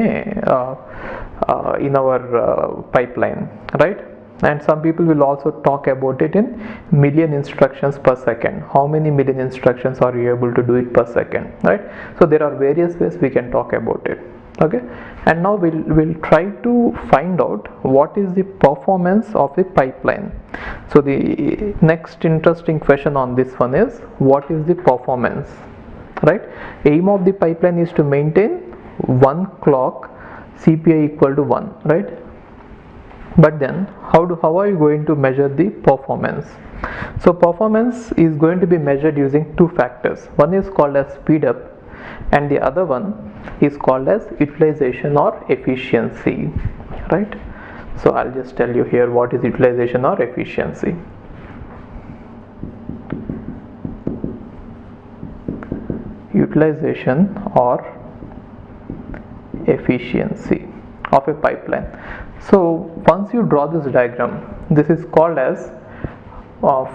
our pipeline, right? And some people will also talk about it in million instructions per second. How many million instructions are you able to do it per second, right? So there are various ways we can talk about it. Okay, and now we'll try to find out what is the performance of a pipeline. So the next interesting question on this one is, what is the performance? right? Aim of the pipeline is to maintain one clock CPI equal to 1, right? But then how are you going to measure the performance? So performance is going to be measured using two factors. One is called as speed up and the other one is called as utilization or efficiency, right? So I'll just tell you here what is utilization or efficiency. Utilization or efficiency of a pipeline. So once you draw this diagram, this is called as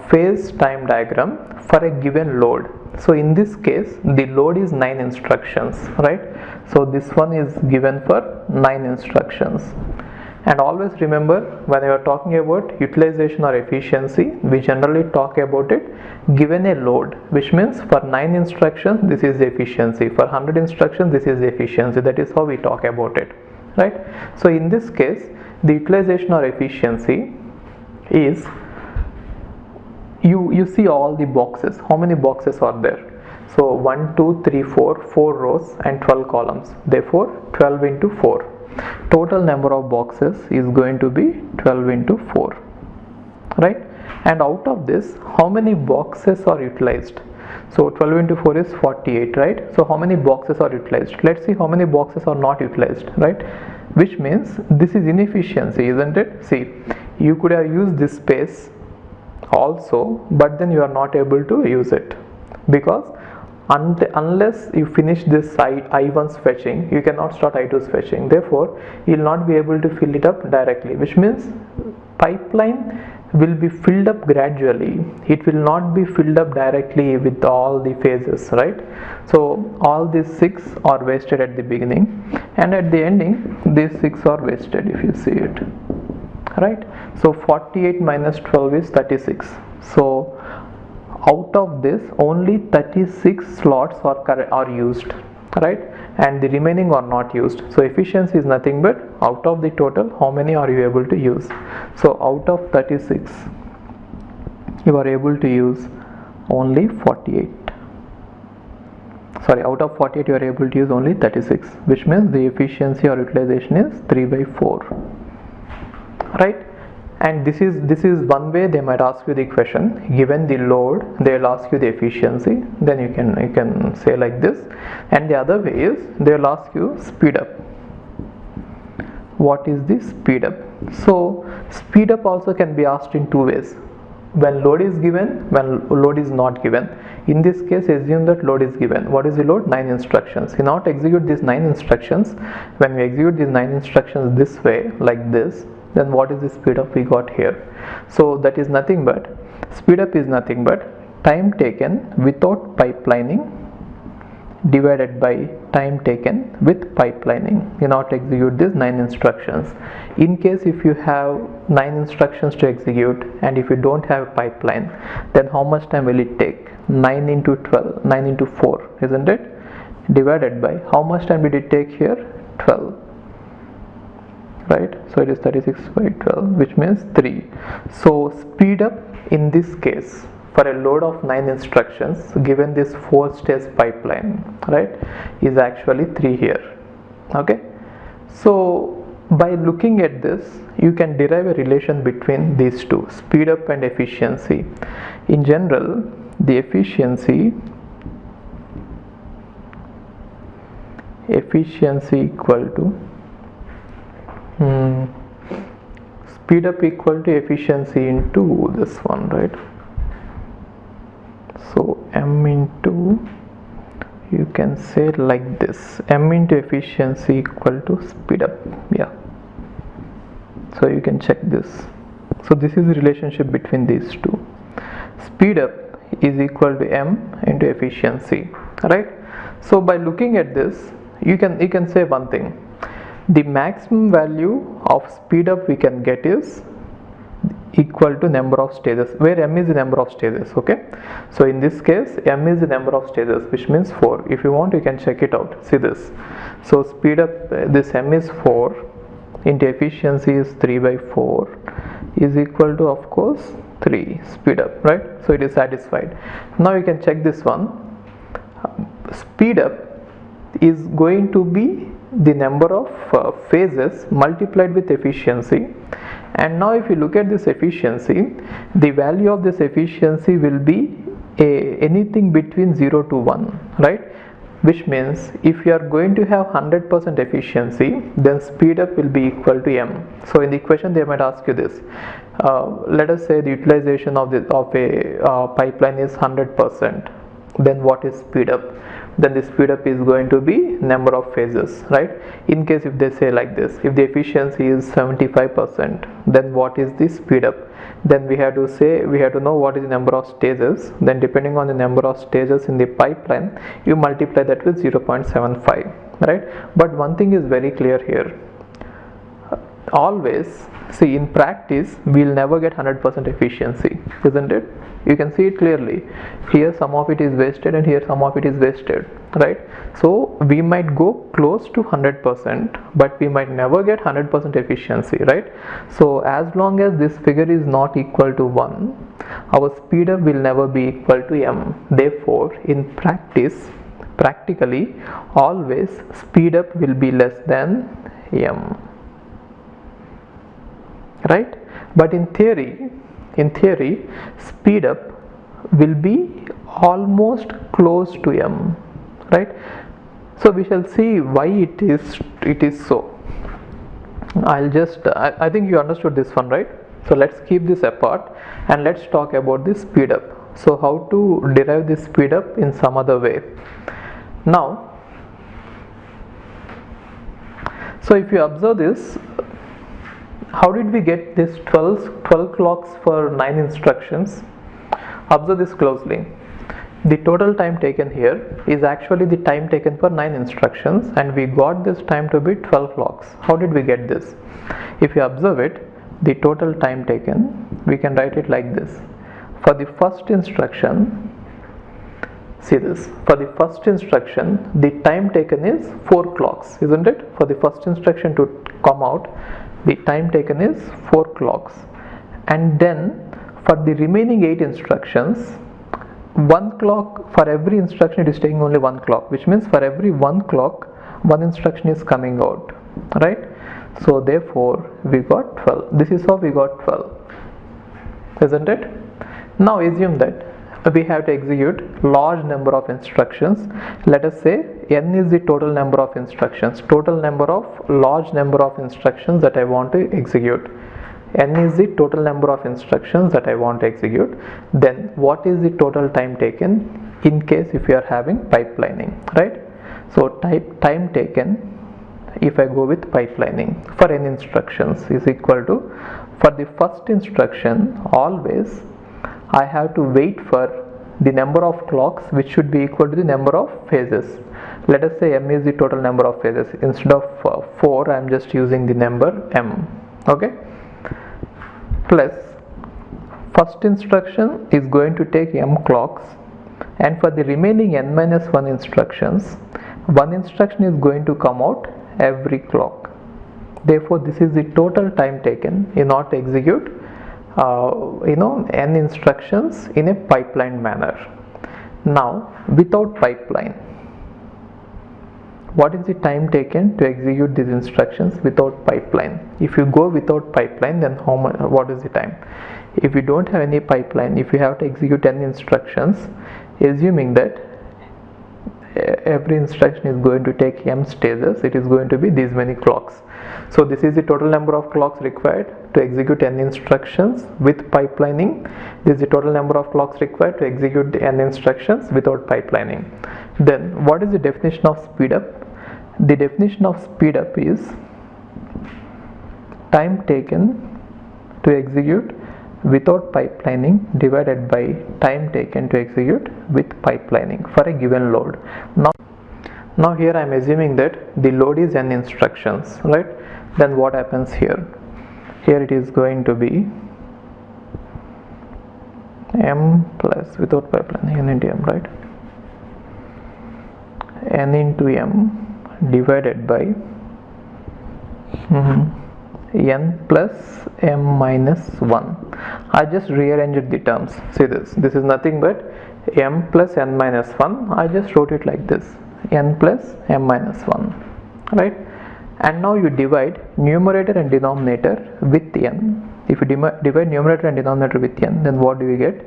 phase time diagram for a given load. So in this case the load is 9 instructions, right? So this one is given for 9 instructions. And always remember, when you are talking about utilization or efficiency, we generally talk about it given a load, which means for 9 instructions this is the efficiency, for 100 instructions this is the efficiency. That is how we talk about it, right? So in this case the utilization or efficiency is, you see all the boxes. How many boxes are there? So 1 2 3 4 rows and 12 columns, therefore 12 into 4. Total number of boxes is going to be 12 into 4, right? And out of this, how many boxes are utilized? So 12 into 4 is 48, right? So how many boxes are utilized? Let's see how many boxes are not utilized, right? Which means this is inefficiency, isn't it? See, you could have used this space also, but then you are not able to use it because unless you finish this I1's fetching, you cannot start I2's fetching. Therefore you will not be able to fill it up directly, which means pipeline will be filled up gradually. It will not be filled up directly with all the phases, right? So all these 6 are wasted at the beginning, and at the ending these 6 are wasted, if you see it, right? So 48 minus 12 is 36. So out of this only 36 slots are used, right? And the remaining are not used. So efficiency is nothing but out of the total, how many are you able to use? So out of 36 you are able to use only 48. Sorry, out of 48 you are able to use only 36, which means the efficiency or utilization is 3 by 4, right? And this is one way they might ask you the question. Given the load, they will ask you the efficiency. Then you can say like this. And the other way is they will ask you speed up. What is the speed up? So speed up also can be asked in two ways. When load is given, when load is not given. In this case, assume that load is given. What is the load? 9 instructions. In order to execute these 9 instructions, when we execute these 9 instructions this way, like this, then what is the speed up we got here? So that is nothing but, speed up is nothing but time taken without pipelining divided by time taken with pipelining in order to execute these 9 instructions. In case if you have 9 instructions to execute and if you don't have a pipeline, then how much time will it take? 9 into 12, 9 into 4, isn't it? Divided by how much time did it take here? 12. Right, so it is 36 by 12, which means 3. So speed up in this case for a load of 9 instructions given this 4-stage pipeline, right, is actually 3 here. Okay, so by looking at this you can derive a relation between these two, speed up and efficiency. In general, the efficiency equal to speed up equal to efficiency into this one, right? So m into, you can say like this, m into efficiency equal to speed up. Yeah, so you can check this. So this is the relationship between these two. Speed up is equal to m into efficiency, right? So by looking at this, you can say one thing. The maximum value of speed up we can get is equal to number of stages, where m is the number of stages. Okay, so in this case m is the number of stages, which means 4. If you want, you can check it out. See this. So speed up, this m is 4 into efficiency is 3 by 4 is equal to, of course, 3 speed up, right? So it is satisfied. Now you can check this one. speed up is going to be the number of phases multiplied with efficiency. And now if you look at this efficiency, the value of this efficiency will be anything between 0 to 1, right? Which means if you are going to have 100% efficiency, then speed up will be equal to m. So in the question they might ask you this, let us say the utilization of a pipeline is 100%, then what is speed up? Then the speed up is going to be number of phases, right? In case if they say like this, if the efficiency is 75%, then what is the speed up? Then we have to know what is the number of stages. Then depending on the number of stages in the pipeline, you multiply that with 0.75, right? But one thing is very clear here, always see, in practice we'll never get 100% efficiency, isn't it? You can see it clearly. Here some of it is wasted and here some of it is wasted, right? So we might go close to 100%, but we might never get 100% efficiency, right? So as long as this figure is not equal to 1, our speed up will never be equal to m. Therefore in practically always speed up will be less than m, right? But in theory speed up will be almost close to m, right? So we shall see why it is so. I think you understood this one, right? So let's keep this apart and let's talk about the speed up. So how to derive this speed up in some other way. Now, so if you observe this, how did we get this 12 clocks for 9 instructions? Observe this closely. The total time taken here is actually the time taken for 9 instructions, and we got this time to be 12 clocks. How did we get this? If you observe it, the total time taken, we can write it like this. For the first instruction, see this, for the first instruction the time taken is 4 clocks, isn't it? For the first instruction to come out, the time taken is 4 clocks, and then for the remaining 8 instructions, 1 clock for every instruction, it is taking only 1 clock, which means for every 1 clock 1 instruction is coming out, right? So therefore we got 12. This is how we got 12, isn't it? Now assume that we have to execute large number of instructions. Let us say n is the total number of instructions, large number of instructions that I want to execute. N is the total number of instructions that I want to execute. Then what is the total time taken in case if you are having pipelining, right? So time taken, if I go with pipelining for n instructions, is equal to, for the first instruction always I have to wait for the number of clocks, which should be equal to the number of phases. Let us say m is the total number of phases. Instead of 4, I am just using the number m, okay? Plus first instruction is going to take m clocks, and for the remaining n minus 1 instructions, 1 instruction is going to come out every clock. Therefore this is the total time taken in order to execute n instructions in a pipeline manner. Now without pipeline, what is the time taken to execute these instructions without pipeline? If you go without pipeline, then what is the time? If you don't have any pipeline, if you have to execute 10 instructions, assuming that every instruction is going to take m stages, it is going to be these many clocks. So this is the total number of clocks required to execute n instructions with pipelining. This is the total number of clocks required to execute the n instructions without pipelining. Then what is the definition of speed up? The definition of speed up is time taken to execute without pipelining divided by time taken to execute with pipelining for a given load. Now here I am assuming that the load is n instructions, right? Then what happens here? Here it is going to be m plus, without pipeline, n into m, right? N into m divided by n plus m minus 1. I just rearranged the terms. See this is nothing but m plus n minus 1. I just wrote it like this, n plus m minus 1, right? And now you divide numerator and denominator with n. If you divide numerator and denominator with n, then what do we get?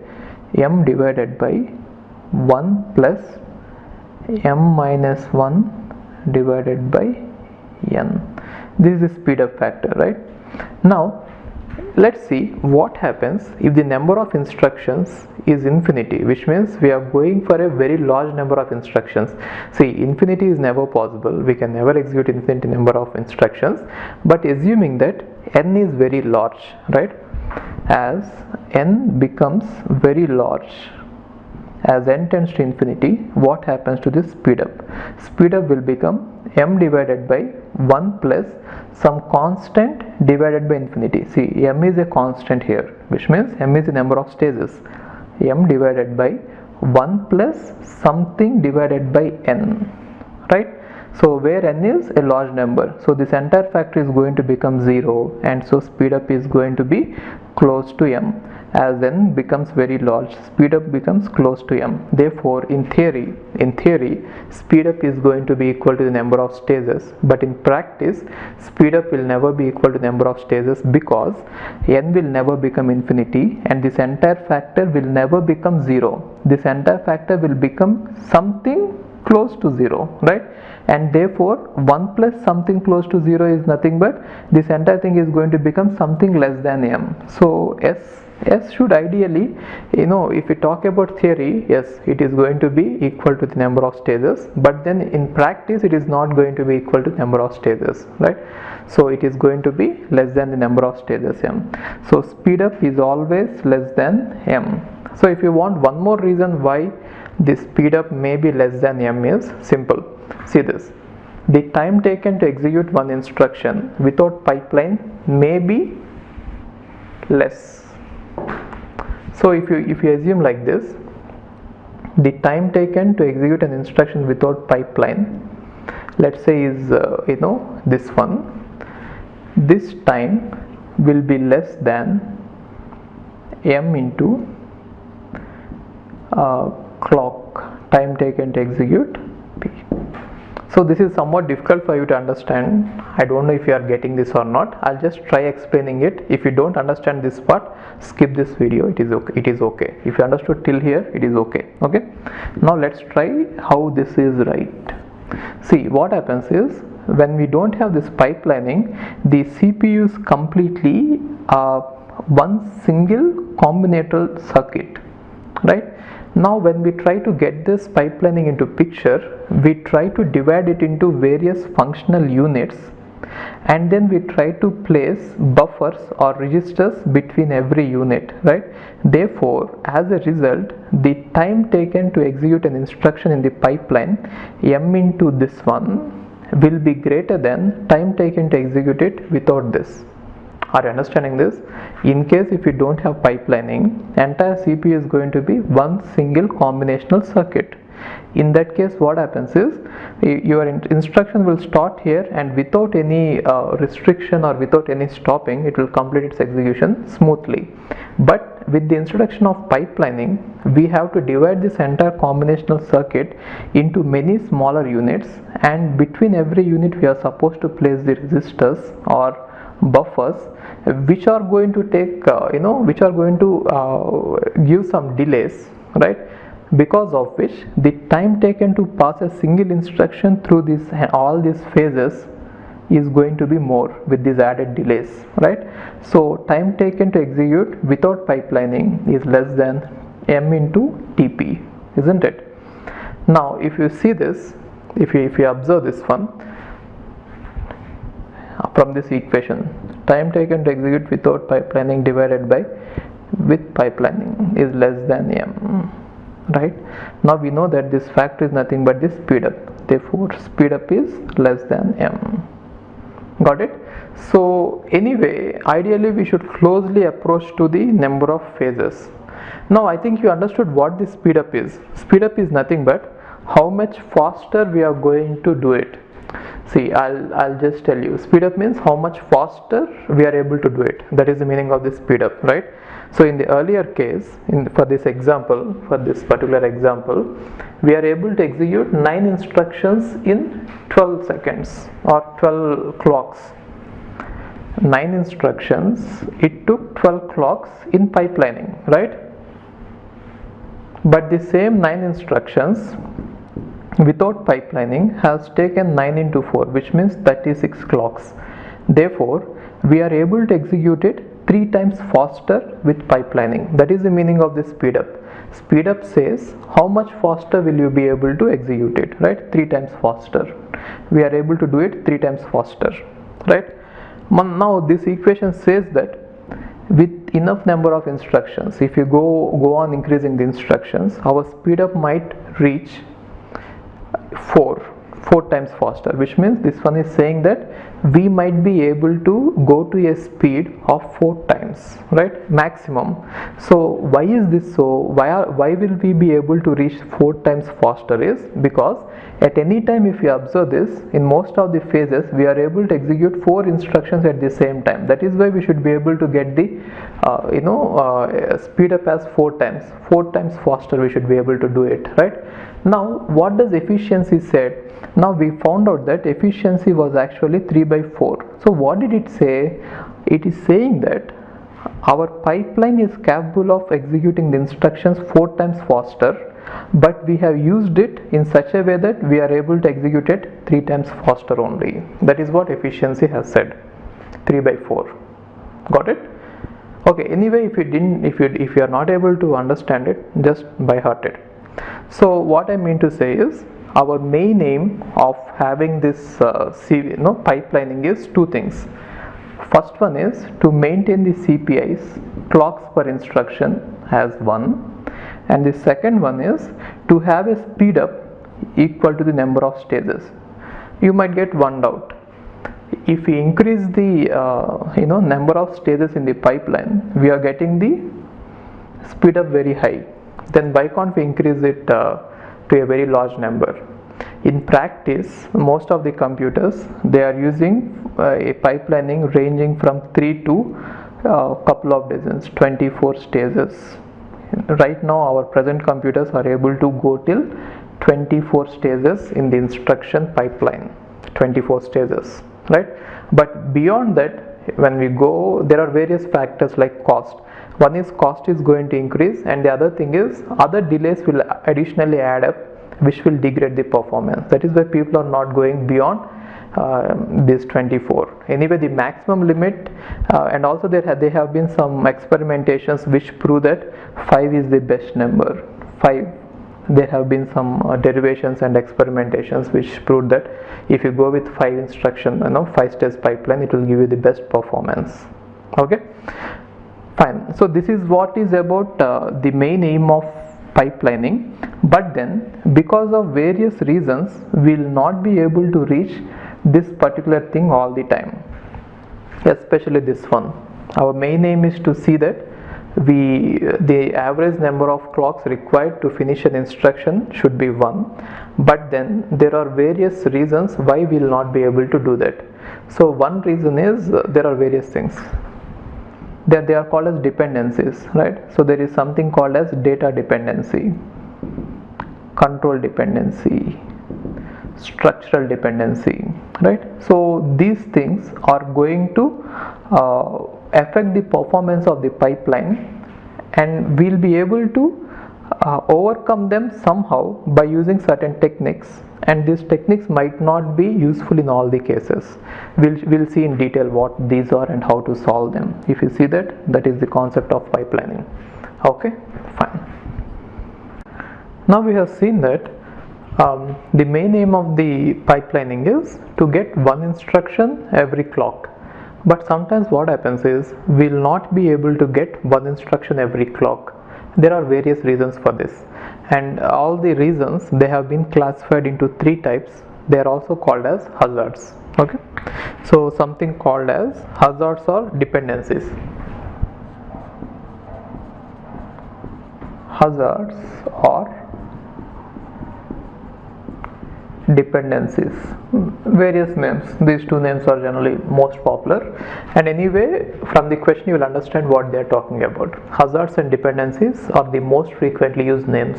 M divided by 1 plus m minus 1 divided by n. This is the speed up factor, right? Now let's see what happens if the number of instructions is infinity, which means we are going for a very large number of instructions. See, infinity is never possible. We can never execute infinite number of instructions, but assuming that n is very large, right? As n becomes very large, as n tends to infinity, what happens to this speed up? Speed up will become m divided by 1 plus some constant divided by infinity. See, m is a constant here, which means m is the number of stages. M divided by 1 plus something divided by n, right? So where n is a large number, so this entire factor is going to become 0, and so speed up is going to be close to m. As n becomes very large, speed up becomes close to m. Therefore, in theory, speed up is going to be equal to the number of stages. But in practice, speed up will never be equal to the number of stages, because n will never become infinity, and this entire factor will never become 0. This entire factor will become something close to 0, right? And therefore 1 plus something close to 0 is nothing but this entire thing is going to become something less than m. So S should ideally, if we talk about theory, yes, it is going to be equal to the number of stages, but then in practice it is not going to be equal to the number of stages, right? So it is going to be less than the number of stages m. So speed up is always less than m. So if you want one more reason why the speed up may be less than m is simple. See this, the time taken to execute one instruction without pipeline may be less. So if you assume like this, the time taken to execute an instruction without pipeline, let's say is this one, this time will be less than m into clock time taken to execute p. So this is somewhat difficult for you to understand. I don't know if you are getting this or not. I'll just try explaining it. If you don't understand this part, skip this video. It is okay. If you understood till here, it is okay. Now let's try how this is right. See, what happens is, when we don't have this pipelining, the CPU is completely one single combinatorial circuit, right? Now when we try to get this pipelining into picture, we try to divide it into various functional units, and then we try to place buffers or registers between every unit, right? Therefore, as a result, the time taken to execute an instruction in the pipeline, m into this one, will be greater than time taken to execute it without this. Are you understanding this? In case if you don't have pipelining, entire CPU is going to be one single combinational circuit. In that case, what happens is, your instruction will start here, and without any restriction or without any stopping, it will complete its execution smoothly. But with the introduction of pipelining, we have to divide this entire combinational circuit into many smaller units, and between every unit we are supposed to place the resistors or buffers, which are going to take which are going to give some delays, right? Because of which the time taken to pass a single instruction through all these phases is going to be more with these added delays, right? So time taken to execute without pipelining is less than m into tp, isn't it? Now if you see this, if you observe this one from this equation, time taken to execute without pipelining divided by with pipelining is less than m, right? Now we know that this factor is nothing but the speed up. Therefore speed up is less than m. Got it? So anyway, ideally we should closely approach to the number of phases. Now I think you understood what the speed up is. Speed up is nothing but how much faster we are going to do it. See, I'll just tell you. Speed up means how much faster we are able to do it. That is the meaning of the speed up, right? So in the earlier case, for this example, for this particular example, we are able to execute 9 instructions in 12 seconds or 12 clocks. 9 instructions, it took 12 clocks in pipelining, right? But the same 9 instructions without pipelining has taken 9 into 4, which means 36 clocks. Therefore, we are able to execute it 3 times faster with pipelining. That is the meaning of this speed up. Speed up says how much faster will you be able to execute it, right? 3 times faster. We are able to do it 3 times faster, right? Now this equation says that with enough number of instructions, if you go on increasing the instructions, our speed up might reach 4 times faster, which means this one is saying that we might be able to go to a speed of 4 times, right, maximum. So why is this so? Why will we be able to reach 4 times faster? Is because at any time, if you observe this, in most of the phases we are able to execute 4 instructions at the same time. That is why we should be able to get the speed up as 4 times faster. We should be able to do it, right? Now what does efficiency said? Now we found out that efficiency was actually 3/4. So what did it say? It is saying that our pipeline is capable of executing the instructions 4 times faster, but we have used it in such a way that we are able to execute it 3 times faster only. That is what efficiency has said, 3/4. Got it? Okay, anyway, if you are not able to understand it, just by heart it. So what I mean to say is, our main aim of having this pipelining is 2 things. First one is to maintain the CPIs, clocks per instruction, as 1, and the second one is to have a speed up equal to the number of stages. You might get one doubt. If we increase the number of stages in the pipeline, we are getting the speed up very high. Then why can't we increase it to a very large number? In practice, most of the computers, they are using a pipelining ranging from 3 to couple of dozens, 24 stages. Right now our present computers are able to go till 24 stages in the instruction pipeline, 24 stages, right? But beyond that, when we go, there are various factors like cost. One is cost is going to increase, and the other thing is other delays will additionally add up, which will degrade the performance. That is why people are not going beyond this 24. Anyway, the maximum limit, and also there have been some experimentations which prove that 5 is the best number. 5. There have been some derivations and experimentations which prove that if you go with 5 instruction, 5 stage pipeline, it will give you the best performance. Okay, fine. So this is what is about the main aim of pipelining. But then, because of various reasons, we will not be able to reach this particular thing all the time, especially this one. Our main aim is to see that the average number of clocks required to finish an instruction should be 1, but then there are various reasons why we will not be able to do that. So one reason is there are various things that they are called as dependencies, right? So there is something called as data dependency, control dependency, structural dependency, right? So these things are going to affect the performance of the pipeline, and we'll be able to overcome them somehow by using certain techniques, and these techniques might not be useful in all the cases. We'll see in detail what these are and how to solve them. If you see that is the concept of pipelining. Okay, fine. Now we have seen that the main aim of the pipelining is to get one instruction every clock. But sometimes what happens is we will not be able to get one instruction every clock. There are various reasons for this, and all the reasons, they have been classified into 3 types. They are also called as hazards. Okay, so something called as hazards or dependencies. Hazards or dependencies, various names. These two names are generally most popular, and anyway from the question you will understand what they are talking about. Hazards and dependencies are the most frequently used names.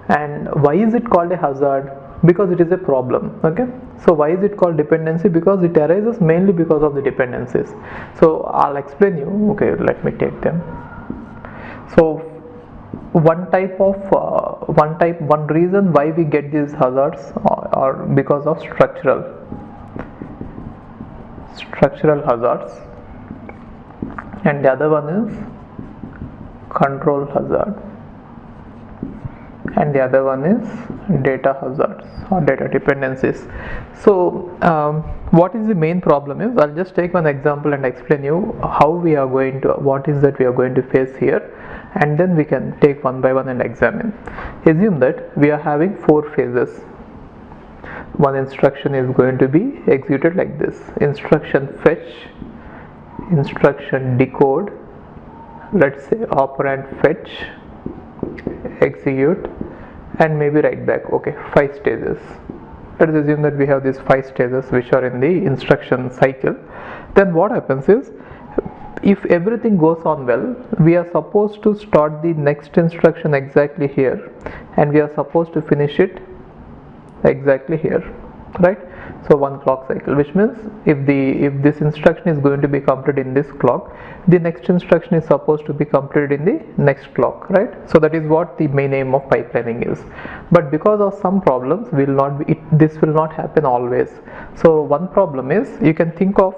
And why is it called a hazard? Because it is a problem. Okay, so why is it called dependency? Because it arises mainly because of the dependencies. So I'll explain you. Okay, let me take them. So one reason why we get these hazards are because of structural hazards, and the other one is control hazard, and the other one is data hazards or data dependencies. So what is the main problem is, I'll just take one example and explain you how we are going to, what is that we are going to face here, and then we can take one by one and examine. Assume that we are having 4 phases. One instruction is going to be executed like this: instruction fetch, instruction decode, let's say operand fetch, execute, and maybe write back. Okay, 5 stages. Let us assume that we have these 5 stages which are in the instruction cycle. Then what happens is, if everything goes on well, we are supposed to start the next instruction exactly here, and we are supposed to finish it exactly here, right? So one clock cycle, which means if this instruction is going to be completed in this clock, the next instruction is supposed to be completed in the next clock, right? So that is what the main aim of pipelining is. But because of some problems, this will not happen always. So one problem is, you can think of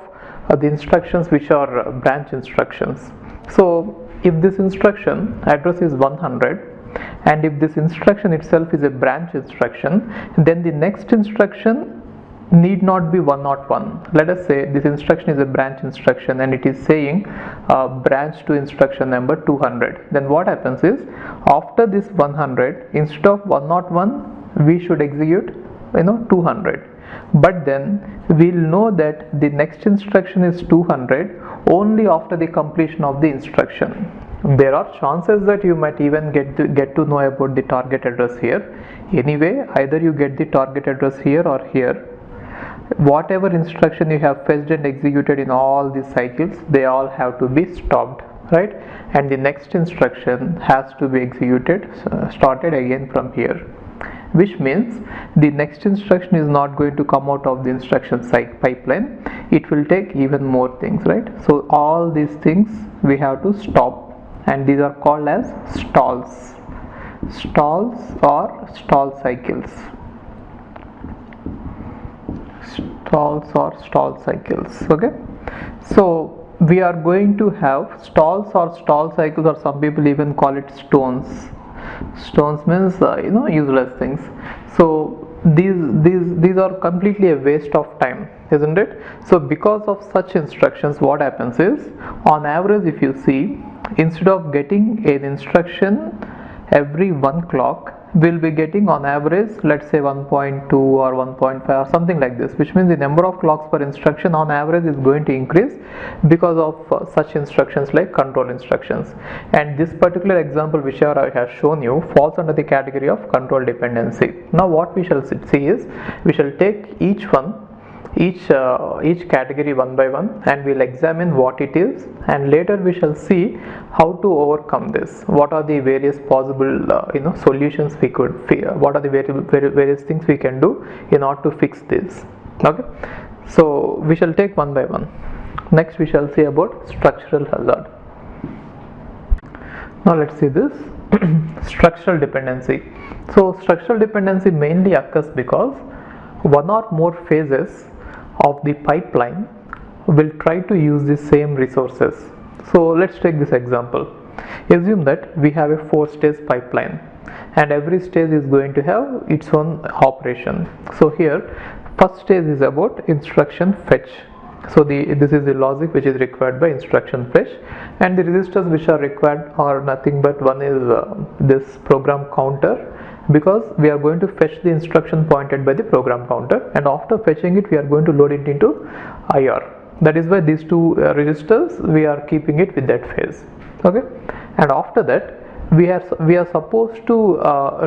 the instructions which are branch instructions. So if this instruction address is 100, and if this instruction itself is a branch instruction, then the next instruction need not be 101. Let us say this instruction is a branch instruction and it is saying branch to instruction number 200. Then what happens is, after this 100, instead of 101, we should execute 200. But then we'll know that the next instruction is 200 only after the completion of the instruction. There are chances that you might even get to know about the target address here. Anyway, either you get the target address here or here. Whatever instruction you have fetched and executed in all these cycles, they all have to be stopped, right? And the next instruction has to be executed, started again from here, which means the next instruction is not going to come out of the instruction pipeline. It will take even more things, right? So all these things we have to stop, and these are called as stalls or stall cycles. Okay, so we are going to have stalls or stall cycles, or some people even call it stones. Stones means useless things. So these are completely a waste of time, isn't it? So because of such instructions, what happens is, on average, if you see, instead of getting an instruction every 1 clock, we'll be getting on average, let's say 1.2 or 1.5 or something like this, which means the number of clocks per instruction on average is going to increase because of such instructions like control instructions. And this particular example which I have shown you falls under the category of control dependency. Now what we shall see is, we shall take each category one by one, and we'll examine what it is, and later we shall see how to overcome this. What are the various possible solutions we could, what are the various things we can do in order to fix this. Okay, so we shall take one by one. Next we shall see about structural hazard. Now let's see this structural dependency. So structural dependency mainly occurs because one or more phases of the pipeline will try to use the same resources. So let's take this example. Assume that we have a 4-stage pipeline, and every stage is going to have its own operation. So here, first stage is about instruction fetch. So this is the logic which is required by instruction fetch, and the registers which are required are nothing but, one is this program counter, because we are going to fetch the instruction pointed by the program counter, and after fetching it we are going to load it into IR. That is why these two registers we are keeping it with that phase. Okay, and after that we are supposed to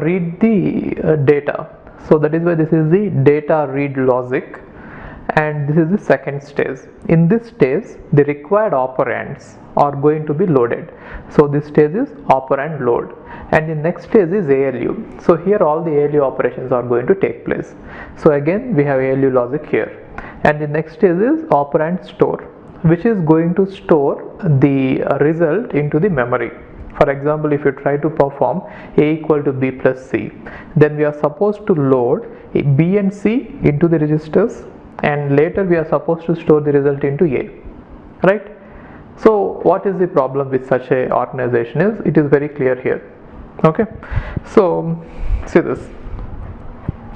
read the data. So that is why this is the data read logic, and this is the second stage. In this stage, the required operands are going to be loaded. So this stage is operand load, and the next stage is ALU. So here all the ALU operations are going to take place. So again we have ALU logic here, and the next stage is operand store, which is going to store the result into the memory. For example, if you try to perform A equal to B plus C, then we are supposed to load B and C into the registers, and later we are supposed to store the result into A, right? So what is the problem with such a organization is, it is very clear here. Okay, so see this.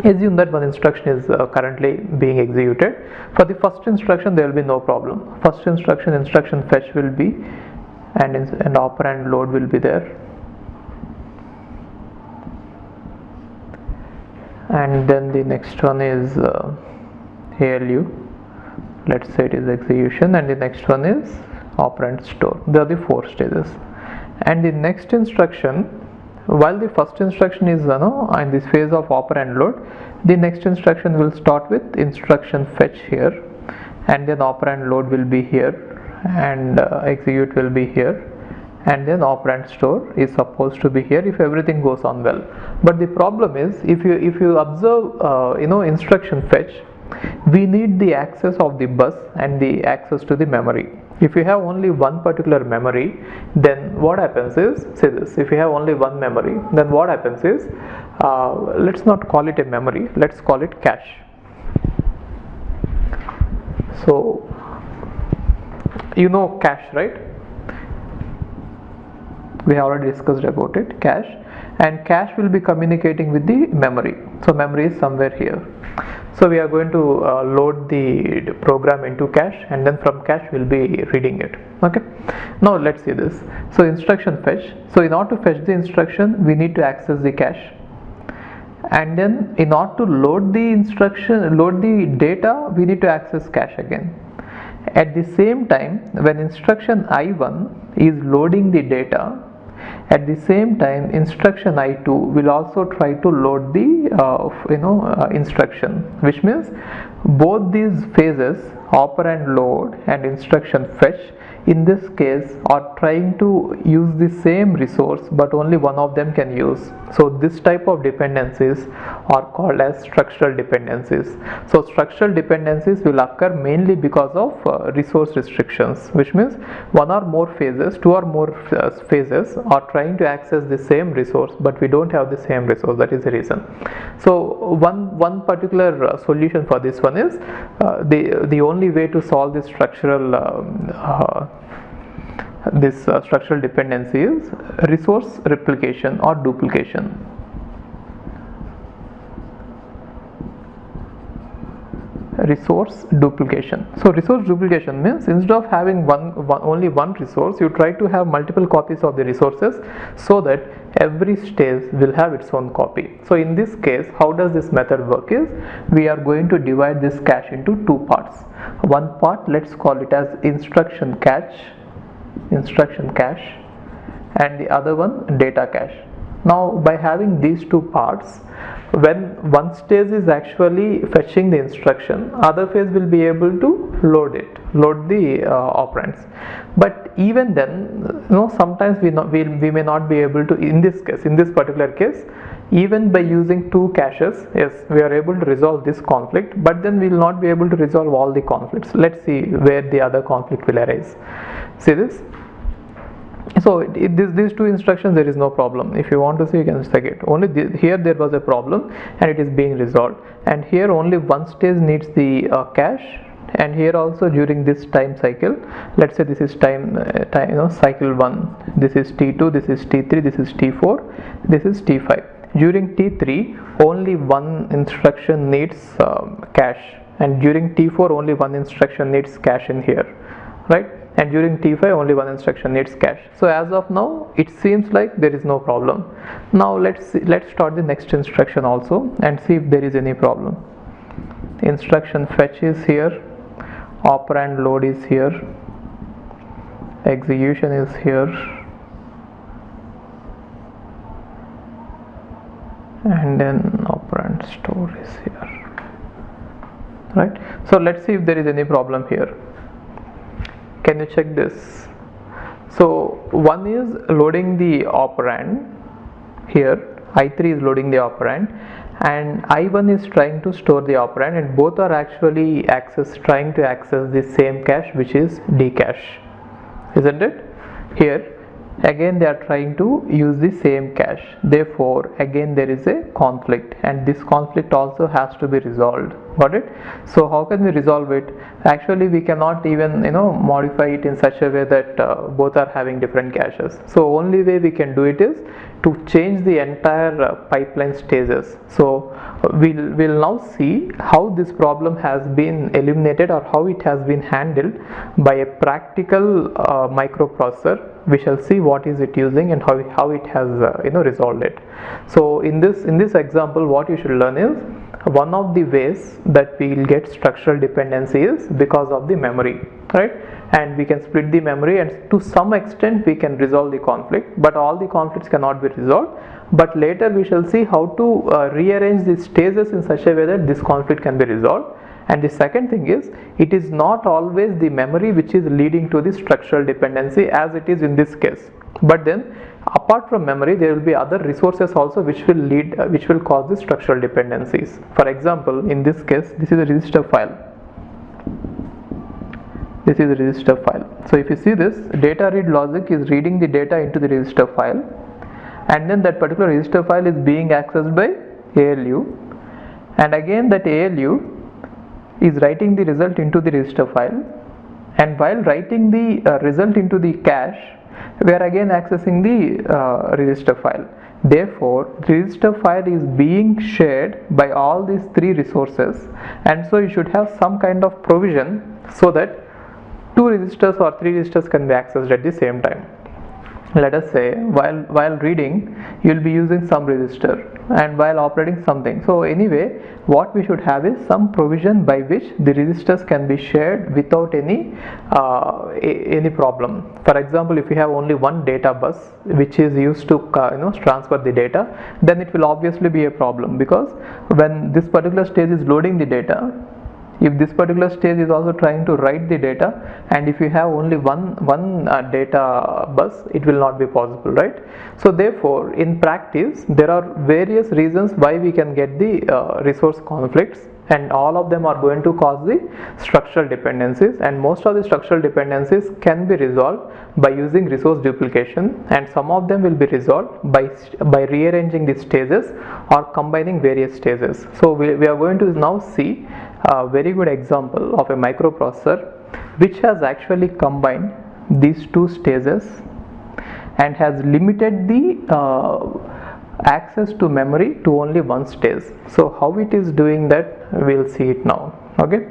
Assume that one instruction is currently being executed. For the first instruction there will be no problem. First instruction fetch will be, and operand load will be there, and then the next one is ALU, let's say it is execution, and the next one is operand store. There are the 4 stages. And the next instruction, while the first instruction is in this phase of operand load, the next instruction will start with instruction fetch here, and then operand load will be here, and execute will be here, and then operand store is supposed to be here if everything goes on well. But the problem is, if you observe instruction fetch, we need the access of the bus and the access to the memory. If you have only one particular memory, then what happens is, say this, if you have only one memory, then what happens is, let's not call it a memory, let's call it cache. So you know cache, right? We have already discussed about it, cache, and cache will be communicating with the memory. So memory is somewhere here. So we are going to load the program into cache, and then from cache we'll be reading it. Okay, now let's see this. So instruction fetch. So in order to fetch the instruction, we need to access the cache, and then in order to load the data, we need to access cache again. At the same time, when instruction I1 is loading the data, at the same time instruction I2 will also try to load the instruction, which means both these phases, operand load and instruction fetch, in this case are trying to use the same resource, but only one of them can use. So this type of dependencies are called as structural dependencies. So structural dependencies will occur mainly because of resource restrictions, which means one or more phases, two or more phases are trying to access the same resource, but we don't have the same resource. That is the reason. So one particular solution for this one is the only way to solve this structural dependency is resource replication or duplication. Resource duplication. So resource duplication means, instead of having only one resource, you try to have multiple copies of the resources, so that every stage will have its own copy. So in this case, how does this method work is, we are going to divide this cache into 2 parts. One part, let's call it as instruction cache, and the other one data cache. Now by having these 2 parts, when one stage is actually fetching the instruction, other phase will be able to load the operands. But even then, sometimes we may not be able to, in this particular case, even by using 2 caches, yes, we are able to resolve this conflict, but then we will not be able to resolve all the conflicts. Let's see where the other conflict will arise. See this? So these 2 instructions, there is no problem. If you want to see, you can check it. Only here there was a problem and it is being resolved, and here only one stage needs the cache, and here also during this time cycle, let's say this is cycle 1, this is T2, this is T3, this is T4, this is T5. During T3 only one instruction needs cache, and during T4 only one instruction needs cache in here, right? And during T5 only one instruction needs cache. So as of now it seems like there is no problem. Now let's start the next instruction also and see if there is any problem. Instruction fetch is here, operand load is here, execution is here, and then operand. and store is here, right? So let's see if there is any problem here. Can you check this? So one is loading the operand here, I3 is loading the operand, and I1 is trying to store the operand, and both are actually trying to access the same cache, which is D cache, isn't it? Here again they are trying to use the same cache, therefore again there is a conflict, and this conflict also has to be resolved. Got it? So how can we resolve it? Actually we cannot even modify it in such a way that both are having different caches. So only way we can do it is to change the entire pipeline stages. So we'll now see how this problem has been eliminated, or how it has been handled by a practical microprocessor. We shall see what is it using and how it has resolved it. So in this example, what you should learn is, one of the ways that we will get structural dependency is because of the memory, right? And we can split the memory, and to some extent we can resolve the conflict, but all the conflicts cannot be resolved. But later we shall see how to rearrange the stages in such a way that this conflict can be resolved. And the second thing is, it is not always the memory which is leading to the structural dependency, as it is in this case. But then apart from memory, there will be other resources also which will cause the structural dependencies. For example, in this case, this is a register file. This is a register file. So if you see this, data read logic is reading the data into the register file, and then that particular register file is being accessed by ALU, and again that ALU is writing the result into the register file, and while writing the result into the cache, we are again accessing the register file. Therefore, the register file is being shared by all these three resources, and so you should have some kind of provision so that two registers or three registers can be accessed at the same time. Let us say while reading you will be using some register, and while operating something. So anyway, what we should have is some provision by which the registers can be shared without any problem. For example, if you have only one data bus which is used to transfer the data, then it will obviously be a problem, because when this particular stage is loading the data, if this particular stage is also trying to write the data, and if you have only one data bus, it will not be possible, right? So therefore, in practice, there are various reasons why we can get the resource conflicts, and all of them are going to cause the structural dependencies, and most of the structural dependencies can be resolved by using resource duplication, and some of them will be resolved by rearranging the stages or combining various stages. So we are going to now see a very good example of a microprocessor which has actually combined these two stages and has limited the access to memory to only one stage. So how it is doing that, we'll see it now. Okay,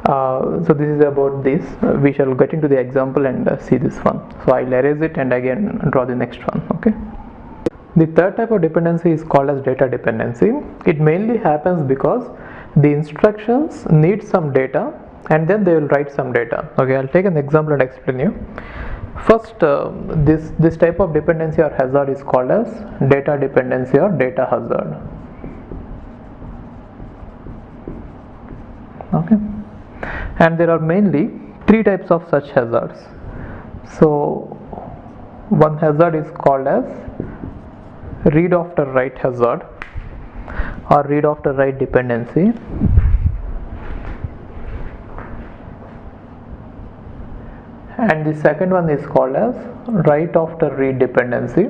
so this is about this. We shall get into the example and see this one. So I'll erase it and again draw the next one. Okay, the third type of dependency is called as data dependency. It mainly happens because the instructions need some data and then they will write some data. Okay, I'll take an example and explain you. First, this type of dependency or hazard is called as data dependency or data hazard. Okay, and there are mainly three types of such hazards. So one hazard is called as read after write hazard or read after write dependency. And the second one is called as write after read dependency,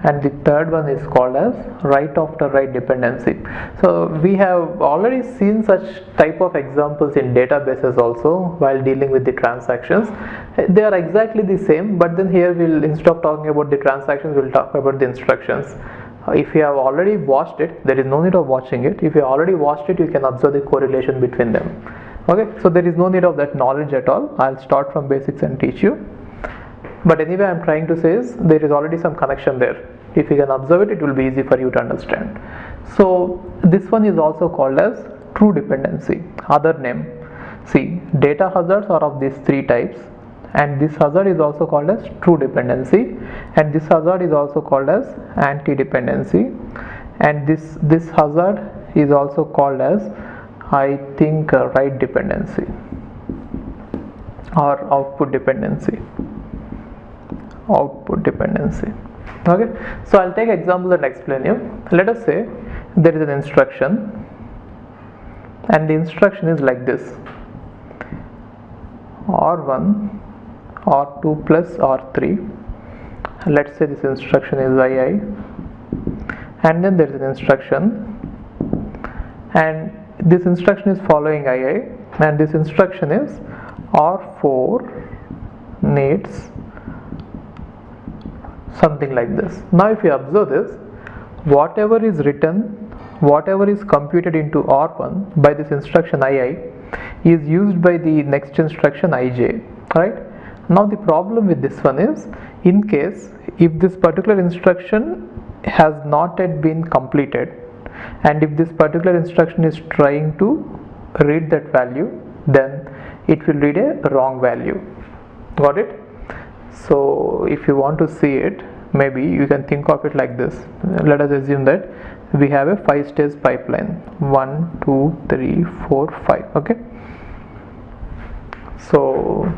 and the third one is called as write after write dependency. So we have already seen such type of examples in databases also while dealing with the transactions. They are exactly the same, but then here we'll, instead of talking about the transactions, we'll talk about the instructions. If you have already watched it, there is no need of watching it. If you already watched it, you can observe the correlation between them. Okay, so there is no need of that knowledge at all. I'll start from basics and teach you. But anyway, I'm trying to say is there is already some connection there. If you can observe it, it will be easy for you to understand. So this one is also called as true dependency. Other name. See, data hazards are of these three types, and this hazard is also called as true dependency, and this hazard is also called as anti-dependency, and this hazard is also called as, I think, write dependency or output dependency. Okay, so I'll take example and explain you. Let us say there is an instruction, and the instruction is like this: R1, R2 plus R3. Let's say this instruction is II, and then there is an instruction, and this instruction is following II, and this instruction is R4 needs something like this. Now if you observe this, whatever is written, whatever is computed into R1 by this instruction II is used by the next instruction IJ, right? Now the problem with this one is, in case if this particular instruction has not yet been completed, and if this particular instruction is trying to read that value, then it will read a wrong value. Got it? So if you want to see it, maybe you can think of it like this. Let us assume that we have a 5-stage pipeline: 1, 2, 3, 4, 5. Okay, so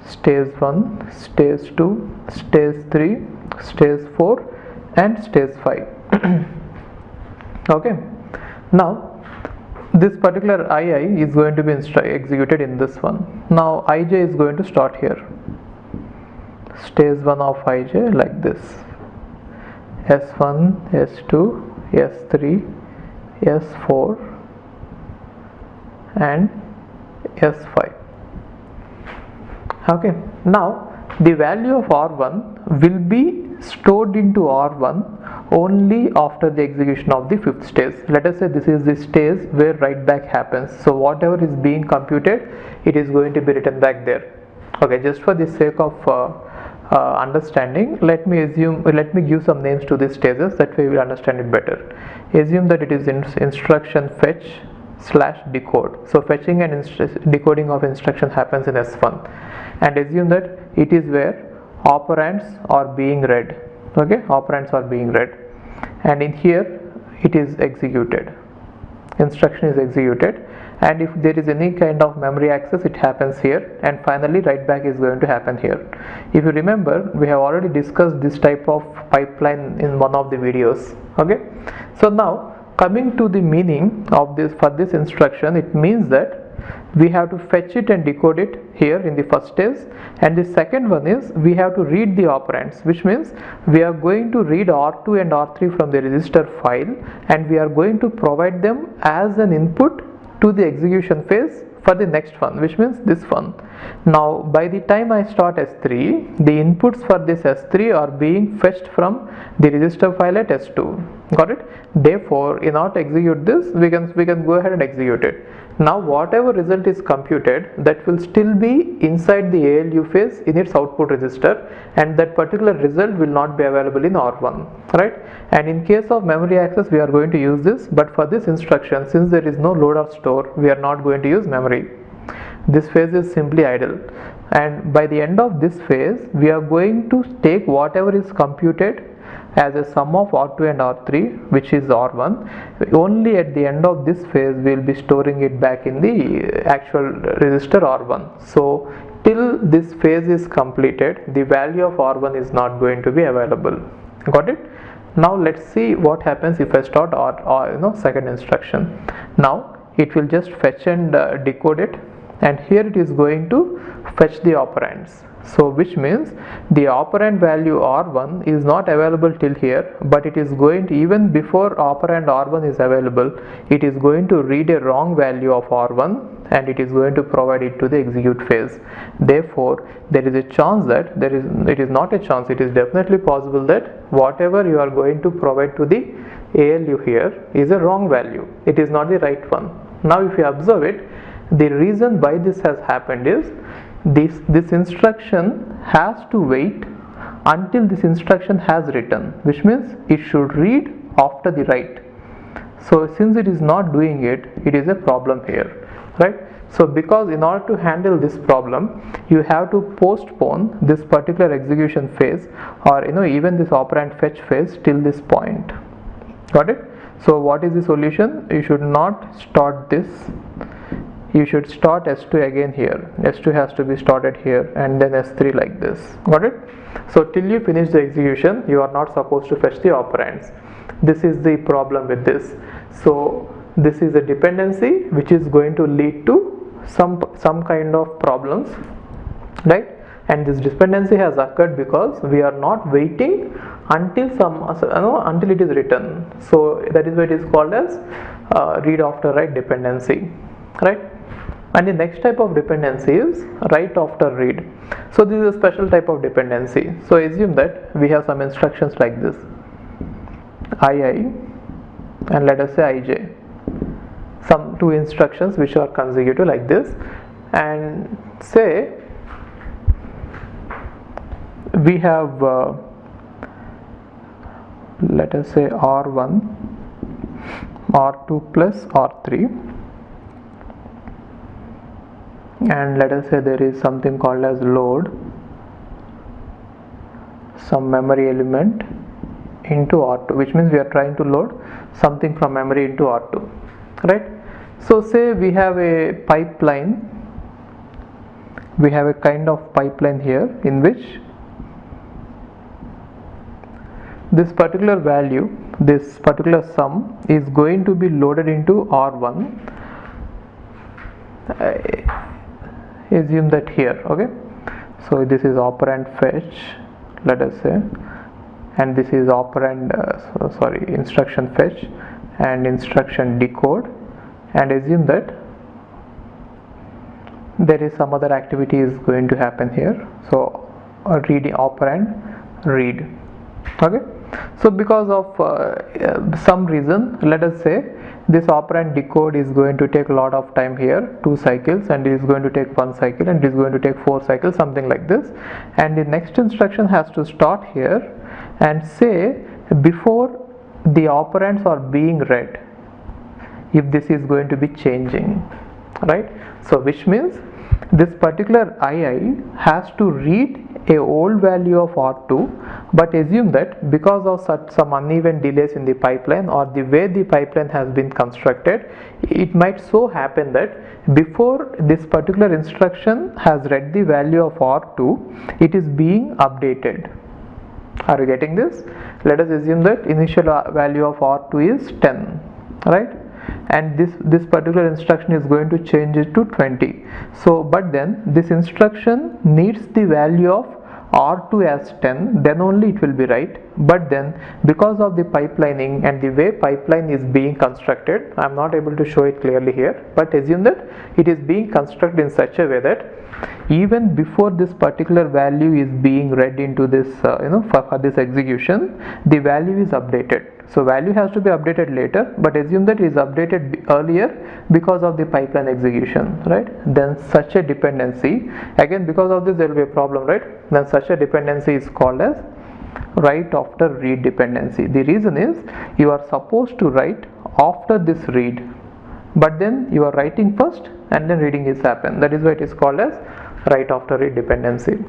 stage 1, stage 2, stage 3, stage 4 and stage 5. Okay, now this particular II is going to be executed in this one. Now IJ is going to start here. Stage 1 of IJ like this: S1, S2, S3, S4 and S5. Okay, now the value of R1 will be stored into R1 only after the execution of the 5th stage. Let us say this is the stage where write back happens. So whatever is being computed, it is going to be written back there. Okay, just for the sake of understanding, let me give some names to these stages, that way we will understand it better. Assume that it is instruction fetch / decode. So fetching and decoding of instruction happens in S1, and assume that it is where operands are being read. Okay, operands are being read, and in here it is executed. Instruction is executed, and if there is any kind of memory access, it happens here, and finally write back is going to happen here. If you remember, we have already discussed this type of pipeline in one of the videos. Okay, so now coming to the meaning of this, for this instruction, it means that we have to fetch it and decode it here in the first stage, and the second one is we have to read the operands, which means we are going to read R2 and R3 from the register file, and we are going to provide them as an input to the execution phase for the next one, which means this one. Now by the time I start S3, the inputs for this S3 are being fetched from the register file at S2. Got it? Therefore, in order to execute this, we can go ahead and execute it. Now whatever result is computed, that will still be inside the ALU phase in its output register, and that particular result will not be available in R1, right? And in case of memory access, we are going to use this, but for this instruction, since there is no load or store, we are not going to use memory. This phase is simply idle, and by the end of this phase, we are going to take whatever is computed as a sum of R2 and R3, which is R1. Only at the end of this phase we will be storing it back in the actual register R1. So till this phase is completed, the value of R1 is not going to be available. Got it? Now let's see what happens if I start second instruction. Now it will just fetch and decode it, and here it is going to fetch the operands. So which means the operand value R1 is not available till here, but it is going to, even before operand R1 is available, it is going to read a wrong value of R1, and it is going to provide it to the execute phase. Therefore, there is a chance that it is not a chance, it is definitely possible that whatever you are going to provide to the ALU here is a wrong value. It is not the right one. Now if you observe it, the reason why this has happened is this instruction has to wait until this instruction has written, which means it should read after the write. So since it is not doing it, it is a problem here, right? So because in order to handle this problem, you have to postpone this particular execution phase, or even this operand fetch phase till this point. Got it? So what is the solution? You should not start this, you should start S2 again here. S2 has to be started here and then S3 like this. Got it? So till you finish the execution, you are not supposed to fetch the operands. This is the problem with this. So this is a dependency which is going to lead to some kind of problems, right? And this dependency has occurred because we are not waiting until until it is written. So that is why it is called as read after write dependency, right? And the next type of dependency is write after read. So this is a special type of dependency. So assume that we have some instructions like this, II and let us say IJ, some two instructions which are consecutive like this, and say we have let us say R1, R2 plus R3, and let us say there is something called as load some memory element into R2, which means we are trying to load something from memory into R2, right? So say we have a pipeline, we have a kind of pipeline here in which this particular value, this particular sum is going to be loaded into R1. Assume that here, okay? So this is operand fetch, let us say, and this is operand instruction fetch and instruction decode, and assume that there is some other activity is going to happen here. So reading operand read, okay? So because of some reason, let us say this operand decode is going to take a lot of time here, 2 cycles, and it is going to take 1 cycle, and it is going to take 4 cycles, something like this, and the next instruction has to start here and say before the operands are being read, if this is going to be changing, right? So which means this particular II has to read a old value of R2, but assume that because of some uneven delays in the pipeline or the way the pipeline has been constructed, it might so happen that before this particular instruction has read the value of R2, it is being updated. Are you getting this? Let us assume that initial value of R2 is 10, right? And this particular instruction is going to change it to 20. So but then this instruction needs the value of R2 as 10, then only it will be right. But then because of the pipelining and the way pipeline is being constructed, I am not able to show it clearly here, but assume that it is being constructed in such a way that even before this particular value is being read into this for this execution, the value is updated. So value has to be updated later, but assume that it is updated earlier because of the pipeline execution, right? Then such a dependency, again because of this there will be a problem, right? Then such a dependency is called as write after read dependency. The reason is you are supposed to write after this read, but then you are writing first and then reading is happen. That is why it is called as write after read dependency.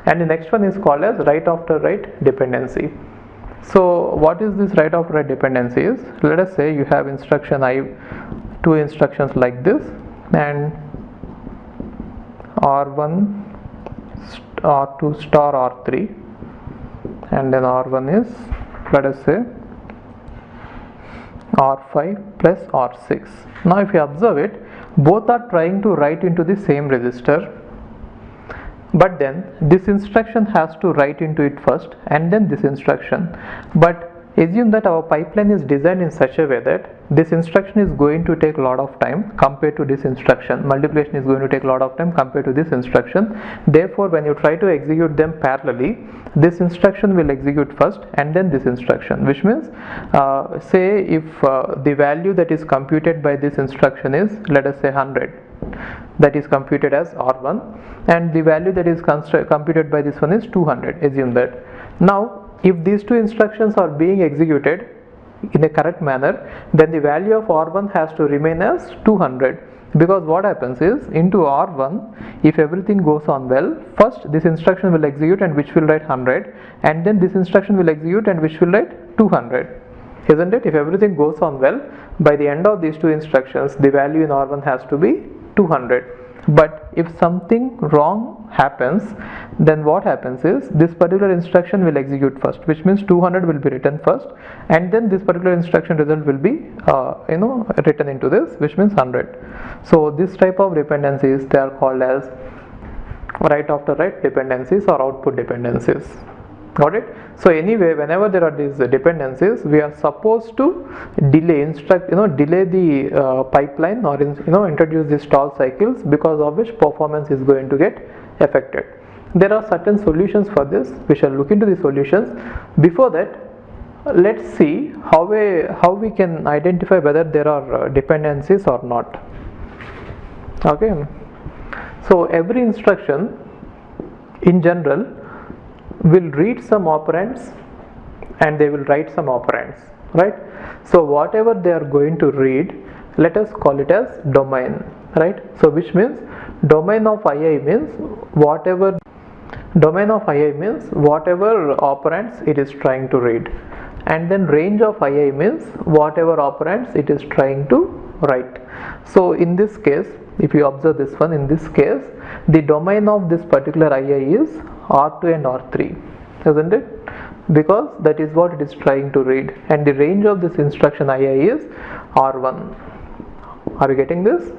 And the next one is called as write after write dependency. So what is this write after write dependency is? Let us say you have instruction two instructions like this, and R1, R2 star R3, and then R1 is, let us say, R5 plus R6. Now if you observe it, both are trying to write into the same register, but then this instruction has to write into it first and then this instruction. But assume that our pipeline is designed in such a way that this instruction is going to take a lot of time compared to this instruction. Multiplication is going to take a lot of time compared to this instruction. Therefore, when you try to execute them parallelly, this instruction will execute first and then this instruction, which means say if the value that is computed by this instruction is, let us say, 100, that is computed as R1, and the value that is computed by this one is 200, assume that. Now if these two instructions are being executed in a correct manner, then the value of R1 has to remain as 200, because what happens is into R1, if everything goes on well, first this instruction will execute and which will write 100, and then this instruction will execute and which will write 200. isn't it? If everything goes on well, by the end of these two instructions, the value in R1 has to be 200. But if something wrong happens, then what happens is this particular instruction will execute first, which means 200 will be written first, and then this particular instruction result will be written into this, which means 100. So this type of dependencies, they are called as write after write dependencies or output dependencies. Got it? So anyway, whenever there are these dependencies, we are supposed to delay the pipeline, or introduce the stall cycles, because of which performance is going to get affected. There are certain solutions for this. We shall look into the solutions. Before that, let's see how we can identify whether there are dependencies or not. Okay. So every instruction in general will read some operands and they will write some operands, right? So whatever they are going to read, let us call it as domain, right? So which means domain of II means whatever operands it is trying to read, and then range of II means whatever operands it is trying to write. So in this case, if you observe this one, in this case the domain of this particular II is R2 and R3, isn't it? Because that is what it is trying to read, and the range of this instruction II is R1. Are you getting this?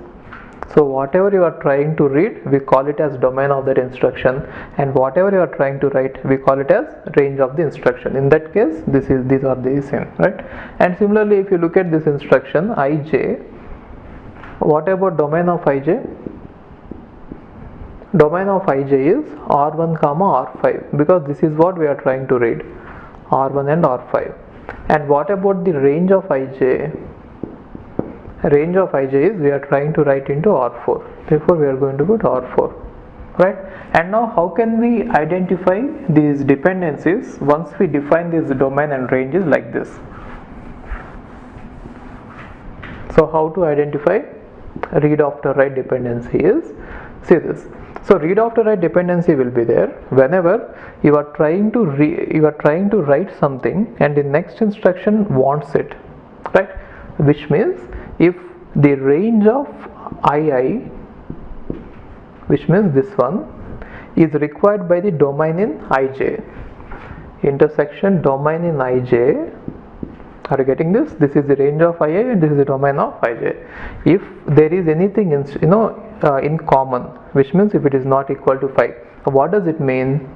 So whatever you are trying to read, we call it as domain of that instruction, and whatever you are trying to write, we call it as range of the instruction. In that case, these are the same, right? And similarly, if you look at this instruction ij, what about domain of ij? Domain of ij is R1 comma R5, because this is what we are trying to read, R1 and R5. And what about the range of ij? Range of ij is we are trying to write into R4, therefore we are going to put R4, right? And now how can we identify these dependencies once we define this domain and ranges like this? So how to identify read after write dependency is, see this. So read after write dependency will be there whenever you are trying to write something and the next instruction wants it, right? Which means if the range of II, which means this one, is required by the domain in ij, intersection domain in ij. Are you getting this? This is the range of II and this is the domain of ij. If there is anything in common, which means if it is not equal to 5, what does it mean?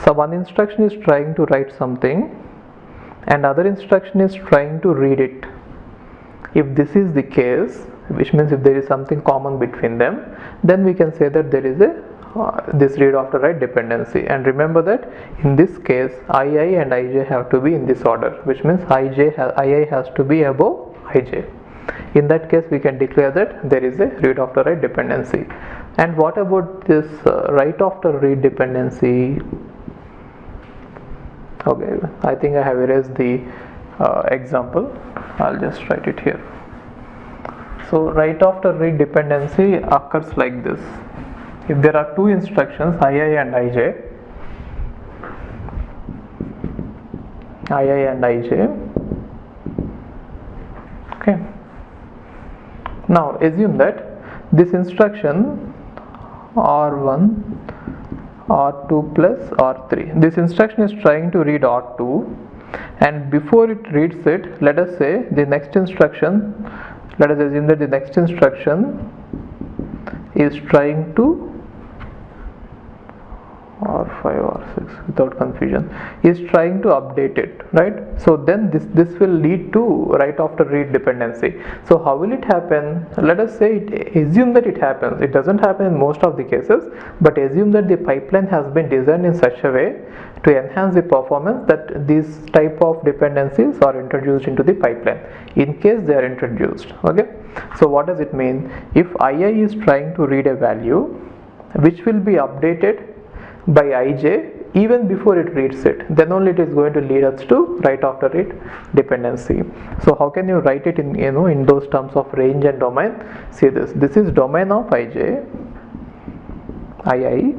So one instruction is trying to write something and other instruction is trying to read it. If this is the case, which means if there is something common between them, then we can say that there is a this read after write dependency. And remember that in this case II and ij have to be in this order, which means II has to be above ij. In that case we can declare that there is a read after write dependency. And what about this write after read dependency? Okay, I think I have erased the example. I'll just write it here. So write after read dependency occurs like this. If there are two instructions II and ij, okay. Now assume that this instruction R1, R2 plus R3, this instruction is trying to read R2, and before it reads it, let us say the next instruction, let us assume that the next instruction is trying to R5 or 6 without confusion, is trying to update it, right? So then this will lead to write after read dependency. So how will it happen? Let us say assume that it happens. It doesn't happen in most of the cases, but assume that the pipeline has been designed in such a way to enhance the performance that these type of dependencies are introduced into the pipeline, in case they are introduced. Okay, so what does it mean? If II is trying to read a value which will be updated by ij even before it reads it, then only it is going to lead us to write after read dependency. So how can you write it in those terms of range and domain? See this is domain of ij, II,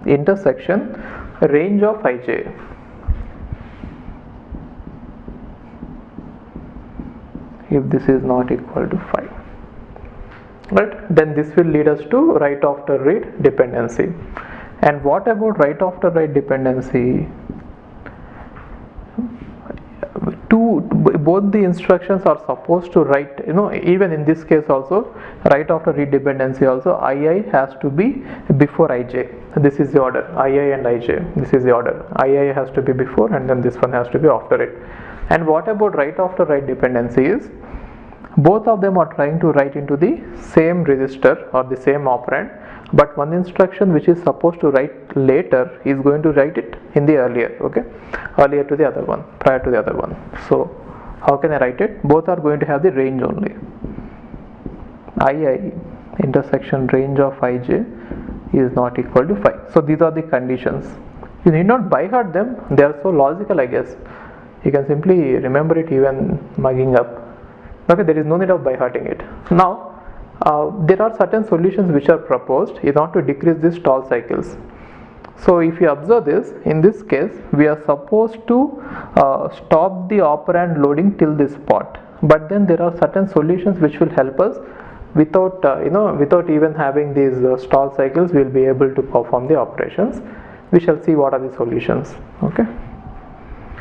intersection range of ij. if this is not equal to 5. Right, then this will lead us to write after read dependency. And what about write after write dependency? Both the instructions are supposed to write, even in this case also, write after read dependency also, II has to be before ij. This is the order, II and ij, this is the order. II has to be before and then this one has to be after it. And what about write after write dependency is, both of them are trying to write into the same register or the same operand, but one instruction which is supposed to write later is going to write it in the earlier, okay, earlier to the other one, prior to the other one. So how can I write it? Both are going to have the range only. II intersection range of ij is not equal to 5. So these are the conditions. You need not by heart them, they are so logical, I guess. You can simply remember it even mugging up. Okay, there is no need of by hearting it. Now there are certain solutions which are proposed in order to decrease the stall cycles. So if you observe this, in this case we are supposed to stop the operand loading till this spot, but then there are certain solutions which will help us without without even having these stall cycles. We will be able to perform the operations. We shall see what are the solutions. Okay.